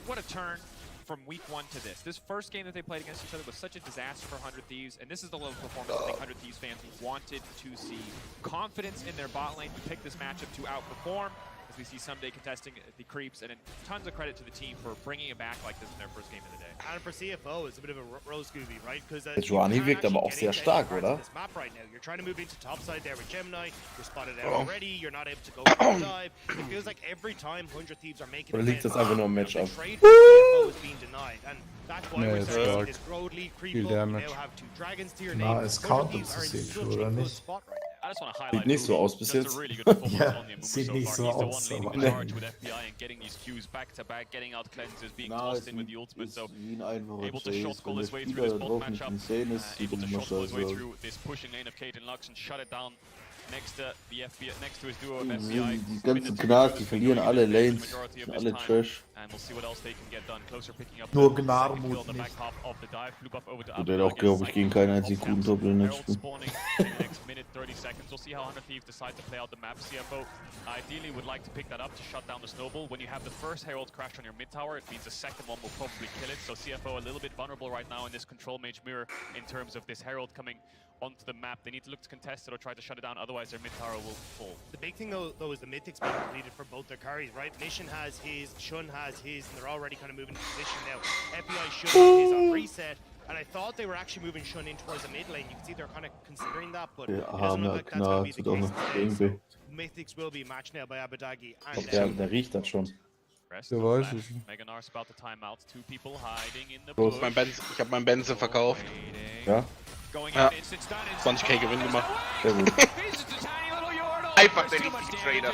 What a turn. from week 1 to this first game that they played against each other was such a disaster for 100 Thieves, and this is the level of performance I think 100 Thieves fans wanted to see. Confidence in their bot lane to pick this matchup to outperform, as we see Someday contesting the creeps, and then tons of credit to the team for bringing it back like this in their first game of the day. And for CFO, it's a bit of a rose Scooby, right? Because Johnny wirkt aber auch sehr stark, oder? this map right now. You're trying to move into topside there with Gemini. You're spotted out already. You're not able to go for the dive. It feels like every time 100 Thieves are making Oder liegt das einfach nur am Matchup? trade for CFO is being denied, and that's why Nee, we're ist starting to see stark. this Road League creep Viel up. You Damage. now have 2 dragons to your Na, name. es 100 countet Thieves zu are in Siege, such oder a good nicht? spot right now. I just want to Sieht highlight nicht so aus bis just a jetzt. really good performance Ja, on the Amumu sieht so nicht far. so He's the aus, one leading aber- the charge with FBI and getting these queues back to back, getting out cleanses, being tossed in with the ultimate, so Wie ein einfacher able to Chase, shotcall wenn his der way through Spieler this da bot drauf nicht matchup, insane ist, sieht able to immer shotcall his scheiße way aus. through this pushing lane of Kate and Lux and shut it down next to the FBI, next to his duo of Die FBI. ganzen Gnars, die verlieren alle Lanes, sind alle Trash. And we'll see what else they can get done. Closer picking up Nur the second kill Gnarmut on the back nicht. half of the dive. Blue buff over to Und der hat auch, glaube ich, gegen keinen einzigen guten Top-Laner Herald gespielt. spawning in the next minute, 30 seconds. We'll see how 100 Thieves decide to play out the map. CFO ideally would like to pick that up to shut down the snowball. When you have the first Herald crash on your mid tower, it means the second one will probably kill it. So CFO a little bit vulnerable right now in this control mage mirror in terms of this Herald coming onto the map. They need to look to contest it or try to shut it down, otherwise their mid tower will fall. The big thing though is the mythics being completed for both their carries, right? Mission has his, Shun has his, and they're already kind of moving into position now. FBI should have his on reset, and I thought they were actually moving Shun in towards the mid lane. You can see they're kind of considering that, but it Der doesn't look arme like that's going Gnar to be tut the auch case noch instead. irgendwie. So mythics will be matched now by Abadagi Ich and glaub, der riecht das schon. Der weiß es. Meganar's about to time out. 2 people hiding in the Los. bush. Ich hab mein Benze verkauft. Ja? Ja. 20k Gewinn gemacht. Sehr gut. Einfach der richtige Trader.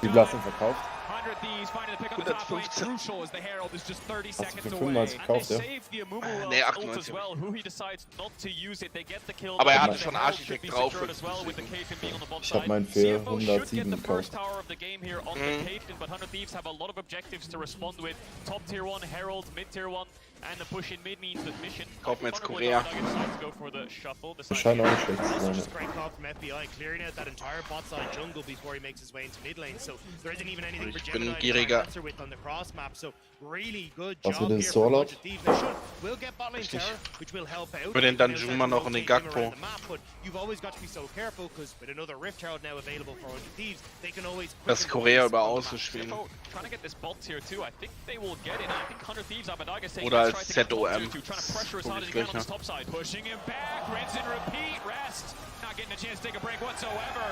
Die Blasen verkauft. 100 Thieves finding the pick on the top lane. Crucial as the Herald is just 30 Hast du seconds für away. 95 gekauft, ja? Save the Amumu Nee, ult 98 as well. Who he decides not to use it, they get the kill. Aber er but hatte the schon Herald Architekt should be drauf. secured as well with the Caitlyn being on the bot Ich hab side. meinen für CFO should get 107 the first gekauft. tower of the game here on the Caitlyn, but 100 Thieves have a lot of objectives to respond with. Top tier 1 Herald, mid tier 1, and the push in mid means that Mission. Kaufen wir jetzt Korea. Decides to go for the shuffle. Das scheint auch nicht schlecht zu also sein. just a great call from FBI, clearing out that entire bot side jungle before he makes his way into mid lane. So there isn't even anything for Ich bin Gemini to gieriger. answer with on the cross map. So really good Was job mit dem here from Sorlot? 100 Thieves. They should will get bot lane Richtig. terror, which will help out. Für den They'll Danjuma start to noch und den rotate him Gakpo. around the map, but you've always got to be so careful because with another Rift Herald now available for 100 Thieves, they can always Das quickly Korea go über on the Außen map. spielen. CFO trying to get this bot tier 2. I think they will get it. I think 100 Thieves, Abadaga saying Oder let's als try to get bot ZOM. tier 2, trying to pressure as Guck hard ich as he can gleich on this nach. top side. Pushing him back, rinse and repeat, rest. Not getting a chance to take a break whatsoever.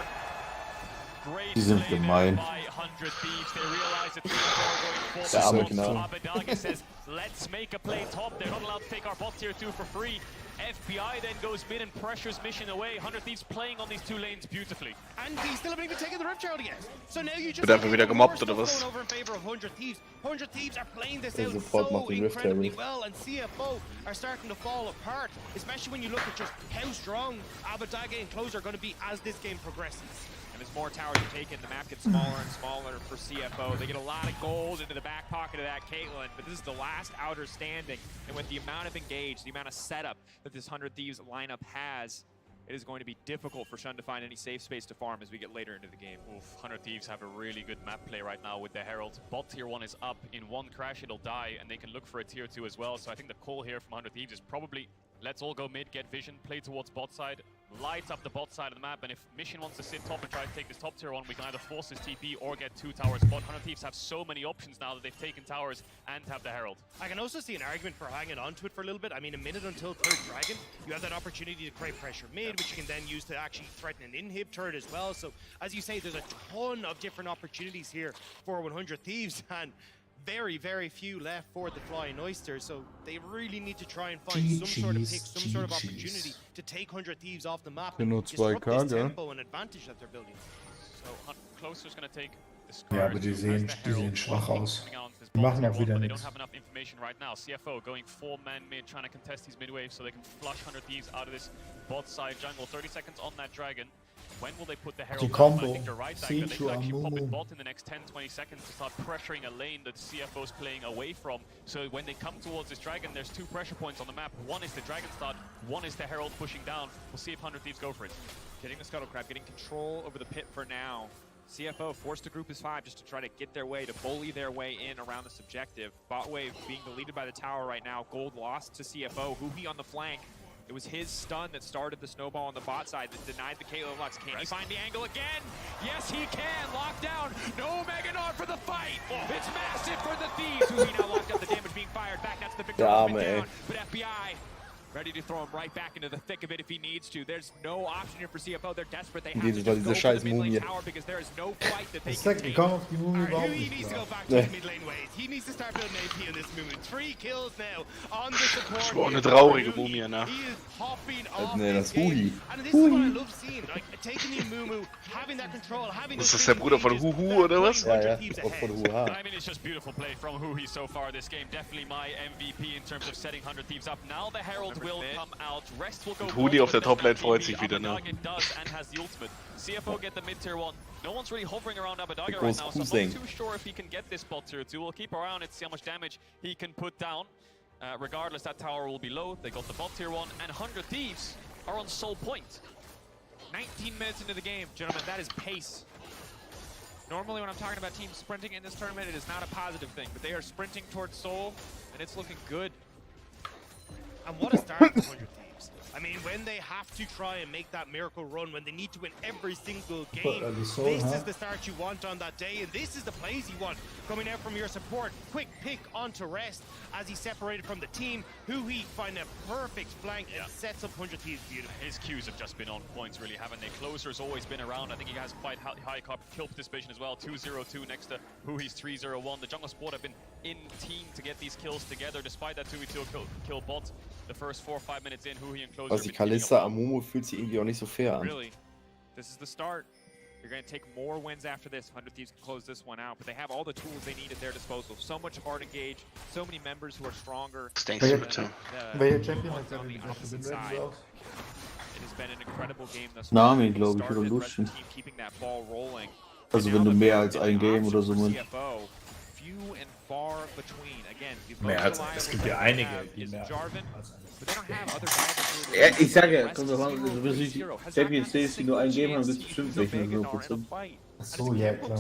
Great Die sind play there gemein. by 100 Thieves. They realize that 3-4 going full Der arme response. So Gnar. Abadaga says, let's make a play top. They're not allowed to take our bot tier 2 for free. FBI then goes mid and pressures Mission away. 100 Thieves playing on these 2 lanes beautifully. And he still haven't even taken the Rift Herald again. So now you just Wird einfach wieder gemobbt oder was? going over in favor of 100 Thieves. 100 Thieves are playing this Der out Support so macht den Rift incredibly Herald. well, and CFO are starting to fall apart, especially when you look at just how strong Abadage and Close are going to be as this game progresses. And as more towers are taken, the map gets smaller and smaller for CFO. They get a lot of gold into the back pocket of that Caitlyn, but this is the last outer standing. And with the amount of engage, the amount of setup that this 100 Thieves lineup has, it is going to be difficult for Shun to find any safe space to farm as we get later into the game. Oof, 100 Thieves have a really good map play right now with the Herald. Bot tier 1 is up. In one crash, it'll die, and they can look for a tier 2 as well. So I think the call here from 100 Thieves is probably let's all go mid, get vision, play towards bot side, light up the bot side of the map, and if Mission wants to sit top and try to take this top tier 1, we can either force his TP or get 2 towers bot. 100 Thieves have so many options now that they've taken towers and have the Herald. I can also see an argument for hanging on to it for a little bit. I mean, a minute until 3rd Dragon, you have that opportunity to create pressure mid, which you can then use to actually threaten an inhib turret as well. So, as you say, there's a ton of different opportunities here for 100 Thieves, and very, very few left for the Flying Oyster, so they really need to try and find some sort of pick, some sort of opportunity to take 100 Thieves off the map Nur and disrupt 2K, this gell? tempo and advantage that they're building. So Closer's going to take the Ja, Scar aber die as sehen, the die sehen Herald. schwach aus. Coming out onto this Die machen bot auch tier wieder 1, but they nichts. don't have enough information right now. CFO going 4-man mid, trying to contest these mid waves so they can flush 100 Thieves out of this bot side jungle. 30 seconds on that Dragon. When will they put the Herald Die down? I Combo, think you're right, Zach, that they Siege could actually pop it Amumu. bot in the next 10-20 seconds to start pressuring a lane that CFO's playing away from. So when they come towards this Dragon, there's 2 pressure points on the map. One is the Dragon start, one is the Herald pushing down. We'll see if 100 Thieves go for it. Getting the Scuttle Crab, getting control over the pit for now. CFO forced to group as 5 just to try to get their way, to bully their way in around this objective. Bot wave being deleted by the tower right now. Gold lost to CFO. Huhi on the flank. It was his stun that started the snowball on the bot side that denied the Caitlyn Lux. Can he find the angle again? Yes, he can. Lockdown. No Meganod for the fight. It's massive for the Thieves. Huhi now locked up. The damage being fired back. That's the victory down. But FBI ready to throw him right back into the thick of it if he needs to. There's no option here for CFO. They're desperate. They have to just go for the mid lane tower because there is no fight that they can take. He needs to go back to his mid lane ways. He needs to start building AP in this movement. 3 kills now on the support. Das war eine traurige Mumie, ne? He is hopping off Nee, das this game. Huhi. And this is what I love seeing. Like, taking the Mumu, having that control, having Ist das der Bruder von Huhu oder was? Ja, ja, auch von Huha. I mean, it's just beautiful play from Huhi so far this game. Definitely my MVP in terms of setting 100 Thieves up. Now the Herald will come out. Rest will go. Und Hudi auf der Toplane freut sich wieder, ne? Does and has the ultimate. CFO get the mid tier 1. No one's really hovering around Abadaga Der right now, so I'm Großcousin. not too sure if he can get this bot tier 2. We'll keep our eye on it, see how much damage he can put down. Regardless, that tower will be low. They got the bot tier 1, and 100 Thieves are on Soul Point. 19 minutes into the game, gentlemen, that is pace. Normally when I'm talking about teams sprinting in this tournament, it is not a positive thing, but they are sprinting towards Soul, and it's looking good. And what a start for 100 Thieves. I mean, when they have to try and make that miracle run, when they need to win every single game, this is the start you want on that day, and this is the plays you want coming out from your support. Quick pick onto Rest as he's separated from the team. Huhi find a perfect flank and sets up 100 Thieves beautifully. His Qs have just been on points, really, haven't they? Closer's always been around. I think he has quite high kill participation as well. 2-0-2 next to Huhi's 3-0-1. The jungle squad have been in team to get these kills together, despite that 2v2 kill bot. The first 4 or 5 minutes in, Huhi and Closer. Also die Kalista Amumu fühlt sich irgendwie auch nicht so fair an. Really, this is the start. You're going to take more wins after this. 100 Thieves can close this one out, but they have all the tools they need at their disposal. So much hard engage, so many members who are stronger. Welcher Champion hat on the opposite side. It has been an incredible game thus far. Nami, glaube ich, oder Lucian. Keeping that ball rolling. Also wenn du mehr als ein Game oder so meinst. CFO, few and far between. Again, Mehr als es gibt ja einige, die mehr. Ja, ich sage, kommt drauf an, du wirst nicht Champions Days, die nur ein Game haben, bist bestimmt 60%. Achso, ja klar.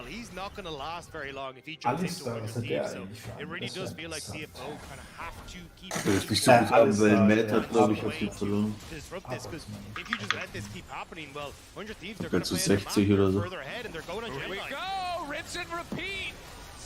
He's not going to last very long if he jumps Alistair, into was 100 hat der Thieves, so eigentlich für it really ein does feel like CFO kind of have to keep Du wirst mich so gut haben, weil Matt hat, glaube ich, auf jeden Fall verloren. disrupt this, because if you just let this keep happening, well, 100 Thieves are Wenn going zu to play 60 oder so. further ahead and they're going on Here we Gemini. go! Rinse and repeat!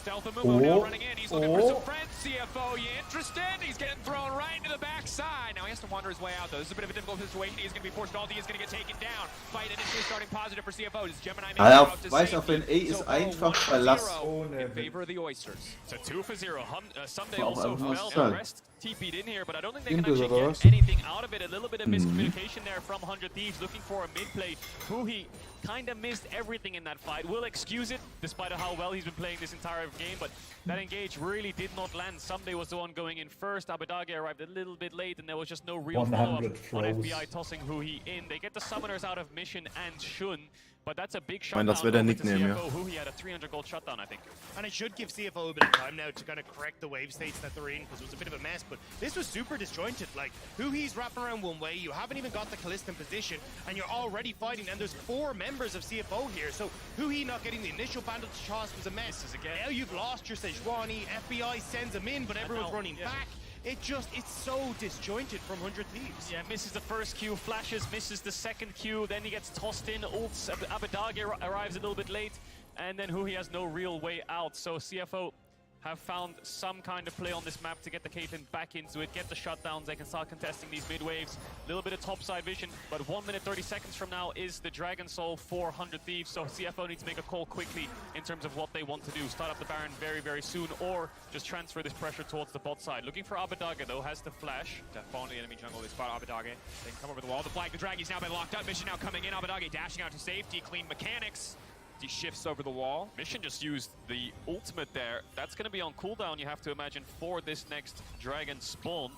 Stealth of Mumu now running in. He's looking for some friends. CFO, you interested? He's getting thrown right into the backside. Now he has to wander his way out, though. This is a bit of a difficult situation. He's going to be forced ulti. He's going to get taken down. Fight initially starting positive for CFO. Does Gemini make it out to Weiß auf wenn A ist einfach Verlass. in favor of the Oysters? So 2 for 0. Sunday Auch also einfach fell. stark. The rest TP'd in here, but I don't think they can Stimmt, actually oder get was? anything out of it. A little bit of miscommunication there from 100 Thieves, looking for a mid play. Huhi kind of missed everything in that fight. We'll excuse it, despite how well he's been playing this entire game, but that engage really did not land. Someday was the one going in first. Abadage arrived a little bit late, and there was just no real follow-up on FBI tossing Huhi in. They get the summoners out of Mission and Shun, but that's a big shutdown. Das wäre der over to Nickname, ja. CFO. Huhi had a 300 gold shutdown, I think. And it should give CFO a bit of time now to kind of correct the wave states that they're in, because it was a bit of a mess, but this was super disjointed. Like, Huhi's wrapping around one way, you haven't even got the Kalista in position, and you're already fighting, and there's 4 members of CFO here, so Huhi not getting the initial bandage toss was a mess. Now you've lost your Sejuani, FBI sends him in, but everyone's running back. It's so disjointed from 100 Thieves. Yeah, misses the first Q, flashes, misses the second Q, then he gets tossed in, ults, Abadage arrives a little bit late, and then Huhi has no real way out. So CFO have found some kind of play on this map to get the Caitlyn back into it, get the shutdowns, they can start contesting these mid waves. A little bit of topside vision, but 1 minute 30 seconds from now is the Dragon Soul for 100 Thieves, so CFO needs to make a call quickly in terms of what they want to do. Start up the Baron very, very soon, or just transfer this pressure towards the bot side. Looking for Abadage, though, has the flash. Following the enemy jungle, they spot Abadage. They can come over the wall to flag the drag. He's now been locked up. Mission now coming in. Abadage dashing out to safety. Clean mechanics. He shifts over the wall. Mission just used the ultimate there. That's going to be on cooldown, you have to imagine, for this next Dragon spawn.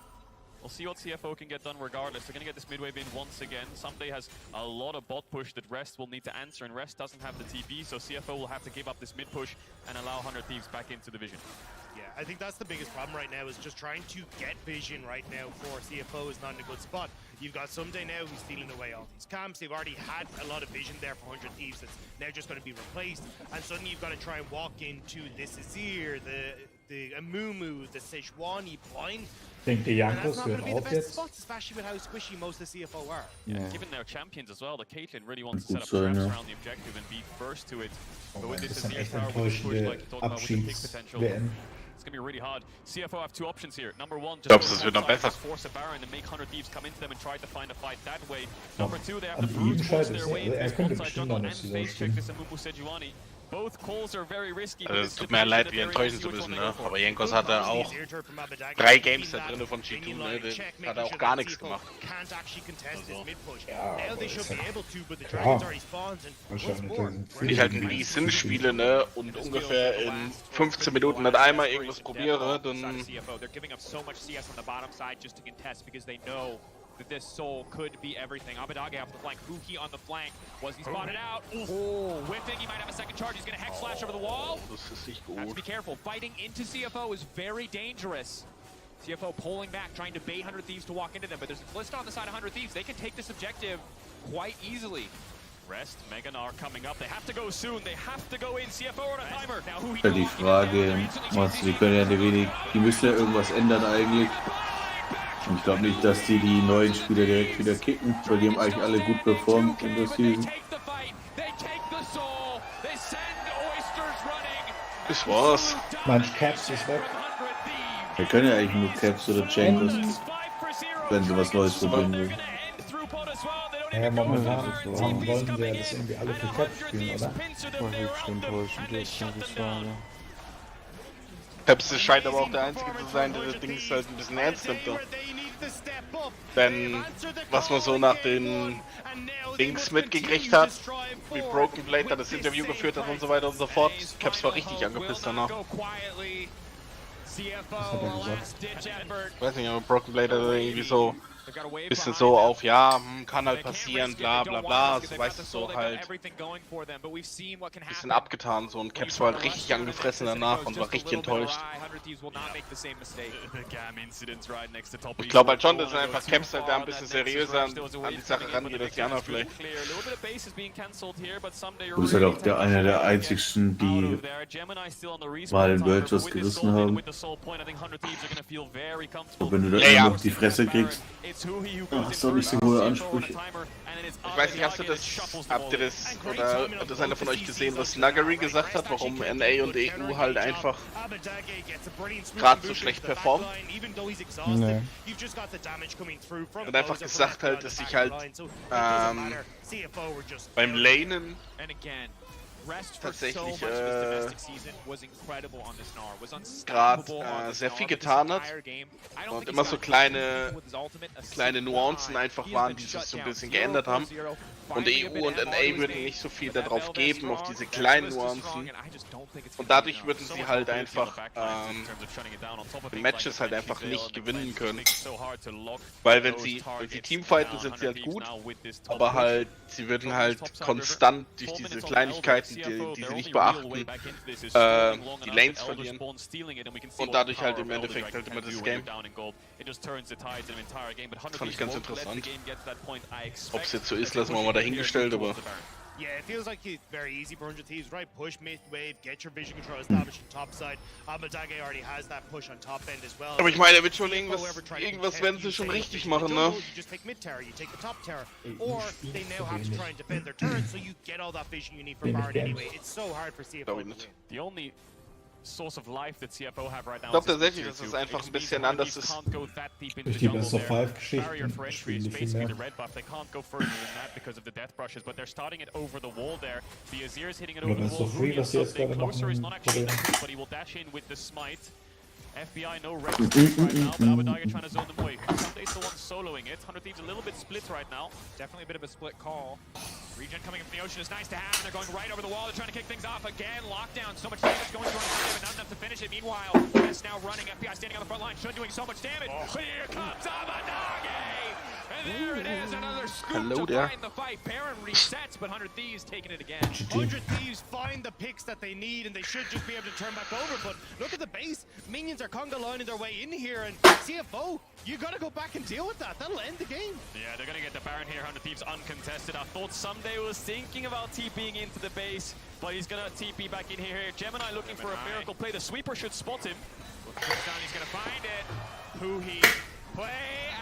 We'll see what CFO can get done regardless. They're going to get this mid wave in once again. Someday has a lot of bot push that Rest will need to answer, and Rest doesn't have the TP, so CFO will have to give up this mid push and allow 100 Thieves back into the vision. Yeah, I think that's the biggest problem right now, is just trying to get vision right now for CFO is not in a good spot. You've got Someday now who's stealing away all these camps. They've already had a lot of vision there for 100 Thieves that's now just going to be replaced. And suddenly you've got to try and walk into this Azir, the Amumu, the Sejuani blind. Denkt ihr, And that's Jankos not going hört to be the auf best jetzt? spots, especially with how squishy most of the CFO are. Yeah, given their champions as well, the Caitlyn really wants to Gut set up sein, traps ja. around the objective and be first to it. Oh But with Mann, this das sind Azir echt tower, with this push, enttäuschende like you talked about, with the pick potential, Abschieds-WM. it's gonna be really hard. CFO have two options here. Number one, just Glaubst go du, es wird noch outside, besser? just force a Baron and make 100 Thieves come into them and try to find a fight that way. Number two, they have An the ihm brute force scheitert their es. way into Er this könnte onside bestimmt jungle noch and nicht face check zusammen. this Amumu Sejuani. Both calls are very risky. Also es tut mir leid, wie enttäuschen zu müssen, ne? Aber Jankos hatte auch 3 Games da drin von G2, ne? Da hat er auch gar nichts gemacht. Ja, aber das ist ja klar. Wahrscheinlich. Wenn ich halt einen Lee Sin spiele, ne? Und ungefähr in 15 Minuten nicht einmal irgendwas probiere, dann... They're giving up so much CS on the bottom side just to contest because they know that this soul could be everything. Abadage off the flank, Huki on the flank. Was he spotted out? Oh, whiffing, he might have a second charge. He's gonna Hex Slash over the wall. Das ist nicht Have to gut. be careful. Fighting into CFO is very dangerous. CFO pulling back, trying to bait 100 Thieves to walk into them, but there's a Calista on the side of 100 Thieves. They can take this objective quite easily. Rest, Meganar coming up. They have to go soon. They have to go in. CFO on a timer. Now who Ja, die Frage, die können ja die müssen ja irgendwas ändern eigentlich. Und ich glaube nicht, dass die neuen Spieler direkt wieder kicken, weil die haben eigentlich alle gut performt in der Season. Das war's. Manch Caps ist weg. Wir können ja eigentlich nur Caps oder Jankos, wenn sie was Neues probieren wollen. Ja, momentan wollen sie ja das irgendwie alle für Caps spielen, oder? War höchst enttäuschend, jetzt muss ich sagen. Peps scheint aber auch der Einzige zu sein, der das Ding halt ein bisschen ernst nimmt. Da. Denn was man so nach den Dings mitgekriegt hat, wie Broken Blade da das Interview geführt hat und so weiter und so fort, Caps war richtig angepisst danach. Was hat er gesagt? Ich weiß nicht, aber Broken Blade hat irgendwie so bisschen so auf, ja, kann halt passieren, bla bla bla, so weißt du, so halt bisschen abgetan so und Caps war halt richtig angefressen danach und war richtig enttäuscht. Ich glaube halt schon, dass einfach Caps halt da ein bisschen seriöser an die Sache rangeht als Jana vielleicht. Du bist halt auch einer der einzigsten, die mal in Worlds was gerissen haben. Und wenn du da immer noch die Fresse kriegst, hast du auch nicht so hohe Ansprüche. Ich weiß nicht, habt ihr das, oder hat das einer von euch gesehen, was Nuggery gesagt hat, warum NA und EU halt einfach gerade so schlecht performen? Nee. Und einfach gesagt halt, dass sich halt beim Lanen tatsächlich gerade sehr viel getan hat und immer so kleine Nuancen einfach waren, die sich so ein bisschen geändert haben. Und EU und NA würden nicht so viel darauf geben, auf diese kleinen Nuancen. Und dadurch würden sie halt einfach die Matches halt einfach nicht gewinnen können. Weil wenn sie Teamfighten, sind sie halt gut, aber halt, sie würden halt konstant durch diese Kleinigkeiten, die sie nicht beachten, die Lanes verlieren. Und dadurch halt im Endeffekt halt immer das Game. Fand ich ganz interessant. Ob es jetzt so ist, lassen wir mal dahingestellt, aber... Yeah, it feels like it's very easy for 100 Thieves, right? Push mid wave, get your vision control established on top side. Abadage already has that push on top end as well. Aber ich meine, er wird schon irgendwas werden sie schon richtig machen, ne? You just take mid tower, you take the top tower, or they now have to try and defend their turret, so you get all that vision you need for Baron anyway. It's so hard for CFO to win. The only source of life that CFO have right now. Ich glaube tatsächlich, dass es einfach ein bisschen anders ist. Durch die Best of 5 Geschichten spielen die viel mehr. Oder Best of 3, was sie jetzt gerade machen, FBI no rest right now, but Abadage trying to zone them away. Sunday's the one soloing it. 100 Thieves a little bit split right now. Definitely a bit of a split call. Regen coming from the ocean is nice to have, and they're going right over the wall. They're trying to kick things off again. Lockdown, so much damage going through on the but not enough to finish it. Meanwhile, West now running. FBI standing on the front line. Shun doing so much damage. But here comes Abadage! There it is, another scoop Hello to there. find the fight. Baron resets, but 100 Thieves taking it again. 100 Thieves find the picks that they need, and they should just be able to turn back over. But look at the base. Minions are conga lining their way in here, and CFO, you got to go back and deal with that. That'll end the game. Yeah, they're going to get the Baron here. 100 Thieves uncontested. I thought Someday was thinking about TPing into the base, but he's going to TP back in here. Gemini looking for a miracle play. The sweeper should spot him. Looks down, he's going to find it. Huhi, play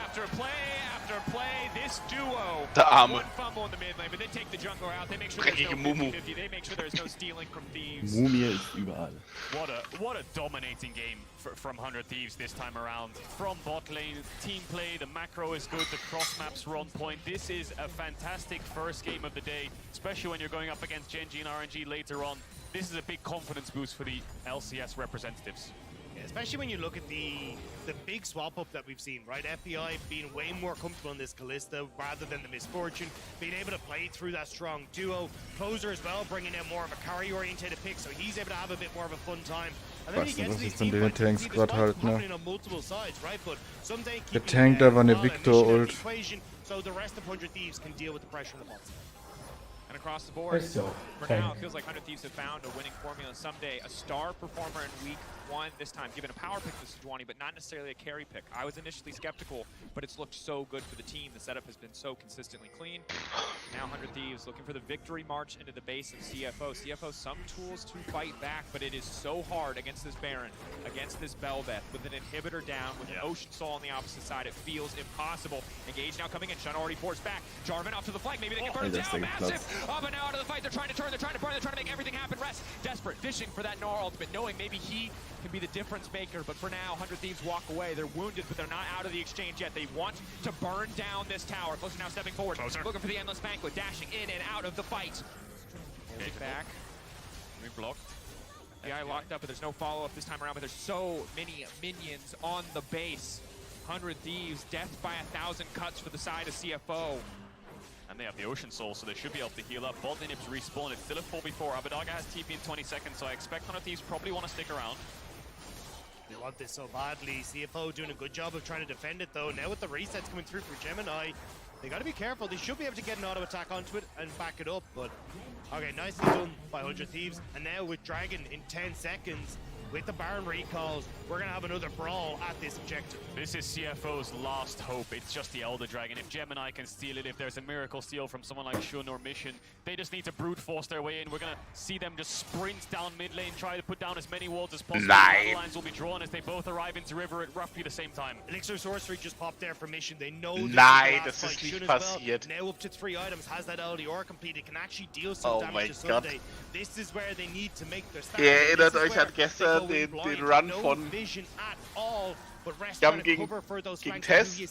after play after play. This duo, Der Arme. one fumble in the mid lane, but they take the jungler out. They make sure there's Dreckige no Mumu. 50-50. They make sure there's no stealing from Thieves. Mumie ist überall. What a dominating game from 100 Thieves this time around. From bot lane, team play, the macro is good, the cross maps are on point. This is a fantastic first game of the day, especially when you're going up against Genji and RNG later on. This is a big confidence boost for the LCS representatives. Yeah, especially when you look at the big swap up that we've seen, right? FBI being way more comfortable in this Kalista rather than the Misfortune, being able to play through that strong duo. Closer as well, bringing in more of a carry-oriented pick, so he's able to have a bit more of a fun time. And then Weißt he du, gets was these ich von team den fights, you Tanks see the gerade spawns halt, ne? happening on multiple sides, right? But someday Der keeping tankt einfach eine Brawl and Victor Mission out of Ult. the equation, so the rest of 100 Thieves can deal with the pressure on the bot side. And across the board, Ist so. for now, it feels like 100 Thieves have found a winning formula. Someday, a star performer in week 1 this time, given a power pick to Sejuani, but not necessarily a carry pick. I was initially skeptical, but it's looked so good for the team. The setup has been so consistently clean. Now 100 Thieves looking for the victory march into the base of CFO. CFO, some tools to fight back, but it is so hard against this Baron, against this Bel'Veth, with an inhibitor down, with an Ocean Soul on the opposite side. It feels impossible. Engage now coming in. Shun already forced back. Jarvan off to the flank. Maybe they can burn it down. Massive. Up and out of the fight. They're trying to turn. They're trying to burn. They're trying to make everything happen. Rest. Desperate. Fishing for that Gnar ultimate, knowing maybe he can be the difference maker. But for now, 100 Thieves walk away. They're wounded, but they're not out of the exchange yet. They want to burn down this tower. Closer now stepping forward. Looking for the Endless Banquet. Dashing in and out of the fight. Okay, back. Blocked. The eye locked up, but there's no follow-up this time around. But there's so many minions on the base. 100 Thieves, death by 1,000 cuts for the side of CFO. And they have the Ocean Soul, so they should be able to heal up. Bot lane Ibs respawn. It's still a 4v4. Abadaga has TP in 20 seconds, so I expect 100 Thieves probably want to stick around. They want this so badly. CFO doing a good job of trying to defend it, though. Now with the resets coming through for Gemini, they got to be careful. They should be able to get an auto attack onto it and back it up, but okay, nicely done by 100 Thieves. And now with Dragon in 10 seconds, with the Baron recalls, we're going to have another brawl at this objective. This is CFO's last hope. It's just the Elder Dragon. If Gemini can steal it, if there's a miracle steal from someone like Shun or Mission, they just need to brute force their way in. We're going to see them just sprint down mid lane, try to put down as many walls as possible. The lines will be drawn as they both arrive into river at roughly the same time. Elixir Sorcery just popped there for Mission. They know Nein, das ist nicht passiert. Now up to 3 items, has that LDR completed, can actually deal some damage to Sunday. This is where they need to make their stand. Ihr erinnert euch an gestern den Run von Jam gegen Tess. Ihr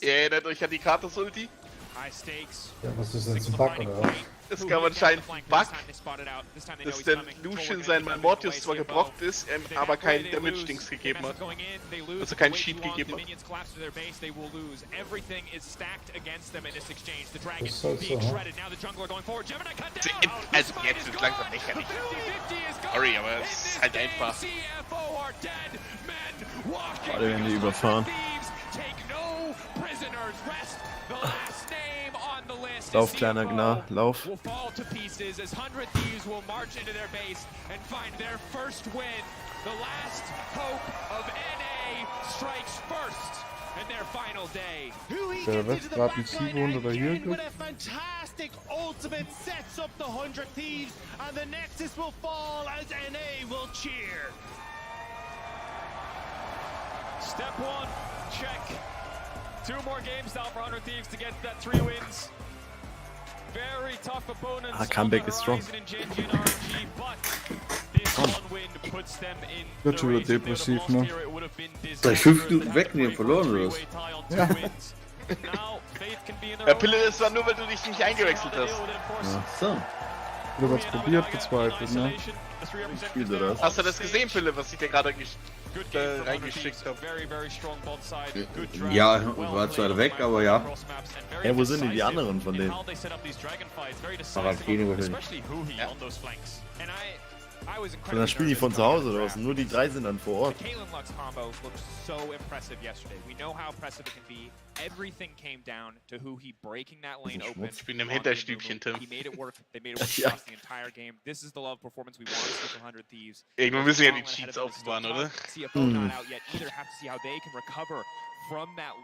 erinnert euch an die Kratos-Ulti? Ja, was ist denn zum Bug oder was? Es gab anscheinend einen Bug, dass der Lucian sein Malmortius zwar gebrockt ist, aber kein Damage-Dings gegeben hat. Also kein Sheet gegeben hat. Das soll so, ha? Also jetzt wird es langsam lächerlich. Sorry, aber es ist halt einfach. Alle werden die überfahren. Lauf, kleiner Gnar, lauf. Will fall to pieces as 100 Thieves will march into their base and find their first win. The last hope of NA strikes first in their final day. Der West gerade ein Seabound oder hier With a fantastic ultimate sets up the 100 Thieves, and the Nexus will fall as NA will cheer. Step 1, check. 2 more games down for 100 Thieves to get that 3 wins. Very tough opponents. Comeback is strong. Wird schon wieder depressiv, ne? Soll ich 5 Minuten wegnehmen, verloren oder was? Ja. Der Pille ist dann nur, weil du dich nicht eingewechselt hast. Ach so. Oder was probiert, bezweifelt, ne? Spielt er das? Hast du das gesehen, Pille, was ich dir gerade reingeschickt habe? Ja, war zwar weg, aber ja. Ja, wo sind denn die anderen von denen? Quarantäne wahrscheinlich. I was Und incredibly dann spielen die nervous von zu going Hause into the oder was? draft. Nur die 3 sind dann vor Ort. The Kalen Lux combo looked so impressive yesterday. We know how impressive it can be. Everything came down to Huhi breaking that lane open. Ich bin im on the Hinterstübchen, Amumu. Tim. He made it work. They made it work across the entire game. This is the level of performance we want to see from 100 Thieves. Irgendwann müssen ja die Cheats aufbewahren, oder? CFO not out yet either. Have to see how they can recover from that.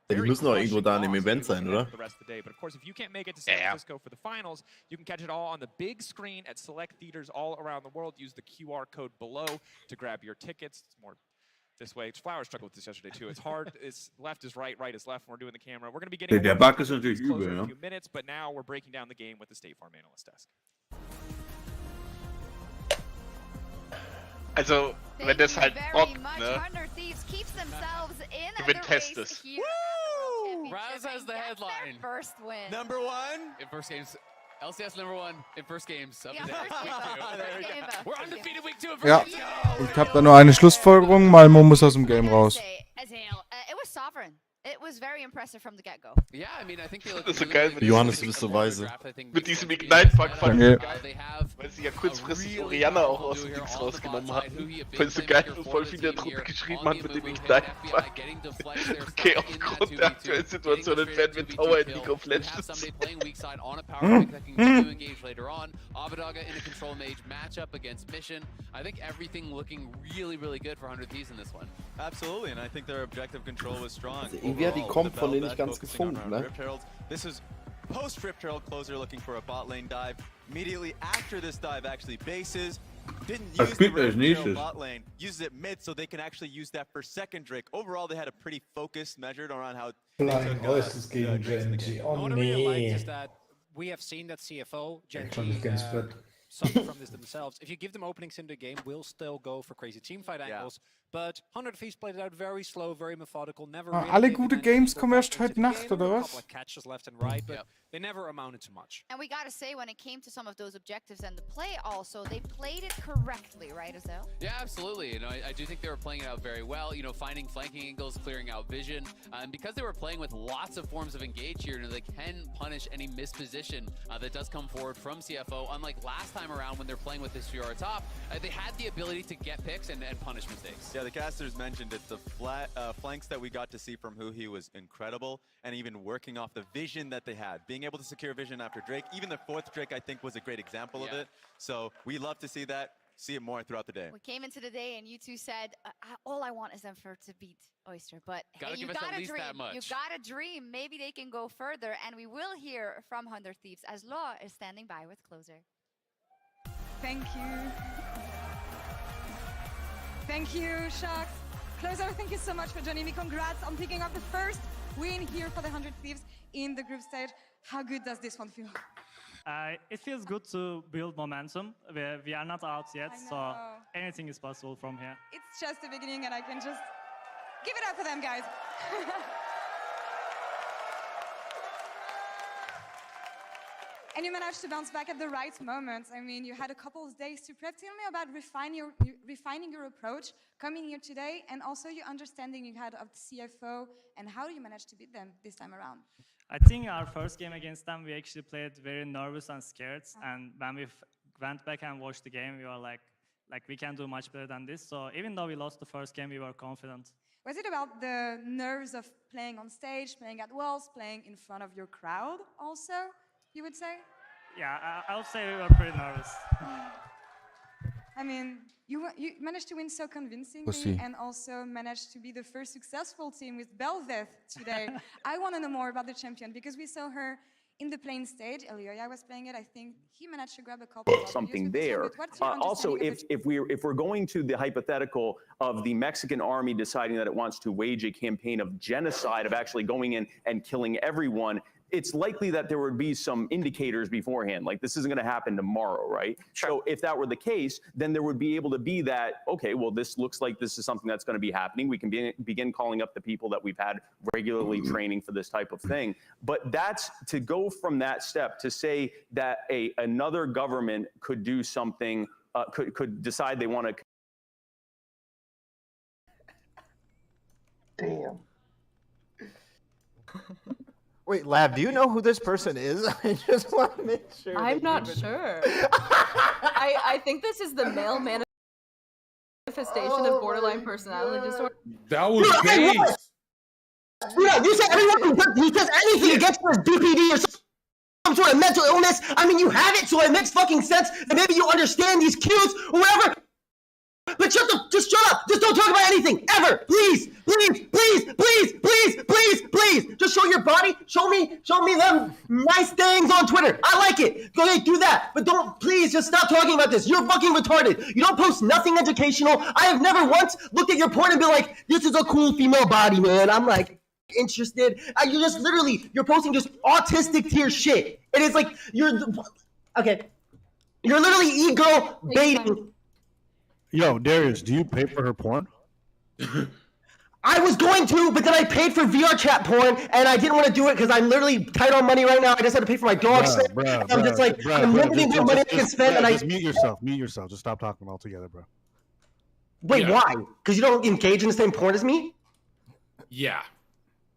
Ja, die müssen doch irgendwo da in dem Event sein, oder? The rest of the day. But of course, if you can't make it to San Francisco for the finals, you can catch it all on the big screen at select theaters all around the world. Use the QR code below to grab your tickets. It's more this way. Flower struggled with this yesterday too. It's hard. It's left is right, right is left when we're doing the camera. We're going to be getting Der Bug ist natürlich übel, in a ja. few minutes, but now we're breaking down the game with the State Farm Analyst Desk. Also, wenn das halt bockt, ne? Du test es. Raz has the headline. First win. Number 1 in first games. LCS number 1 in first games. Of Yeah, the first day. game. We're undefeated week 2 of Ja, first ich habe da nur eine Schlussfolgerung. Malmo muss aus dem Game raus. It was sovereign. It was very impressive from the get-go. Yeah, I mean, I think they look Das ist so really, geil really mit Johannes, diesem- du bist so weise. Mit diesem Ignite-Pack fand ich so geil. They have Weil sie ja kurzfristig Oriana auch aus dem Dings rausgenommen hatten. Fand ich so geil, wo voll viele drunter geschrieben haben mit dem Ignite-Pack. Okay, aufgrund der aktuellen Situation entfernen wir Tower in League of Legends. somebody playing weak side on a power pick that can continue to engage later on. Abadaga in a control mage matchup against Mission. I think everything looking really, really good for 100 Thieves in this one. Absolutely, and I think their objective control was strong. Also irgendwie hat die overall, Comp with the von denen Belvet nicht ganz focusing on gefunkt, our ne? Rift Heralds. This is post-Rift Herald closer looking for a bot lane dive. Immediately after this dive, actually bases. Didn't Das use the spielt er Rift nicht. Herald bot lane. Uses it mid so they can actually use that for second Drake. Overall, they had a pretty focused measured around how they Flying took Oysters gegen Drakes in the Gen G. game. Oh What I really liked nee. is that we have seen that CFO, Gen Schon G, nicht ganz fit. suffer from this themselves. If you give them openings in the game, we'll still go for crazy teamfight angles. But 100 Thieves played it out very slow, very methodical, never really Alle gave gute any Games single kommen erst factor heute into the Nacht, game. oder There were a was? couple of catches left and right, but they never amounted to much. And we gotta say, when it came to some of those objectives and the play also, they played it correctly, right, Azel? Yeah, absolutely. You know, I do think they were playing it out very well. You know, finding flanking angles, clearing out vision, and because they were playing with lots of forms of engage here, you know, they can punish any misposition that does come forward from CFO. Unlike last time around when they're playing with this Fiora top, they had the ability to get picks and punish mistakes. Yeah, the casters mentioned it. The flanks that we got to see from Huhi was incredible, and even working off the vision that they had. Being able to secure vision after Drake, even the 4th Drake, I think, was a great example of it. So we love to see that, see it more throughout the day. We came into the day and you two said, all I want is them to beat Oyster. But Gotta hey, you give us at gotta least dream. that much. You gotta dream. Maybe they can go further, and we will hear from 100 Thieves as Law is standing by with Closer. Thank you. Thank you, Sharks. Closer, thank you so much for joining me. Congrats on picking up the first win here for the 100 Thieves in the group stage. How good does this one feel? It feels good to build momentum. We are not out yet, so anything is possible from here. It's just the beginning, and I can just give it up for them, guys. And you managed to bounce back at the right moment. I mean, you had a couple of days to prep. Tell me about refining your approach, coming here today, and also your understanding you had of the CFO, and how you managed to beat them this time around. I think our first game against them, we actually played very nervous and scared. And when we went back and watched the game, we were like we can do much better than this. So even though we lost the first game, we were confident. Was it about the nerves of playing on stage, playing at Worlds, playing in front of your crowd also, you would say? Yeah, I would say we were pretty nervous. I mean, you managed to win so convincingly Pussy. and also managed to be the first successful team with Belvet today. I want to know more about the champion because we saw her in the playing stage. Elioya was playing it. I think he managed to grab a couple of Something there. Also, if we're going to the hypothetical of the Mexican army deciding that it wants to wage a campaign of genocide, of actually going in and killing everyone, it's likely that there would be some indicators beforehand, like this isn't going to happen tomorrow, right? So if that were the case, then there would be able to be that, okay, well, this looks like this is something that's going to be happening. We can begin calling up the people that we've had regularly training for this type of thing. But that's to go from that step to say that another government could do something, could decide they want to. Damn. Wait, Lab, do you know who this person is? I just want to make sure. I'm that not you- sure. I think this is the male manifestation of borderline personality disorder. That was base. Yeah, you said everyone who says anything against her is BPD or some sort of mental illness. I mean, you have it, so it makes fucking sense that maybe you understand these cues or whatever. But just shut up. Just don't talk about anything ever. Please, please, please, please, please, please, please. Just show your body. Show me them nice things on Twitter. I like it. Go ahead, do that. But don't, please, just stop talking about this. You're fucking retarded. You don't post nothing educational. I have never once looked at your porn and been like, this is a cool female body, man. I'm like interested. You're just literally, you're posting just autistic tier shit. It is like okay. You're literally e-girl baiting. Yo, Darius, do you pay for her porn? I was going to, but then I paid for VR chat porn, and I didn't want to do it because I'm literally tight on money right now. I just had to pay for my dog. I'm just like, I'm limiting what money I can spend, and just mute yourself. Mute yourself. Just stop talking altogether, bro. Wait, why? Because you don't engage in the same porn as me? Yeah.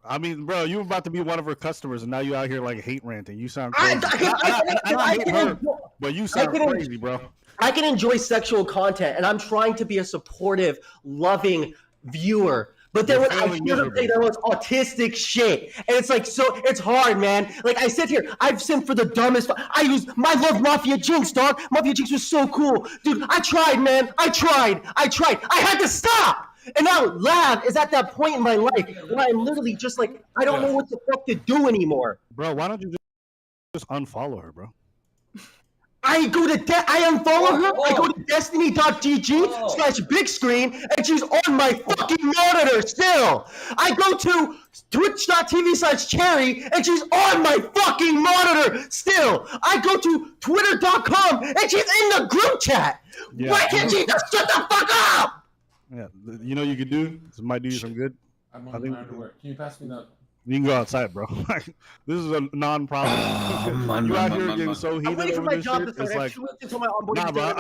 I mean, bro, you were about to be one of her customers, and now you out here like hate ranting. You sound crazy. I hate her, but you sound crazy, bro. I can enjoy sexual content, and I'm trying to be a supportive, loving viewer. But then when I hear them say that was autistic shit, and it's like, so it's hard, man. Like I sit here, I've sinned for the dumbest. I love Mafia Jinx, dog. Mafia Jinx was so cool, dude. I tried, man. I tried. I had to stop. And now Lab is at that point in my life when I'm literally just like, I don't know what the fuck to do anymore. Bro, why don't you just unfollow her, bro? I unfollow her. I go to destiny.gg/big screen, and she's on my fucking monitor still. I go to twitch.tv/cherry, and she's on my fucking monitor still. I go to twitter.com, and she's in the group chat. Yeah. Why can't she just shut the fuck up? Yeah, you know what you could do? This might do you some good. I'm on my underwear. Can you pass me that? You can go outside, bro. This is a non-problem. You out here getting so heated over this shit. It's like, nah, bro.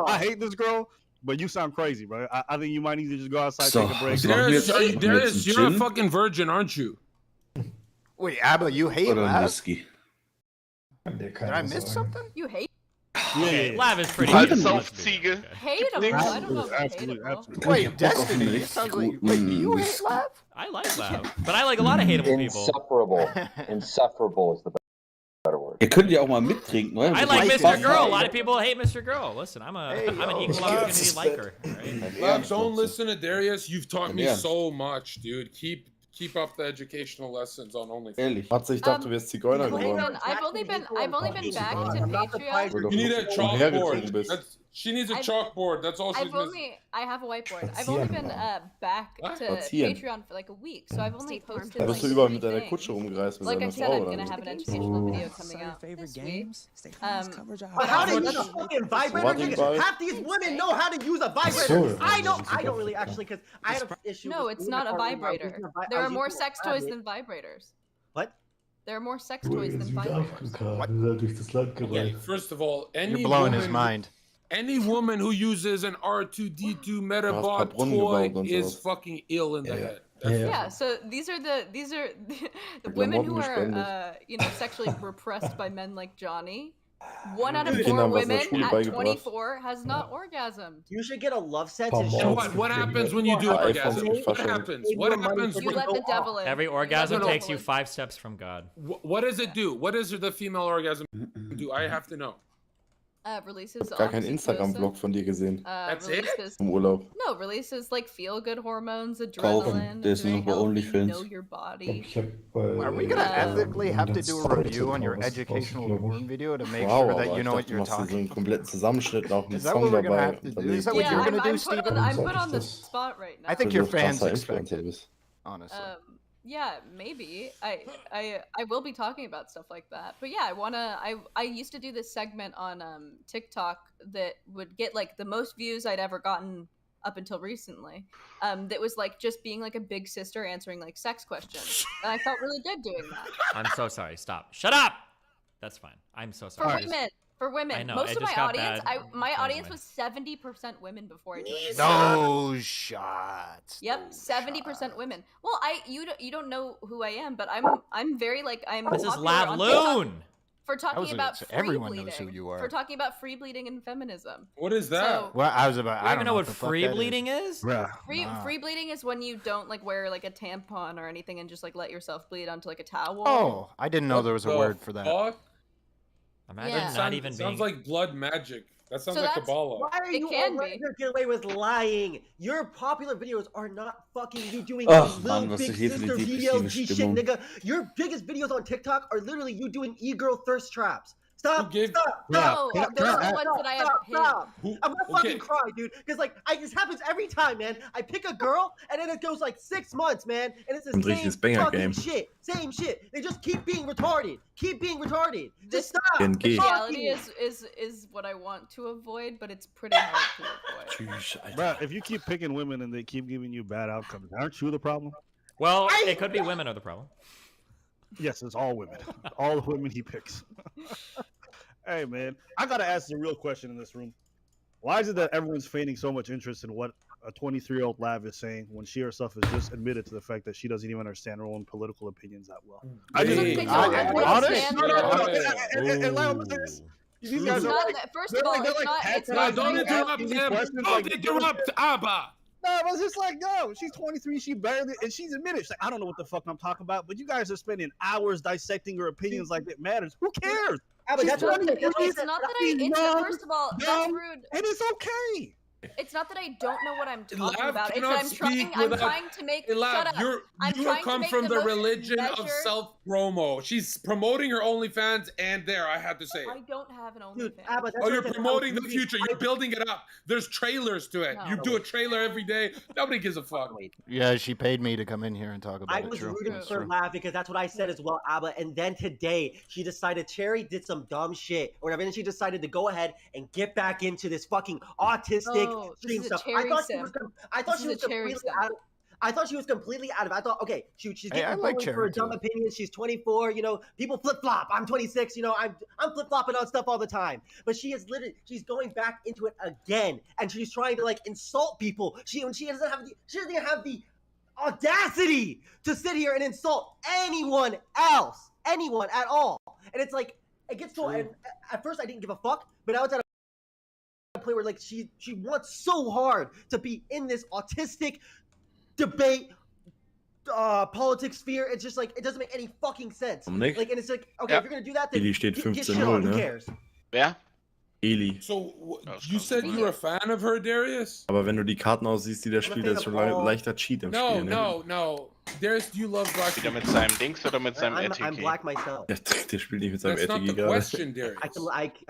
I hate this girl, but you sound crazy, bro. I think you might need to just go outside, take a break. Darius, you're a fucking virgin, aren't you? Wait, Abba, you hate Lab? Whiskey. Did I miss something? You hate? Yeah, Lab is pretty Halt good. Saufziege. Hateable? I don't know about hateable. Wait, Destiny. It sounds like, wait, do you hate Lab? I like Lab, but I like a lot of hateable people. Insufferable is the better word. Ihr könnt ja auch mal mittrinken, oder? I like Mr. Girl. A lot of people hate Mr. Girl. Listen, I'm an equal opportunity liker. Right? Lab, don't listen to Darius. You've taught me Yeah. so much, dude. Keep up the educational lessons on OnlyFans. Ehrlich. Matze, ich dachte, du wärst Zigeuner geworden. I've only been back to Patreon. You need a umhergezogen bist. chalkboard. She needs a chalkboard. That's all she's missing. I have a whiteboard. I've only been back to Spazieren. Patreon for like a week, so I've only posted Da like wirst du überall 3 mit deiner things. Kutsche rumgereist mit Like I seiner said, Frau, I'm oder gonna nicht? have an educational video coming out this week. But how to use a fucking vibrator? Swatting Nigga? ball. Half these women know how to use a vibrator. So. I don't really actually, because I had an issue. No, with it's women not a arguing about vibrator. using a There I are was more using a sex toys rabbit. than vibrators. What? There are more sex toys than vibrators. durch das Land Okay, first of all, any You're blowing woman, his mind. Any woman who uses an R2D2 Metabot Brunnen toy gebaut und is sowas. fucking ill in the head. Yeah, so these are the women who Klamotten are sexually repressed by men like Johnny. 1 out of Die 4 Kinder haben was in der women Schule at beigebracht. 24 has not orgasmed. You should get a love set Paar to Morgen. show. And what happens when you do iPhone orgasm? What verschenkt. happens? What happens You when let the devil in. Every orgasm No, no. takes you 5 steps from God. What does it do? What does the female orgasm do? I have to know. Releases Gar keinen oxytocin. Instagram-Vlog von dir gesehen That's it? Releases im Urlaub. No, releases like feel-good hormones, Kaufen. adrenaline. Der It's ist nur very noch bei healthy. You know OnlyFans. your body. Are we gonna ethically have to do a review on your educational porn video to make Wow, sure aber that you ich know dachte, what du you're machst dir so talking? einen kompletten Zusammenschnitt noch mit Is that Song what we're gonna dabei have to do? unterwegs. Is that what Yeah, you're I'm gonna do, put Steven? on the spot right now. I think Weil your du fans krasser expect Influencer it, bist. honestly. Yeah, maybe. I will be talking about stuff like that. But yeah, I used to do this segment on TikTok that would get like the most views I'd ever gotten up until recently. That was like just being like a big sister answering like sex questions. And I felt really good doing that. I'm so sorry. Stop. Shut up. That's fine. I'm so For sorry. women. For women, I know, most it of my just got audience, bad my audience resume. was 70% women before I joined. No shots. Yep, 70% women. Well, you don't know who I am, but I'm very like I'm This is popular on Lavloon. TikTok for I talking was about gonna say, free everyone bleeding. knows who you are. For talking about free bleeding and feminism. What is that? So, Well, I was about. You I even don't know what the fuck free that bleeding is? Bruh. free bleeding is when you don't like wear like a tampon or anything and just like let yourself bleed onto like a towel. Oh, I didn't know What there was a the word for that. fuck? Imagine Yeah. not Sound- even sounds being. like blood magic. That sounds So like that's- Kabbalah. Why are It you can all letting be. her get away with lying? Your popular videos are not fucking you doing Ach, little Mann, was big ist hier für sister die VLG depressive shit, Stimmung. nigga. Your biggest videos on TikTok are literally you doing e-girl thirst traps. Stop! gave- Stop! No, Stop! those are Stop! the ones that I have Stop! pinned. Stop! Who- I'm gonna okay. fucking cry, dude. Because like, this happens every time, man. I pick a girl and then it goes like 6 months, man, and it's the Ein same richtiges Banger-Game. fucking shit. Same shit. They just keep being retarded. Keep being retarded. This Just stop. PNG. reality is what I want to avoid, but it's pretty hard to avoid. Tschüss, Alter. Bruh, if you keep picking women and they keep giving you bad outcomes, aren't you the problem? Well, it could be women are the problem. Yes, it's all women. All the women he picks. Hey, man, I gotta ask the real question in this room. Why is it that everyone's feigning so much interest in what a 23-year-old Lav is saying when she herself has just admitted to the fact that she doesn't even understand her own political opinions that well? I Doesn't mean, take no understand. And Lau, I'm gonna say this. These guys It's are not like, that- first they're of all, like, they're it's like not- it's patronizing not- Don't you, interrupt asking you him. questions Don't like, interrupt Abba. No, I was just like, no, she's 23, she barely, and she's admitted, she's like, I don't know what the fuck I'm talking about, but you guys are spending hours dissecting her opinions like it matters. Who cares? But that's what It's not that I. It's first of all, that's dumb, rude. and it's okay. It's not that I don't know what I'm talking Lav about. It's that cannot I'm trying. speak I'm without- trying to make. Hey, Lav, Shut up. I'm you trying come to make from the most religion of measured- self-promo. She's promoting her OnlyFans, and there, I had to say I it. don't have an Dude, OnlyFans. Abba, that's Oh, what you're I said. promoting the I was future. You're building it up. There's trailers to it. No. You do a trailer every day. Nobody gives a fuck. Yeah, she paid me to come in here and talk about I it. was True. rooting That's for true. Lav because that's what I said as well, Abba. And then today, she decided Cherry did some dumb shit or whatever, and she decided to go ahead and get back into this fucking autistic Oh, this stream is a stuff. Cherry I thought sim. she was completely out. I thought she was completely out of. I thought, okay, she's Hey, getting I like bullied for Cherry a dumb too. opinion. She's 24. You know, people flip flop. I'm 26. You know, I'm flip flopping on stuff all the time. But she's going back into it again, and she's trying to like insult people. She doesn't even have the audacity to sit here and insult anyone else, anyone at all. And it's like it gets to. And at first, I didn't give a fuck, but now it's at a point where like she wants so hard to be in this autistic debate politics sphere. It's just like it doesn't make any fucking sense. Dominik? Like, and it's like, okay, Ja. if you're gonna do that, then Eli steht get shit 15-0, on. Who ne? cares? Wer? Eli. So, you said you were a fan of her, Darius? Aber wenn du die Karten aussiehst, die der spielt, das ist schon leichter Cheat im No, Spiel, ne? no. Darius, do you love black Wieder people? mit seinem Dings oder mit seinem I'm Etiki? black myself. Der spielt nicht mit seinem That's not Etiki the gerade. question, Darius.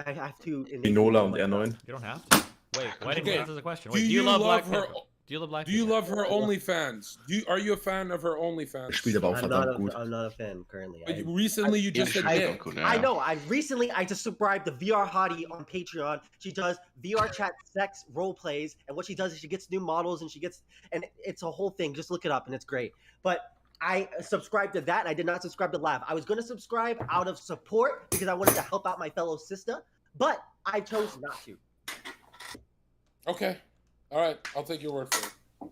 I have to. Inola und R9. You don't have to. Wait, why didn't you Okay. answer the question? Do Wait, you love her? people? Do you love black Do you people? love her OnlyFans? Are you a fan of her Der OnlyFans? spielt aber auch verdammt gut. I'm not a fan currently. But recently, you just said yeah. I know. I just subscribed to VR Hottie on Patreon. She does VR chat sex role plays, and what she does is she gets new models, and it's a whole thing. Just look it up, and it's great. But I subscribed to that, and I did not subscribe to Lav. I was going to subscribe out of support because I wanted to help out my fellow sister, but I chose not to. Okay. All right. I'll take your word for it.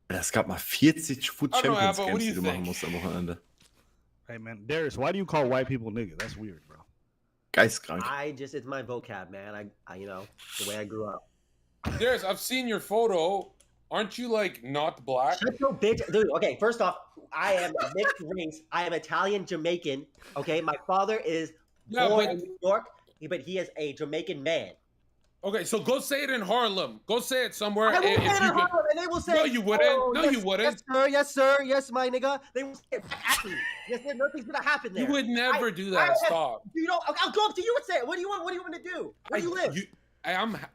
Es gab mal 40 Foot I don't know, Champions Abba, what do Games, you die du machen think? musst am Wochenende. Hey, man, Darius, why do you call white people nigga? That's weird, bro. Geistkrank. It's my vocab, man. I you know, the way I grew up. Darius, I've seen your photo. Aren't you like not black? Shut your bitch, dude. Okay, first off, I am mixed race. I am Italian Jamaican. Okay, my father is Yeah, born but- in New York, but he is a Jamaican man. Okay, so go say it in Harlem. Go say it somewhere. I will if say it in you could- Harlem, and they will say, No, you wouldn't. "Oh, No, yes, you wouldn't. Yes, sir. Yes, sir. Yes, my nigga." They will say it back at me. Yes, sir. Nothing's gonna happen there. You would never do that. have- Stop. You know, I'll go up to you and say it. What do you want? What do you want me to do? Where do you live?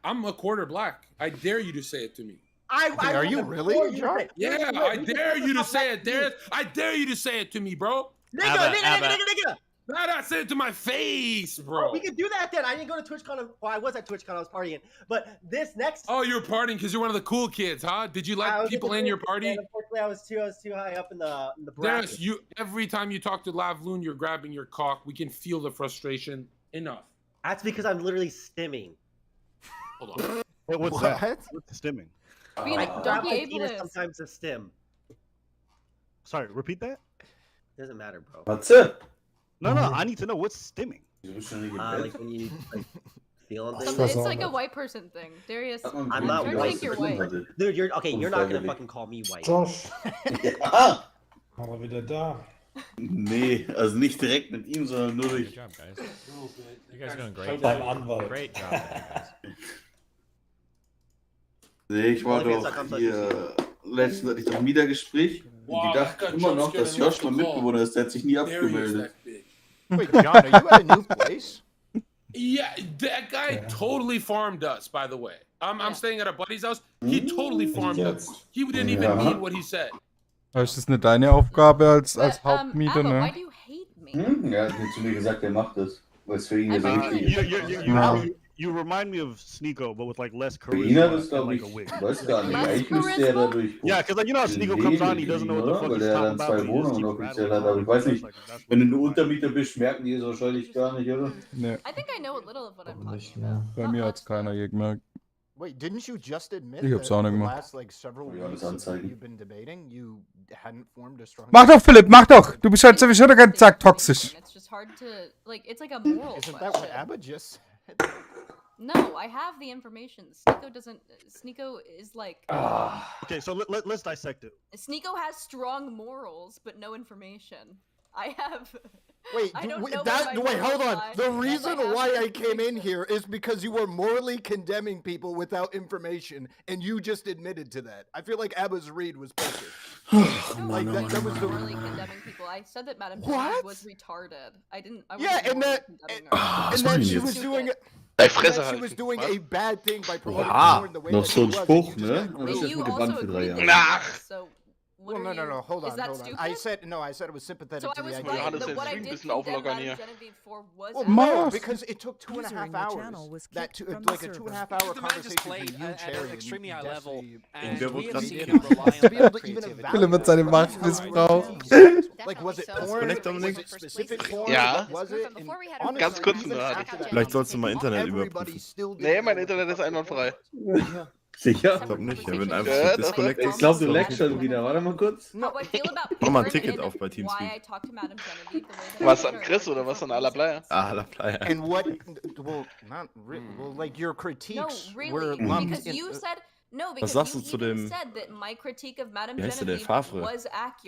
I'm a quarter black. I dare you to say it to me. I Are you really, John? Yeah, I dare you to say it, Darius. I dare you to say it to me, bro. Nigga. Nah, say it to my face, bro. Oh, we can do that then. I didn't go to TwitchCon. Well, I was at TwitchCon. I was partying. But this next. Oh, you were partying because you're one of the cool kids, huh? Did you I let was people at the in your cool party? kids, and unfortunately, I was too high up in the bracket. Darius, every time you talk to Lavloon, you're grabbing your cock. We can feel the frustration. Enough. That's because I'm literally stimming. Hold on. Wait, what's that? What's stimming? Don't be ableist. Sometimes a stim. Sorry, repeat that. Doesn't matter, bro. What's up? No, I need to know what's stimming. Like when you like feeling things. It's like a white person thing. Darius, I'm not don't white. think you're white. Dude, you're okay. You're not gonna fucking call me white. Josh. Ja. Aber wieder da. Nee, also nicht direkt mit ihm, sondern nur durch. Good job, guys. You guys are doing great. Beim Anwalt. Great job, guys. Nee, ich war doch hier letztens hatte ich doch ein Mietergespräch und die dachten immer noch, dass Josh mein Mitbewohner ist, der hat sich nie abgemeldet. Wait, John, are you at a new place? Yeah, that guy totally farmed us, by the way. I'm staying at a buddy's house. He totally farmed us. He didn't even mean what he said. Ist das nicht deine Aufgabe als Hauptmieter, Abba, ne? why do you hate me? Er hat mir zu mir gesagt, er macht das, weil es für ihn so wichtig ist. You remind me of Sneeko, but with like less Für ihn charisma ist, glaube and ich, like a wig. weiß gar nicht, eigentlich müsste er dadurch. Yeah, because like you know how Sneeko comes on, he doesn't know what the fuck weil he's er talking dann about. zwei Wohnungen offiziell hat, aber ich weiß nicht, wenn du eine Untermieter bist, merken die es wahrscheinlich gar nicht, oder? Ne, I think I know a little of what I'm talking about. bei mir hat's keiner je gemerkt. Wait, didn't you just admit Ich that hab's auch nicht the gemacht. last like several Ja, das weeks that anzeigen. you've been debating, you hadn't formed a strong. Mach doch, Philipp, mach doch! Du bist halt sowieso der ganze Tag toxisch. It's just hard to like. It's like a moral Isn't question. that what Abba just said? No, I have the information. Sneeko doesn't. Sneeko is like. Okay, so let's dissect it. Sneeko has strong morals, but no information. I have. Wait, I don't wait, know that, where my wait, hold morals on. lie, The and I reason have why no I came in here is because you were morally condemning people without information, and you just admitted to that. I feel like Abba's read was perfect. Like that was the morally condemning people. I said that Madame What? Genevieve was retarded. I didn't. I Yeah, wasn't and morally that condemning her. and then she was doing Deine Fresse she halten. was doing Was? a bad thing by promoting Oha, porn the way noch that so ein she was, Spruch, and you ne? just Und das ist You jetzt mit also gebannt für 3 agreed Jahre. with Nah. me, so what Well, are no, you- hold is on, that hold on. stupid? I said no. I said it was sympathetic So I to the was idea. right. Johannes, What I ein did bisschen condemn auflockern Madame hier. Genevieve for was Well, accurate. Mars. Because it took 2.5 hours. That like a 2.5 hour The man just conversation played with you, at Cherry, an extrrely high and level, Destiny, and wer we wurde have gerade seen gegeben? him rely to on be able that to even creativity. Philipp mit seinem Machtmissbrauch. Like, was it So, porn? Connect, Was Dominik? it specific porn? Ja. What was it? And Before we had honestly, Ganz kurz even nur. after that Vielleicht sollst du mal Internet everybody still didn't Nee, know mein what the Internet ist fuck the einwandfrei. porn was. Sicher? Ich glaub nicht, er wird einfach Ja, so doch. disconnected. Ich glaube, du lagst schon wieder. Warte mal kurz. How I feel about Mach mal ein porn Ticket and auf bei Teamspeak. why I talk to Madame Genevieve the way that Was I an do Chris are oder was different an La Playa? reasons. Ah, La Playa. And what? Well, not really. Well, like your critiques No, really, were lumped because in. you said no. Was Because sagst you du zu even dem- said that my critique of Madame Wie heißt der, der Genevieve Favre? was accurate.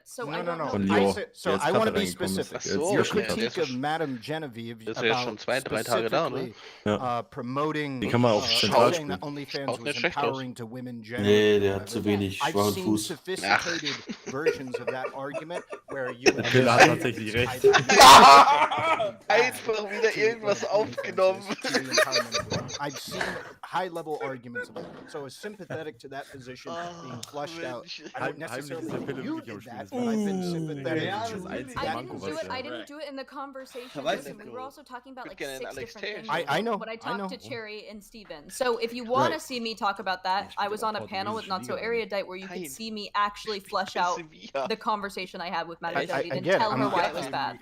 So I No, no, don't no. know. Von I Lyon, said, der so jetzt I want to gerade be reingekommen ist. specific. Ach so, Your ja, der ist critique of schon- Madame Genevieve Der ist ja schon about 2-3 Tage da, ne? specifically promoting Die kann man auch zentral saying that spielen. OnlyFans Schaut was nicht schlecht aus. empowering to women generally. Nee, der hat whatever. zu wenig I've schwachen seen Fuß. sophisticated versions of that argument where you Der Killer hat tatsächlich recht. Einfach wieder irgendwas aufgenommen. I've seen high-level arguments of it. So I was sympathetic to that position being flushed out. I don't necessarily think you did that, but I've been sympathetic to that I didn't do it in the conversation. Weiß Listen, ich we were also talking about like Good 6 Alex different Taylor. things. I know, When I I talked know. to Cherry and Steven. So if you want to see me talk about that, I was on a panel with Not So Erudite where you could see me actually flush out the conversation I had with Madame Genevieve and again, tell her I'm- why it was bad.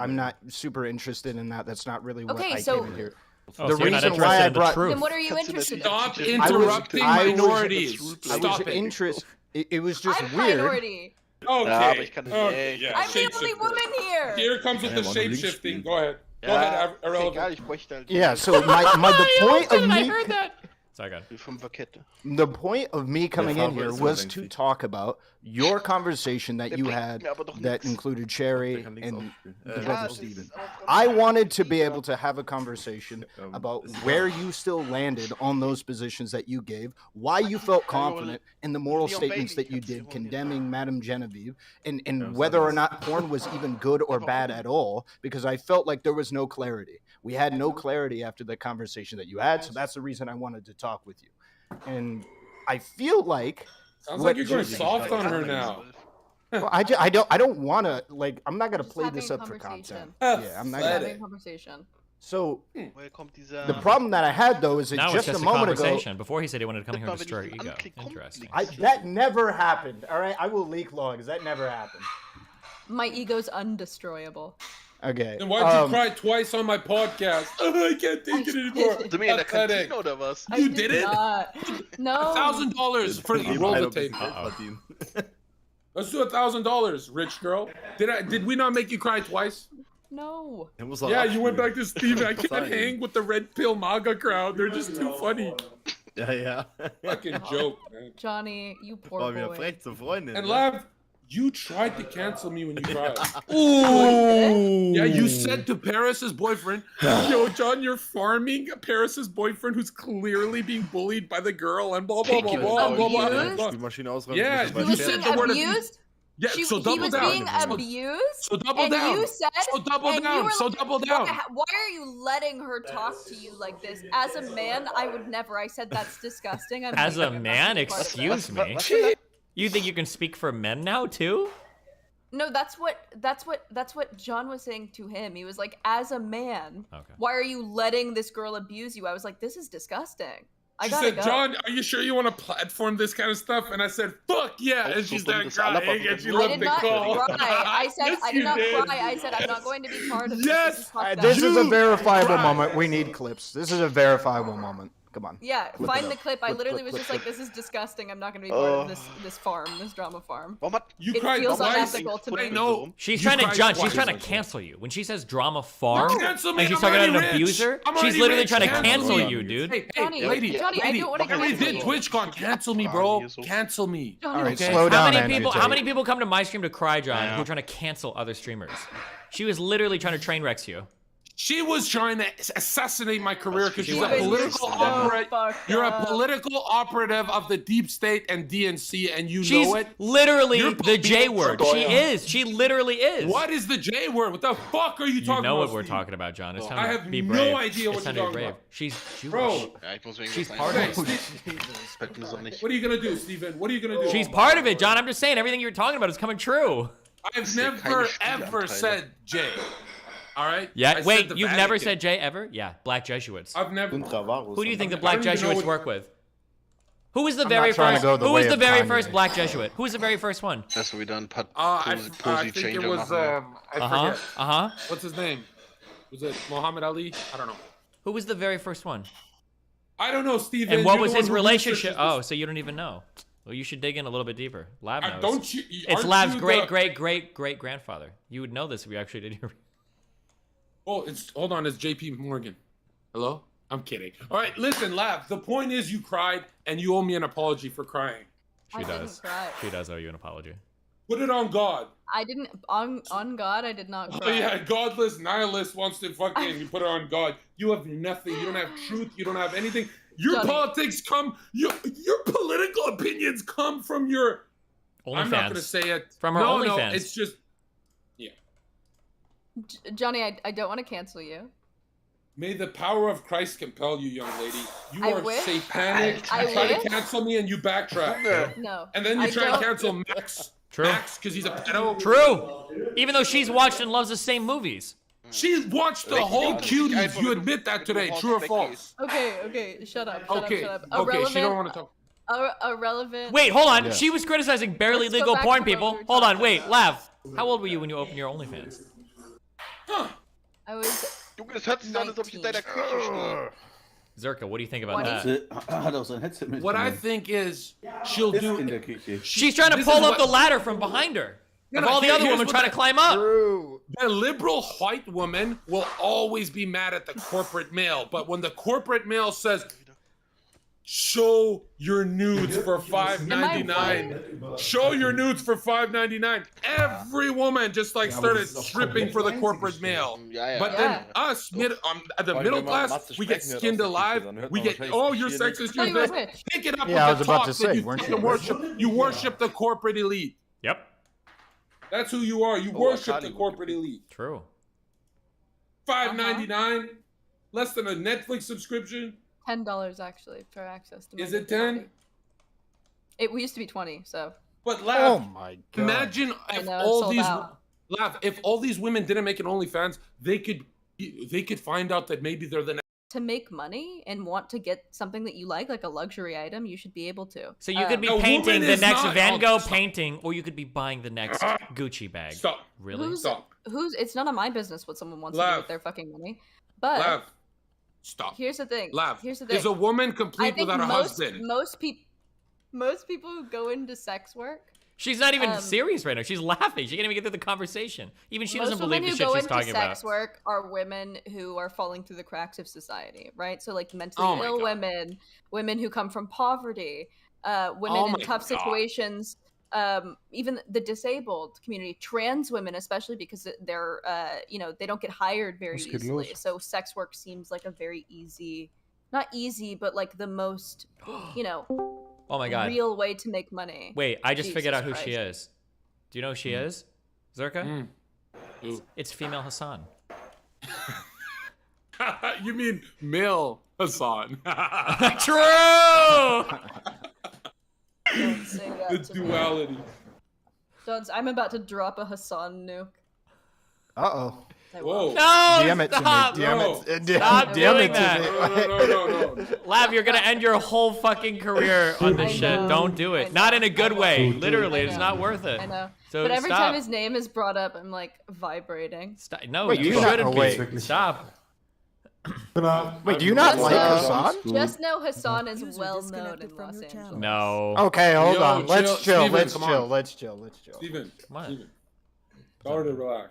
I'm not super interested in that. That's not really what Okay, I so- came in here. Oh, The so you're not reason why I interested in the brought truth. Then what are you interested in? Stop I was- interrupting I was- minorities. I Stop was it. interested. It was just I'm weird. minority. Okay. Ja, aber ich kann nicht. Okay, Nee, yeah, I'm the only shapeshifter. woman here. Here comes with the Ja, aber links shapeshifting. spielen. Go ahead. Go Ja, ahead, ist Irrelevant. egal, ich bräuchte halt. Yeah. So the point of me. Sorry, God. Die Fünferkette. The point of me coming in Favre here ist was so to lengthy. talk about your conversation that Der you bringt had mir aber doch that nix. included Cherry Der kann links and aufspielen. the Ja, brother das ist Steven. auch I wanted to be able to have a conversation Um, about is where you still landed on those positions that you gave, why you felt confident in the moral Leon statements Bailey that you kannst du did holen. condemning Madame Genevieve, and Ja, whether or was not porn was even good or bad at all, because I felt like there was no clarity. We had no clarity after the conversation that you had, so that's the reason I wanted to talk with you. And I feel like Sounds what like you're going Cherry- soft on her now. well, I don't want to like. I'm not gonna Just play having this a up for conversation. content. Yeah, I'm not Just gonna. having a conversation. So Woher kommt dieser. the problem that I had though is that Now just it's just a moment ago, conversation. Before he said he wanted to come here and destroy your ego. Interesting. that never happened. All right, I will leak logs. That never happened. My ego's undestroyable. Okay. Then why'd you cry twice on my podcast? I can't take it anymore. Du mir in der Pathetic. Kantine oder was? You did it? No. $1,000 for roll the tape. Let's do $1,000, rich girl. Did we not make you cry twice? No. Yeah, you went back to Steven. I can't hang with the red pill MAGA crowd. They're just too funny. Yeah. Fucking joke, man. Johnny, you poor boy. And Lav, you tried to cancel me when you cried. Ooh. Yeah, you said to Paris's boyfriend, yo, John, you're farming Paris's boyfriend who's clearly being bullied by the girl and blah, blah, blah, blah, blah, blah, blah. Yeah, you said the word abused? Yeah, so double he was down. being abused. So double and down. You said, so double and down. You were So like, double down. Why are you letting her talk to you like this? As a man, I would never. I said that's disgusting. I'm As a never man, be part of excuse this. me. You think you can speak for men now too? No, that's what John was saying to him. He was like, as a man, why are you letting this girl abuse you? I was like, this is disgusting. I She gotta said, go. John, are you sure you want to platform this kind of stuff? And I said, fuck yeah. And she started crying and she I left did the not call. cry. I said Yes, I you did not did. cry. I said I'm not going to be part of Yes, this. Fuck This that. is a verifiable moment. We need clips. This is a verifiable moment. Come on. Yeah, Clip find it the up. clip. I Clip, literally clip, was clip, just like, this is disgusting. I'm not going to be part of this farm, this drama farm. You it cried feels twice. unethical to me. No. She's You trying to cried John. She's twice. trying to cancel you. When she says drama farm No. Cancel me, and she's I'm talking about an already rich. abuser, I'm she's already literally rich. trying to Cancel cancel me. you, dude. Hey, Johnny, lady, Johnny, I lady, don't wanna I already cancel did you. TwitchCon. Cancel me, bro. Cancel me. Johnny, All right, Okay. slow down. How many people come to my stream to cry, John, who are trying to cancel other streamers? She was literally trying to train wreck you. She was trying to assassinate my career because she's a was. political So operative. fucked You're a up. political operative of the deep state and DNC, and you She's know it. literally You're the J word. She is. She literally is. What is the J word? What the fuck are you You talking know about? what we're Steve? talking about, John. It's time I to have be no brave. idea what It's time you're to be talking brave. about. She's Jewish. Bro. She's part of it. What are you gonna do, Steven? What are you gonna do? She's part of it, John. I'm just saying everything you're talking about is coming true. I've never ever said J. All right. I Yeah. said Wait, the you've never Vatican. said J ever? Yeah. Black Jesuits. I've never. Who do you think the I Black don't even know Jesuits what- work with? Who was the I'm very not trying to first? go the Who was way the of very Kanye. first Black Jesuit? Who was the very first one? Das wir wieder ein paar I Posi think it Changer was. machen. I forget. What's his name? Was it Muhammad Ali? I don't know. Who was the very first one? I don't know, Steven. And what You're was the his one who relationship? researches Oh, so you don't even know. Well, you should dig in a little bit deeper. Lav knows. don't you- It's aren't Lav's you great, the- great, great, great grandfather. You would know this if we actually did your. Oh, hold on. It's JP Morgan. Hello? I'm kidding. All right, listen, Lav. The point is, you cried, and you owe me an apology for crying. She I does. didn't cry. She does owe you an apology. Put it on God. I didn't on God. I did not Oh cry. yeah, godless nihilist wants to fucking you put it on God. You have nothing. You don't have truth. You don't have anything. Your Johnny. politics come. Your political opinions come from your. I'm not OnlyFans. gonna say it. From her no, no, OnlyFans. it's just. Johnny, I don't want to cancel you. May the power of Christ compel you, young lady. You I are wish. satanic. I You try wish. to cancel me and you backtrack. No. And then you I try to don't- cancel Max. True. Max, because he's a pedo. True. Even though she's watched and loves the same movies. She watched the whole Cuties. You admit that today. True or false? Okay, shut up. Shut Okay. up. Okay, she don't want to talk. Irrelevant. Wait, hold on. Yeah. She was criticizing barely Let's go legal back porn to what people. we were Hold on, talking wait, Lav. How old were you when you opened your OnlyFans? I was. Junge, das hört sich an, als ob ich in deiner Küche stehe. Zerka, what do you think about 20? that? Hat auch sein Headset mit. What I think is she'll do. in der Küche. She's trying to This pull is up what- the ladder from behind her. No, Of no, all the here- other here's women what trying to climb up. The liberal white woman will always be mad at the corporate male, but when the corporate male says, "Show your nudes for $5.99," show your nudes for $5.99, every woman just like started stripping for the corporate male. But then us, the middle class, we get skinned alive. We get, oh, you're sexist. No, You're you were this. rich. Pick it up Yeah, I with was the about talk to that say, you weren't fucking you? worship. You worship the corporate elite. Yep. That's who you are. You worship the corporate elite. True. $5.99, less than a Netflix subscription. $10 actually for access to. my Is it video 10? party. It used to be 20, so. But Oh Lav, my god. imagine I if know, it's all sold these out. Lav, if all these women didn't make an OnlyFans, they could find out that maybe they're the next. To make money and want to get something that you like a luxury item, you should be able to. So you could be A woman painting the is next not- Van Gogh stop. painting, or you could be buying the next Gucci bag. Stop. Really? Who's- Stop. It's none of my business what someone wants to do Lav. with their fucking money. But Lav, stop. here's the thing. Lav, Here's the thing. is a woman I complete think without a most husband? most people who go into sex work. She's not even serious right now. She's laughing. She can't even get through the conversation. Even she doesn't Most believe women the who shit go she's into talking sex about. work are women who are falling through the cracks of society, right? So like mentally Oh my ill God. women who come from poverty, women Oh in my tough God. situations, even the disabled community, trans women especially because they're they don't get hired very Was geht easily. los? So sex work seems like a very easy, not easy, but like the most, Oh my God. real way to make money. Wait, I just figured Jesus out who she Christ. is. Do you know who she is? Zerka? Who? It's female Hassan. You mean male Hassan? True! Don't say that The to me. duality. I'm about to drop a Hassan nuke. Uh-oh. Whoa. No, DM it to me. stop. DM it. Stop DM doing it to that. me. No. Lav, you're gonna end your whole fucking career on this I shit. know, Don't do I it. know. Not in a good way. I Literally, it's know. not worth it. I know. So but every stop. time his name is brought up, I'm like vibrating. Stop. No, Wait, you you're not- shouldn't oh, be. wait. Stop. Wait, do you not like Hassan? Just know Hassan is well known in Los Angeles. No. Okay, hold Yo, on. Let's chill. Steven, Let's come chill. on. Let's chill. Let's chill. Steven, What? Steven. Tell her to relax.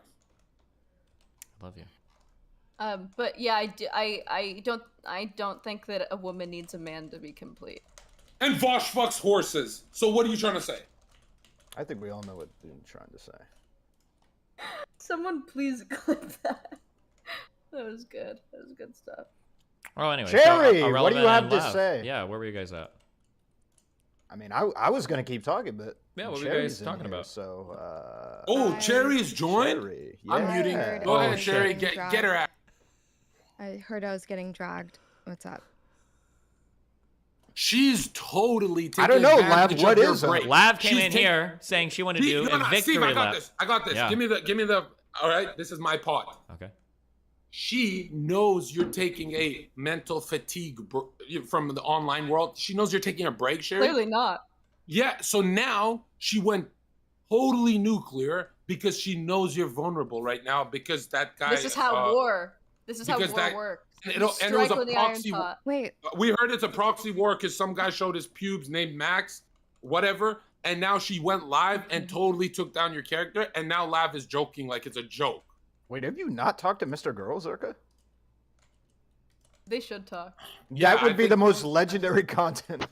Love you. But yeah, I don't think that a woman needs a man to be complete. And Vosh fucks horses. So what are you trying to say? I think we all know what you're trying to say. Someone please clip that. That was good. That was good stuff. Well, anyway. Cherry, so, what do you Irrelevant have and to Lav. say? Yeah, where were you guys at? I mean, I was gonna keep talking, but Yeah, what were you Cherry's guys in talking here, about? So, Oh, Cherry's joined? Cherry, I'm yeah. muting. Oh, Go ahead, shit. Cherry. Get her out. I heard I was getting dragged. What's up? She's totally taking I don't know, Lav. advantage What of your is break. Lav came She's in taking- here saying she wanted to do a victory Steve, I got lap. this. I got this. Yeah. Give me the. All right, this is my part. Okay. She knows you're taking a mental fatigue from the online world. She knows you're taking a break, Sherry. Clearly not. Yeah. So now she went totally nuclear because she knows you're vulnerable right now because that guy. This is how war. This is how war because works. And You it was strike a when the iron proxy. hot. Wait. We heard it's a proxy war because some guy showed his pubes named Max, whatever. And now she went live and totally took down your character. And now Lav is joking like it's a joke. Wait, have you not talked to Mr. Girl, Zerka? They should talk. Yeah, That would I be think- the most legendary content.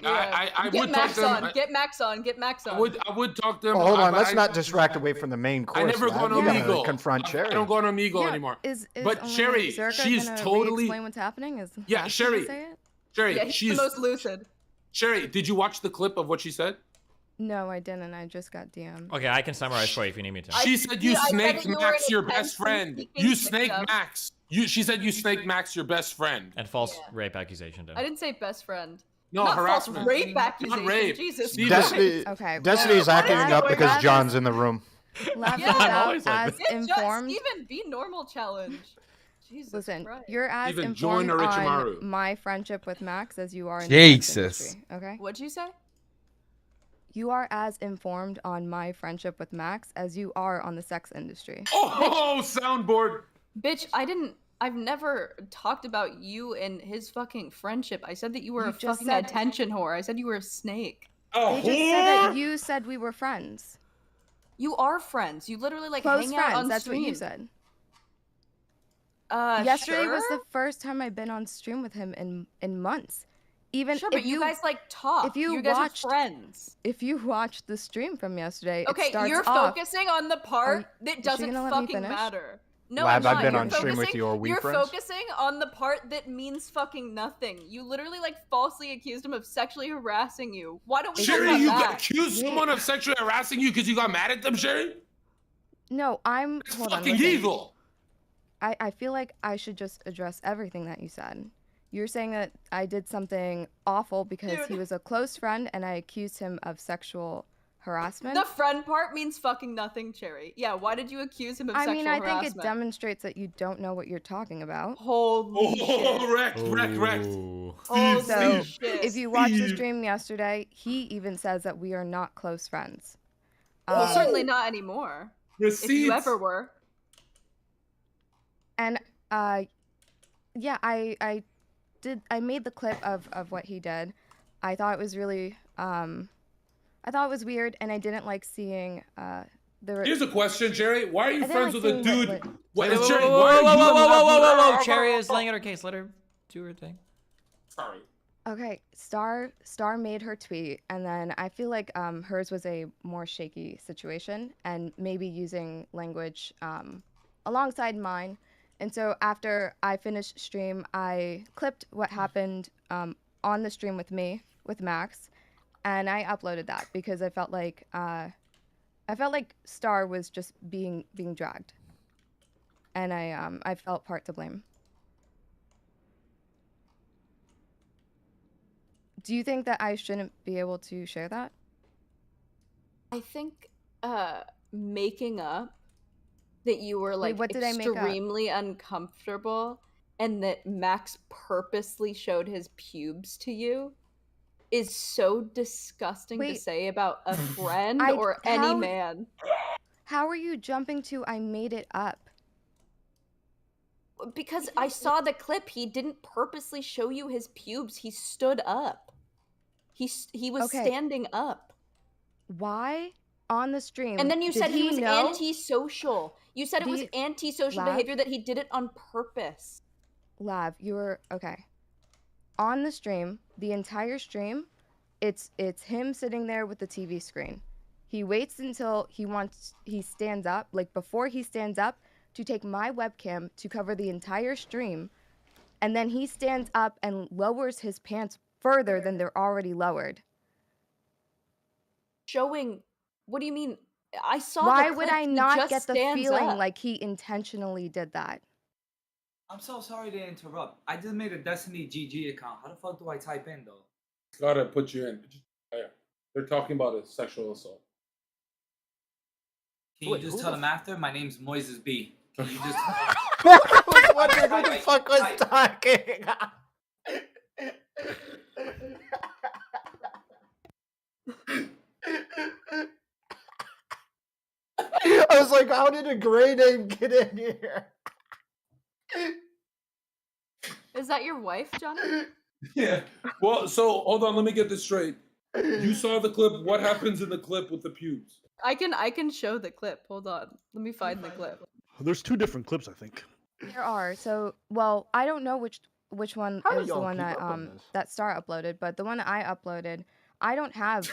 I Get would talk Max to them. on. Get Max on. Get Max on. I would talk to them. Oh, hold on, but let's I- not distract away from the main course. I never go Lav. to You gotta Omegle. confront Cherry. I don't go to Omegle Yeah, anymore. Is But only Sherry, Zerka she's gonna totally. re-explain what's happening? Is Yeah, Hash Sherry. gonna say it? Sherry, Yeah, he's she's the most lucid. Sherry. Did you watch the clip of what she said? No, I didn't. I just got DM'd. Okay, I can summarize for you if you need me to. She said you I said snaked that you were Max, an your intense best friend. speaking You victim. snaked Max. She said you snaked Max, your best friend. And false rape accusation, too. I didn't say best friend. No, Not harassment. False rape accusation. Not rape. Jesus Steven. Christ. Destiny, Okay, Destiny's well, acting Lav- up because Lav John's in the room. Lav Yeah, is about always like as this. informed. Even be normal challenge. Jesus Listen, Christ. you're as Even join informed Orochimaru. on my friendship with Max as you are in the sex Jesus. industry. Okay. What'd you say? You are as informed on my friendship with Max as you are on the sex industry. Oh, soundboard. Bitch, I've never talked about you and his fucking friendship. I said that you were You a just Oh, fucking attention whore. I said you were a snake. A They just said that you said we were friends. You are friends. You literally like Close hang friends. out on That's stream. what you said. Yesterday was sure? the first time I've been on stream with him in months. Even Sure, if but you guys like talk. If you guys watched are friends. If you watched the stream from yesterday, it Okay, starts you're off. focusing on the part that is she doesn't gonna let me fucking finish? matter. No, Lab, I'm I've not. been You're on stream with focusing- you. Are we You're friends? focusing on the part that means fucking nothing. You literally like falsely accused him of sexually harassing you. Why don't we talk Sherry, about you that? accused someone of sexually harassing you because you got mad at them, Sherry? No, I'm. Hold on. Fucking listen. evil. I feel like I should just address everything that you said. You're saying that I did something awful because he was a close friend and I accused him of sexual harassment. The friend part means fucking nothing, Cherry. Yeah, why did you accuse him of I sexual mean, I harassment? think it demonstrates that you don't know what you're talking about. Holy Oh, wrecked. Holy So, shit. if you watched the stream yesterday, he even says that we are not close friends. Well, certainly not anymore. If you Receipts. ever were. And yeah, I made the clip of what he did. I thought it was really I thought it was weird, and I didn't like seeing Here's a question, Jerry. Why are you friends with a dude? Wait, Jerry, why are you? Whoa! Cherry is laying out her case. Let her do her thing. Sorry. Okay, Star made her tweet, and then I feel like hers was a more shaky situation, and maybe using language alongside mine. And so after I finished stream, I clipped what happened on the stream with Max, and I uploaded that because I felt like Star was just being dragged, and I felt part to blame. Do you think that I shouldn't be able to share that? I think making up that you were like what did I make up? extremely uncomfortable and that Max purposely showed his pubes to you is so disgusting to say about a friend or any man. How are you jumping to I made it up? Because I saw the clip, he didn't purposely show you his pubes. He stood up. He was standing up. Why on the stream? And then you said he was know? antisocial. You said it was antisocial behavior, that he did it on purpose. Lav, you're okay. On the stream, the entire stream, it's him sitting there with the TV screen. He waits until he stands up, like before he stands up, to take my webcam to cover the entire stream, and then he stands up and lowers his pants further than they're already lowered. Showing, what do you mean? I saw Why the clip, would I he not just get the stands feeling up. like he intentionally did that? I'm so sorry to interrupt. I just made a Destiny GG account. How the fuck do I type in though? Gotta put you in. They're talking about a sexual assault. Can you just tell them after? My name's Moises B. Can you just? I was wondering who the fuck was talking. I was like, how did a gray name get in here? Is that your wife, Johnny? Yeah. Well, so hold on. Let me get this straight. You saw the clip. What happens in the clip with the pubes? I can show the clip. Hold on. Let me find the clip. There's 2 different clips, I think. There are. So, well, I don't know which one How do is the y'all one keep that up on this? that Star uploaded, but the one that I uploaded, I don't have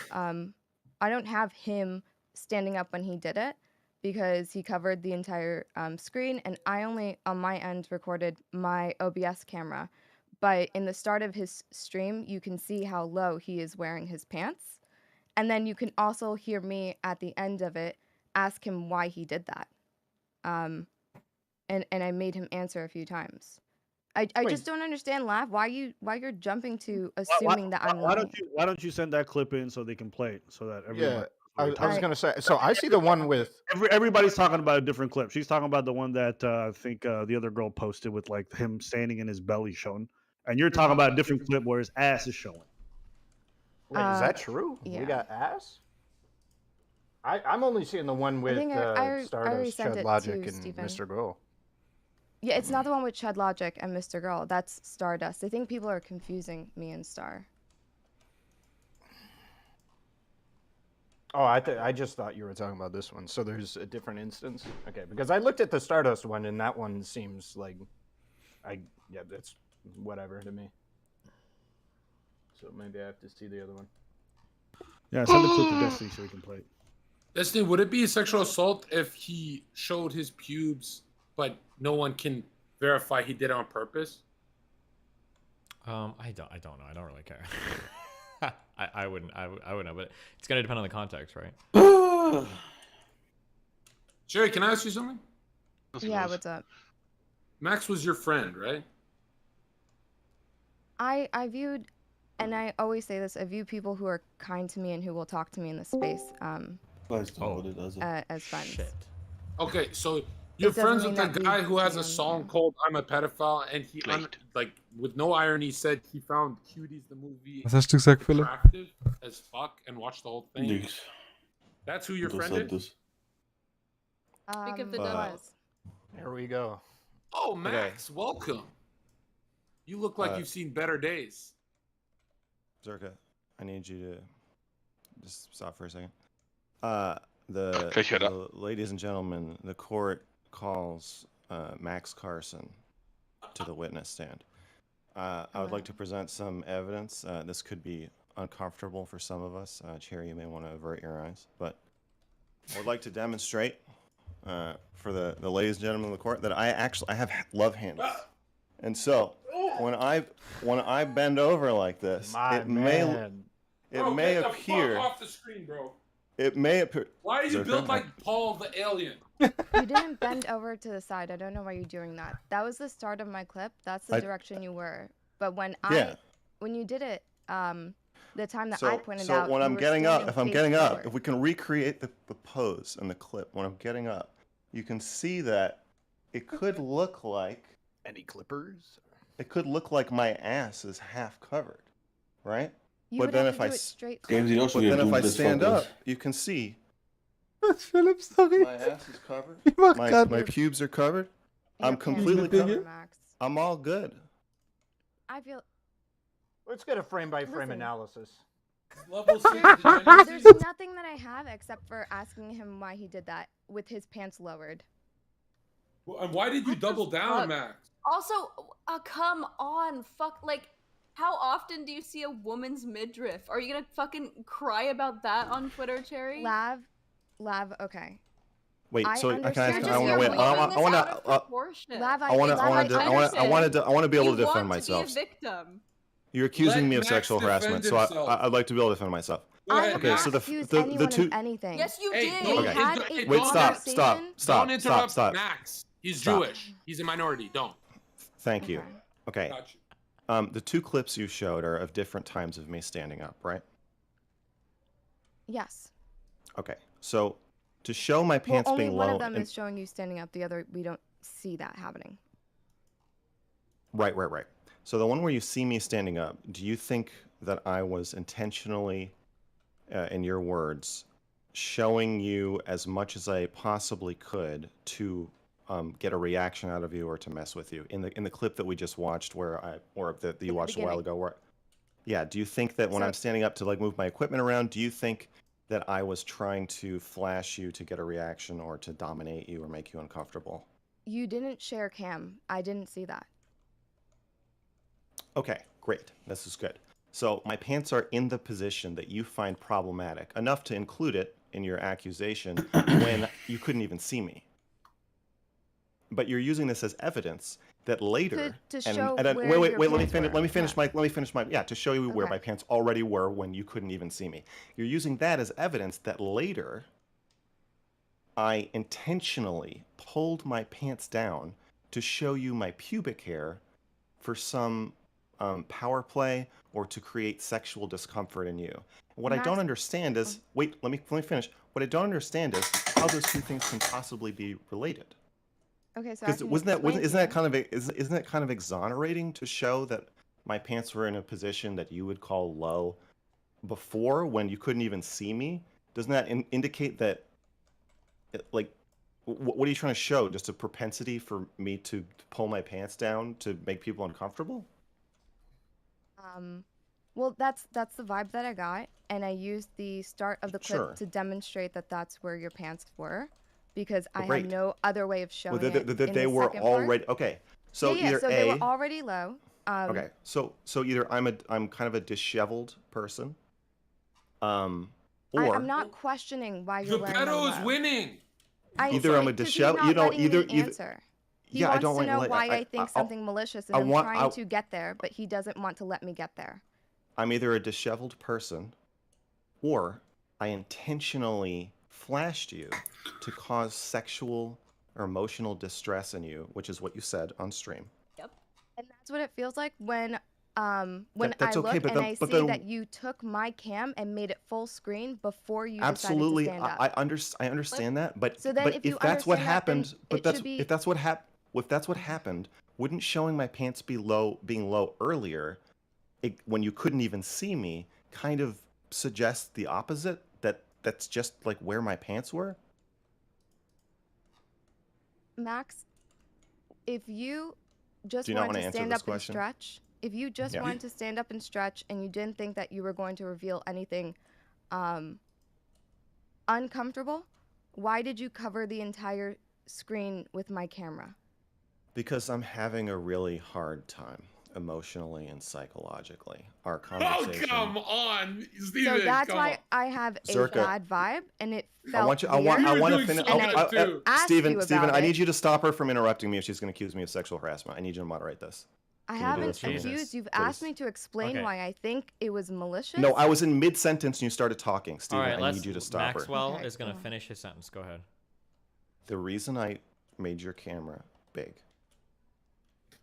him standing up when he did it because he covered the entire screen, and I only on my end recorded my OBS camera. But in the start of his stream, you can see how low he is wearing his pants, and then you can also hear me at the end of it ask him why he did that. And I made him answer a few times. I just don't understand, Lav, why you're jumping to assuming that I'm lying. Why don't you send that clip in so they can play it so that everyone. Yeah, I was gonna say. So I see the one with everybody's talking about a different clip. She's talking about the one that I think the other girl posted with like him standing in his belly showing, and you're talking about a different clip where his ass is showing. Wait, is that true? Yeah. We got ass. I'm only seeing the one with Stardust, Chud Logic, and Steven. Mr. Girl. Yeah, it's not the one with Chud Logic and Mr. Girl. That's Stardust. I think people are confusing me and Star. Oh, I just thought you were talking about this one. So there's a different instance. Okay, because I looked at the Stardust one, and that one seems like, that's whatever to me. So maybe I have to see the other one. Yeah, send the clip to Destiny so we can play it. Destiny, would it be a sexual assault if he showed his pubes, but no one can verify he did it on purpose? I don't know. I don't really care. I wouldn't know, but it's gonna depend on the context, right? Jerry, can I ask you something? Yeah, what's up? Max was your friend, right? I viewed, and I always say this, I view people who are kind to me and who will talk to me in this space as friends. Shit. Okay, so you're friends with a guy who has a song called "I'm a Pedophile," and he, like, with no irony, said he found Cuties the movie Was hast du gesagt, Philipp? attractive as fuck and watched the whole thing. Nix. That's who your friend is. Speak of the But- devils. Here we go. Oh, Max, welcome. You look like you've seen better days. Zerka, I need you to just stop for a second. The ladies and gentlemen, the court calls Max Carson to the witness stand. I would like to present some evidence. This could be uncomfortable for some of us. Cherry, you may want to avert your eyes, but I would like to demonstrate for the ladies and gentlemen of the court that I have love handles. And so when I bend over like this, it may appear. Fuck off the screen, bro. It may appear. Why are you built like Paul the alien? You didn't bend over to the side. I don't know why you're doing that. That was the start of my clip. That's the direction you were. But when you did it, the time that I pointed out. So when I'm getting up, if we can recreate the pose and the clip, when I'm getting up, you can see that it could look like. Any clippers? It could look like my ass is half covered, right? You but would then have if to I do it straight but then if I stand up, you can see Philip, sorry. my ass is covered. Ich mach grad- My pubes are covered. I'm completely covered. I'm all good. I feel. Let's get a frame-by-frame analysis. There's nothing that I have except for asking him why he did that with his pants lowered. And why did you double down, Max? Also, come on, like, how often do you see a woman's midriff? Are you gonna fucking cry about that on Twitter, Cherry? Lav, okay. Wait, I so I understand. want to be able to defend You want myself. to be a victim. You're accusing Let me of Max sexual harassment, so himself. I'd like to be able to defend myself. Go ahead, Okay, so the two. Anything. Yes, you Hey, did. don't- We had hey, a Wait, don't- stop. Don't interrupt Stop. Max. He's Stop. Jewish. He's a minority. Don't. Thank you. Okay. Gotcha. The two clips you showed are of different times of me standing up, right? Yes. Okay. So to show my pants only being one low. of them is showing you standing up. The other, we don't see that happening. Right. So the one where you see me standing up, do you think that I was intentionally, in your words, showing you as much as I possibly could to get a reaction out of you or to mess with you in the clip that we just watched, that you watched a while ago? Do you think that when I'm standing up to like move my equipment around, do you think that I was trying to flash you to get a reaction or to dominate you or make you uncomfortable? You didn't share cam. I didn't see that. Okay, great. This is good. So my pants are in the position that you find problematic, enough to include it in your accusation when you couldn't even see me. But you're using this as evidence that later to show wait, your let me pants finish. were. Let me finish my to show you where Okay. my pants already were when you couldn't even see me. You're using that as evidence that later I intentionally pulled my pants down to show you my pubic hair for some power play or to create sexual discomfort in you. What I don't understand is wait, let me finish. What I don't understand is how those two things can possibly be related. Okay, so Because isn't that kind of exonerating to show that my pants were in a position that you would call low before when you couldn't even see me? Doesn't that indicate that, like, what are you trying to show? Just a propensity for me to pull my pants down to make people uncomfortable? Well, that's the vibe that I got, and I used the start of the clip Sure. to demonstrate that that's where your pants were, because I Great. had no other way of showing Well, it. they in the were second part. already okay. So yeah, either so they were already low. Okay, so either I'm kind of a disheveled person, or I'm not questioning why you're wearing them Geppetto is low. winning. either I'm a disheveled, Answer. He yeah, I wants don't to want know like, why I think something malicious, and I'm trying to get there, but he doesn't want to let me get there. I'm either a disheveled person, or I intentionally flashed you to cause sexual or emotional distress in you, which is what you said on stream. Yep. And that's what it feels like when That's I okay, look but and then- I but see then- that you took my cam and made it full screen before you Absolutely, decided to stand up. I understand that, but So then if you if that's what understand that, then happened, but it that's should be- if that's what happened, wouldn't showing my pants being low earlier, when you couldn't even see me, kind of suggest the opposite? That's just like where my pants were. Max, if you just Do you not wanted wanna to answer stand this up and question? stretch, if you just Yeah. wanted to stand up and stretch and you didn't think that you were going to reveal anything uncomfortable, why did you cover the entire screen with my camera? Because I'm having a really hard time emotionally and psychologically. Our Oh, conversation. come on, So Steven, that's come why on. I have a Zerka, bad vibe, and it I felt want you. weird. You were I want to doing finish. so good, too. asked Steven, you Steven, about I it. need you to stop her from interrupting me if she's going to accuse me of sexual harassment. I need you to moderate this. I Can you do haven't this for me? accused. You've Please. asked me to explain Okay. why I think it was malicious. No, I was in mid-sentence and you started talking, All Steven. right, I let's. need you to stop her. Maxwell Okay, is going go to on. finish his sentence. Go ahead. The reason I made your camera big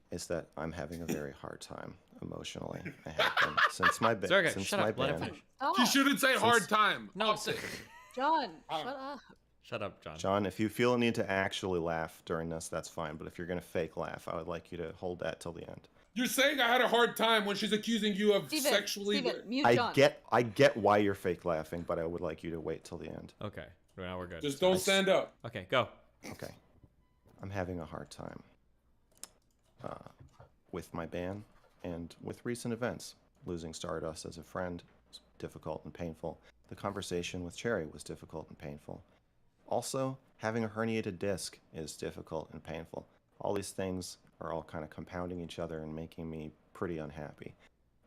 is that I'm having a very hard time emotionally. I have been since my band. Zerga, Since shut my up. Let him band. finish. You shouldn't say hard Since- time. No, Opposite. John, shut up. Shut up, John. John, if you feel a need to actually laugh during this, that's fine. But if you're gonna fake laugh, I would like you to hold that till the end. You're saying I had a hard time when she's accusing you of Steven, sexually. Steven, mute I John. get why you're fake laughing, but I would like you to wait till the end. Okay. Now we're good. Just don't stand up. Okay, go. Okay. I'm having a hard time with my band and with recent events. Losing Stardust as a friend was difficult and painful. The conversation with Cherry was difficult and painful. Also, having a herniated disc is difficult and painful. All these things are all kind of compounding each other and making me pretty unhappy.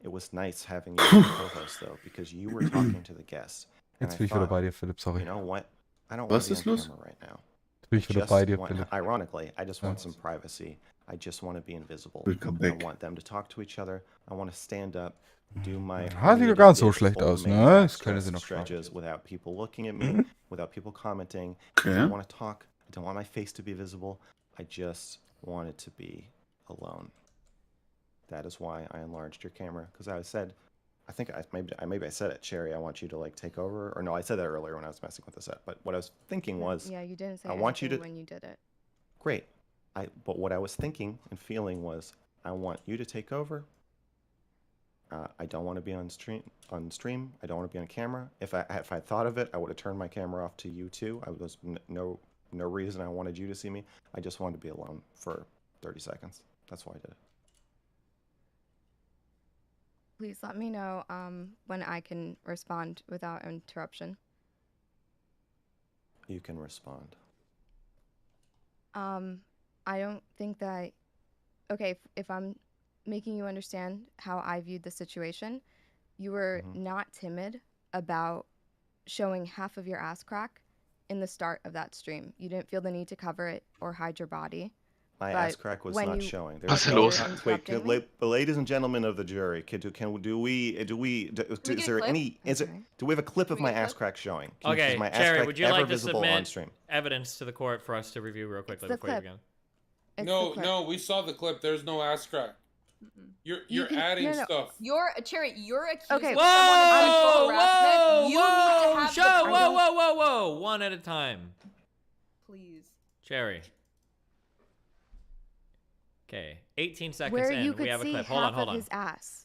It was nice having you as a co-host, though, because you were talking to the guests. And Jetzt I bin ich wieder thought, bei dir, Philipp, sorry. you know what? I don't Was want to be ist on los? camera right now. Jetzt bin I ich wieder just bei dir, want, Philipp. ironically, I just want Ja. some privacy. I just want to be invisible. Welcome I back. want them to talk to each other. I want to stand up, do my Ah, sieht doch gar nicht so schlecht aus, ne? Das können sie noch stretches without people looking at me, without people commenting. I Okay. don't want to talk. I don't want my face to be visible. I just want it to be alone. That is why I enlarged your camera, because I said, I think maybe I said it, Cherry. I want you to like take over, or no, I said that earlier when I was messing with the set. But what I was thinking was, Yeah, you didn't say I want you anything to- when you did it. great. But what I was thinking and feeling was, I want you to take over. I don't want to be on stream. I don't want to be on camera. If I thought of it, I would have turned my camera off to you too. I was no reason I wanted you to see me. I just wanted to be alone for 30 seconds. That's why I did it. Please let me know when I can respond without interruption. You can respond. I don't think that. Okay, if I'm making you understand how I viewed the situation, you were not timid about showing half of your ass crack in the start of that stream. You didn't feel the need to cover it or hide your body. My But ass crack was when not you- showing. Was no- los? Wait, Interrupting me? ladies and gentlemen of the jury, do we get is a there clip? any do we have a clip of we my get a ass clip? crack showing? Okay, is my ass Cherry, crack would you ever like to visible on submit stream? evidence to the court for us to review real quickly the before you clip. begin? It's the No, clip. no, we saw the clip. There's no ass crack. You're can- adding no. stuff. You're Cherry. You're accusing Okay. someone of sexual Whoa, harassment. whoa, You whoa, need to have show, the whoa, proof. whoa, whoa, one at a time. Please. Cherry. Okay, 18 seconds Where in, you we could have a see clip. half Hold on. of his ass.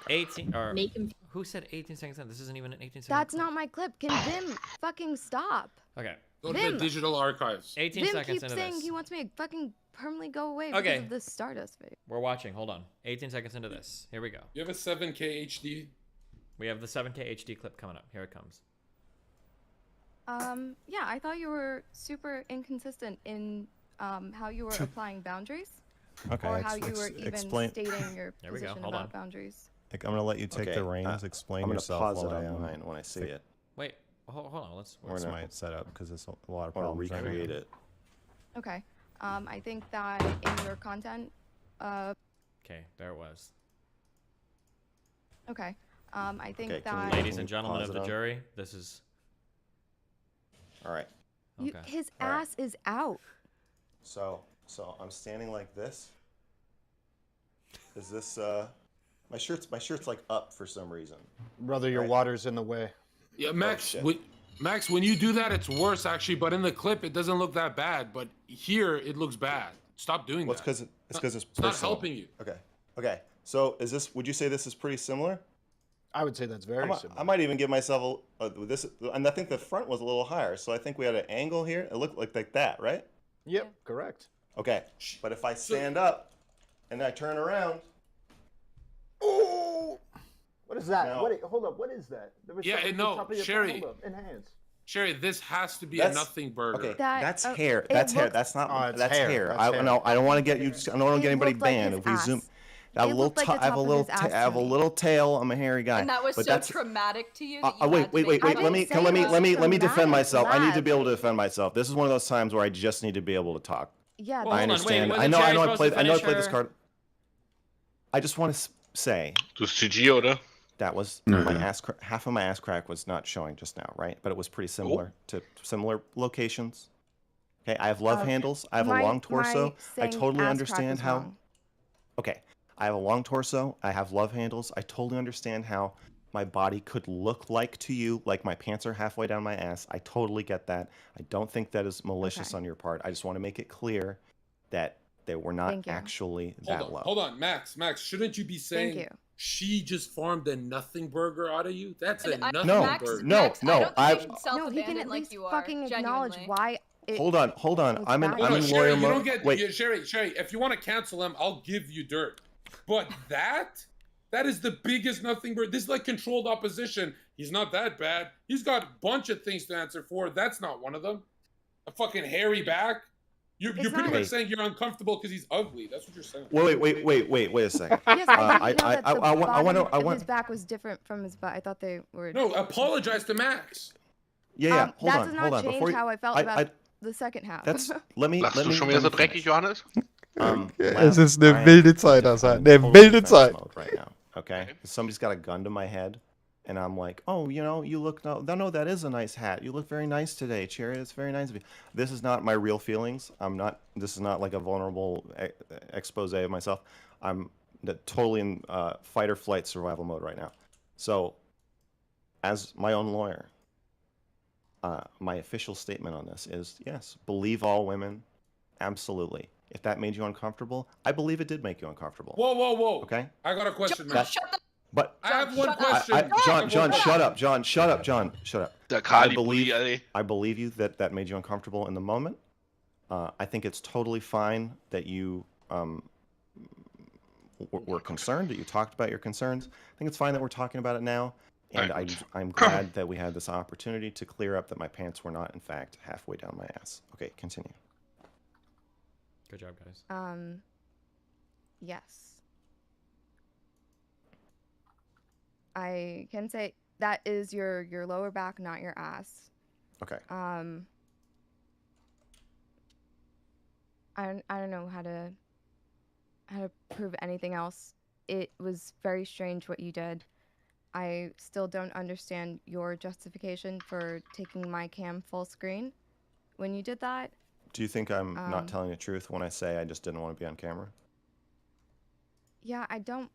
18 or Make him. who said 18 seconds in? This isn't even an 18 seconds. That's not my clip. Can Vim fucking stop? Okay. Go to Vim. the digital archives. 18 Vim seconds keeps into saying this. he wants me to fucking permanently go away Okay. because of this Stardust video. We're watching. Hold on. 18 seconds into this. Here we go. You have a 7K HD. We have the 7K HD clip coming up. Here it comes. Yeah, I thought you were super inconsistent in how you were applying boundaries, Okay, or how you were even explain. stating your There we go. position Hold about on. boundaries. I'm gonna let you take Okay, the reins. Explain I'm gonna yourself pause while it I on mine when I see it. Wait. Hold on. Let's. Where's gonna- my setup? Because there's a lot of I want problems. to right now. recreate it. Okay. I think that in your content, Okay, there it was. okay. I think Okay, can that we- Ladies and you gentlemen pause of it the on? jury, this is. All right. Okay. his All right. ass is out. So I'm standing like this. Is this my shirt's like up for some reason. Brother, your Right. water's in the way. Yeah, Max. shit. Max, when you do that, it's worse actually. But in the clip, it doesn't look that bad. But here, it looks bad. Stop doing Well, it's that. because it's It's not personal. helping you. Okay. So is this? Would you say this is pretty similar? I would say that's very similar. I might even give myself this, and I think the front was a little higher. So I think we had an angle here. It looked like that, right? Yep, correct. Okay, but if I stand up and I turn around. Oh! What is that? No. What? Hold up. What is that? There was Yeah, something no, on top of your Sherry. Hold up. Enhance. Sherry, this has to be That's- a nothing burger. Okay, That- that's oh, hair. it That's hair. looked- That's not. Oh, it's that's hair. hair. That's I hair. no. I don't want to get you. I don't want to It get anybody looked like banned. his If we zoom, ass. I have It a little. looked like I the have a top of little. his ass I have to a me. little tail. I'm a hairy guy. And that was but so that's, traumatic to you that you wait, had to wait, make wait, that wait. Let me. comment? Let me defend myself. I need to Lav. be able to defend myself. This is one of those times where I just need to be able to talk. Yeah. Well, I hold on, wait, understand. wasn't I know. Sherry I know. I supposed to played. I know. I finish played this her- card. I just want to say. Du bist GG, oder? That was my ass. Half of my ass crack was not showing just now, right? But it was pretty similar to similar locations. Okay, I have love handles. I have a long torso. I totally understand how. Wrong. Okay, I have a long torso. I have love handles. I totally understand how my body could look like to you, like my pants are halfway down my ass. I totally get that. I don't think that is malicious on your part. I just want to make it clear that they were not Thank you. actually that low. Hold on, Max. Shouldn't you be saying you. she just farmed a nothing burger out of you? That's a nothing No, burger. no, Max, no. I don't think I you should No, self-abandon he can at like least you are. fucking acknowledge Genuinely. why. hold on. I'm in. bad. I'm in Sherry, lawyer you mode. don't get. Wait. Sherry, if you want to cancel him, I'll give you dirt. But that is the biggest nothing burger. This is like controlled opposition. He's not that bad. He's got a bunch of things to answer for. That's not one of them. A fucking hairy back. You're pretty not- much saying you're uncomfortable because he's ugly. That's what you're saying. Wait a second. Yes, I didn't know that the I bottom want. of his back was different from his butt. I thought they were. No, apologize to Max. Yeah. Hold that on. does Hold not on. change Before you, how I felt about the second half. That's. Let me. Lachst Let du me. schon let wieder so me dreckig, finish. Johannes? Es ist eine Lav, wilde I Zeit, am also in eine total wilde defense Zeit. mode right now. Okay. Somebody's got a gun to my head, and I'm like, oh, you look. No, that is a nice hat. You look very nice today, Cherry. It's very nice of you. This is not my real feelings. I'm not. This is not like a vulnerable expose of myself. I'm totally in fight or flight survival mode right now. So, as my own lawyer, my official statement on this is yes, believe all women, absolutely. If that made you uncomfortable, I believe it did make you uncomfortable. Whoa. Okay. I got a question, That- Max. But I have one question. John, shut up. John, shut up. John, shut up. Der I Kali believe, Bulli, ey. I believe you that made you uncomfortable in the moment. I think it's totally fine that you were concerned, that you talked about your concerns. I think it's fine that we're talking about it now. And I'm glad that we had this opportunity to clear up that my pants were not, in fact, halfway down my ass. Okay, continue. Good job, guys. Yes. I can say that is your lower back, not your ass. Okay. I don't know how to prove anything else. It was very strange what you did. I still don't understand your justification for taking my cam full screen when you did that. Do you think I'm not telling the truth when I say I just didn't want to be on camera? Yeah, I don't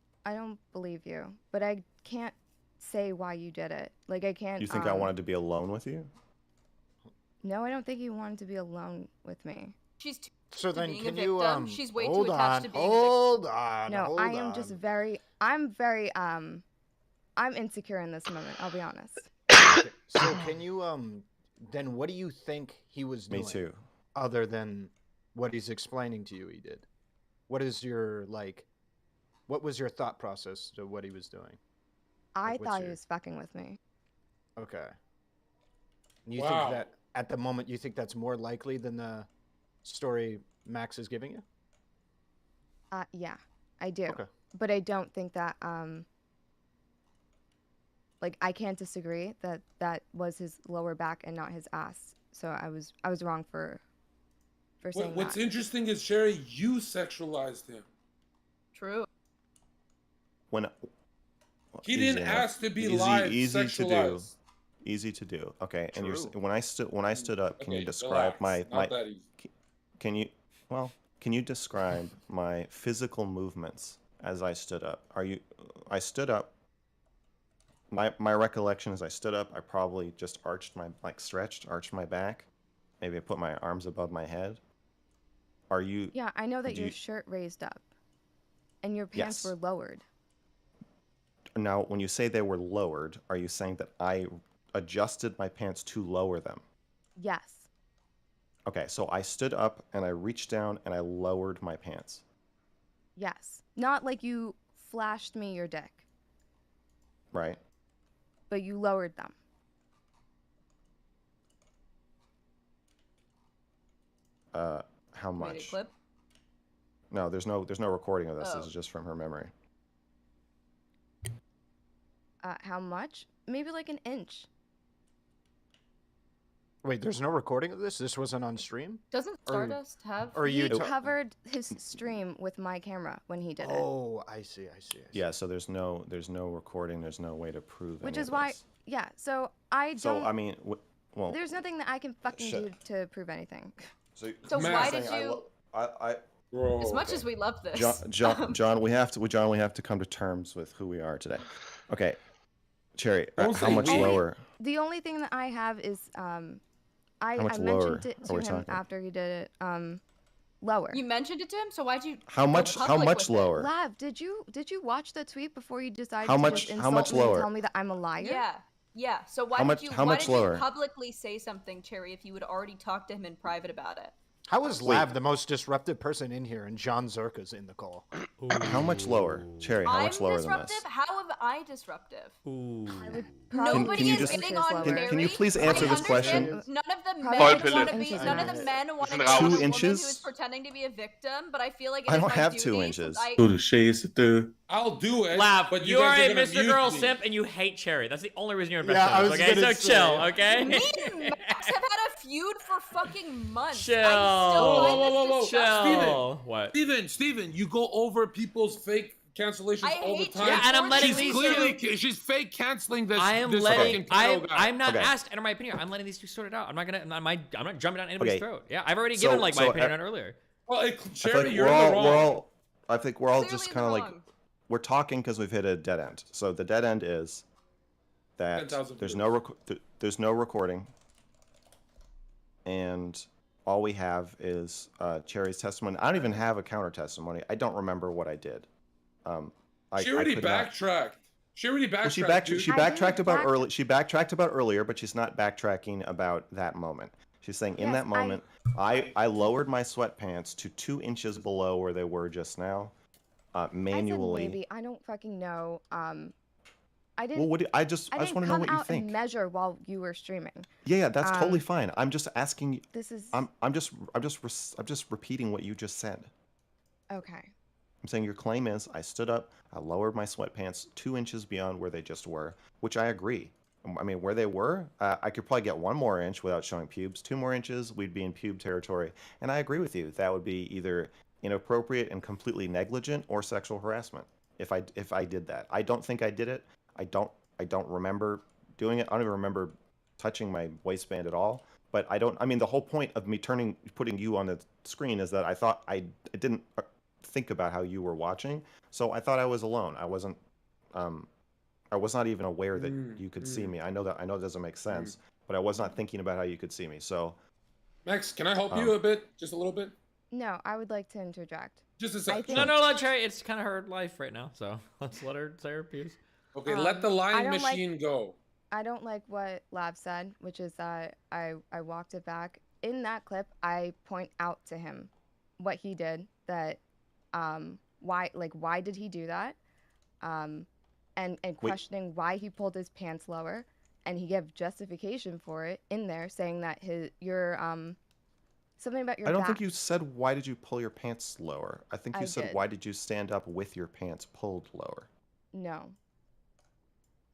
believe you, but I can't say why you did it. Like I can't. You think I wanted to be alone with you? No, I don't think you wanted to be alone with me. She's too So to then, being can a you victim. She's way hold too attached on, to being hold on, No, hold I am on. just very. I'm very. I'm insecure in this moment. I'll be honest. So can you then what do you think he was Me doing? too. Other than what he's explaining to you he did. What is your what was your thought process to what he was doing? I what's thought he your- was fucking with me. Okay. You Wow. think that at the moment you think that's more likely than the story Max is giving you? Yeah, I do. Okay. But I don't think that like I can't disagree that that was his lower back and not his ass. So I was wrong for saying What's that. interesting is, Sherry, you sexualized him. True. When He didn't enough. ask to be live Easy to do. sexualized. Easy to do. Okay. And True. when I stood up, can you Okay, describe relax. my Not that easy. Can you describe my physical movements as I stood up? I stood up. My recollection is I stood up, I probably just arched my back. Maybe I put my arms above my head. Are you Yeah, I know that do your you- shirt raised up and your pants Yes. were lowered. Now, when you say they were lowered, are you saying that I adjusted my pants to lower them? Yes. Okay, so I stood up and I reached down and I lowered my pants. Yes. Not like you flashed me your dick, Right? but you lowered them. How Made a much? clip. No, there's no recording of this. Oh. This is just from her memory. How much? Maybe like an inch. Wait, there's no recording of this? This wasn't on stream? Doesn't Or- Stardust have? Or He you covered his stream with my camera when he did it. Oh, I see. Yeah, so there's no recording. There's no way to prove Which any is of why, this. yeah, so I don't. So I mean, well, There's nothing that I can fucking do shit. to prove anything. So why did you? Bro, As much as we love this, John, we have to come to terms with who we are today. Okay, Cherry, Don't how say much we. lower? The only thing that I have is I much mentioned lower it are to we him talking? after he did it. Lower. you mentioned it to him. So why'd you? How go much? How public much with it? lower? Lav, did you watch the tweet before you decided How to much- just how insult much me and lower? tell me that I'm a liar? Yeah. So why How did much- you? how why much did lower? you publicly say something, Cherry, if you had already talked to him in private about it? How is Lav the most disruptive person in here and John Zerka's in the call? How much lower, Cherry? How much I'm lower disruptive. than this? How am I disruptive? Nobody can you is just- getting on can Mary. you please I answer this understand question? None of the men Halbe want to be. Lippe. None of the men want to Ist be ein on a Raum. woman inches? who is pretending to be a victim. But I feel like it I is don't my have duty 2 since inches. I- Du Scheiße. I'll do it. Lav, but you guys are a gonna Mr. mute Girl me. simp and you hate Cherry. That's the only reason you're Yeah, I invested in was this, okay? So gonna chill, say. okay? Me and Max have had a feud for fucking months. Chill. I still find this disgusting. Chill. What? Steven, you go over people's fake cancellations I all the hate time. Yeah, and I'm letting she's these clearly two- she's fake canceling this. I am this letting. fucking pedo guy. I'm not Okay. asked enter my opinion. I'm letting these two sort it out. I'm not jumping down anybody's Okay. throat. Yeah, I've already So- given like my so, opinion on it earlier. Well, I feel Cherry, like you're in the wrong. I think we're all Clearly just in kind of the like wrong. we're talking because we've hit a dead end. So the dead end is that 10,000 there's views. there's no recording, and all we have is Cherry's testimony. I don't even have a counter testimony. I don't remember what I did. She already could not- backtracked. She already Well, backtracked. dude. she backtracked about early. She backtracked about earlier, but she's not backtracking about that moment. She's saying in Yes, that moment, I lowered my sweatpants to 2 inches below where they were just now, manually. I said maybe. I don't fucking know. I didn't. Well, what do, I just didn't want to know come what you out think. and measure while you were streaming. Yeah, that's totally Um, fine. I'm just asking you. This is I'm just repeating what you just said. okay. I'm saying your claim is I stood up, I lowered my sweatpants 2 inches beyond where they just were, which I agree. I mean, where they were, I could probably get 1 more inch without showing pubes. 2 more inches, we'd be in pube territory. And I agree with you. That would be either inappropriate and completely negligent or sexual harassment if I did that. I don't think I did it. I don't remember doing it. I don't even remember touching my waistband at all. But I mean, the whole point of me putting you on the screen is that I thought I didn't think about how you were watching, so I thought I was alone. I wasn't. I was not even aware that you could see me. I know it doesn't make sense, but I was not thinking about how you could see me. So, Max, can I help you a bit? Just a little bit? No, I would like to interject. Just a I second. think- No, let Cherry. It's kind of her life right now, so let's let her say her piece. Okay, let the I lying don't like- machine go. I don't like what Lab said, which is that I walked it back. In that clip, I point out to him what he did, that why did he do that? And questioning why he pulled his pants lower, and he gave justification for it in there, saying that your something about your I don't back. think you said why did you pull your pants lower. I think you I said did. why did you stand up with your pants pulled lower. No.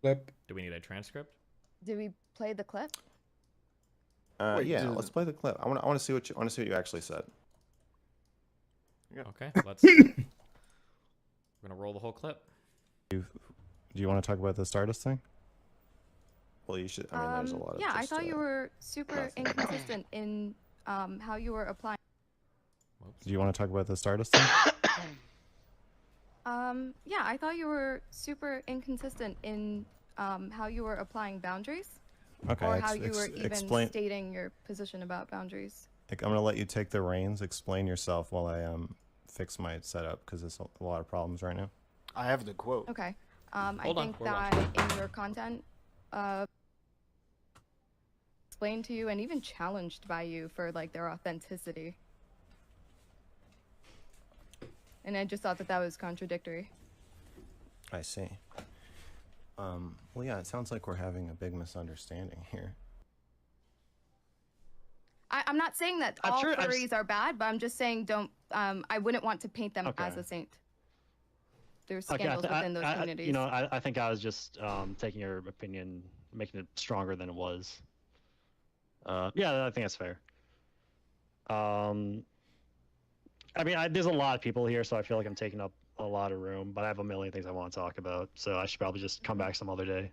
Clip. Do we need a transcript? Did we play the clip? Wait, Yeah, did- let's play the clip. I want to see what you actually said. Okay, let's. We're gonna roll the whole clip. Do you want to talk about the Stardust thing? Well, you should. I mean, there's a lot of. Yeah, I just, thought you were super inconsistent in how you were applying. Do you want to talk about the Stardust thing? Yeah, I thought you were super inconsistent in how you were applying boundaries, Okay, or how you were even explain. stating your position about boundaries. I'm gonna let you take the reins. Explain yourself while I fix my setup because there's a lot of problems right now. I have the quote. Okay. I Hold on, think we're that in your content, explained to you and even challenged by you for like their authenticity. And I just thought that that was contradictory. I see. Well, yeah, it sounds like we're having a big misunderstanding here. I'm not saying that I'm all sure- I'm s- furries are bad, but I'm just saying don't. I wouldn't want to paint them as a saint. There's scandals within those communities. You know, I think I was just taking your opinion, making it stronger than it was. Yeah, I think that's fair. I mean, there's a lot of people here, so I feel like I'm taking up a lot of room, but I have a million things I want to talk about, so I should probably just come back some other day.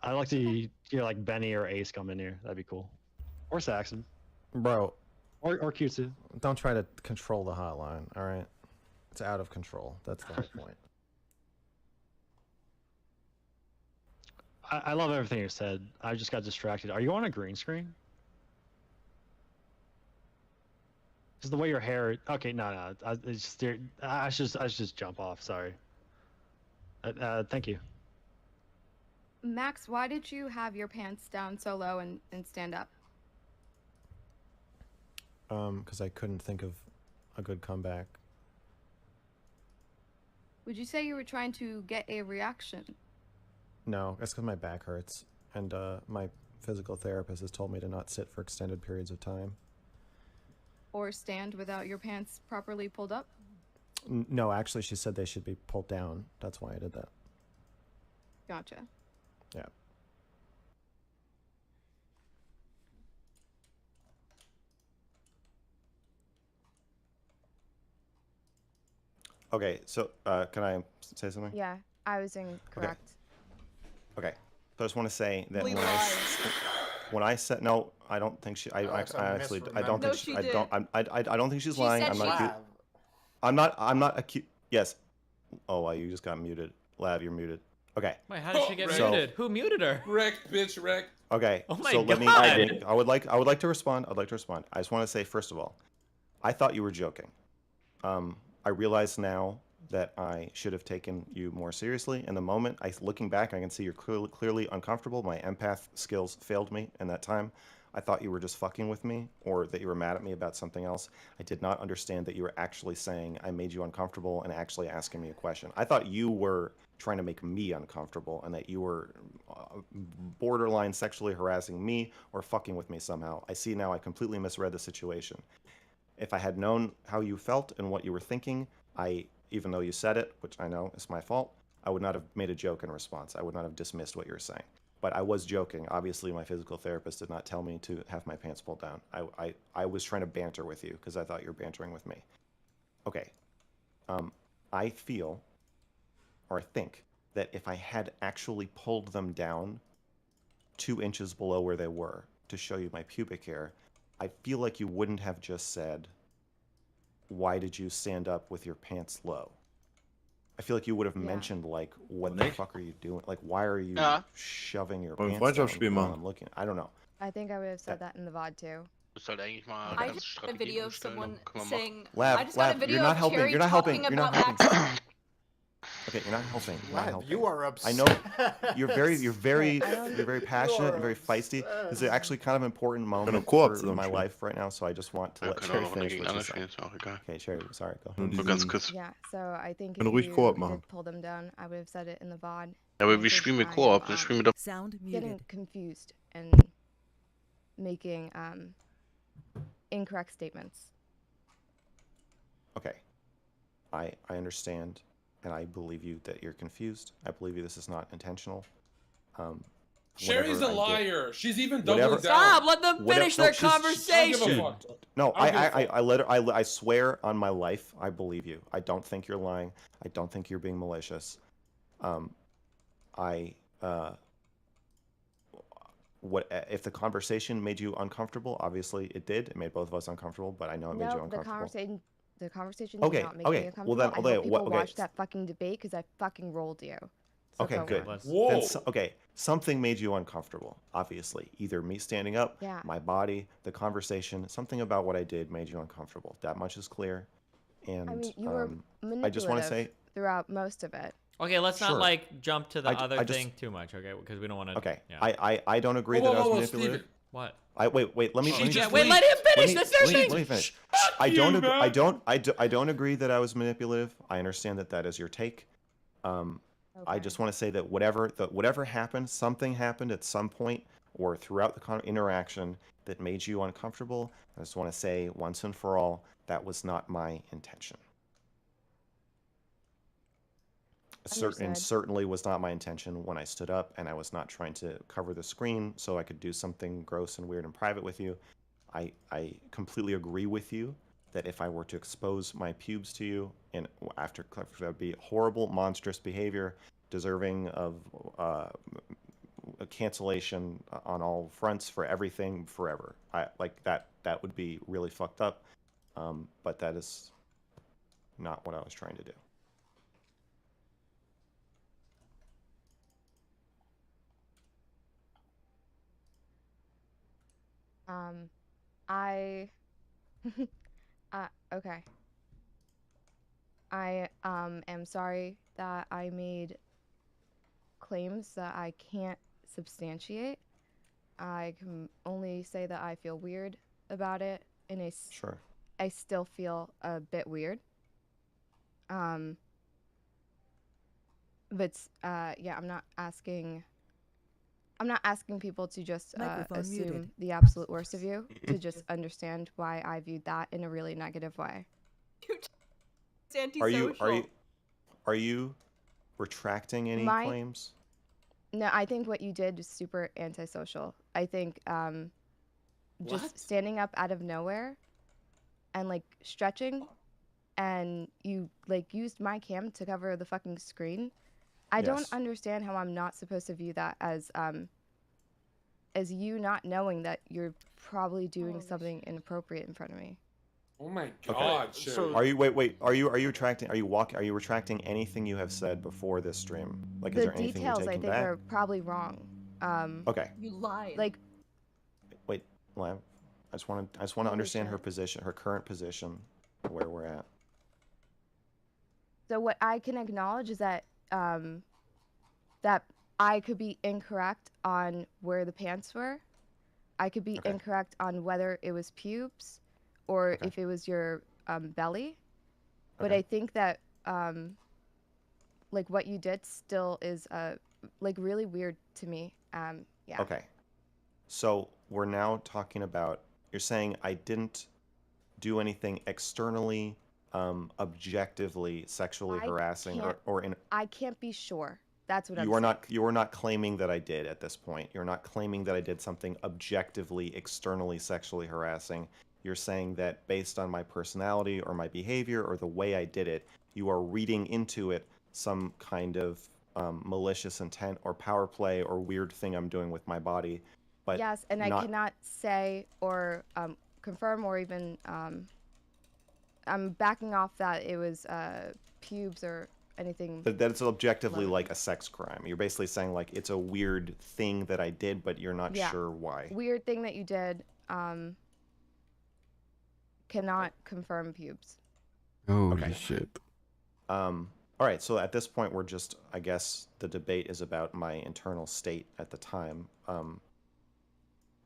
I'd like to hear like Benny or Ace come in here. That'd be cool. Or Saxon. Bro. Or Q2. Don't try to control the hotline, all right? It's out of control. That's the whole point. I love everything you said. I just got distracted. Are you on a green screen? Just the way your hair. Okay, no. It's just I should just jump off. Sorry. Thank you. Max, why did you have your pants down so low and stand up? Because I couldn't think of a good comeback. Would you say you were trying to get a reaction? No, that's because my back hurts, and my physical therapist has told me to not sit for extended periods of time. Or stand without your pants properly pulled up? No, actually, she said they should be pulled down. That's why I did that. Gotcha. Yeah. Okay, so can I say something? Yeah, I was incorrect. Okay, so I just want to say that when I said no, I don't think she. I actually I don't think she. I don't think she's lying. I'm not. I'm not accused. Yes. Oh, wow, you just got muted. Lav, you're muted. Okay. Wait, how did she get muted? Who muted her? Wrecked, bitch, wrecked. Okay. Oh my so God. I would like to respond. I'd like to respond. I just want to say, first of all, I thought you were joking. I realize now that I should have taken you more seriously. In the moment, looking back, I can see you're clearly uncomfortable. My empath skills failed me in that time. I thought you were just fucking with me, or that you were mad at me about something else. I did not understand that you were actually saying I made you uncomfortable and actually asking me a question. I thought you were trying to make me uncomfortable and that you were borderline sexually harassing me or fucking with me somehow. I see now I completely misread the situation. If I had known how you felt and what you were thinking, even though you said it, which I know is my fault, I would not have made a joke in response. I would not have dismissed what you were saying. But I was joking. Obviously, my physical therapist did not tell me to have my pants pulled down. I was trying to banter with you because I thought you were bantering with me. Okay. I feel, or I think, that if I had actually pulled them down 2 inches below where they were to show you my pubic hair, I feel like you wouldn't have just said, why did you stand up with your pants low? I feel like you would have mentioned, like, what the fuck are you doing? Like, why are you shoving your pants down while I'm looking? I don't know. I think I would have said that in the VOD too. I just got a video of someone saying. Lav, I just got a video you're not of helping. Cherry You're not helping. talking You're not about helping. Max. Okay, you're not helping. You're not Lav, helping. you are upset. I know you're very passionate and very feisty. This is actually kind of an important moment for my life right now, so I just want to let Cherry finish what she's saying. Okay, Cherry, sorry, go ahead. Yeah, so I think Können if ruhig you Koop did machen. pull them down, I would have said it in the VOD. Ja, aber wie spielen wir Koop? Wir spielen mit der... Getting confused and making incorrect statements. Okay, I understand, and I believe you that you're confused. I believe you this is not intentional. Sherry's a whenever I liar. She's even whatever- doubling down. Stop! Let them finish No, their she's- conversation. No, I don't give a I let her. I swear on my life, I believe you. I don't think you're lying. I don't think you're being malicious. What if the conversation made you uncomfortable? Obviously, it did. It made both of us uncomfortable, but I know it made you No, uncomfortable. the conversation Okay, did not make okay. me Well, uncomfortable. then- I okay, hope people what- okay. watch that fucking debate because I fucking rolled you. So Okay, go good. on. Then okay, something made you uncomfortable, obviously. Either me standing up, Yeah. my body, the conversation, something about what I did made you uncomfortable. That much is clear. And I mean, you were I just want to manipulative say, throughout most of it. Okay, let's not Sure. like jump to the I other just- thing too much, okay? Because we don't want to. Okay. Yeah. I don't agree Whoa, that I was whoa, whoa, manipulative. Steven. What? Wait. Let me. She let me just Wait, let him finish let this me, their let me, thing. let me finish. Fuck I you, don't. man. I don't agree that I was manipulative. I understand that that is your take. I just want to say that whatever happened, something happened at some point or throughout the interaction that made you uncomfortable. I just want to say once and for all that was not my intention. Understood. Certainly was not my intention when I stood up, and I was not trying to cover the screen so I could do something gross and weird in private with you. I completely agree with you that if I were to expose my pubes to you, and after that would be horrible, monstrous behavior, deserving of a cancellation on all fronts for everything forever. I like that. That would be really fucked up. But that is not what I was trying to do. I okay. I am sorry that I made claims that I can't substantiate. I can only say that I feel weird about it, and Sure. I still feel a bit weird. But yeah, I'm not asking people to just Microphone assume muted. the absolute worst of you to just understand why I viewed that in a really negative way. It's antisocial. Are you retracting any My- claims? No, I think what you did is super antisocial. I think just What? standing up out of nowhere and like stretching, and you like used my cam to cover the fucking screen. I don't Yes. understand how I'm not supposed to view that as you not knowing that you're probably doing something inappropriate in front of me. Oh my Okay. God, Sherry. Are you wait? Are you retracting? Are you retracting anything you have said before this stream? Like, is The there anything you're details I taking think back? are probably wrong. Okay. You lied. Like Wait, Lam. I just want to Holy understand her shit. position, her current position, where we're at. So what I can acknowledge is that that I could be incorrect on where the pants were. I could be Okay. incorrect on whether it was pubes or Okay. if it was your belly. But Okay. I think that like what you did still is like really weird to me. Yeah. Okay. So we're now talking about. You're saying I didn't do anything externally, objectively sexually I harassing can't- or in. I can't be sure. That's what I'm You are saying. not. You are not claiming that I did at this point. You're not claiming that I did something objectively, externally sexually harassing. You're saying that based on my personality or my behavior or the way I did it, you are reading into it some kind of malicious intent or power play or weird thing I'm doing with my body. But Yes, and I cannot say or confirm or even I'm backing off that it was pubes or anything. that it's objectively like a sex crime. You're basically saying like it's a weird thing that I did, but you're not Yeah. sure why. Weird thing that you did. Cannot confirm pubes. Holy shit. All right, so at this point, we're just, I guess, the debate is about my internal state at the time.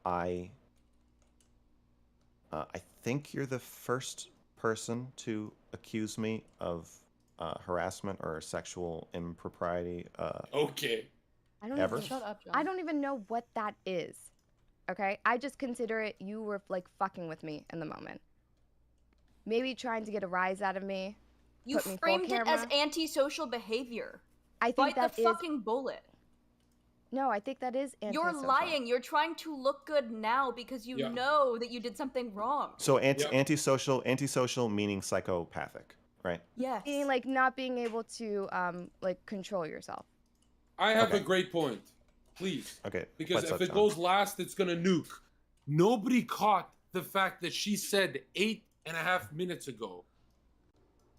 I think you're the first person to accuse me of harassment or sexual impropriety. Okay. I don't Ever? even, Shut up, John. I don't even know what that is. Okay, I just consider it you were like fucking with me in the moment. Maybe trying to get a rise out of me. You put me full framed it as camera. antisocial behavior. I think Bite that the is- fucking bullet. No, I think that is You're antisocial. lying. You're trying to look good now because you Yeah. know that you did something wrong. So antisocial meaning psychopathic, right? Yes. Meaning like not being able to like control yourself. I have Okay. a great point. Please. Okay. Because what's if up, it John? goes last, it's gonna nuke. Nobody caught the fact that she said 8.5 minutes ago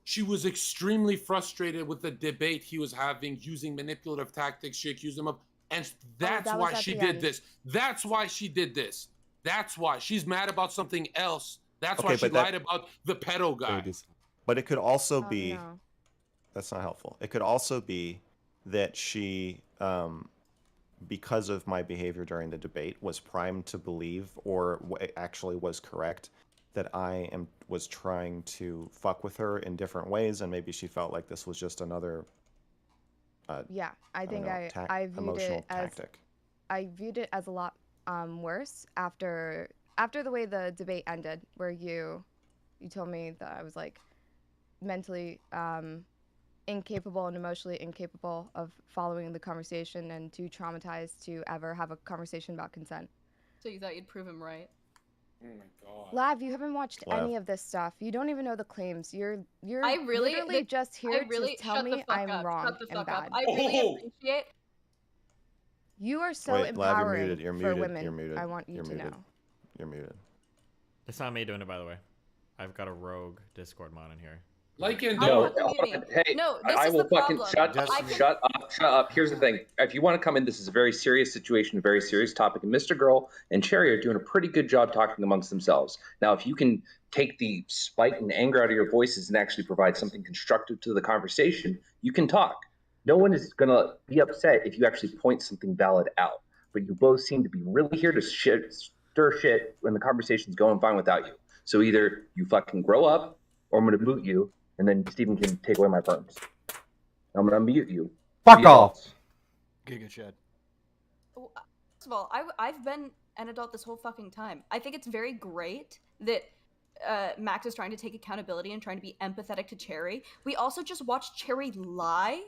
she was extremely frustrated with the debate he was having using manipulative tactics. She accused him of, and that's that was why at she the did end. this. That's why she did this. That's why she's mad about something else. That's why Okay, she but that- lied about the pedo guy. But it could also Oh, be. no. That's not helpful. It could also be that she, because of my behavior during the debate, was primed to believe, or actually was correct, that I was trying to fuck with her in different ways, and maybe she felt like this was just another. Yeah, I think know, I viewed emotional it as tactic. I viewed it as a lot worse after the way the debate ended, where you told me that I was like mentally incapable and emotionally incapable of following the conversation and too traumatized to ever have a conversation about consent. So you thought you'd prove him right? Oh my god. Lav, you haven't watched Lav. any of this stuff. You don't even know the claims. You're I really, literally just here to tell shut the me fuck I'm up. wrong Shut the and fuck up. bad. I really appreciate. You are so Wait, Lav, you're empowering muted. You're for muted. women. You're muted. I want you You're to muted. know. You're muted. It's not me doing it, by the way. I've got a rogue Discord mod in here. Like and No, don't. Hey, no, this I is will the fucking problem. shut up. Here's the thing. If you want to come in, this is a very serious situation, a very serious topic. And Mr. Girl and Cherry are doing a pretty good job talking amongst themselves. Now, if you can take the spite and anger out of your voices and actually provide something constructive to the conversation, you can talk. No one is going to be upset if you actually point something valid out. But you both seem to be really here to stir shit when the conversation's going fine without you. So either you fucking grow up, or I'm going to boot you, and then Steven can take away my perms. I'm going to mute you. Fuck off. Giga Shed. First of all, I've been an adult this whole fucking time. I think it's very great that Max is trying to take accountability and trying to be empathetic to Cherry. We also just watched Cherry lie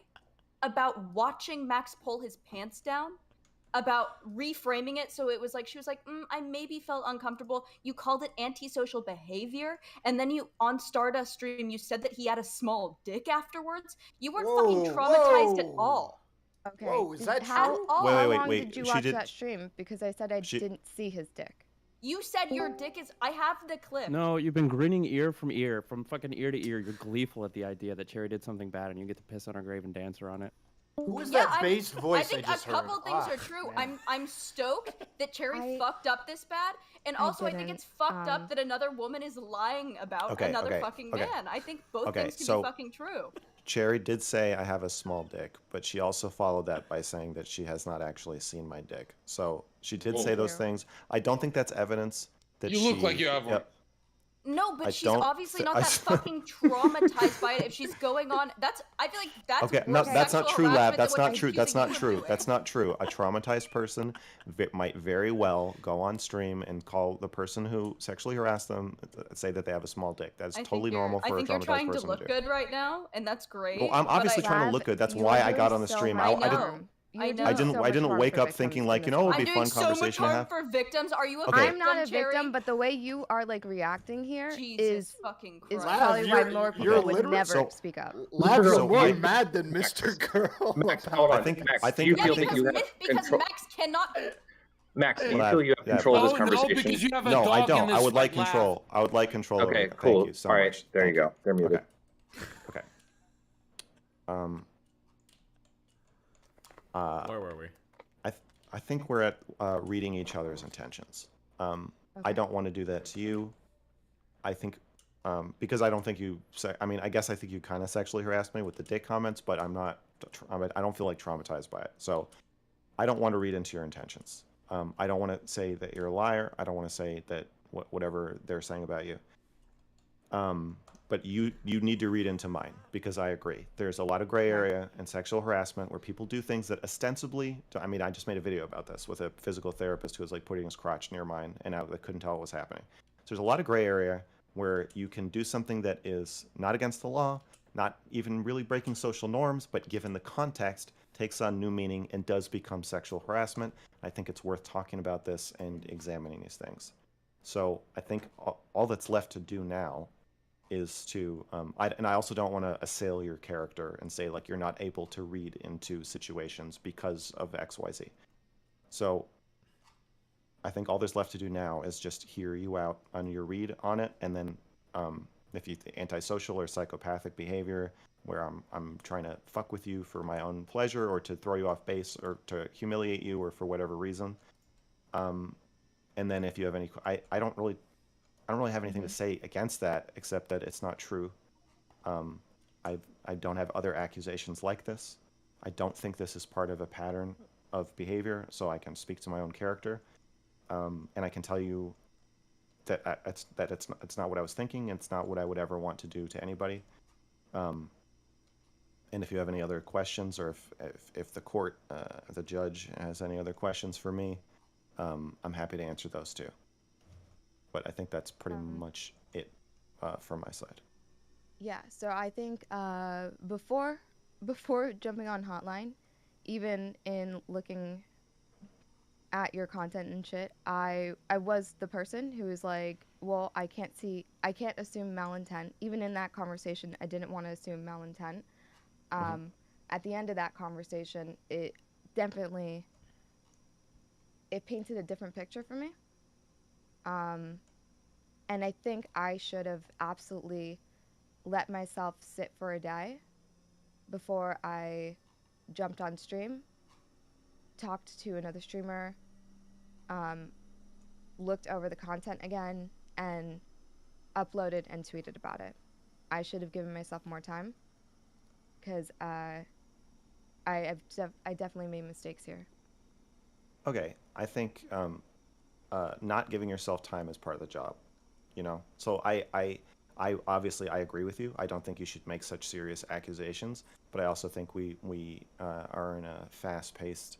about watching Max pull his pants down, about reframing it so it was like she was like, I maybe felt uncomfortable. You called it antisocial behavior, and then you on Stardust stream you said that he had a small dick afterwards. You weren't fucking traumatized at all. Okay. Whoa, is that how, true? How Wait, long wait. did you She watch did- that stream? Because I said I didn't see his dick. You said your dick is. I have the clip. No, you've been grinning ear, from fucking ear to ear. You're gleeful at the idea that Cherry did something bad and you get to piss on her grave and dance her on it. Who was Yeah, that bass voice I think just a couple heard? things Ah, are true. man. I'm stoked that Cherry fucked up this bad, and I also I think didn't, it's fucked up that another woman is lying about Okay, another okay, fucking okay. man. I think both Okay, things can so- be fucking true. Cherry did say I have a small dick, but she also followed that by saying that she has not actually seen my dick. So she did say those things. I don't think that's evidence that You she. look like you have one. Yep. No, but I she's don't obviously thi- not I that s- fucking traumatized by it. If she's going on, I feel like that's Okay, worse no, that's not sexual true, Lab. harassment That's than what not she's true. That's accusing not you of true. doing. That's not true. A traumatized person might very well go on stream and call the person who sexually harassed them, say that they have a small dick. That's I totally think you're- normal I for a think you're traumatized trying to person look do. good right now, and that's great. Well, I'm but obviously I- trying to look good. That's you why are I got doing on the so stream. much I didn't. harm. You're I doing know. I didn't. so I much didn't harm wake for up victims thinking in like, this you know, it would I'm be a doing fun so much conversation to harm have. for victims. Are you a Okay. victim, I'm not a Cherry? victim, but the way you are like reacting here Jesus fucking is Christ. probably why you're- more you're people would literally- never So- speak up. Lab, you're So more I- mad than Mr. Girl. Max, about hold on. I think. Max, I do think. you Yeah, feel because, that you have because control? Max cannot. Max, do you Well, feel you have control of this No, conversation? because you have a No, I dog in don't. this I would like fight, Lav. control. I would like control. over Okay, it. cool. Thank you so All right, much. there Thank you go. They're muted. Okay. Where were we? I think we're at reading each other's intentions. I don't want to do that to you. I think because I don't think you. I mean, I guess I think you kind of sexually harassed me with the dick comments, but I'm not. I don't feel like traumatized by it. So I don't want to read into your intentions. I don't want to say that you're a liar. I don't want to say that whatever they're saying about you. But you need to read into mine because I agree. There's a lot of gray area and sexual harassment where people do things that ostensibly. I mean, I just made a video about this with a physical therapist who was like putting his crotch near mine, and I couldn't tell what was happening. So there's a lot of gray area where you can do something that is not against the law, not even really breaking social norms, but given the context, takes on new meaning and does become sexual harassment. I think it's worth talking about this and examining these things. So I think all that's left to do now is to, I also don't want to assail your character and say like you're not able to read into situations because of XYZ. So I think all there's left to do now is just hear you out on your read on it, and then if you antisocial or psychopathic behavior where I'm trying to fuck with you for my own pleasure or to throw you off base or to humiliate you or for whatever reason. And then if you have any, I don't really have anything to say against that except that it's not true. I don't have other accusations like this. I don't think this is part of a pattern of behavior, so I can speak to my own character, and I can tell you that it's not what I was thinking. It's not what I would ever want to do to anybody. And if you have any other questions, or if the court, the judge has any other questions for me, I'm happy to answer those too. But I think that's pretty much it from my side. Yeah, so I think before jumping on Hotline, even in looking at your content and shit, I was the person who was like, well, I can't assume malintent. Even in that conversation, I didn't want to assume malintent. At the end of that conversation, it definitely painted a different picture for me. And I think I should have absolutely let myself sit for a day before I jumped on stream, talked to another streamer, looked over the content again, and uploaded and tweeted about it. I should have given myself more time because I definitely made mistakes here. Okay, I think not giving yourself time is part of the job, you know. So I obviously I agree with you. I don't think you should make such serious accusations, but I also think we are in a fast-paced,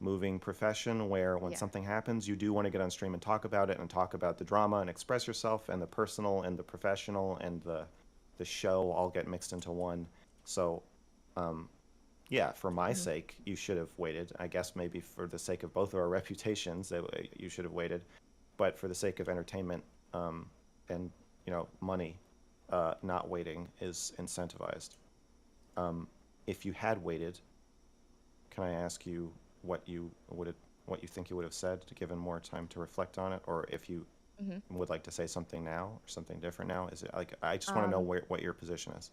moving profession where when something happens, you do want to get on stream and talk about it and talk about the drama and express yourself, and the personal and the professional and the show all get mixed into one. So yeah, for my sake, you should have waited. I guess maybe for the sake of both of our reputations, you should have waited. But for the sake of entertainment and money, not waiting is incentivized. If you had waited, can I ask you what you think you would have said, given more time to reflect on it, or if you would like to say something now or something different now? Is it like I just want to know what your position is?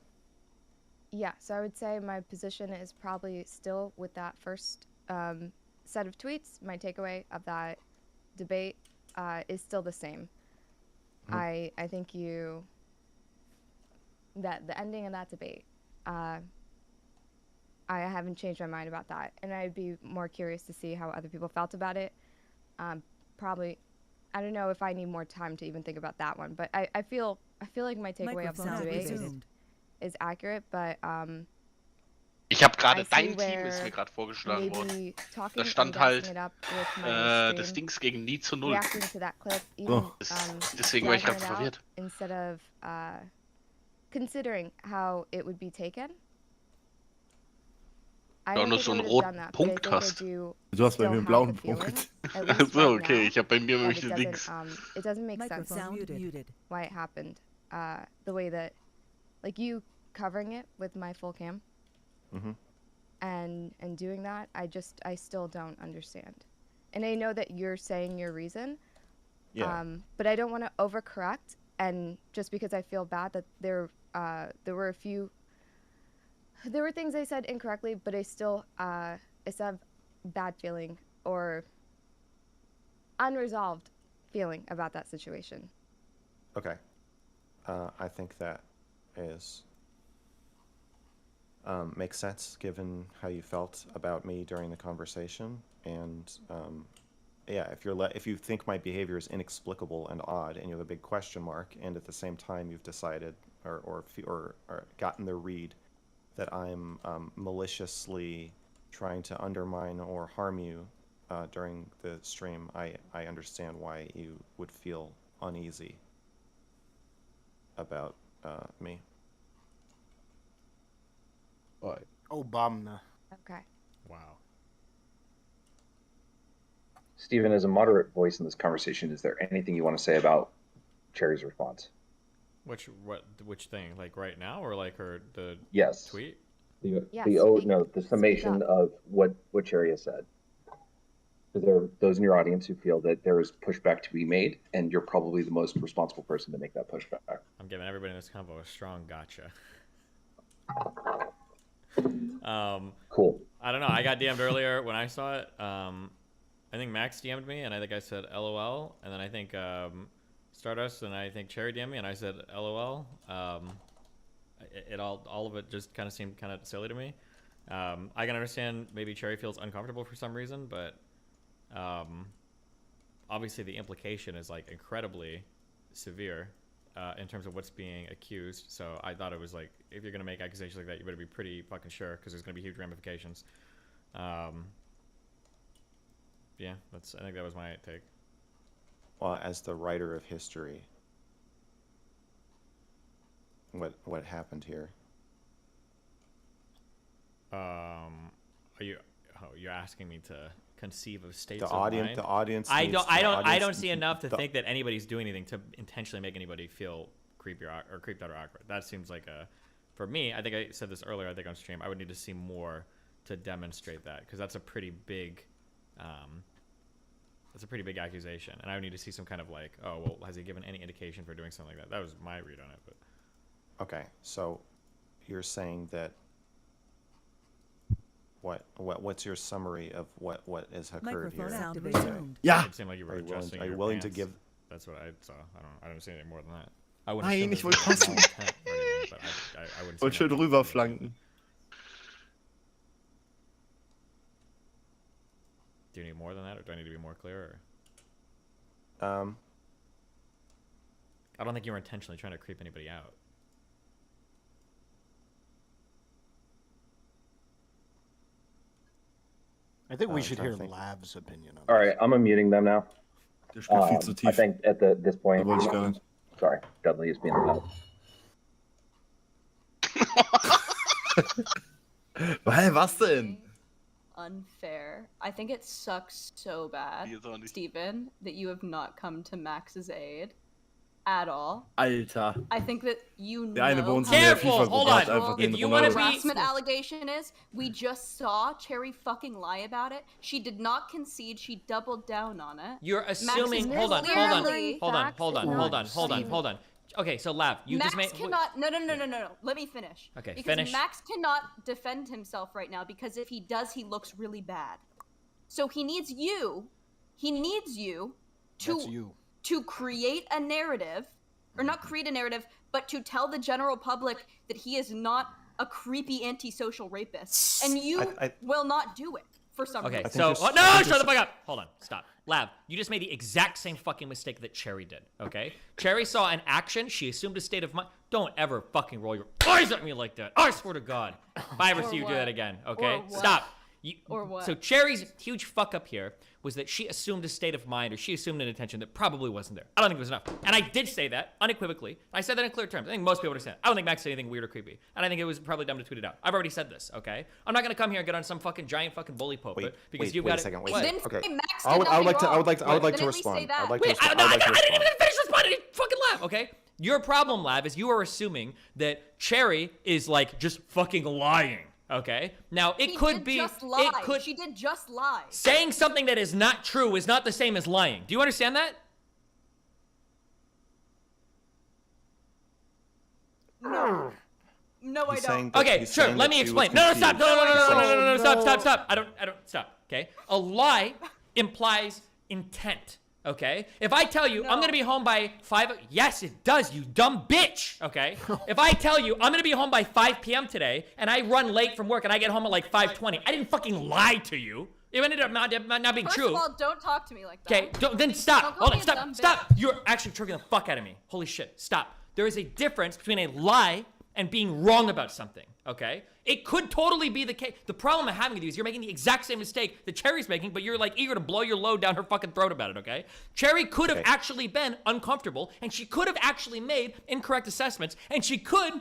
Yeah, so I would say my position is probably still with that first set of tweets. My takeaway of that debate is still the same. I think that the ending of that debate, I haven't changed my mind about that, and I'd be more curious to see how other people felt about it. Probably, I don't know if I need more time to even think about that one, but I feel like my takeaway of the debate is accurate, but Ich habe gerade dein Team ist mir gerade vorgeschlagen worden. Da stand halt das Dings gegen nie zu 0. Deswegen war ich gerade verwirrt. Instead of considering how it would be taken. I Wenn du so einen roten Punkt hast. Du hast bei mir einen blauen Punkt. So, okay, ich habe bei mir nämlich den Dings. It doesn't make sense why it happened. The way that, like, you covering it with my full cam and doing that, I still don't understand. And I know that you're saying your reason, but I don't want to overcorrect, and just because I feel bad that there were things I said incorrectly, but I still have bad feeling or unresolved feeling about that situation. Okay. I think that is makes sense given how you felt about me during the conversation, and yeah, if you think my behavior is inexplicable and odd, and you have a big question mark, and at the same time you've decided or gotten the read that I'm maliciously trying to undermine or harm you during the stream, I understand why you would feel uneasy about me. Obama. Okay. Wow. Stephen, as a moderate voice in this conversation, is there anything you want to say about Cherry's response? Which thing? Like right now, or like the tweet? The summation of what Cherry has said. Because there are those in your audience who feel that there is pushback to be made, and you're probably the most responsible person to make that pushback. I'm giving everybody in this convo a strong gotcha. Cool. I don't know. I got DM'd earlier when I saw it. I think Max DM'd me, and I think I said LOL, and then I think Stardust and I think Cherry DM'd me, and I said LOL. it all of it just kind of seemed kind of silly to me. I can understand maybe Cherry feels uncomfortable for some reason, but obviously the implication is like incredibly severe in terms of what's being accused. So I thought it was like, if you're gonna make accusations like that, you better be pretty fucking sure, because there's gonna be huge ramifications. Yeah, I think that was my take. Well, as the writer of history, what happened here? You're asking me to conceive of states The of audience, mind? the audience. I needs- don't see enough to think that anybody's doing anything to intentionally make anybody feel creepy or creeped out or awkward. That seems like for me, I think I said this earlier, I think on stream, I would need to see more to demonstrate that, because that's a pretty big accusation, and I would need to see some kind of like, oh well, has he given any indication for doing something like that? That was my read on it. But Okay, so you're saying that what's your summary of what has occurred here? Ja. It seemed like you were Are you willing, adjusting are you your willing to pants. give? That's what I saw. I don't see anything more than that. I wouldn't Nein, assume ich there's wollte no passen. intent or anything, but I wouldn't. Wollte schön rüberflanken. Do you need more than that, or do I need to be more clear? Um, I don't think you were intentionally trying to creep anybody out. I think we I'm should trying hear to think. Lav's opinion on All right, I'm unmuting them now. Der spielt viel zu I tief. think at this point. Da wollte ich gar nicht. Sorry, Dudley is being loud. Hä, was denn? Unfair. I think it sucks so bad, Steven, that you have not come to Max's aid at all. Alter. I think that you know Der eine bei uns in how der terrible FIFA-Gruppe hat the einfach den harassment Ronaldo. allegation is. We just saw Cherry fucking lie about it. She did not concede. She doubled down on it. You're assuming. Max is Hold on. clearly- Hold on. Okay, so Lav, you Max just made. cannot. No. Let me finish. Okay, because finish. Max cannot defend himself right now, because if he does, he looks really bad. So he needs you. He needs you to That's you. to create a narrative, or not create a narrative, but to tell the general public that he is not a creepy antisocial rapist, and you will not do it for some Okay, reason. so no, shut the fuck up. Hold on, stop. Lav, you just made the exact same fucking mistake that Cherry did. Okay, Cherry saw an action. She assumed a state of mind. Don't ever fucking roll your eyes at me like that. I swear to God, if I ever see you do that again, okay? Or what? Stop. Or what? So Cherry's huge fuck up here was that she assumed a state of mind, or she assumed an intention that probably wasn't there. I don't think it was enough. And I did say that unequivocally. I said that in clear terms. I think most people understand. I don't think Max said anything weird or creepy. And I think it was probably dumb to tweet it out. I've already said this, okay? I'm not gonna come here and get on some fucking giant fucking bully pulpit because you've got a second. Wait What? a second. Okay. Max I would like to. I would like to. I would like to Didn't we say respond. that? I'd like to. Wait, respond. I would like to I didn't respond. even finish responding. Fucking Lav, okay? Your problem, Lav, is you are assuming that Cherry is like just fucking lying. Okay. Now it He could did be. Just lie. It could. She did just lie. Saying something that is not true is not the same as lying. Do you understand that? No. No, I He's don't. saying that- Okay, he's sure. saying Let that me she was explain. No, stop. confused. No, He's saying- stop. I don't. Stop. Okay. A lie implies intent. Okay. If I tell you I'm gonna be home by 5, yes, it does. You dumb bitch. Okay. If I tell you I'm gonna be home by 5 p.m. today, and I run late from work and I get home at like 5:20, I didn't fucking lie to you. It ended up not being First true. of all, don't talk to me like that. Okay, then stop. Don't call Hold me on, a stop, dumb stop. bitch. You're actually tricking the fuck out of me. Holy shit, stop. There is a difference between a lie and being wrong about something, okay? It could totally be the case. The problem I'm having with you is you're making the exact same mistake that Cherry's making, but you're like eager to blow your load down her fucking throat about it, okay? Cherry could have actually been uncomfortable, and she could have actually made incorrect assessments, and she could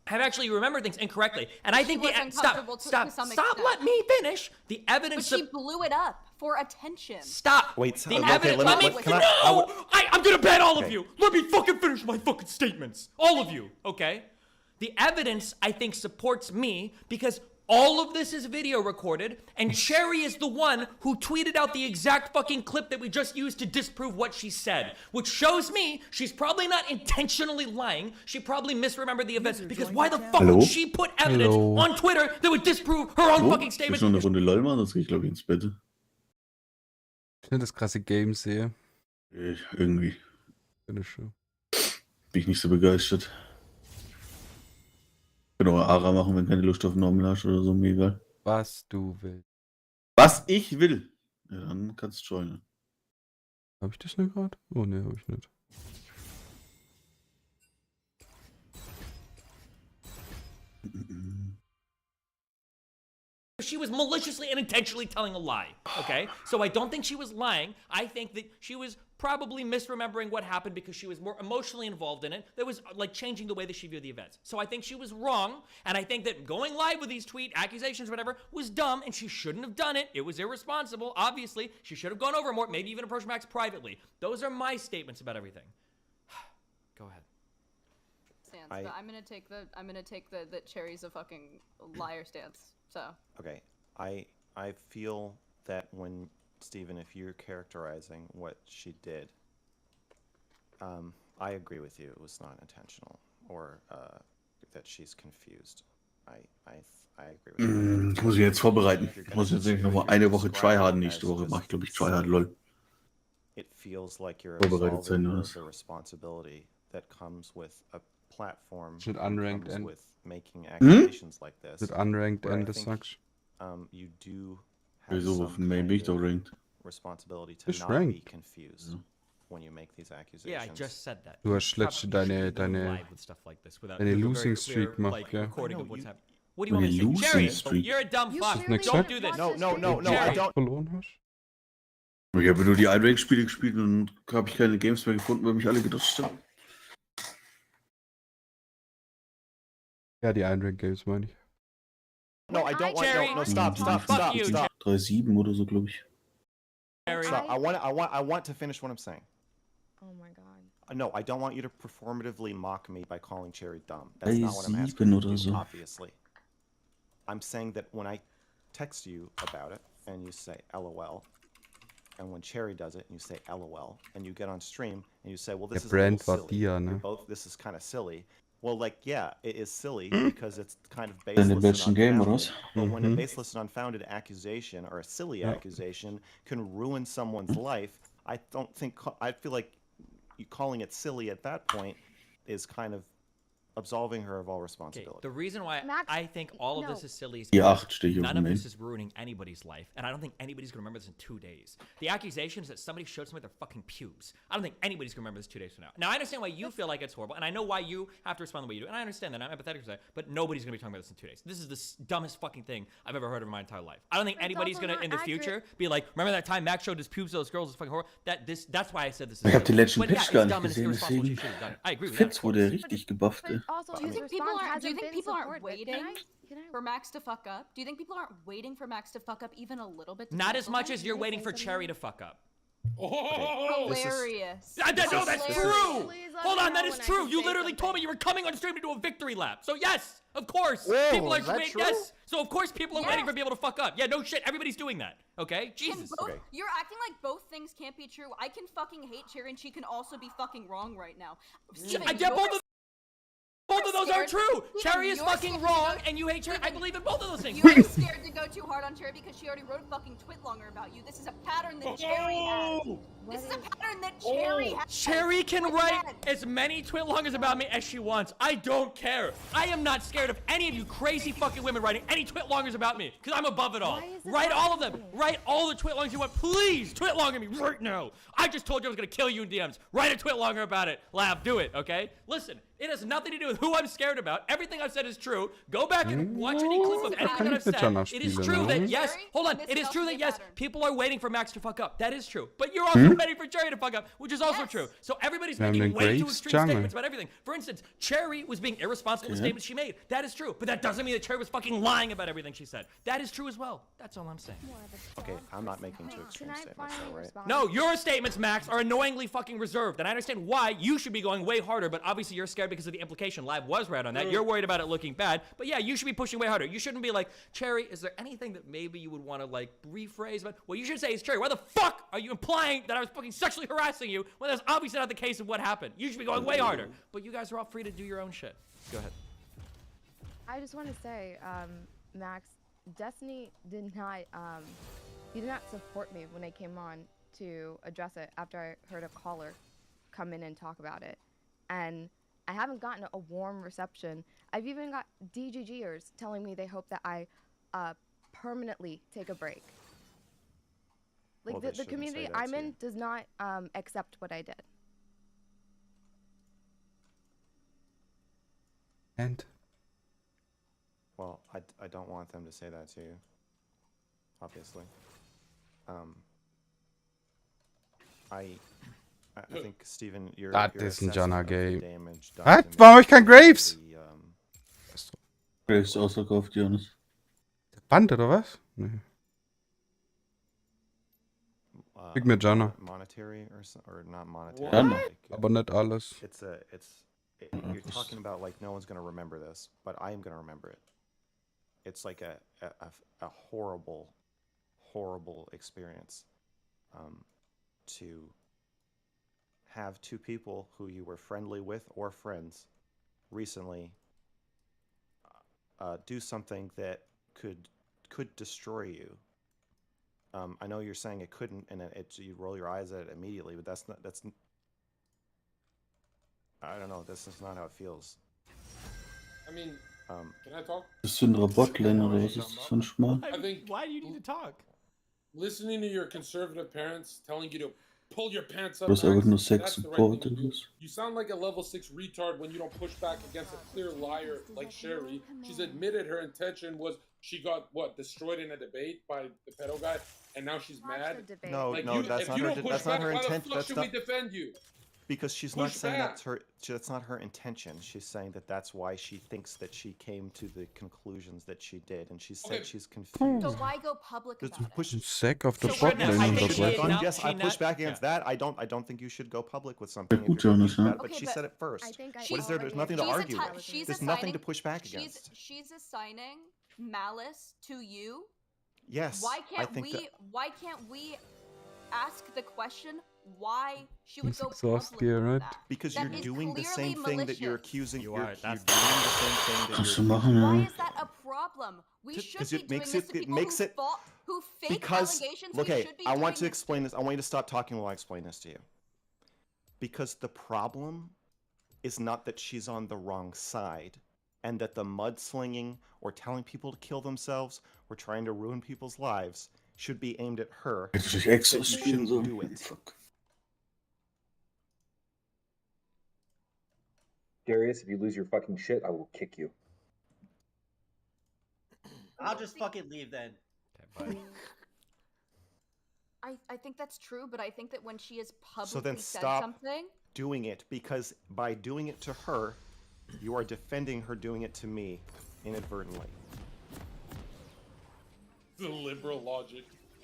have actually remembered things incorrectly. And I think was stop, uncomfortable to some extent. let me finish. The But evidence she blew it up for attention. Stop. Wait, The okay, evidence. let me- can I- I would- I'm gonna ban all of Okay. you. Let me fucking finish my fucking statements. All of you, okay? The evidence, I think, supports me because all of this is video recorded, and Cherry is the one who tweeted out the exact fucking clip that we just used to disprove what she said, which shows me she's probably not intentionally lying. She probably misremembered the events because why the fuck Hallo? would she put evidence Hallo? on Twitter that would disprove her own Oh, fucking ich will statement? noch eine Runde LOL machen, sonst gehe ich glaube ich ins Bett. Ich nicht das krasse Game sehe. Irgendwie. Finde ich schon. Bin ich nicht so begeistert. Können wir Ara machen, wenn keine Lust auf Normal hast oder so, mir egal. Was du willst. Was ich will. Ja, dann kannst du joinen. Habe ich das nicht gerade? Oh ne, habe ich nicht. She was maliciously and intentionally telling a lie, okay? So I don't think she was lying. I think that she was probably misremembering what happened because she was more emotionally involved in it. That was like changing the way that she viewed the events. So I think she was wrong, and I think that going live with these tweet accusations, whatever, was dumb, and she shouldn't have done it. It was irresponsible, obviously. She should have gone over more, maybe even approached Max privately. Those are my statements about everything. Go ahead. Stance, but I'm gonna take the that Cherry's a fucking liar stance. So. Okay, I feel that when Steven, if you're characterizing what she did, I agree with you. It was not intentional, or that she's confused. I agree with you. Ich muss mich jetzt vorbereiten. Ich muss jetzt noch mal eine Woche tryharden. Nächste Woche mache ich, glaube ich, tryhard, lol. It feels like you're Vorbereitet sein, absolving oder of the responsibility that comes with a platform Mit that unranked comes and with making accusations like this. Mit unranked where I and das think, sagst. you do have Wieso, some auf dem Main bin ich doch ranked. responsibility to Ist not be ranked. confused when you make these accusations. Yeah, I just said that. Du hast letzte deine Losing Streak gemacht, gell? What do you want me to say? Losing Cherry, Streak. you're a dumb fuck. Ist nichts Don't weg? do this. No, I Cherry. don't. Verloren hast? Ich habe nur die Einrank-Spiele gespielt und habe ich keine Games mehr gefunden, weil mich alle gedodged haben. Ja, die Einrank Games meine ich. No, I don't want. Cherry, No, stop. 3-7 oder so, glaube ich. Stop. I want to finish what I'm saying. Oh my god. No, I don't want you to performatively mock me by calling Cherry dumb. That's not what I'm asking 3-7 you oder to do, so. obviously. I'm saying that when I text you about it and you say LOL, and when Cherry does it and you say LOL, and you get on stream and you say, well, this Der is a little Brand war silly. dir, ne? This is kind of silly. Well, like, yeah, it is silly because it's kind of Deine baseless besten and Game, oder unfounded. was? But when a baseless and unfounded accusation or a silly accusation can ruin someone's life, I don't think, I feel like you calling it silly at that point is kind of absolving her of all Okay, responsibility. the reason why Max, I think all of no. this is silly is Die because 8 stehe ich auf none dem of Main. this is ruining anybody's life, and I don't think anybody's gonna remember this in 2 days. The accusation is that somebody showed somebody their fucking pubes. I don't think anybody's gonna remember this 2 days from now. Now I understand why you feel like it's horrible, and I know why you have to respond the way you do, and I understand that. I'm empathetic to that, but nobody's gonna be talking about this in 2 days. This is the dumbest fucking thing I've ever heard of in my entire life. I don't think But it's anybody's also gonna not in the accurate. future be like, remember that time Max showed his pubes to those girls? It's fucking horrible. That's why I said this is. Ich habe die silly. letzten But yeah, Patch it's gar dumb nicht and it's gesehen, irresponsible. She deswegen. should have done it. I agree with that. Fitz Of wurde course. richtig gebufft, ey. Also, Do you think his people response aren't? Do you hasn't think been people aren't supported. waiting Can I for Max to fuck up? Do you think people aren't waiting for Max to fuck up even a little bit? To Not as cancel much him? as you're waiting for Cherry to fuck up. Hilarious. That's true. Please let Hold me on, that know is when I true. can You say literally told me something. you were coming on stream to do a victory lap. So yes, of course, Whoa, people are is that waiting. true? Yes, so of course people are waiting Yes. for people to fuck up. Yeah, no shit. Everybody's doing that. Okay, Can Jesus. both, Okay. You're acting like both things can't be true. I can fucking hate Cherry and she can also be fucking wrong right now. Steven, I get both of. Both of those are scared- true. Steven, Cherry is you're fucking scared wrong, to go- and you hate Cherry. I believe in both of those things. You're scared to go too hard on Cherry because she already wrote a fucking twitlonger about you. This is a pattern that Cherry has. This is a pattern that Cherry has. Cherry can With write men. as many twitlongers about me as she wants. I don't care. I am not scared of any of you crazy fucking women writing any twitlongers about me, because I'm above it all. Why is it Write all of them. happening? Write all the twitlongers you want. Please, twitlonger me right now. I just told you I was gonna kill you in DMs. Write a twitlonger about it. Lab, do it, okay? Listen, it has nothing to do with who I'm scared about. Everything I've said is true. Go back and watch any clip of anything that I've said. It is true that, yes, hold on. It is true that, yes, people are waiting for Max to fuck up. That is true. But you're also waiting for Cherry to fuck up, which is also true. So everybody's Wir haben making den way too Graves extreme Jungle. statements about everything. For instance, Cherry was being irresponsible with statements she made. That is true. But that doesn't mean that Cherry was fucking lying about everything she said. That is true as well. That's all I'm saying. Okay, I'm not making too extreme Can I statements, finally though, right? respond? No, your statements, Max, are annoyingly fucking reserved. And I understand why you should be going way harder, but obviously you're scared because of the implication. Live was right on that. You're worried about it looking bad. But yeah, you should be pushing way harder. You shouldn't be like, Cherry, is there anything that maybe you would want to like rephrase? But what you should say is, Cherry, why the fuck are you implying that I was fucking sexually harassing you when that's obviously not the case of what happened? You should be going way harder. But you guys are all free to do your own shit. Go ahead. I just want to say, Max, Destiny did not, he did not support me when I came on to address it after I heard a caller come in and talk about it. And I haven't gotten a warm reception. I've even got DGGers telling me they hope that I permanently take a break. Like Well, they the shouldn't community say that I'm to in you. does not accept what I did. And Well, I don't want them to say that to you. Obviously. I think Steven, your Das ist ein assessment Jana of the Game. damage done Was? to me Warum hab ich kein is Graves? really, Graves ausverkauft, Jonas. Band oder was? Nee. Gib mir Jana. monetary or not monetary. Jana. Like, Aber nicht alles. You're talking about like no one's gonna remember this, but I am gonna remember it. It's like a horrible, horrible experience to have two people who you were friendly with or friends recently do something that could destroy you. I know you're saying it couldn't, and you roll your eyes at it immediately, but that's I don't know. This is not how it feels. I mean, can I talk? Bist du in einer Botlane oder was ist das für ein Schmarrn? I think. Why do you need to talk? Listening to your conservative parents telling you to pull your pants up, Du hast einfach nur Max, Sex that's the right Support thing to oder do. was? You sound like a level 6 retard when you don't push back against a clear liar like Sherry. She's admitted her intention was she got destroyed in a debate by the pedo guy, and now she's mad. No, like no, that's if not you her. don't push That's not back, her why intent. the fuck That's should not we defend you? because she's not Push saying back. that's her. That's not her intention. She's saying that that's why she thinks that she came to the conclusions that she did, and she said she's confused. So why go public Just about it? push. Sack auf der So right now, I Botlane think oder she was? acknowledged- Yes, I she push not- back against that. I don't think you should go public with something. gut, If you're Jonas, confused about ja. it, but Okay, she but said it first. I think What is there? There's nothing to She's argue with. she's There's nothing to assigning- push back against. She's assigning malice to you. Yes, Why I can't think we? that. Why can't we ask the question why she would go Exhaust public you, with right? that? Because That you're is doing the clearly same thing that you're malicious. accusing. You You're are, that's doing the same thing that Kannst you're du machen, Why ja. is that a problem? We should Because be it doing makes this it. to It people makes who it. who fake Because allegations. We okay, should be I want doing to this explain this. I want you to stop talking while I explain this to you. Because the problem is not that she's on the wrong side, and that the mudslinging or telling people to kill themselves or trying to ruin people's lives should be aimed at her. Hätte ich that extra you spielen shouldn't sollen. do it. Fuck. Darius, if you lose your fucking shit, I will kick you. I'll just fucking leave then. I think that's true, but I think that when she has publicly So then said stop something, doing it, because by doing it to her, you are defending her doing it to me inadvertently. The liberal logic.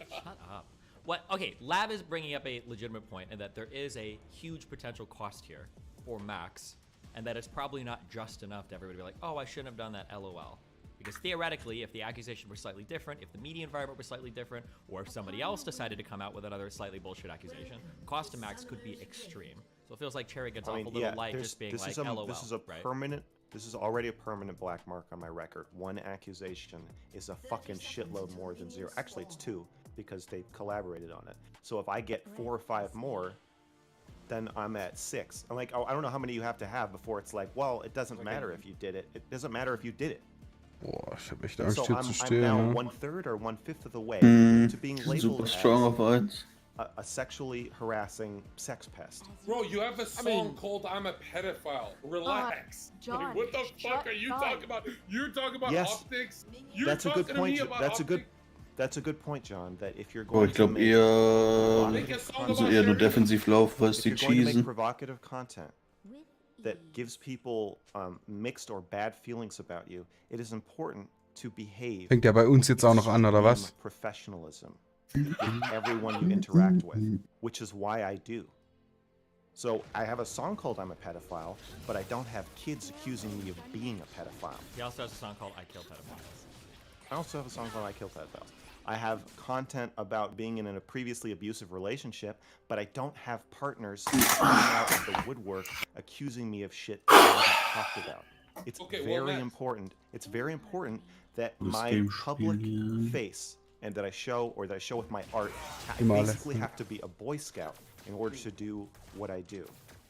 Shut up. What? Okay, Lab is bringing up a legitimate point, and that there is a huge potential cost here for Max, and that it's probably not just enough to everybody be like, oh, I shouldn't have done that, LOL. Because theoretically, if the accusation were slightly different, if the media environment were slightly different, or if somebody else decided to come out with another slightly bullshit accusation, cost to Max could be extreme. So it feels like Cherry gets off a little light just being like, LOL. This is a right? permanent. This is already a permanent black mark on my record. One accusation is a fucking shitload more than zero. Actually, it's two because they collaborated on it. So if I get 4 or 5 more, then I'm at 6. I'm like, oh, I don't know how many you have to have before it's like, well, it doesn't matter if you did it. It doesn't matter if you did it. Boah, ich hab echt And Angst so hier I'm zu now stehen. Ne? 1/3 or 1/5 of the way to being Super labeled strong as auf 1. a sexually harassing sex pest. Bro, you have a song called "I'm a Pedophile." Relax. John, what the fuck are you talking about? You're talking about Yes. optics. You're That's a talking good to me point. about That's a optics. good. That's a good point, John. That if you're Oh, going ich glaube to make eher, also eher nur defensiv laufen, was if die you're going to make cheesen. provocative content that gives people mixed or bad feelings about you, it is important to behave. Fängt ja bei uns jetzt auch noch an, oder was? extreme Professionalism with everyone you interact with, which is why I do. So I have a song called "I'm a Pedophile," but I don't have kids accusing me of being a pedophile. He also has a song called I Kill Pedophiles. I also have a song called "I Kill Pedophiles." I have content about being in a previously abusive relationship, but I don't have partners coming out of the woodwork accusing me of shit that I haven't talked about. It's very important. It's very important that my public face and that I show with my art, I Immer alle. basically have to be a Boy Scout in order to do what I do.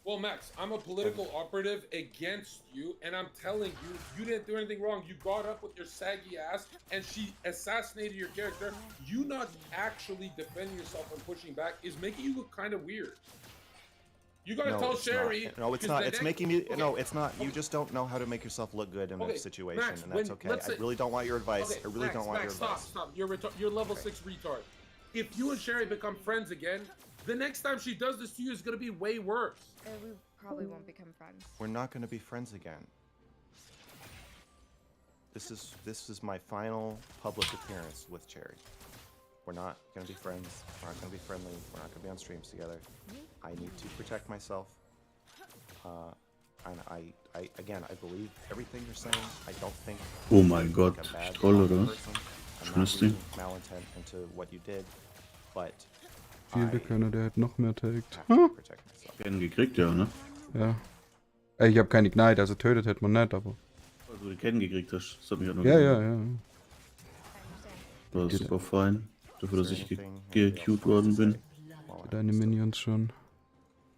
Well, Max, I'm a political operative against you, and I'm telling you, you didn't do anything wrong. You got up with your saggy ass, and she assassinated your character. You not actually defending yourself and pushing back is making you look kind of weird. You gotta tell it's Sherry. not. No, it's not. It's making me. No, it's not. You just don't know how to make yourself look good in a situation, Max, and that's okay. I really don't want your advice. I really don't want your advice. Stop. You're level 6 retard. If you and Sherry become friends again, the next time she does this to you is gonna be way worse. We probably won't become friends. We're not going to be friends again. This is my final public appearance with Cherry. We're not going to be friends. We're not going to be friendly. We're not going to be on streams together. I need to protect myself. And I believe everything you're saying. I don't think. Oh mein Gott, toll, oder? Schönes Ding. Malintent into what you did, but Jede keiner, der halt noch mehr taked. Kennen gekriegt, ja, ne? Ja. Ich hab keinen Ignite, also tötet hätte man nicht, aber. Also du kennen gekriegt hast, das hat mich auch noch Ja. War super fein. Dafür, dass ich gequeued worden bin. Deine Minions schon.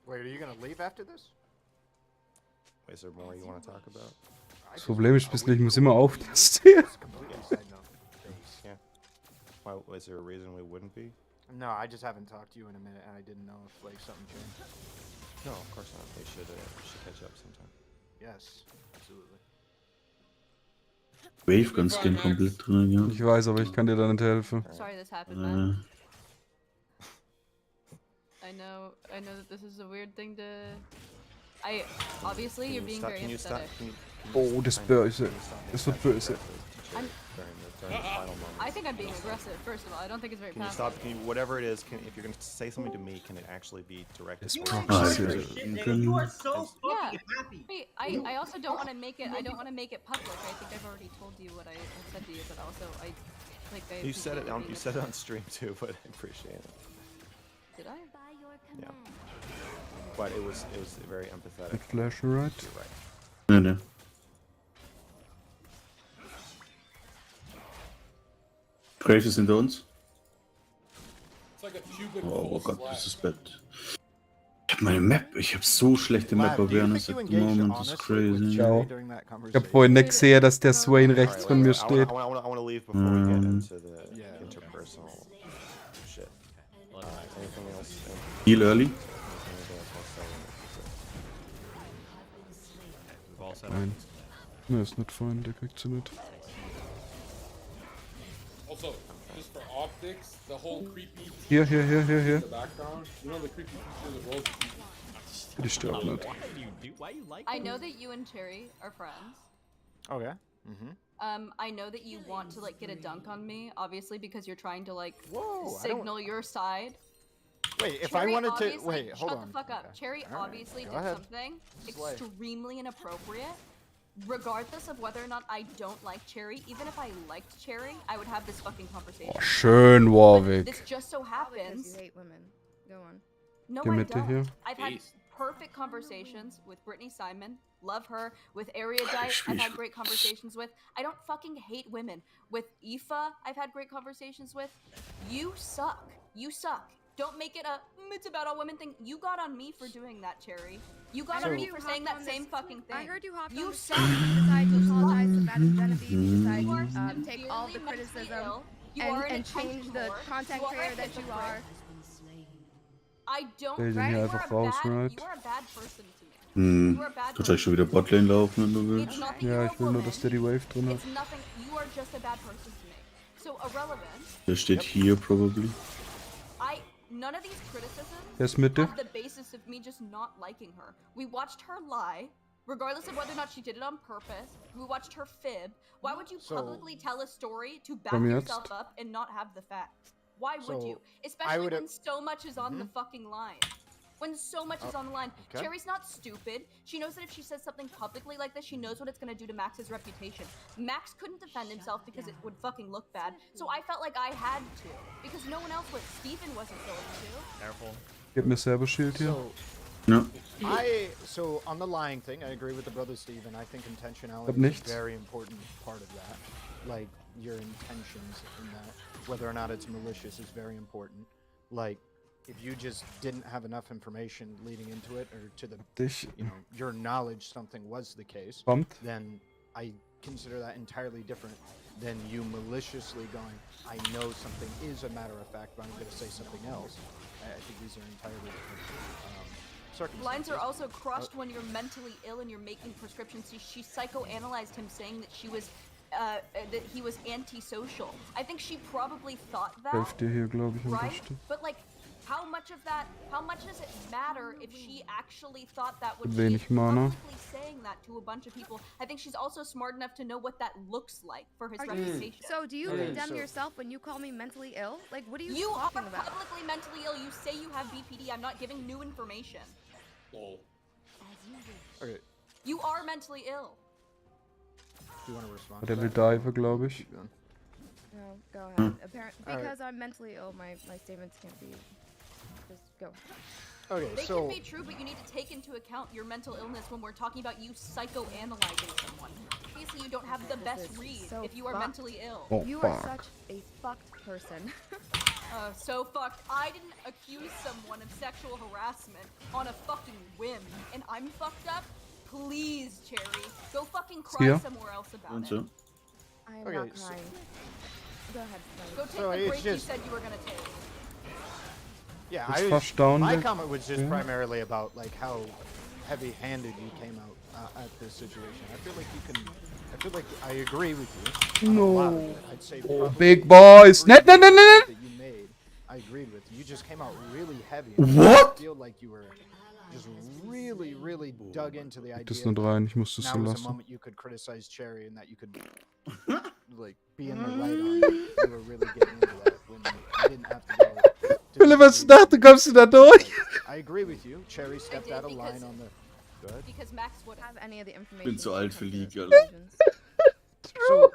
Wait, are you gonna leave after this? Is there more you want to talk about? Das Problem ist, ich muss immer aufpassen. Yeah. Why, is there a reason we wouldn't be? No, I just haven't talked to you in a minute, and I didn't know if like something changed. No, of course not. We should catch up sometime. Yes, absolutely. Wave-Gun-Skin komplett drin, ja. Ich weiß, aber ich kann dir da nicht helfen. Sorry this happened, man. I know that this is a weird thing to... Obviously, you're being very empathetic. Oh, das ist böse. Das wird böse. I think I'm being aggressive, first of all. I don't think it's very passive. Whatever it is, if you're going to say something to me, can it actually be directed towards You are so fucking happy. Wait, I also don't want to make it, public. I think I've already told you what I said to you, but also You said it on stream too, but I appreciate it. Did I? Yeah. But it was very empathetic. Flash right? Ne, ne. Graves ist hinter uns. Oh Gott, das ist bad. Ich hab meine Map, ich hab so schlechte Map-Awareness at the moment, das ist crazy. Ciao. Ich hab vorhin nicht gesehen, dass der Swain rechts von mir steht. I want to leave before we get into the interpersonal shit. Anything else? Heal early. Nein. Ne, ist nicht fein, der kriegt sie nicht. Also, just for optics, the whole creepy Hier. in the background. You know the creepy feature that rolls. Die stirbt nicht. I know that you and Cherry are friends. Okay. I know that you want to like get a dunk on me, obviously, because you're trying to like Whoa, signal your side. Wait, if Cherry I wanted to obviously- wait, hold on. Shut the fuck up. Okay. Cherry All right, obviously go did ahead. something Slay. extremely inappropriate. Regardless of whether or not I don't like Cherry, even if I liked Cherry, I would have this fucking conversation. Oh, schön, Warwick. This just so happens. You hate women. Go on. No, Die I Mitte don't. hier. I've had perfect conversations with Brittany Simon. Love her. With Erudite, I've had great conversations with. I don't fucking hate women. With Aoife, I've had great conversations with. You suck. You suck. Don't make it it's about all women thing. You got on me for doing that, Cherry. You got on me for saying that same fucking thing. I heard you hopped You on suck. You decided to apologize to Bad and Genevieve. You decided to take all the severely mentally criticism ill. You are an and change attention the whore. content You are creator a that you are. I don't. Stell den Right? hier You einfach are a raus, bad- right? You are a bad person to me. You are a bad Du sollst schon wieder Botlane laufen, wenn du willst. It's not that Ja, you're ich will a nur, woman. dass der die Wave drin hat. It's nothing. You are just a bad person to me. So irrelevant. Der steht hier, probably. None of these criticisms Der ist Mitte. have the basis of me just not liking her. We watched her lie, regardless of whether or not she did it on purpose. We watched her fib. Why would you So- publicly tell a story to back Komm yourself jetzt. up and not have the facts? Why would So, you? I Especially would've- when so much is on the fucking line. When so much is on the line. okay. Cherry's not stupid. She knows that if she says something publicly like this, she knows what it's gonna do to Max's reputation. Max couldn't defend himself because it would fucking look bad. So I felt like I had to. Because no one else would. Steven wasn't going to. Careful. Gib mir selber Schild hier. So Ja. so on the lying thing, I agree with the brother Steve, and I think intentionality Hab is nichts. a very important part of that. Like your intentions in that, whether or not it's malicious, is very important. Like if you just didn't have enough information leading into it, or to the, Dich your knowledge something was the case, kommt. then I consider that entirely different than you maliciously going, I know something is a matter of fact, but I'm going to say something else. I think these are entirely different circumstances. Lines are also crossed when you're mentally ill and you're making prescriptions. She psychoanalyzed him, saying that that he was antisocial. I think she probably thought that, Hälfte hier, glaube ich, right? unterstützt. But like, how much does it matter if she actually thought that when Wenig she's Mana. publicly saying that to a bunch of people? I think she's also smart enough to know what that looks like for his reputation. So do you condemn yourself when you call me mentally ill? Like, what are you You are talking about? publicly mentally ill. You say you have BPD. I'm not giving new information. Okay. You are mentally ill. Do you want to respond? Der will dive, glaube ich. No, go ahead. Because I'm mentally ill, my statements can't be. Just go. Okay, They so can be true, but you need to take into account your mental illness when we're talking about you psychoanalyzing someone. Obviously, you don't have the best read so if you are fucked. mentally ill. Oh, You are fuck. such a fucked person. So fucked. I didn't accuse someone of sexual harassment on a fucking whim, and I'm fucked up? Please, Cherry, go fucking cry Here. somewhere else about Und it. so. I am Okay, not so- crying. Go ahead. Go take So the it's break you just- said you were gonna take. Yeah, It's my verstanden. comment was just Yeah. primarily about like how heavy-handed you came out at this situation. I feel like I agree with you. on a lot of it. I'd say Oh, probably big boys. every Net, net, net, net, point net. that you made, I agreed with. You just came out really heavy. What? I feel like you were just really dug into the Das idea. nur rein, ich muss das so Now was a lassen. moment you could criticize Cherry and that you could like be in the right on it. You were really getting into that when you didn't have to go. Philipp, was du dachte, kommst du da durch? I agree with you. Cherry stepped out of line because- on the. Good. Because Max would Have any of the information. Bin zu when it alt für comes to League, those Alter. decisions. So,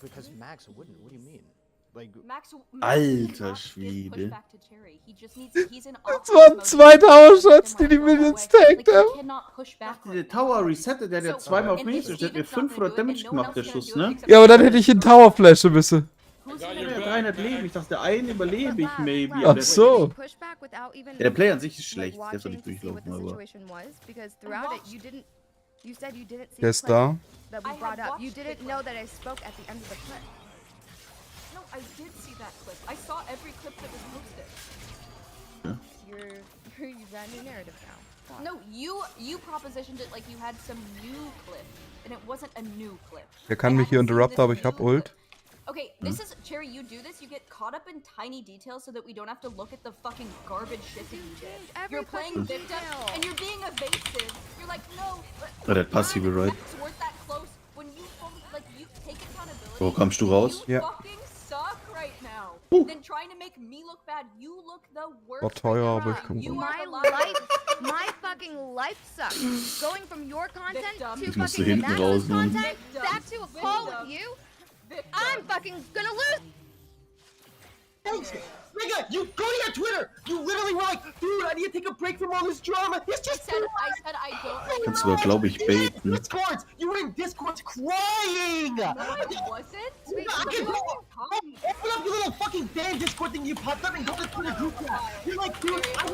because Max wouldn't. What do you mean? Like, Max Alter Schwede. back to Cherry. He's in Das waren 2 Tower-Shots, die die Minions tagged haben. cannot push back. Der Tower resettet, der hat ja zweimal auf mich, der hat mir 500 Damage gemacht, der Schuss, ne? Ja, aber dann hätte ich in Tower flashen müssen. Der hat 300 Leben, ich dachte, einen überlebe ich maybe. Ach so. Pushback without even, Ja, der Play an sich ist like, schlecht, der soll watching nicht to see what durchlaufen, the aber. situation was, because throughout it you said you didn't see Der the ist clip da. that we I had brought up. You watched the didn't clip. know that I spoke at the end of the clip. No, I did see that clip. I saw every clip that was posted. You got a new narrative now. No, you propositioned it like you had some new clip, and it wasn't a new clip. Der kann mich hier interrupten, aber ich hab Ult. Okay, this is Cherry. You do this, you get caught up in tiny details so that we don't have to look at the fucking garbage shit that you did. Every You're playing fucking victim, detail. and you're being evasive. You're like, no. Oh, der hat passive Right. Facts weren't that close. When you fully, like, you take accountability. Wo kommst du raus? You Ja. fucking suck right now. Then trying to make me look bad. You look the worst. War teuer, aber ich komm You rum. are My the life, my fucking life sucks. Going from your content to Ich musste fucking hinten Nana's raus, Mann. content, back to a call with you. I'm fucking gonna lose. Nigga, you go to your Twitter. You literally were like, dude, I need to take a break from all this drama. It's just I said I don't like Kannst du aber, glaube ich, baiten. Discords. You were in Discords crying. No, I wasn't. Wait, open up your little fucking fan Discord thing you popped up and go to the Twitter group chat. You're like, dude, I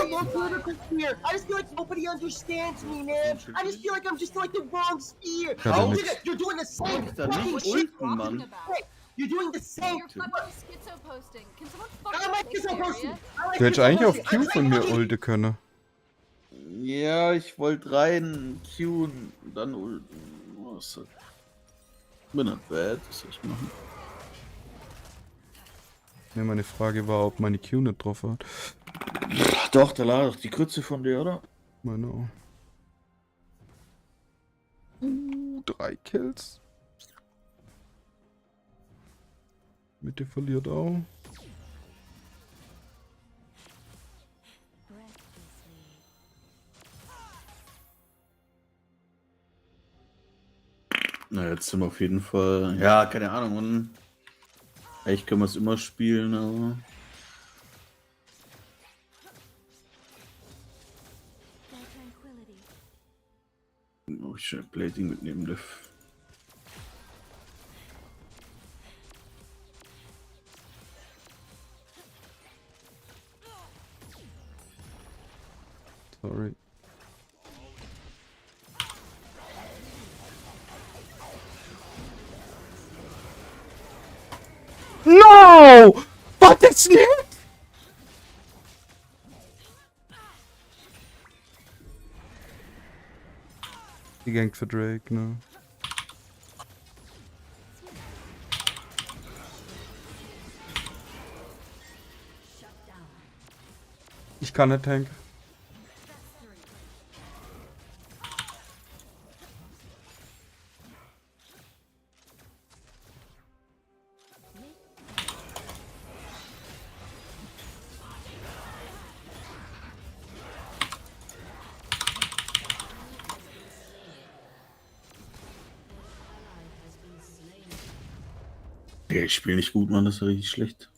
want to political sphere. I just feel like nobody understands me, man. I just feel like I'm just like the wrong sphere. How? Nigga, you're doing the same Da fucking nicht shit. ulten, Mann. You're doing the same. You're fucking schizo posting. Can someone I fucking like fix schizo the posting. area? I like Du hättest schizo eigentlich auf posting. Q von mir ulte können. Ja, ich wollte rein queuen, dann ulten. Oh, so. Bin not bad, was soll ich machen? Ne, meine Frage war, ob meine Q nicht drauf hat. Doch, da lag doch die Krütze von dir, oder? Meine auch. 3 Kills. Mitte verliert auch. Na, jetzt sind wir auf jeden Fall. Ja, keine Ahnung. Und eigentlich können wir es immer spielen, aber. Oh, ich schnell Plating mitnehmen darf. Sorry. No! Wat is niet? Die gankt voor Drake, ne? Ich kann nicht tanken. Ja, ich spiele nicht gut, Mann, das ist richtig schlecht.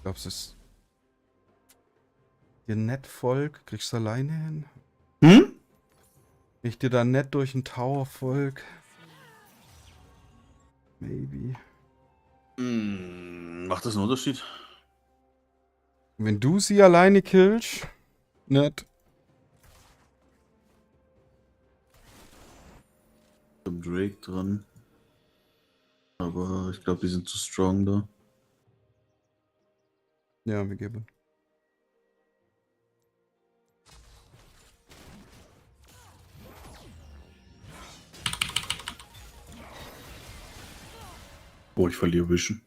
Glaubst du, es dir nett folgt? Kriegst du alleine hin? Hm? Ich dir da nett durch den Tower folg? Maybe. Macht das einen Unterschied? Wenn du sie alleine killst, nett. Zum Drake dran. Aber ich glaube, die sind zu strong da. Ja, wir geben. Oh, ich verliere Vision.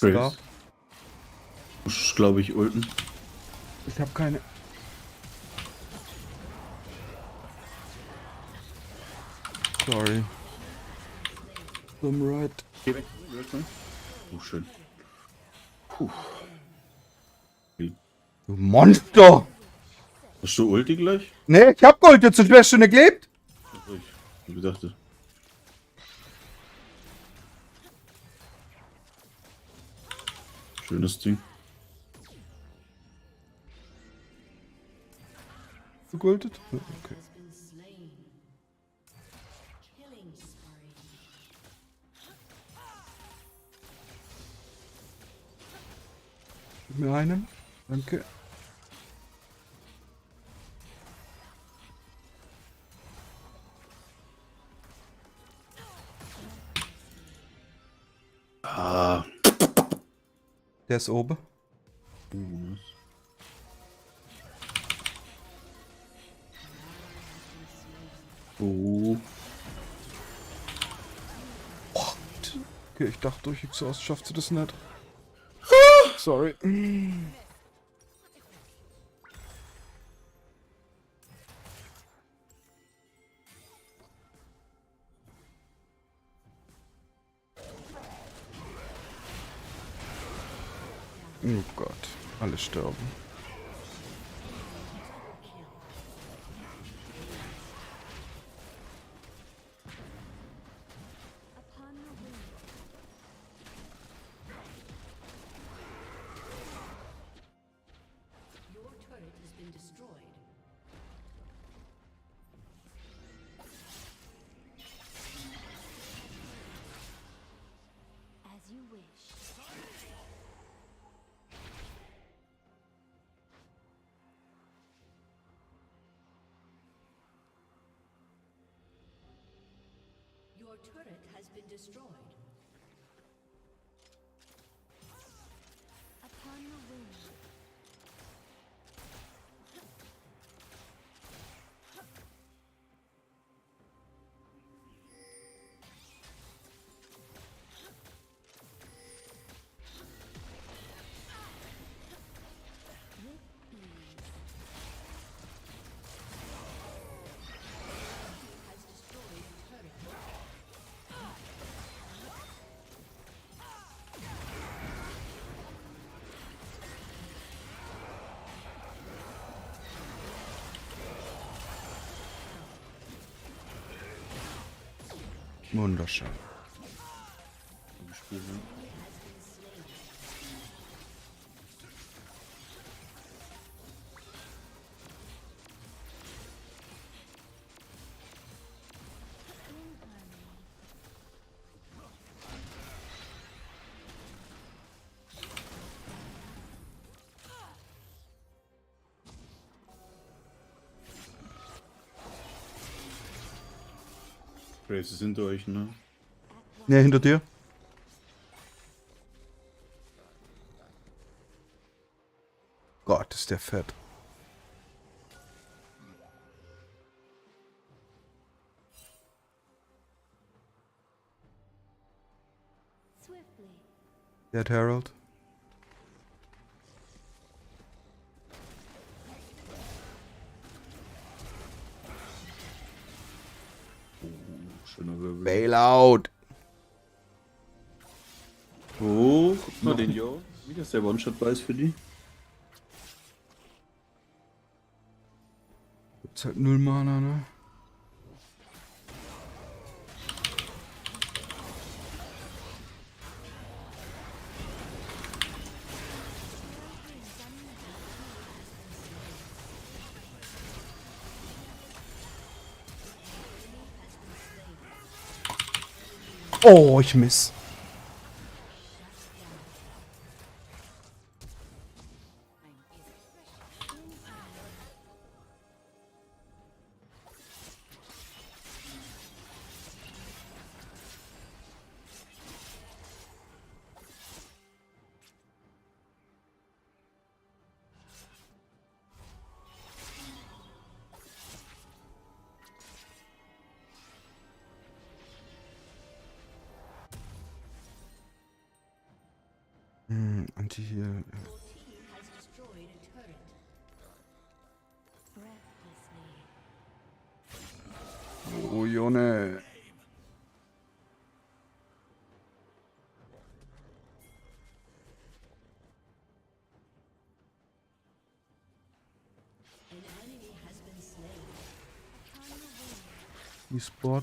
Grace. Muss, glaube ich, ulten. Ich habe keine. Sorry. I'm right. Geh weg. Oh, schön. Puh. Du Monster! Hast du Ulti gleich? Nee, ich hab Gold jetzt, sonst wärst du nicht gelebt. Ich dachte. Schönes Ding. Du goldet? Ja, okay. Gib mir einen. Danke. Ah. Der ist oben. Oh. Okay, ich dachte durch Exhaust schafft sie das nicht. Sorry. Oh Gott, alle sterben. Your turret has been destroyed. Upon the wind. Wunderschön. Graves ist hinter euch, ne? Ja, hinter dir. Gott, ist der fett. Der hat Harold. Schöner Wirbel. Bailout. Oh, guck mal den Jo. Wie das der One-Shot-Weiß für die. Gibt's halt 0 Mana, ne? Oh, ich miss. Anti-Heal. Oh, Jonne. Die Spot.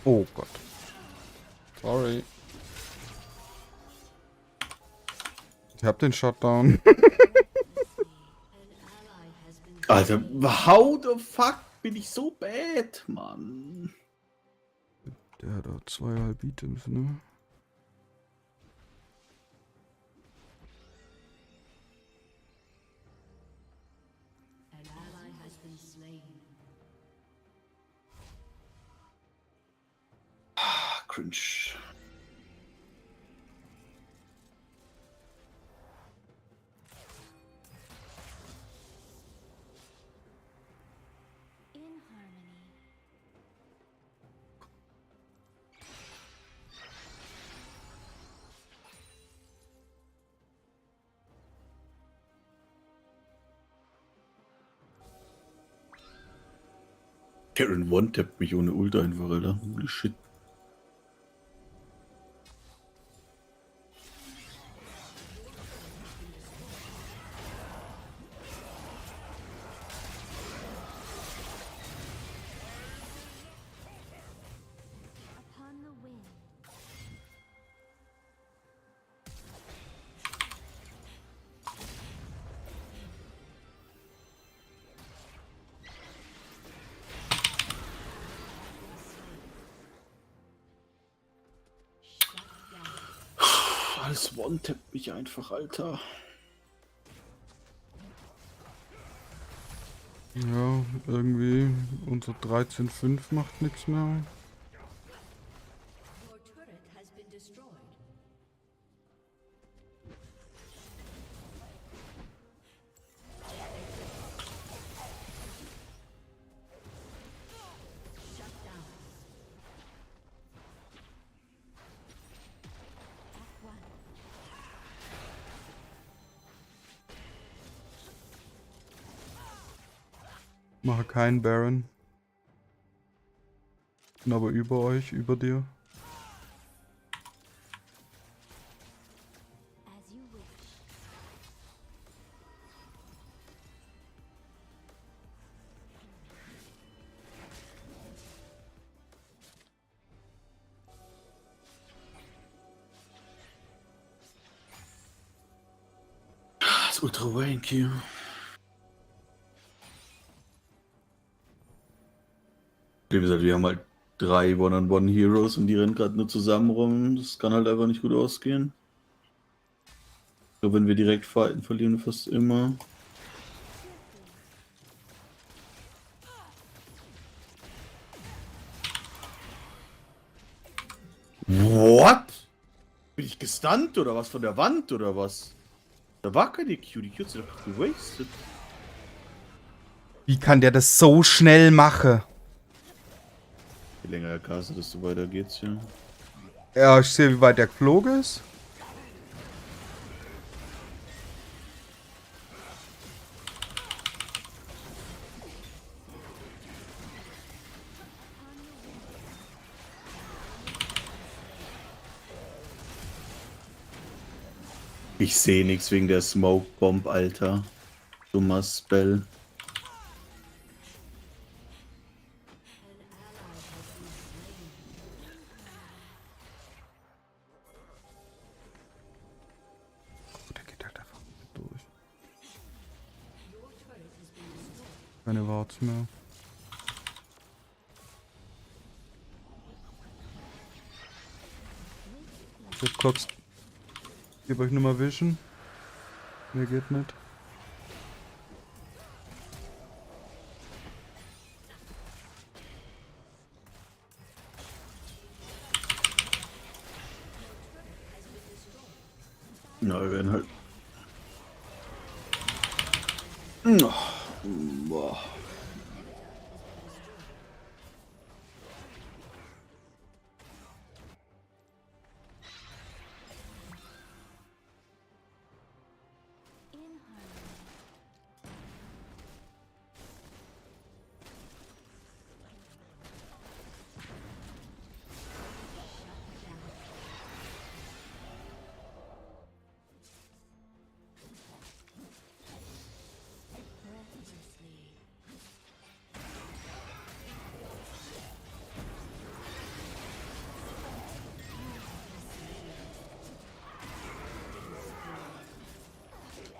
Oh Gott. Sorry. Ich hab den Shutdown. Alter, how the fuck bin ich so bad, Mann? Der hat auch 2,5 Items, ne? Cringe. Karen one-tappt mich ohne Ult einfach, Alter. Holy shit. es one-tappt mich einfach, Alter. Ja, irgendwie unser 13,5 macht nichts mehr. Your turret has been destroyed. Shut down. Act one. Mache keinen Baron. Bin aber über euch, über dir. As you wish. Das ist ultra wanky. Wie gesagt, wir haben halt 3 One-on-One-Heroes und die rennen gerade nur zusammen rum. Das kann halt einfach nicht gut ausgehen. Ich glaube, wenn wir direkt fighten, verlieren wir fast immer. What? Bin ich gestunt oder was von der Wand oder was? Da war keine Q, die Q ist doch gewastet. Wie kann der das so schnell machen? Je länger er castet, desto weiter geht's ja. Ja, ich sehe, wie weit der geflogen ist. Ich sehe nichts wegen der Smoke Bomb, Alter. Dummer Spell. Der geht halt einfach durch. Keine Warts mehr. Ich hab kurz. Gebe euch nur mal Vision. Mehr geht nicht. Na, wir werden halt. Oh, boah.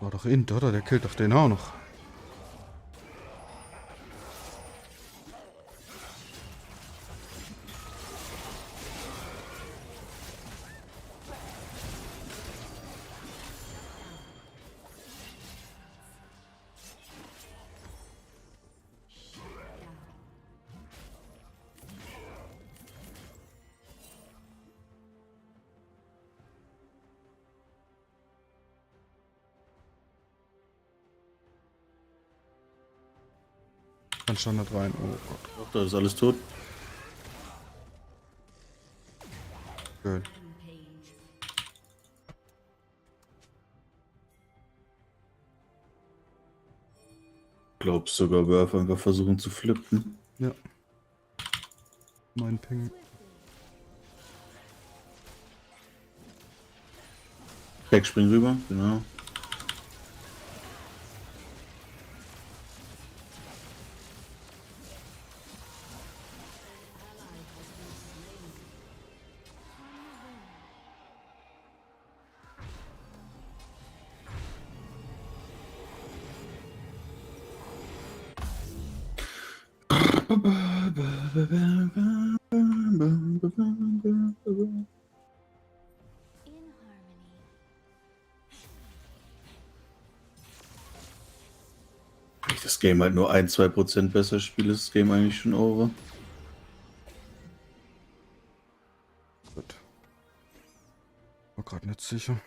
War doch Int, oder? Der killt doch den auch noch. Kann schon nicht rein. Oh Gott. Doch, da ist alles tot. Schön. Glaubst sogar, Werf einfach versuchen zu flippen. Ja. Mein Ping. Back, spring rüber, genau. das Game halt nur 1-2% besser spiele, ist das Game eigentlich schon over. Gut. War gerade nicht sicher.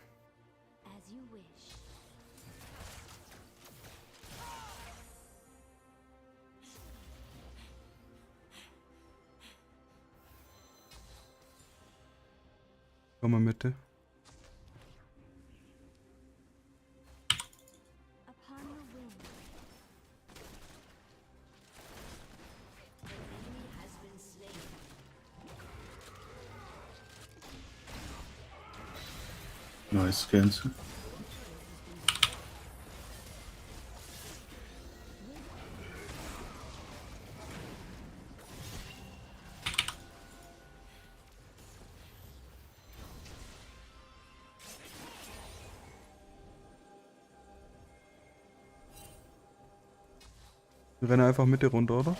Komm mal Mitte. Nice Cancel. Wir rennen einfach Mitte runter, oder?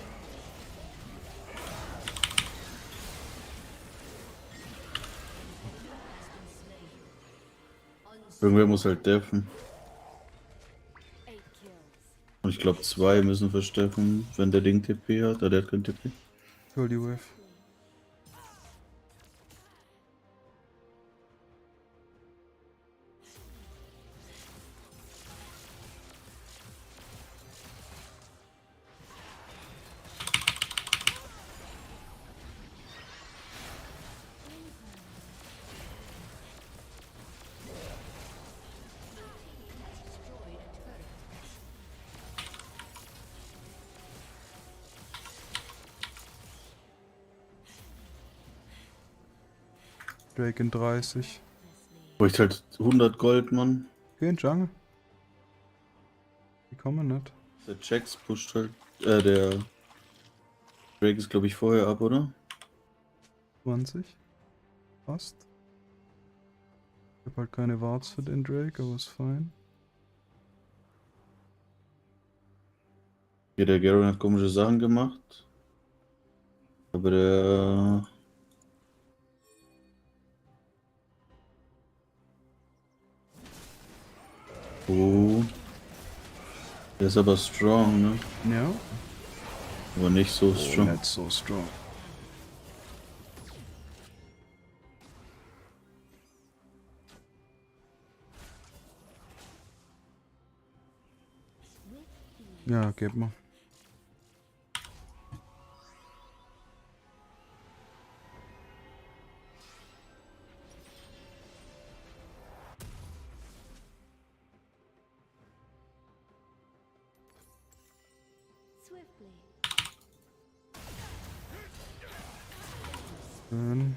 Irgendwer muss halt deffen. Und ich glaube 2 müssen versteffen, wenn der Ding TP hat. Der hat kein TP. Ich hol die Wave. Drake in 30. Bräuchte halt 100 Gold, Mann. Geh in Jungle. Die kommen nicht. Der Jax pusht halt. Der Drake ist, glaube ich, vorher ab, oder? 20. Passt. Ich hab halt keine Warts für den Drake, aber ist fein. Ja, der Garen hat komische Sachen gemacht. Aber der. Oh. Der ist aber strong, ne? Ja. Aber nicht so Oh, strong. nicht so strong. Ja, gib mal. Schön.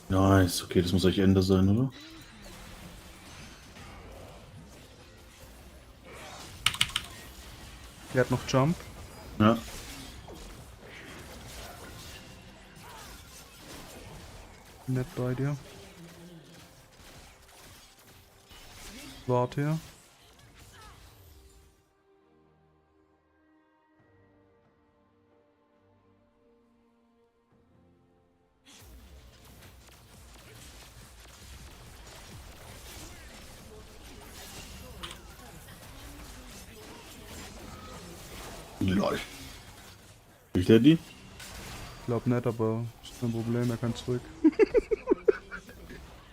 Nice, okay, das muss euch Ende sein, oder? Der hat noch Jump. Ja. Nett bei dir. Wart hier. Lol. Kriegt er die? Ich glaub nicht, aber ist kein Problem, er kann zurück.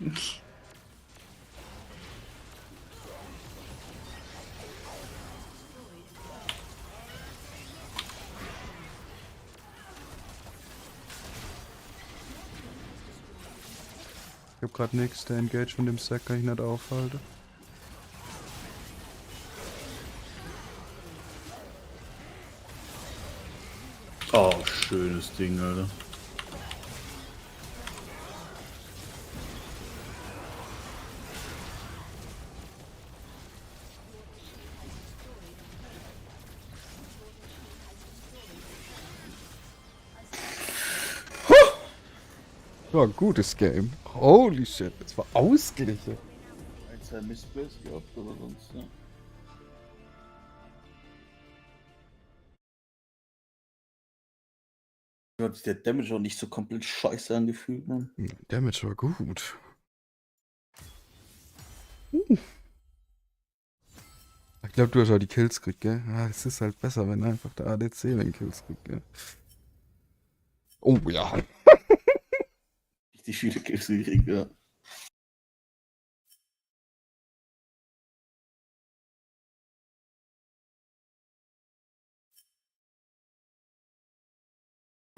Ich hab grad nix, der Engage von dem Sack kann ich nicht aufhalten. Oh, schönes Ding, Alter. Das war ein gutes Game. Holy shit, das war ausgeglichen. Ein, zwei Missplays gehabt, aber sonst, ja. Hat sich der Damage auch nicht so komplett scheiße angefühlt, ne? Damage war gut. Ich glaube, du hast auch die Kills gekriegt, gell? Ja, es ist halt besser, wenn einfach der ADC den Kills kriegt, gell? Oh ja. Richtig viele Kills gekriegt, ja.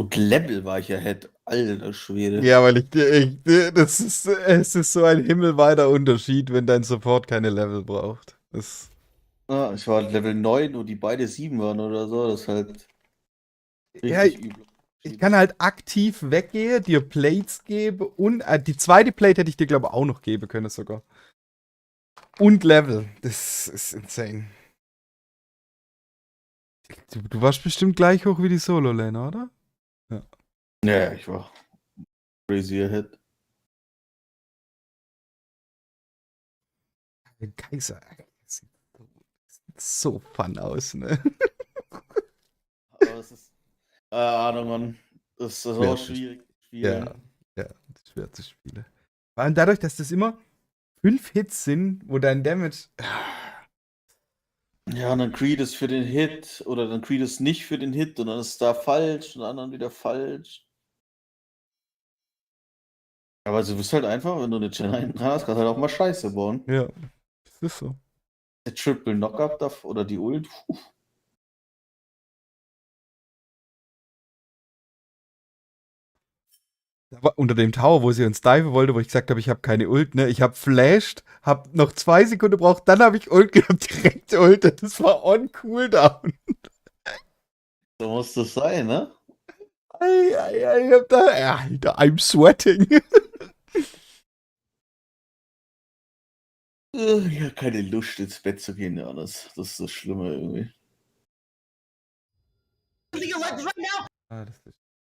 Und Level war ich ja Head. Alter Schwede. Ja, weil es ist so ein himmelweiter Unterschied, wenn dein Support keine Level braucht. Das Ja, ich war Level 9 und die beide 7 waren oder so. Das ist halt ja, richtig übel. ich kann halt aktiv weggehen, dir Plates gebe und die zweite Plate hätte ich dir, glaube ich, auch noch geben können sogar. Und Level. Das ist insane. Du warst bestimmt gleich hoch wie die Solo-Lane, oder? Ja. Ja, ich war crazy ahead. Der Kaiser sieht so fun aus, ne? Aber es ist. Ahnung, Mann. Das ist auch schwierig zu spielen. Ja, das ist schwer zu spielen. Vor allem dadurch, dass das immer 5 Hits sind, wo dein Damage. Ja, und dann Creed ist für den Hit oder dann Creed ist nicht für den Hit und dann ist da falsch und dann anderen wieder falsch. Aber du bist halt einfach, wenn du eine Gen 1 hast, kannst halt auch mal Scheiße bauen. Ja, das ist so. Der Triple Knockup oder die Ult. Da war unter dem Tower, wo sie uns diven wollte, wo ich gesagt habe, ich habe keine Ult, ne? Ich habe flashed, habe noch 2 Sekunden gebraucht, dann habe ich Ult gehabt, direkt Ult. Das war on Cooldown. So muss das sein, ne? Ich hab da. Ja, Alter, I'm sweating. Ich habe keine Lust, ins Bett zu gehen, ja. Das ist das Schlimme irgendwie.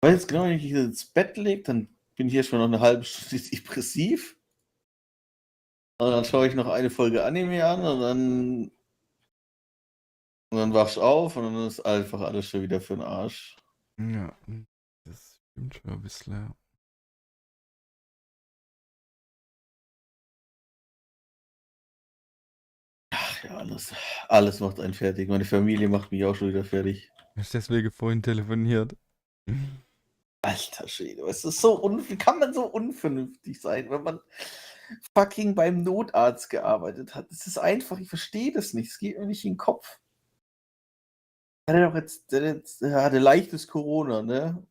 Weil jetzt genau, wenn ich mich ins Bett lege, dann bin ich hier schon noch eine halbe Stunde depressiv. Und dann schaue ich noch eine Folge Anime an und dann wachst du auf und dann ist einfach alles schon wieder für den Arsch. Ja, das stimmt schon ein bisschen, ja. Ach ja, alles macht einen fertig. Meine Familie macht mich auch schon wieder fertig. Hast deswegen vorhin telefoniert. Alter Schwede, es ist so wie kann man so unvernünftig sein, wenn man fucking beim Notarzt gearbeitet hat? Es ist einfach, ich verstehe das nicht. Es geht mir nicht in den Kopf. Der hatte leichtes Corona, ne?